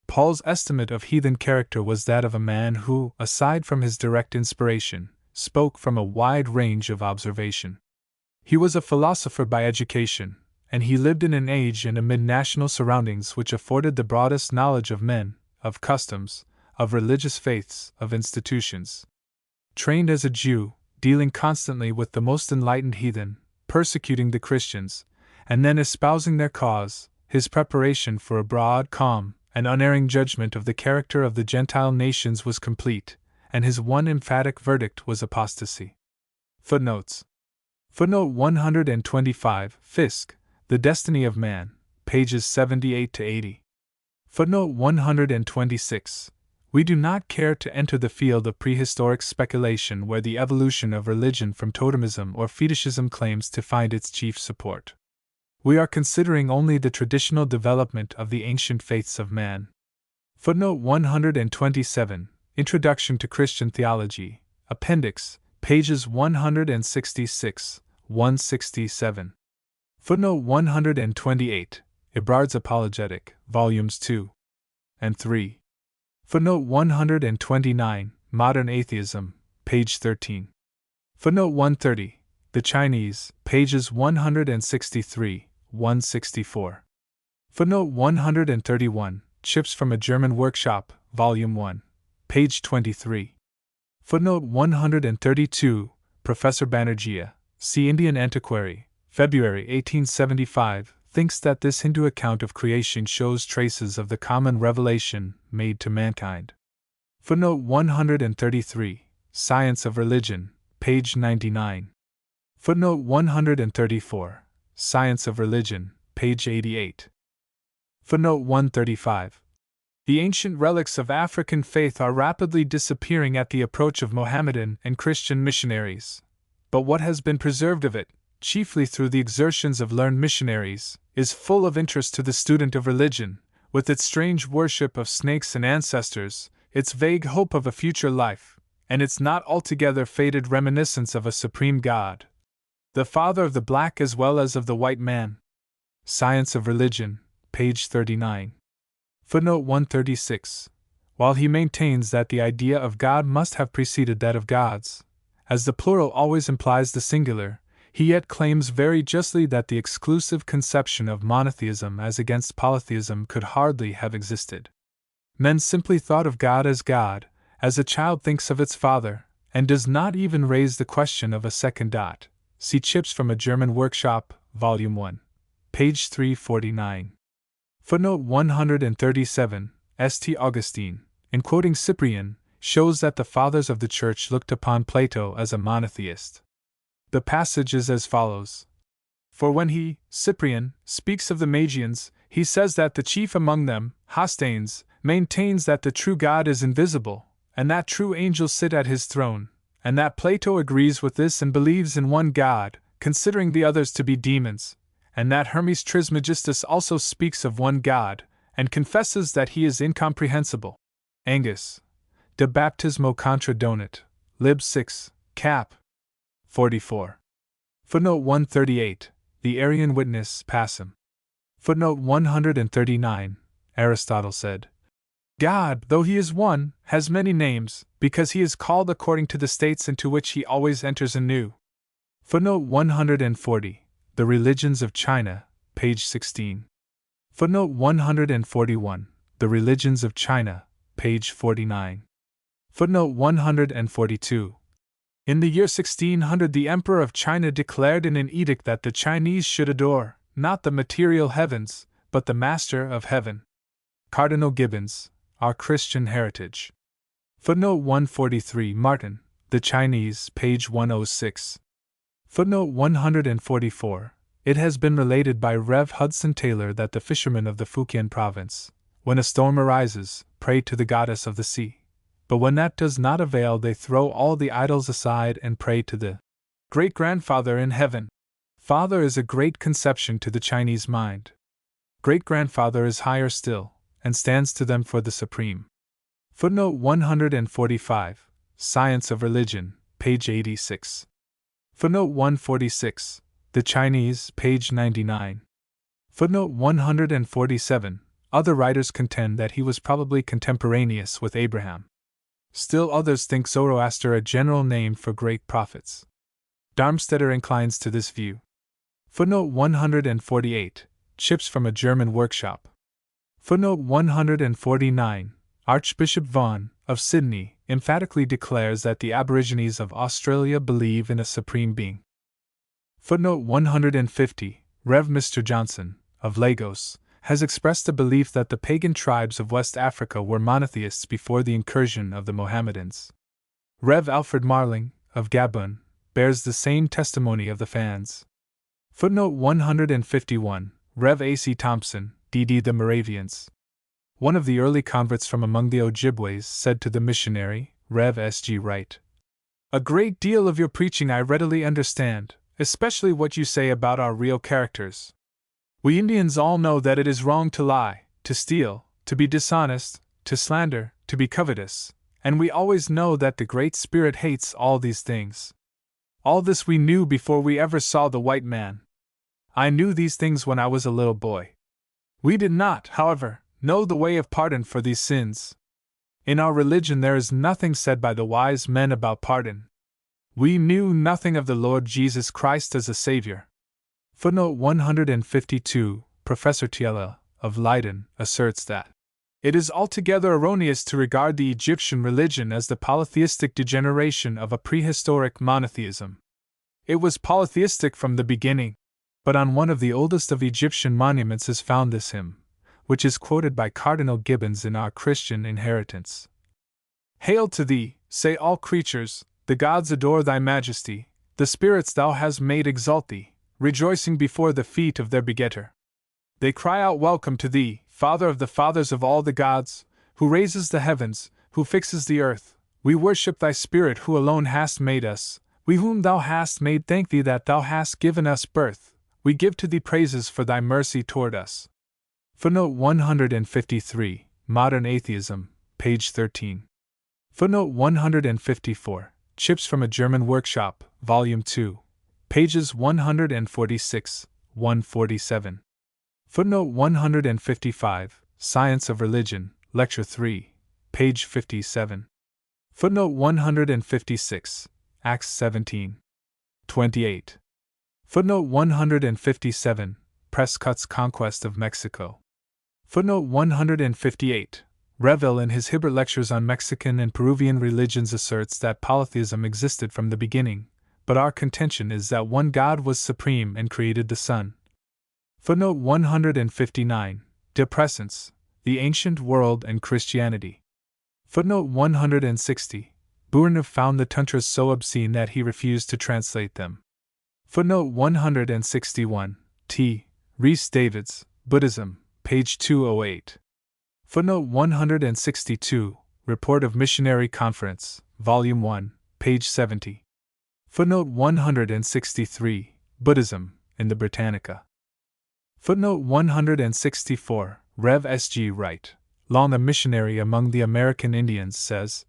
Speaker 1: Paul's estimate of heathen character was that of a man who, aside from his direct inspiration, spoke from a wide range of observation. He was a philosopher by education, and he lived in an age and amid national surroundings which afforded the broadest knowledge of men, of customs, of religious faiths, of institutions. Trained as a Jew, dealing constantly with the most enlightened heathen, persecuting the Christians, and then espousing their cause, his preparation for a broad, calm, and unerring judgment of the character of the Gentile nations was complete, and his one emphatic verdict was apostasy. Footnotes. Footnote 125, Fiske, The Destiny of Man, pages 78 to 80. Footnote 126. We do not care to enter the field of prehistoric speculation where the evolution of religion from totemism or fetishism claims to find its chief support. We are considering only the traditional development of the ancient faiths of man. Footnote 127, Introduction to Christian Theology, Appendix, pages 166-167. Footnote 128, Ebrard's Apologetic, Volumes 2 and 3. Footnote 129, Modern Atheism, page 13. Footnote 130, The Chinese, pages 163-164. Footnote 131, Chips from a German Workshop, Volume 1, page 23. Footnote 132, Professor Banerjee, See Indian Antiquary, February 1875, thinks that this Hindu account of creation shows traces of the common revelation made to mankind. Footnote 133, Science of Religion, page 99. Footnote 134, Science of Religion, page 88. Footnote 135. The ancient relics of African faith are rapidly disappearing at the approach of Mohammedan and Christian missionaries. But what has been preserved of it, chiefly through the exertions of learned missionaries, is full of interest to the student of religion, with its strange worship of snakes and ancestors, its vague hope of a future life, and its not altogether faded reminiscence of a supreme God, the Father of the black as well as of the white man. Science of Religion, page 39. Footnote 136. While he maintains that the idea of God must have preceded that of gods, as the plural always implies the singular, he yet claims very justly that the exclusive conception of monotheism as against polytheism could hardly have existed. Men simply thought of God, as a child thinks of its father, and does not even raise the question of a second dot. See Chips from a German Workshop, Volume 1. Page 349. Footnote 137. St. Augustine, in quoting Cyprian, shows that the fathers of the Church looked upon Plato as a monotheist. The passage is as follows. For when he, Cyprian, speaks of the Magians, he says that the chief among them, Hostanes, maintains that the true God is invisible, and that true angels sit at his throne, and that Plato agrees with this and believes in one God, considering the others to be demons, and that Hermes Trismegistus also speaks of one God, and confesses that he is incomprehensible. Angus. De Baptismo contra Donat, Lib 6, Cap. 44. Footnote 138. The Arian Witness, Passim. Footnote 139. Aristotle said, God, though he is one, has many names, because he is called according to the states into which he always enters anew. Footnote 140. The Religions of China, page 16. Footnote 141. The Religions of China, page 49. Footnote 142. In the year 1600, the Emperor of China declared in an edict that the Chinese should adore, not the material heavens, but the Master of Heaven. Cardinal Gibbons, Our Christian Heritage. Footnote 143. Martin, The Chinese, page 106. Footnote 144. It has been related by Rev. Hudson Taylor that the fishermen of the Fujian province, when a storm arises, pray to the goddess of the sea. But when that does not avail, they throw all the idols aside and pray to the great-grandfather in heaven. Father is a great conception to the Chinese mind. Great-grandfather is higher still, and stands to them for the supreme. Footnote 145. Science of Religion, page 86. Footnote 146. The Chinese, page 99. Footnote 147. Other writers contend that he was probably contemporaneous with Abraham. Still others think Zoroaster a general name for great prophets. Darmstädter inclines to this view. Footnote 148. Chips from a German Workshop. Footnote 149. Archbishop Vaughan, of Sydney, emphatically declares that the Aborigines of Australia believe in a supreme being. Footnote 150. Rev. Mr. Johnson, of Lagos, has expressed a belief that the pagan tribes of West Africa were monotheists before the incursion of the Mohammedans. Rev. Alfred Marling, of Gabon, bears the same testimony of the Fans. Footnote 151. Rev. A.C. Thompson, D.D. The Moravians. One of the early converts from among the Ojibways said to the missionary, Rev. S.G. Wright, "A great deal of your preaching I readily understand, especially what you say about our real characters. We Indians all know that it is wrong to lie, to steal, to be dishonest, to slander, to be covetous, and we always know that the Great Spirit hates all these things. All this we knew before we ever saw the white man. I knew these things when I was a little boy. We did not, however, know the way of pardon for these sins. In our religion there is nothing said by the wise men about pardon. We knew nothing of the Lord Jesus Christ as a Savior." Footnote 152. Professor Thiele, of Leiden, asserts that it is altogether erroneous to regard the Egyptian religion as the polytheistic degeneration of a prehistoric monotheism. It was polytheistic from the beginning, but on one of the oldest of Egyptian monuments is found this hymn, which is quoted by Cardinal Gibbons in Our Christian Inheritance. "Hail to thee, say all creatures, the gods adore thy majesty, the spirits thou hast made exalt thee, rejoicing before the feet of their begetter. They cry out welcome to thee, Father of the fathers of all the gods, who raises the heavens, who fixes the earth. We worship thy Spirit who alone hast made us, We whom thou hast made thank thee that thou hast given us birth, we give to thee praises for thy mercy toward us. Footnote 153, Modern Atheism, page 13. Footnote 154, Chips from a German Workshop, Volume 2, pages 146, 147. Footnote 155, Science of Religion, Lecture 3, page 57. Footnote 156, Acts 17. 28. Footnote 157, Prescott's Conquest of Mexico. Footnote 158, Revel in his Hibbert Lectures on Mexican and Peruvian religions asserts that polytheism existed from the beginning, but our contention is that one God was supreme and created the sun. Footnote 159, De Presence, The Ancient World and Christianity. Footnote 160, Bourneuf found the tantras so obscene that he refused to translate them. Footnote 161, T. Rhys Davids, Buddhism, page 208. Footnote 162, Report of Missionary Conference, Volume 1, page 70. Footnote 163, Buddhism, in the Britannica. Footnote 164, Rev. S. G. Wright, Long the Missionary Among the American Indians, says,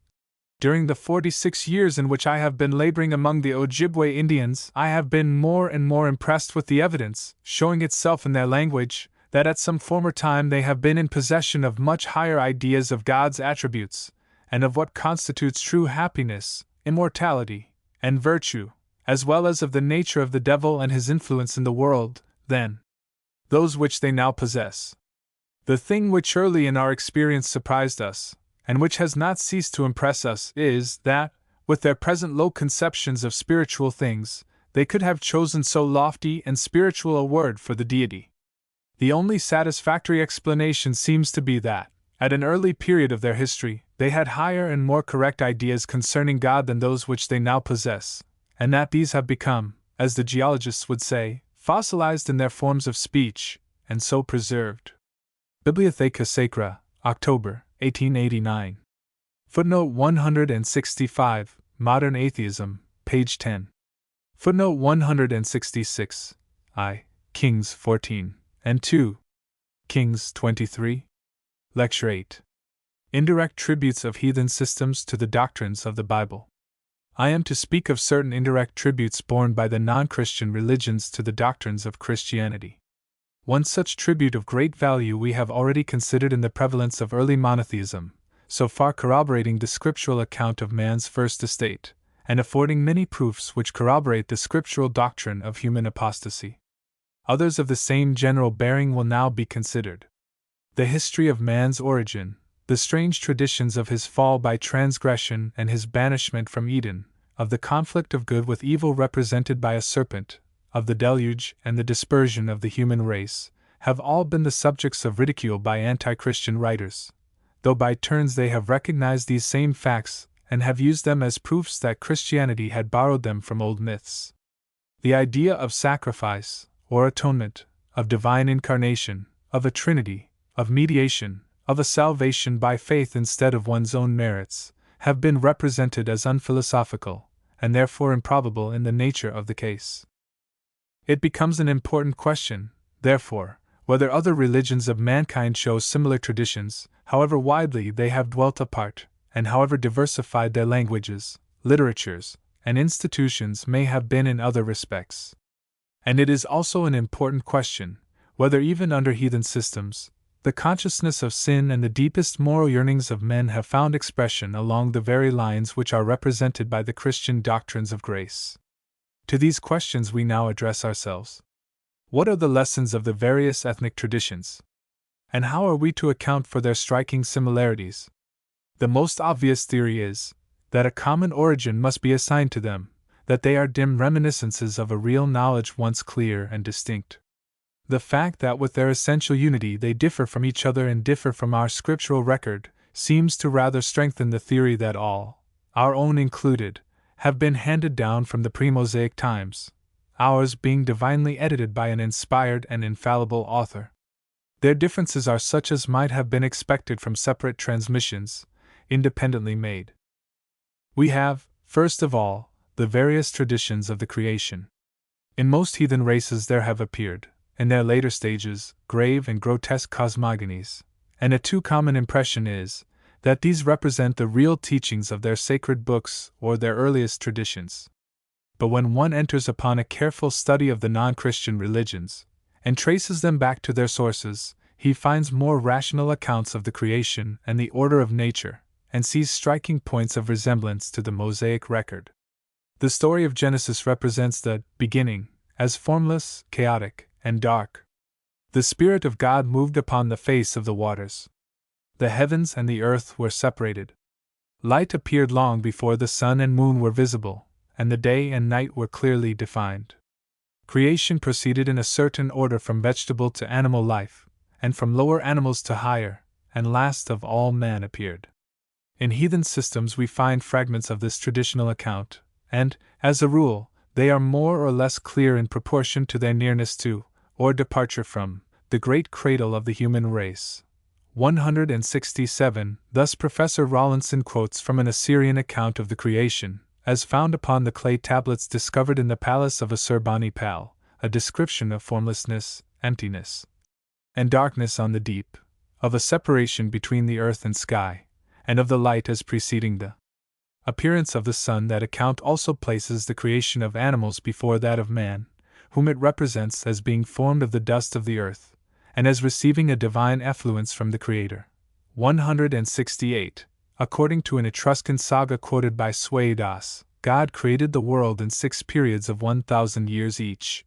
Speaker 1: During the 46 years in which I have been laboring among the Ojibwe Indians, I have been more and more impressed with the evidence, showing itself in their language, that at some former time they have been in possession of much higher ideas of God's attributes, and of what constitutes true happiness, immortality, and virtue, as well as of the nature of the devil and his influence in the world, than those which they now possess. The thing which early in our experience surprised us, and which has not ceased to impress us, is that, with their present low conceptions of spiritual things, they could have chosen so lofty and spiritual a word for the deity. The only satisfactory explanation seems to be that, at an early period of their history, they had higher and more correct ideas concerning God than those which they now possess, and that these have become, as the geologists would say, fossilized in their forms of speech, and so preserved. Bibliotheca Sacra, October, 1889. Footnote 165, Modern Atheism, page 10. Footnote 166, I. Kings 14. and 2. Kings 23. Lecture 8. Indirect Tributes of Heathen Systems to the Doctrines of the Bible. I am to speak of certain indirect tributes borne by the non-Christian religions to the doctrines of Christianity. One such tribute of great value we have already considered in the prevalence of early monotheism, so far corroborating the scriptural account of man's first estate, and affording many proofs which corroborate the scriptural doctrine of human apostasy. Others of the same general bearing will now be considered. The history of man's origin, the strange traditions of his fall by transgression and his banishment from Eden, of the conflict of good with evil represented by a serpent, of the deluge and the dispersion of the human race, have all been the subjects of ridicule by anti-Christian writers, though by turns they have recognized these same facts and have used them as proofs that Christianity had borrowed them from old myths. The idea of sacrifice, or atonement, of divine incarnation, of a trinity, of mediation, of a salvation by faith instead of one's own merits, have been represented as unphilosophical, and therefore improbable in the nature of the case. It becomes an important question, therefore, whether other religions of mankind show similar traditions, however widely they have dwelt apart, and however diversified their languages, literatures, and institutions may have been in other respects. And it is also an important question, whether even under heathen systems, the consciousness of sin and the deepest moral yearnings of men have found expression along the very lines which are represented by the Christian doctrines of grace. To these questions we now address ourselves. What are the lessons of the various ethnic traditions? And how are we to account for their striking similarities? The most obvious theory is that a common origin must be assigned to them, that they are dim reminiscences of a real knowledge once clear and distinct. The fact that with their essential unity they differ from each other and differ from our scriptural record seems to rather strengthen the theory that all, our own included, have been handed down from the pre-Mosaic times, ours being divinely edited by an inspired and infallible author. Their differences are such as might have been expected from separate transmissions, independently made. We have, first of all, the various traditions of the creation. In most heathen races there have appeared, in their later stages, grave and grotesque cosmogonies, and a too common impression is that these represent the real teachings of their sacred books or their earliest traditions. But when one enters upon a careful study of the non-Christian religions, and traces them back to their sources, he finds more rational accounts of the creation and the order of nature, and sees striking points of resemblance to the Mosaic record. The story of Genesis represents the beginning as formless, chaotic, and dark. The Spirit of God moved upon the face of the waters. The heavens and the earth were separated. Light appeared long before the sun and moon were visible, and the day and night were clearly defined. Creation proceeded in a certain order from vegetable to animal life, and from lower animals to higher, and last of all man appeared. In heathen systems we find fragments of this traditional account, and, as a rule, they are more or less clear in proportion to their nearness to, or departure from, the great cradle of the human race. 167. Thus Professor Rawlinson quotes from an Assyrian account of the creation, as found upon the clay tablets discovered in the palace of Assur-bani-pal, a description of formlessness, emptiness, and darkness on the deep, of a separation between the earth and sky, and of the light as preceding the appearance of the sun. That account also places the creation of animals before that of man, whom it represents as being formed of the dust of the earth, and as receiving a divine effluence from the Creator. 168. According to an Etruscan saga quoted by Suedas, God created the world in 6 periods of 1,000 years each.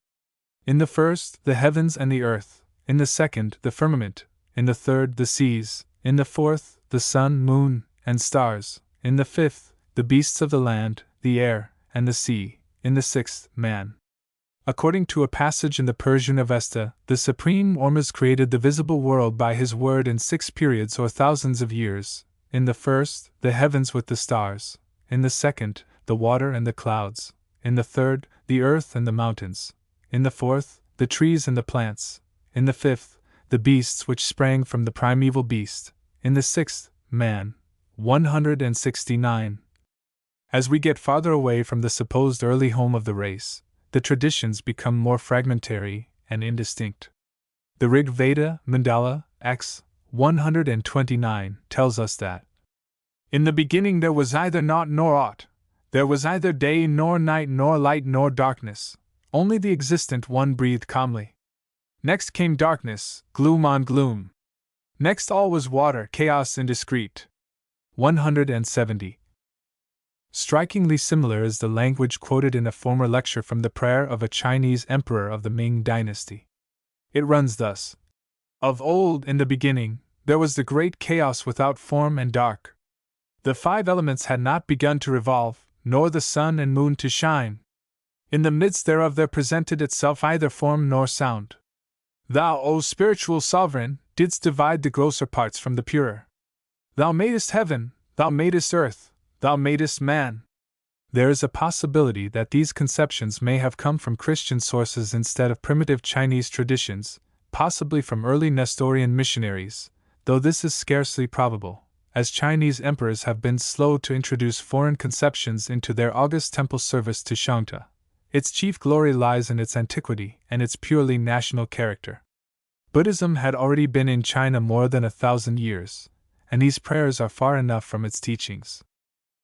Speaker 1: In the first, the heavens and the earth; in the second, the firmament; in the third, the seas; in the fourth, the sun, moon, and stars; in the fifth, the beasts of the land, the air, and the sea; in the sixth, man. According to a passage in the Persian Avesta, the Supreme Ormuzd created the visible world by his word in 6 periods or thousands of years. In the first, the heavens with the stars; in the second, the water and the clouds; in the third, the earth and the mountains; in the fourth, the trees and the plants; in the fifth, the beasts which sprang from the primeval beast; in the sixth, man. 169. As we get farther away from the supposed early home of the race, the traditions become more fragmentary and indistinct. The Rig Veda, Mandala, X. 129, tells us that in the beginning there was either naught nor aught, there was either day nor night nor light nor darkness, only the existent one breathed calmly. Next came darkness, gloom on gloom. Next all was water, chaos indiscreet. 170. Strikingly similar is the language quoted in a former lecture from the prayer of a Chinese emperor of the Ming dynasty. It runs thus: Of old, in the beginning, there was the great chaos without form and dark. The 5 elements had not begun to revolve, nor the sun and moon to shine. In the midst thereof there presented itself either form nor sound. Thou, O spiritual sovereign, didst divide the grosser parts from the purer. Thou madest heaven, thou madest earth, thou madest man. There is a possibility that these conceptions may have come from Christian sources instead of primitive Chinese traditions, possibly from early Nestorian missionaries, though this is scarcely probable, as Chinese emperors have been slow to introduce foreign conceptions into their august temple service to Shangta. Its chief glory lies in its antiquity and its purely national character. Buddhism had already been in China more than 1,000 years, and these prayers are far enough from its teachings.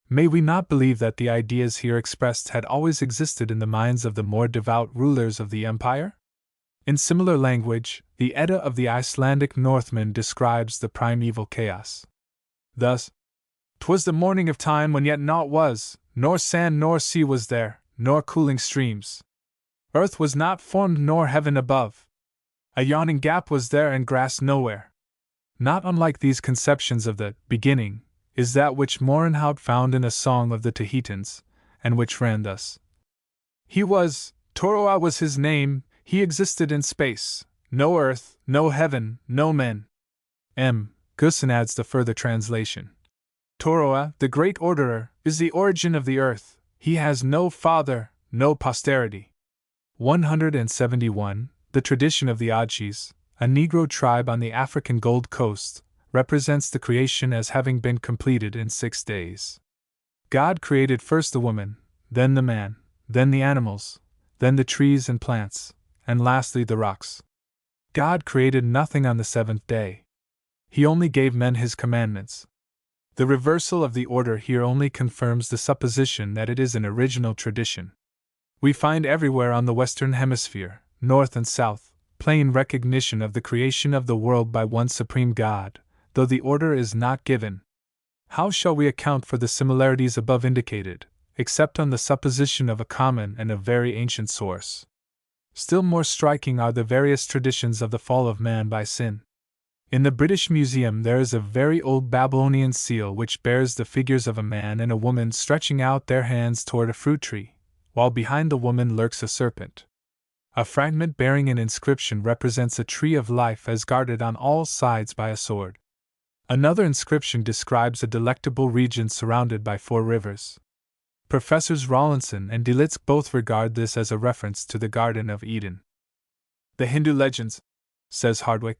Speaker 1: May we not believe that the ideas here expressed had always existed in the minds of the more devout rulers of the empire? In similar language, the Edda of the Icelandic Northmen describes the primeval chaos thus: 'Twas the morning of time when yet naught was, nor sand nor sea was there, nor cooling streams. Earth was not formed nor heaven above. A yawning gap was there and grass nowhere. Not unlike these conceptions of the beginning is that which Morenhout found in a song of the Tahitians, and which ran thus: He was, Toroa was his name, he existed in space, no earth, no heaven, no men. M. Gusson adds the further translation: Toroa, the great orderer, is the origin of the earth, he has no father, no posterity. 171. The tradition of the Adshis, a Negro tribe on the African Gold Coast, represents the creation as having been completed in 6 days. God created first the woman, then the man, then the animals, then the trees and plants, and lastly the rocks. God created nothing on the seventh day. He only gave men his commandments. The reversal of the order here only confirms the supposition that it is an original tradition. We find everywhere on the Western Hemisphere, north and south, plain recognition of the creation of the world by one supreme God, though the order is not given. How shall we account for the similarities above indicated, except on the supposition of a common and a very ancient source? Still more striking are the various traditions of the fall of man by sin. In the British Museum there is a very old Babylonian seal which bears the figures of a man and a woman stretching out their hands toward a fruit tree, while behind the woman lurks a serpent. A fragment bearing an inscription represents a tree of life as guarded on all sides by a sword. Another inscription describes a delectable region surrounded by 4 rivers. Professors Rawlinson and Delitzsch both regard this as a reference to the Garden of Eden. The Hindu legends, says Hardwick,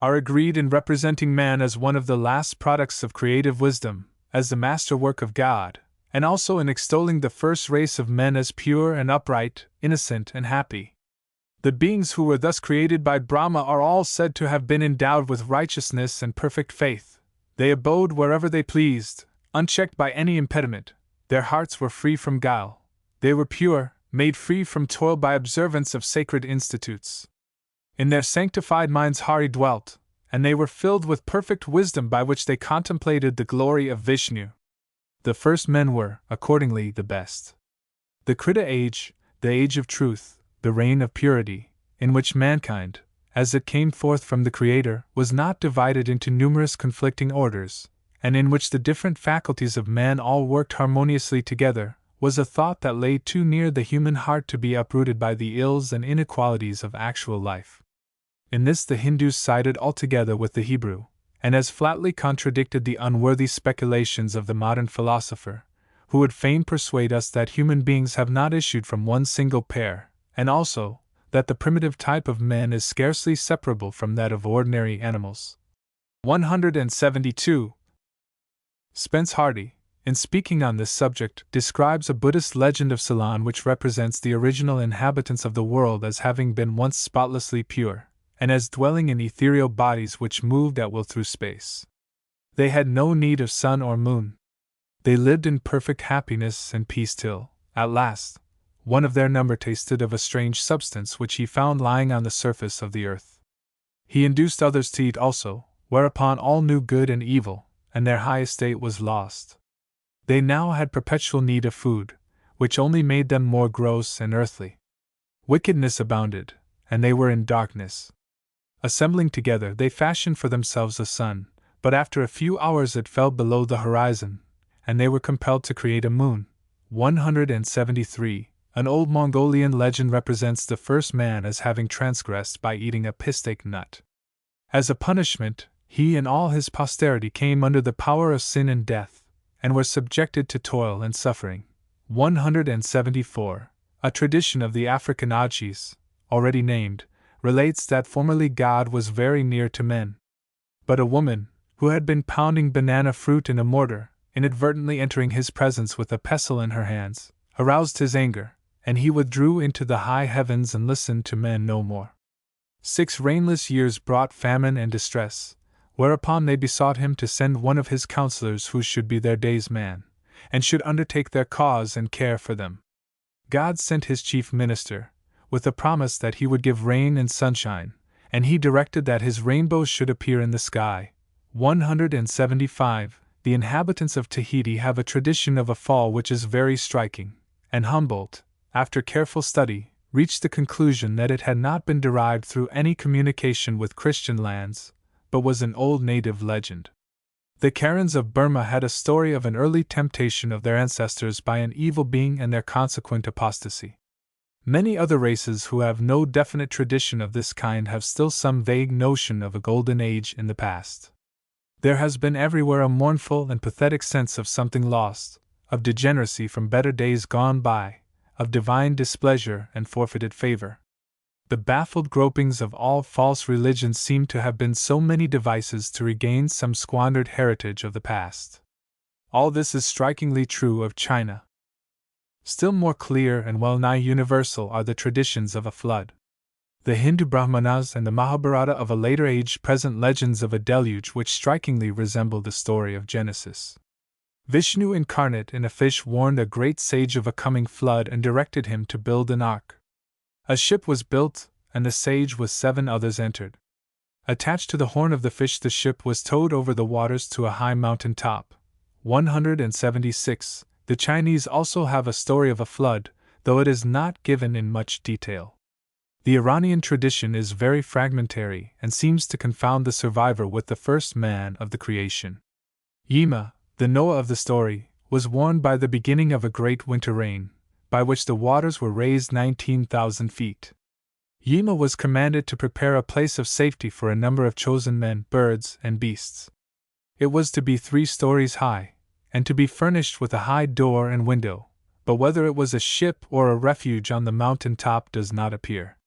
Speaker 1: are agreed in representing man as one of the last products of creative wisdom, as the masterwork of God, and also in extolling the first race of men as pure and upright, innocent and happy. The beings who were thus created by Brahma are all said to have been endowed with righteousness and perfect faith. They abode wherever they pleased, unchecked by any impediment. Their hearts were free from guile. They were pure, made free from toil by observance of sacred institutes. In their sanctified minds Hari dwelt, and they were filled with perfect wisdom by which they contemplated the glory of Vishnu. The first men were, accordingly, the best. The Krita age, the age of truth, the reign of purity, in which mankind, as it came forth from the Creator, was not divided into numerous conflicting orders, and in which the different faculties of man all worked harmoniously together, was a thought that lay too near the human heart to be uprooted by the ills and inequalities of actual life. In this the Hindus sided altogether with the Hebrew, and as flatly contradicted the unworthy speculations of the modern philosopher, who would fain persuade us that human beings have not issued from one single pair, and also that the primitive type of man is scarcely separable from that of ordinary animals. 172. Spence Hardy, in speaking on this subject, describes a Buddhist legend of Ceylon which represents the original inhabitants of the world as having been once spotlessly pure, and as dwelling in ethereal bodies which moved at will through space. They had no need of sun or moon. They lived in perfect happiness and peace till, at last, one of their number tasted of a strange substance which he found lying on the surface of the earth. He induced others to eat also, whereupon all knew good and evil, and their high estate was lost. They now had perpetual need of food, which only made them more gross and earthly. Wickedness abounded, and they were in darkness. Assembling together, they fashioned for themselves a sun, but after a few hours it fell below the horizon, and they were compelled to create a moon. 173. An old Mongolian legend represents the first man as having transgressed by eating a pistake nut. As a punishment, he and all his posterity came under the power of sin and death, and were subjected to toil and suffering. 174. A tradition of the African Ajis, already named, relates that formerly God was very near to men. But a woman, who had been pounding banana fruit in a mortar, inadvertently entering his presence with a pestle in her hands, aroused his anger, and he withdrew into the high heavens and listened to men no more. 6 rainless years brought famine and distress, whereupon they besought him to send one of his counselors who should be their day's man, and should undertake their cause and care for them. God sent his chief minister, with a promise that he would give rain and sunshine, and he directed that his rainbows should appear in the sky. 175. The inhabitants of Tahiti have a tradition of a fall which is very striking, and Humboldt, after careful study, reached the conclusion that it had not been derived through any communication with Christian lands, but was an old native legend. The Karens of Burma had a story of an early temptation of their ancestors by an evil being and their consequent apostasy. Many other races who have no definite tradition of this kind have still some vague notion of a golden age in the past. There has been everywhere a mournful and pathetic sense of something lost, of degeneracy from better days gone by, of divine displeasure and forfeited favor. The baffled gropings of all false religions seem to have been so many devices to regain some squandered heritage of the past. All this is strikingly true of China. Still more clear and well-nigh universal are the traditions of a flood. The Hindu Brahmanas and the Mahabharata of a later age present legends of a deluge which strikingly resemble the story of Genesis. Vishnu incarnate in a fish warned a great sage of a coming flood and directed him to build an ark. A ship was built, and the sage with 7 others entered. Attached to the horn of the fish, the ship was towed over the waters to a high mountain top. 176. The Chinese also have a story of a flood, though it is not given in much detail. The Iranian tradition is very fragmentary and seems to confound the survivor with the first man of the creation. Yima, the Noah of the story, was warned by the beginning of a great winter rain, by which the waters were raised 19,000 feet. Yima was commanded to prepare a place of safety for a number of chosen men, birds, and beasts. It was to be 3 stories high, and to be furnished with a high door and window, but whether it was a ship or a refuge on the mountain top does not appear.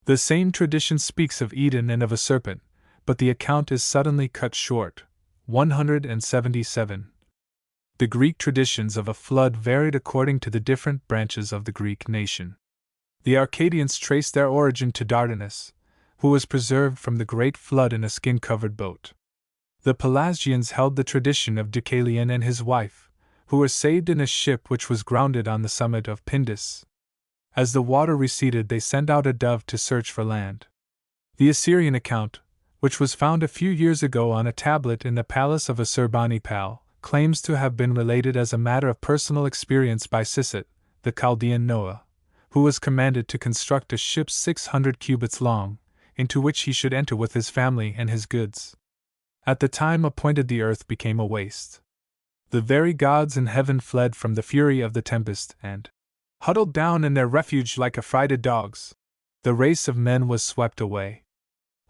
Speaker 1: The same tradition speaks of Eden and of a serpent, but the account is suddenly cut short. 177. The Greek traditions of a flood varied according to the different branches of the Greek nation. The Arcadians traced their origin to Dardanus, who was preserved from the great flood in a skin-covered boat. The Pelasgians held the tradition of Deucalion and his wife, who were saved in a ship which was grounded on the summit of Pindus. As the water receded, they sent out a dove to search for land. The Assyrian account, which was found a few years ago on a tablet in the palace of Assurbanipal, claims to have been related as a matter of personal experience by Sisit, the Chaldean Noah, who was commanded to construct a ship 600 cubits long, into which he should enter with his family and his goods. At the time appointed, the earth became a waste. The very gods in heaven fled from the fury of the tempest and huddled down in their refuge like affrighted dogs. The race of men was swept away.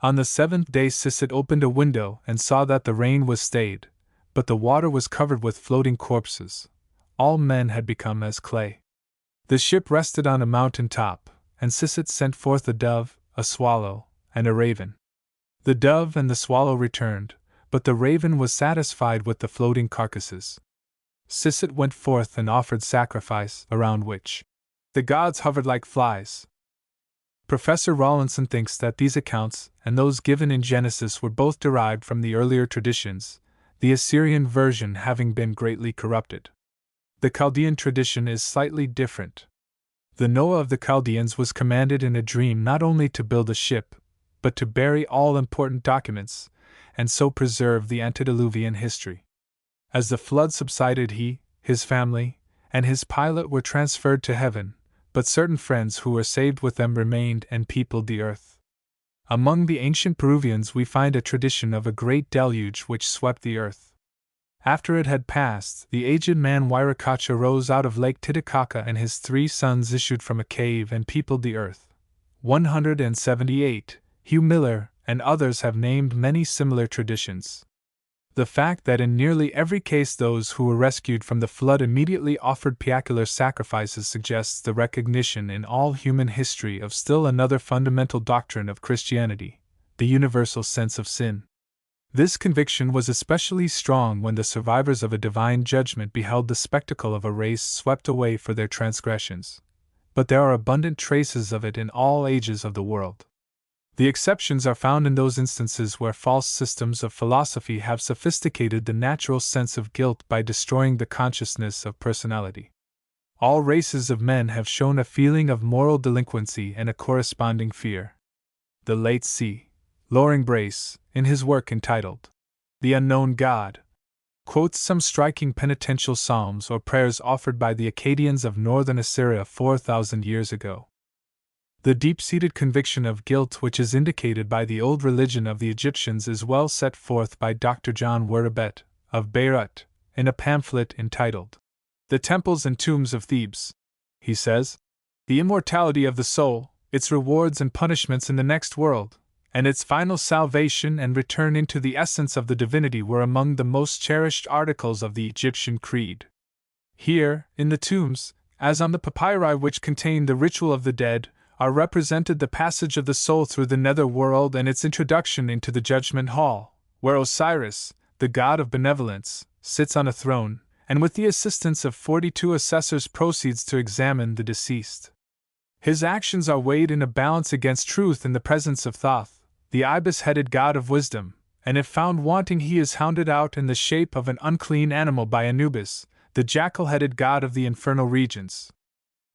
Speaker 1: On the 7th day Sisit opened a window and saw that the rain was stayed, but the water was covered with floating corpses. All men had become as clay. The ship rested on a mountain top, and Sisit sent forth a dove, a swallow, and a raven. The dove and the swallow returned, but the raven was satisfied with the floating carcasses. Sisit went forth and offered sacrifice, around which the gods hovered like flies. Professor Rawlinson thinks that these accounts and those given in Genesis were both derived from the earlier traditions, the Assyrian version having been greatly corrupted. The Chaldean tradition is slightly different. The Noah of the Chaldeans was commanded in a dream not only to build a ship, but to bury all important documents, and so preserve the antediluvian history. As the flood subsided, he, his family, and his pilot were transferred to heaven, but certain friends who were saved with them remained and peopled the earth. Among the ancient Peruvians we find a tradition of a great deluge which swept the earth. After it had passed, the aged man Wiracacha rose out of Lake Titicaca, and his 3 sons issued from a cave and peopled the earth. 178. Hugh Miller and others have named many similar traditions. The fact that in nearly every case those who were rescued from the flood immediately offered piacular sacrifices suggests the recognition in all human history of still another fundamental doctrine of Christianity, the universal sense of sin. This conviction was especially strong when the survivors of a divine judgment beheld the spectacle of a race swept away for their transgressions. But there are abundant traces of it in all ages of the world. The exceptions are found in those instances where false systems of philosophy have sophisticated the natural sense of guilt by destroying the consciousness of personality. All races of men have shown a feeling of moral delinquency and a corresponding fear. The late C. Loring Brace, in his work entitled The Unknown God, quotes some striking penitential psalms or prayers offered by the Akkadians of northern Assyria 4,000 years ago. The deep-seated conviction of guilt which is indicated by the old religion of the Egyptians is well set forth by Dr. John Werabet, of Beirut, in a pamphlet entitled The Temples and Tombs of Thebes. He says, "The immortality of the soul, its rewards and punishments in the next world, and its final salvation and return into the essence of the divinity were among the most cherished articles of the Egyptian creed. Here, in the tombs, as on the papyri which contain the ritual of the dead, are represented the passage of the soul through the nether world and its introduction into the judgment hall, where Osiris, the god of benevolence, sits on a throne, and with the assistance of 42 assessors proceeds to examine the deceased. His actions are weighed in a balance against truth in the presence of Thoth, the ibis-headed god of wisdom, and if found wanting he is hounded out in the shape of an unclean animal by Anubis, the jackal-headed god of the infernal regions.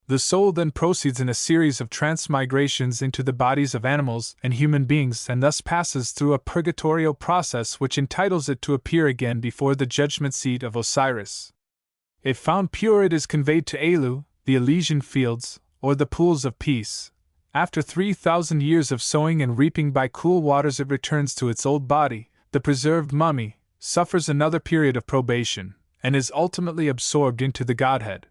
Speaker 1: The soul then proceeds in a series of transmigrations into the bodies of animals and human beings and thus passes through a purgatorial process which entitles it to appear again before the judgment seat of Osiris. If found pure it is conveyed to Elu, the Elysian fields, or the pools of peace. After 3,000 years of sowing and reaping by cool waters it returns to its old body, the preserved mummy, suffers another period of probation, and is ultimately absorbed into the Godhead.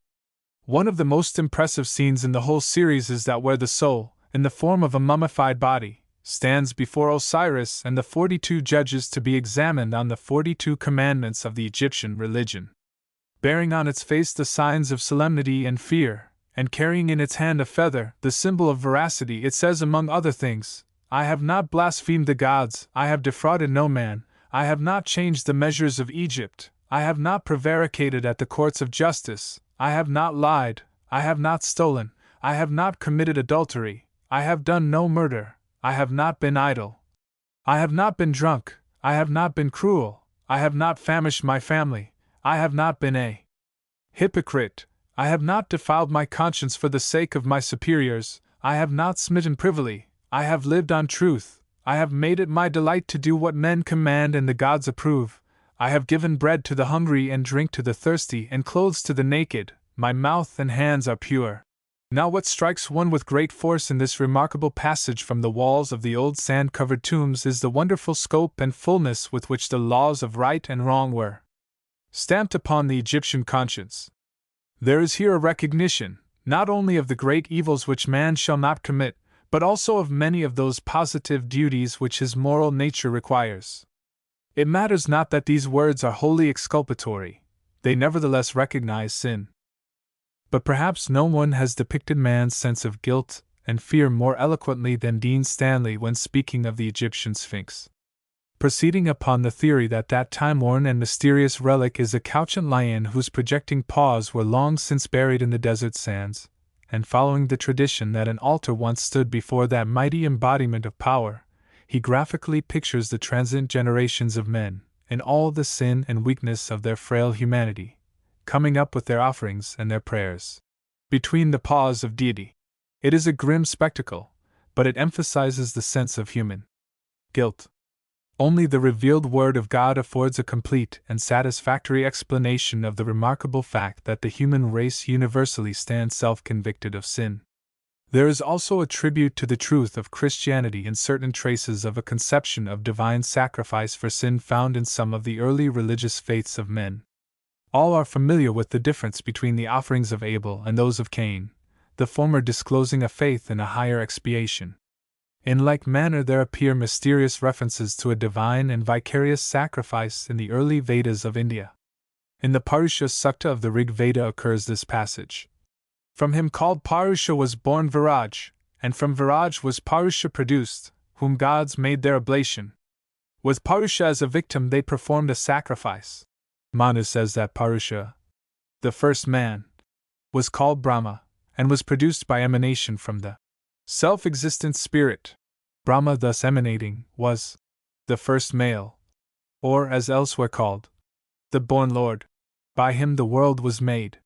Speaker 1: One of the most impressive scenes in the whole series is that where the soul, in the form of a mummified body, stands before Osiris and the 42 judges to be examined on the 42 commandments of the Egyptian religion. Bearing on its face the signs of solemnity and fear, and carrying in its hand a feather, the symbol of veracity, it says among other things, "I have not blasphemed the gods, I have defrauded no man, I have not changed the measures of Egypt, I have not prevaricated at the courts of justice, I have not lied, I have not stolen, I have not committed adultery, I have done no murder, I have not been idle, I have not been drunk, I have not been cruel, I have not famished my family, I have not been a hypocrite, I have not defiled my conscience for the sake of my superiors, I have not smitten privily, I have lived on truth, I have made it my delight to do what men command and the gods approve, I have given bread to the hungry and drink to the thirsty and clothes to the naked, my mouth and hands are pure." Now what strikes one with great force in this remarkable passage from the walls of the old sand-covered tombs is the wonderful scope and fullness with which the laws of right and wrong were stamped upon the Egyptian conscience. There is here a recognition, not only of the great evils which man shall not commit, but also of many of those positive duties which his moral nature requires. It matters not that these words are wholly exculpatory, they nevertheless recognize sin. But perhaps no one has depicted man's sense of guilt and fear more eloquently than Dean Stanley when speaking of the Egyptian Sphinx. Proceeding upon the theory that that time-worn and mysterious relic is a couchant lion whose projecting paws were long since buried in the desert sands, and following the tradition that an altar once stood before that mighty embodiment of power, he graphically pictures the transient generations of men, in all the sin and weakness of their frail humanity, coming up with their offerings and their prayers between the paws of deity. It is a grim spectacle, but it emphasizes the sense of human guilt. Only the revealed Word of God affords a complete and satisfactory explanation of the remarkable fact that the human race universally stands self-convicted of sin. There is also a tribute to the truth of Christianity in certain traces of a conception of divine sacrifice for sin found in some of the early religious faiths of men. All are familiar with the difference between the offerings of Abel and those of Cain, the former disclosing a faith in a higher expiation. In like manner there appear mysterious references to a divine and vicarious sacrifice in the early Vedas of India. In the Purusha Sukta of the Rig Veda occurs this passage. From him called Purusha was born Viraj, and from Viraj was Purusha produced, whom gods made their oblation. With Purusha as a victim they performed a sacrifice. Manu says that Purusha, the first man, was called Brahma, and was produced by emanation from the self-existent spirit. Brahma thus emanating was the first male, or as elsewhere called, the born Lord. By him the world was made.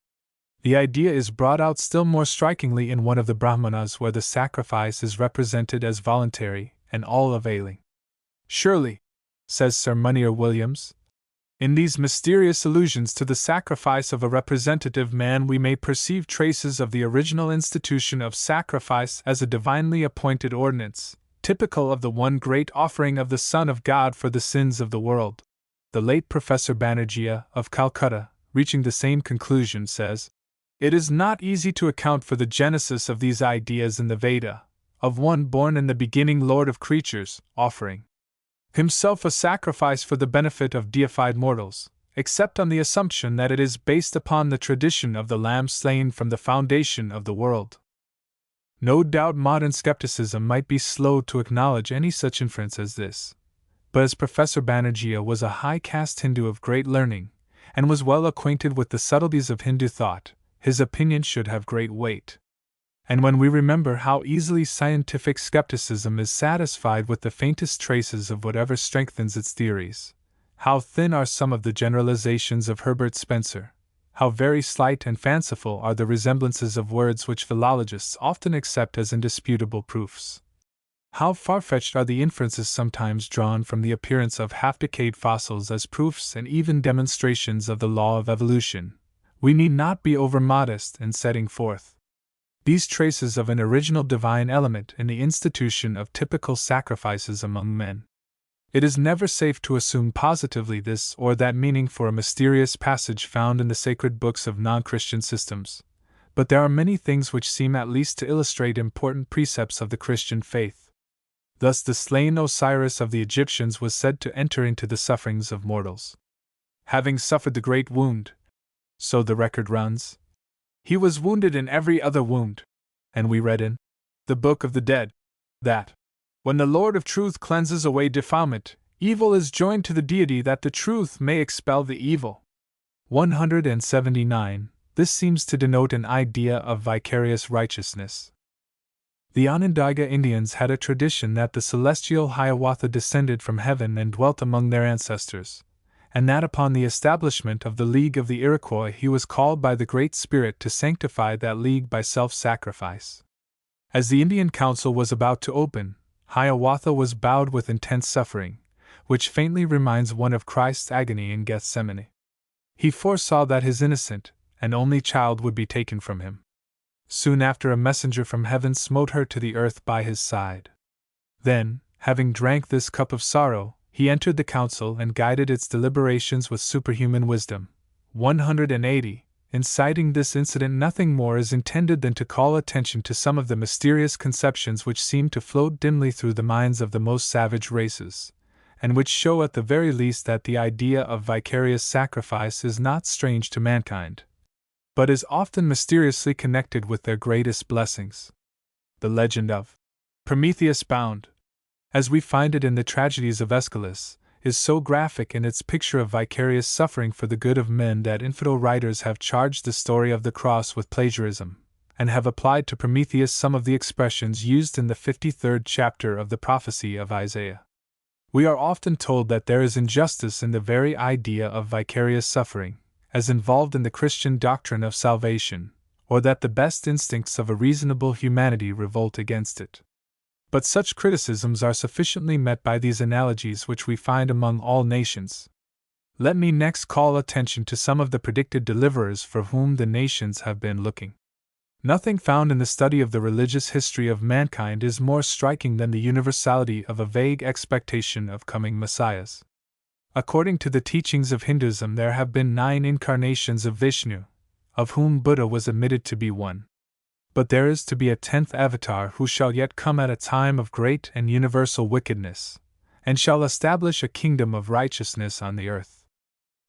Speaker 1: The idea is brought out still more strikingly in one of the Brahmanas where the sacrifice is represented as voluntary and all-availing. Surely, says Sir Munir Williams, in these mysterious allusions to the sacrifice of a representative man we may perceive traces of the original institution of sacrifice as a divinely appointed ordinance, typical of the one great offering of the Son of God for the sins of the world. The late Professor Banerjee of Calcutta, reaching the same conclusion, says, "It is not easy to account for the genesis of these ideas in the Veda, of one born in the beginning Lord of creatures, offering himself a sacrifice for the benefit of deified mortals, except on the assumption that it is based upon the tradition of the lamb slain from the foundation of the world." No doubt modern skepticism might be slow to acknowledge any such inference as this, but as Professor Banerjee was a high-caste Hindu of great learning, and was well acquainted with the subtleties of Hindu thought, his opinion should have great weight. And when we remember how easily scientific skepticism is satisfied with the faintest traces of whatever strengthens its theories, how thin are some of the generalizations of Herbert Spencer, how very slight and fanciful are the resemblances of words which philologists often accept as indisputable proofs, how far-fetched are the inferences sometimes drawn from the appearance of half-decayed fossils as proofs and even demonstrations of the law of evolution, we need not be over-modest in setting forth these traces of an original divine element in the institution of typical sacrifices among men. It is never safe to assume positively this or that meaning for a mysterious passage found in the sacred books of non-Christian systems, but there are many things which seem at least to illustrate important precepts of the Christian faith. Thus the slain Osiris of the Egyptians was said to enter into the sufferings of mortals, having suffered the great wound, so the record runs. He was wounded in every other wound, and we read in the Book of the Dead that, when the Lord of Truth cleanses away defilement, evil is joined to the deity that the truth may expel the evil. 179. This seems to denote an idea of vicarious righteousness. The Onondaga Indians had a tradition that the celestial Hiawatha descended from heaven and dwelt among their ancestors, and that upon the establishment of the League of the Iroquois he was called by the Great Spirit to sanctify that league by self-sacrifice. As the Indian Council was about to open, Hiawatha was bowed with intense suffering, which faintly reminds one of Christ's agony in Gethsemane. He foresaw that his innocent and only child would be taken from him. Soon after, a messenger from heaven smote her to the earth by his side. Then, having drank this cup of sorrow, he entered the council and guided its deliberations with superhuman wisdom. 180. In citing this incident, nothing more is intended than to call attention to some of the mysterious conceptions which seem to float dimly through the minds of the most savage races, and which show at the very least that the idea of vicarious sacrifice is not strange to mankind, but is often mysteriously connected with their greatest blessings. The legend of Prometheus bound, as we find it in the tragedies of Aeschylus, is so graphic in its picture of vicarious suffering for the good of men that infidel writers have charged the story of the cross with plagiarism, and have applied to Prometheus some of the expressions used in the 53rd chapter of the prophecy of Isaiah. We are often told that there is injustice in the very idea of vicarious suffering, as involved in the Christian doctrine of salvation, or that the best instincts of a reasonable humanity revolt against it. But such criticisms are sufficiently met by these analogies which we find among all nations. Let me next call attention to some of the predicted deliverers for whom the nations have been looking. Nothing found in the study of the religious history of mankind is more striking than the universality of a vague expectation of coming messiahs. According to the teachings of Hinduism, there have been 9 incarnations of Vishnu, of whom Buddha was admitted to be one. But there is to be a 10th avatar who shall yet come at a time of great and universal wickedness, and shall establish a kingdom of righteousness on the earth.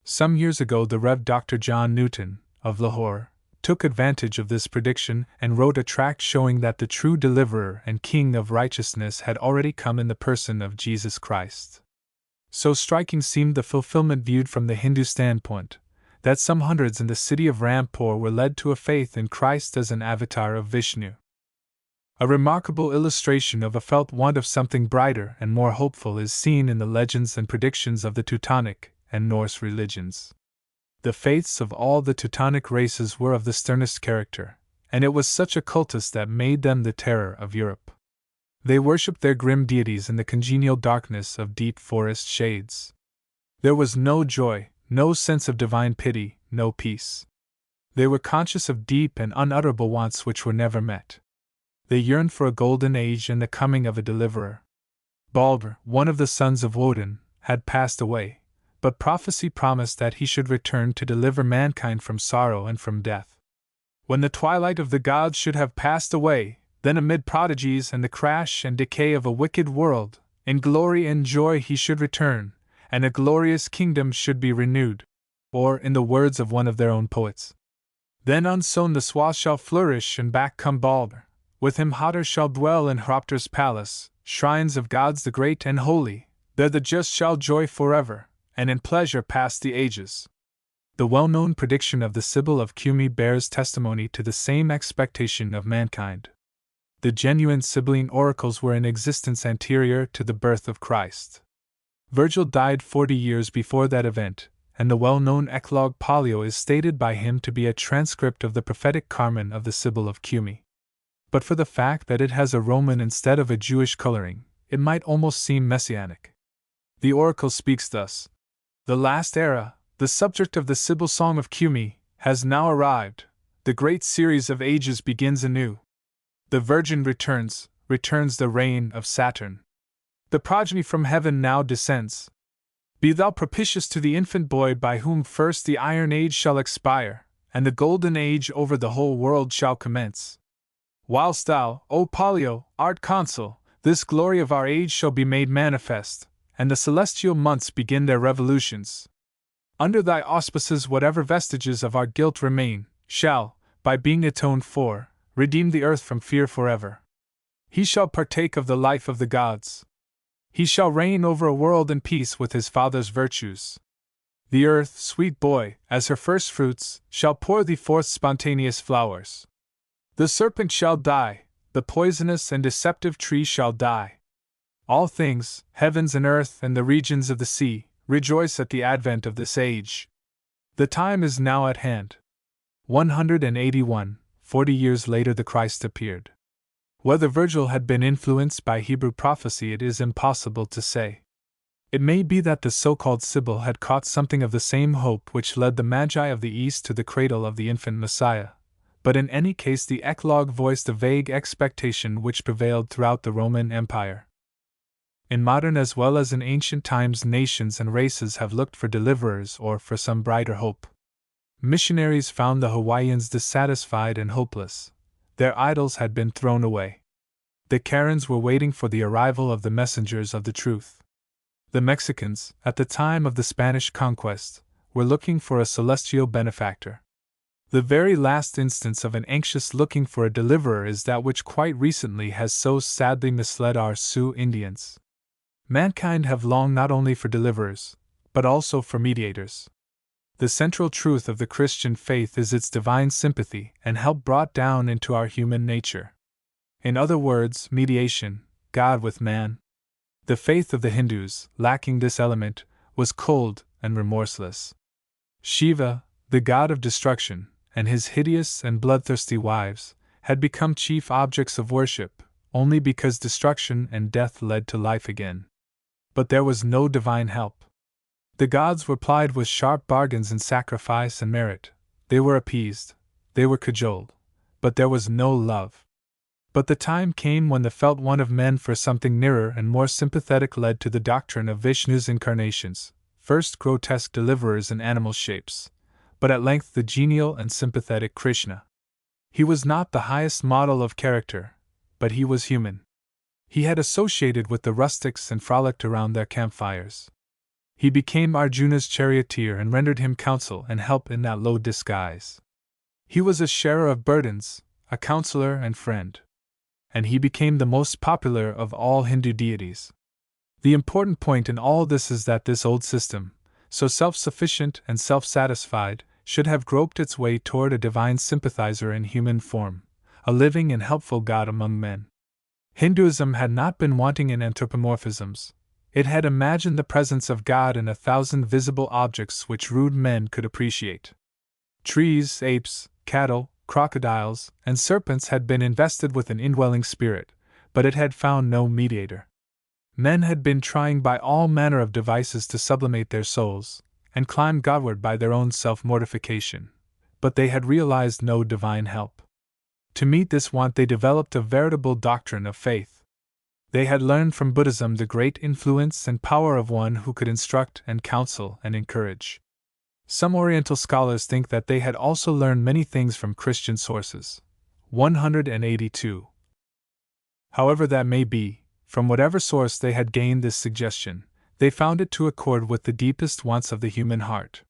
Speaker 1: Some years ago the Rev. Dr. John Newton, of Lahore, took advantage of this prediction and wrote a tract showing that the true deliverer and king of righteousness had already come in the person of Jesus Christ. So striking seemed the fulfillment viewed from the Hindu standpoint, that some hundreds in the city of Rampur were led to a faith in Christ as an avatar of Vishnu. A remarkable illustration of a felt want of something brighter and more hopeful is seen in the legends and predictions of the Teutonic and Norse religions. The faiths of all the Teutonic races were of the sternest character, and it was such a cultus that made them the terror of Europe. They worshipped their grim deities in the congenial darkness of deep forest shades. There was no joy, no sense of divine pity, no peace. They were conscious of deep and unutterable wants which were never met. They yearned for a golden age and the coming of a deliverer. Balder, one of the sons of Woden, had passed away, but prophecy promised that he should return to deliver mankind from sorrow and from death. When the twilight of the gods should have passed away, then amid prodigies and the crash and decay of a wicked world, in glory and joy he should return, and a glorious kingdom should be renewed. Or, in the words of one of their own poets, then unsown the swath shall flourish and back come Balder. With him Hotter shall dwell in Hropter's palace, shrines of gods the great and holy. There the just shall joy forever, and in pleasure pass the ages. The well-known prediction of the Sibyl of Cumae bears testimony to the same expectation of mankind. The genuine Sibylline oracles were in existence anterior to the birth of Christ. Virgil died 40 years before that event, and the well-known eclogue Pollio is stated by him to be a transcript of the prophetic Carmen of the Sibyl of Cumae. But for the fact that it has a Roman instead of a Jewish coloring, it might almost seem messianic. The oracle speaks thus: "The last era, the subject of the Sibyl Song of Cumae, has now arrived. The great series of ages begins anew. The Virgin returns the reign of Saturn. The progeny from heaven now descends. Be thou propitious to the infant boy by whom first the Iron Age shall expire, and the Golden Age over the whole world shall commence. Whilst thou, O Pollio, art consul, this glory of our age shall be made manifest, and the celestial months begin their revolutions. Under thy auspices whatever vestiges of our guilt remain, shall, by being atoned for, redeem the earth from fear forever. He shall partake of the life of the gods. He shall reign over a world in peace with his father's virtues. The earth, sweet boy, as her first fruits, shall pour thee forth spontaneous flowers. The serpent shall die, the poisonous and deceptive tree shall die. All things, heavens and earth and the regions of the sea, rejoice at the advent of this age. The time is now at hand." 181. 40 years later the Christ appeared. Whether Virgil had been influenced by Hebrew prophecy it is impossible to say. It may be that the so-called Sibyl had caught something of the same hope which led the Magi of the East to the cradle of the infant Messiah, but in any case the eclogue voiced a vague expectation which prevailed throughout the Roman Empire. In modern as well as in ancient times nations and races have looked for deliverers or for some brighter hope. Missionaries found the Hawaiians dissatisfied and hopeless. Their idols had been thrown away. The Karens were waiting for the arrival of the messengers of the truth. The Mexicans, at the time of the Spanish conquest, were looking for a celestial benefactor. The very last instance of an anxious looking for a deliverer is that which quite recently has so sadly misled our Sioux Indians. Mankind have longed not only for deliverers, but also for mediators. The central truth of the Christian faith is its divine sympathy and help brought down into our human nature. In other words, mediation, God with man. The faith of the Hindus, lacking this element, was cold and remorseless. Shiva, the god of destruction, and his hideous and bloodthirsty wives, had become chief objects of worship, only because destruction and death led to life again. But there was no divine help. The gods were plied with sharp bargains in sacrifice and merit. They were appeased, they were cajoled, but there was no love. But the time came when the felt want of men for something nearer and more sympathetic led to the doctrine of Vishnu's incarnations, first grotesque deliverers in animal shapes, but at length the genial and sympathetic Krishna. He was not the highest model of character, but he was human. He had associated with the rustics and frolicked around their campfires. He became Arjuna's charioteer and rendered him counsel and help in that low disguise. He was a sharer of burdens, a counselor and friend. And he became the most popular of all Hindu deities. The important point in all this is that this old system, so self-sufficient and self-satisfied, should have groped its way toward a divine sympathizer in human form, a living and helpful God among men. Hinduism had not been wanting in anthropomorphisms. It had imagined the presence of God in 1,000 visible objects which rude men could appreciate. Trees, apes, cattle, crocodiles, and serpents had been invested with an indwelling spirit, but it had found no mediator. Men had been trying by all manner of devices to sublimate their souls, and climb Godward by their own self-mortification, but they had realized no divine help. To meet this want they developed a veritable doctrine of faith. They had learned from Buddhism the great influence and power of one who could instruct and counsel and encourage. Some Oriental scholars think that they had also learned many things from Christian sources. 182. However that may be, from whatever source they had gained this suggestion, they found it to accord with the deepest wants of the human heart.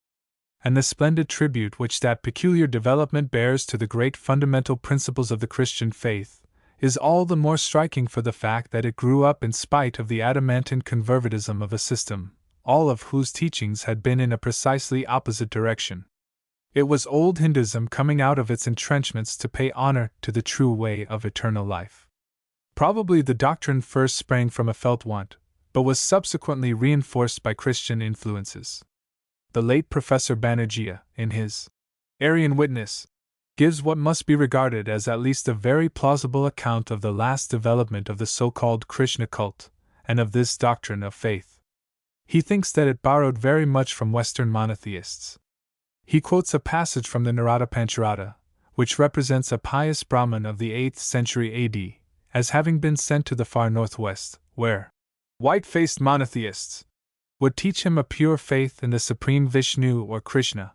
Speaker 1: And the splendid tribute which that peculiar development bears to the great fundamental principles of the Christian faith is all the more striking for the fact that it grew up in spite of the adamantine conservatism of a system, all of whose teachings had been in a precisely opposite direction. It was old Hinduism coming out of its entrenchments to pay honor to the true way of eternal life. Probably the doctrine first sprang from a felt want, but was subsequently reinforced by Christian influences. The late Professor Banerjee, in his Aryan Witness, gives what must be regarded as at least a very plausible account of the last development of the so-called Krishna cult, and of this doctrine of faith. He thinks that it borrowed very much from Western monotheists. He quotes a passage from the Narada Pancharada, which represents a pious Brahmin of the 8th century AD, as having been sent to the far northwest, where white-faced monotheists would teach him a pure faith in the supreme Vishnu or Krishna.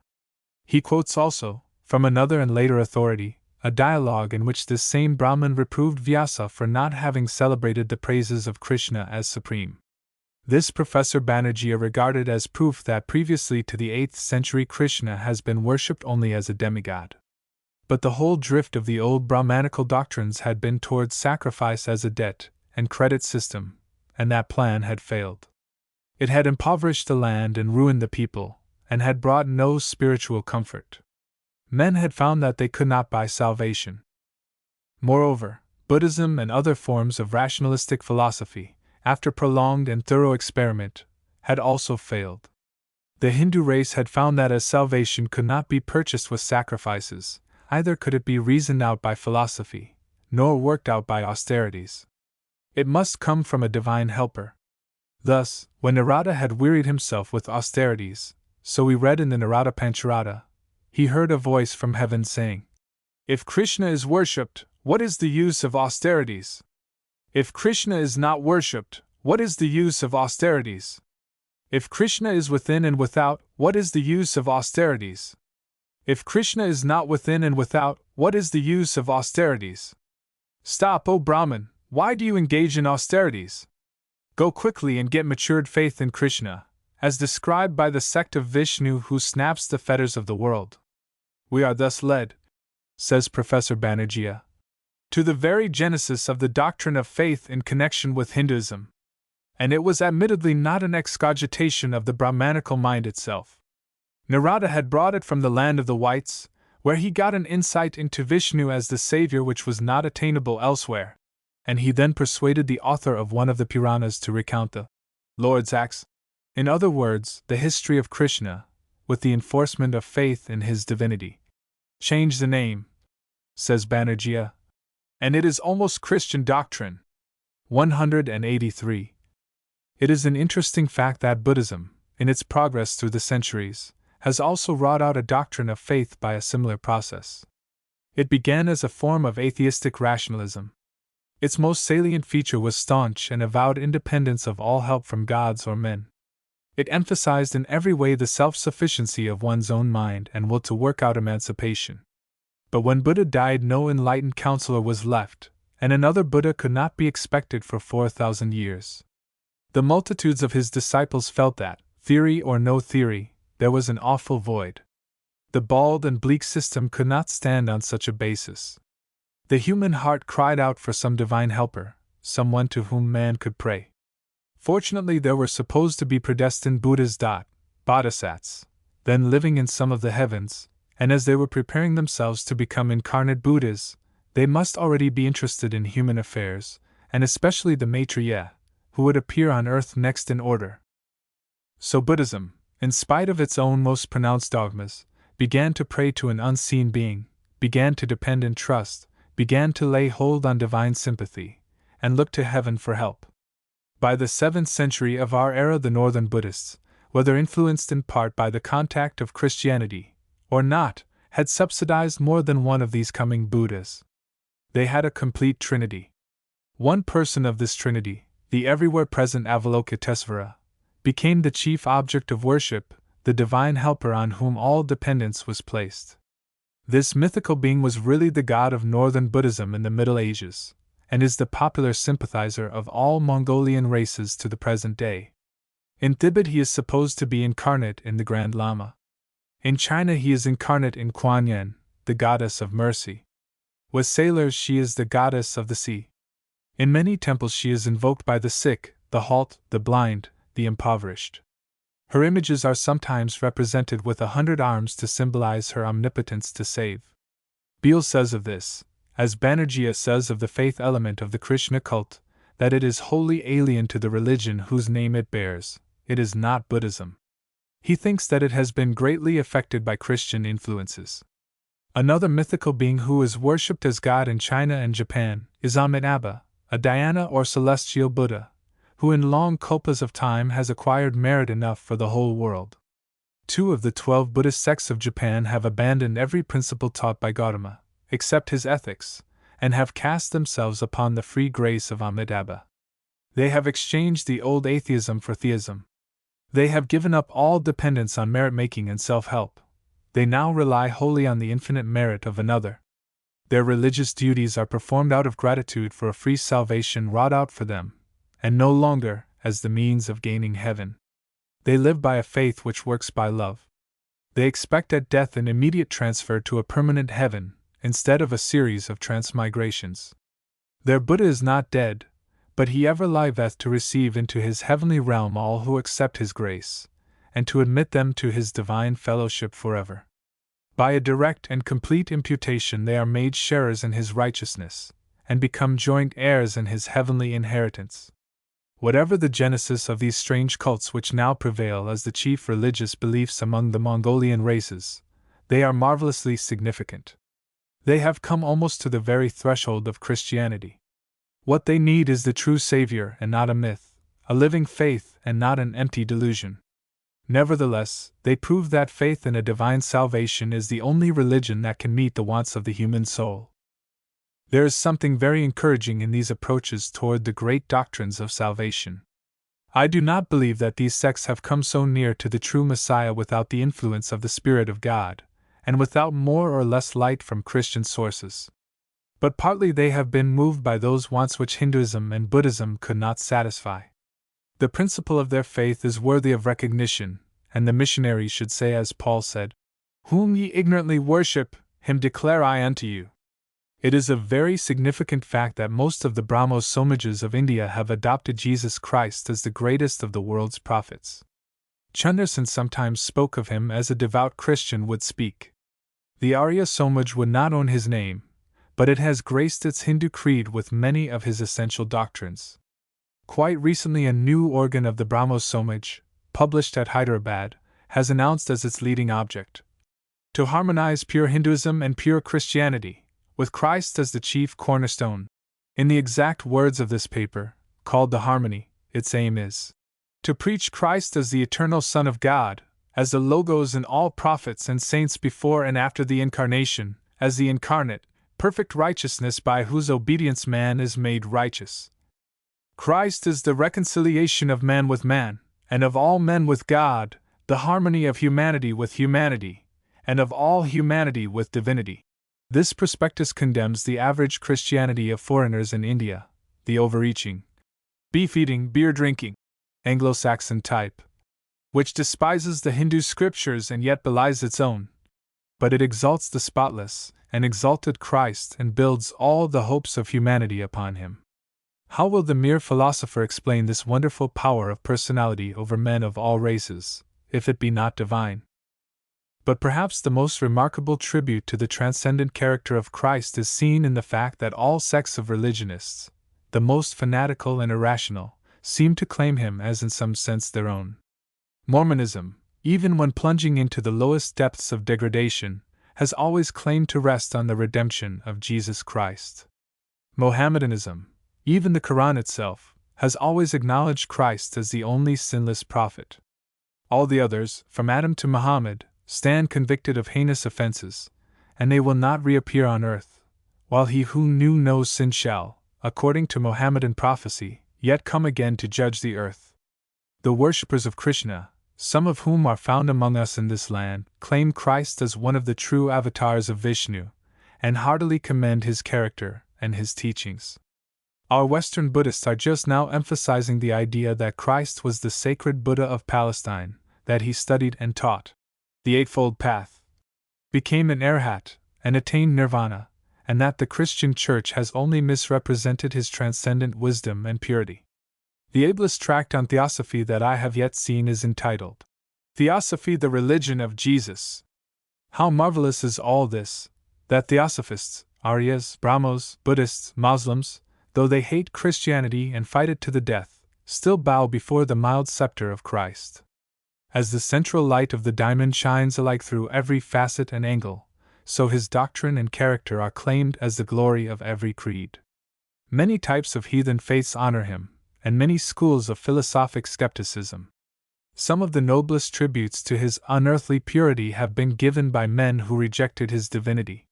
Speaker 1: He quotes also, from another and later authority, a dialogue in which this same Brahmin reproved Vyasa for not having celebrated the praises of Krishna as supreme. This Professor Banerjee regarded as proof that previously to the 8th century Krishna has been worshipped only as a demigod. But the whole drift of the old Brahmanical doctrines had been towards sacrifice as a debt and credit system, and that plan had failed. It had impoverished the land and ruined the people, and had brought no spiritual comfort. Men had found that they could not buy salvation. Moreover, Buddhism and other forms of rationalistic philosophy, after prolonged and thorough experiment, had also failed. The Hindu race had found that as salvation could not be purchased with sacrifices, either could it be reasoned out by philosophy, nor worked out by austerities. It must come from a divine helper. Thus, when Narada had wearied himself with austerities, so we read in the Narada Pancharada, he heard a voice from heaven saying, "If Krishna is worshipped, what is the use of austerities? If Krishna is not worshipped, what is the use of austerities? If Krishna is within and without, what is the use of austerities? If Krishna is not within and without, what is the use of austerities? Stop, O Brahmin, why do you engage in austerities? Go quickly and get matured faith in Krishna, as described by the sect of Vishnu who snaps the fetters of the world." We are thus led, says Professor Banerjee, to the very genesis of the doctrine of faith in connection with Hinduism. And it was admittedly not an excogitation of the Brahmanical mind itself. Narada had brought it from the land of the whites, where he got an insight into Vishnu as the savior which was not attainable elsewhere, and he then persuaded the author of one of the Puranas to recount the Lord's acts, in other words, the history of Krishna, with the enforcement of faith in his divinity. Change the name, says Banerjee, and it is almost Christian doctrine. 183. It is an interesting fact that Buddhism, in its progress through the centuries, has also wrought out a doctrine of faith by a similar process. It began as a form of atheistic rationalism. Its most salient feature was staunch and avowed independence of all help from gods or men. It emphasized in every way the self-sufficiency of one's own mind and will to work out emancipation. But when Buddha died, no enlightened counselor was left, and another Buddha could not be expected for 4,000 years. The multitudes of his disciples felt that, theory or no theory, there was an awful void. The bald and bleak system could not stand on such a basis. The human heart cried out for some divine helper, someone to whom man could pray. Fortunately, there were supposed to be predestined Buddhas, Bodhisattvas, then living in some of the heavens, and as they were preparing themselves to become incarnate Buddhas, they must already be interested in human affairs, and especially the Maitreya, who would appear on earth next in order. So Buddhism, in spite of its own most pronounced dogmas, began to pray to an unseen being, began to depend and trust, began to lay hold on divine sympathy, and look to heaven for help. By the 7th century of our era, the northern Buddhists, whether influenced in part by the contact of Christianity, or not, had subsidized more than one of these coming Buddhas. They had a complete trinity. One person of this trinity, the everywhere present Avalokitesvara, became the chief object of worship, the divine helper on whom all dependence was placed. This mythical being was really the god of northern Buddhism in the Middle Ages, and is the popular sympathizer of all Mongolian races to the present day. In Tibet he is supposed to be incarnate in the Grand Lama. In China he is incarnate in Kuan Yin, the goddess of mercy. With sailors she is the goddess of the sea. In many temples she is invoked by the sick, the halt, the blind, the impoverished. Her images are sometimes represented with 100 arms to symbolize her omnipotence to save. Beale says of this, as Banerjee says of the faith element of the Krishna cult, that it is wholly alien to the religion whose name it bears. It is not Buddhism. He thinks that it has been greatly affected by Christian influences. Another mythical being who is worshipped as God in China and Japan is Amitabha, a dhyana or celestial Buddha, who in long kalpas of time has acquired merit enough for the whole world. 2 of the 12 Buddhist sects of Japan have abandoned every principle taught by Gautama, except his ethics, and have cast themselves upon the free grace of Amitabha. They have exchanged the old atheism for theism. They have given up all dependence on merit-making and self-help. They now rely wholly on the infinite merit of another. Their religious duties are performed out of gratitude for a free salvation wrought out for them, and no longer as the means of gaining heaven. They live by a faith which works by love. They expect at death an immediate transfer to a permanent heaven, instead of a series of transmigrations. Their Buddha is not dead, but he ever liveth to receive into his heavenly realm all who accept his grace, and to admit them to his divine fellowship forever. By a direct and complete imputation they are made sharers in his righteousness, and become joint heirs in his heavenly inheritance. Whatever the genesis of these strange cults which now prevail as the chief religious beliefs among the Mongolian races, they are marvelously significant. They have come almost to the very threshold of Christianity. What they need is the true Savior and not a myth, a living faith and not an empty delusion. Nevertheless, they prove that faith in a divine salvation is the only religion that can meet the wants of the human soul. There is something very encouraging in these approaches toward the great doctrines of salvation. I do not believe that these sects have come so near to the true Messiah without the influence of the Spirit of God, and without more or less light from Christian sources. But partly they have been moved by those wants which Hinduism and Buddhism could not satisfy. The principle of their faith is worthy of recognition, and the missionary should say as Paul said, "Whom ye ignorantly worship, him declare I unto you." It is a very significant fact that most of the Brahmo Somajas of India have adopted Jesus Christ as the greatest of the world's prophets. Chanderson sometimes spoke of him as a devout Christian would speak. The Arya Somaj would not own his name, but it has graced its Hindu creed with many of his essential doctrines. Quite recently, a new organ of the Brahmo Somaj, published at Hyderabad, has announced as its leading object to harmonize pure Hinduism and pure Christianity, with Christ as the chief cornerstone. In the exact words of this paper, called The Harmony, its aim is to preach Christ as the eternal Son of God, as the Logos in all prophets and saints before and after the Incarnation, as the incarnate, perfect righteousness by whose obedience man is made righteous. Christ is the reconciliation of man with man, and of all men with God, the harmony of humanity with humanity, and of all humanity with divinity. This prospectus condemns the average Christianity of foreigners in India, the overeating, beef-eating, beer-drinking, Anglo-Saxon type, which despises the Hindu scriptures and yet belies its own. But it exalts the spotless and exalted Christ and builds all the hopes of humanity upon him. How will the mere philosopher explain this wonderful power of personality over men of all races, if it be not divine? But perhaps the most remarkable tribute to the transcendent character of Christ is seen in the fact that all sects of religionists, the most fanatical and irrational, seem to claim him as in some sense their own. Mormonism, even when plunging into the lowest depths of degradation, has always claimed to rest on the redemption of Jesus Christ. Mohammedanism, even the Quran itself, has always acknowledged Christ as the only sinless prophet. All the others, from Adam to Muhammad, stand convicted of heinous offenses, and they will not reappear on earth, while he who knew no sin shall, according to Mohammedan prophecy, yet come again to judge the earth. The worshippers of Krishna, some of whom are found among us in this land, claim Christ as one of the true avatars of Vishnu, and heartily commend his character and his teachings. Our Western Buddhists are just now emphasizing the idea that Christ was the sacred Buddha of Palestine, that he studied and taught the Eightfold Path, became an arhat, and attained nirvana, and that the Christian Church has only misrepresented his transcendent wisdom and purity. The ablest tract on theosophy that I have yet seen is entitled Theosophy, the religion of Jesus. How marvelous is all this, that theosophists, Aryas, Brahmos, Buddhists, Muslims, though they hate Christianity and fight it to the death, still bow before the mild scepter of Christ. As the central light of the diamond shines alike through every facet and angle, so his doctrine and character are claimed as the glory of every creed. Many types of heathen faiths honor him, and many schools of philosophic skepticism. Some of the noblest tributes to his unearthly purity have been given by men who rejected his divinity.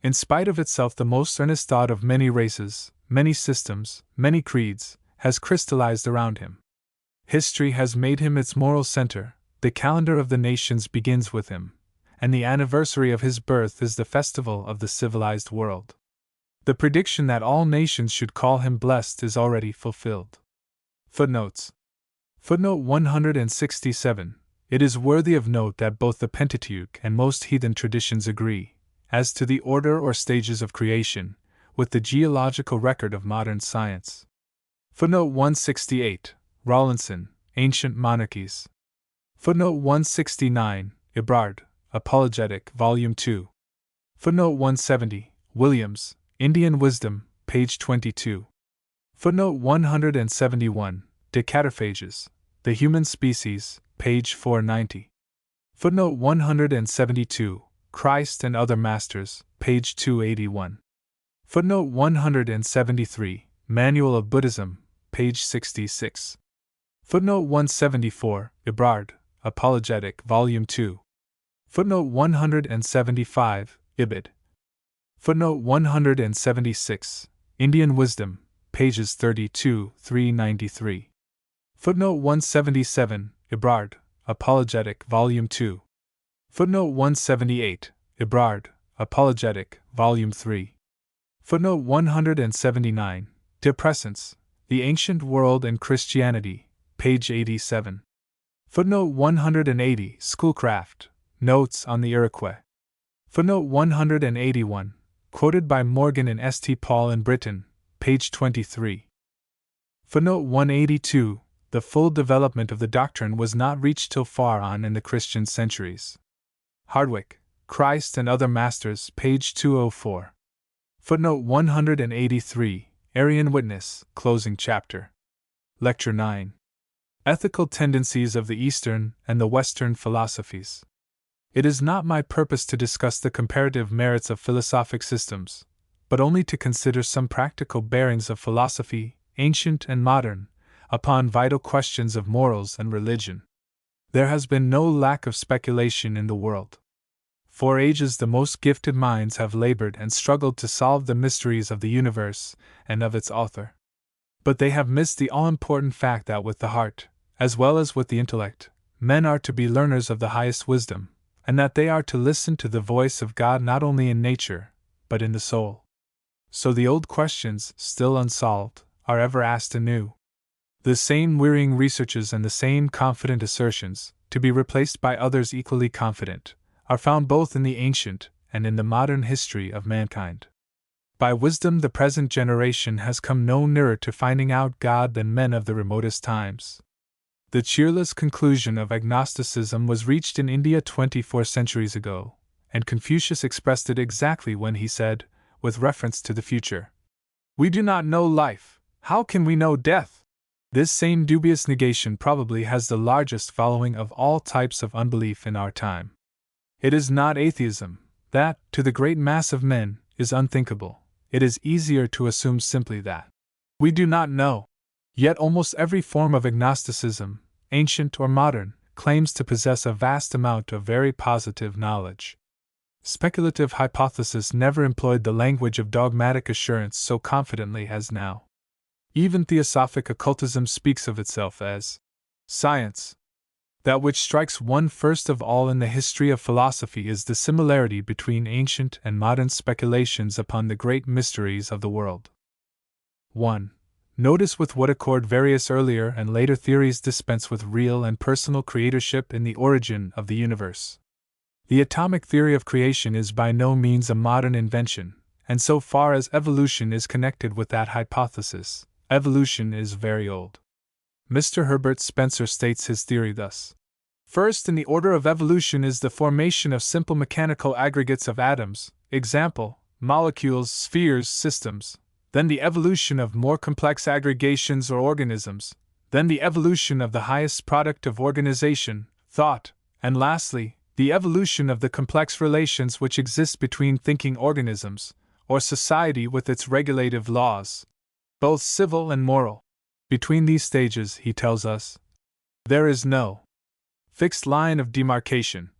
Speaker 1: In spite of itself, the most earnest thought of many races, many systems, many creeds, has crystallized around him. History has made him its moral center, the calendar of the nations begins with him, and the anniversary of his birth is the festival of the civilized world. The prediction that all nations should call him blessed is already fulfilled. Footnotes. Footnote 167. It is worthy of note that both the Pentateuch and most heathen traditions agree, as to the order or stages of creation, with the geological record of modern science. Footnote 168. Rawlinson, Ancient Monarchies. Footnote 169. Ebrard, Apologetic, Volume 2. Footnote 170. Williams, Indian Wisdom, page 22. Footnote 171. Decataphages, The Human Species, page 490. Footnote 172. Christ and Other Masters, page 281. Footnote 173. Manual of Buddhism, page 66. Footnote 174. Ebrard, Apologetic, Volume 2. Footnote 175. Ibid. Footnote 176. Indian Wisdom, pages 32-393. Footnote 177. Ebrard, Apologetic, Volume 2. Footnote 178. Ebrard, Apologetic, Volume 3. Footnote 179. De Presence, The Ancient World and Christianity, page 87. Footnote 180. Schoolcraft, Notes on the Iroquois. Footnote 181. Quoted by Morgan in St. Paul in Britain, page 23. Footnote 182. The full development of the doctrine was not reached till far on in the Christian centuries. Hardwick, Christ and Other Masters, page 204. Footnote 183. Arian Witness, closing chapter. Lecture 9. Ethical Tendencies of the Eastern and the Western Philosophies. It is not my purpose to discuss the comparative merits of philosophic systems, but only to consider some practical bearings of philosophy, ancient and modern, upon vital questions of morals and religion. There has been no lack of speculation in the world. For ages the most gifted minds have labored and struggled to solve the mysteries of the universe and of its author. But they have missed the all-important fact that with the heart, as well as with the intellect, men are to be learners of the highest wisdom, and that they are to listen to the voice of God not only in nature, but in the soul. So the old questions, still unsolved, are ever asked anew. The same wearying researches and the same confident assertions, to be replaced by others equally confident, are found both in the ancient and in the modern history of mankind. By wisdom the present generation has come no nearer to finding out God than men of the remotest times. The cheerless conclusion of agnosticism was reached in India 24 centuries ago, and Confucius expressed it exactly when he said, with reference to the future, "We do not know life, how can we know death?" This same dubious negation probably has the largest following of all types of unbelief in our time. It is not atheism, that, to the great mass of men, is unthinkable. It is easier to assume simply that we do not know. Yet almost every form of agnosticism, ancient or modern, claims to possess a vast amount of very positive knowledge. Speculative hypothesis never employed the language of dogmatic assurance so confidently as now. Even theosophic occultism speaks of itself as science. That which strikes one first of all in the history of philosophy is the similarity between ancient and modern speculations upon the great mysteries of the world. 1. Notice with what accord various earlier and later theories dispense with real and personal creatorship in the origin of the universe. The atomic theory of creation is by no means a modern invention, and so far as evolution is connected with that hypothesis, evolution is very old. Mr. Herbert Spencer states his theory thus. First in the order of evolution is the formation of simple mechanical aggregates of atoms, example, molecules, spheres, systems, then the evolution of more complex aggregations or organisms, then the evolution of the highest product of organization, thought, and lastly, the evolution of the complex relations which exist between thinking organisms, or society with its regulative laws, both civil and moral. Between these stages, he tells us, there is no fixed line of demarcation.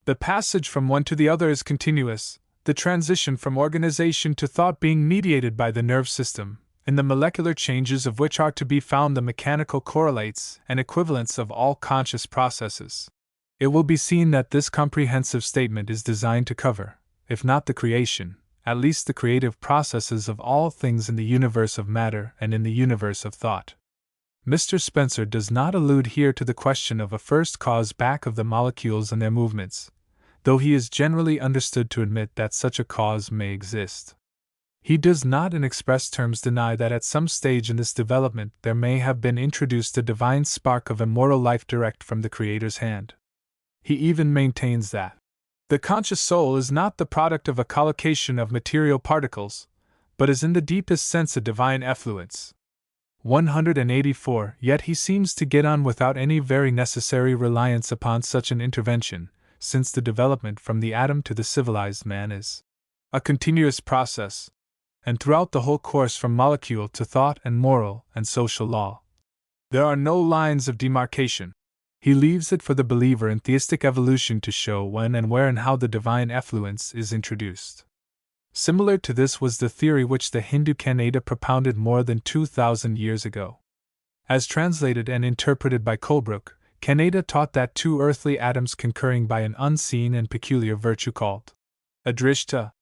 Speaker 1: The passage from one to the other is continuous, the transition from organization to thought being mediated by the nerve system, in the molecular changes of which are to be found the mechanical correlates and equivalents of all conscious processes. It will be seen that this comprehensive statement is designed to cover, if not the creation, at least the creative processes of all things in the universe of matter and in the universe of thought. Mr. Spencer does not allude here to the question of a first cause back of the molecules and their movements, though he is generally understood to admit that such a cause may exist. He does not in express terms deny that at some stage in this development there may have been introduced a divine spark of immortal life direct from the Creator's hand. He even maintains that the conscious soul is not the product of a collocation of material particles, but is in the deepest sense a divine effluence. 184. Yet he seems to get on without any very necessary reliance upon such an intervention, since the development from the atom to the civilized man is a continuous process, and throughout the whole course from molecule to thought and moral and social law, there are no lines of demarcation. He leaves it for the believer in theistic evolution to show when and where and how the divine effluence is introduced. Similar to this was the theory which the Hindu Kannada propounded more than 2,000 years ago. As translated and interpreted by Colebrook, Kannada taught that two earthly atoms concurring by an unseen and peculiar virtue called adrishta,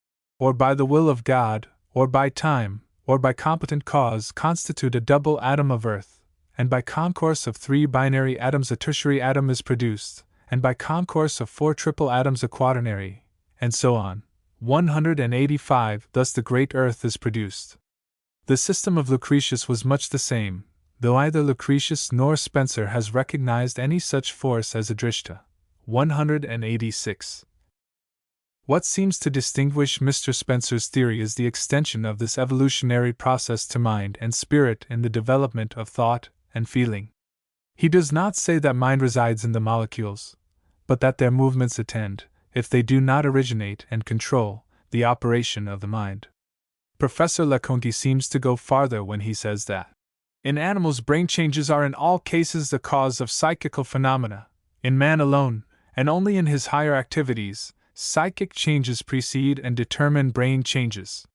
Speaker 1: or by the will of God, or by time, or by competent cause, constitute a double atom of earth, and by concourse of three binary atoms a tertiary atom is produced, and by concourse of four triple atoms a quaternary, and so on. 185. Thus the great earth is produced. The system of Lucretius was much the same, though either Lucretius nor Spencer has recognized any such force as adrishta. 186. What seems to distinguish Mr. Spencer's theory is the extension of this evolutionary process to mind and spirit in the development of thought and feeling. He does not say that mind resides in the molecules, but that their movements attend, if they do not originate and control, the operation of the mind. Professor Leconte seems to go farther when he says that in animals brain changes are in all cases the cause of psychical phenomena. In man alone, and only in his higher activities, psychic changes precede and determine brain changes.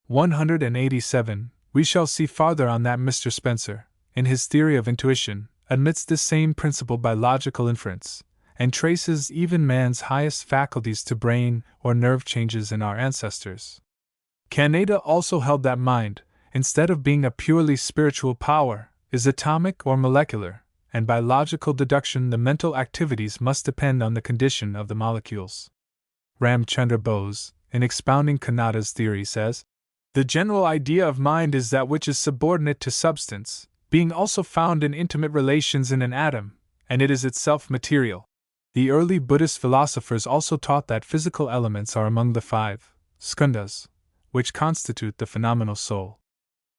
Speaker 1: 187. We shall see farther on that Mr. Spencer, in his theory of intuition, admits this same principle by logical inference, and traces even man's highest faculties to brain or nerve changes in our ancestors. Kannada also held that mind, instead of being a purely spiritual power, is atomic or molecular, and by logical deduction the mental activities must depend on the condition of the molecules. Ramchandra Bose, in expounding Kannada's theory, says, the general idea of mind is that which is subordinate to substance, being also found in intimate relations in an atom, and it is itself material. The early Buddhist philosophers also taught that physical elements are among the five skandhas, which constitute the phenomenal soul.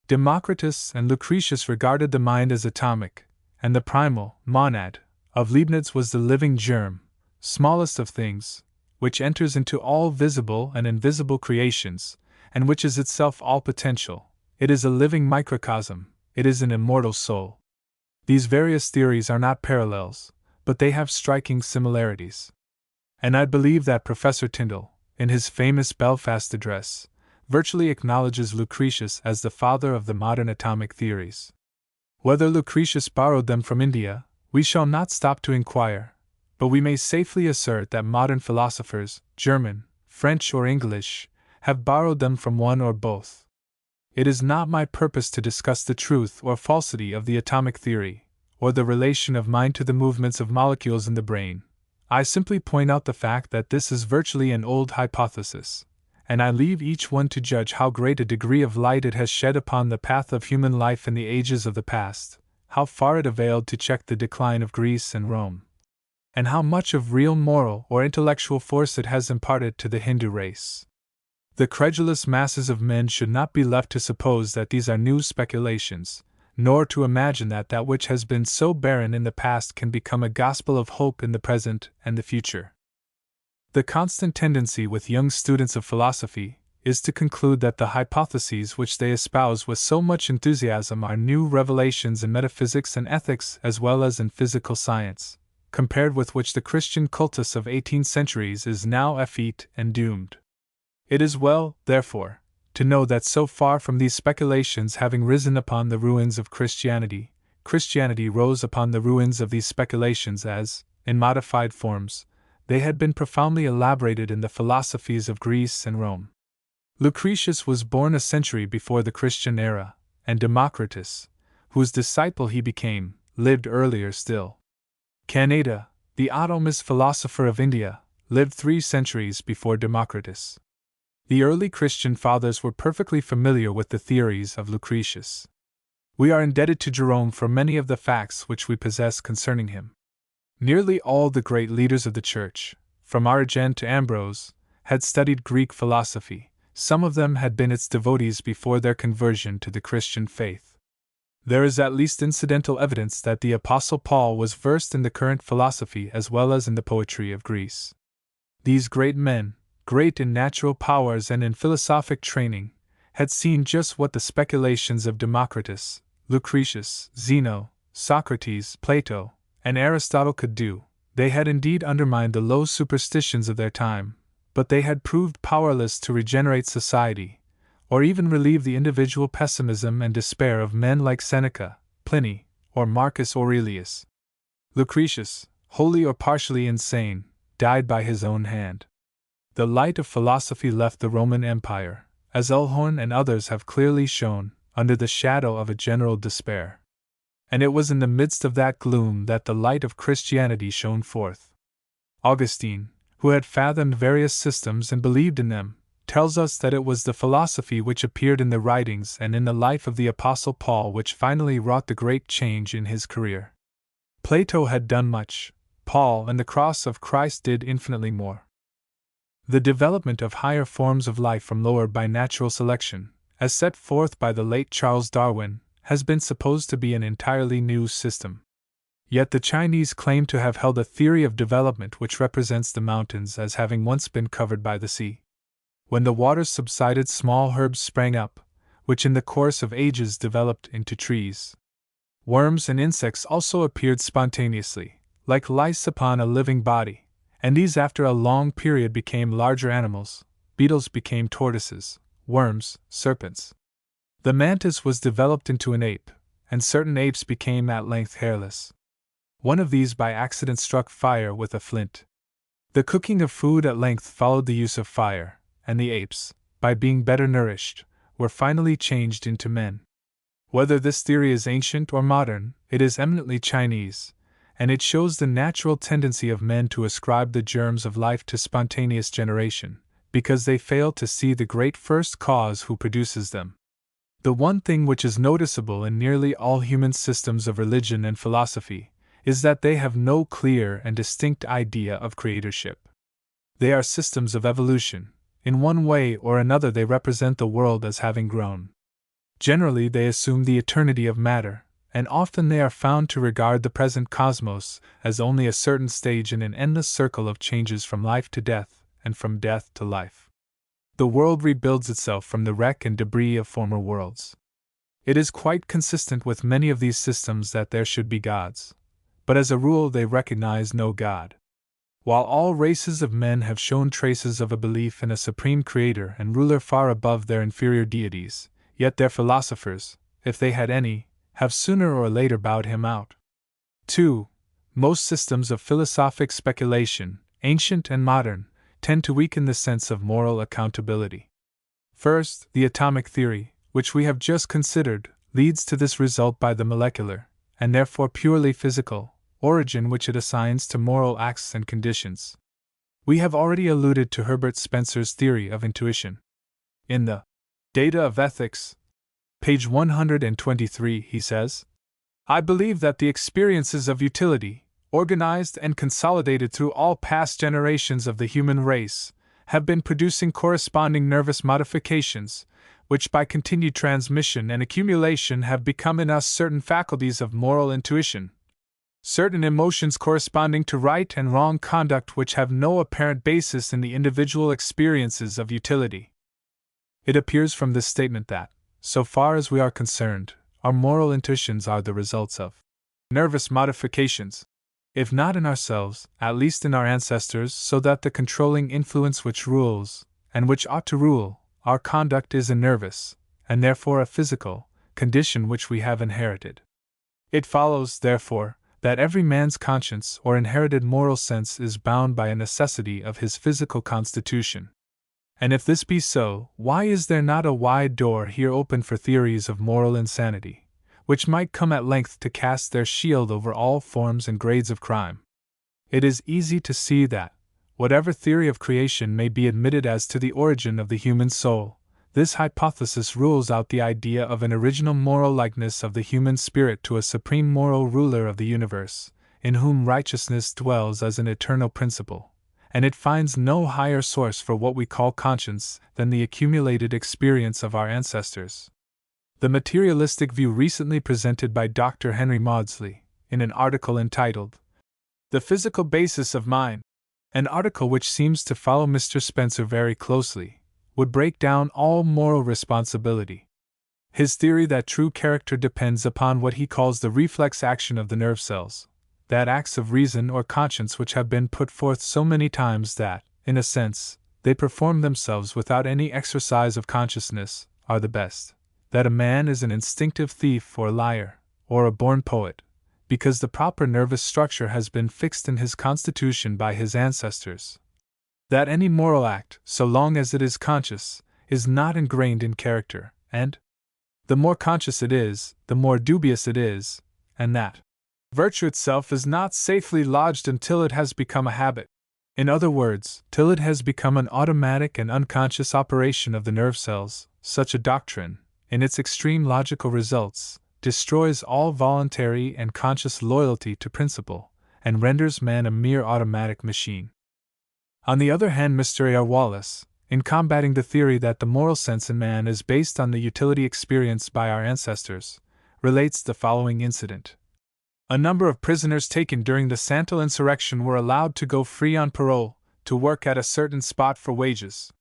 Speaker 1: Democritus and Lucretius regarded the mind as atomic, and the primal monad of Leibniz was the living germ, smallest of things, which enters into all visible and invisible creations, and which is itself all potential. It is a living microcosm, it is an immortal soul. These various theories are not parallels, but they have striking similarities. And I believe that Professor Tyndall, in his famous Belfast address, virtually acknowledges Lucretius as the father of the modern atomic theories. Whether Lucretius borrowed them from India, we shall not stop to inquire, but we may safely assert that modern philosophers, German, French, or English, have borrowed them from one or both. It is not my purpose to discuss the truth or falsity of the atomic theory, or the relation of mind to the movements of molecules in the brain. I simply point out the fact that this is virtually an old hypothesis, and I leave each one to judge how great a degree of light it has shed upon the path of human life in the ages of the past, how far it availed to check the decline of Greece and Rome. and how much of real moral or intellectual force it has imparted to the Hindu race. The credulous masses of men should not be left to suppose that these are new speculations, nor to imagine that that which has been so barren in the past can become a gospel of hope in the present and the future. The constant tendency with young students of philosophy is to conclude that the hypotheses which they espouse with so much enthusiasm are new revelations in metaphysics and ethics as well as in physical science, compared with which the Christian cultus of 18 centuries is now effete and doomed. It is well, therefore, to know that so far from these speculations having risen upon the ruins of Christianity, Christianity rose upon the ruins of these speculations as, in modified forms, they had been profoundly elaborated in the philosophies of Greece and Rome. Lucretius was born a century before the Christian era, and Democritus, whose disciple he became, lived earlier still. Canada, the Ottomanist philosopher of India, lived 3 centuries before Democritus. The early Christian fathers were perfectly familiar with the theories of Lucretius. We are indebted to Jerome for many of the facts which we possess concerning him. Nearly all the great leaders of the Church, from Origen to Ambrose, had studied Greek philosophy. Some of them had been its devotees before their conversion to the Christian faith. There is at least incidental evidence that the Apostle Paul was versed in the current philosophy as well as in the poetry of Greece. These great men, great in natural powers and in philosophic training, had seen just what the speculations of Democritus, Lucretius, Zeno, Socrates, Plato, and Aristotle could do. They had indeed undermined the low superstitions of their time, but they had proved powerless to regenerate society, or even relieve the individual pessimism and despair of men like Seneca, Pliny, or Marcus Aurelius. Lucretius, wholly or partially insane, died by his own hand. The light of philosophy left the Roman Empire, as Ellinwood and others have clearly shown, under the shadow of a general despair. And it was in the midst of that gloom that the light of Christianity shone forth. Augustine, who had fathomed various systems and believed in them, tells us that it was the philosophy which appeared in the writings and in the life of the Apostle Paul which finally wrought the great change in his career. Plato had done much, Paul and the cross of Christ did infinitely more. The development of higher forms of life from lower by natural selection, as set forth by the late Charles Darwin, has been supposed to be an entirely new system. Yet the Chinese claim to have held a theory of development which represents the mountains as having once been covered by the sea. When the waters subsided, small herbs sprang up, which in the course of ages developed into trees. Worms and insects also appeared spontaneously, like lice upon a living body, and these after a long period became larger animals. Beetles became tortoises, worms, serpents. The mantis was developed into an ape, and certain apes became at length hairless. One of these by accident struck fire with a flint. The cooking of food at length followed the use of fire, and the apes, by being better nourished, were finally changed into men. Whether this theory is ancient or modern, it is eminently Chinese, and it shows the natural tendency of men to ascribe the germs of life to spontaneous generation, because they fail to see the great first cause who produces them. The one thing which is noticeable in nearly all human systems of religion and philosophy is that they have no clear and distinct idea of creatorship. They are systems of evolution. In one way or another they represent the world as having grown. Generally they assume the eternity of matter, and often they are found to regard the present cosmos as only a certain stage in an endless circle of changes from life to death, and from death to life. The world rebuilds itself from the wreck and debris of former worlds. It is quite consistent with many of these systems that there should be gods, but as a rule they recognize no God. While all races of men have shown traces of a belief in a supreme creator and ruler far above their inferior deities, yet their philosophers, if they had any, have sooner or later bowed him out. 2. Most systems of philosophic speculation, ancient and modern, tend to weaken the sense of moral accountability. First, the atomic theory, which we have just considered, leads to this result by the molecular, and therefore purely physical, origin which it assigns to moral acts and conditions. We have already alluded to Herbert Spencer's theory of intuition. In the Data of Ethics, page 123, he says, "I believe that the experiences of utility, organized and consolidated through all past generations of the human race, have been producing corresponding nervous modifications, which by continued transmission and accumulation have become in us certain faculties of moral intuition, certain emotions corresponding to right and wrong conduct which have no apparent basis in the individual experiences of utility. It appears from this statement that, so far as we are concerned, our moral intuitions are the results of nervous modifications, if not in ourselves, at least in our ancestors, so that the controlling influence which rules, and which ought to rule, our conduct is a nervous, and therefore a physical, condition which we have inherited. It follows, therefore, that every man's conscience or inherited moral sense is bound by a necessity of his physical constitution. And if this be so, why is there not a wide door here open for theories of moral insanity, which might come at length to cast their shield over all forms and grades of crime? It is easy to see that, whatever theory of creation may be admitted as to the origin of the human soul, this hypothesis rules out the idea of an original moral likeness of the human spirit to a supreme moral ruler of the universe, in whom righteousness dwells as an eternal principle, and it finds no higher source for what we call conscience than the accumulated experience of our ancestors. The materialistic view recently presented by Dr. Henry Maudsley, in an article entitled, "The Physical Basis of Mind," an article which seems to follow Mr. Spencer very closely, would break down all moral responsibility. His theory that true character depends upon what he calls the reflex action of the nerve cells, that acts of reason or conscience which have been put forth so many times that, in a sense, they perform themselves without any exercise of consciousness, are the best, that a man is an instinctive thief or liar, or a born poet, because the proper nervous structure has been fixed in his constitution by his ancestors. That any moral act, so long as it is conscious, is not ingrained in character, and the more conscious it is, the more dubious it is, and that virtue itself is not safely lodged until it has become a habit. In other words, till it has become an automatic and unconscious operation of the nerve cells. Such a doctrine, in its extreme logical results, destroys all voluntary and conscious loyalty to principle, and renders man a mere automatic machine. On the other hand, Mr. A. R. Wallace, in combating the theory that the moral sense in man is based on the utility experienced by our ancestors, relates the following incident. A number of prisoners taken during the Santo insurrection were allowed to go free on parole, to work at a certain spot for wages.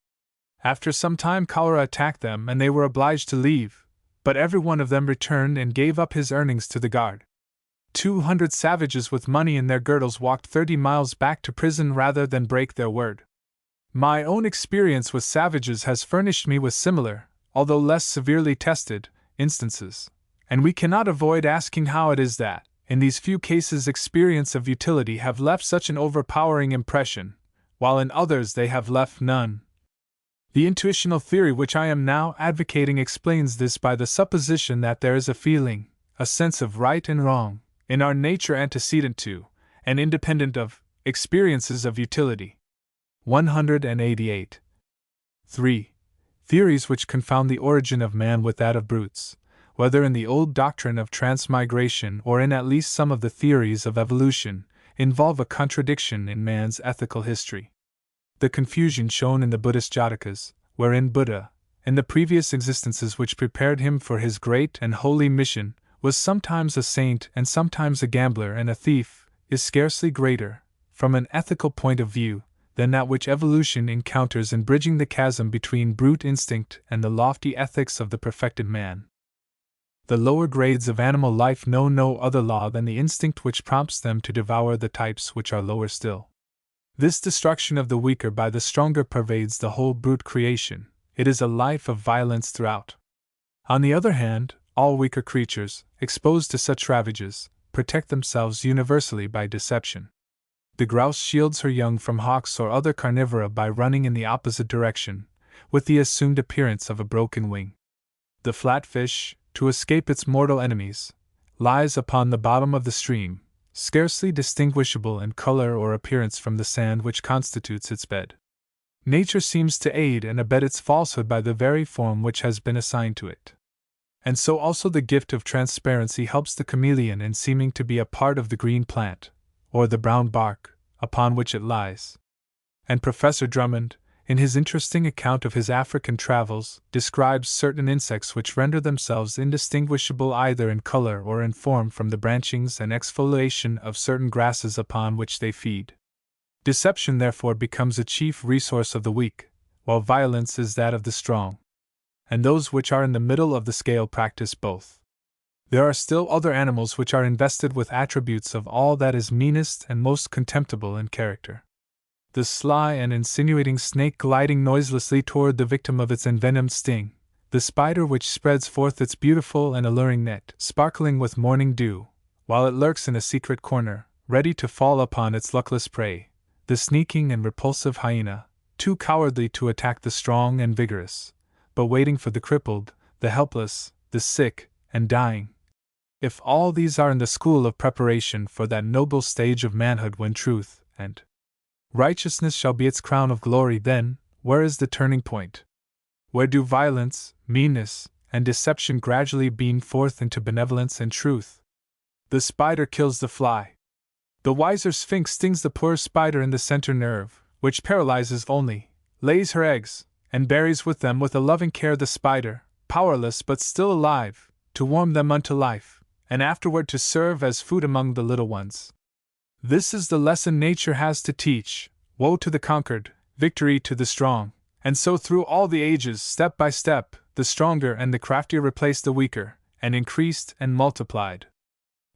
Speaker 1: After some time cholera attacked them and they were obliged to leave, but every one of them returned and gave up his earnings to the guard. 200 savages with money in their girdles walked 30 miles back to prison rather than break their word. My own experience with savages has furnished me with similar, although less severely tested, instances, and we cannot avoid asking how it is that, in these few cases, experience of utility have left such an overpowering impression, while in others they have left none. The intuitional theory which I am now advocating explains this by the supposition that there is a feeling, a sense of right and wrong, in our nature antecedent to, and independent of, experiences of utility. 188. 3. Theories which confound the origin of man with that of brutes, whether in the old doctrine of transmigration or in at least some of the theories of evolution, involve a contradiction in man's ethical history. The confusion shown in the Buddhist Jatakas, wherein Buddha, in the previous existences which prepared him for his great and holy mission, was sometimes a saint and sometimes a gambler and a thief, is scarcely greater, from an ethical point of view, than that which evolution encounters in bridging the chasm between brute instinct and the lofty ethics of the perfected man. The lower grades of animal life know no other law than the instinct which prompts them to devour the types which are lower still. This destruction of the weaker by the stronger pervades the whole brute creation. It is a life of violence throughout. On the other hand, all weaker creatures, exposed to such ravages, protect themselves universally by deception. The grouse shields her young from hawks or other carnivora by running in the opposite direction, with the assumed appearance of a broken wing. The flatfish, to escape its mortal enemies, lies upon the bottom of the stream, scarcely distinguishable in color or appearance from the sand which constitutes its bed. Nature seems to aid and abet its falsehood by the very form which has been assigned to it. And so also the gift of transparency helps the chameleon in seeming to be a part of the green plant, or the brown bark, upon which it lies. And Professor Drummond, in his interesting account of his African travels, describes certain insects which render themselves indistinguishable either in color or in form from the branchings and exfoliation of certain grasses upon which they feed. Deception therefore becomes a chief resource of the weak, while violence is that of the strong. And those which are in the middle of the scale practice both. There are still other animals which are invested with attributes of all that is meanest and most contemptible in character. The sly and insinuating snake gliding noiselessly toward the victim of its envenomed sting, the spider which spreads forth its beautiful and alluring net, sparkling with morning dew, while it lurks in a secret corner, ready to fall upon its luckless prey, the sneaking and repulsive hyena, too cowardly to attack the strong and vigorous, but waiting for the crippled, the helpless, the sick, and dying. If all these are in the school of preparation for that noble stage of manhood when truth and righteousness shall be its crown of glory, then, where is the turning point? Where do violence, meanness, and deception gradually beam forth into benevolence and truth? The spider kills the fly. The wiser sphinx stings the poor spider in the center nerve, which paralyzes only, lays her eggs, and buries with them with a loving care the spider, powerless but still alive, to warm them unto life, and afterward to serve as food among the little ones. This is the lesson nature has to teach: woe to the conquered, victory to the strong. And so through all the ages, step by step, the stronger and the craftier replaced the weaker, and increased and multiplied.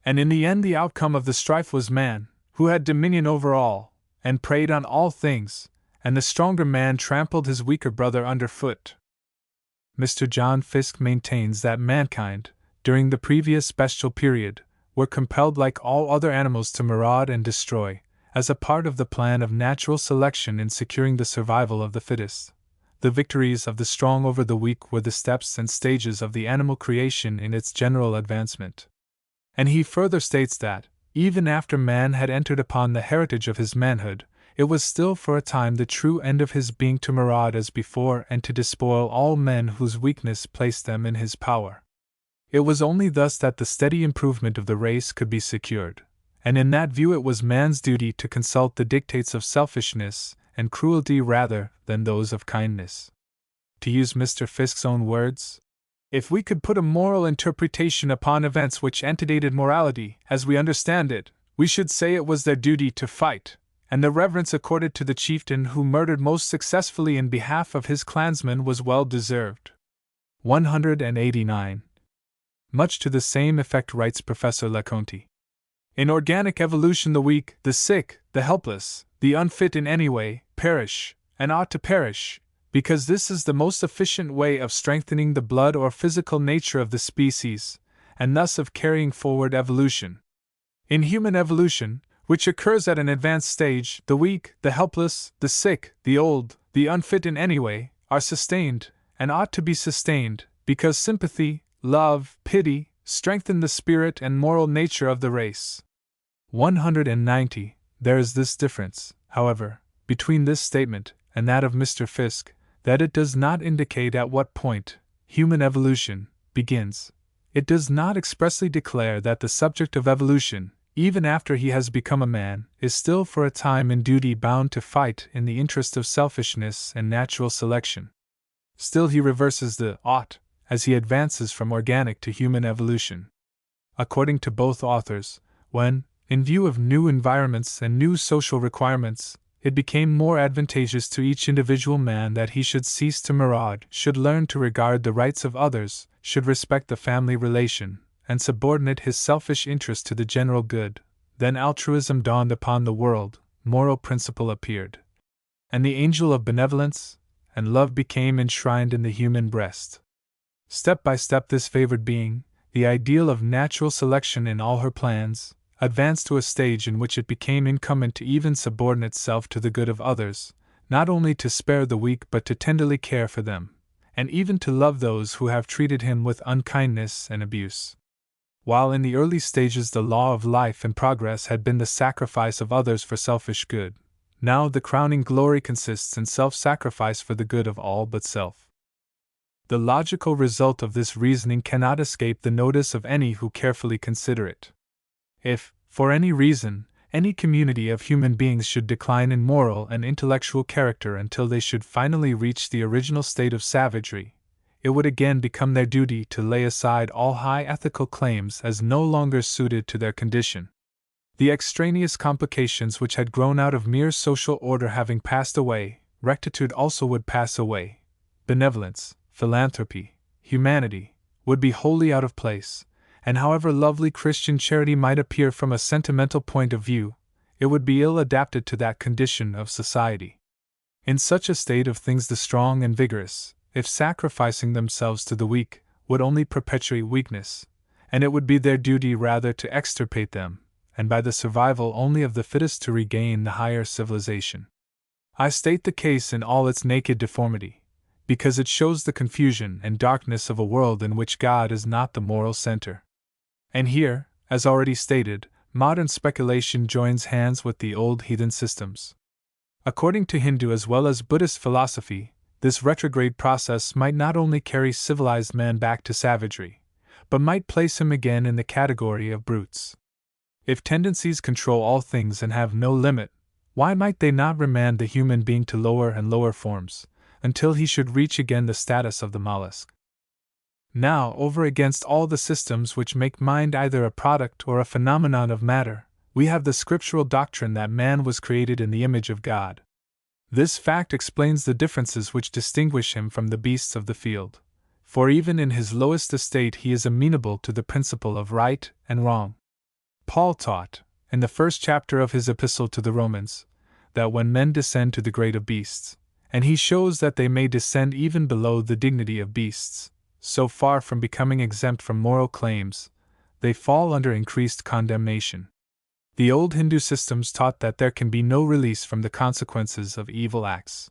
Speaker 1: And in the end the outcome of the strife was man, who had dominion over all, and preyed on all things, and the stronger man trampled his weaker brother underfoot. Mr. John Fiske maintains that mankind, during the previous bestial period, were compelled like all other animals to maraud and destroy, as a part of the plan of natural selection in securing the survival of the fittest. The victories of the strong over the weak were the steps and stages of the animal creation in its general advancement. And he further states that, even after man had entered upon the heritage of his manhood, it was still for a time the true end of his being to maraud as before and to despoil all men whose weakness placed them in his power. It was only thus that the steady improvement of the race could be secured, and in that view it was man's duty to consult the dictates of selfishness and cruelty rather than those of kindness. To use Mr. Fiske's own words, if we could put a moral interpretation upon events which antedated morality as we understand it, we should say it was their duty to fight, and the reverence accorded to the chieftain who murdered most successfully in behalf of his clansmen was well deserved. 189. Much to the same effect writes Professor Leconte. In organic evolution the weak, the sick, the helpless, the unfit in any way, perish, and ought to perish, because this is the most efficient way of strengthening the blood or physical nature of the species, and thus of carrying forward evolution. In human evolution, which occurs at an advanced stage, the weak, the helpless, the sick, the old, the unfit in any way, are sustained, and ought to be sustained, because sympathy, love, pity, strengthen the spirit and moral nature of the race. 190. There is this difference, however, between this statement and that of Mr. Fiske, that it does not indicate at what point human evolution begins. It does not expressly declare that the subject of evolution, even after he has become a man, is still for a time in duty bound to fight in the interest of selfishness and natural selection. Still he reverses the ought as he advances from organic to human evolution. According to both authors, when, in view of new environments and new social requirements, it became more advantageous to each individual man that he should cease to maraud, should learn to regard the rights of others, should respect the family relation, and subordinate his selfish interest to the general good, then altruism dawned upon the world, moral principle appeared, and the angel of benevolence and love became enshrined in the human breast. Step by step this favored being, the ideal of natural selection in all her plans, advanced to a stage in which it became incumbent to even subordinate self to the good of others, not only to spare the weak but to tenderly care for them, and even to love those who have treated him with unkindness and abuse. While in the early stages the law of life and progress had been the sacrifice of others for selfish good, now the crowning glory consists in self-sacrifice for the good of all but self. The logical result of this reasoning cannot escape the notice of any who carefully consider it. If, for any reason, any community of human beings should decline in moral and intellectual character until they should finally reach the original state of savagery, it would again become their duty to lay aside all high ethical claims as no longer suited to their condition. The extraneous complications which had grown out of mere social order having passed away, rectitude also would pass away. Benevolence, philanthropy, humanity, would be wholly out of place, and however lovely Christian charity might appear from a sentimental point of view, it would be ill adapted to that condition of society. In such a state of things the strong and vigorous, if sacrificing themselves to the weak, would only perpetuate weakness, and it would be their duty rather to extirpate them, and by the survival only of the fittest to regain the higher civilization. I state the case in all its naked deformity, because it shows the confusion and darkness of a world in which God is not the moral center. And here, as already stated, modern speculation joins hands with the old heathen systems. According to Hindu as well as Buddhist philosophy, this retrograde process might not only carry civilized man back to savagery, but might place him again in the category of brutes. If tendencies control all things and have no limit, why might they not remand the human being to lower and lower forms, until he should reach again the status of the mollusk? Now, over against all the systems which make mind either a product or a phenomenon of matter, we have the scriptural doctrine that man was created in the image of God. This fact explains the differences which distinguish him from the beasts of the field, for even in his lowest estate he is amenable to the principle of right and wrong. Paul taught, in the first chapter of his epistle to the Romans, that when men descend to the grade of beasts, and he shows that they may descend even below the dignity of beasts, so far from becoming exempt from moral claims, they fall under increased condemnation. The old Hindu systems taught that there can be no release from the consequences of evil acts.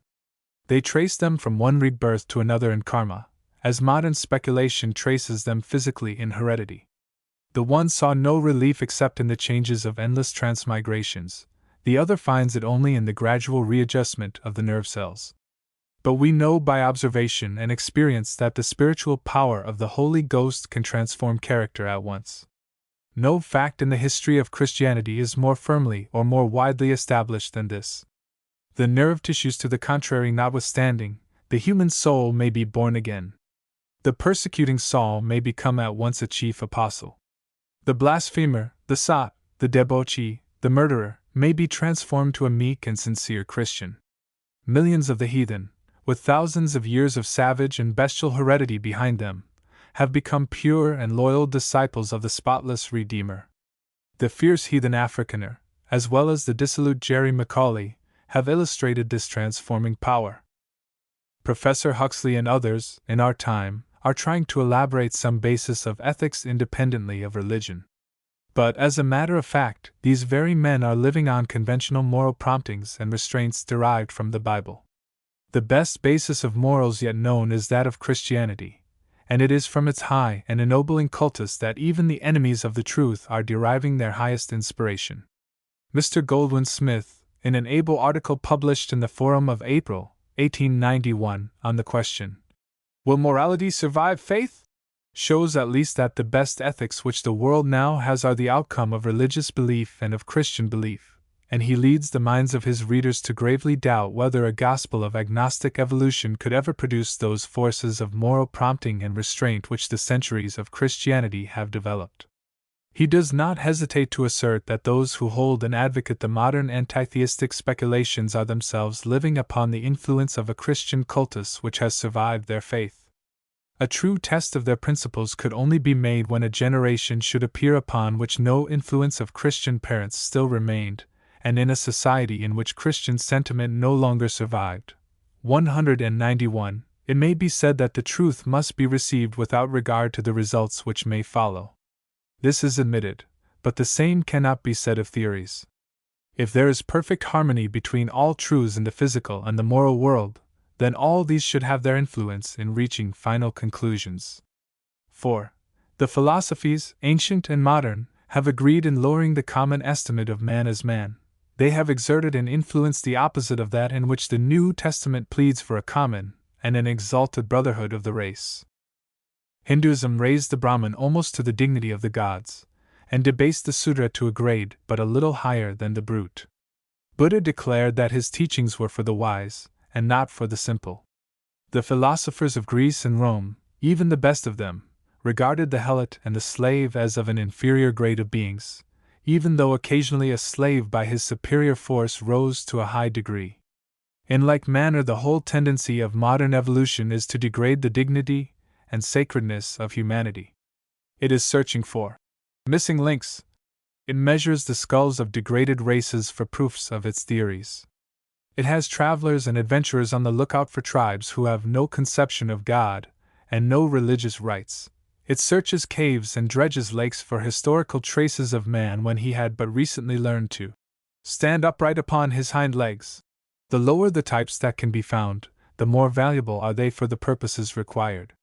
Speaker 1: They trace them from one rebirth to another in karma, as modern speculation traces them physically in heredity. The one saw no relief except in the changes of endless transmigrations, the other finds it only in the gradual readjustment of the nerve cells. But we know by observation and experience that the spiritual power of the Holy Ghost can transform character at once. No fact in the history of Christianity is more firmly or more widely established than this. The nerve tissues to the contrary notwithstanding, the human soul may be born again. The persecuting Saul may become at once a chief apostle. The blasphemer, the sot, the debauchee, the murderer, may be transformed to a meek and sincere Christian. Millions of the heathen, with thousands of years of savage and bestial heredity behind them, have become pure and loyal disciples of the spotless Redeemer. The fierce heathen Afrikaner, as well as the dissolute Jerry Macaulay, have illustrated this transforming power. Professor Huxley and others, in our time, are trying to elaborate some basis of ethics independently of religion. But as a matter of fact, these very men are living on conventional moral promptings and restraints derived from the Bible. The best basis of morals yet known is that of Christianity, and it is from its high and ennobling cultus that even the enemies of the truth are deriving their highest inspiration. Mr. Goldwin Smith, in an able article published in the Forum of April, 1891, on the question, "Will morality survive faith?" shows at least that the best ethics which the world now has are the outcome of religious belief and of Christian belief, and he leads the minds of his readers to gravely doubt whether a gospel of agnostic evolution could ever produce those forces of moral prompting and restraint which the centuries of Christianity have developed. He does not hesitate to assert that those who hold and advocate the modern antitheistic speculations are themselves living upon the influence of a Christian cultus which has survived their faith. A true test of their principles could only be made when a generation should appear upon which no influence of Christian parents still remained, and in a society in which Christian sentiment no longer survived. 191. It may be said that the truth must be received without regard to the results which may follow. This is admitted, but the same cannot be said of theories. If there is perfect harmony between all truths in the physical and the moral world, then all these should have their influence in reaching final conclusions. 4. The philosophies, ancient and modern, have agreed in lowering the common estimate of man as man. They have exerted and influenced the opposite of that in which the New Testament pleads for a common and an exalted brotherhood of the race. Hinduism raised the Brahman almost to the dignity of the gods, and debased the Sudra to a grade but a little higher than the brute. Buddha declared that his teachings were for the wise, and not for the simple. The philosophers of Greece and Rome, even the best of them, regarded the helot and the slave as of an inferior grade of beings, even though occasionally a slave by his superior force rose to a high degree. In like manner, the whole tendency of modern evolution is to degrade the dignity and sacredness of humanity. It is searching for missing links. It measures the skulls of degraded races for proofs of its theories. It has travelers and adventurers on the lookout for tribes who have no conception of God and no religious rites. It searches caves and dredges lakes for historical traces of man when he had but recently learned to stand upright upon his hind legs. The lower the types that can be found, the more valuable are they for the purposes required.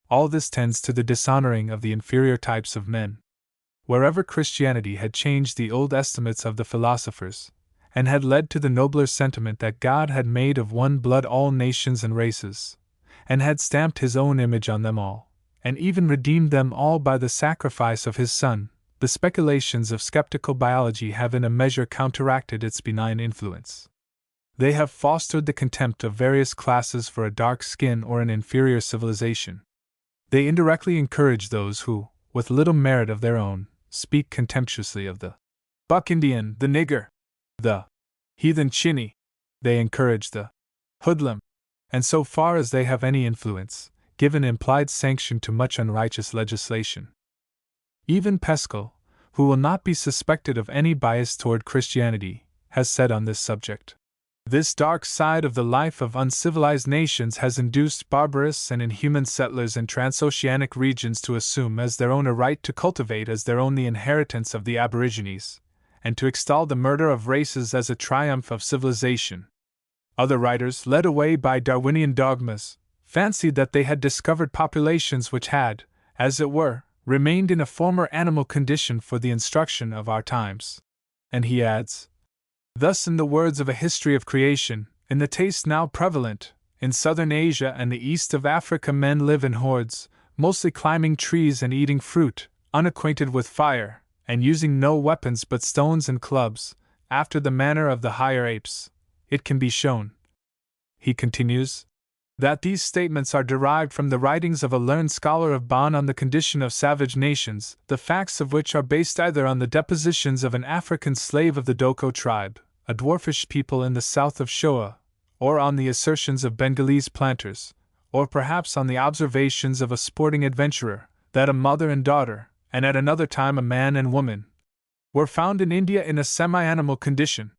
Speaker 1: All this tends to the dishonoring of the inferior types of men. Wherever Christianity had changed the old estimates of the philosophers, and had led to the nobler sentiment that God had made of one blood all nations and races, and had stamped his own image on them all, and even redeemed them all by the sacrifice of his Son, the speculations of skeptical biology have in a measure counteracted its benign influence. They have fostered the contempt of various classes for a dark skin or an inferior civilization. They indirectly encourage those who, with little merit of their own, speak contemptuously of the buck Indian, the nigger, the heathen Chinny. They encourage the hoodlum, and so far as they have any influence, give an implied sanction to much unrighteous legislation. Even Pascal, who will not be suspected of any bias toward Christianity, has said on this subject: "This dark side of the life of uncivilized nations has induced barbarous and inhuman settlers in transoceanic regions to assume as their own a right to cultivate as their own the inheritance of the aborigines, and to extol the murder of races as a triumph of civilization." Other writers, led away by Darwinian dogmas, fancied that they had discovered populations which had, as it were, remained in a former animal condition for the instruction of our times. And he adds, "Thus, in the words of A History of Creation, in the taste now prevalent, in southern Asia and the east of Africa men live in hordes, mostly climbing trees and eating fruit, unacquainted with fire, and using no weapons but stones and clubs, after the manner of the higher apes. It can be shown," he continues, "that these statements are derived from the writings of a learned scholar of Bonn on the condition of savage nations, the facts of which are based either on the depositions of an African slave of the Doko tribe, a dwarfish people in the south of Shoa, or on the assertions of Bengalese planters, or perhaps on the observations of a sporting adventurer, that a mother and daughter, and at another time a man and woman, were found in India in a semi-animal condition.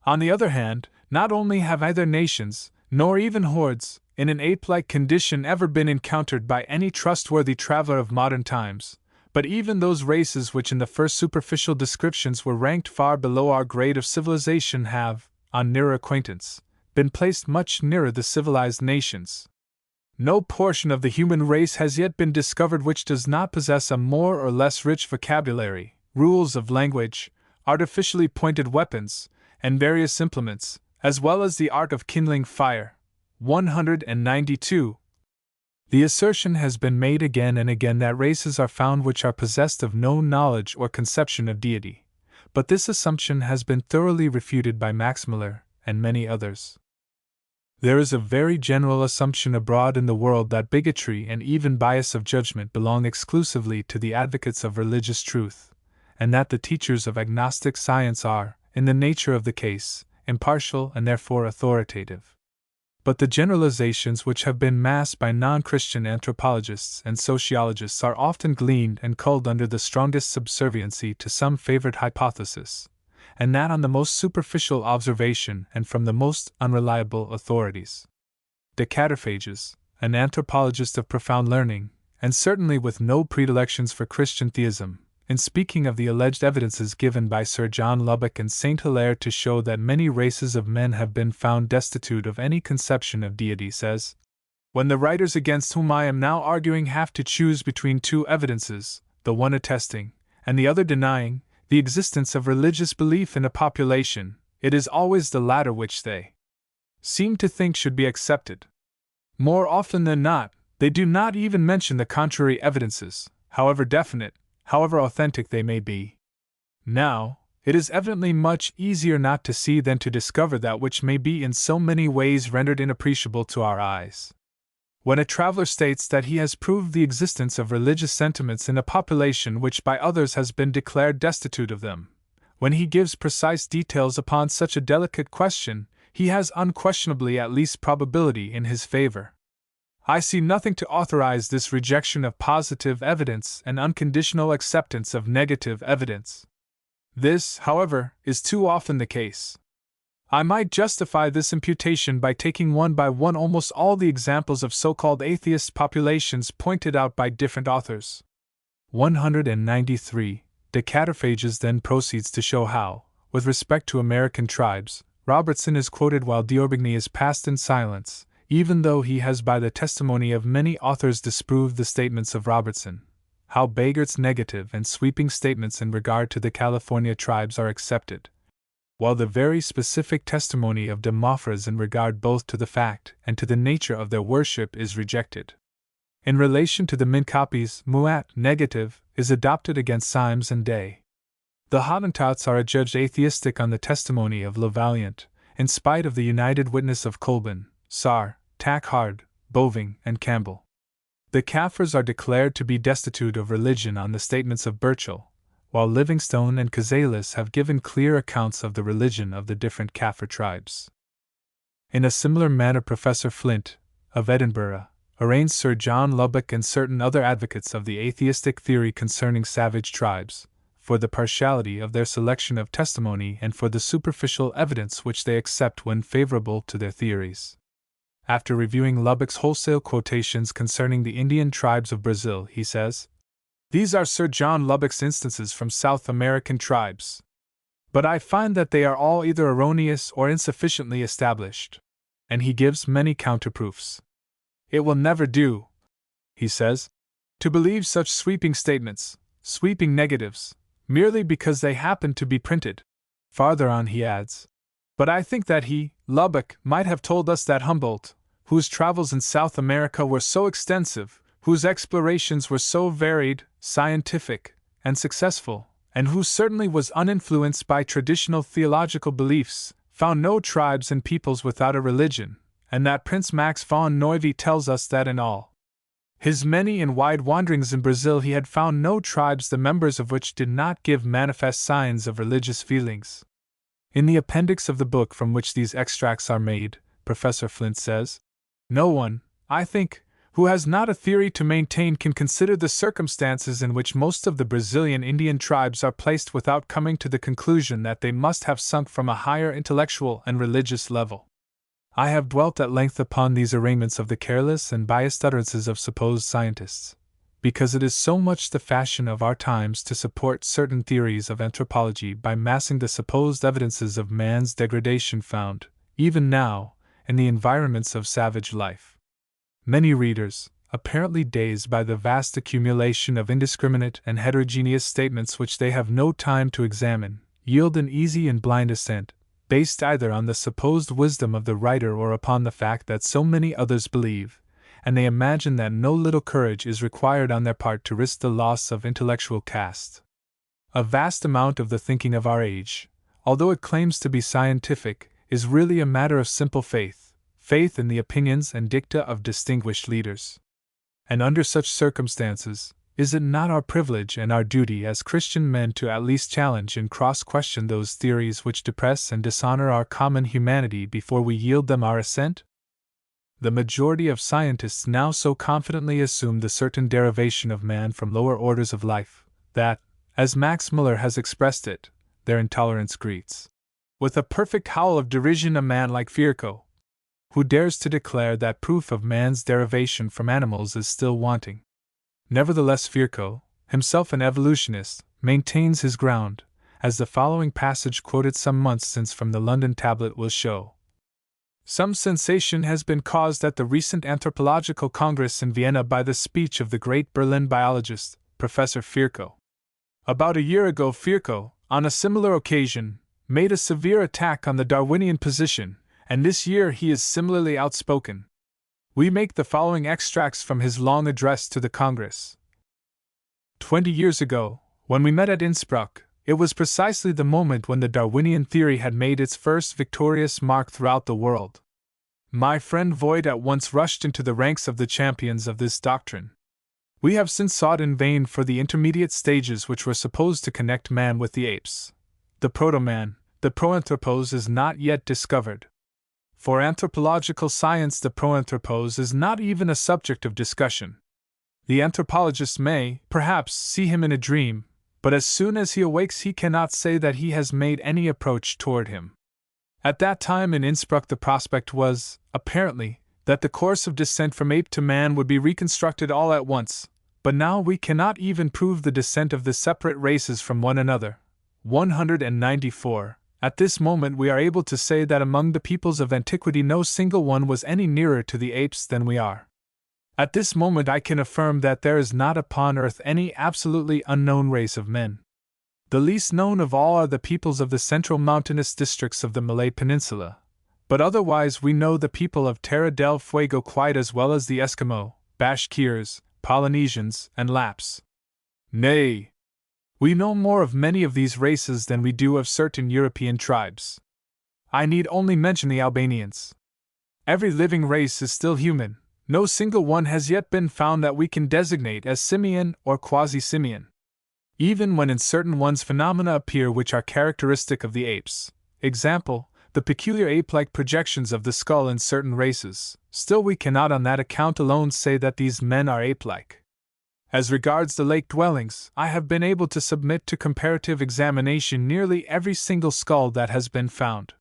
Speaker 1: On the other hand, not only have either nations, nor even hordes, in an ape-like condition ever been encountered by any trustworthy traveler of modern times, but even those races which in the first superficial descriptions were ranked far below our grade of civilization have, on nearer acquaintance, been placed much nearer the civilized nations. No portion of the human race has yet been discovered which does not possess a more or less rich vocabulary, rules of language, artificially pointed weapons, and various implements, as well as the art of kindling fire." 192. The assertion has been made again and again that races are found which are possessed of no knowledge or conception of deity, but this assumption has been thoroughly refuted by Max Muller and many others. There is a very general assumption abroad in the world that bigotry and even bias of judgment belong exclusively to the advocates of religious truth, and that the teachers of agnostic science are, in the nature of the case, impartial and therefore authoritative. But the generalizations which have been massed by non-Christian anthropologists and sociologists are often gleaned and culled under the strongest subserviency to some favored hypothesis, and that on the most superficial observation and from the most unreliable authorities. De Cataphages, an anthropologist of profound learning, and certainly with no predilections for Christian theism, in speaking of the alleged evidences given by Sir John Lubbock and Saint Hilaire to show that many races of men have been found destitute of any conception of deity, says, "When the writers against whom I am now arguing have to choose between two evidences, the one attesting, and the other denying, the existence of religious belief in a population, it is always the latter which they seem to think should be accepted. More often than not, they do not even mention the contrary evidences, however definite, however authentic they may be. Now, it is evidently much easier not to see than to discover that which may be in so many ways rendered inappreciable to our eyes. When a traveler states that he has proved the existence of religious sentiments in a population which by others has been declared destitute of them, when he gives precise details upon such a delicate question, he has unquestionably at least probability in his favor. I see nothing to authorize this rejection of positive evidence and unconditional acceptance of negative evidence. This, however, is too often the case. I might justify this imputation by taking one by one almost all the examples of so-called atheist populations pointed out by different authors. 193. De Cataphages then proceeds to show how, with respect to American tribes, Robertson is quoted while D'Orbigny is passed in silence, even though he has by the testimony of many authors disproved the statements of Robertson. How Bagard's negative and sweeping statements in regard to the California tribes are accepted, while the very specific testimony of de Moffre's in regard both to the fact and to the nature of their worship is rejected. In relation to the Minkopis, Muat negative is adopted against Symes and Day. The Hottentots are adjudged atheistic on the testimony of Le Valiant, in spite of the united witness of Colbin, Sarr, Tackhard, Boving, and Campbell. The Kaffirs are declared to be destitute of religion on the statements of Burchell, while Livingstone and Cazalis have given clear accounts of the religion of the different Kaffir tribes. In a similar manner Professor Flint, of Edinburgh, arraigns Sir John Lubbock and certain other advocates of the atheistic theory concerning savage tribes, for the partiality of their selection of testimony and for the superficial evidence which they accept when favorable to their theories. After reviewing Lubbock's wholesale quotations concerning the Indian tribes of Brazil, he says, "These are Sir John Lubbock's instances from South American tribes. But I find that they are all either erroneous or insufficiently established." And he gives many counterproofs. "It will never do," he says, "to believe such sweeping statements, sweeping negatives, merely because they happen to be printed." Farther on he adds, "But I think that he, Lubbock, might have told us that Humboldt, whose travels in South America were so extensive, whose explorations were so varied, scientific, and successful, and who certainly was uninfluenced by traditional theological beliefs, found no tribes and peoples without a religion, and that Prince Max von Neuve tells us that in all his many and wide wanderings in Brazil he had found no tribes the members of which did not give manifest signs of religious feelings." In the appendix of the book from which these extracts are made, Professor Flint says, "No one, I think, who has not a theory to maintain can consider the circumstances in which most of the Brazilian Indian tribes are placed without coming to the conclusion that they must have sunk from a higher intellectual and religious level. I have dwelt at length upon these arraignments of the careless and biased utterances of supposed scientists, because it is so much the fashion of our times to support certain theories of anthropology by massing the supposed evidences of man's degradation found, even now, in the environments of savage life. Many readers, apparently dazed by the vast accumulation of indiscriminate and heterogeneous statements which they have no time to examine, yield an easy and blind assent, based either on the supposed wisdom of the writer or upon the fact that so many others believe, and they imagine that no little courage is required on their part to risk the loss of intellectual caste. A vast amount of the thinking of our age, although it claims to be scientific, is really a matter of simple faith in the opinions and dicta of distinguished leaders. And under such circumstances, is it not our privilege and our duty as Christian men to at least challenge and cross-question those theories which depress and dishonor our common humanity before we yield them our assent? The majority of scientists now so confidently assume the certain derivation of man from lower orders of life, that, as Max Muller has expressed it, their intolerance greets with a perfect howl of derision a man like Virchow, who dares to declare that proof of man's derivation from animals is still wanting. Nevertheless Virchow, himself an evolutionist, maintains his ground, as the following passage quoted some months since from the London Tablet will show. Some sensation has been caused at the recent Anthropological Congress in Vienna by the speech of the great Berlin biologist, Professor Virchow. About a year ago Virchow, on a similar occasion, made a severe attack on the Darwinian position, and this year he is similarly outspoken. We make the following extracts from his long address to the Congress. 20 years ago, when we met at Innsbruck, it was precisely the moment when the Darwinian theory had made its first victorious mark throughout the world. My friend Voigt at once rushed into the ranks of the champions of this doctrine. We have since sought in vain for the intermediate stages which were supposed to connect man with the apes. The proto-man, the proanthropos, is not yet discovered. For anthropological science, the proanthropos is not even a subject of discussion. The anthropologist may, perhaps, see him in a dream, but as soon as he awakes he cannot say that he has made any approach toward him. At that time in Innsbruck the prospect was, apparently, that the course of descent from ape to man would be reconstructed all at once, but now we cannot even prove the descent of the separate races from one another. 194. At this moment we are able to say that among the peoples of antiquity no single one was any nearer to the apes than we are. At this moment I can affirm that there is not upon earth any absolutely unknown race of men. The least known of all are the peoples of the central mountainous districts of the Malay Peninsula, but otherwise we know the people of Terra del Fuego quite as well as the Eskimo, Bashkirs, Polynesians, and Lapps. Nay, we know more of many of these races than we do of certain European tribes. I need only mention the Albanians. Every living race is still human. No single one has yet been found that we can designate as simian or quasi-simian. Even when in certain ones phenomena appear which are characteristic of the apes, example, the peculiar ape-like projections of the skull in certain races, still we cannot on that account alone say that these men are ape-like. As regards the lake dwellings, I have been able to submit to comparative examination nearly every single skull that has been found.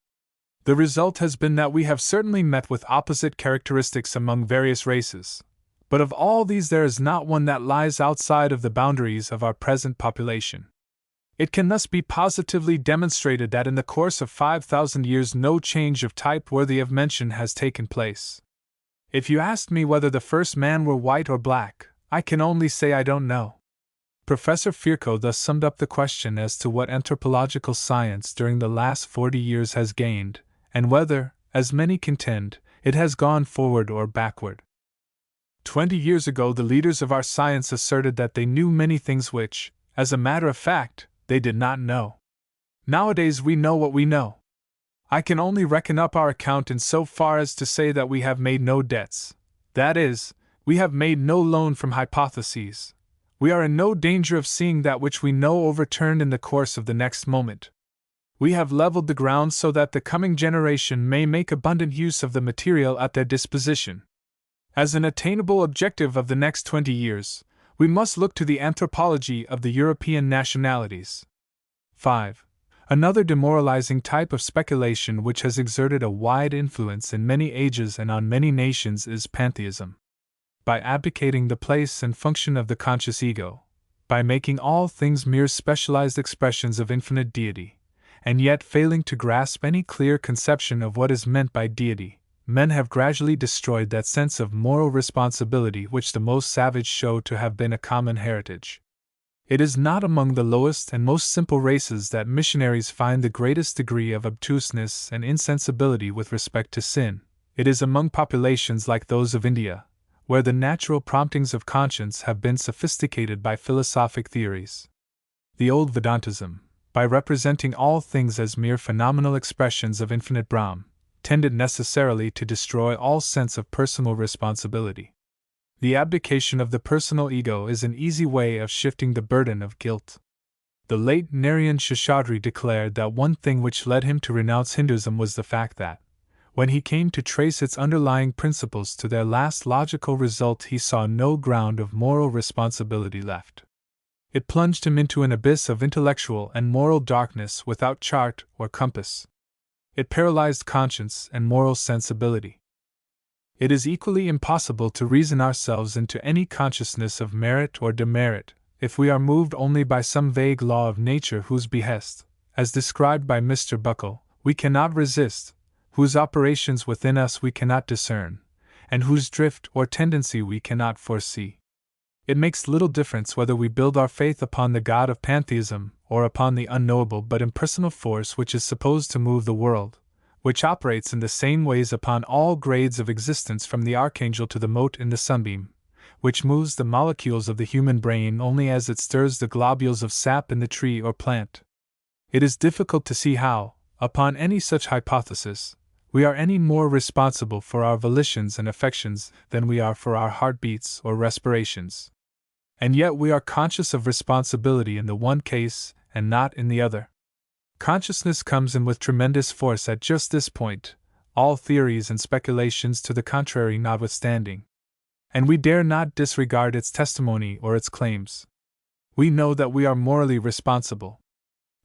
Speaker 1: The result has been that we have certainly met with opposite characteristics among various races, but of all these there is not one that lies outside of the boundaries of our present population. It can thus be positively demonstrated that in the course of 5,000 years no change of type worthy of mention has taken place. If you asked me whether the first man were white or black, I can only say I don't know. Professor Firko thus summed up the question as to what anthropological science during the last 40 years has gained, and whether, as many contend, it has gone forward or backward. 20 years ago the leaders of our science asserted that they knew many things which, as a matter of fact, they did not know. Nowadays we know what we know. I can only reckon up our account in so far as to say that we have made no debts. That is, we have made no loan from hypotheses. We are in no danger of seeing that which we know overturned in the course of the next moment. We have leveled the ground so that the coming generation may make abundant use of the material at their disposition. As an attainable objective of the next 20 years, we must look to the anthropology of the European nationalities. 5. Another demoralizing type of speculation which has exerted a wide influence in many ages and on many nations is pantheism. By abdicating the place and function of the conscious ego, by making all things mere specialized expressions of infinite deity, and yet failing to grasp any clear conception of what is meant by deity, men have gradually destroyed that sense of moral responsibility which the most savage show to have been a common heritage. It is not among the lowest and most simple races that missionaries find the greatest degree of obtuseness and insensibility with respect to sin. It is among populations like those of India, where the natural promptings of conscience have been sophisticated by philosophic theories. The old Vedantism, by representing all things as mere phenomenal expressions of infinite Brahm, tended necessarily to destroy all sense of personal responsibility. The abdication of the personal ego is an easy way of shifting the burden of guilt. The late Narayan Sheshadri declared that one thing which led him to renounce Hinduism was the fact that, when he came to trace its underlying principles to their last logical result, he saw no ground of moral responsibility left. It plunged him into an abyss of intellectual and moral darkness without chart or compass. It paralyzed conscience and moral sensibility. It is equally impossible to reason ourselves into any consciousness of merit or demerit if we are moved only by some vague law of nature whose behest, as described by Mr. Buckle, we cannot resist, whose operations within us we cannot discern, and whose drift or tendency we cannot foresee. It makes little difference whether we build our faith upon the God of pantheism or upon the unknowable but impersonal force which is supposed to move the world, which operates in the same ways upon all grades of existence from the archangel to the mote in the sunbeam. which moves the molecules of the human brain only as it stirs the globules of sap in the tree or plant. It is difficult to see how, upon any such hypothesis, we are any more responsible for our volitions and affections than we are for our heartbeats or respirations. And yet we are conscious of responsibility in the one case and not in the other. Consciousness comes in with tremendous force at just this point, all theories and speculations to the contrary notwithstanding. And we dare not disregard its testimony or its claims. We know that we are morally responsible.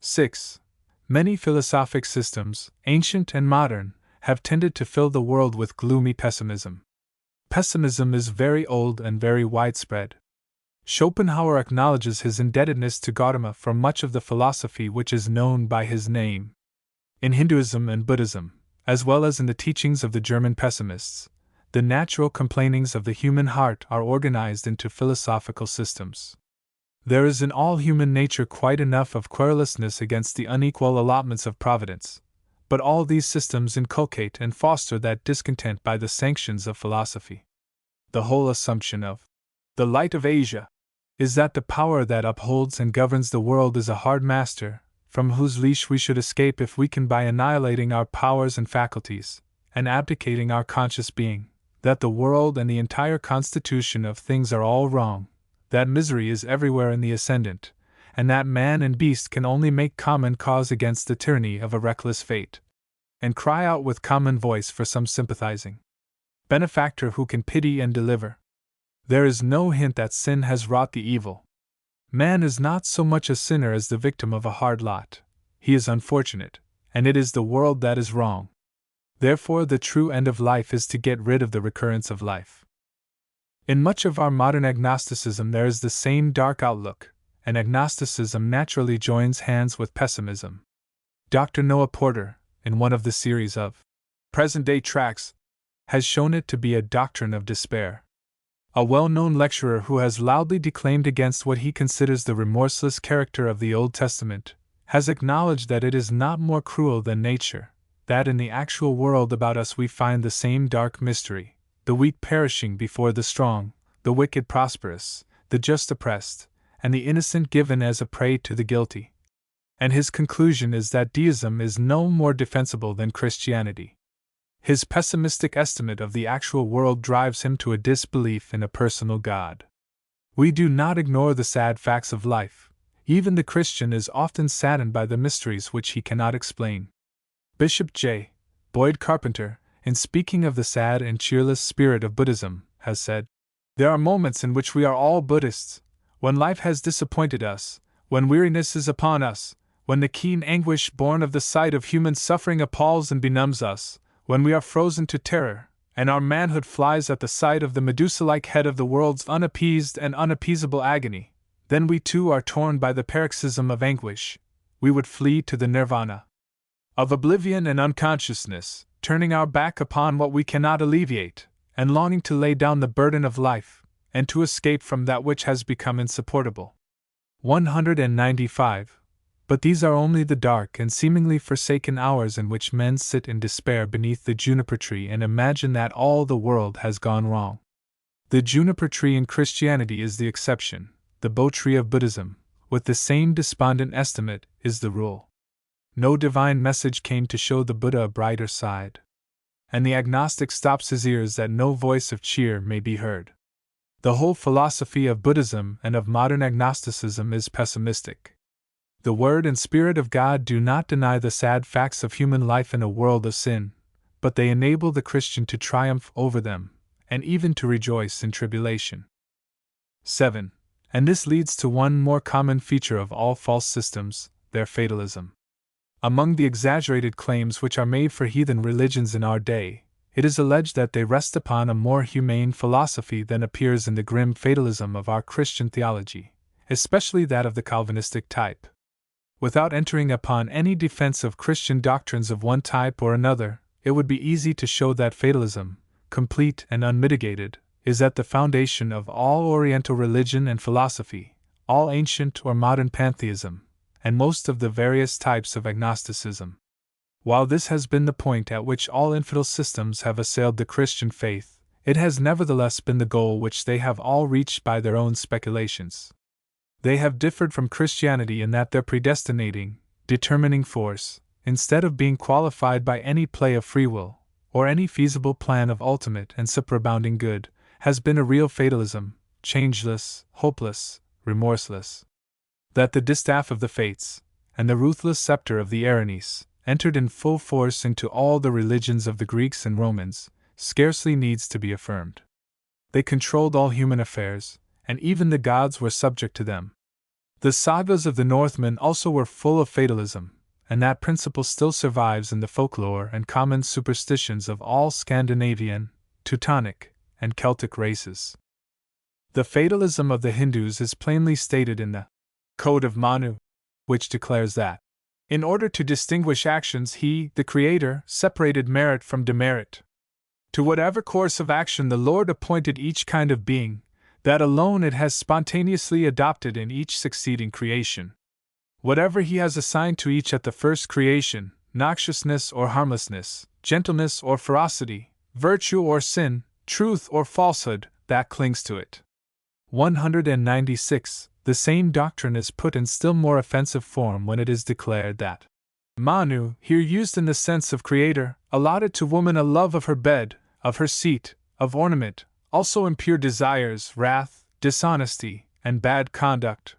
Speaker 1: 6. Many philosophic systems, ancient and modern, have tended to fill the world with gloomy pessimism. Pessimism is very old and very widespread. Schopenhauer acknowledges his indebtedness to Gautama for much of the philosophy which is known by his name. In Hinduism and Buddhism, as well as in the teachings of the German pessimists, the natural complainings of the human heart are organized into philosophical systems. There is in all human nature quite enough of querulousness against the unequal allotments of Providence, but all these systems inculcate and foster that discontent by the sanctions of philosophy. The whole assumption of the light of Asia is that the power that upholds and governs the world is a hard master, from whose leash we should escape if we can by annihilating our powers and faculties, and abdicating our conscious being, that the world and the entire constitution of things are all wrong, that misery is everywhere in the ascendant, and that man and beast can only make common cause against the tyranny of a reckless fate, and cry out with common voice for some sympathizing benefactor who can pity and deliver. There is no hint that sin has wrought the evil. Man is not so much a sinner as the victim of a hard lot. He is unfortunate, and it is the world that is wrong. Therefore, the true end of life is to get rid of the recurrence of life. In much of our modern agnosticism there is the same dark outlook, and agnosticism naturally joins hands with pessimism. Dr. Noah Porter, in one of the series of present-day tracts, has shown it to be a doctrine of despair. A well-known lecturer who has loudly declaimed against what he considers the remorseless character of the Old Testament, has acknowledged that it is not more cruel than nature, that in the actual world about us we find the same dark mystery, the weak perishing before the strong, the wicked prosperous, the just oppressed, and the innocent given as a prey to the guilty. And his conclusion is that deism is no more defensible than Christianity. His pessimistic estimate of the actual world drives him to a disbelief in a personal God. We do not ignore the sad facts of life. Even the Christian is often saddened by the mysteries which he cannot explain. Bishop J. Boyd Carpenter, in speaking of the sad and cheerless spirit of Buddhism, has said, "There are moments in which we are all Buddhists, when life has disappointed us, when weariness is upon us, when the keen anguish born of the sight of human suffering appalls and benumbs us, when we are frozen to terror, and our manhood flies at the sight of the Medusa-like head of the world's unappeased and unappeasable agony, then we too are torn by the paroxysm of anguish. We would flee to the nirvana of oblivion and unconsciousness, turning our back upon what we cannot alleviate, and longing to lay down the burden of life, and to escape from that which has become insupportable." 195. But these are only the dark and seemingly forsaken hours in which men sit in despair beneath the juniper tree and imagine that all the world has gone wrong. The juniper tree in Christianity is the exception, the bo tree of Buddhism, with the same despondent estimate, is the rule. No divine message came to show the Buddha a brighter side. And the agnostic stops his ears that no voice of cheer may be heard. The whole philosophy of Buddhism and of modern agnosticism is pessimistic. The Word and Spirit of God do not deny the sad facts of human life in a world of sin, but they enable the Christian to triumph over them, and even to rejoice in tribulation. 7. And this leads to one more common feature of all false systems, their fatalism. Among the exaggerated claims which are made for heathen religions in our day, it is alleged that they rest upon a more humane philosophy than appears in the grim fatalism of our Christian theology, especially that of the Calvinistic type. Without entering upon any defense of Christian doctrines of one type or another, it would be easy to show that fatalism, complete and unmitigated, is at the foundation of all Oriental religion and philosophy, all ancient or modern pantheism, and most of the various types of agnosticism. While this has been the point at which all infidel systems have assailed the Christian faith, it has nevertheless been the goal which they have all reached by their own speculations. They have differed from Christianity in that their predestinating, determining force, instead of being qualified by any play of free will, or any feasible plan of ultimate and superabounding good, has been a real fatalism, changeless, hopeless, remorseless. That the distaff of the fates, and the ruthless scepter of the Erinyes, entered in full force into all the religions of the Greeks and Romans, scarcely needs to be affirmed. They controlled all human affairs, and even the gods were subject to them. The sagas of the Northmen also were full of fatalism, and that principle still survives in the folklore and common superstitions of all Scandinavian, Teutonic, and Celtic races. The fatalism of the Hindus is plainly stated in the Code of Manu, which declares that, in order to distinguish actions, he, the Creator, separated merit from demerit. To whatever course of action the Lord appointed each kind of being, that alone it has spontaneously adopted in each succeeding creation. Whatever he has assigned to each at the first creation, noxiousness or harmlessness, gentleness or ferocity, virtue or sin, truth or falsehood, that clings to it. 196. The same doctrine is put in still more offensive form when it is declared that Manu, here used in the sense of creator, allotted to woman a love of her bed, of her seat, of ornament, also impure desires, wrath, dishonesty, and bad conduct.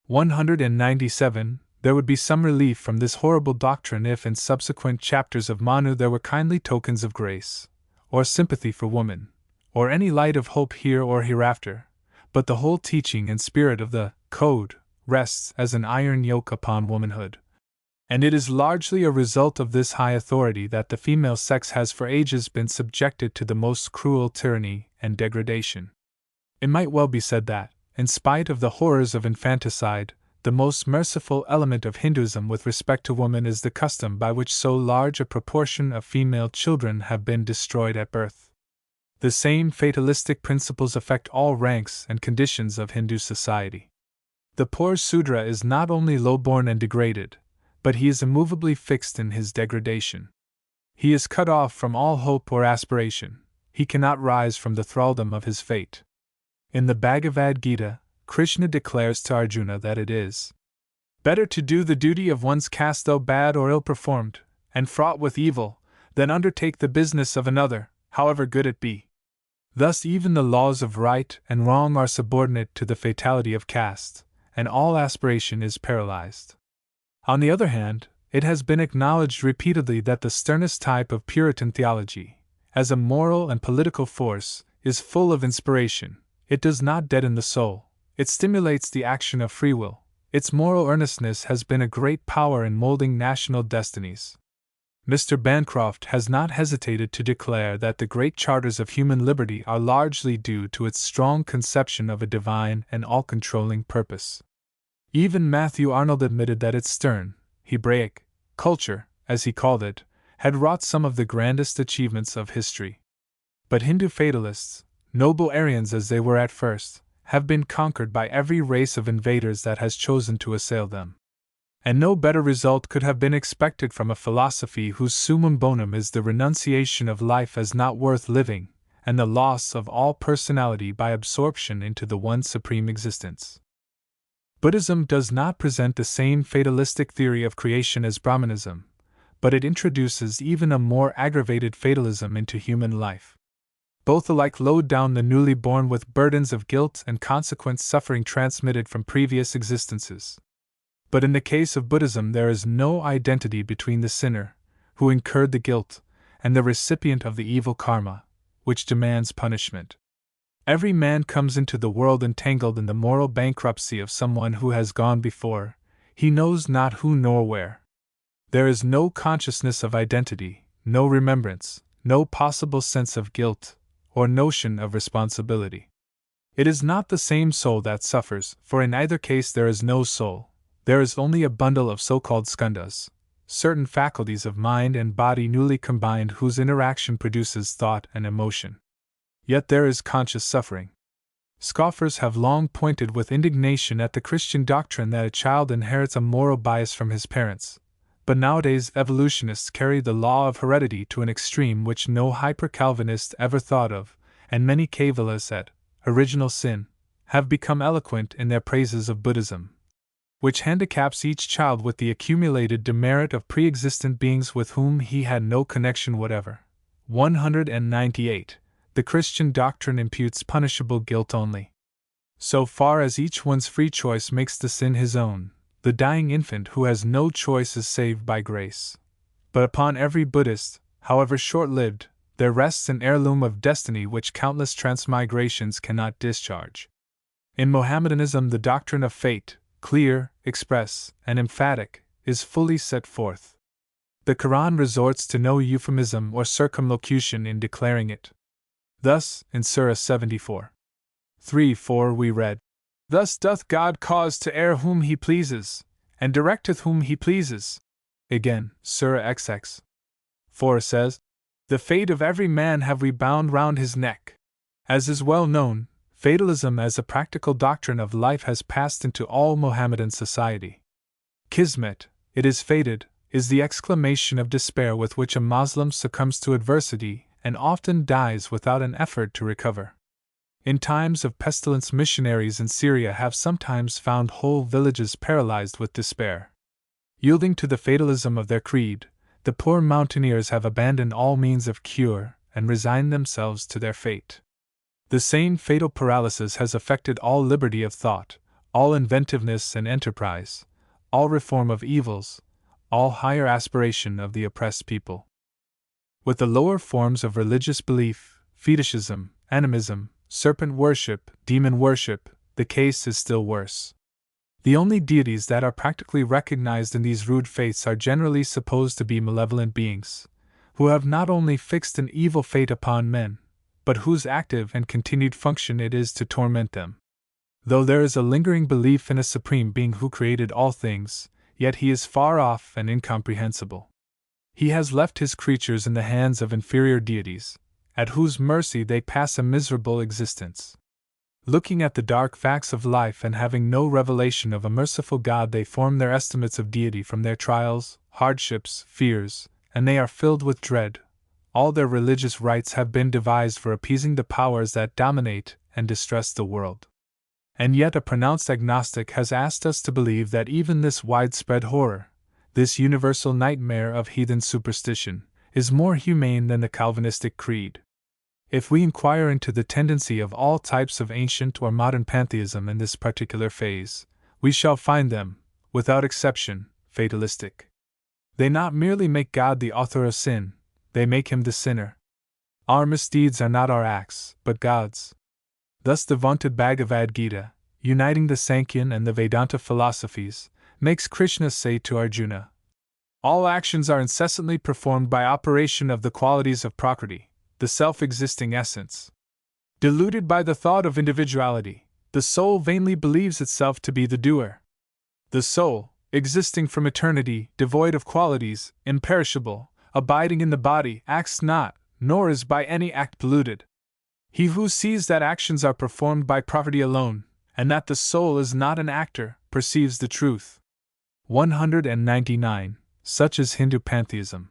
Speaker 1: 197. There would be some relief from this horrible doctrine if in subsequent chapters of Manu there were kindly tokens of grace, or sympathy for woman, or any light of hope here or hereafter, but the whole teaching and spirit of the Code rests as an iron yoke upon womanhood. And it is largely a result of this high authority that the female sex has for ages been subjected to the most cruel tyranny and degradation. It might well be said that, in spite of the horrors of infanticide, the most merciful element of Hinduism with respect to woman is the custom by which so large a proportion of female children have been destroyed at birth. The same fatalistic principles affect all ranks and conditions of Hindu society. The poor Sudra is not only low-born and degraded, but he is immovably fixed in his degradation. He is cut off from all hope or aspiration, he cannot rise from the thraldom of his fate. In the Bhagavad Gita, Krishna declares to Arjuna that it is better to do the duty of one's caste though bad or ill-performed, and fraught with evil, than undertake the business of another, however good it be. Thus even the laws of right and wrong are subordinate to the fatality of caste, and all aspiration is paralyzed. On the other hand, it has been acknowledged repeatedly that the sternest type of Puritan theology, as a moral and political force, is full of inspiration. It does not deaden the soul, it stimulates the action of free will. Its moral earnestness has been a great power in molding national destinies. Mr. Bancroft has not hesitated to declare that the great charters of human liberty are largely due to its strong conception of a divine and all-controlling purpose. Even Matthew Arnold admitted that its stern, Hebraic culture, as he called it, had wrought some of the grandest achievements of history. But Hindu fatalists, noble Aryans as they were at first, have been conquered by every race of invaders that has chosen to assail them. And no better result could have been expected from a philosophy whose summum bonum is the renunciation of life as not worth living, and the loss of all personality by absorption into the one supreme existence. Buddhism does not present the same fatalistic theory of creation as Brahmanism, but it introduces even a more aggravated fatalism into human life. Both alike load down the newly born with burdens of guilt and consequent suffering transmitted from previous existences. But in the case of Buddhism there is no identity between the sinner, who incurred the guilt, and the recipient of the evil karma, which demands punishment. Every man comes into the world entangled in the moral bankruptcy of someone who has gone before, he knows not who nor where. There is no consciousness of identity, no remembrance, no possible sense of guilt, or notion of responsibility. It is not the same soul that suffers, for in either case there is no soul. There is only a bundle of so-called skandhas, certain faculties of mind and body newly combined whose interaction produces thought and emotion. Yet there is conscious suffering. Scoffers have long pointed with indignation at the Christian doctrine that a child inherits a moral bias from his parents, but nowadays evolutionists carry the law of heredity to an extreme which no hyper-Calvinist ever thought of, and many Kaivalas at Original Sin have become eloquent in their praises of Buddhism, which handicaps each child with the accumulated demerit of pre-existent beings with whom he had no connection whatever. 198. The Christian doctrine imputes punishable guilt only. So far as each one's free choice makes the sin his own, the dying infant who has no choice is saved by grace. But upon every Buddhist, however short-lived, there rests an heirloom of destiny which countless transmigrations cannot discharge. In Mohammedanism, the doctrine of fate, clear, express, and emphatic, is fully set forth. The Quran resorts to no euphemism or circumlocution in declaring it. Thus, in Surah 74. 3-4 we read, "Thus doth God cause to err whom He pleases, and directeth whom He pleases." Again, Surah XX. 4 says, "The fate of every man have we bound round his neck." As is well known, fatalism as a practical doctrine of life has passed into all Mohammedan society. Kismet, it is fated, is the exclamation of despair with which a Moslem succumbs to adversity and often dies without an effort to recover. In times of pestilence, missionaries in Syria have sometimes found whole villages paralyzed with despair. Yielding to the fatalism of their creed, the poor mountaineers have abandoned all means of cure and resigned themselves to their fate. The same fatal paralysis has affected all liberty of thought, all inventiveness and enterprise, all reform of evils, all higher aspiration of the oppressed people. With the lower forms of religious belief, fetishism, animism, serpent worship, demon worship, the case is still worse. The only deities that are practically recognized in these rude faiths are generally supposed to be malevolent beings, who have not only fixed an evil fate upon men, but whose active and continued function it is to torment them. Though there is a lingering belief in a supreme being who created all things, yet he is far off and incomprehensible. He has left his creatures in the hands of inferior deities, at whose mercy they pass a miserable existence. Looking at the dark facts of life and having no revelation of a merciful God, they form their estimates of deity from their trials, hardships, fears, and they are filled with dread. All their religious rites have been devised for appeasing the powers that dominate and distress the world. And yet a pronounced agnostic has asked us to believe that even this widespread horror, this universal nightmare of heathen superstition, is more humane than the Calvinistic creed. If we inquire into the tendency of all types of ancient or modern pantheism in this particular phase, we shall find them, without exception, fatalistic. They not merely make God the author of sin, they make him the sinner. Our misdeeds are not our acts, but God's. Thus the vaunted Bhagavad Gita, uniting the Sankhyan and the Vedanta philosophies, makes Krishna say to Arjuna, "All actions are incessantly performed by operation of the qualities of Prakriti, the self-existing essence. Deluded by the thought of individuality, the soul vainly believes itself to be the doer. The soul, existing from eternity, devoid of qualities, imperishable, abiding in the body, acts not, nor is by any act polluted. He who sees that actions are performed by Prakriti alone, and that the soul is not an actor, perceives the truth." 199. Such is Hindu pantheism.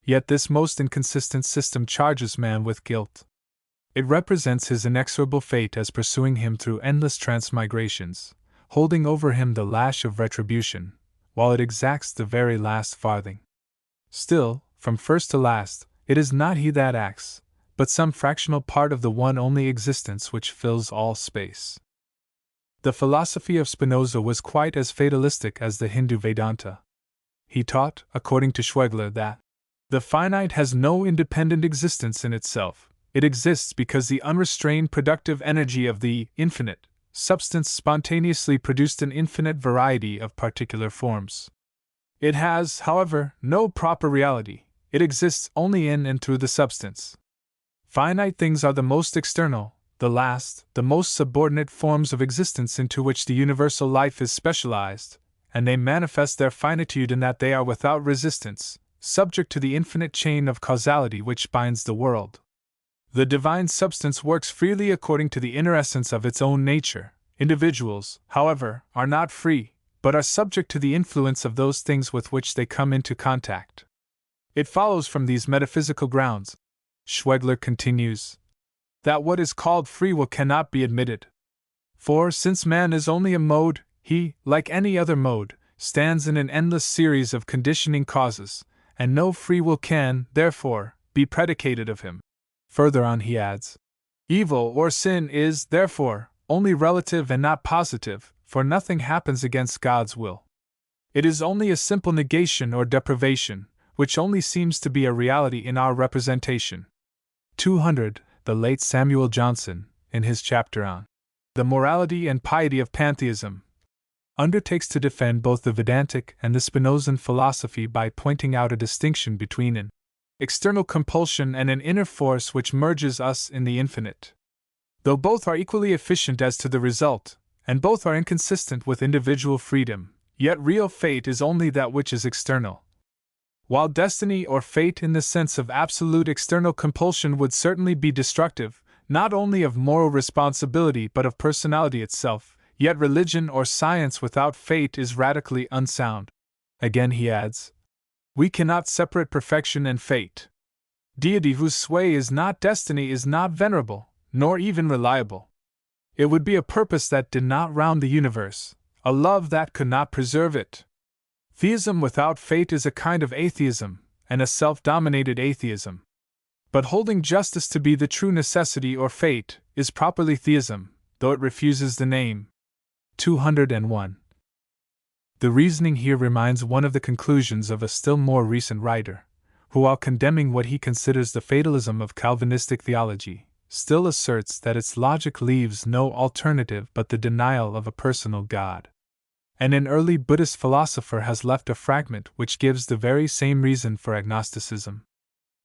Speaker 1: Yet this most inconsistent system charges man with guilt. It represents his inexorable fate as pursuing him through endless transmigrations, holding over him the lash of retribution, while it exacts the very last farthing. Still, from first to last, it is not he that acts, but some fractional part of the one only existence which fills all space. The philosophy of Spinoza was quite as fatalistic as the Hindu Vedanta. He taught, according to Schwegler, that the finite has no independent existence in itself, it exists because the unrestrained productive energy of the infinite substance spontaneously produced an infinite variety of particular forms. It has, however, no proper reality, it exists only in and through the substance. Finite things are the most external, the last, the most subordinate forms of existence into which the universal life is specialized, and they manifest their finitude in that they are without resistance, subject to the infinite chain of causality which binds the world. The divine substance works freely according to the inner essence of its own nature. Individuals, however, are not free, but are subject to the influence of those things with which they come into contact. It follows from these metaphysical grounds, Schwegler continues, that what is called free will cannot be admitted. For since man is only a mode, he, like any other mode, stands in an endless series of conditioning causes, and no free will can, therefore, be predicated of him. Further on he adds, evil or sin is, therefore, only relative and not positive, for nothing happens against God's will. It is only a simple negation or deprivation, which only seems to be a reality in our representation. 200. The late Samuel Johnson, in his chapter on the morality and piety of pantheism, undertakes to defend both the Vedantic and the Spinozan philosophy by pointing out a distinction between an external compulsion and an inner force which merges us in the infinite. Though both are equally efficient as to the result, and both are inconsistent with individual freedom, yet real fate is only that which is external. While destiny or fate in the sense of absolute external compulsion would certainly be destructive, not only of moral responsibility but of personality itself, yet religion or science without fate is radically unsound. Again he adds, we cannot separate perfection and fate. Deity whose sway is not destiny is not venerable, nor even reliable. It would be a purpose that did not round the universe, a love that could not preserve it. Theism without fate is a kind of atheism, and a self-dominated atheism. But holding justice to be the true necessity or fate is properly theism, though it refuses the name. 201. The reasoning here reminds one of the conclusions of a still more recent writer, who, while condemning what he considers the fatalism of Calvinistic theology, still asserts that its logic leaves no alternative but the denial of a personal God. And an early Buddhist philosopher has left a fragment which gives the very same reason for agnosticism.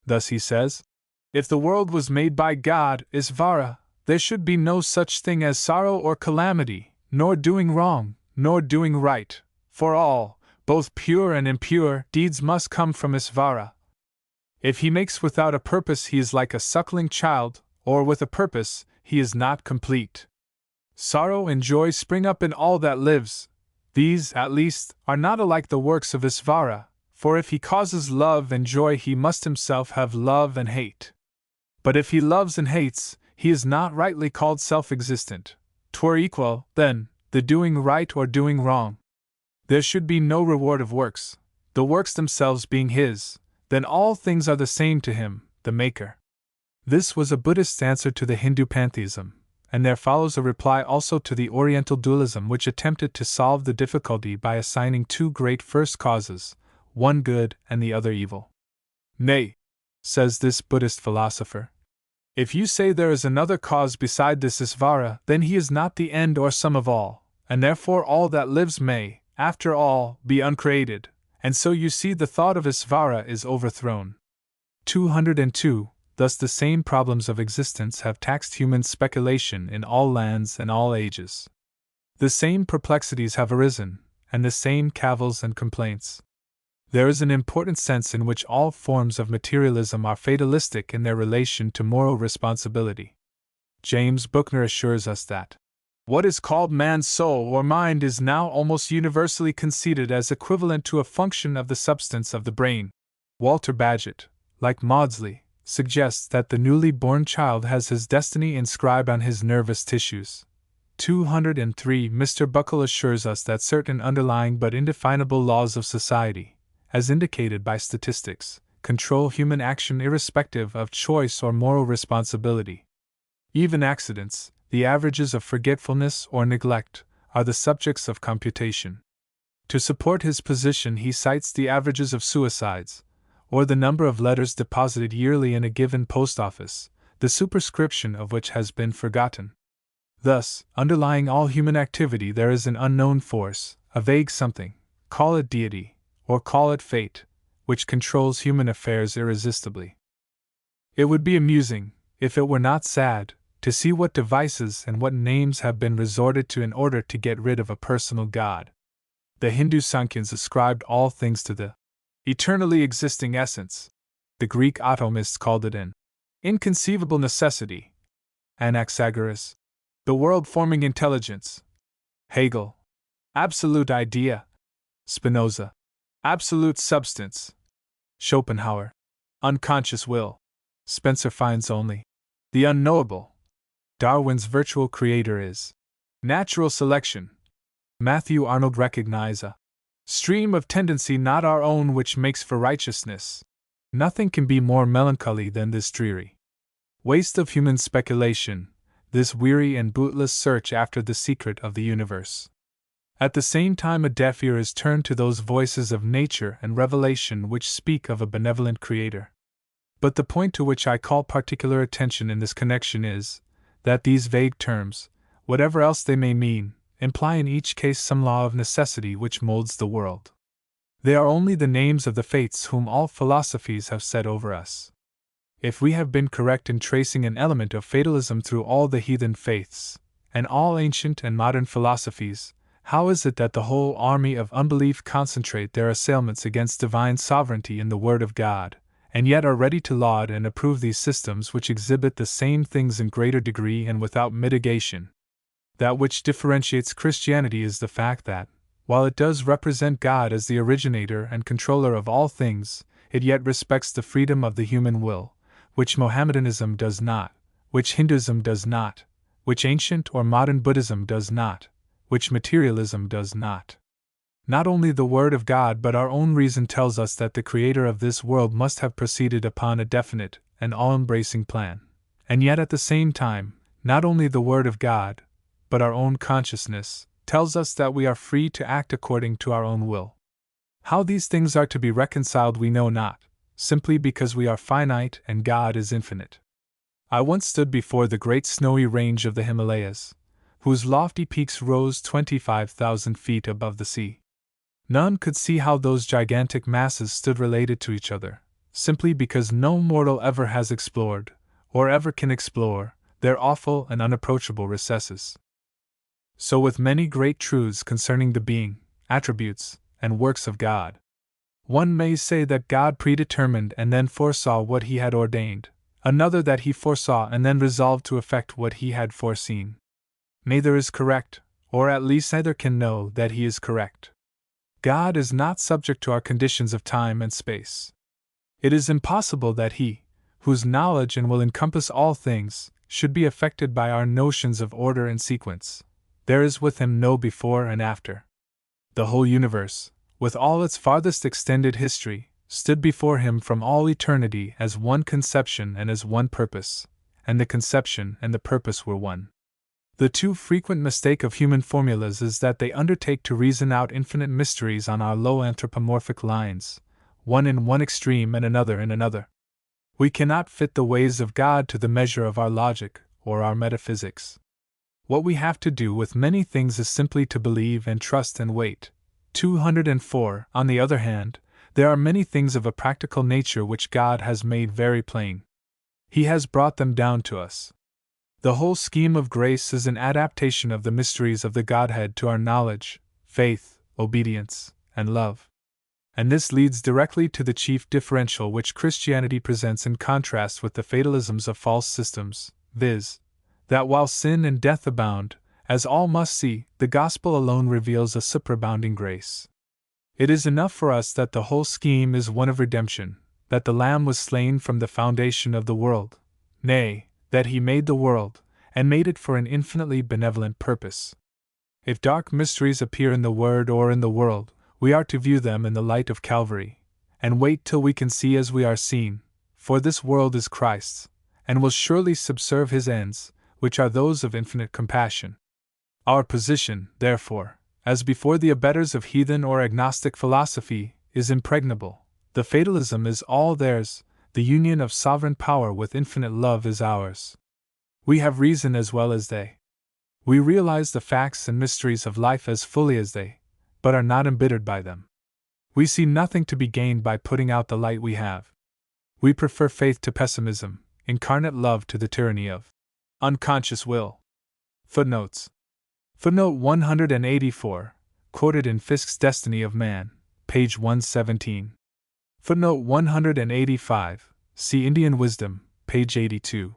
Speaker 1: Thus he says, if the world was made by God, Isvara, there should be no such thing as sorrow or calamity, nor doing wrong, nor doing right, for all, both pure and impure, deeds must come from Isvara. If he makes without a purpose, he is like a suckling child, or with a purpose, he is not complete. Sorrow and joy spring up in all that lives. These, at least, are not alike the works of Isvara, for if he causes love and joy, he must himself have love and hate. But if he loves and hates, he is not rightly called self-existent. 'Twere equal, then, the doing right or doing wrong. There should be no reward of works, the works themselves being his, then all things are the same to him, the maker. This was a Buddhist answer to the Hindu pantheism, and there follows a reply also to the Oriental dualism which attempted to solve the difficulty by assigning two great first causes, one good and the other evil. Nay, says this Buddhist philosopher, if you say there is another cause beside this Isvara, then he is not the end or sum of all, and therefore all that lives may, after all, be uncreated, and so you see the thought of Isvara is overthrown. 202. Thus the same problems of existence have taxed human speculation in all lands and all ages. The same perplexities have arisen, and the same cavils and complaints. There is an important sense in which all forms of materialism are fatalistic in their relation to moral responsibility. James Buckner assures us that what is called man's soul or mind is now almost universally conceded as equivalent to a function of the substance of the brain. Walter Bagehot, like Maudsley, suggests that the newly born child has his destiny inscribed on his nervous tissues. 203. Mr. Buckle assures us that certain underlying but indefinable laws of society, as indicated by statistics, control human action irrespective of choice or moral responsibility. Even accidents, the averages of forgetfulness or neglect, are the subjects of computation. To support his position, he cites the averages of suicides, or the number of letters deposited yearly in a given post office, the superscription of which has been forgotten. Thus, underlying all human activity there is an unknown force, a vague something, call it deity, or call it fate, which controls human affairs irresistibly. It would be amusing, if it were not sad, to see what devices and what names have been resorted to in order to get rid of a personal God. The Hindu Sankhya's ascribed all things to the eternally existing essence. The Greek atomists called it an inconceivable necessity. Anaxagoras, the world-forming intelligence. Hegel, absolute idea. Spinoza, absolute substance. Schopenhauer, unconscious will. Spencer finds only The unknowable. Darwin's virtual creator is natural selection. Matthew Arnold recognize a stream of tendency not our own which makes for righteousness. Nothing can be more melancholy than this dreary waste of human speculation, this weary and bootless search after the secret of the universe. At the same time, a deaf ear is turned to those voices of nature and revelation which speak of a benevolent Creator. But the point to which I call particular attention in this connection is that these vague terms, whatever else they may mean, imply in each case some law of necessity which molds the world. They are only the names of the fates whom all philosophies have set over us. If we have been correct in tracing an element of fatalism through all the heathen faiths, and all ancient and modern philosophies, how is it that the whole army of unbelief concentrate their assailments against divine sovereignty in the Word of God, and yet are ready to laud and approve these systems which exhibit the same things in greater degree and without mitigation? That which differentiates Christianity is the fact that, while it does represent God as the originator and controller of all things, it yet respects the freedom of the human will, which Mohammedanism does not, which Hinduism does not, which ancient or modern Buddhism does not, which materialism does not. Not only the Word of God but our own reason tells us that the Creator of this world must have proceeded upon a definite and all-embracing plan, and yet at the same time, not only the Word of God, but our own consciousness, tells us that we are free to act according to our own will. How these things are to be reconciled we know not, simply because we are finite and God is infinite. I once stood before the great snowy range of the Himalayas, whose lofty peaks rose 25,000 feet above the sea. None could see how those gigantic masses stood related to each other, simply because no mortal ever has explored, or ever can explore, their awful and unapproachable recesses. So with many great truths concerning the being, attributes, and works of God. One may say that God predetermined and then foresaw what He had ordained, another that He foresaw and then resolved to effect what He had foreseen. Neither is correct, or at least neither can know that He is correct. God is not subject to our conditions of time and space. It is impossible that He, whose knowledge and will encompass all things, should be affected by our notions of order and sequence. There is with Him no before and after. The whole universe, with all its farthest extended history, stood before Him from all eternity as one conception and as one purpose, and the conception and the purpose were one. The too frequent mistake of human formulas is that they undertake to reason out infinite mysteries on our low anthropomorphic lines, one in one extreme and another in another. We cannot fit the ways of God to the measure of our logic or our metaphysics. What we have to do with many things is simply to believe and trust and wait. 204. On the other hand, there are many things of a practical nature which God has made very plain. He has brought them down to us. The whole scheme of grace is an adaptation of the mysteries of the Godhead to our knowledge, faith, obedience, and love. And this leads directly to the chief differential which Christianity presents in contrast with the fatalisms of false systems, viz., that while sin and death abound, as all must see, the gospel alone reveals a superabounding grace. It is enough for us that the whole scheme is one of redemption, that the Lamb was slain from the foundation of the world, nay, that He made the world, and made it for an infinitely benevolent purpose. If dark mysteries appear in the Word or in the world, we are to view them in the light of Calvary, and wait till we can see as we are seen, for this world is Christ's, and will surely subserve His ends, which are those of infinite compassion. Our position, therefore, as before the abettors of heathen or agnostic philosophy, is impregnable. The fatalism is all theirs, the union of sovereign power with infinite love is ours. We have reason as well as they. We realize the facts and mysteries of life as fully as they, but are not embittered by them. We see nothing to be gained by putting out the light we have. We prefer faith to pessimism, incarnate love to the tyranny of unconscious will. Footnotes. Footnote 184, quoted in Fiske's Destiny of Man, page 117. Footnote 185, see Indian Wisdom, page 82.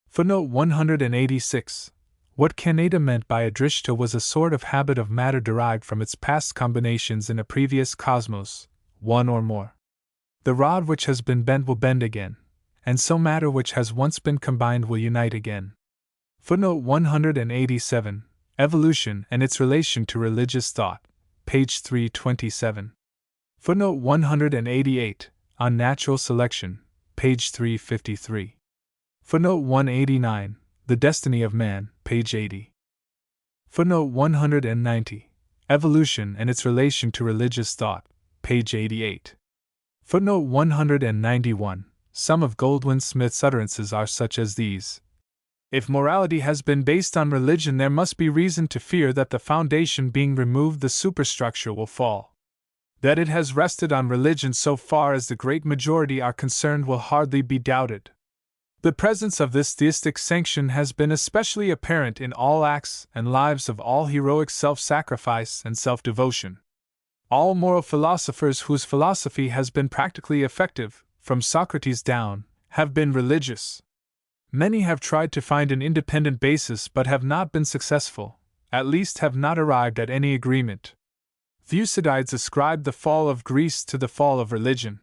Speaker 1: Footnote 186. What Kaneda meant by adrishta was a sort of habit of matter derived from its past combinations in a previous cosmos, one or more. The rod which has been bent will bend again, and so matter which has once been combined will unite again. Footnote 187, Evolution and its relation to religious thought, page 327. Footnote 188, On natural selection, page 353. Footnote 189, The destiny of man, page 80. Footnote 190, Evolution and its relation to religious thought, page 88. Footnote 191, Some of Goldwin Smith's utterances are such as these. If morality has been based on religion, there must be reason to fear that the foundation being removed, the superstructure will fall. That it has rested on religion so far as the great majority are concerned will hardly be doubted. The presence of this theistic sanction has been especially apparent in all acts and lives of all heroic self-sacrifice and self-devotion. All moral philosophers whose philosophy has been practically effective, from Socrates down, have been religious. Many have tried to find an independent basis but have not been successful, at least have not arrived at any agreement. Thucydides ascribed the fall of Greece to the fall of religion.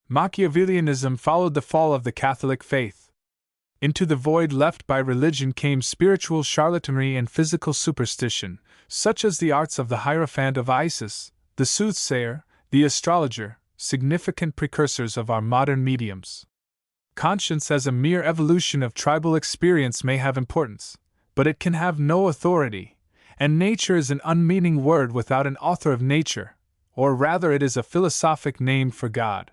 Speaker 1: Machiavellianism followed the fall of the Catholic faith. Into the void left by religion came spiritual charlatanry and physical superstition, such as the arts of the Hierophant of Isis, the soothsayer, the astrologer, significant precursors of our modern mediums. Conscience as a mere evolution of tribal experience may have importance, but it can have no authority, and nature is an unmeaning word without an author of nature, or rather it is a philosophic name for God.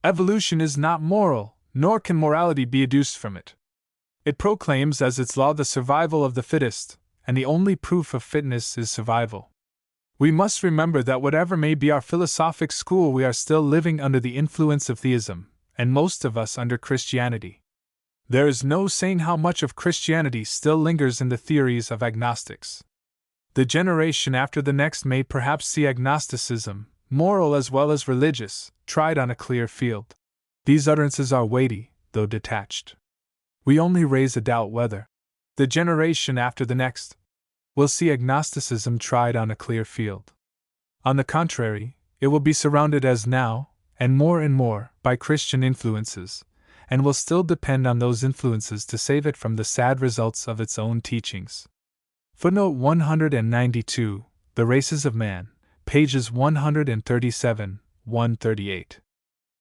Speaker 1: Evolution is not moral, nor can morality be adduced from it. It proclaims as its law the survival of the fittest, and the only proof of fitness is survival. We must remember that whatever may be our philosophic school, we are still living under the influence of theism, and most of us under Christianity. There is no saying how much of Christianity still lingers in the theories of agnostics. The generation after the next may perhaps see agnosticism, moral as well as religious, tried on a clear field. These utterances are weighty, though detached. We only raise a doubt whether the generation after the next will see agnosticism tried on a clear field. On the contrary, it will be surrounded as now, and more, by Christian influences, and will still depend on those influences to save it from the sad results of its own teachings. Footnote 192, The Races of Man, pages 137, 138.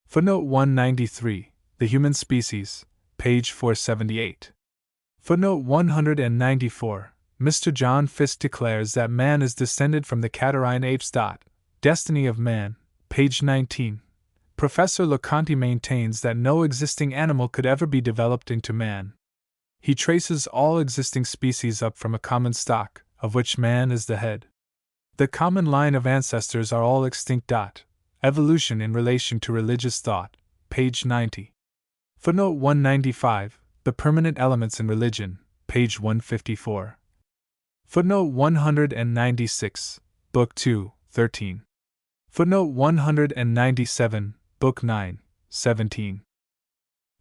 Speaker 1: Footnote 193, The Human Species, page 478. Footnote 194, Mr. John Fiske declares that man is descended from the catarrhine apes. Destiny of Man, page 19. Professor Leconte maintains that no existing animal could ever be developed into man. He traces all existing species up from a common stock, of which man is the head. The common line of ancestors are all extinct. Evolution in relation to religious thought, page 90. Footnote 195, The Permanent Elements in Religion, page 154. Footnote 196, Book 2, 13. Footnote 197, Book 9, 17.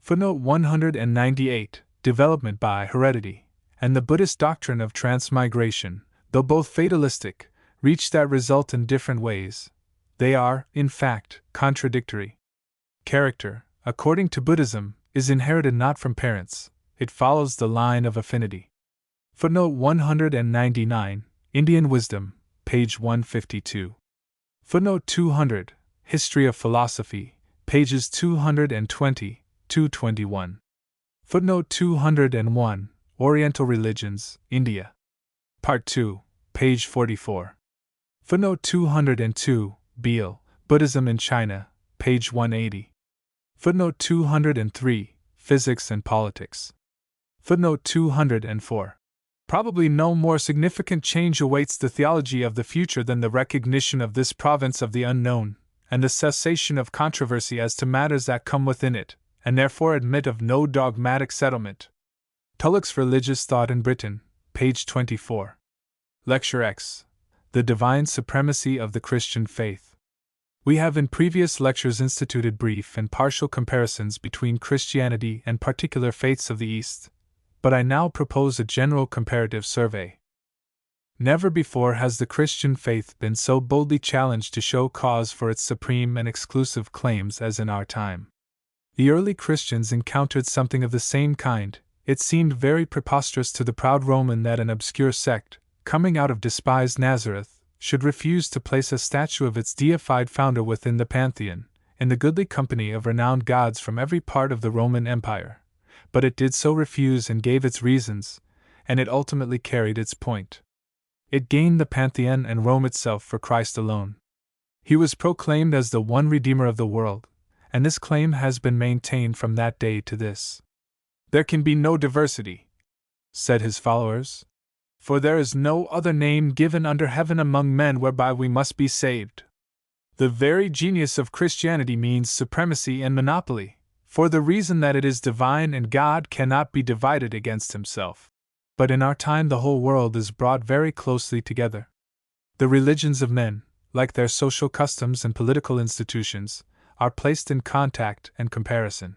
Speaker 1: Footnote 198, Development by Heredity, and the Buddhist doctrine of transmigration, though both fatalistic, reach that result in different ways. They are, in fact, contradictory. Character, according to Buddhism, is inherited not from parents, it follows the line of affinity. Footnote 199, Indian Wisdom, page 152. Footnote 200, History of Philosophy, pages 220, 221. Footnote 201, Oriental Religions, India. Part 2, page 44. Footnote 202, Beale, Buddhism in China, page 180. Footnote 203, Physics and Politics. Footnote 204. Probably no more significant change awaits the theology of the future than the recognition of this province of the unknown, and the cessation of controversy as to matters that come within it, and therefore admit of no dogmatic settlement. Tulloch's Religious Thought in Britain, page 24. Lecture X. The Divine Supremacy of the Christian Faith. We have in previous lectures instituted brief and partial comparisons between Christianity and particular faiths of the East, but I now propose a general comparative survey. Never before has the Christian faith been so boldly challenged to show cause for its supreme and exclusive claims as in our time. The early Christians encountered something of the same kind. It seemed very preposterous to the proud Roman that an obscure sect, coming out of despised Nazareth, should refuse to place a statue of its deified founder within the pantheon, in the goodly company of renowned gods from every part of the Roman Empire. But it did so refuse and gave its reasons, and it ultimately carried its point. It gained the pantheon and Rome itself for Christ alone. He was proclaimed as the one Redeemer of the world, and this claim has been maintained from that day to this. "There can be no diversity," said his followers, "for there is no other name given under heaven among men whereby we must be saved." The very genius of Christianity means supremacy and monopoly, for the reason that it is divine and God cannot be divided against himself. But in our time the whole world is brought very closely together. The religions of men, like their social customs and political institutions, are placed in contact and comparison.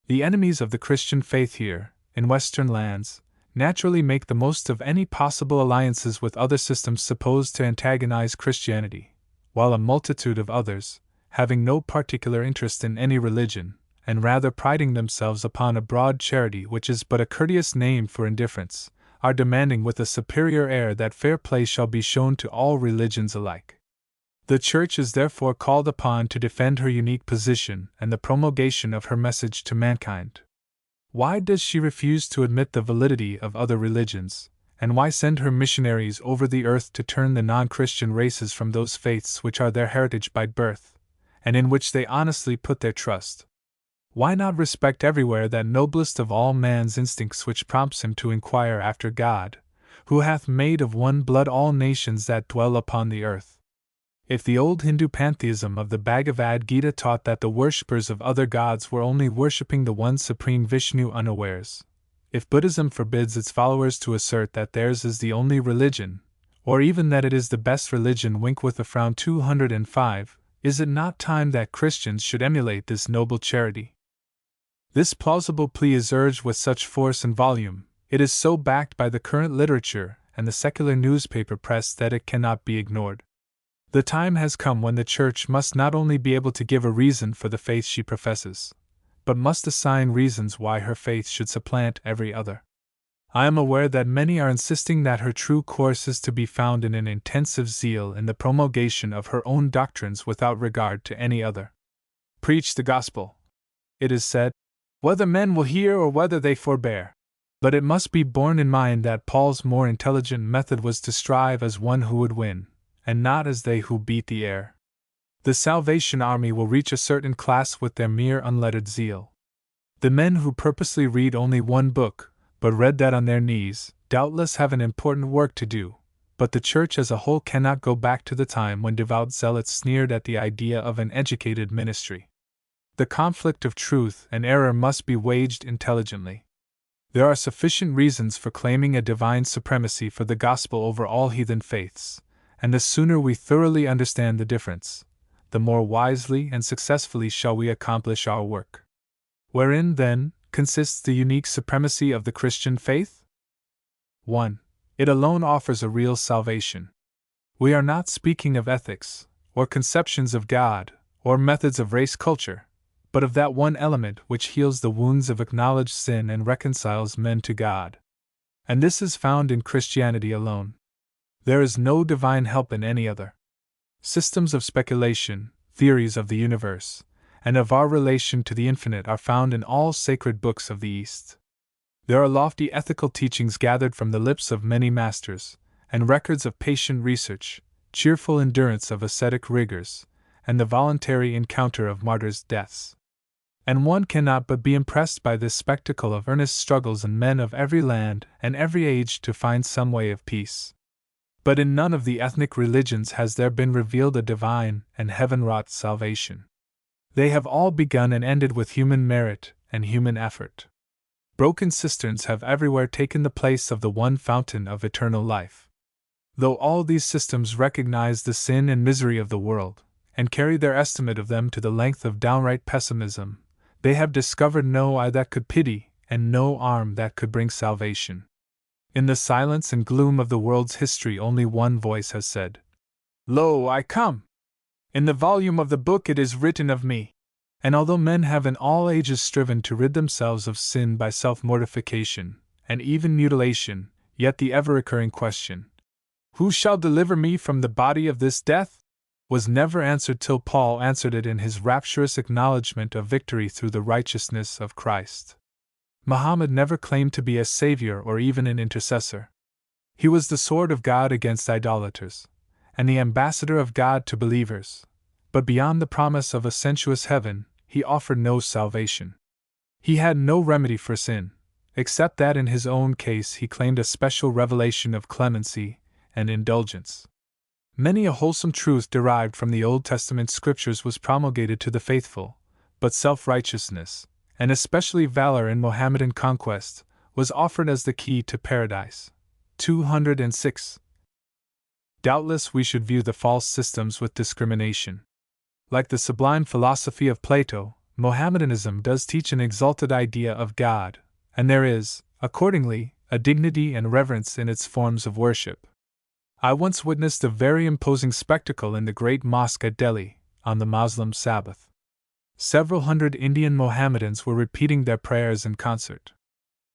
Speaker 1: The enemies of the Christian faith here, in Western lands, naturally make the most of any possible alliances with other systems supposed to antagonize Christianity, while a multitude of others, having no particular interest in any religion, and rather priding themselves upon a broad charity which is but a courteous name for indifference, are demanding with a superior air that fair play shall be shown to all religions alike. The Church is therefore called upon to defend her unique position and the promulgation of her message to mankind. Why does she refuse to admit the validity of other religions, and why send her missionaries over the earth to turn the non-Christian races from those faiths which are their heritage by birth, and in which they honestly put their trust? Why not respect everywhere that noblest of all man's instincts which prompts him to inquire after God, who hath made of one blood all nations that dwell upon the earth? If the old Hindu pantheism of the Bhagavad Gita taught that the worshippers of other gods were only worshipping the one supreme Vishnu unawares, if Buddhism forbids its followers to assert that theirs is the only religion, or even that it is the best religion, wink with a frown. 205, is it not time that Christians should emulate this noble charity? This plausible plea is urged with such force and volume, it is so backed by the current literature and the secular newspaper press that it cannot be ignored. The time has come when the Church must not only be able to give a reason for the faith she professes, but must assign reasons why her faith should supplant every other. I am aware that many are insisting that her true course is to be found in an intensive zeal in the promulgation of her own doctrines without regard to any other. "Preach the gospel," it is said, "whether men will hear or whether they forbear." But it must be borne in mind that Paul's more intelligent method was to strive as one who would win, and not as they who beat the air. The Salvation Army will reach a certain class with their mere unlettered zeal. The men who purposely read only one book, but read that on their knees, doubtless have an important work to do, but the Church as a whole cannot go back to the time when devout zealots sneered at the idea of an educated ministry. The conflict of truth and error must be waged intelligently. There are sufficient reasons for claiming a divine supremacy for the gospel over all heathen faiths, and the sooner we thoroughly understand the difference, the more wisely and successfully shall we accomplish our work. Wherein, then, consists the unique supremacy of the Christian faith? 1. It alone offers a real salvation. We are not speaking of ethics, or conceptions of God, or methods of race culture, but of that one element which heals the wounds of acknowledged sin and reconciles men to God. And this is found in Christianity alone. There is no divine help in any other. Systems of speculation, theories of the universe, and of our relation to the infinite are found in all sacred books of the East. There are lofty ethical teachings gathered from the lips of many masters, and records of patient research, cheerful endurance of ascetic rigors, and the voluntary encounter of martyrs' deaths. And one cannot but be impressed by this spectacle of earnest struggles in men of every land and every age to find some way of peace. But in none of the ethnic religions has there been revealed a divine and heaven-wrought salvation. They have all begun and ended with human merit and human effort. Broken cisterns have everywhere taken the place of the one fountain of eternal life. Though all these systems recognize the sin and misery of the world, and carry their estimate of them to the length of downright pessimism, they have discovered no eye that could pity, and no arm that could bring salvation. In the silence and gloom of the world's history only one voice has said, "Lo, I come! In the volume of the book it is written of me." And although men have in all ages striven to rid themselves of sin by self-mortification, and even mutilation, yet the ever-recurring question, "Who shall deliver me from the body of this death?" was never answered till Paul answered it in his rapturous acknowledgment of victory through the righteousness of Christ. Muhammad never claimed to be a savior or even an intercessor. He was the sword of God against idolaters, and the ambassador of God to believers, but beyond the promise of a sensuous heaven, he offered no salvation. He had no remedy for sin, except that in his own case he claimed a special revelation of clemency and indulgence. Many a wholesome truth derived from the Old Testament scriptures was promulgated to the faithful, but self-righteousness, and especially valor in Mohammedan conquest, was offered as the key to paradise. 206. Doubtless we should view the false systems with discrimination. Like the sublime philosophy of Plato, Mohammedanism does teach an exalted idea of God, and there is, accordingly, a dignity and reverence in its forms of worship. I once witnessed a very imposing spectacle in the great mosque at Delhi, on the Moslem Sabbath. Several hundred Indian Mohammedans were repeating their prayers in concert.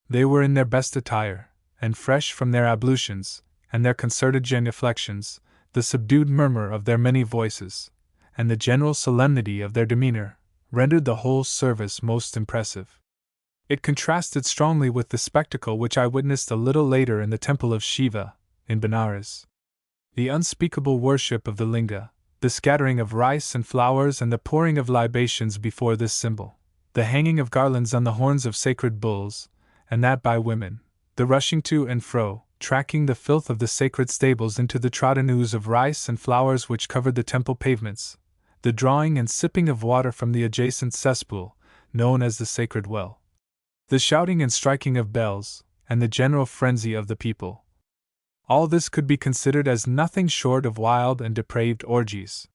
Speaker 1: They were in their best attire, and fresh from their ablutions, and their concerted genuflections, the subdued murmur of their many voices, and the general solemnity of their demeanor, rendered the whole service most impressive. It contrasted strongly with the spectacle which I witnessed a little later in the temple of Shiva, in Benares. The unspeakable worship of the linga, the scattering of rice and flowers and the pouring of libations before this symbol, the hanging of garlands on the horns of sacred bulls, and that by women, the rushing to and fro, tracking the filth of the sacred stables into the trodden ooze of rice and flowers which covered the temple pavements, the drawing and sipping of water from the adjacent cesspool, known as the sacred well, the shouting and striking of bells, and the general frenzy of the people. All this could be considered as nothing short of wild and depraved orgies.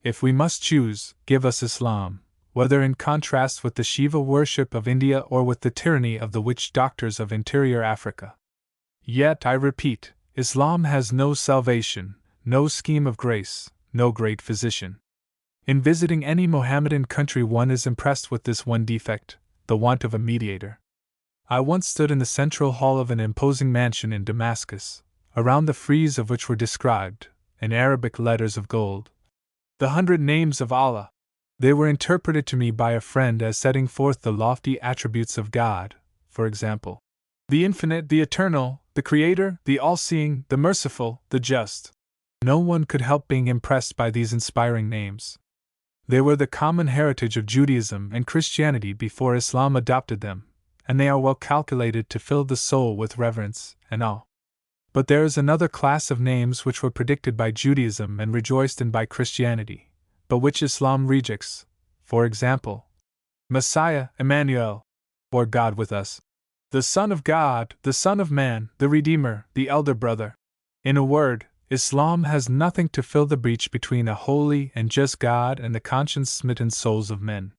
Speaker 1: If we must choose, give us Islam, whether in contrast with the Shiva worship of India or with the tyranny of the witch doctors of interior Africa. Yet, I repeat, Islam has no salvation, no scheme of grace, no great physician. In visiting any Mohammedan country one is impressed with this one defect, the want of a mediator. I once stood in the central hall of an imposing mansion in Damascus, around the frieze of which were described, in Arabic letters of gold, the 100 names of Allah. They were interpreted to me by a friend as setting forth the lofty attributes of God, for example, the infinite, the eternal, the creator, the all-seeing, the merciful, the just. No one could help being impressed by these inspiring names. They were the common heritage of Judaism and Christianity before Islam adopted them, and they are well calculated to fill the soul with reverence and awe. But there is another class of names which were predicted by Judaism and rejoiced in by Christianity, but which Islam rejects, for example, Messiah, Emmanuel, or God with us, the Son of God, the Son of Man, the Redeemer, the Elder Brother. In a word, Islam has nothing to fill the breach between a holy and just God and the conscience-smitten souls of men.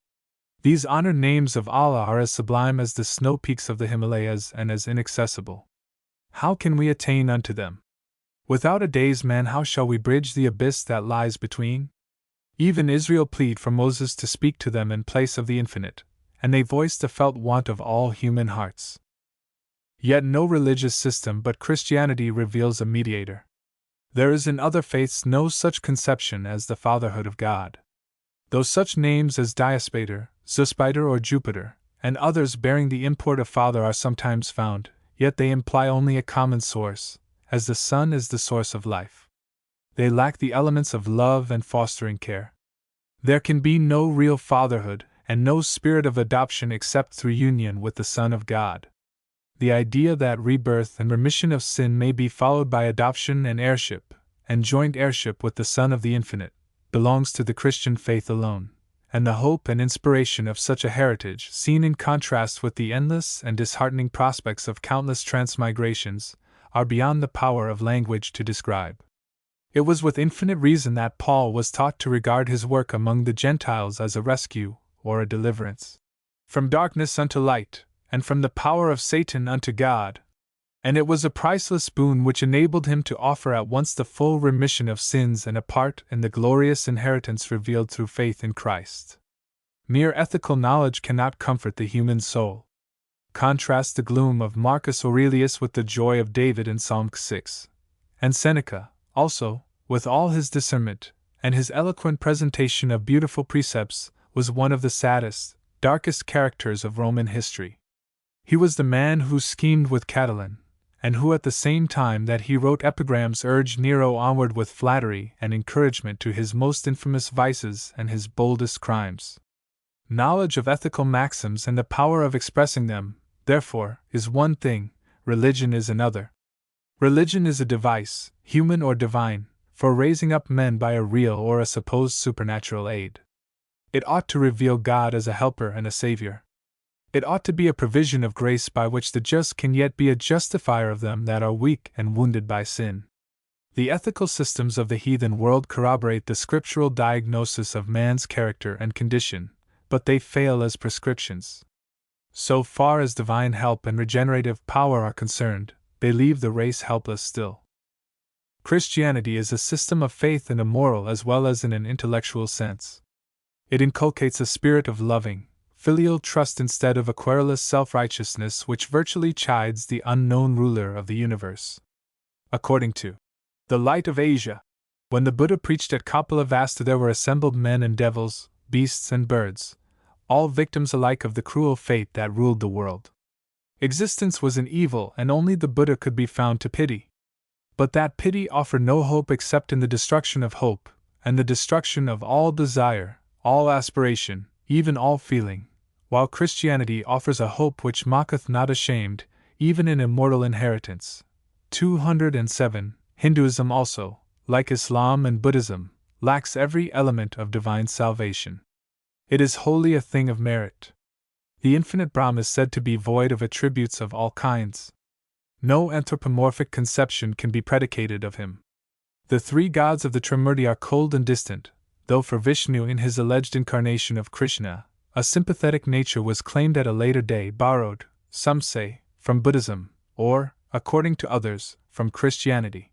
Speaker 1: These honored names of Allah are as sublime as the snow peaks of the Himalayas and as inaccessible. How can we attain unto them? Without a day's man, how shall we bridge the abyss that lies between? Even Israel plead for Moses to speak to them in place of the infinite, and they voiced a felt want of all human hearts. Yet no religious system but Christianity reveals a mediator. There is in other faiths no such conception as the fatherhood of God. Though such names as Diospater, Zuspider, or Jupiter, and others bearing the import of father are sometimes found, yet they imply only a common source, as the sun is the source of life. They lack the elements of love and fostering care. There can be no real fatherhood, and no spirit of adoption except through union with the Son of God. The idea that rebirth and remission of sin may be followed by adoption and heirship, and joint heirship with the Son of the Infinite, belongs to the Christian faith alone, and the hope and inspiration of such a heritage, seen in contrast with the endless and disheartening prospects of countless transmigrations, are beyond the power of language to describe. It was with infinite reason that Paul was taught to regard his work among the Gentiles as a rescue, or a deliverance, from darkness unto light, and from the power of Satan unto God. And it was a priceless boon which enabled him to offer at once the full remission of sins and a part in the glorious inheritance revealed through faith in Christ. Mere ethical knowledge cannot comfort the human soul. Contrast the gloom of Marcus Aurelius with the joy of David in Psalm 6. And Seneca, also, with all his discernment, and his eloquent presentation of beautiful precepts, was one of the saddest, darkest characters of Roman history. He was the man who schemed with Catiline, and who at the same time that he wrote epigrams urged Nero onward with flattery and encouragement to his most infamous vices and his boldest crimes. Knowledge of ethical maxims and the power of expressing them, therefore, is one thing, religion is another. Religion is a device, human or divine, for raising up men by a real or a supposed supernatural aid. It ought to reveal God as a helper and a savior. It ought to be a provision of grace by which the just can yet be a justifier of them that are weak and wounded by sin. The ethical systems of the heathen world corroborate the scriptural diagnosis of man's character and condition, but they fail as prescriptions. So far as divine help and regenerative power are concerned, they leave the race helpless still. Christianity is a system of faith in a moral as well as in an intellectual sense. It inculcates a spirit of loving, filial trust instead of a querulous self-righteousness which virtually chides the unknown ruler of the universe. According to The Light of Asia, when the Buddha preached at Kapilavastu there were assembled men and devils, beasts and birds, all victims alike of the cruel fate that ruled the world. Existence was an evil and only the Buddha could be found to pity. But that pity offered no hope except in the destruction of hope, and the destruction of all desire, all aspiration, even all feeling, while Christianity offers a hope which mocketh not ashamed, even in immortal inheritance. 207. Hinduism also, like Islam and Buddhism, lacks every element of divine salvation. It is wholly a thing of merit. The infinite Brahm is said to be void of attributes of all kinds. No anthropomorphic conception can be predicated of him. The three gods of the Trimurti are cold and distant, though for Vishnu in his alleged incarnation of Krishna, a sympathetic nature was claimed at a later day, borrowed, some say, from Buddhism, or, according to others, from Christianity.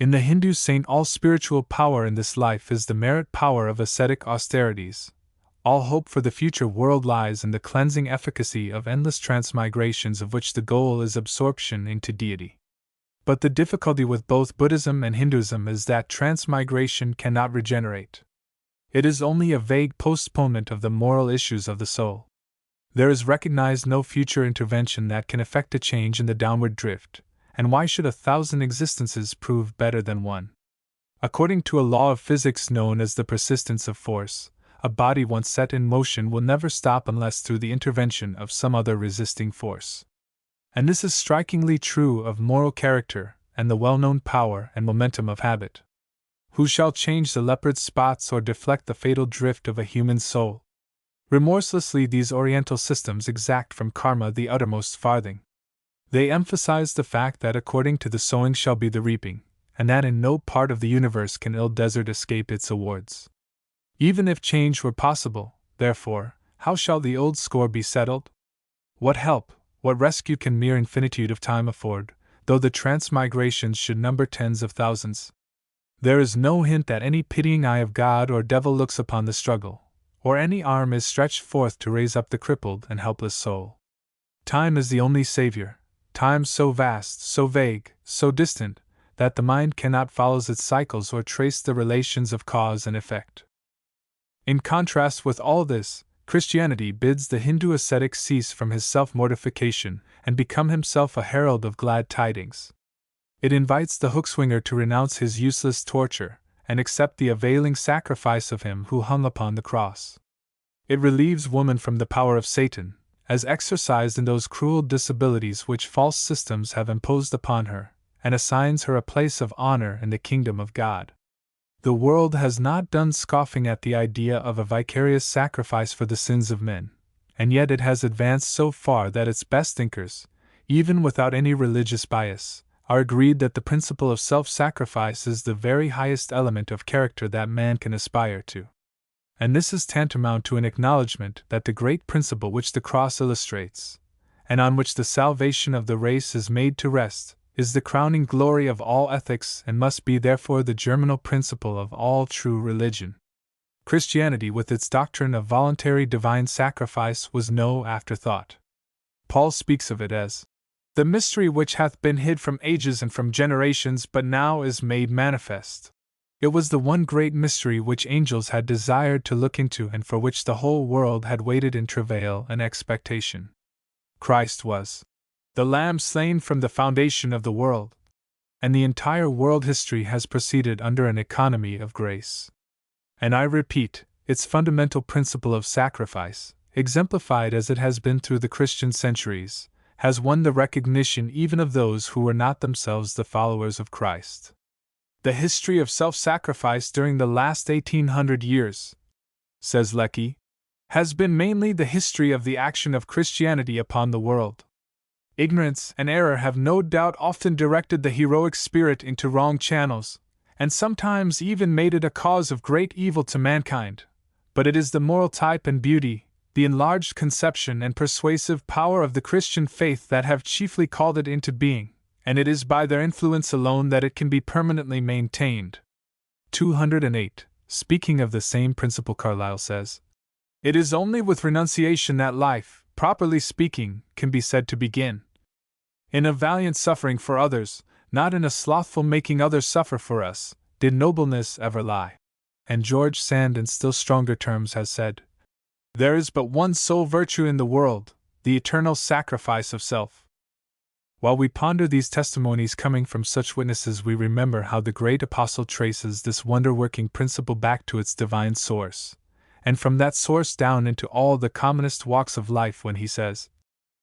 Speaker 1: In the Hindu saint all spiritual power in this life is the merit power of ascetic austerities. All hope for the future world lies in the cleansing efficacy of endless transmigrations of which the goal is absorption into deity. But the difficulty with both Buddhism and Hinduism is that transmigration cannot regenerate. It is only a vague postponement of the moral issues of the soul. There is recognized no future intervention that can effect a change in the downward drift, and why should 1,000 existences prove better than one? According to a law of physics known as the persistence of force, a body once set in motion will never stop unless through the intervention of some other resisting force. And this is strikingly true of moral character and the well-known power and momentum of habit. Who shall change the leopard's spots or deflect the fatal drift of a human soul? Remorselessly these Oriental systems exact from karma the uttermost farthing. They emphasize the fact that according to the sowing shall be the reaping, and that in no part of the universe can ill desert escape its awards. Even if change were possible, therefore, how shall the old score be settled? What help, what rescue can mere infinitude of time afford, though the transmigrations should number tens of thousands? There is no hint that any pitying eye of God or devil looks upon the struggle, or any arm is stretched forth to raise up the crippled and helpless soul. Time is the only savior, time so vast, so vague, so distant, that the mind cannot follow its cycles or trace the relations of cause and effect. In contrast with all this, Christianity bids the Hindu ascetic cease from his self-mortification and become himself a herald of glad tidings. It invites the hookswinger to renounce his useless torture and accept the availing sacrifice of him who hung upon the cross. It relieves woman from the power of Satan, as exercised in those cruel disabilities which false systems have imposed upon her, and assigns her a place of honor in the kingdom of God. The world has not done scoffing at the idea of a vicarious sacrifice for the sins of men, and yet it has advanced so far that its best thinkers, even without any religious bias, are agreed that the principle of self-sacrifice is the very highest element of character that man can aspire to. And this is tantamount to an acknowledgement that the great principle which the cross illustrates, and on which the salvation of the race is made to rest, is the crowning glory of all ethics and must be therefore the germinal principle of all true religion. Christianity, with its doctrine of voluntary divine sacrifice, was no afterthought. Paul speaks of it as the mystery which hath been hid from ages and from generations, but now is made manifest. It was the one great mystery which angels had desired to look into and for which the whole world had waited in travail and expectation. Christ was the Lamb slain from the foundation of the world, and the entire world history has proceeded under an economy of grace. And I repeat, its fundamental principle of sacrifice, exemplified as it has been through the Christian centuries, has won the recognition even of those who were not themselves the followers of Christ. The history of self-sacrifice during the last 1800 years, says Lecky, has been mainly the history of the action of Christianity upon the world. Ignorance and error have no doubt often directed the heroic spirit into wrong channels, and sometimes even made it a cause of great evil to mankind, but it is the moral type and beauty, the enlarged conception and persuasive power of the Christian faith that have chiefly called it into being, and it is by their influence alone that it can be permanently maintained. 208. Speaking of the same principle, Carlyle says, "It is only with renunciation that life, properly speaking, can be said to begin. In a valiant suffering for others, not in a slothful making others suffer for us, did nobleness ever lie." And George Sand, in still stronger terms, has said, "There is but one sole virtue in the world, the eternal sacrifice of self." While we ponder these testimonies coming from such witnesses, we remember how the great apostle traces this wonder-working principle back to its divine source, and from that source down into all the commonest walks of life when he says,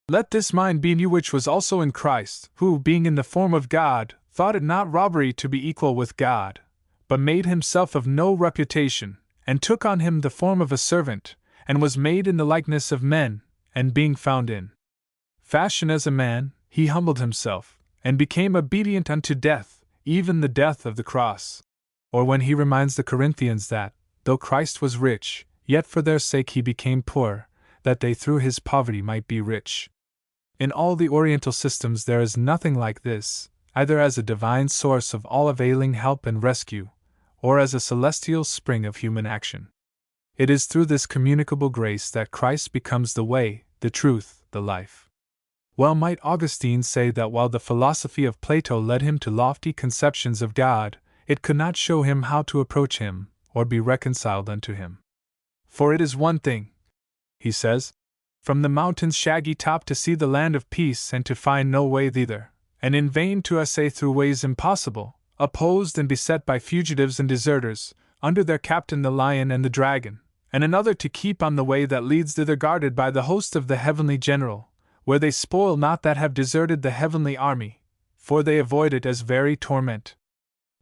Speaker 1: "Let this mind be in you which was also in Christ, who, being in the form of God, thought it not robbery to be equal with God, but made himself of no reputation, and took on him the form of a servant, and was made in the likeness of men, and being found in fashion as a man, he humbled himself, and became obedient unto death, even the death of the cross." Or when he reminds the Corinthians that, though Christ was rich, yet for their sake he became poor, that they through his poverty might be rich. In all the Oriental systems there is nothing like this, either as a divine source of all-availing help and rescue, or as a celestial spring of human action. It is through this communicable grace that Christ becomes the way, the truth, the life. Well might Augustine say that while the philosophy of Plato led him to lofty conceptions of God, it could not show him how to approach him, or be reconciled unto him. "For it is one thing," he says, "from the mountain's shaggy top to see the land of peace and to find no way thither, and in vain to essay through ways impossible, opposed and beset by fugitives and deserters, under their captain the lion and the dragon, and another to keep on the way that leads thither guarded by the host of the heavenly general, where they spoil not that have deserted the heavenly army, for they avoid it as very torment.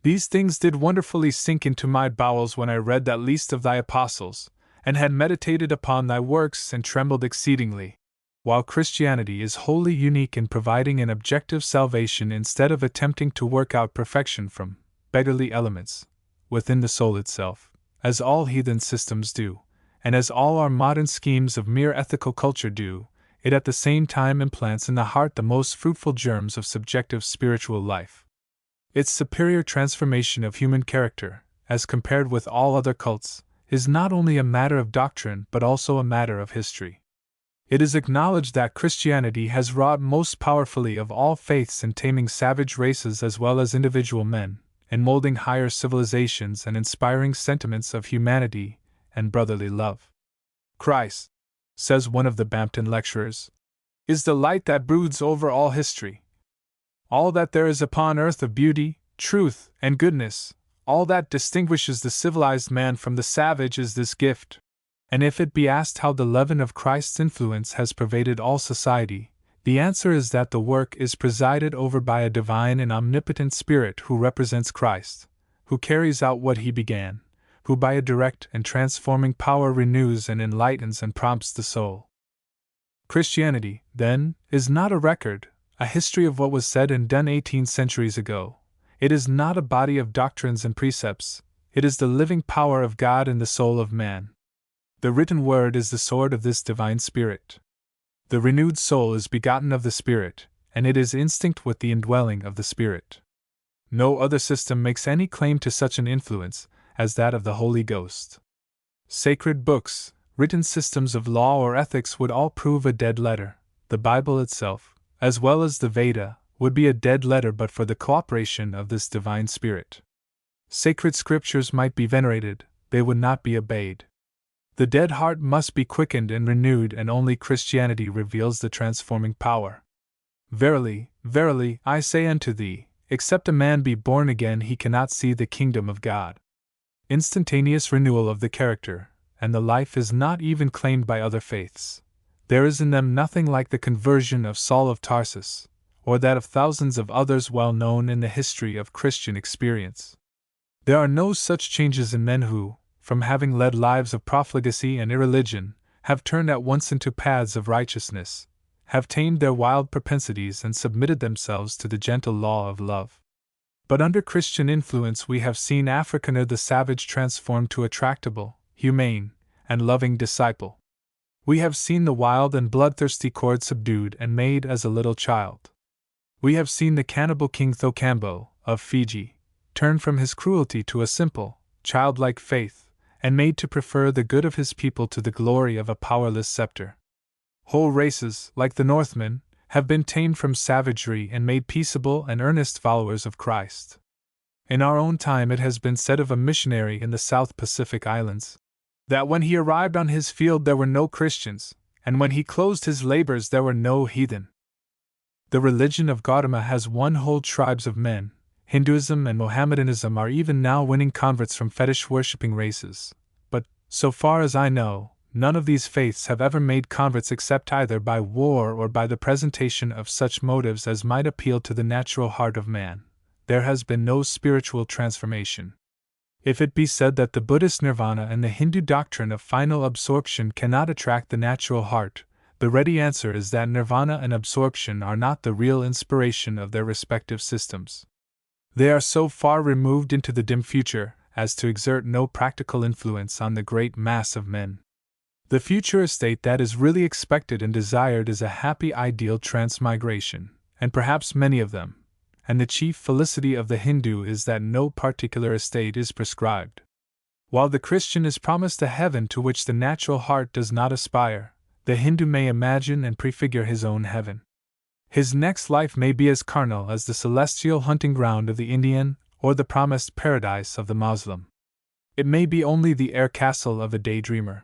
Speaker 1: These things did wonderfully sink into my bowels when I read that least of thy apostles, and had meditated upon thy works and trembled exceedingly." While Christianity is wholly unique in providing an objective salvation instead of attempting to work out perfection from beggarly elements within the soul itself, as all heathen systems do, and as all our modern schemes of mere ethical culture do, it at the same time implants in the heart the most fruitful germs of subjective spiritual life. Its superior transformation of human character, as compared with all other cults, is not only a matter of doctrine but also a matter of history. It is acknowledged that Christianity has wrought most powerfully of all faiths in taming savage races as well as individual men, in molding higher civilizations and inspiring sentiments of humanity and brotherly love. "Christ," says one of the Bampton lecturers, "is the light that broods over all history. All that there is upon earth of beauty, truth, and goodness, all that distinguishes the civilized man from the savage is this gift. And if it be asked how the leaven of Christ's influence has pervaded all society, the answer is that the work is presided over by a divine and omnipotent Spirit who represents Christ, who carries out what he began, who by a direct and transforming power renews and enlightens and prompts the soul." Christianity, then, is not a record, a history of what was said and done 18 centuries ago. It is not a body of doctrines and precepts, it is the living power of God in the soul of man. The written word is the sword of this divine Spirit. The renewed soul is begotten of the Spirit, and it is instinct with the indwelling of the Spirit. No other system makes any claim to such an influence as that of the Holy Ghost. Sacred books, written systems of law or ethics would all prove a dead letter. The Bible itself, as well as the Veda, would be a dead letter but for the cooperation of this divine spirit. Sacred scriptures might be venerated, they would not be obeyed. The dead heart must be quickened and renewed, and only Christianity reveals the transforming power. Verily, verily, I say unto thee, except a man be born again, he cannot see the kingdom of God. Instantaneous renewal of the character, and the life is not even claimed by other faiths. There is in them nothing like the conversion of Saul of Tarsus, or that of thousands of others well known in the history of Christian experience. There are no such changes in men who, from having led lives of profligacy and irreligion, have turned at once into paths of righteousness, have tamed their wild propensities and submitted themselves to the gentle law of love. But under Christian influence we have seen Africaner the savage transformed to a tractable, humane, and loving disciple. We have seen the wild and bloodthirsty Cord subdued and made as a little child. We have seen the cannibal King Thocambo, of Fiji, turn from his cruelty to a simple, childlike faith, and made to prefer the good of his people to the glory of a powerless scepter. Whole races, like the Northmen, have been tamed from savagery and made peaceable and earnest followers of Christ. In our own time it has been said of a missionary in the South Pacific Islands, that when he arrived on his field there were no Christians, and when he closed his labors there were no heathen. The religion of Gautama has won whole tribes of men. Hinduism and Mohammedanism are even now winning converts from fetish-worshipping races, but, so far as I know, none of these faiths have ever made converts except either by war or by the presentation of such motives as might appeal to the natural heart of man. There has been no spiritual transformation. If it be said that the Buddhist nirvana and the Hindu doctrine of final absorption cannot attract the natural heart, the ready answer is that nirvana and absorption are not the real inspiration of their respective systems. They are so far removed into the dim future as to exert no practical influence on the great mass of men. The future estate that is really expected and desired is a happy ideal transmigration, and perhaps many of them, and the chief felicity of the Hindu is that no particular estate is prescribed. While the Christian is promised a heaven to which the natural heart does not aspire, the Hindu may imagine and prefigure his own heaven. His next life may be as carnal as the celestial hunting ground of the Indian or the promised paradise of the Moslem. It may be only the air castle of a daydreamer.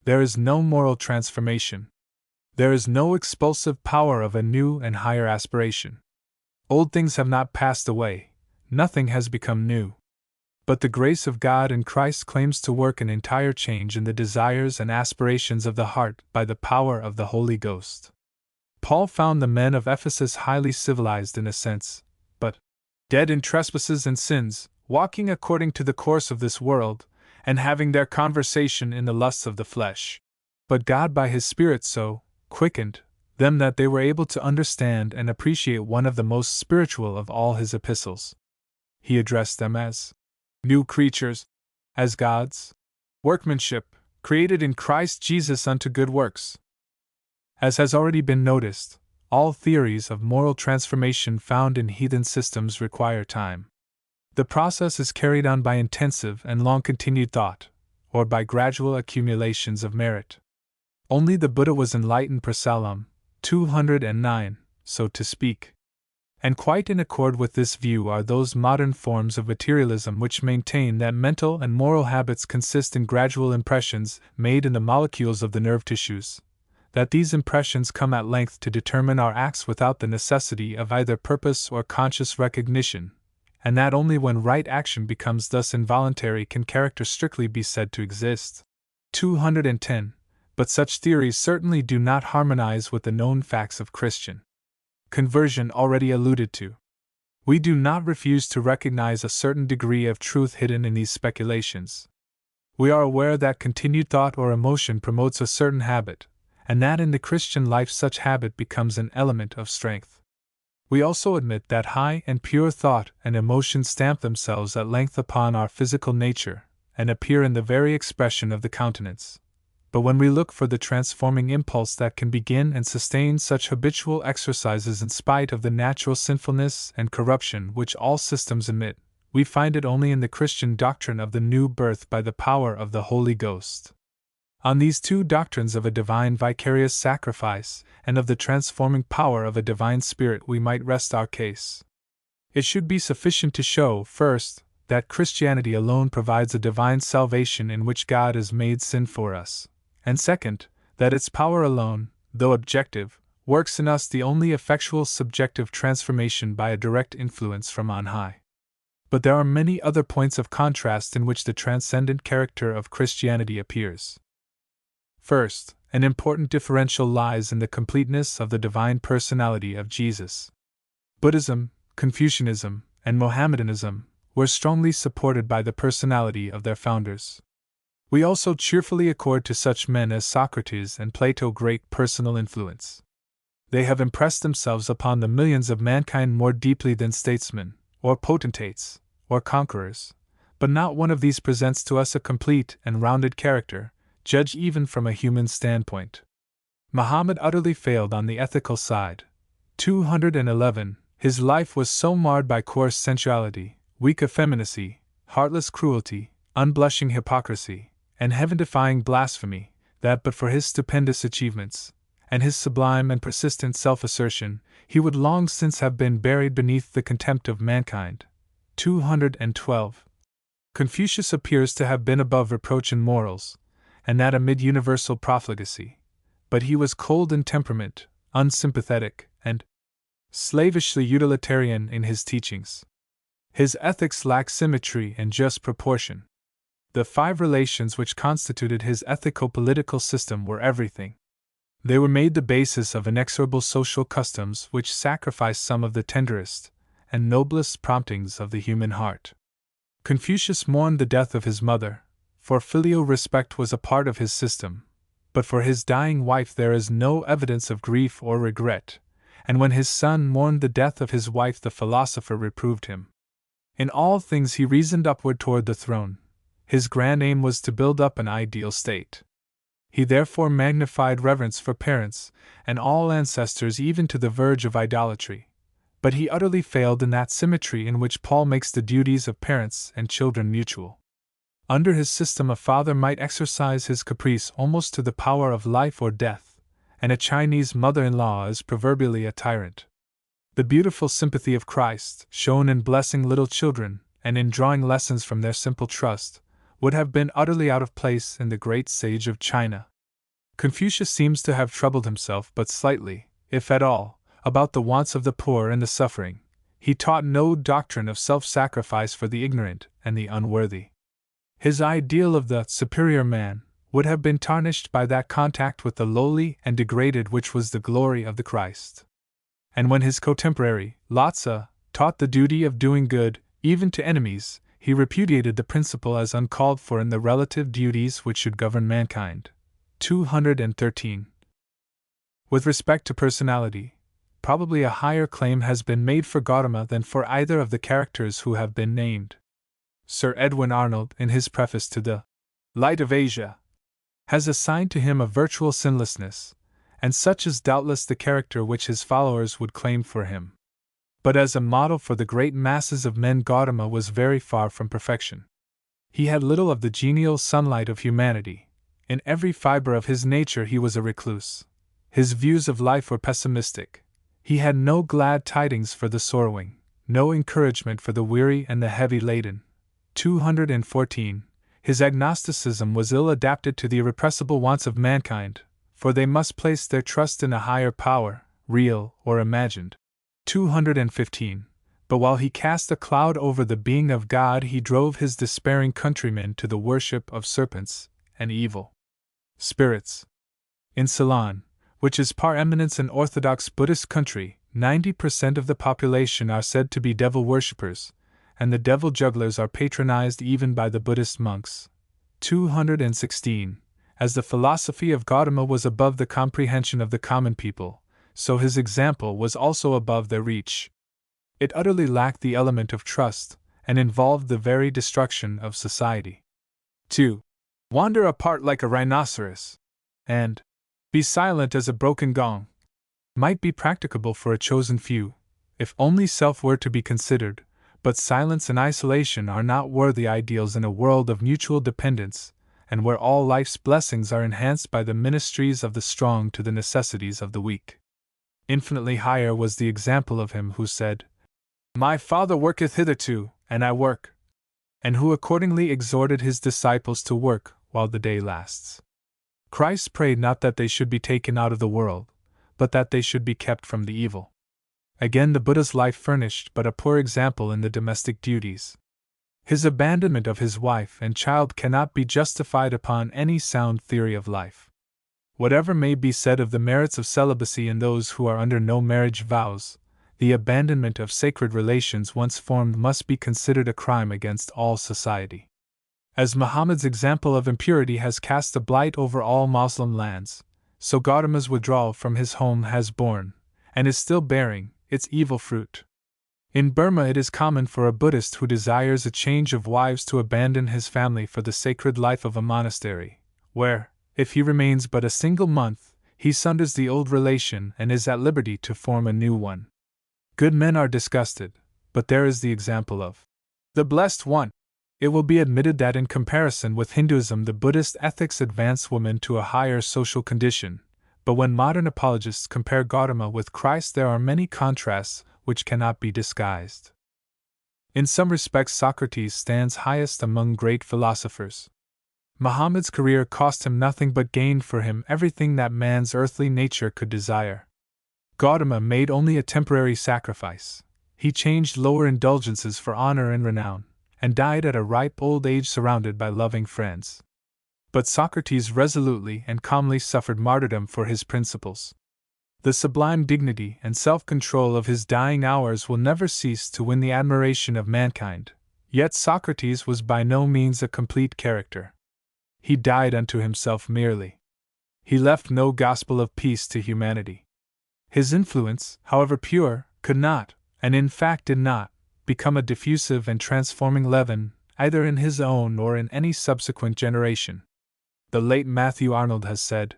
Speaker 1: There is no moral transformation. There is no expulsive power of a new and higher aspiration. Old things have not passed away, nothing has become new. But the grace of God in Christ claims to work an entire change in the desires and aspirations of the heart by the power of the Holy Ghost. Paul found the men of Ephesus highly civilized in a sense, but dead in trespasses and sins, walking according to the course of this world, and having their conversation in the lusts of the flesh. But God by His Spirit so quickened them that they were able to understand and appreciate one of the most spiritual of all His epistles. He addressed them as new creatures, as God's workmanship, created in Christ Jesus unto good works. As has already been noticed, all theories of moral transformation found in heathen systems require time. The process is carried on by intensive and long-continued thought, or by gradual accumulations of merit. Only the Buddha was enlightened per Psalm 209, so to speak. And quite in accord with this view are those modern forms of materialism which maintain that mental and moral habits consist in gradual impressions made in the molecules of the nerve tissues, that these impressions come at length to determine our acts without the necessity of either purpose or conscious recognition, and that only when right action becomes thus involuntary can character strictly be said to exist. 210. But such theories certainly do not harmonize with the known facts of Christian conversion already alluded to. We do not refuse to recognize a certain degree of truth hidden in these speculations. We are aware that continued thought or emotion promotes a certain habit, and that in the Christian life such habit becomes an element of strength. We also admit that high and pure thought and emotion stamp themselves at length upon our physical nature, and appear in the very expression of the countenance. But when we look for the transforming impulse that can begin and sustain such habitual exercises in spite of the natural sinfulness and corruption which all systems emit, we find it only in the Christian doctrine of the new birth by the power of the Holy Ghost. On these two doctrines of a divine vicarious sacrifice and of the transforming power of a divine Spirit we might rest our case. It should be sufficient to show, first, that Christianity alone provides a divine salvation in which God is made sin for us, and second, that its power alone, though objective, works in us the only effectual subjective transformation by a direct influence from on high. But there are many other points of contrast in which the transcendent character of Christianity appears. First, an important differential lies in the completeness of the divine personality of Jesus. Buddhism, Confucianism, and Mohammedanism were strongly supported by the personality of their founders. We also cheerfully accord to such men as Socrates and Plato great personal influence. They have impressed themselves upon the millions of mankind more deeply than statesmen, or potentates, or conquerors, but not one of these presents to us a complete and rounded character, judged even from a human standpoint. Muhammad utterly failed on the ethical side. 211. His life was so marred by coarse sensuality, weak effeminacy, heartless cruelty, unblushing hypocrisy, and heaven-defying blasphemy, that but for his stupendous achievements, and his sublime and persistent self-assertion, he would long since have been buried beneath the contempt of mankind. 212. Confucius appears to have been above reproach in morals, and that amid universal profligacy, but he was cold in temperament, unsympathetic, and slavishly utilitarian in his teachings. His ethics lack symmetry and just proportion. The 5 relations which constituted his ethico-political system were everything. They were made the basis of inexorable social customs which sacrificed some of the tenderest and noblest promptings of the human heart. Confucius mourned the death of his mother, for filial respect was a part of his system, but for his dying wife there is no evidence of grief or regret, and when his son mourned the death of his wife the philosopher reproved him. In all things he reasoned upward toward the throne. His grand aim was to build up an ideal state. He therefore magnified reverence for parents and all ancestors even to the verge of idolatry, but he utterly failed in that symmetry in which Paul makes the duties of parents and children mutual. Under his system a father might exercise his caprice almost to the power of life or death, and a Chinese mother-in-law is proverbially a tyrant. The beautiful sympathy of Christ, shown in blessing little children and in drawing lessons from their simple trust, would have been utterly out of place in the great sage of China. Confucius seems to have troubled himself but slightly, if at all, about the wants of the poor and the suffering. He taught no doctrine of self-sacrifice for the ignorant and the unworthy. His ideal of the superior man would have been tarnished by that contact with the lowly and degraded which was the glory of the Christ. And when his contemporary, Lotze, taught the duty of doing good, even to enemies, he repudiated the principle as uncalled for in the relative duties which should govern mankind. 213. With respect to personality, probably a higher claim has been made for Gautama than for either of the characters who have been named. Sir Edwin Arnold, in his preface to the Light of Asia, has assigned to him a virtual sinlessness, and such is doubtless the character which his followers would claim for him. But as a model for the great masses of men, Gautama was very far from perfection. He had little of the genial sunlight of humanity. In every fiber of his nature he was a recluse. His views of life were pessimistic. He had no glad tidings for the sorrowing, no encouragement for the weary and the heavy laden. 214. His agnosticism was ill adapted to the irrepressible wants of mankind, for they must place their trust in a higher power, real or imagined. 215. But while he cast a cloud over the being of God, he drove his despairing countrymen to the worship of serpents and evil spirits. In Ceylon, which is par eminence an orthodox Buddhist country, 90% of the population are said to be devil worshippers, and the devil jugglers are patronized even by the Buddhist monks. 216. As the philosophy of Gautama was above the comprehension of the common people, so his example was also above their reach. It utterly lacked the element of trust, and involved the very destruction of society. 2. Wander apart like a rhinoceros, and be silent as a broken gong, might be practicable for a chosen few, if only self were to be considered, But silence and isolation are not worthy ideals in a world of mutual dependence, and where all life's blessings are enhanced by the ministries of the strong to the necessities of the weak. Infinitely higher was the example of him who said, "My Father worketh hitherto, and I work," and who accordingly exhorted his disciples to work while the day lasts. Christ prayed not that they should be taken out of the world, but that they should be kept from the evil. Again, the Buddha's life furnished but a poor example in the domestic duties. His abandonment of his wife and child cannot be justified upon any sound theory of life. Whatever may be said of the merits of celibacy in those who are under no marriage vows, the abandonment of sacred relations once formed must be considered a crime against all society. As Muhammad's example of impurity has cast a blight over all Moslem lands, so Gautama's withdrawal from his home has borne, and is still bearing, its evil fruit. In Burma it is common for a Buddhist who desires a change of wives to abandon his family for the sacred life of a monastery, where, if he remains but a single month, he sunders the old relation and is at liberty to form a new one. Good men are disgusted, but there is the example of the Blessed One. It will be admitted that in comparison with Hinduism the Buddhist ethics advance women to a higher social condition, but when modern apologists compare Gautama with Christ there are many contrasts which cannot be disguised. In some respects Socrates stands highest among great philosophers. Muhammad's career cost him nothing but gained for him everything that man's earthly nature could desire. Gautama made only a temporary sacrifice. He changed lower indulgences for honor and renown, and died at a ripe old age surrounded by loving friends. But Socrates resolutely and calmly suffered martyrdom for his principles. The sublime dignity and self-control of his dying hours will never cease to win the admiration of mankind, yet Socrates was by no means a complete character. He died unto himself merely. He left no gospel of peace to humanity. His influence, however pure, could not, and in fact did not, become a diffusive and transforming leaven, either in his own or in any subsequent generation. The late Matthew Arnold has said,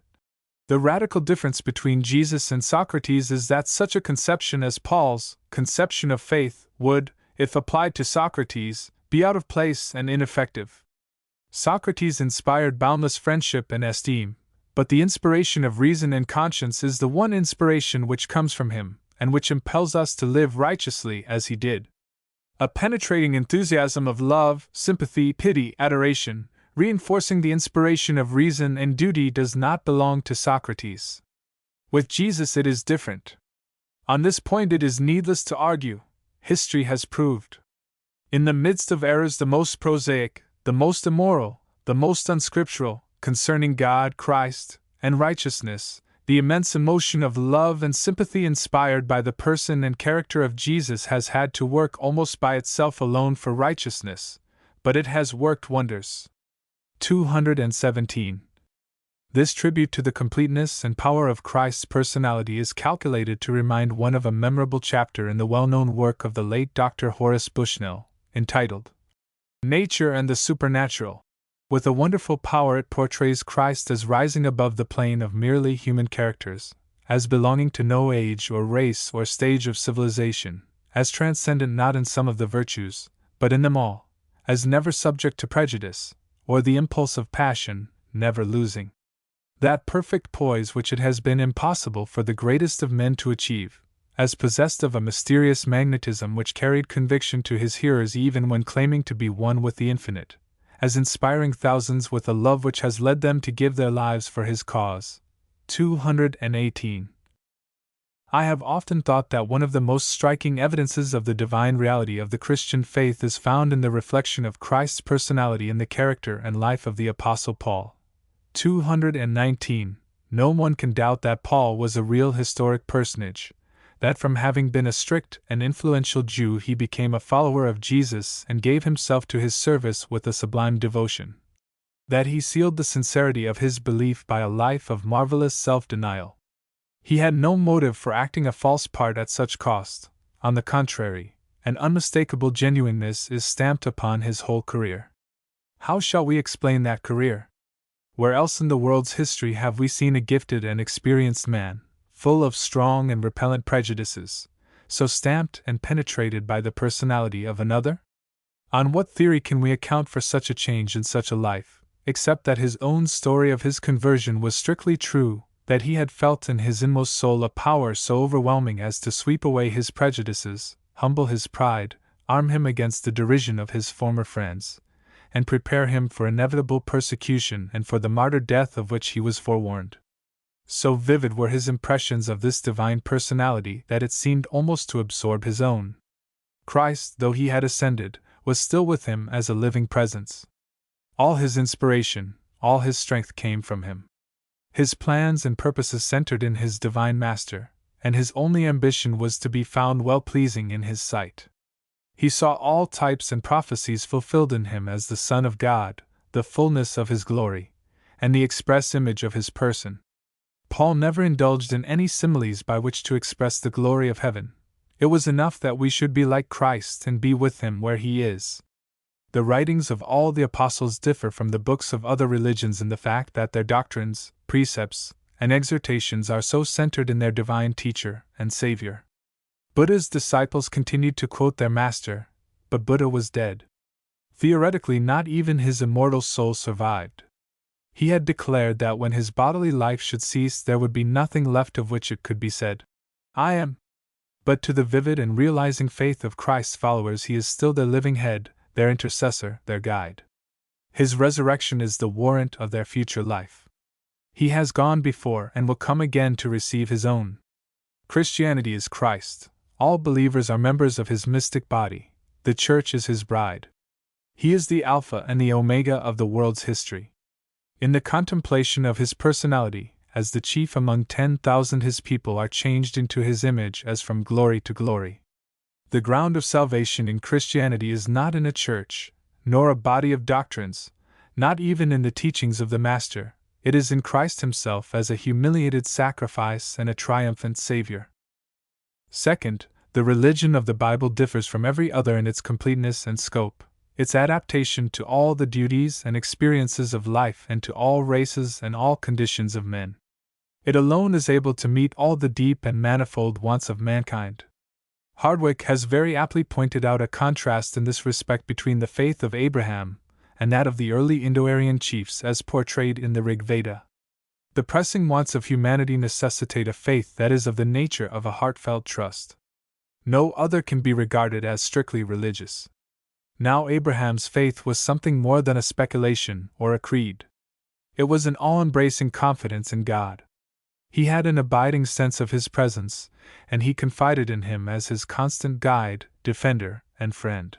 Speaker 1: "The radical difference between Jesus and Socrates is that such a conception as Paul's conception of faith would, if applied to Socrates, be out of place and ineffective. Socrates inspired boundless friendship and esteem, but the inspiration of reason and conscience is the one inspiration which comes from him, and which impels us to live righteously as he did. A penetrating enthusiasm of love, sympathy, pity, adoration, reinforcing the inspiration of reason and duty does not belong to Socrates. With Jesus it is different. On this point it is needless to argue, history has proved. In the midst of errors the most prosaic, the most immoral, the most unscriptural, concerning God, Christ, and righteousness, the immense emotion of love and sympathy inspired by the person and character of Jesus has had to work almost by itself alone for righteousness, but it has worked wonders." 217. This tribute to the completeness and power of Christ's personality is calculated to remind one of a memorable chapter in the well-known work of the late Dr. Horace Bushnell, entitled Nature and the Supernatural. With a wonderful power it portrays Christ as rising above the plane of merely human characters, as belonging to no age or race or stage of civilization, as transcendent not in some of the virtues, but in them all, as never subject to prejudice, or the impulse of passion, never losing that perfect poise which it has been impossible for the greatest of men to achieve, as possessed of a mysterious magnetism which carried conviction to his hearers even when claiming to be one with the infinite, as inspiring thousands with a love which has led them to give their lives for his cause. 218. I have often thought that one of the most striking evidences of the divine reality of the Christian faith is found in the reflection of Christ's personality in the character and life of the Apostle Paul. 219. No one can doubt that Paul was a real historic personage, that from having been a strict and influential Jew he became a follower of Jesus and gave himself to his service with a sublime devotion, that he sealed the sincerity of his belief by a life of marvelous self-denial. He had no motive for acting a false part at such cost. On the contrary, an unmistakable genuineness is stamped upon his whole career. How shall we explain that career? Where else in the world's history have we seen a gifted and experienced man, full of strong and repellent prejudices, so stamped and penetrated by the personality of another? On what theory can we account for such a change in such a life, except that his own story of his conversion was strictly true, that he had felt in his inmost soul a power so overwhelming as to sweep away his prejudices, humble his pride, arm him against the derision of his former friends, and prepare him for inevitable persecution and for the martyr death of which he was forewarned? So vivid were his impressions of this divine personality that it seemed almost to absorb his own. Christ, though he had ascended, was still with him as a living presence. All his inspiration, all his strength came from him. His plans and purposes centered in his divine Master, and his only ambition was to be found well-pleasing in his sight. He saw all types and prophecies fulfilled in him as the Son of God, the fullness of his glory, and the express image of his person. Paul never indulged in any similes by which to express the glory of heaven. It was enough that we should be like Christ and be with him where he is. The writings of all the apostles differ from the books of other religions in the fact that their doctrines, precepts, and exhortations are so centered in their divine teacher and Savior. Buddha's disciples continued to quote their master, but Buddha was dead. Theoretically, not even his immortal soul survived. He had declared that when his bodily life should cease, there would be nothing left of which it could be said, "I am." But to the vivid and realizing faith of Christ's followers, he is still their living head, their intercessor, their guide. His resurrection is the warrant of their future life. He has gone before and will come again to receive his own. Christianity is Christ. All believers are members of his mystic body. The Church is his bride. He is the Alpha and the Omega of the world's history. In the contemplation of his personality, as the chief among 10,000, his people are changed into his image as from glory to glory. The ground of salvation in Christianity is not in a church, nor a body of doctrines, not even in the teachings of the Master. It is in Christ himself as a humiliated sacrifice and a triumphant Savior. Second, the religion of the Bible differs from every other in its completeness and scope, its adaptation to all the duties and experiences of life and to all races and all conditions of men. It alone is able to meet all the deep and manifold wants of mankind. Hardwick has very aptly pointed out a contrast in this respect between the faith of Abraham and that of the early Indo-Aryan chiefs as portrayed in the Rig Veda. The pressing wants of humanity necessitate a faith that is of the nature of a heartfelt trust. No other can be regarded as strictly religious. Now Abraham's faith was something more than a speculation or a creed. It was an all-embracing confidence in God. He had an abiding sense of his presence, and he confided in him as his constant guide, defender, and friend.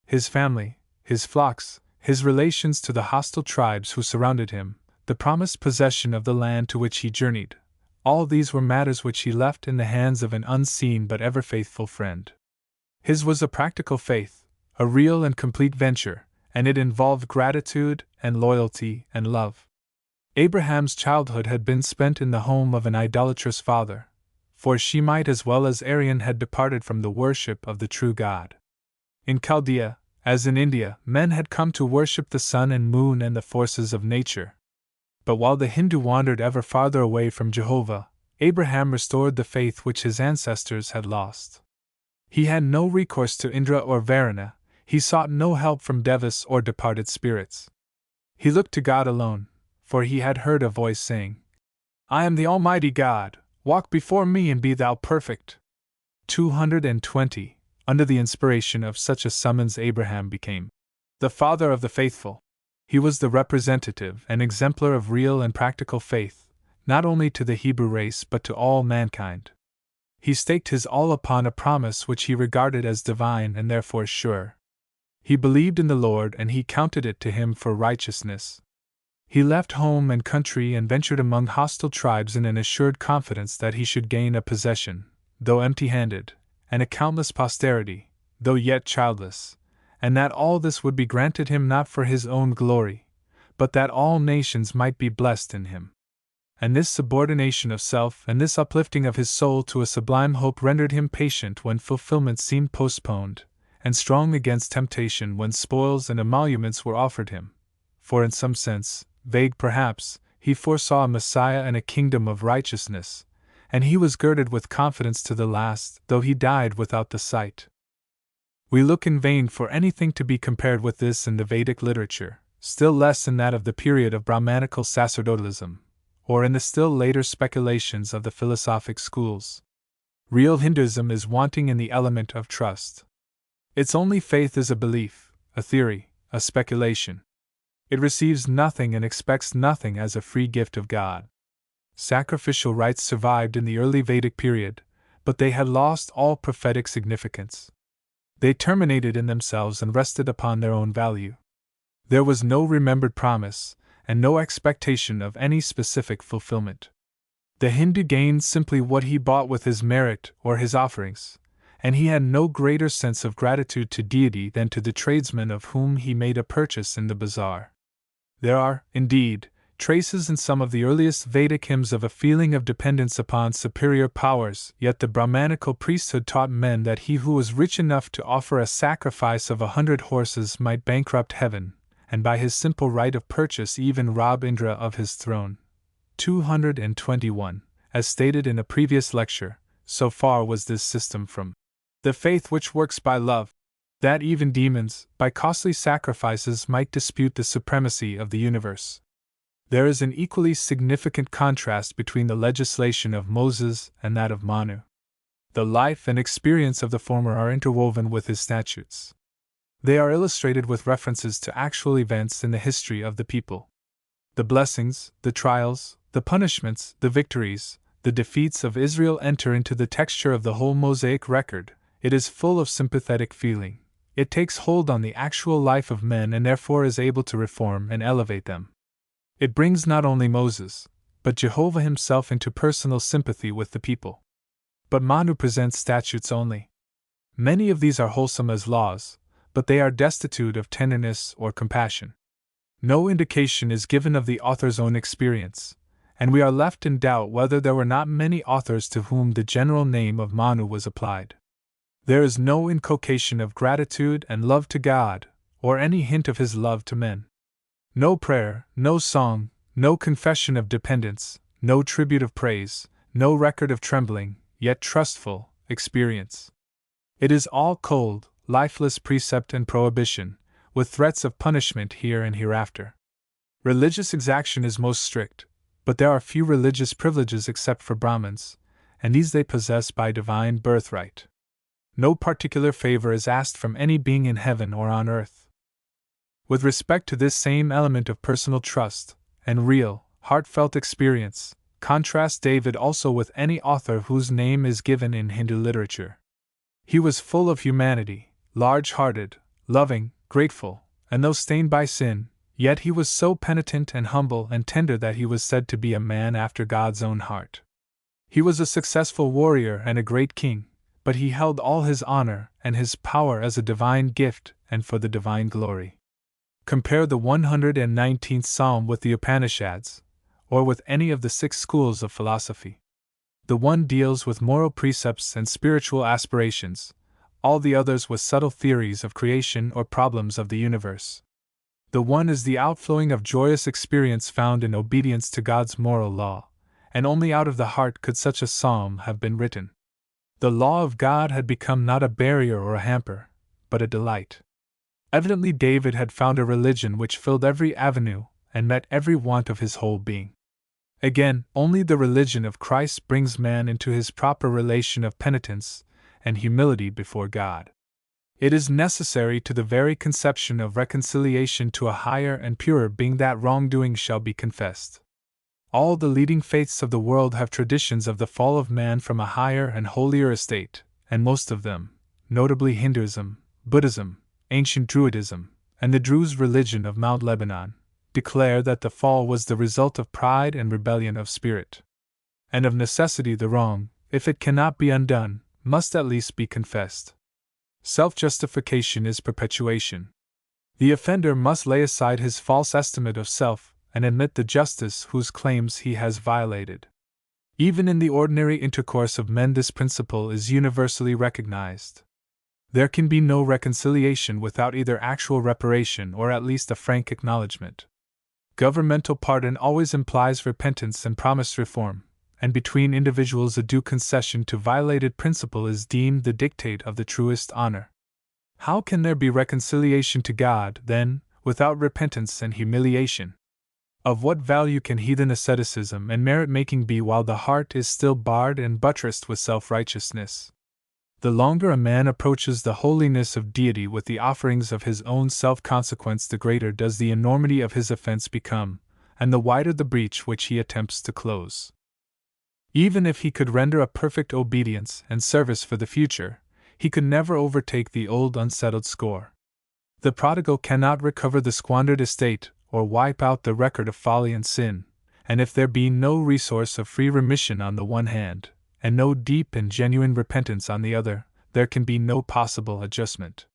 Speaker 1: His family, his flocks, his relations to the hostile tribes who surrounded him, the promised possession of the land to which he journeyed, all these were matters which he left in the hands of an unseen but ever faithful friend. His was a practical faith, a real and complete venture, and it involved gratitude and loyalty and love. Abraham's childhood had been spent in the home of an idolatrous father, for Shemite as well as Aryan had departed from the worship of the true God. In Chaldea, as in India, men had come to worship the sun and moon and the forces of nature. But while the Hindu wandered ever farther away from Jehovah, Abraham restored the faith which his ancestors had lost. He had no recourse to Indra or Varuna, he sought no help from devas or departed spirits. He looked to God alone, for he had heard a voice saying, "I am the Almighty God, walk before me and be thou perfect." 220. Under the inspiration of such a summons, Abraham became the father of the faithful. He was the representative and exemplar of real and practical faith, not only to the Hebrew race but to all mankind. He staked his all upon a promise which he regarded as divine and therefore sure. He believed in the Lord and he counted it to him for righteousness. He left home and country and ventured among hostile tribes in an assured confidence that he should gain a possession, though empty-handed, and a countless posterity, though yet childless, and that all this would be granted him not for his own glory, but that all nations might be blessed in him. And this subordination of self and this uplifting of his soul to a sublime hope rendered him patient when fulfillment seemed postponed, and strong against temptation when spoils and emoluments were offered him. For in some sense, vague perhaps, he foresaw a Messiah and a kingdom of righteousness, and he was girded with confidence to the last, though he died without the sight. We look in vain for anything to be compared with this in the Vedic literature, still less in that of the period of Brahmanical sacerdotalism, or in the still later speculations of the philosophic schools. Real Hinduism is wanting in the element of trust. Its only faith is a belief, a theory, a speculation. It receives nothing and expects nothing as a free gift of God. Sacrificial rites survived in the early Vedic period, but they had lost all prophetic significance. They terminated in themselves and rested upon their own value. There was no remembered promise, and no expectation of any specific fulfillment. The Hindu gained simply what he bought with his merit or his offerings, and he had no greater sense of gratitude to deity than to the tradesman of whom he made a purchase in the bazaar. There are, indeed, traces in some of the earliest Vedic hymns of a feeling of dependence upon superior powers, yet the Brahmanical priesthood taught men that he who was rich enough to offer a sacrifice of 100 horses might bankrupt heaven, and by his simple right of purchase even rob Indra of his throne. 221. As stated in a previous lecture, so far was this system from the faith which works by love, that even demons, by costly sacrifices, might dispute the supremacy of the universe. There is an equally significant contrast between the legislation of Moses and that of Manu. The life and experience of the former are interwoven with his statutes. They are illustrated with references to actual events in the history of the people. The blessings, the trials, the punishments, the victories, the defeats of Israel enter into the texture of the whole Mosaic record. It is full of sympathetic feeling. It takes hold on the actual life of men and therefore is able to reform and elevate them. It brings not only Moses, but Jehovah himself into personal sympathy with the people. But Manu presents statutes only. Many of these are wholesome as laws, but they are destitute of tenderness or compassion. No indication is given of the author's own experience, and we are left in doubt whether there were not many authors to whom the general name of Manu was applied. There is no inculcation of gratitude and love to God, or any hint of his love to men. No prayer, no song, no confession of dependence, no tribute of praise, no record of trembling, yet trustful, experience. It is all cold, lifeless precept and prohibition, with threats of punishment here and hereafter. Religious exaction is most strict, but there are few religious privileges except for Brahmins, and these they possess by divine birthright. No particular favor is asked from any being in heaven or on earth. With respect to this same element of personal trust, and real, heartfelt experience, contrast David also with any author whose name is given in Hindu literature. He was full of humanity, large-hearted, loving, grateful, and though stained by sin, yet he was so penitent and humble and tender that he was said to be a man after God's own heart. He was a successful warrior and a great king, but he held all his honor and his power as a divine gift and for the divine glory. Compare the 119th Psalm with the Upanishads, or with any of the 6 schools of philosophy. The one deals with moral precepts and spiritual aspirations, all the others with subtle theories of creation or problems of the universe. The one is the outflowing of joyous experience found in obedience to God's moral law, and only out of the heart could such a psalm have been written. The law of God had become not a barrier or a hamper, but a delight. Evidently David had found a religion which filled every avenue and met every want of his whole being. Again, only the religion of Christ brings man into his proper relation of penitence and humility before God. It is necessary to the very conception of reconciliation to a higher and purer being that wrongdoing shall be confessed. All the leading faiths of the world have traditions of the fall of man from a higher and holier estate, and most of them, notably Hinduism, Buddhism, ancient Druidism, and the Druze religion of Mount Lebanon, declare that the fall was the result of pride and rebellion of spirit. And of necessity the wrong, if it cannot be undone, must at least be confessed. Self-justification is perpetuation. The offender must lay aside his false estimate of self and admit the justice whose claims he has violated. Even in the ordinary intercourse of men this principle is universally recognized. There can be no reconciliation without either actual reparation or at least a frank acknowledgement. Governmental pardon always implies repentance and promised reform, and between individuals a due concession to violated principle is deemed the dictate of the truest honor. How can there be reconciliation to God, then, without repentance and humiliation? Of what value can heathen asceticism and merit-making be while the heart is still barred and buttressed with self-righteousness? The longer a man approaches the holiness of deity with the offerings of his own self-consequence, the greater does the enormity of his offense become, and the wider the breach which he attempts to close. Even if he could render a perfect obedience and service for the future, he could never overtake the old unsettled score. The prodigal cannot recover the squandered estate or wipe out the record of folly and sin, and if there be no resource of free remission on the one hand, and no deep and genuine repentance on the other, there can be no possible adjustment.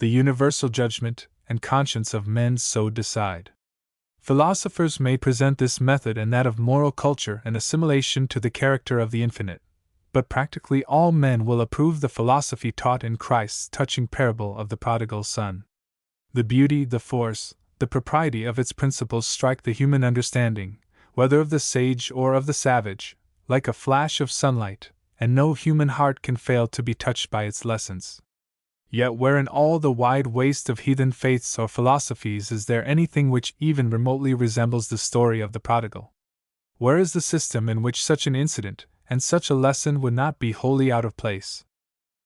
Speaker 1: The universal judgment and conscience of men so decide. Philosophers may present this method and that of moral culture and assimilation to the character of the infinite, but practically all men will approve the philosophy taught in Christ's touching parable of the prodigal son. The beauty, the force, the propriety of its principles strike the human understanding, whether of the sage or of the savage, like a flash of sunlight, and no human heart can fail to be touched by its lessons. Yet where in all the wide waste of heathen faiths or philosophies is there anything which even remotely resembles the story of the prodigal? Where is the system in which such an incident and such a lesson would not be wholly out of place?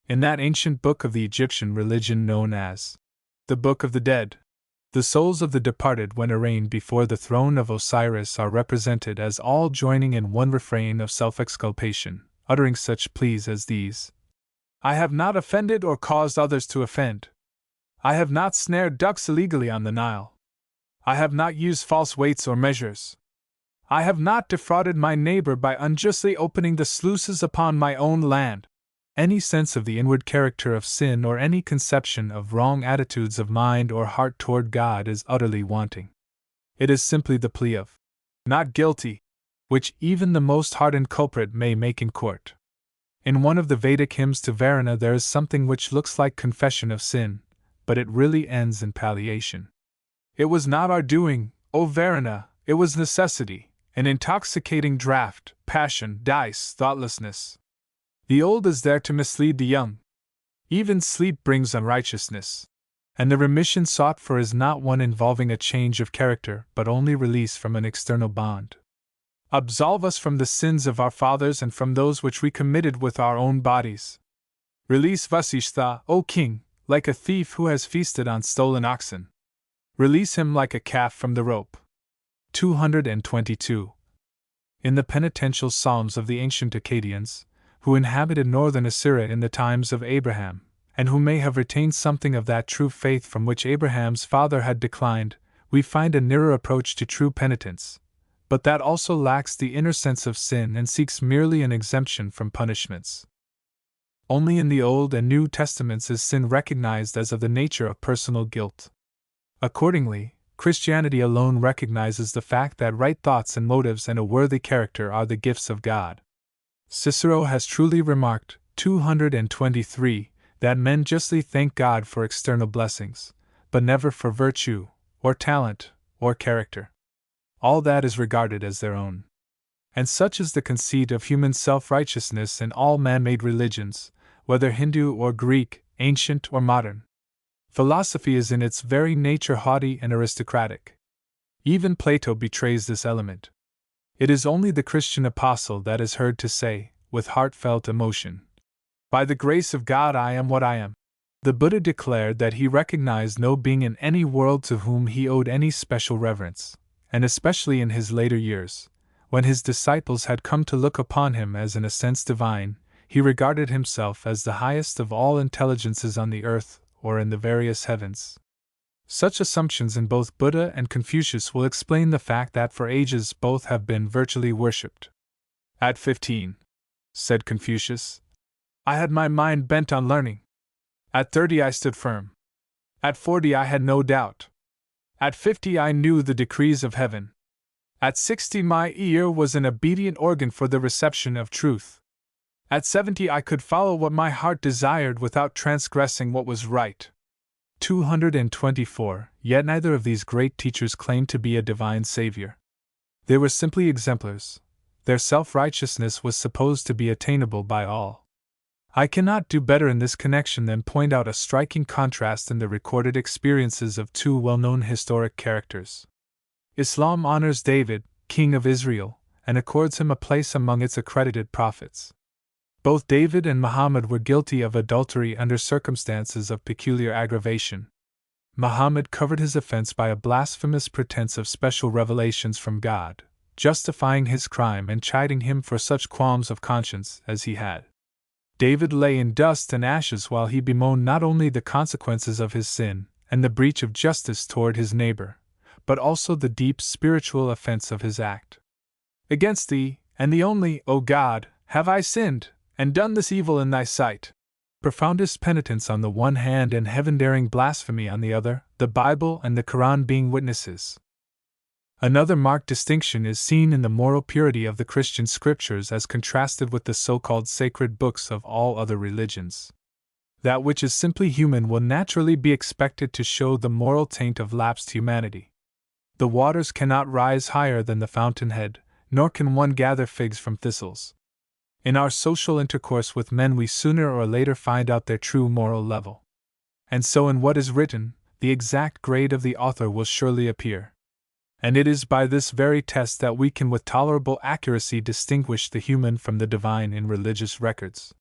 Speaker 1: In that ancient book of the Egyptian religion known as the Book of the Dead, the souls of the departed when arraigned before the throne of Osiris are represented as all joining in one refrain of self-exculpation, uttering such pleas as these: I have not offended or caused others to offend. I have not snared ducks illegally on the Nile. I have not used false weights or measures. I have not defrauded my neighbor by unjustly opening the sluices upon my own land. Any sense of the inward character of sin or any conception of wrong attitudes of mind or heart toward God is utterly wanting. It is simply the plea of not guilty, which even the most hardened culprit may make in court. In one of the Vedic hymns to Varuna there is something which looks like confession of sin, but it really ends in palliation. It was not our doing, O Varuna, it was necessity, an intoxicating draught, passion, dice, thoughtlessness. The old is there to mislead the young. Even sleep brings unrighteousness. And the remission sought for is not one involving a change of character, but only release from an external bond. Absolve us from the sins of our fathers and from those which we committed with our own bodies. Release Vasishtha, O king, like a thief who has feasted on stolen oxen. Release him like a calf from the rope. 222. In the penitential psalms of the ancient Akkadians, who inhabited northern Assyria in the times of Abraham, and who may have retained something of that true faith from which Abraham's father had declined, we find a nearer approach to true penitence, but that also lacks the inner sense of sin and seeks merely an exemption from punishments. Only in the Old and New Testaments is sin recognized as of the nature of personal guilt. Accordingly, Christianity alone recognizes the fact that right thoughts and motives and a worthy character are the gifts of God. Cicero has truly remarked, 223, that men justly thank God for external blessings, but never for virtue, or talent, or character. All that is regarded as their own. And such is the conceit of human self-righteousness in all man-made religions, whether Hindu or Greek, ancient or modern. Philosophy is in its very nature haughty and aristocratic. Even Plato betrays this element. It is only the Christian apostle that is heard to say, with heartfelt emotion, "By the grace of God I am what I am." The Buddha declared that he recognized no being in any world to whom he owed any special reverence, and especially in his later years, when his disciples had come to look upon him as in a sense divine, he regarded himself as the highest of all intelligences on the earth or in the various heavens. Such assumptions in both Buddha and Confucius will explain the fact that for ages both have been virtually worshipped. At 15, said Confucius, I had my mind bent on learning. At 30 I stood firm. At 40 I had no doubt. At 50 I knew the decrees of heaven. At 60 my ear was an obedient organ for the reception of truth. At 70 I could follow what my heart desired without transgressing what was right. 224. Yet neither of these great teachers claimed to be a divine savior. They were simply exemplars, their self-righteousness was supposed to be attainable by all. I cannot do better in this connection than point out a striking contrast in the recorded experiences of two well-known historic characters. Islam honors David, king of Israel, and accords him a place among its accredited prophets. Both David and Muhammad were guilty of adultery under circumstances of peculiar aggravation. Muhammad covered his offense by a blasphemous pretense of special revelations from God, justifying his crime and chiding him for such qualms of conscience as he had. David lay in dust and ashes while he bemoaned not only the consequences of his sin and the breach of justice toward his neighbor, but also the deep spiritual offense of his act. Against thee, and thee only, O God, have I sinned, and done this evil in thy sight. Profoundest penitence on the one hand and heaven-daring blasphemy on the other, the Bible and the Quran being witnesses. Another marked distinction is seen in the moral purity of the Christian scriptures as contrasted with the so-called sacred books of all other religions. That which is simply human will naturally be expected to show the moral taint of lapsed humanity. The waters cannot rise higher than the fountainhead, nor can one gather figs from thistles. In our social intercourse with men we sooner or later find out their true moral level. And so in what is written, the exact grade of the author will surely appear. And it is by this very test that we can with tolerable accuracy distinguish the human from the divine in religious records.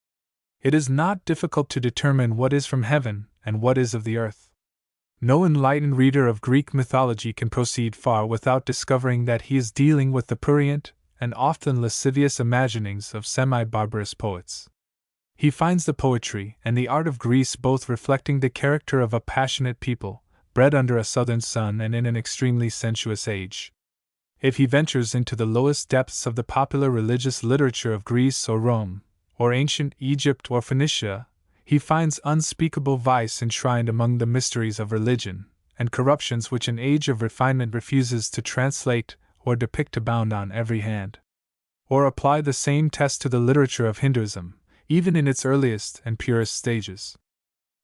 Speaker 1: It is not difficult to determine what is from heaven and what is of the earth. No enlightened reader of Greek mythology can proceed far without discovering that he is dealing with the prurient and often lascivious imaginings of semi-barbarous poets. He finds the poetry and the art of Greece both reflecting the character of a passionate people, bred under a southern sun and in an extremely sensuous age. If he ventures into the lowest depths of the popular religious literature of Greece or Rome, or ancient Egypt or Phoenicia, he finds unspeakable vice enshrined among the mysteries of religion, and corruptions which an age of refinement refuses to translate or depict abound on every hand. Or apply the same test to the literature of Hinduism, even in its earliest and purest stages.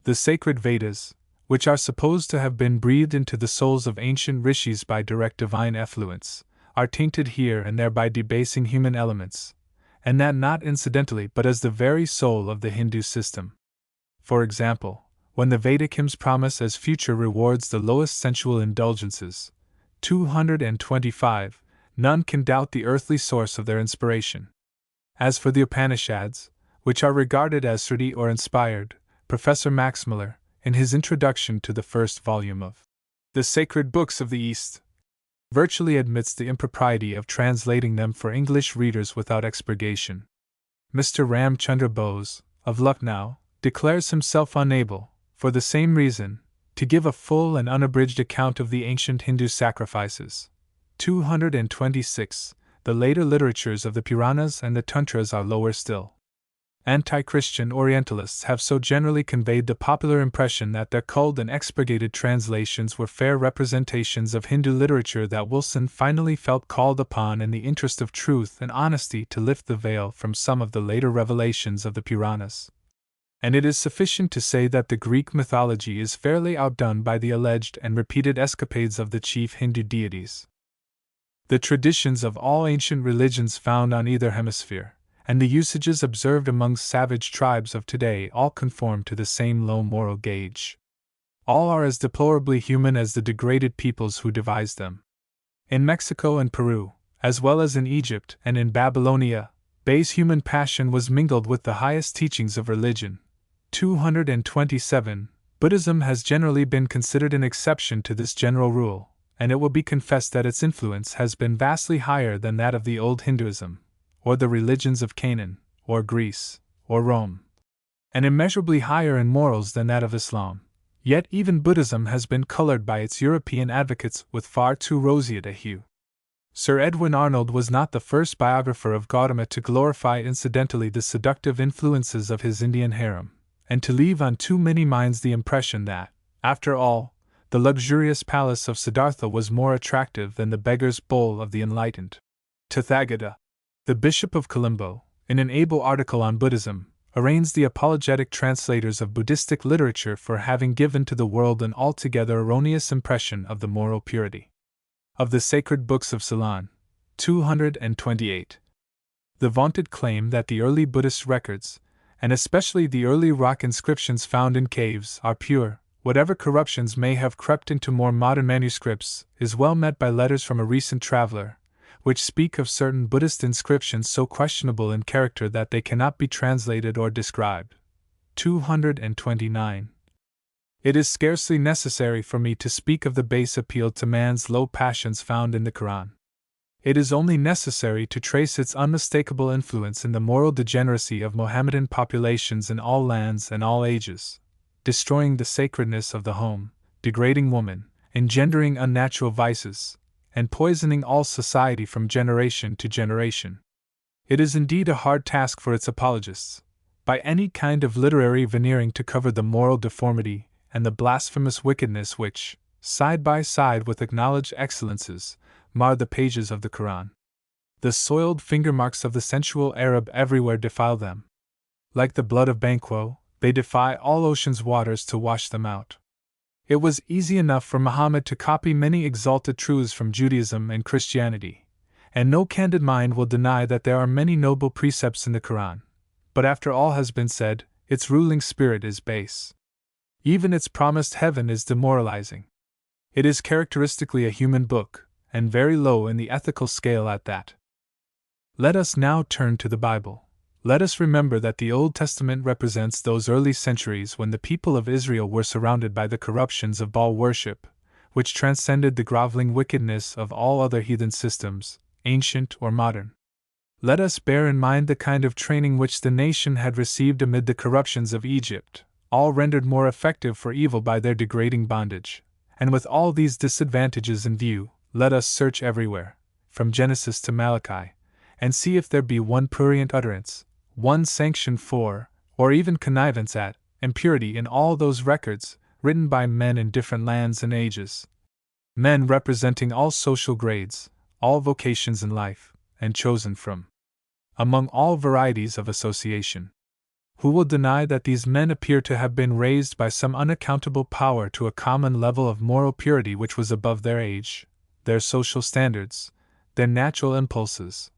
Speaker 1: The sacred Vedas, which are supposed to have been breathed into the souls of ancient rishis by direct divine effluence, are tainted here and there by debasing human elements, and that not incidentally but as the very soul of the Hindu system. For example, when the Vedic hymns promise as future rewards the lowest sensual indulgences, 225, none can doubt the earthly source of their inspiration. As for the Upanishads, which are regarded as Sruti or inspired, Professor Max Muller, in his introduction to the first volume of The Sacred Books of the East, virtually admits the impropriety of translating them for English readers without expurgation. Mr. Ram Chandra Bose, of Lucknow, declares himself unable, for the same reason, to give a full and unabridged account of the ancient Hindu sacrifices. 226. The later literatures of the Puranas and the Tantras are lower still. Anti-Christian Orientalists have so generally conveyed the popular impression that their culled and expurgated translations were fair representations of Hindu literature that Wilson finally felt called upon in the interest of truth and honesty to lift the veil from some of the later revelations of the Puranas. And it is sufficient to say that the Greek mythology is fairly outdone by the alleged and repeated escapades of the chief Hindu deities. The traditions of all ancient religions found on either hemisphere, and the usages observed among savage tribes of today all conform to the same low moral gauge. All are as deplorably human as the degraded peoples who devised them. In Mexico and Peru, as well as in Egypt and in Babylonia, base human passion was mingled with the highest teachings of religion. 227. Buddhism has generally been considered an exception to this general rule, and it will be confessed that its influence has been vastly higher than that of the old Hinduism, or the religions of Canaan, or Greece, or Rome, and immeasurably higher in morals than that of Islam. Yet even Buddhism has been colored by its European advocates with far too roseate a hue. Sir Edwin Arnold was not the first biographer of Gautama to glorify incidentally the seductive influences of his Indian harem, and to leave on too many minds the impression that, after all, the luxurious palace of Siddhartha was more attractive than the beggar's bowl of the enlightened Tathagata. The Bishop of Colombo, in an able article on Buddhism, arraigns the apologetic translators of Buddhistic literature for having given to the world an altogether erroneous impression of the moral purity of the sacred books of Ceylon. 228. The vaunted claim that the early Buddhist records, and especially the early rock inscriptions found in caves, are pure, whatever corruptions may have crept into more modern manuscripts, is well met by letters from a recent traveler, which speak of certain Buddhist inscriptions so questionable in character that they cannot be translated or described. 229. It is scarcely necessary for me to speak of the base appeal to man's low passions found in the Quran. It is only necessary to trace its unmistakable influence in the moral degeneracy of Mohammedan populations in all lands and all ages, destroying the sacredness of the home, degrading woman, engendering unnatural vices, and poisoning all society from generation to generation. It is indeed a hard task for its apologists, by any kind of literary veneering, to cover the moral deformity and the blasphemous wickedness which, side by side with acknowledged excellences, mar the pages of the Quran. The soiled finger marks of the sensual Arab everywhere defile them. Like the blood of Banquo, they defy all ocean's waters to wash them out. It was easy enough for Muhammad to copy many exalted truths from Judaism and Christianity, and no candid mind will deny that there are many noble precepts in the Quran, but after all has been said, its ruling spirit is base. Even its promised heaven is demoralizing. It is characteristically a human book, and very low in the ethical scale at that. Let us now turn to the Bible. Let us remember that the Old Testament represents those early centuries when the people of Israel were surrounded by the corruptions of Baal worship, which transcended the groveling wickedness of all other heathen systems, ancient or modern. Let us bear in mind the kind of training which the nation had received amid the corruptions of Egypt, all rendered more effective for evil by their degrading bondage. And with all these disadvantages in view, let us search everywhere, from Genesis to Malachi, and see if there be one prurient utterance, one sanction for, or even connivance at, impurity in all those records, written by men in different lands and ages. Men representing all social grades, all vocations in life, and chosen from among all varieties of association. Who will deny that these men appear to have been raised by some unaccountable power to a common level of moral purity which was above their age, their social standards, their natural impulses,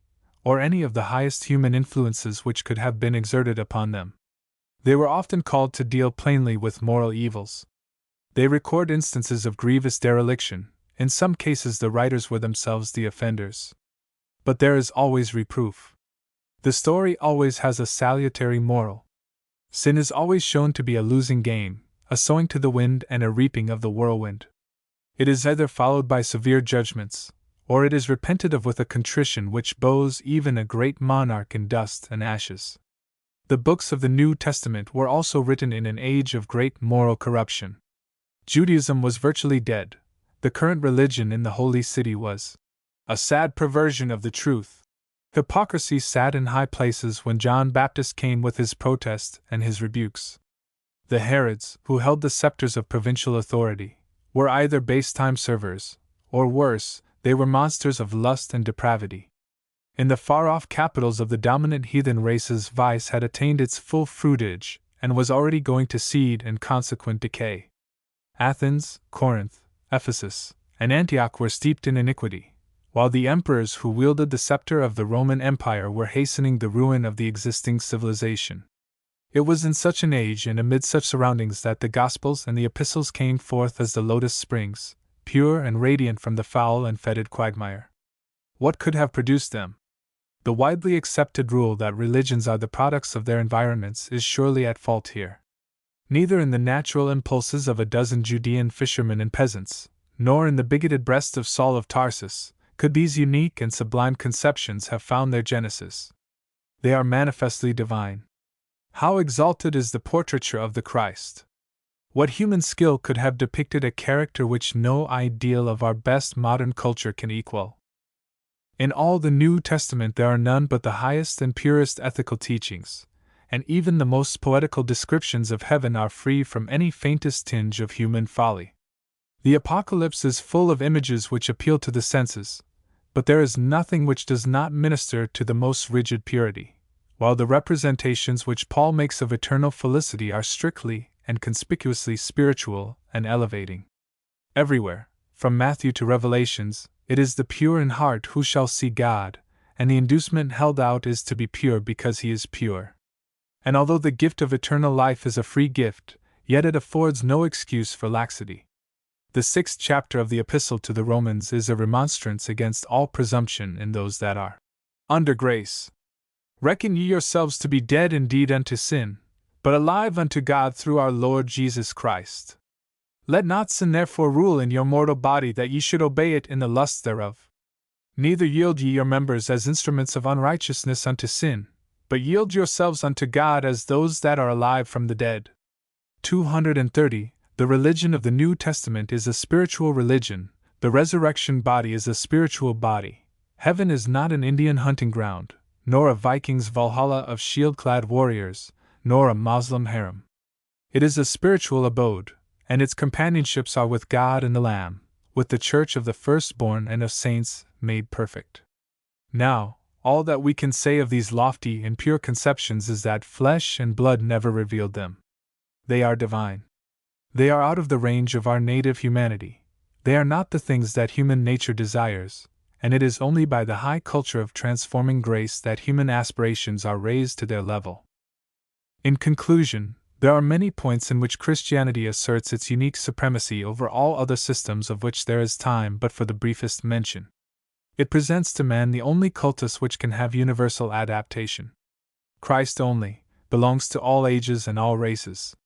Speaker 1: or any of the highest human influences which could have been exerted upon them? They were often called to deal plainly with moral evils. They record instances of grievous dereliction. In some cases the writers were themselves the offenders. But there is always reproof. The story always has a salutary moral. Sin is always shown to be a losing game, a sowing to the wind and a reaping of the whirlwind. It is either followed by severe judgments, or it is repented of with a contrition which bows even a great monarch in dust and ashes. The books of the New Testament were also written in an age of great moral corruption. Judaism was virtually dead. The current religion in the Holy City was a sad perversion of the truth. Hypocrisy sat in high places when John Baptist came with his protest and his rebukes. The Herods, who held the scepters of provincial authority, were either base time servers, or worse, they were monsters of lust and depravity. In the far-off capitals of the dominant heathen races, vice had attained its full fruitage, and was already going to seed and consequent decay. Athens, Corinth, Ephesus, and Antioch were steeped in iniquity, while the emperors who wielded the scepter of the Roman Empire were hastening the ruin of the existing civilization. It was in such an age and amid such surroundings that the Gospels and the Epistles came forth as the lotus springs, pure and radiant from the foul and fetid quagmire. What could have produced them? The widely accepted rule that religions are the products of their environments is surely at fault here. Neither in the natural impulses of a dozen Judean fishermen and peasants, nor in the bigoted breast of Saul of Tarsus, could these unique and sublime conceptions have found their genesis. They are manifestly divine. How exalted is the portraiture of the Christ! What human skill could have depicted a character which no ideal of our best modern culture can equal? In all the New Testament there are none but the highest and purest ethical teachings, and even the most poetical descriptions of heaven are free from any faintest tinge of human folly. The Apocalypse is full of images which appeal to the senses, but there is nothing which does not minister to the most rigid purity, while the representations which Paul makes of eternal felicity are strictly and conspicuously spiritual and elevating. Everywhere, from Matthew to Revelations, it is the pure in heart who shall see God, and the inducement held out is to be pure because he is pure. And although the gift of eternal life is a free gift, yet it affords no excuse for laxity. The 6th chapter of the Epistle to the Romans is a remonstrance against all presumption in those that are under grace. Reckon ye yourselves to be dead indeed unto sin, but alive unto God through our Lord Jesus Christ. Let not sin therefore rule in your mortal body that ye should obey it in the lusts thereof. Neither yield ye your members as instruments of unrighteousness unto sin, but yield yourselves unto God as those that are alive from the dead. 230. The religion of the New Testament is a spiritual religion, the resurrection body is a spiritual body. Heaven is not an Indian hunting ground, nor a Viking's Valhalla of shield-clad warriors, nor a Moslem harem. It is a spiritual abode, and its companionships are with God and the Lamb, with the church of the firstborn and of saints made perfect. Now, all that we can say of these lofty and pure conceptions is that flesh and blood never revealed them. They are divine. They are out of the range of our native humanity. They are not the things that human nature desires, and it is only by the high culture of transforming grace that human aspirations are raised to their level. In conclusion, there are many points in which Christianity asserts its unique supremacy over all other systems of which there is time but for the briefest mention. It presents to man the only cultus which can have universal adaptation. Christ only belongs to all ages and all races.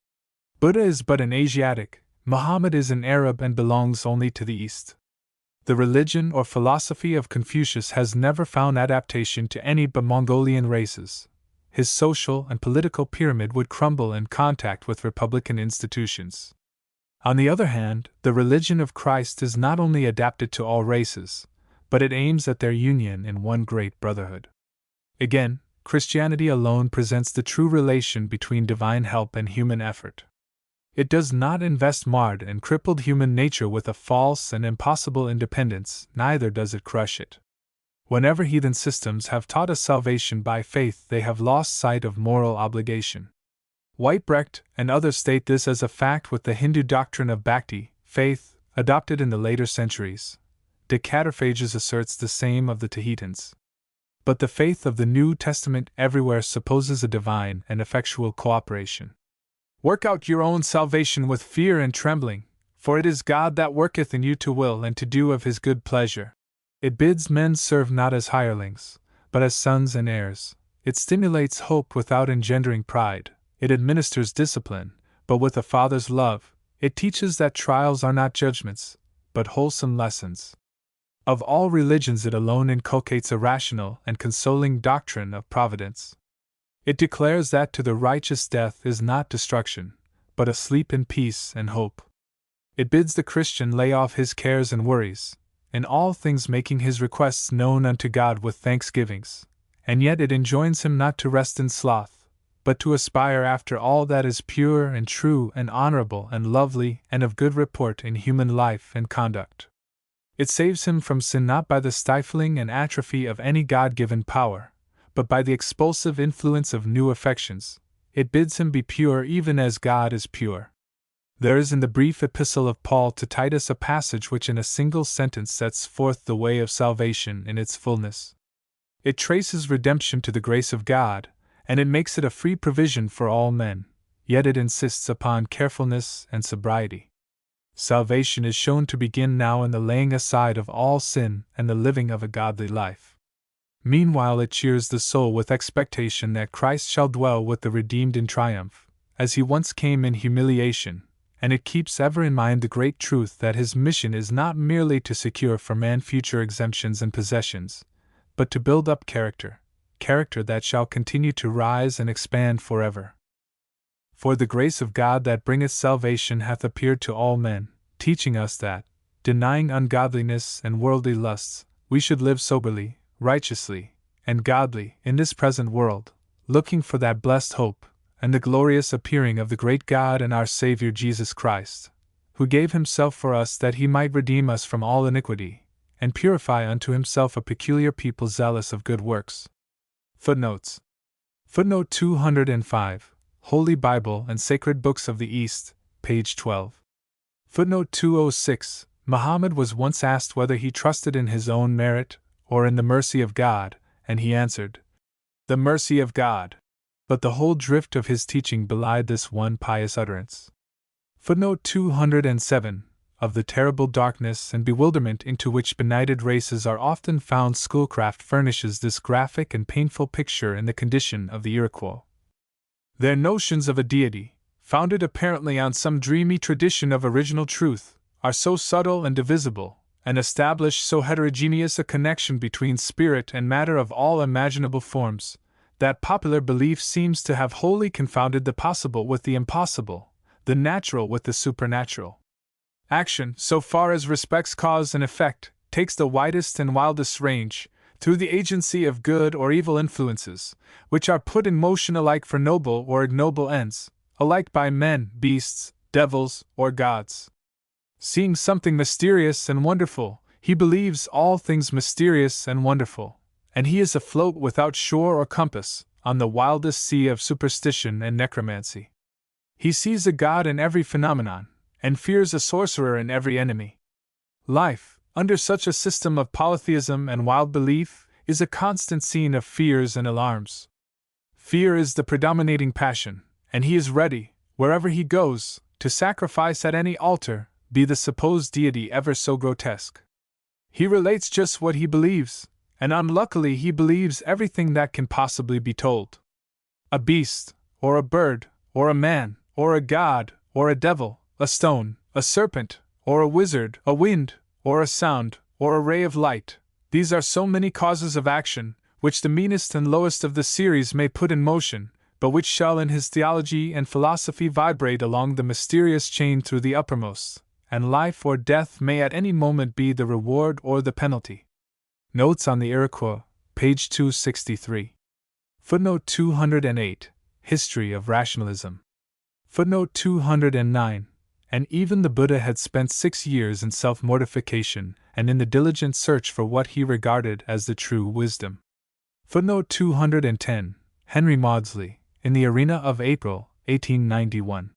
Speaker 1: Buddha is but an Asiatic, Muhammad is an Arab and belongs only to the East. The religion or philosophy of Confucius has never found adaptation to any but Mongolian races. His social and political pyramid would crumble in contact with republican institutions. On the other hand, the religion of Christ is not only adapted to all races, but it aims at their union in one great brotherhood. Again, Christianity alone presents the true relation between divine help and human effort. It does not invest marred and crippled human nature with a false and impossible independence, neither does it crush it. Whenever heathen systems have taught us salvation by faith, they have lost sight of moral obligation. Whitebrecht and others state this as a fact with the Hindu doctrine of bhakti, faith, adopted in the later centuries. De Cataphages asserts the same of the Tahitians. But the faith of the New Testament everywhere supposes a divine and effectual cooperation. Work out your own salvation with fear and trembling, for it is God that worketh in you to will and to do of his good pleasure. It bids men serve not as hirelings, but as sons and heirs. It stimulates hope without engendering pride. It administers discipline, but with a father's love. It teaches that trials are not judgments, but wholesome lessons. Of all religions, it alone inculcates a rational and consoling doctrine of providence. It declares that to the righteous death is not destruction, but a sleep in peace and hope. It bids the Christian lay off his cares and worries, in all things making his requests known unto God with thanksgivings, and yet it enjoins him not to rest in sloth, but to aspire after all that is pure and true and honorable and lovely and of good report in human life and conduct. It saves him from sin not by the stifling and atrophy of any God-given power, but by the expulsive influence of new affections. It bids him be pure even as God is pure. There is in the brief epistle of Paul to Titus a passage which in a single sentence sets forth the way of salvation in its fullness. It traces redemption to the grace of God, and it makes it a free provision for all men, yet it insists upon carefulness and sobriety. Salvation is shown to begin now in the laying aside of all sin and the living of a godly life. Meanwhile, it cheers the soul with expectation that Christ shall dwell with the redeemed in triumph, as he once came in humiliation, and it keeps ever in mind the great truth that his mission is not merely to secure for man future exemptions and possessions, but to build up character that shall continue to rise and expand forever. For the grace of God that bringeth salvation hath appeared to all men, teaching us that, denying ungodliness and worldly lusts, we should live soberly, righteously, and godly in this present world, looking for that blessed hope, and the glorious appearing of the great God and our Savior Jesus Christ, who gave himself for us that he might redeem us from all iniquity, and purify unto himself a peculiar people zealous of good works. Footnotes. Footnote 205, Holy Bible and Sacred Books of the East, page 12. Footnote 206, Muhammad was once asked whether he trusted in his own merit, or in the mercy of God, and he answered, "The mercy of God." But the whole drift of his teaching belied this one pious utterance. Footnote 207. Of the terrible darkness and bewilderment into which benighted races are often found, Schoolcraft furnishes this graphic and painful picture in the condition of the Iroquois. Their notions of a deity, founded apparently on some dreamy tradition of original truth, are so subtle and divisible, and establish so heterogeneous a connection between spirit and matter of all imaginable forms, that popular belief seems to have wholly confounded the possible with the impossible, the natural with the supernatural. Action, so far as respects cause and effect, takes the widest and wildest range, through the agency of good or evil influences, which are put in motion alike for noble or ignoble ends, alike by men, beasts, devils, or gods. Seeing something mysterious and wonderful, he believes all things mysterious and wonderful, and he is afloat without shore or compass, on the wildest sea of superstition and necromancy. He sees a god in every phenomenon, and fears a sorcerer in every enemy. Life, under such a system of polytheism and wild belief, is a constant scene of fears and alarms. Fear is the predominating passion, and he is ready, wherever he goes, to sacrifice at any altar, be the supposed deity ever so grotesque. He relates just what he believes, and unluckily he believes everything that can possibly be told. A beast, or a bird, or a man, or a god, or a devil, a stone, a serpent, or a wizard, a wind, or a sound, or a ray of light, these are so many causes of action, which the meanest and lowest of the series may put in motion, but which shall in his theology and philosophy vibrate along the mysterious chain through the uppermost, and life or death may at any moment be the reward or the penalty. Notes on the Iroquois, page 263. Footnote 208. History of Rationalism. Footnote 209. And even the Buddha had spent 6 years in self-mortification and in the diligent search for what he regarded as the true wisdom. Footnote 210. Henry Maudsley, in the Arena of April, 1891.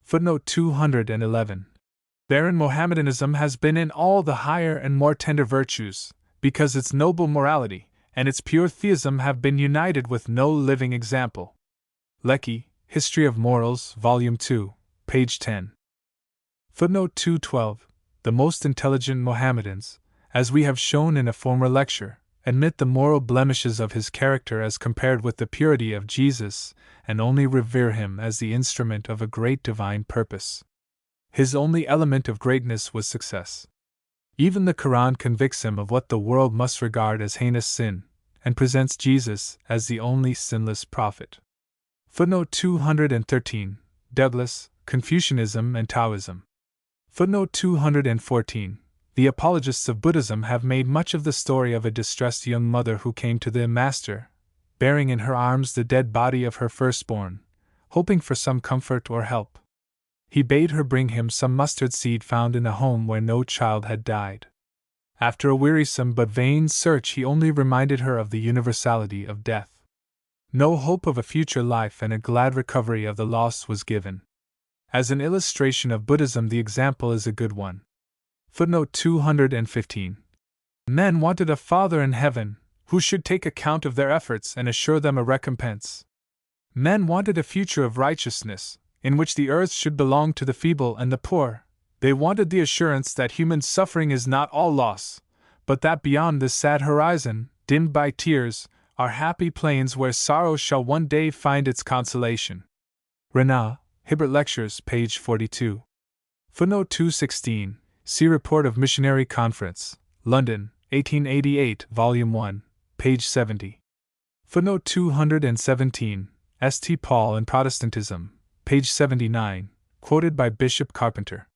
Speaker 1: Footnote 211. Barren Mohammedanism has been in all the higher and more tender virtues, because its noble morality and its pure theism have been united with no living example. Lecky, History of Morals, Volume 2, page 10. Footnote 212. The most intelligent Mohammedans, as we have shown in a former lecture, admit the moral blemishes of his character as compared with the purity of Jesus, and only revere him as the instrument of a great divine purpose. His only element of greatness was success. Even the Quran convicts him of what the world must regard as heinous sin, and presents Jesus as the only sinless prophet. Footnote 213. Douglas, Confucianism and Taoism. Footnote 214. The apologists of Buddhism have made much of the story of a distressed young mother who came to the Master, bearing in her arms the dead body of her firstborn, hoping for some comfort or help. He bade her bring him some mustard seed found in a home where no child had died. After a wearisome but vain search, he only reminded her of the universality of death. No hope of a future life and a glad recovery of the lost was given. As an illustration of Buddhism, the example is a good one. Footnote 215. Men wanted a Father in heaven, who should take account of their efforts and assure them a recompense. Men wanted a future of righteousness, in which the earth should belong to the feeble and the poor. They wanted the assurance that human suffering is not all loss, but that beyond this sad horizon, dimmed by tears, are happy plains where sorrow shall one day find its consolation. Renan, Hibbert Lectures, page 42. Footnote 216. See Report of Missionary Conference, London, 1888, Volume 1, page 70. Footnote 217. St. Paul and Protestantism, page 79, quoted by Bishop Carpenter.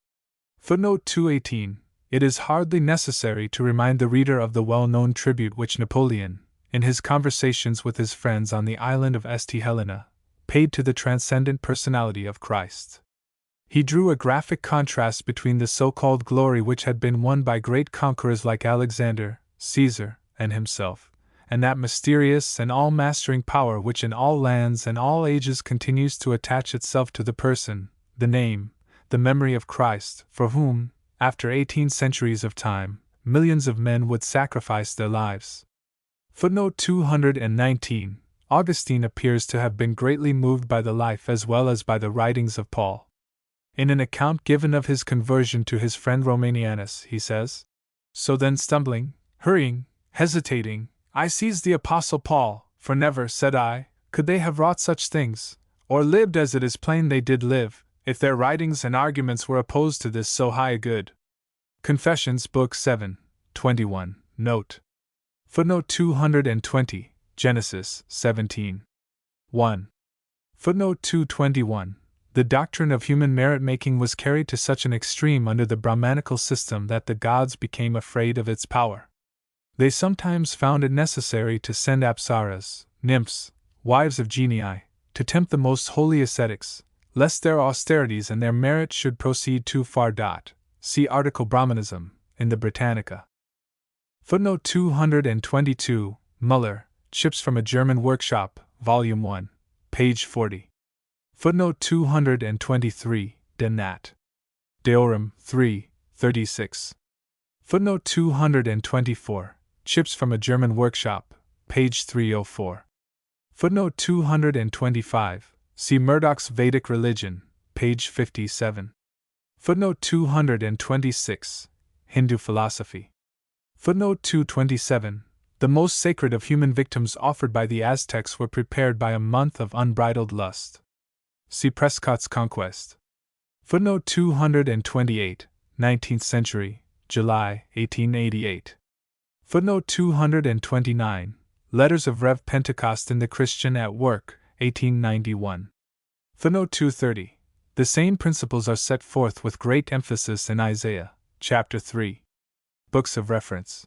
Speaker 1: Footnote 218. It is hardly necessary to remind the reader of the well-known tribute which Napoleon, in his conversations with his friends on the island of St. Helena, paid to the transcendent personality of Christ. He drew a graphic contrast between the so-called glory which had been won by great conquerors like Alexander, Caesar, and himself, and that mysterious and all-mastering power which in all lands and all ages continues to attach itself to the person, the name, the memory of Christ, for whom, after 18 centuries of time, millions of men would sacrifice their lives. Footnote 219. Augustine appears to have been greatly moved by the life as well as by the writings of Paul. In an account given of his conversion to his friend Romanianus, he says, "So then, stumbling, hurrying, hesitating, I seized the Apostle Paul, for never, said I, could they have wrought such things, or lived as it is plain they did live, if their writings and arguments were opposed to this so high a good." Confessions, Book 7, 21, note. Footnote 220. Genesis 17. 1. Footnote 221. The doctrine of human merit-making was carried to such an extreme under the Brahmanical system that the gods became afraid of its power. They sometimes found it necessary to send apsaras, nymphs, wives of genii, to tempt the most holy ascetics, lest their austerities and their merit should proceed too far. See article Brahmanism, in the Britannica. Footnote 222. Muller, Chips from a German Workshop, Volume 1, page 40. Footnote 223. De Nat. Deorum, 3, 36. Footnote 224. Chips from a German Workshop, page 304. Footnote 225. See Murdoch's Vedic Religion, page 57. Footnote 226. Hindu Philosophy. Footnote 227. The most sacred of human victims offered by the Aztecs were prepared by a month of unbridled lust. See Prescott's Conquest. Footnote 228. 19th century, July, 1888. Footnote 229. Letters of Rev. Pentecost in the Christian at Work, 1891. Footnote 230. The same principles are set forth with great emphasis in Isaiah, chapter 3. Books of reference.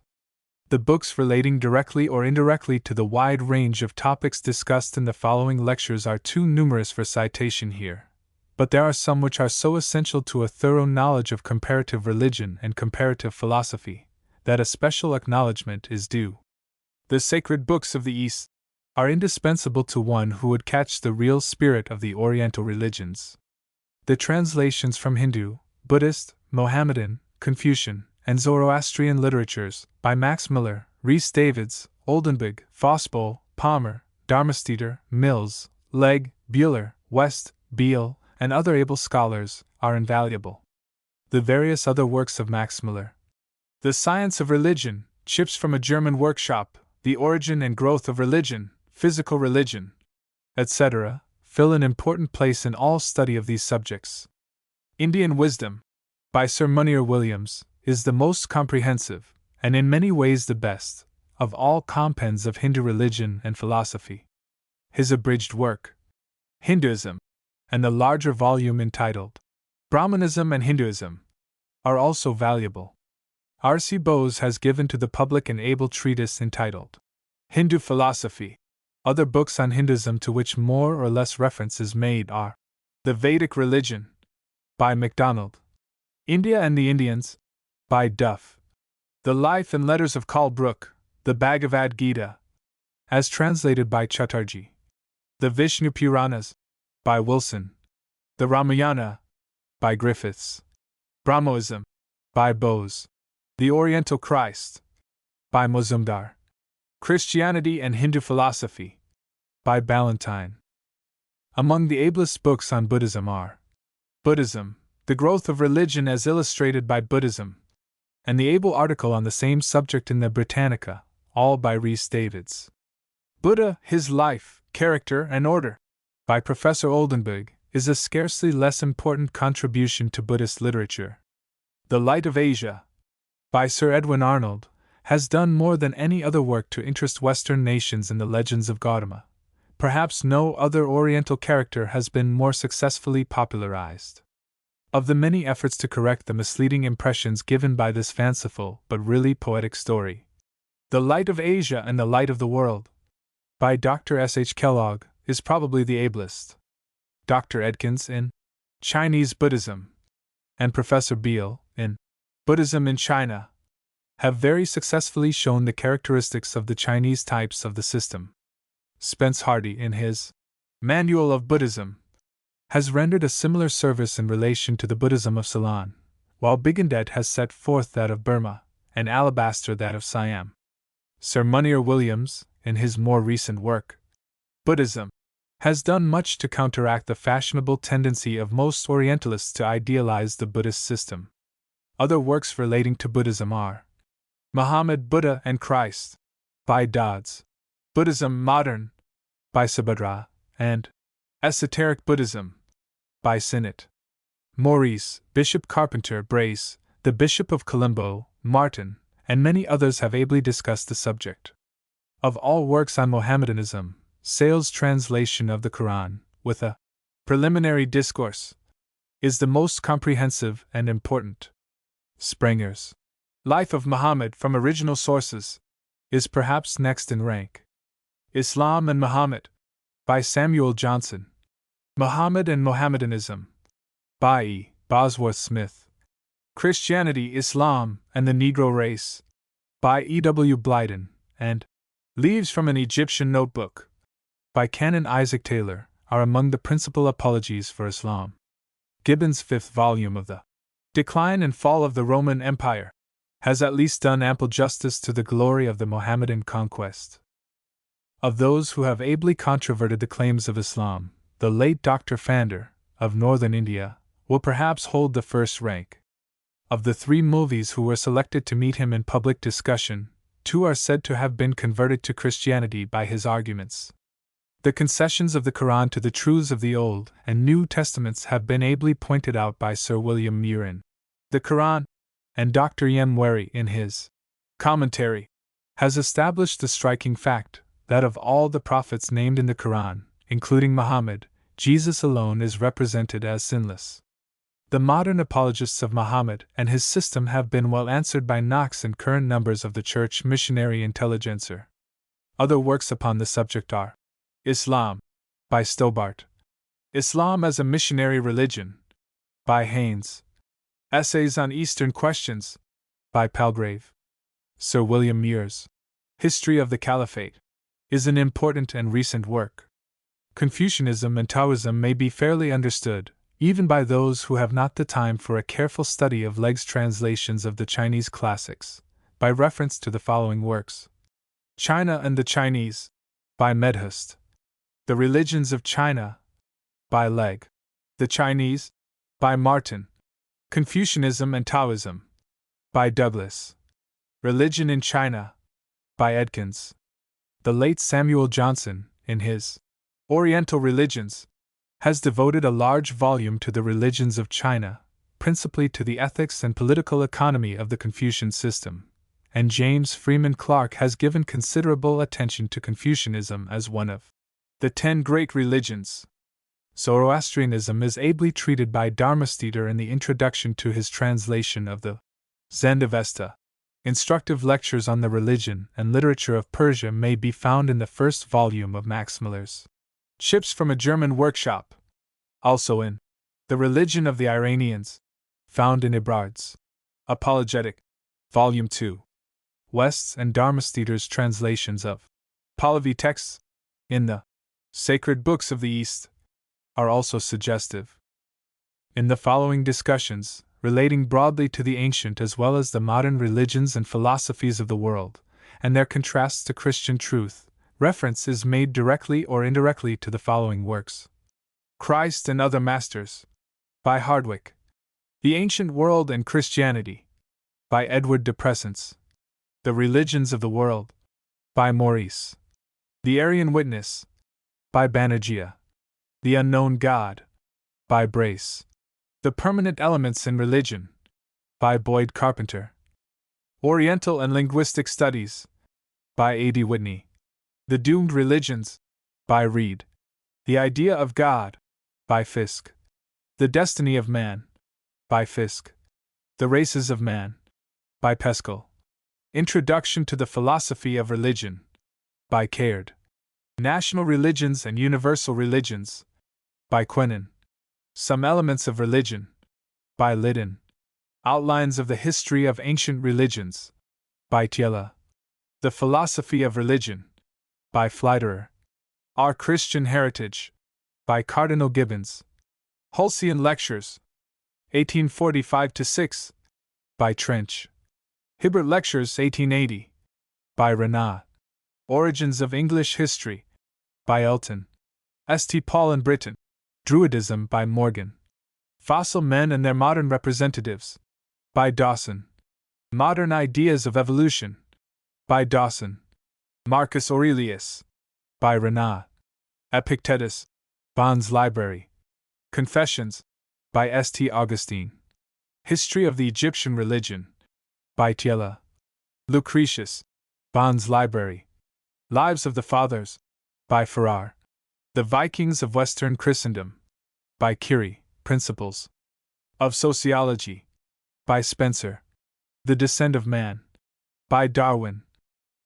Speaker 1: The books relating directly or indirectly to the wide range of topics discussed in the following lectures are too numerous for citation here, but there are some which are so essential to a thorough knowledge of comparative religion and comparative philosophy that a special acknowledgment is due. The sacred books of the East are indispensable to one who would catch the real spirit of the Oriental religions. The translations from Hindu, Buddhist, Mohammedan, Confucian, and Zoroastrian literatures, by Max Muller, Rhys Davids, Oldenburg, Fosbull, Palmer, Darmesteter, Mills, Legge, Buehler, West, Beale, and other able scholars, are invaluable. The various other works of Max Muller, The Science of Religion, Chips from a German Workshop, The Origin and Growth of Religion, Physical Religion, etc., fill an important place in all study of these subjects. Indian Wisdom, by Sir Munir Williams, is the most comprehensive, and in many ways the best, of all compends of Hindu religion and philosophy. His abridged work, Hinduism, and the larger volume entitled Brahmanism and Hinduism, are also valuable. R.C. Bose has given to the public an able treatise entitled Hindu Philosophy. Other books on Hinduism to which more or less reference is made are The Vedic Religion, by MacDonald, India and the Indians, by Duff, The Life and Letters of Karl Brooke, The Bhagavad Gita, as translated by Chatterjee, The Vishnu Puranas, by Wilson, The Ramayana, by Griffiths, Brahmoism, by Bose, The Oriental Christ, by Mozumdar, Christianity and Hindu Philosophy, by Ballantyne. Among the ablest books on Buddhism are Buddhism, The Growth of Religion as Illustrated by Buddhism, and the able article on the same subject in the Britannica, all by Rhys Davids. Buddha, His Life, Character, and Order, by Professor Oldenburg, is a scarcely less important contribution to Buddhist literature. The Light of Asia, by Sir Edwin Arnold, has done more than any other work to interest Western nations in the legends of Gautama. Perhaps no other Oriental character has been more successfully popularized. Of the many efforts to correct the misleading impressions given by this fanciful but really poetic story, The Light of Asia and the Light of the World, by Dr. S. H. Kellogg, is probably the ablest. Dr. Edkins in Chinese Buddhism and Professor Beale in Buddhism in China have very successfully shown the characteristics of the Chinese types of the system. Spence Hardy, in his Manual of Buddhism, has rendered a similar service in relation to the Buddhism of Ceylon, while Bigondet has set forth that of Burma, and Alabaster that of Siam. Sir Munir Williams, in his more recent work, Buddhism, has done much to counteract the fashionable tendency of most Orientalists to idealize the Buddhist system. Other works relating to Buddhism are Muhammad, Buddha, and Christ, by Dodds, Buddhism Modern, by Subhadra, and Esoteric Buddhism, by Sinnott. Maurice, Bishop Carpenter Brace, the Bishop of Colombo, Martin, and many others have ably discussed the subject. Of all works on Mohammedanism, Sale's translation of the Quran, with a preliminary discourse, is the most comprehensive and important. Sprenger's Life of Muhammad from Original Sources is perhaps next in rank. Islam and Muhammad, by Samuel Johnson. Muhammad and Mohammedanism, by E. Bosworth Smith. Christianity, Islam, and the Negro Race, by E. W. Blyden, and Leaves from an Egyptian Notebook, by Canon Isaac Taylor, are among the principal apologies for Islam. Gibbon's fifth volume of The Decline and Fall of the Roman Empire has at least done ample justice to the glory of the Mohammedan conquest. Of those who have ably controverted the claims of Islam, the late Dr. Fander, of northern India, will perhaps hold the first rank. Of the three Mulvis who were selected to meet him in public discussion, two are said to have been converted to Christianity by his arguments. The concessions of the Quran to the truths of the Old and New Testaments have been ably pointed out by Sir William Muir in The Quran, and Dr. Yemweri in his commentary has established the striking fact that of all the prophets named in the Quran, including Muhammad, Jesus alone is represented as sinless. The modern apologists of Muhammad and his system have been well answered by Knox in current numbers of the Church Missionary Intelligencer. Other works upon the subject are Islam, by Stobart, Islam as a Missionary Religion, by Haynes, Essays on Eastern Questions, by Palgrave. Sir William Muir's History of the Caliphate is an important and recent work. Confucianism and Taoism may be fairly understood, even by those who have not the time for a careful study of Legg's translations of the Chinese classics, by reference to the following works: China and the Chinese, by Medhurst; The Religions of China, by Legg; The Chinese, by Martin; Confucianism and Taoism, by Douglas; Religion in China, by Edkins. The late Samuel Johnson, in his Oriental Religions, has devoted a large volume to the religions of China, principally to the ethics and political economy of the Confucian system, and James Freeman Clarke has given considerable attention to Confucianism as one of the 10 great religions. Zoroastrianism is ably treated by Dharmasteter in the introduction to his translation of the Zendavesta. Instructive lectures on the religion and literature of Persia may be found in the first volume of Max Miller's Chips from a German Workshop, also in The Religion of the Iranians, found in Ebrard's Apologetic, Volume 2. West's and Dharmasteter's translations of Pahlavi texts in the Sacred Books of the East are also suggestive. In the following discussions, relating broadly to the ancient as well as the modern religions and philosophies of the world, and their contrasts to Christian truth, reference is made directly or indirectly to the following works: Christ and Other Masters, by Hardwick; The Ancient World and Christianity, by Edward de Presence; The Religions of the World, by Maurice; The Aryan Witness, by Banerjee; The Unknown God, by Brace; The Permanent Elements in Religion, by Boyd Carpenter; Oriental and Linguistic Studies, by A.D. Whitney; The Doomed Religions, by Reed; The Idea of God, by Fiske; The Destiny of Man, by Fiske; The Races of Man, by Peskel; Introduction to the Philosophy of Religion, by Caird; National Religions and Universal Religions, by Quenin; Some Elements of Religion, by Liddon; Outlines of the History of Ancient Religions, by Thiele; The Philosophy of Religion, by Fleiderer; Our Christian Heritage, by Cardinal Gibbons; Hulsian Lectures, 1845-6, by Trench; Hibbert Lectures, 1880, by Renan. Origins of English History, by Elton. St. Paul and Britain. Druidism by Morgan. Fossil Men and Their Modern Representatives, by Dawson. Modern Ideas of Evolution, by Dawson. Marcus Aurelius, by Renan. Epictetus, Bond's Library. Confessions, by St. Augustine. History of the Egyptian Religion, by Thiele. Lucretius, Bond's Library. Lives of the Fathers, by Farrar. The Vikings of Western Christendom, by Curie. Principles of Sociology, by Spencer. The Descent of Man, by Darwin.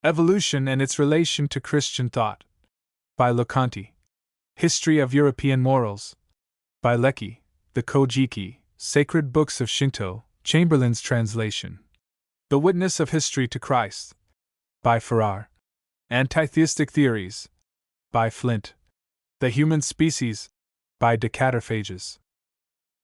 Speaker 1: Evolution and its Relation to Christian Thought, by Leconte. History of European Morals, by Lecky. The Kojiki, Sacred Books of Shinto, Chamberlain's translation. The Witness of History to Christ, by Farrar. Antitheistic Theories, by Flint. The Human Species, by Decatophages.